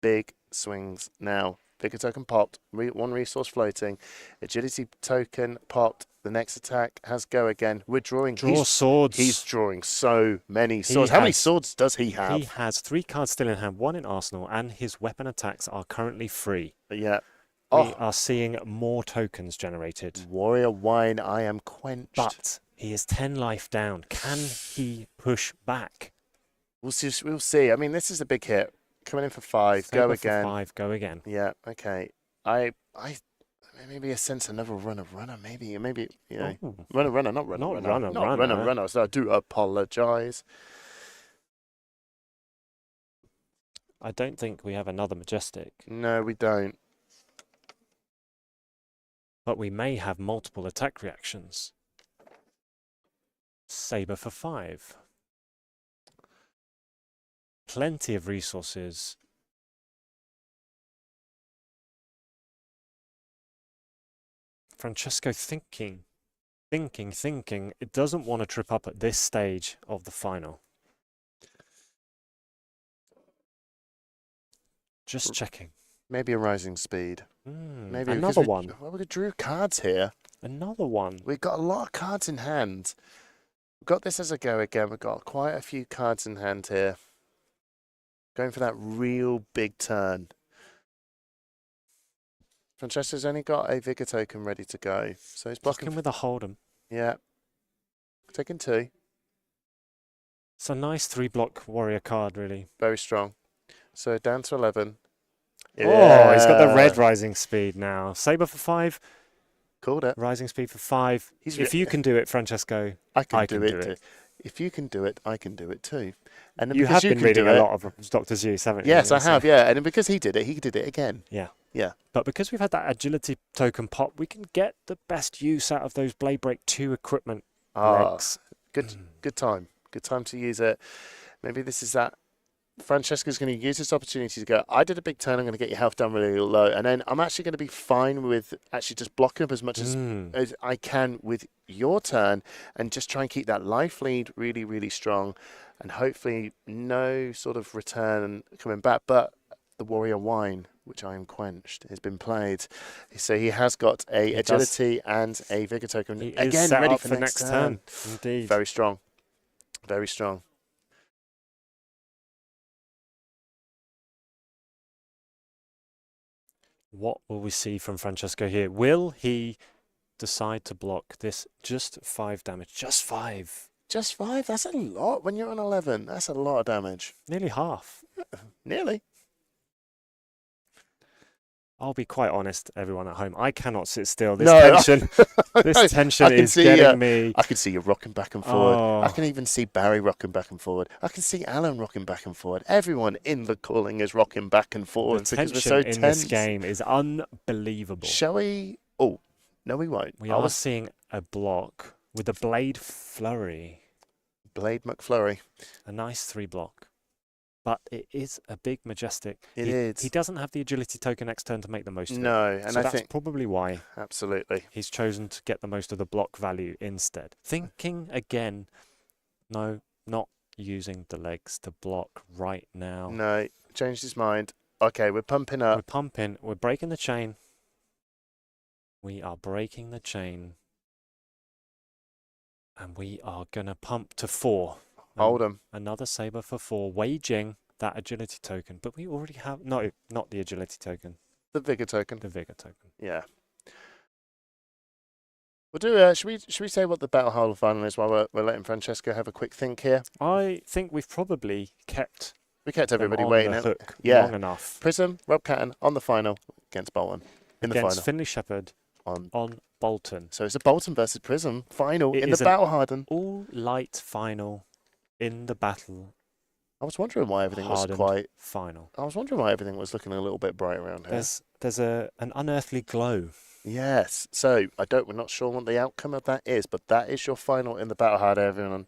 big swings now. Figure token popped. 1 resource floating. Agility token popped. The next attack has Go Again. We're drawing. Draw swords. He's drawing so many swords. How many swords does he have? He has 3 cards still in hand, 1 in arsenal, and his weapon attacks are currently free. Yeah. We are seeing more tokens generated. Warrior Wine, I am quenched. But he is 10 life down. Can he push back? We'll see. We'll see. I mean, this is a big hit. Coming in for 5. Saber Go again. For 5. Go again. Yeah. Okay. I maybe a sense another runner. Maybe you know, runner, not runner. So I do apologize. I don't think we have another Majestic. No, we don't. But we may have multiple attack reactions. Saber for 5. Plenty of resources. Francesco thinking. It doesn't want to trip up at this stage of the final. Just checking. Maybe a rising speed. Maybe another one. Well, we drew cards here. Another one. We've got a lot of cards in hand. got this as a go again. We've got quite a few cards in hand here. Going for that real big turn. Francesco's only got a Vigor token ready to go. So he's blocking with a Hold'em. Yeah. Taking 2. It's a nice 3-block warrior card, really. Very strong. So down to 11. Oh, he's got the red rising speed now. Saber for 5. Called it. Rising speed for 5. If you can do it, Francesco, I can do it too. If you can do it, I can do it too. And you have been reading a lot of Dr. Zeus, haven't you? Yes, I have, yeah. And because he did it, he did it again. Yeah. Yeah. But because we've had that agility token pop, we can get the best use out of those Blade Break 2 equipment legs. Good time. Good time to use it. Maybe this is that. Francesco's going to use this opportunity to go, I did a big turn, I'm going to get your health down really low. And then I'm actually going to be fine with actually just blocking up as much as I can with your turn and just try and keep that life lead really, really strong. And hopefully no sort of return coming back. But the Warrior Wine, which I am quenched, has been played. So he has got a agility and a Vigor token. He Again, is set ready up for next turn. Indeed. Very strong. Very strong. What will we see from Francesco here? Will he decide to block this? Just 5 damage. Just 5. Just 5? That's a lot when you're on 11. That's a lot of damage. Nearly half. Nearly. I'll be quite honest, everyone at home. I cannot sit still. This tension, this tension is getting me. I can see you rocking back and forward. I can even see Barry rocking back and forward. I can see Alan rocking back and forward. Everyone in the calling is rocking back and forward The because we're tension so in tense. this game is unbelievable. Shall we? Oh, no, we won't. We are seeing a block with a Blade Flurry. Blade McFlurry. A nice 3-block. But it is a big majestic. It is. He doesn't have the agility token next turn to make the most of it. No, and so I that's think probably why. Absolutely. He's chosen to get the most of the block value instead. Thinking again, no, not using the legs to block right now. No, changed his mind. Okay, we're pumping up. We're pumping. We're breaking the chain. We are breaking the chain. And we are going to pump to 4. Hold him. Another Saber for 4, waging that agility token. But we already have... No, not the agility token. The Vigor token. The Vigor token. Yeah. We'll do. Should we say what the Battle Hall final is while we're letting Francesco have a quick think here? I think we've probably kept... We kept everybody on waiting. the hook long enough. Prism, Rob Catton on the final against Bolton. In the against final. Finley Shepherd on Bolton. So it's a Bolton versus Prism final in the Battle Harden. All light final in the Battle. I was wondering why everything was quite final. I was wondering why everything was looking a little bit bright around here. There's an unearthly glow. Yes. So we're not sure what the outcome of that is, but that is your final in the Battle Harden, everyone.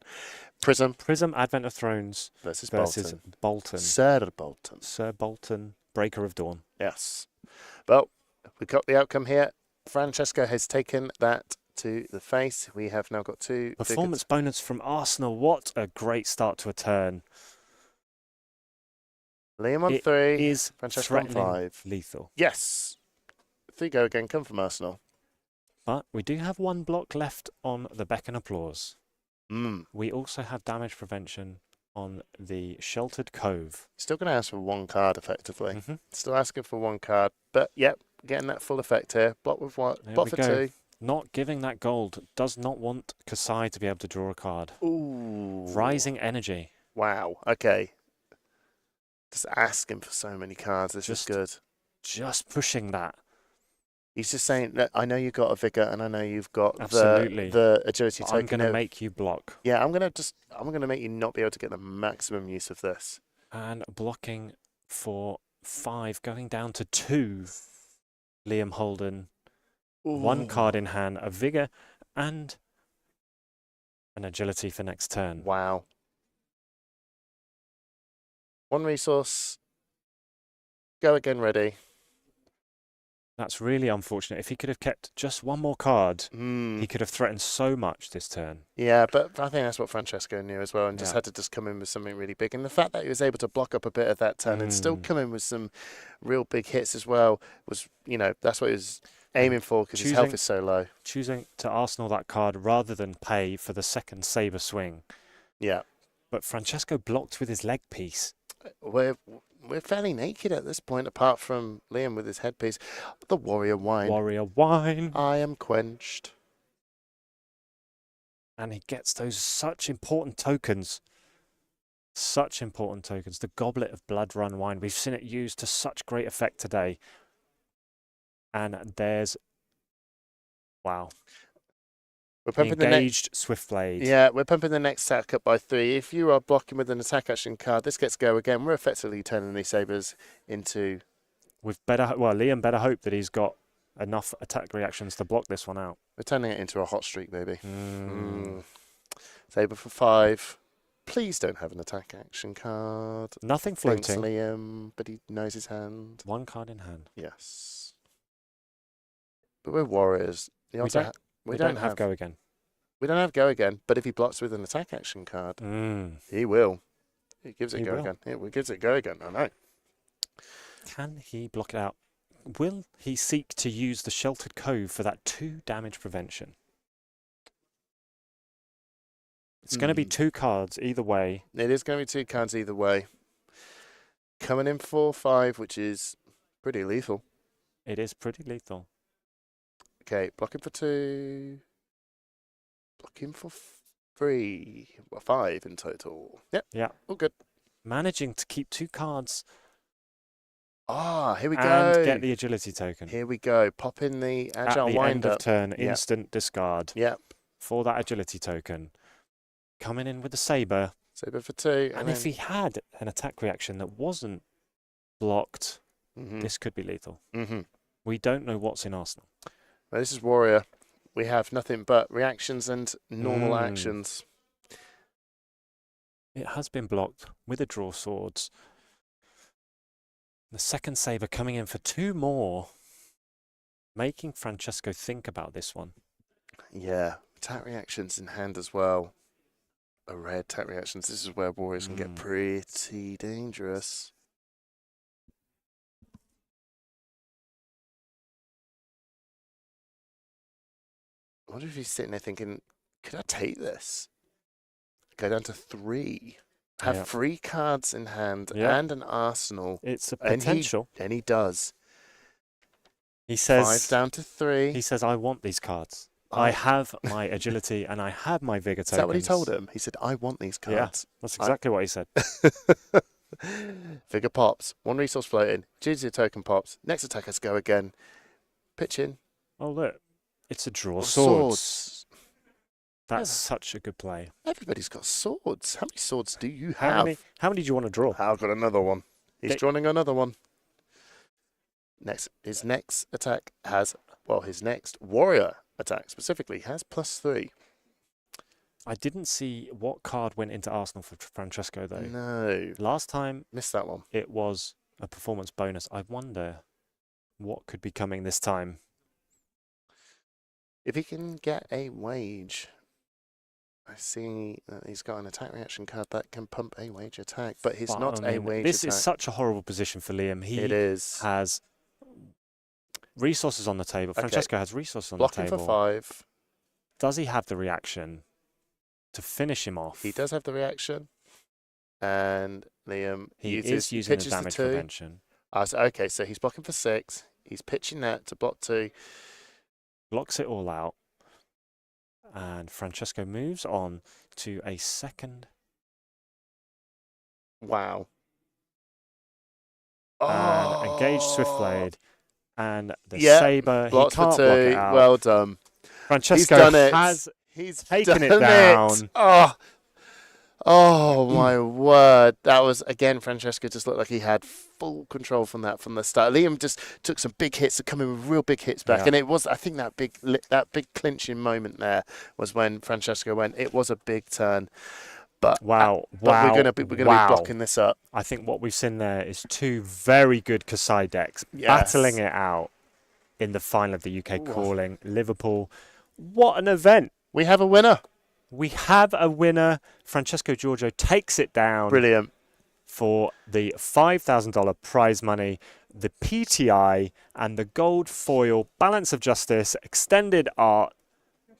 Prism, Advent of Thrones versus Bolton. Sir Bolton. Sir Bolton, Breaker of Dawn. Yes. Well, we got the outcome here. Francesco has taken that to the face. We have now got 2 performance bonus from Arsenal. What a great start to a turn. Liam on 3. Is Francesco on 5. Lethal. Yes. 3 go again. Come from Arsenal. But we do have 1 block left on the Beck and Applause. Mm. We also have damage prevention on the Sheltered Cove. Still going to ask for 1 card, effectively. Still asking for 1 card. But, yep, getting that full effect here. Block with 1. Block for 2. Not giving that gold. Does not want Kasai to be able to draw a card. Ooh. Rising Energy. Wow. Okay. Just asking for so many cards. This is good. Just pushing that. He's just saying that I know you've got a Vigor and I know you've got Absolutely. the agility token. I'm going to make you block. Yeah, I'm going to make you not be able to get the maximum use of this. And blocking for 5, going down to 2. Liam Holden. Ooh. 1 card in hand, a Vigor and an agility for next turn. Wow. 1 resource. Go again ready. That's really unfortunate. If he could have kept just 1 more card, he could have threatened so much this turn. Yeah, but I think that's what Francesco knew as well, and just had to come in with something really big. And the fact that he was able to block up a bit of that turn and still come in with some real big hits as well was, that's what he was aiming for because his health is so low. Choosing to Arsenal that card rather than pay for the second saber swing. Yeah. But Francesco blocked with his leg piece. We're fairly naked at this point, apart from Liam with his headpiece. The warrior wine. Warrior wine. I am quenched. And he gets those such important tokens. Such important tokens. The goblet of blood run wine. We've seen it used to such great effect today. And there's... Wow. We're pumping engaged Swiftblade. Yeah, we're pumping the next attack up by 3. If you are blocking with an attack action card, this gets go again. We're effectively turning these sabers into... Liam better hope that he's got enough attack reactions to block this one out. We're turning it into a hot streak, baby. Saber for 5. Please don't have an attack action card. Nothing Thanks, floating. Liam, but he knows his hand. One card in hand. Yes. But we're warriors. We don't have go again. We don't have go again, but if he blocks with an attack action card, he will. He gives it go again. He gives it go again, I know. Can he block it out? Will he seek to use the Sheltered Cove for that 2 damage prevention? It's going to be 2 cards either way. It is going to be 2 cards either way. Coming in 4/5, which is pretty lethal. It is pretty lethal. Okay, blocking for 2. Blocking for 3. Well, 5 in total. Yep. Yeah. All good. Managing to keep 2 cards. Here we go. And get the agility token. Here we go. Pop in the agile At the wind end up. of turn, Yep. instant discard. Yep. For that agility token. Coming in with the saber. Saber for 2. And if he had an attack reaction that wasn't blocked, this could be lethal. We don't know what's in Arsenal. Well, this is Warrior. We have nothing but reactions and normal actions. It has been blocked with a draw swords. The second saber coming in for 2 more, making Francesco think about this one. Yeah, attack reactions in hand as well. A rare attack reactions. This is where warriors can get pretty dangerous. I wonder if he's sitting there thinking, could I take this? Go down to 3. Have 3 cards in hand and an arsenal. It's a potential. And he does. He says 5 down to 3. He says, I want these cards. I have my agility and I have my vigor tokens. Is that what he told him? He said, I want these cards. Yeah, that's exactly what he said. Vigor pops. 1 resource floating. Agility token pops. Next attack has to go again. Pitch in. Oh, look. It's a draw swords. That's such a good play. Everybody's got swords. How many swords do you have? How many do you want to draw? I've got another one. He's drawing another one. His next attack has, his next warrior attack specifically has +3. I didn't see what card went into Arsenal for Francesco, though. No. Last time, missed that one. It was a performance bonus. I wonder what could be coming this time. If he can get a wage, I see that he's got an attack reaction card that can pump a wage attack, but he's not a wage This attack. is such a horrible position for Liam. It is. Has resources on the table. Okay. Francesco has resources on Blocking the table. for 5. Does he have the reaction to finish him off? He does have the reaction. And Liam is using the damage prevention. Okay, so he's blocking for 6. He's pitching that to block 2. Blocks it all out. And Francesco moves on to a second. Wow. And engaged Swiftblade. And the saber. Blocks He can't for 2. block it out. Well done. Francesco He's done it. has He's taken it done down. Oh my word. That was, again, Francesco just looked like he had full control from the start. Liam just took some big hits to come in with real big hits back. Yeah. And it was, I think that big clinching moment there was when Francesco went. It was a big turn. But Wow. we're gonna be blocking this up. I think what we've seen there is 2 very good Kasai decks Yes. battling it out in the final of the UK Calling Liverpool. What an event. We have a winner. We have a winner. Francesco Giorgio takes it down. Brilliant. for the $5,000 prize money, the PTI, and the gold foil Balance of Justice extended art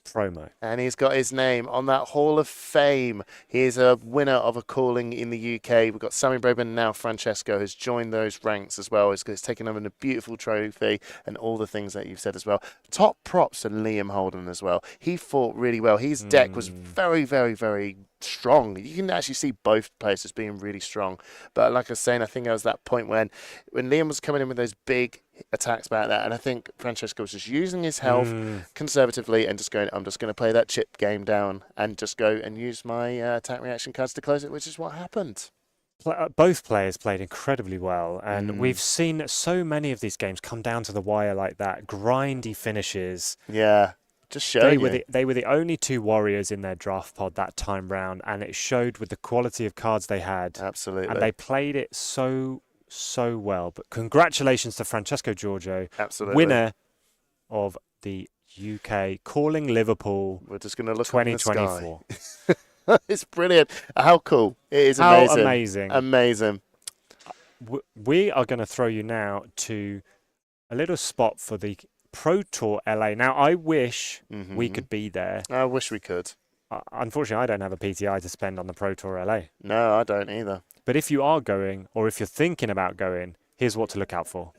promo. And he's got his name on that Hall of Fame. He is a winner of a calling in the UK. We've got Sammy Braben, now Francesco has joined those ranks as well. He's taken over a beautiful trophy and all the things that you've said as well. Top props to Liam Holden as well. He fought really well. His deck was very, very, very strong. You can actually see both players as being really strong. But like I was saying, I think there was that point when Liam was coming in with those big attacks about that, and I think Francesco was just using his health conservatively and just going, I'm just going to play that chip game down and just go and use my attack reaction cards to close it, which is what happened. Both players played incredibly well, and we've seen so many of these games come down to the wire like that, grindy finishes. Yeah. Just show they were the only two warriors in their draft pod that time round, and it showed with the quality of cards they had. Absolutely. And they played it so well. But congratulations to Francesco Giorgio, winner of the UK Calling Liverpool. We're just going to look 2024. It's brilliant. How cool. It is amazing. Amazing. We are going to throw you now to a little spot for the Pro Tour LA. Now, I wish we could be there. I wish we could. Unfortunately, I don't have a PTI to spend on the Pro Tour LA. No, I don't either. But if you are going, or if you're thinking about going, here's what to look out for.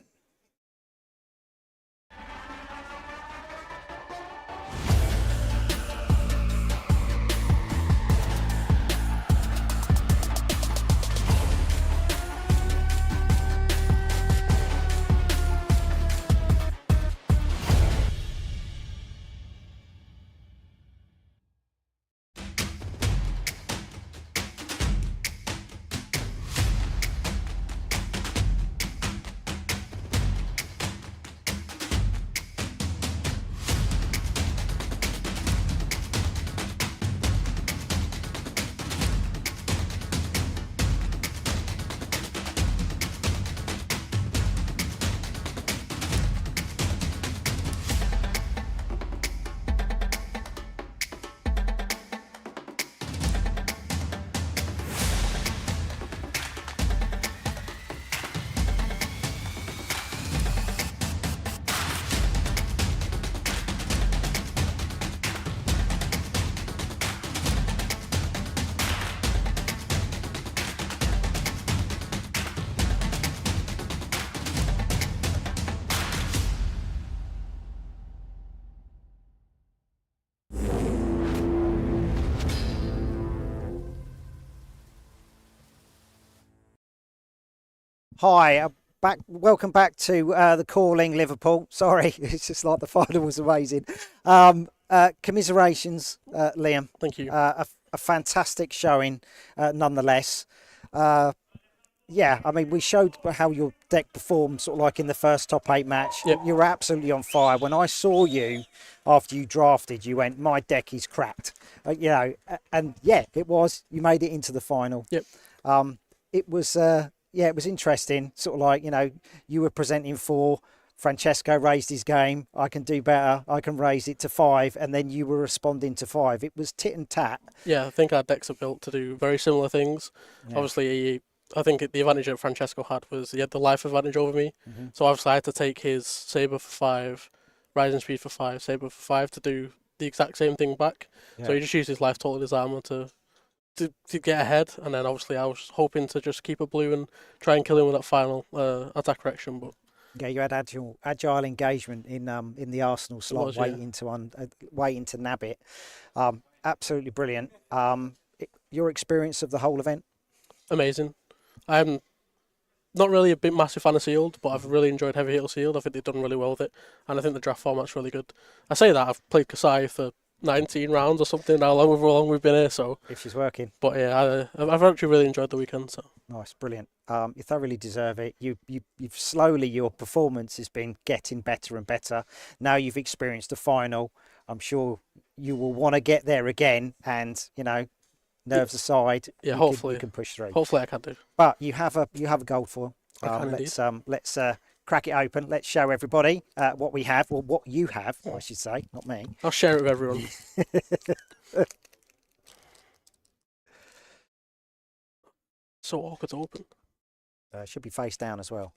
Hi, welcome back to the Calling Liverpool. Sorry, it's just like the final was amazing. Commiserations, Liam. Thank you. A fantastic showing, nonetheless. Yeah, I mean, we showed how your deck performed sort of like in the first top 8 match. Yep. You were absolutely on fire. When I saw you after you drafted, you went, my deck is cracked. You know, and yeah, it was. You made it into the final. Yep. It was... yeah, it was interesting. Sort of like, you know, you were presenting 4, Francesco raised his game, I can do better, I can raise it to 5, and then you were responding to 5. It was tit and tat. Yeah, I think our decks are built to do very similar things. Yeah. Obviously, I think the advantage that Francesco had was he had the life advantage over me. So obviously I had to take his Sabre for 5, Rising Speed for 5, Sabre for 5 to do the exact same thing back. Yeah. So he just used his life total, his armor to get ahead, and then obviously I was hoping to just keep a blue and try and kill him with that final attack reaction. But yeah, you had agile engagement in the Arsenal slot, waiting to nab it. Absolutely brilliant. Your experience of the whole event? Amazing. I'm not really a big massive fan of Sealed, but I've really enjoyed Heavy Hitter Sealed. I think they've done really well with it, and I think the draft format's really good. I say that I've played Kasai for 19 rounds or something, how long we've been here, so if she's working. But yeah, I've actually really enjoyed the weekend. So nice, brilliant. You thoroughly deserve it. You've slowly, your performance has been getting better and better. Now you've experienced the final. I'm sure you will want to get there again, and you know, nerves aside, yeah, hopefully you can push through. Hopefully I can do. But you have a gold foil. Let's crack it open. Let's show everybody what we have, or what you have, I should say, not me. I'll share it with everyone. so awkward to open. Should be face down as well.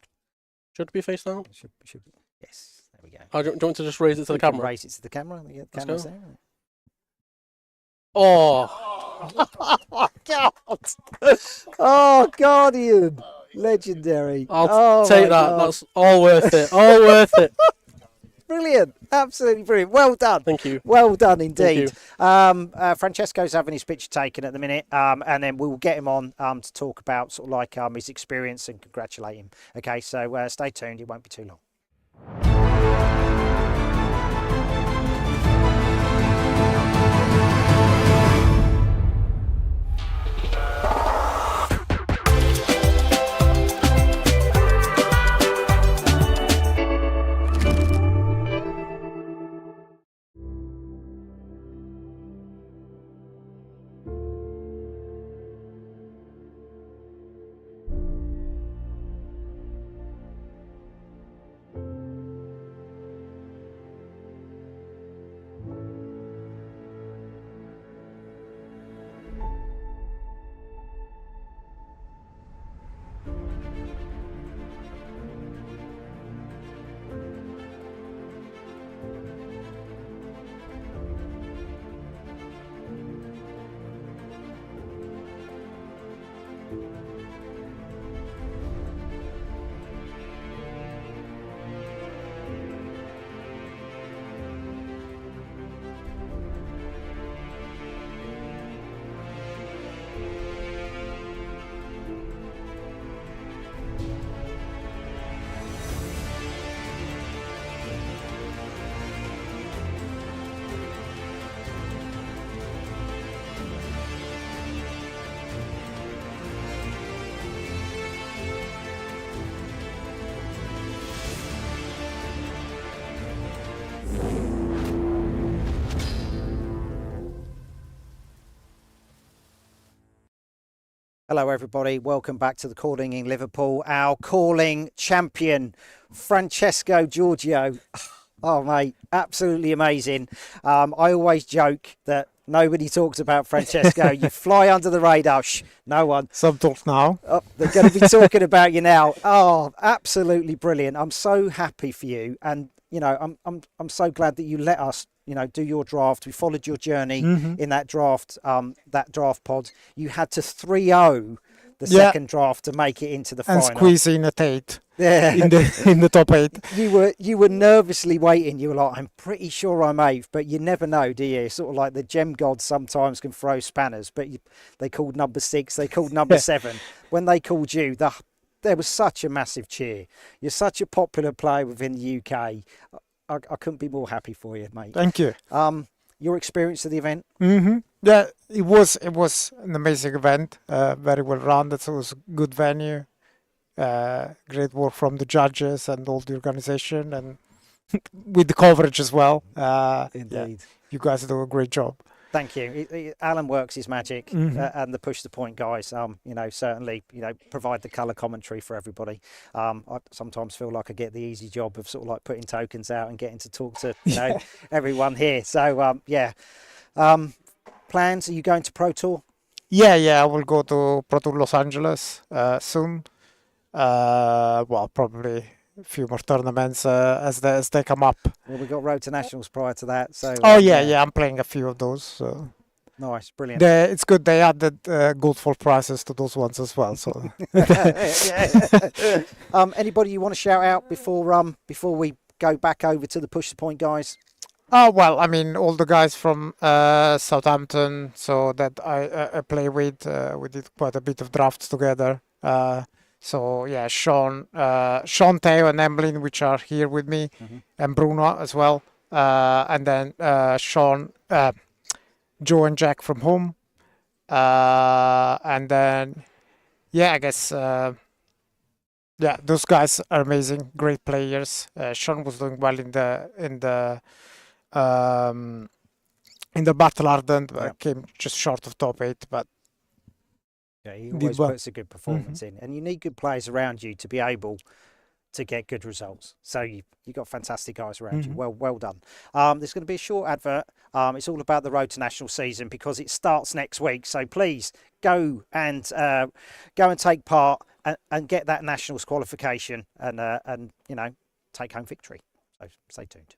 Should it be face down? Should be. Yes, there we go. Oh, do you want to just raise it to the camera? Raise it to the camera. Yeah, the Let's camera's go. there. Oh. Oh, God. Oh, Guardian. Legendary. I'll take that. God. That's all worth it. All worth it. Brilliant. Absolutely brilliant. Well done. Thank you. Well done indeed. Thank Francesco's having his picture taken at the minute, and then we'll get him on to talk about sort of like his experience and congratulate him. Okay, so stay tuned. It won't be too long. Hello, everybody. Welcome back to the Calling in Liverpool. Our calling champion, Francesco Giorgio. Oh, mate, absolutely amazing. I always joke that nobody talks about Francesco. You fly under the radar. Shh, no one. Some talk now. Oh, they're going to be talking about you now. Oh, absolutely brilliant. I'm so happy for you. And, you know, I'm so glad that you let us, you know, do your draft. We followed your journey in that draft pod. You had to 3-0 the second draft to make it into the final. And squeeze in at 8. Yeah. in the top 8. You were nervously waiting. You were like, I'm pretty sure I'm 8th, but you never know, do you? Sort of like the gem gods sometimes can throw spanners, but they called number 6, they called number 7. When they called you, there was such a massive cheer. You're such a popular player within the UK. I couldn't be more happy for you, mate. Thank you. Your experience of the event? Yeah, it was an amazing event. Very well run. It was a good venue. Great work from the judges and all the organization, and with the coverage as well. Indeed. Yeah, you guys do a great job. Thank you. Alan works his magic, and the Push the Point guys, you know, certainly, you know, provide the colour commentary for everybody. I sometimes feel like I get the easy job of sort of like putting tokens out and getting to talk to, you know, everyone here. So, yeah. Plans? Are you going to Pro Tour? Yeah, I will go to Pro Tour Los Angeles soon. Well, probably a few more tournaments as they come up. Well, we got Road to Nationals prior to that, so. Yeah, I'm playing a few of those. So. Nice, brilliant. It's good they added gold for prizes to those ones as well. So. Anybody you want to shout out before we go back over to the Push the Point guys? Oh, well, I mean, all the guys from Southampton, so that I play with, we did quite a bit of drafts together. So yeah, Sean, Theo, and Emlyn, which are here with me, and Bruno as well, and then Sean, Joe, and Jack from home, and then I guess those guys are amazing, great players. Sean was doing well in the Battle Ardent, came just short of top 8, but. Yeah, he always puts a good performance in, and you need good players around you to be able to get good results. So you got fantastic guys around you. Well done. There's going to be a short advert. It's all about the Road to National season because it starts next week. So please go and take part and get that Nationals qualification and take home victory. So stay tuned.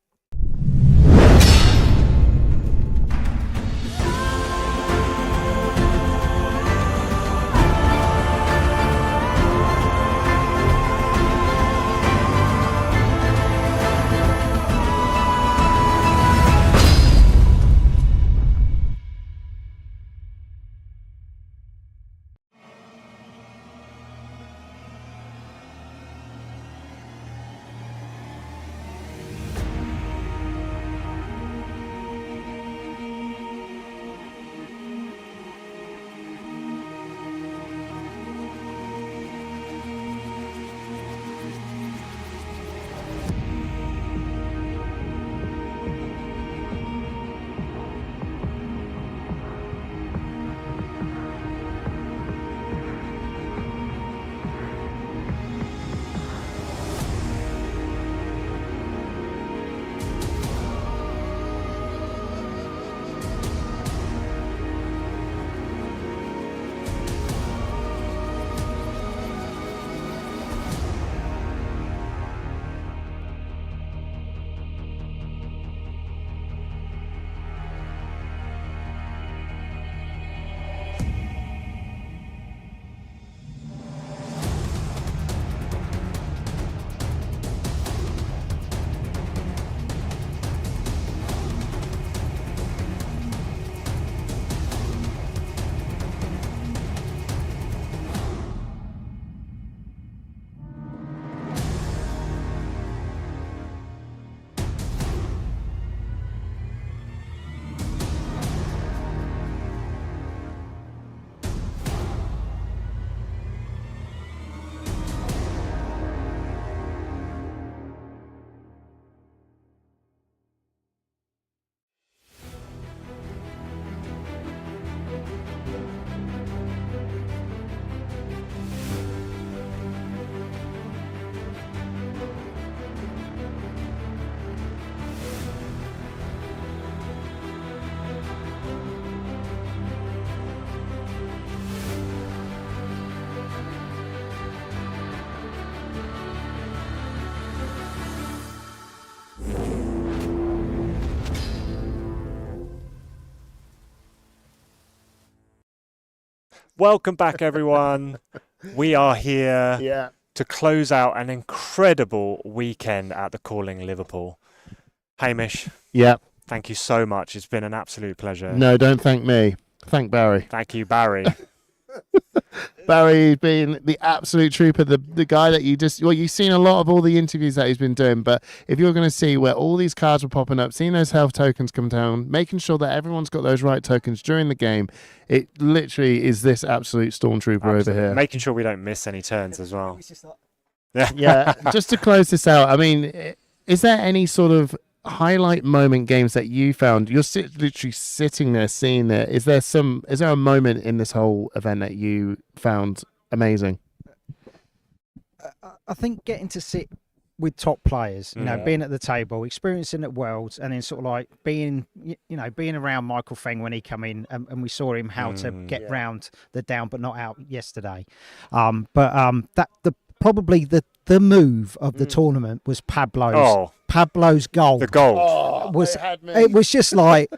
Welcome back, everyone. We are here to close out an incredible weekend at the Calling Liverpool. Hamish, thank you so much. It's been an absolute pleasure. No, don't thank me. Thank Barry. Thank you, Barry. Barry's been the absolute trooper, the guy that you've seen a lot of all the interviews that he's been doing, but if you're going to see where all these cards were popping up, seeing those health tokens come down, making sure that everyone's got those right tokens during the game, it literally is this absolute stormtrooper over here. Making sure we don't miss any turns as well. Yeah, just to close this out, I mean, is there any sort of highlight moment games that you found? You're literally sitting there seeing it. Is there a moment in this whole event that you found amazing? I think getting to sit with top players, being at the table, experiencing at Worlds, and then sort of like being around Michael Feng when he came in, and we saw him how to get round the down but not out yesterday. Probably the move of the tournament was Pablo's goal. The goal it was just like,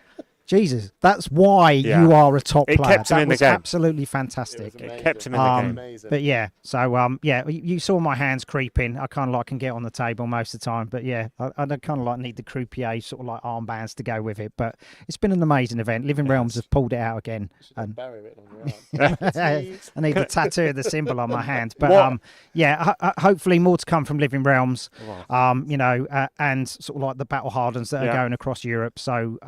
Jesus, that's why you are a top player. Kept him in the game. Absolutely fantastic. It kept him in the game. But yeah, so you saw my hands creeping. I kind of like can get on the table most of the time, but yeah, I kind of like need the croupier sort of like armbands to go with it. But it's been an amazing event. Living Realms have pulled it out again. And I need the tattoo of the symbol on my hand. But hopefully more to come from Living Realms. And sort of like the battle hardens that are going across Europe. So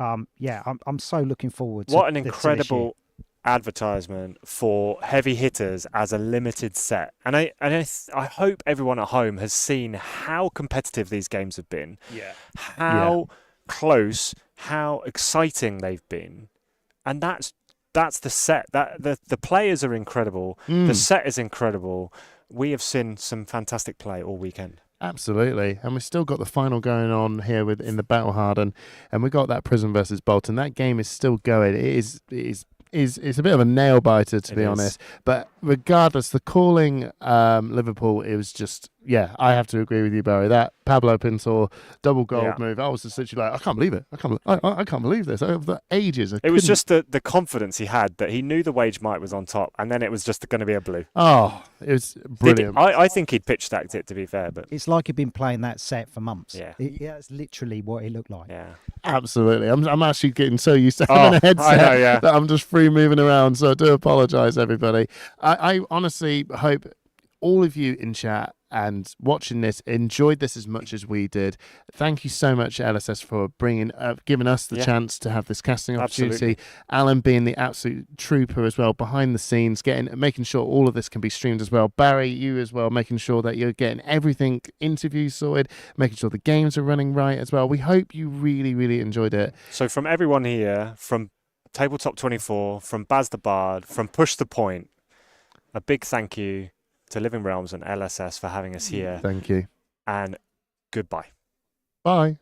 I'm so looking forward to what an incredible advertisement for heavy hitters as a limited set. And I hope everyone at home has seen how competitive these games have been. How close, how exciting they've been. And that's the set. That the players are incredible. The set is incredible. We have seen some fantastic play all weekend. Absolutely, and we've still got the final going on here in the Battle Harden, and we got that Prism versus Bolton. That game is still going. It's a bit of a nail biter, to be honest. But regardless, the Calling Liverpool, it was just, I have to agree with you, Barry. That Pablo Pintor double gold move, I was just literally like, I can't believe it. I can't believe this. Over ages. It was just the confidence he had that he knew the wage might was on top, and then it was just going to be a blue. Oh, it was brilliant. I think he'd pitch stacked it, to be fair, but it's like he'd been playing that set for months. Yeah, it's literally what it looked like. Yeah, absolutely. I'm actually getting so used to having a headset that I'm just free moving around. So I do apologise, everybody. I honestly hope all of you in chat and watching this enjoyed this as much as we did. Thank you so much, LSS, for giving us the chance to have this casting opportunity. Absolutely. Alan being the absolute trooper as well, behind the scenes, making sure all of this can be streamed as well. Barry, you as well, making sure that you're getting everything interview sorted, making sure the games are running right as well. We hope you really, really enjoyed it. So from everyone here, from Tabletop 24, from Baz the Bard, from Push the Point, a big thank you to Living Realms and LSS for having us here. Thank you. And goodbye. Bye.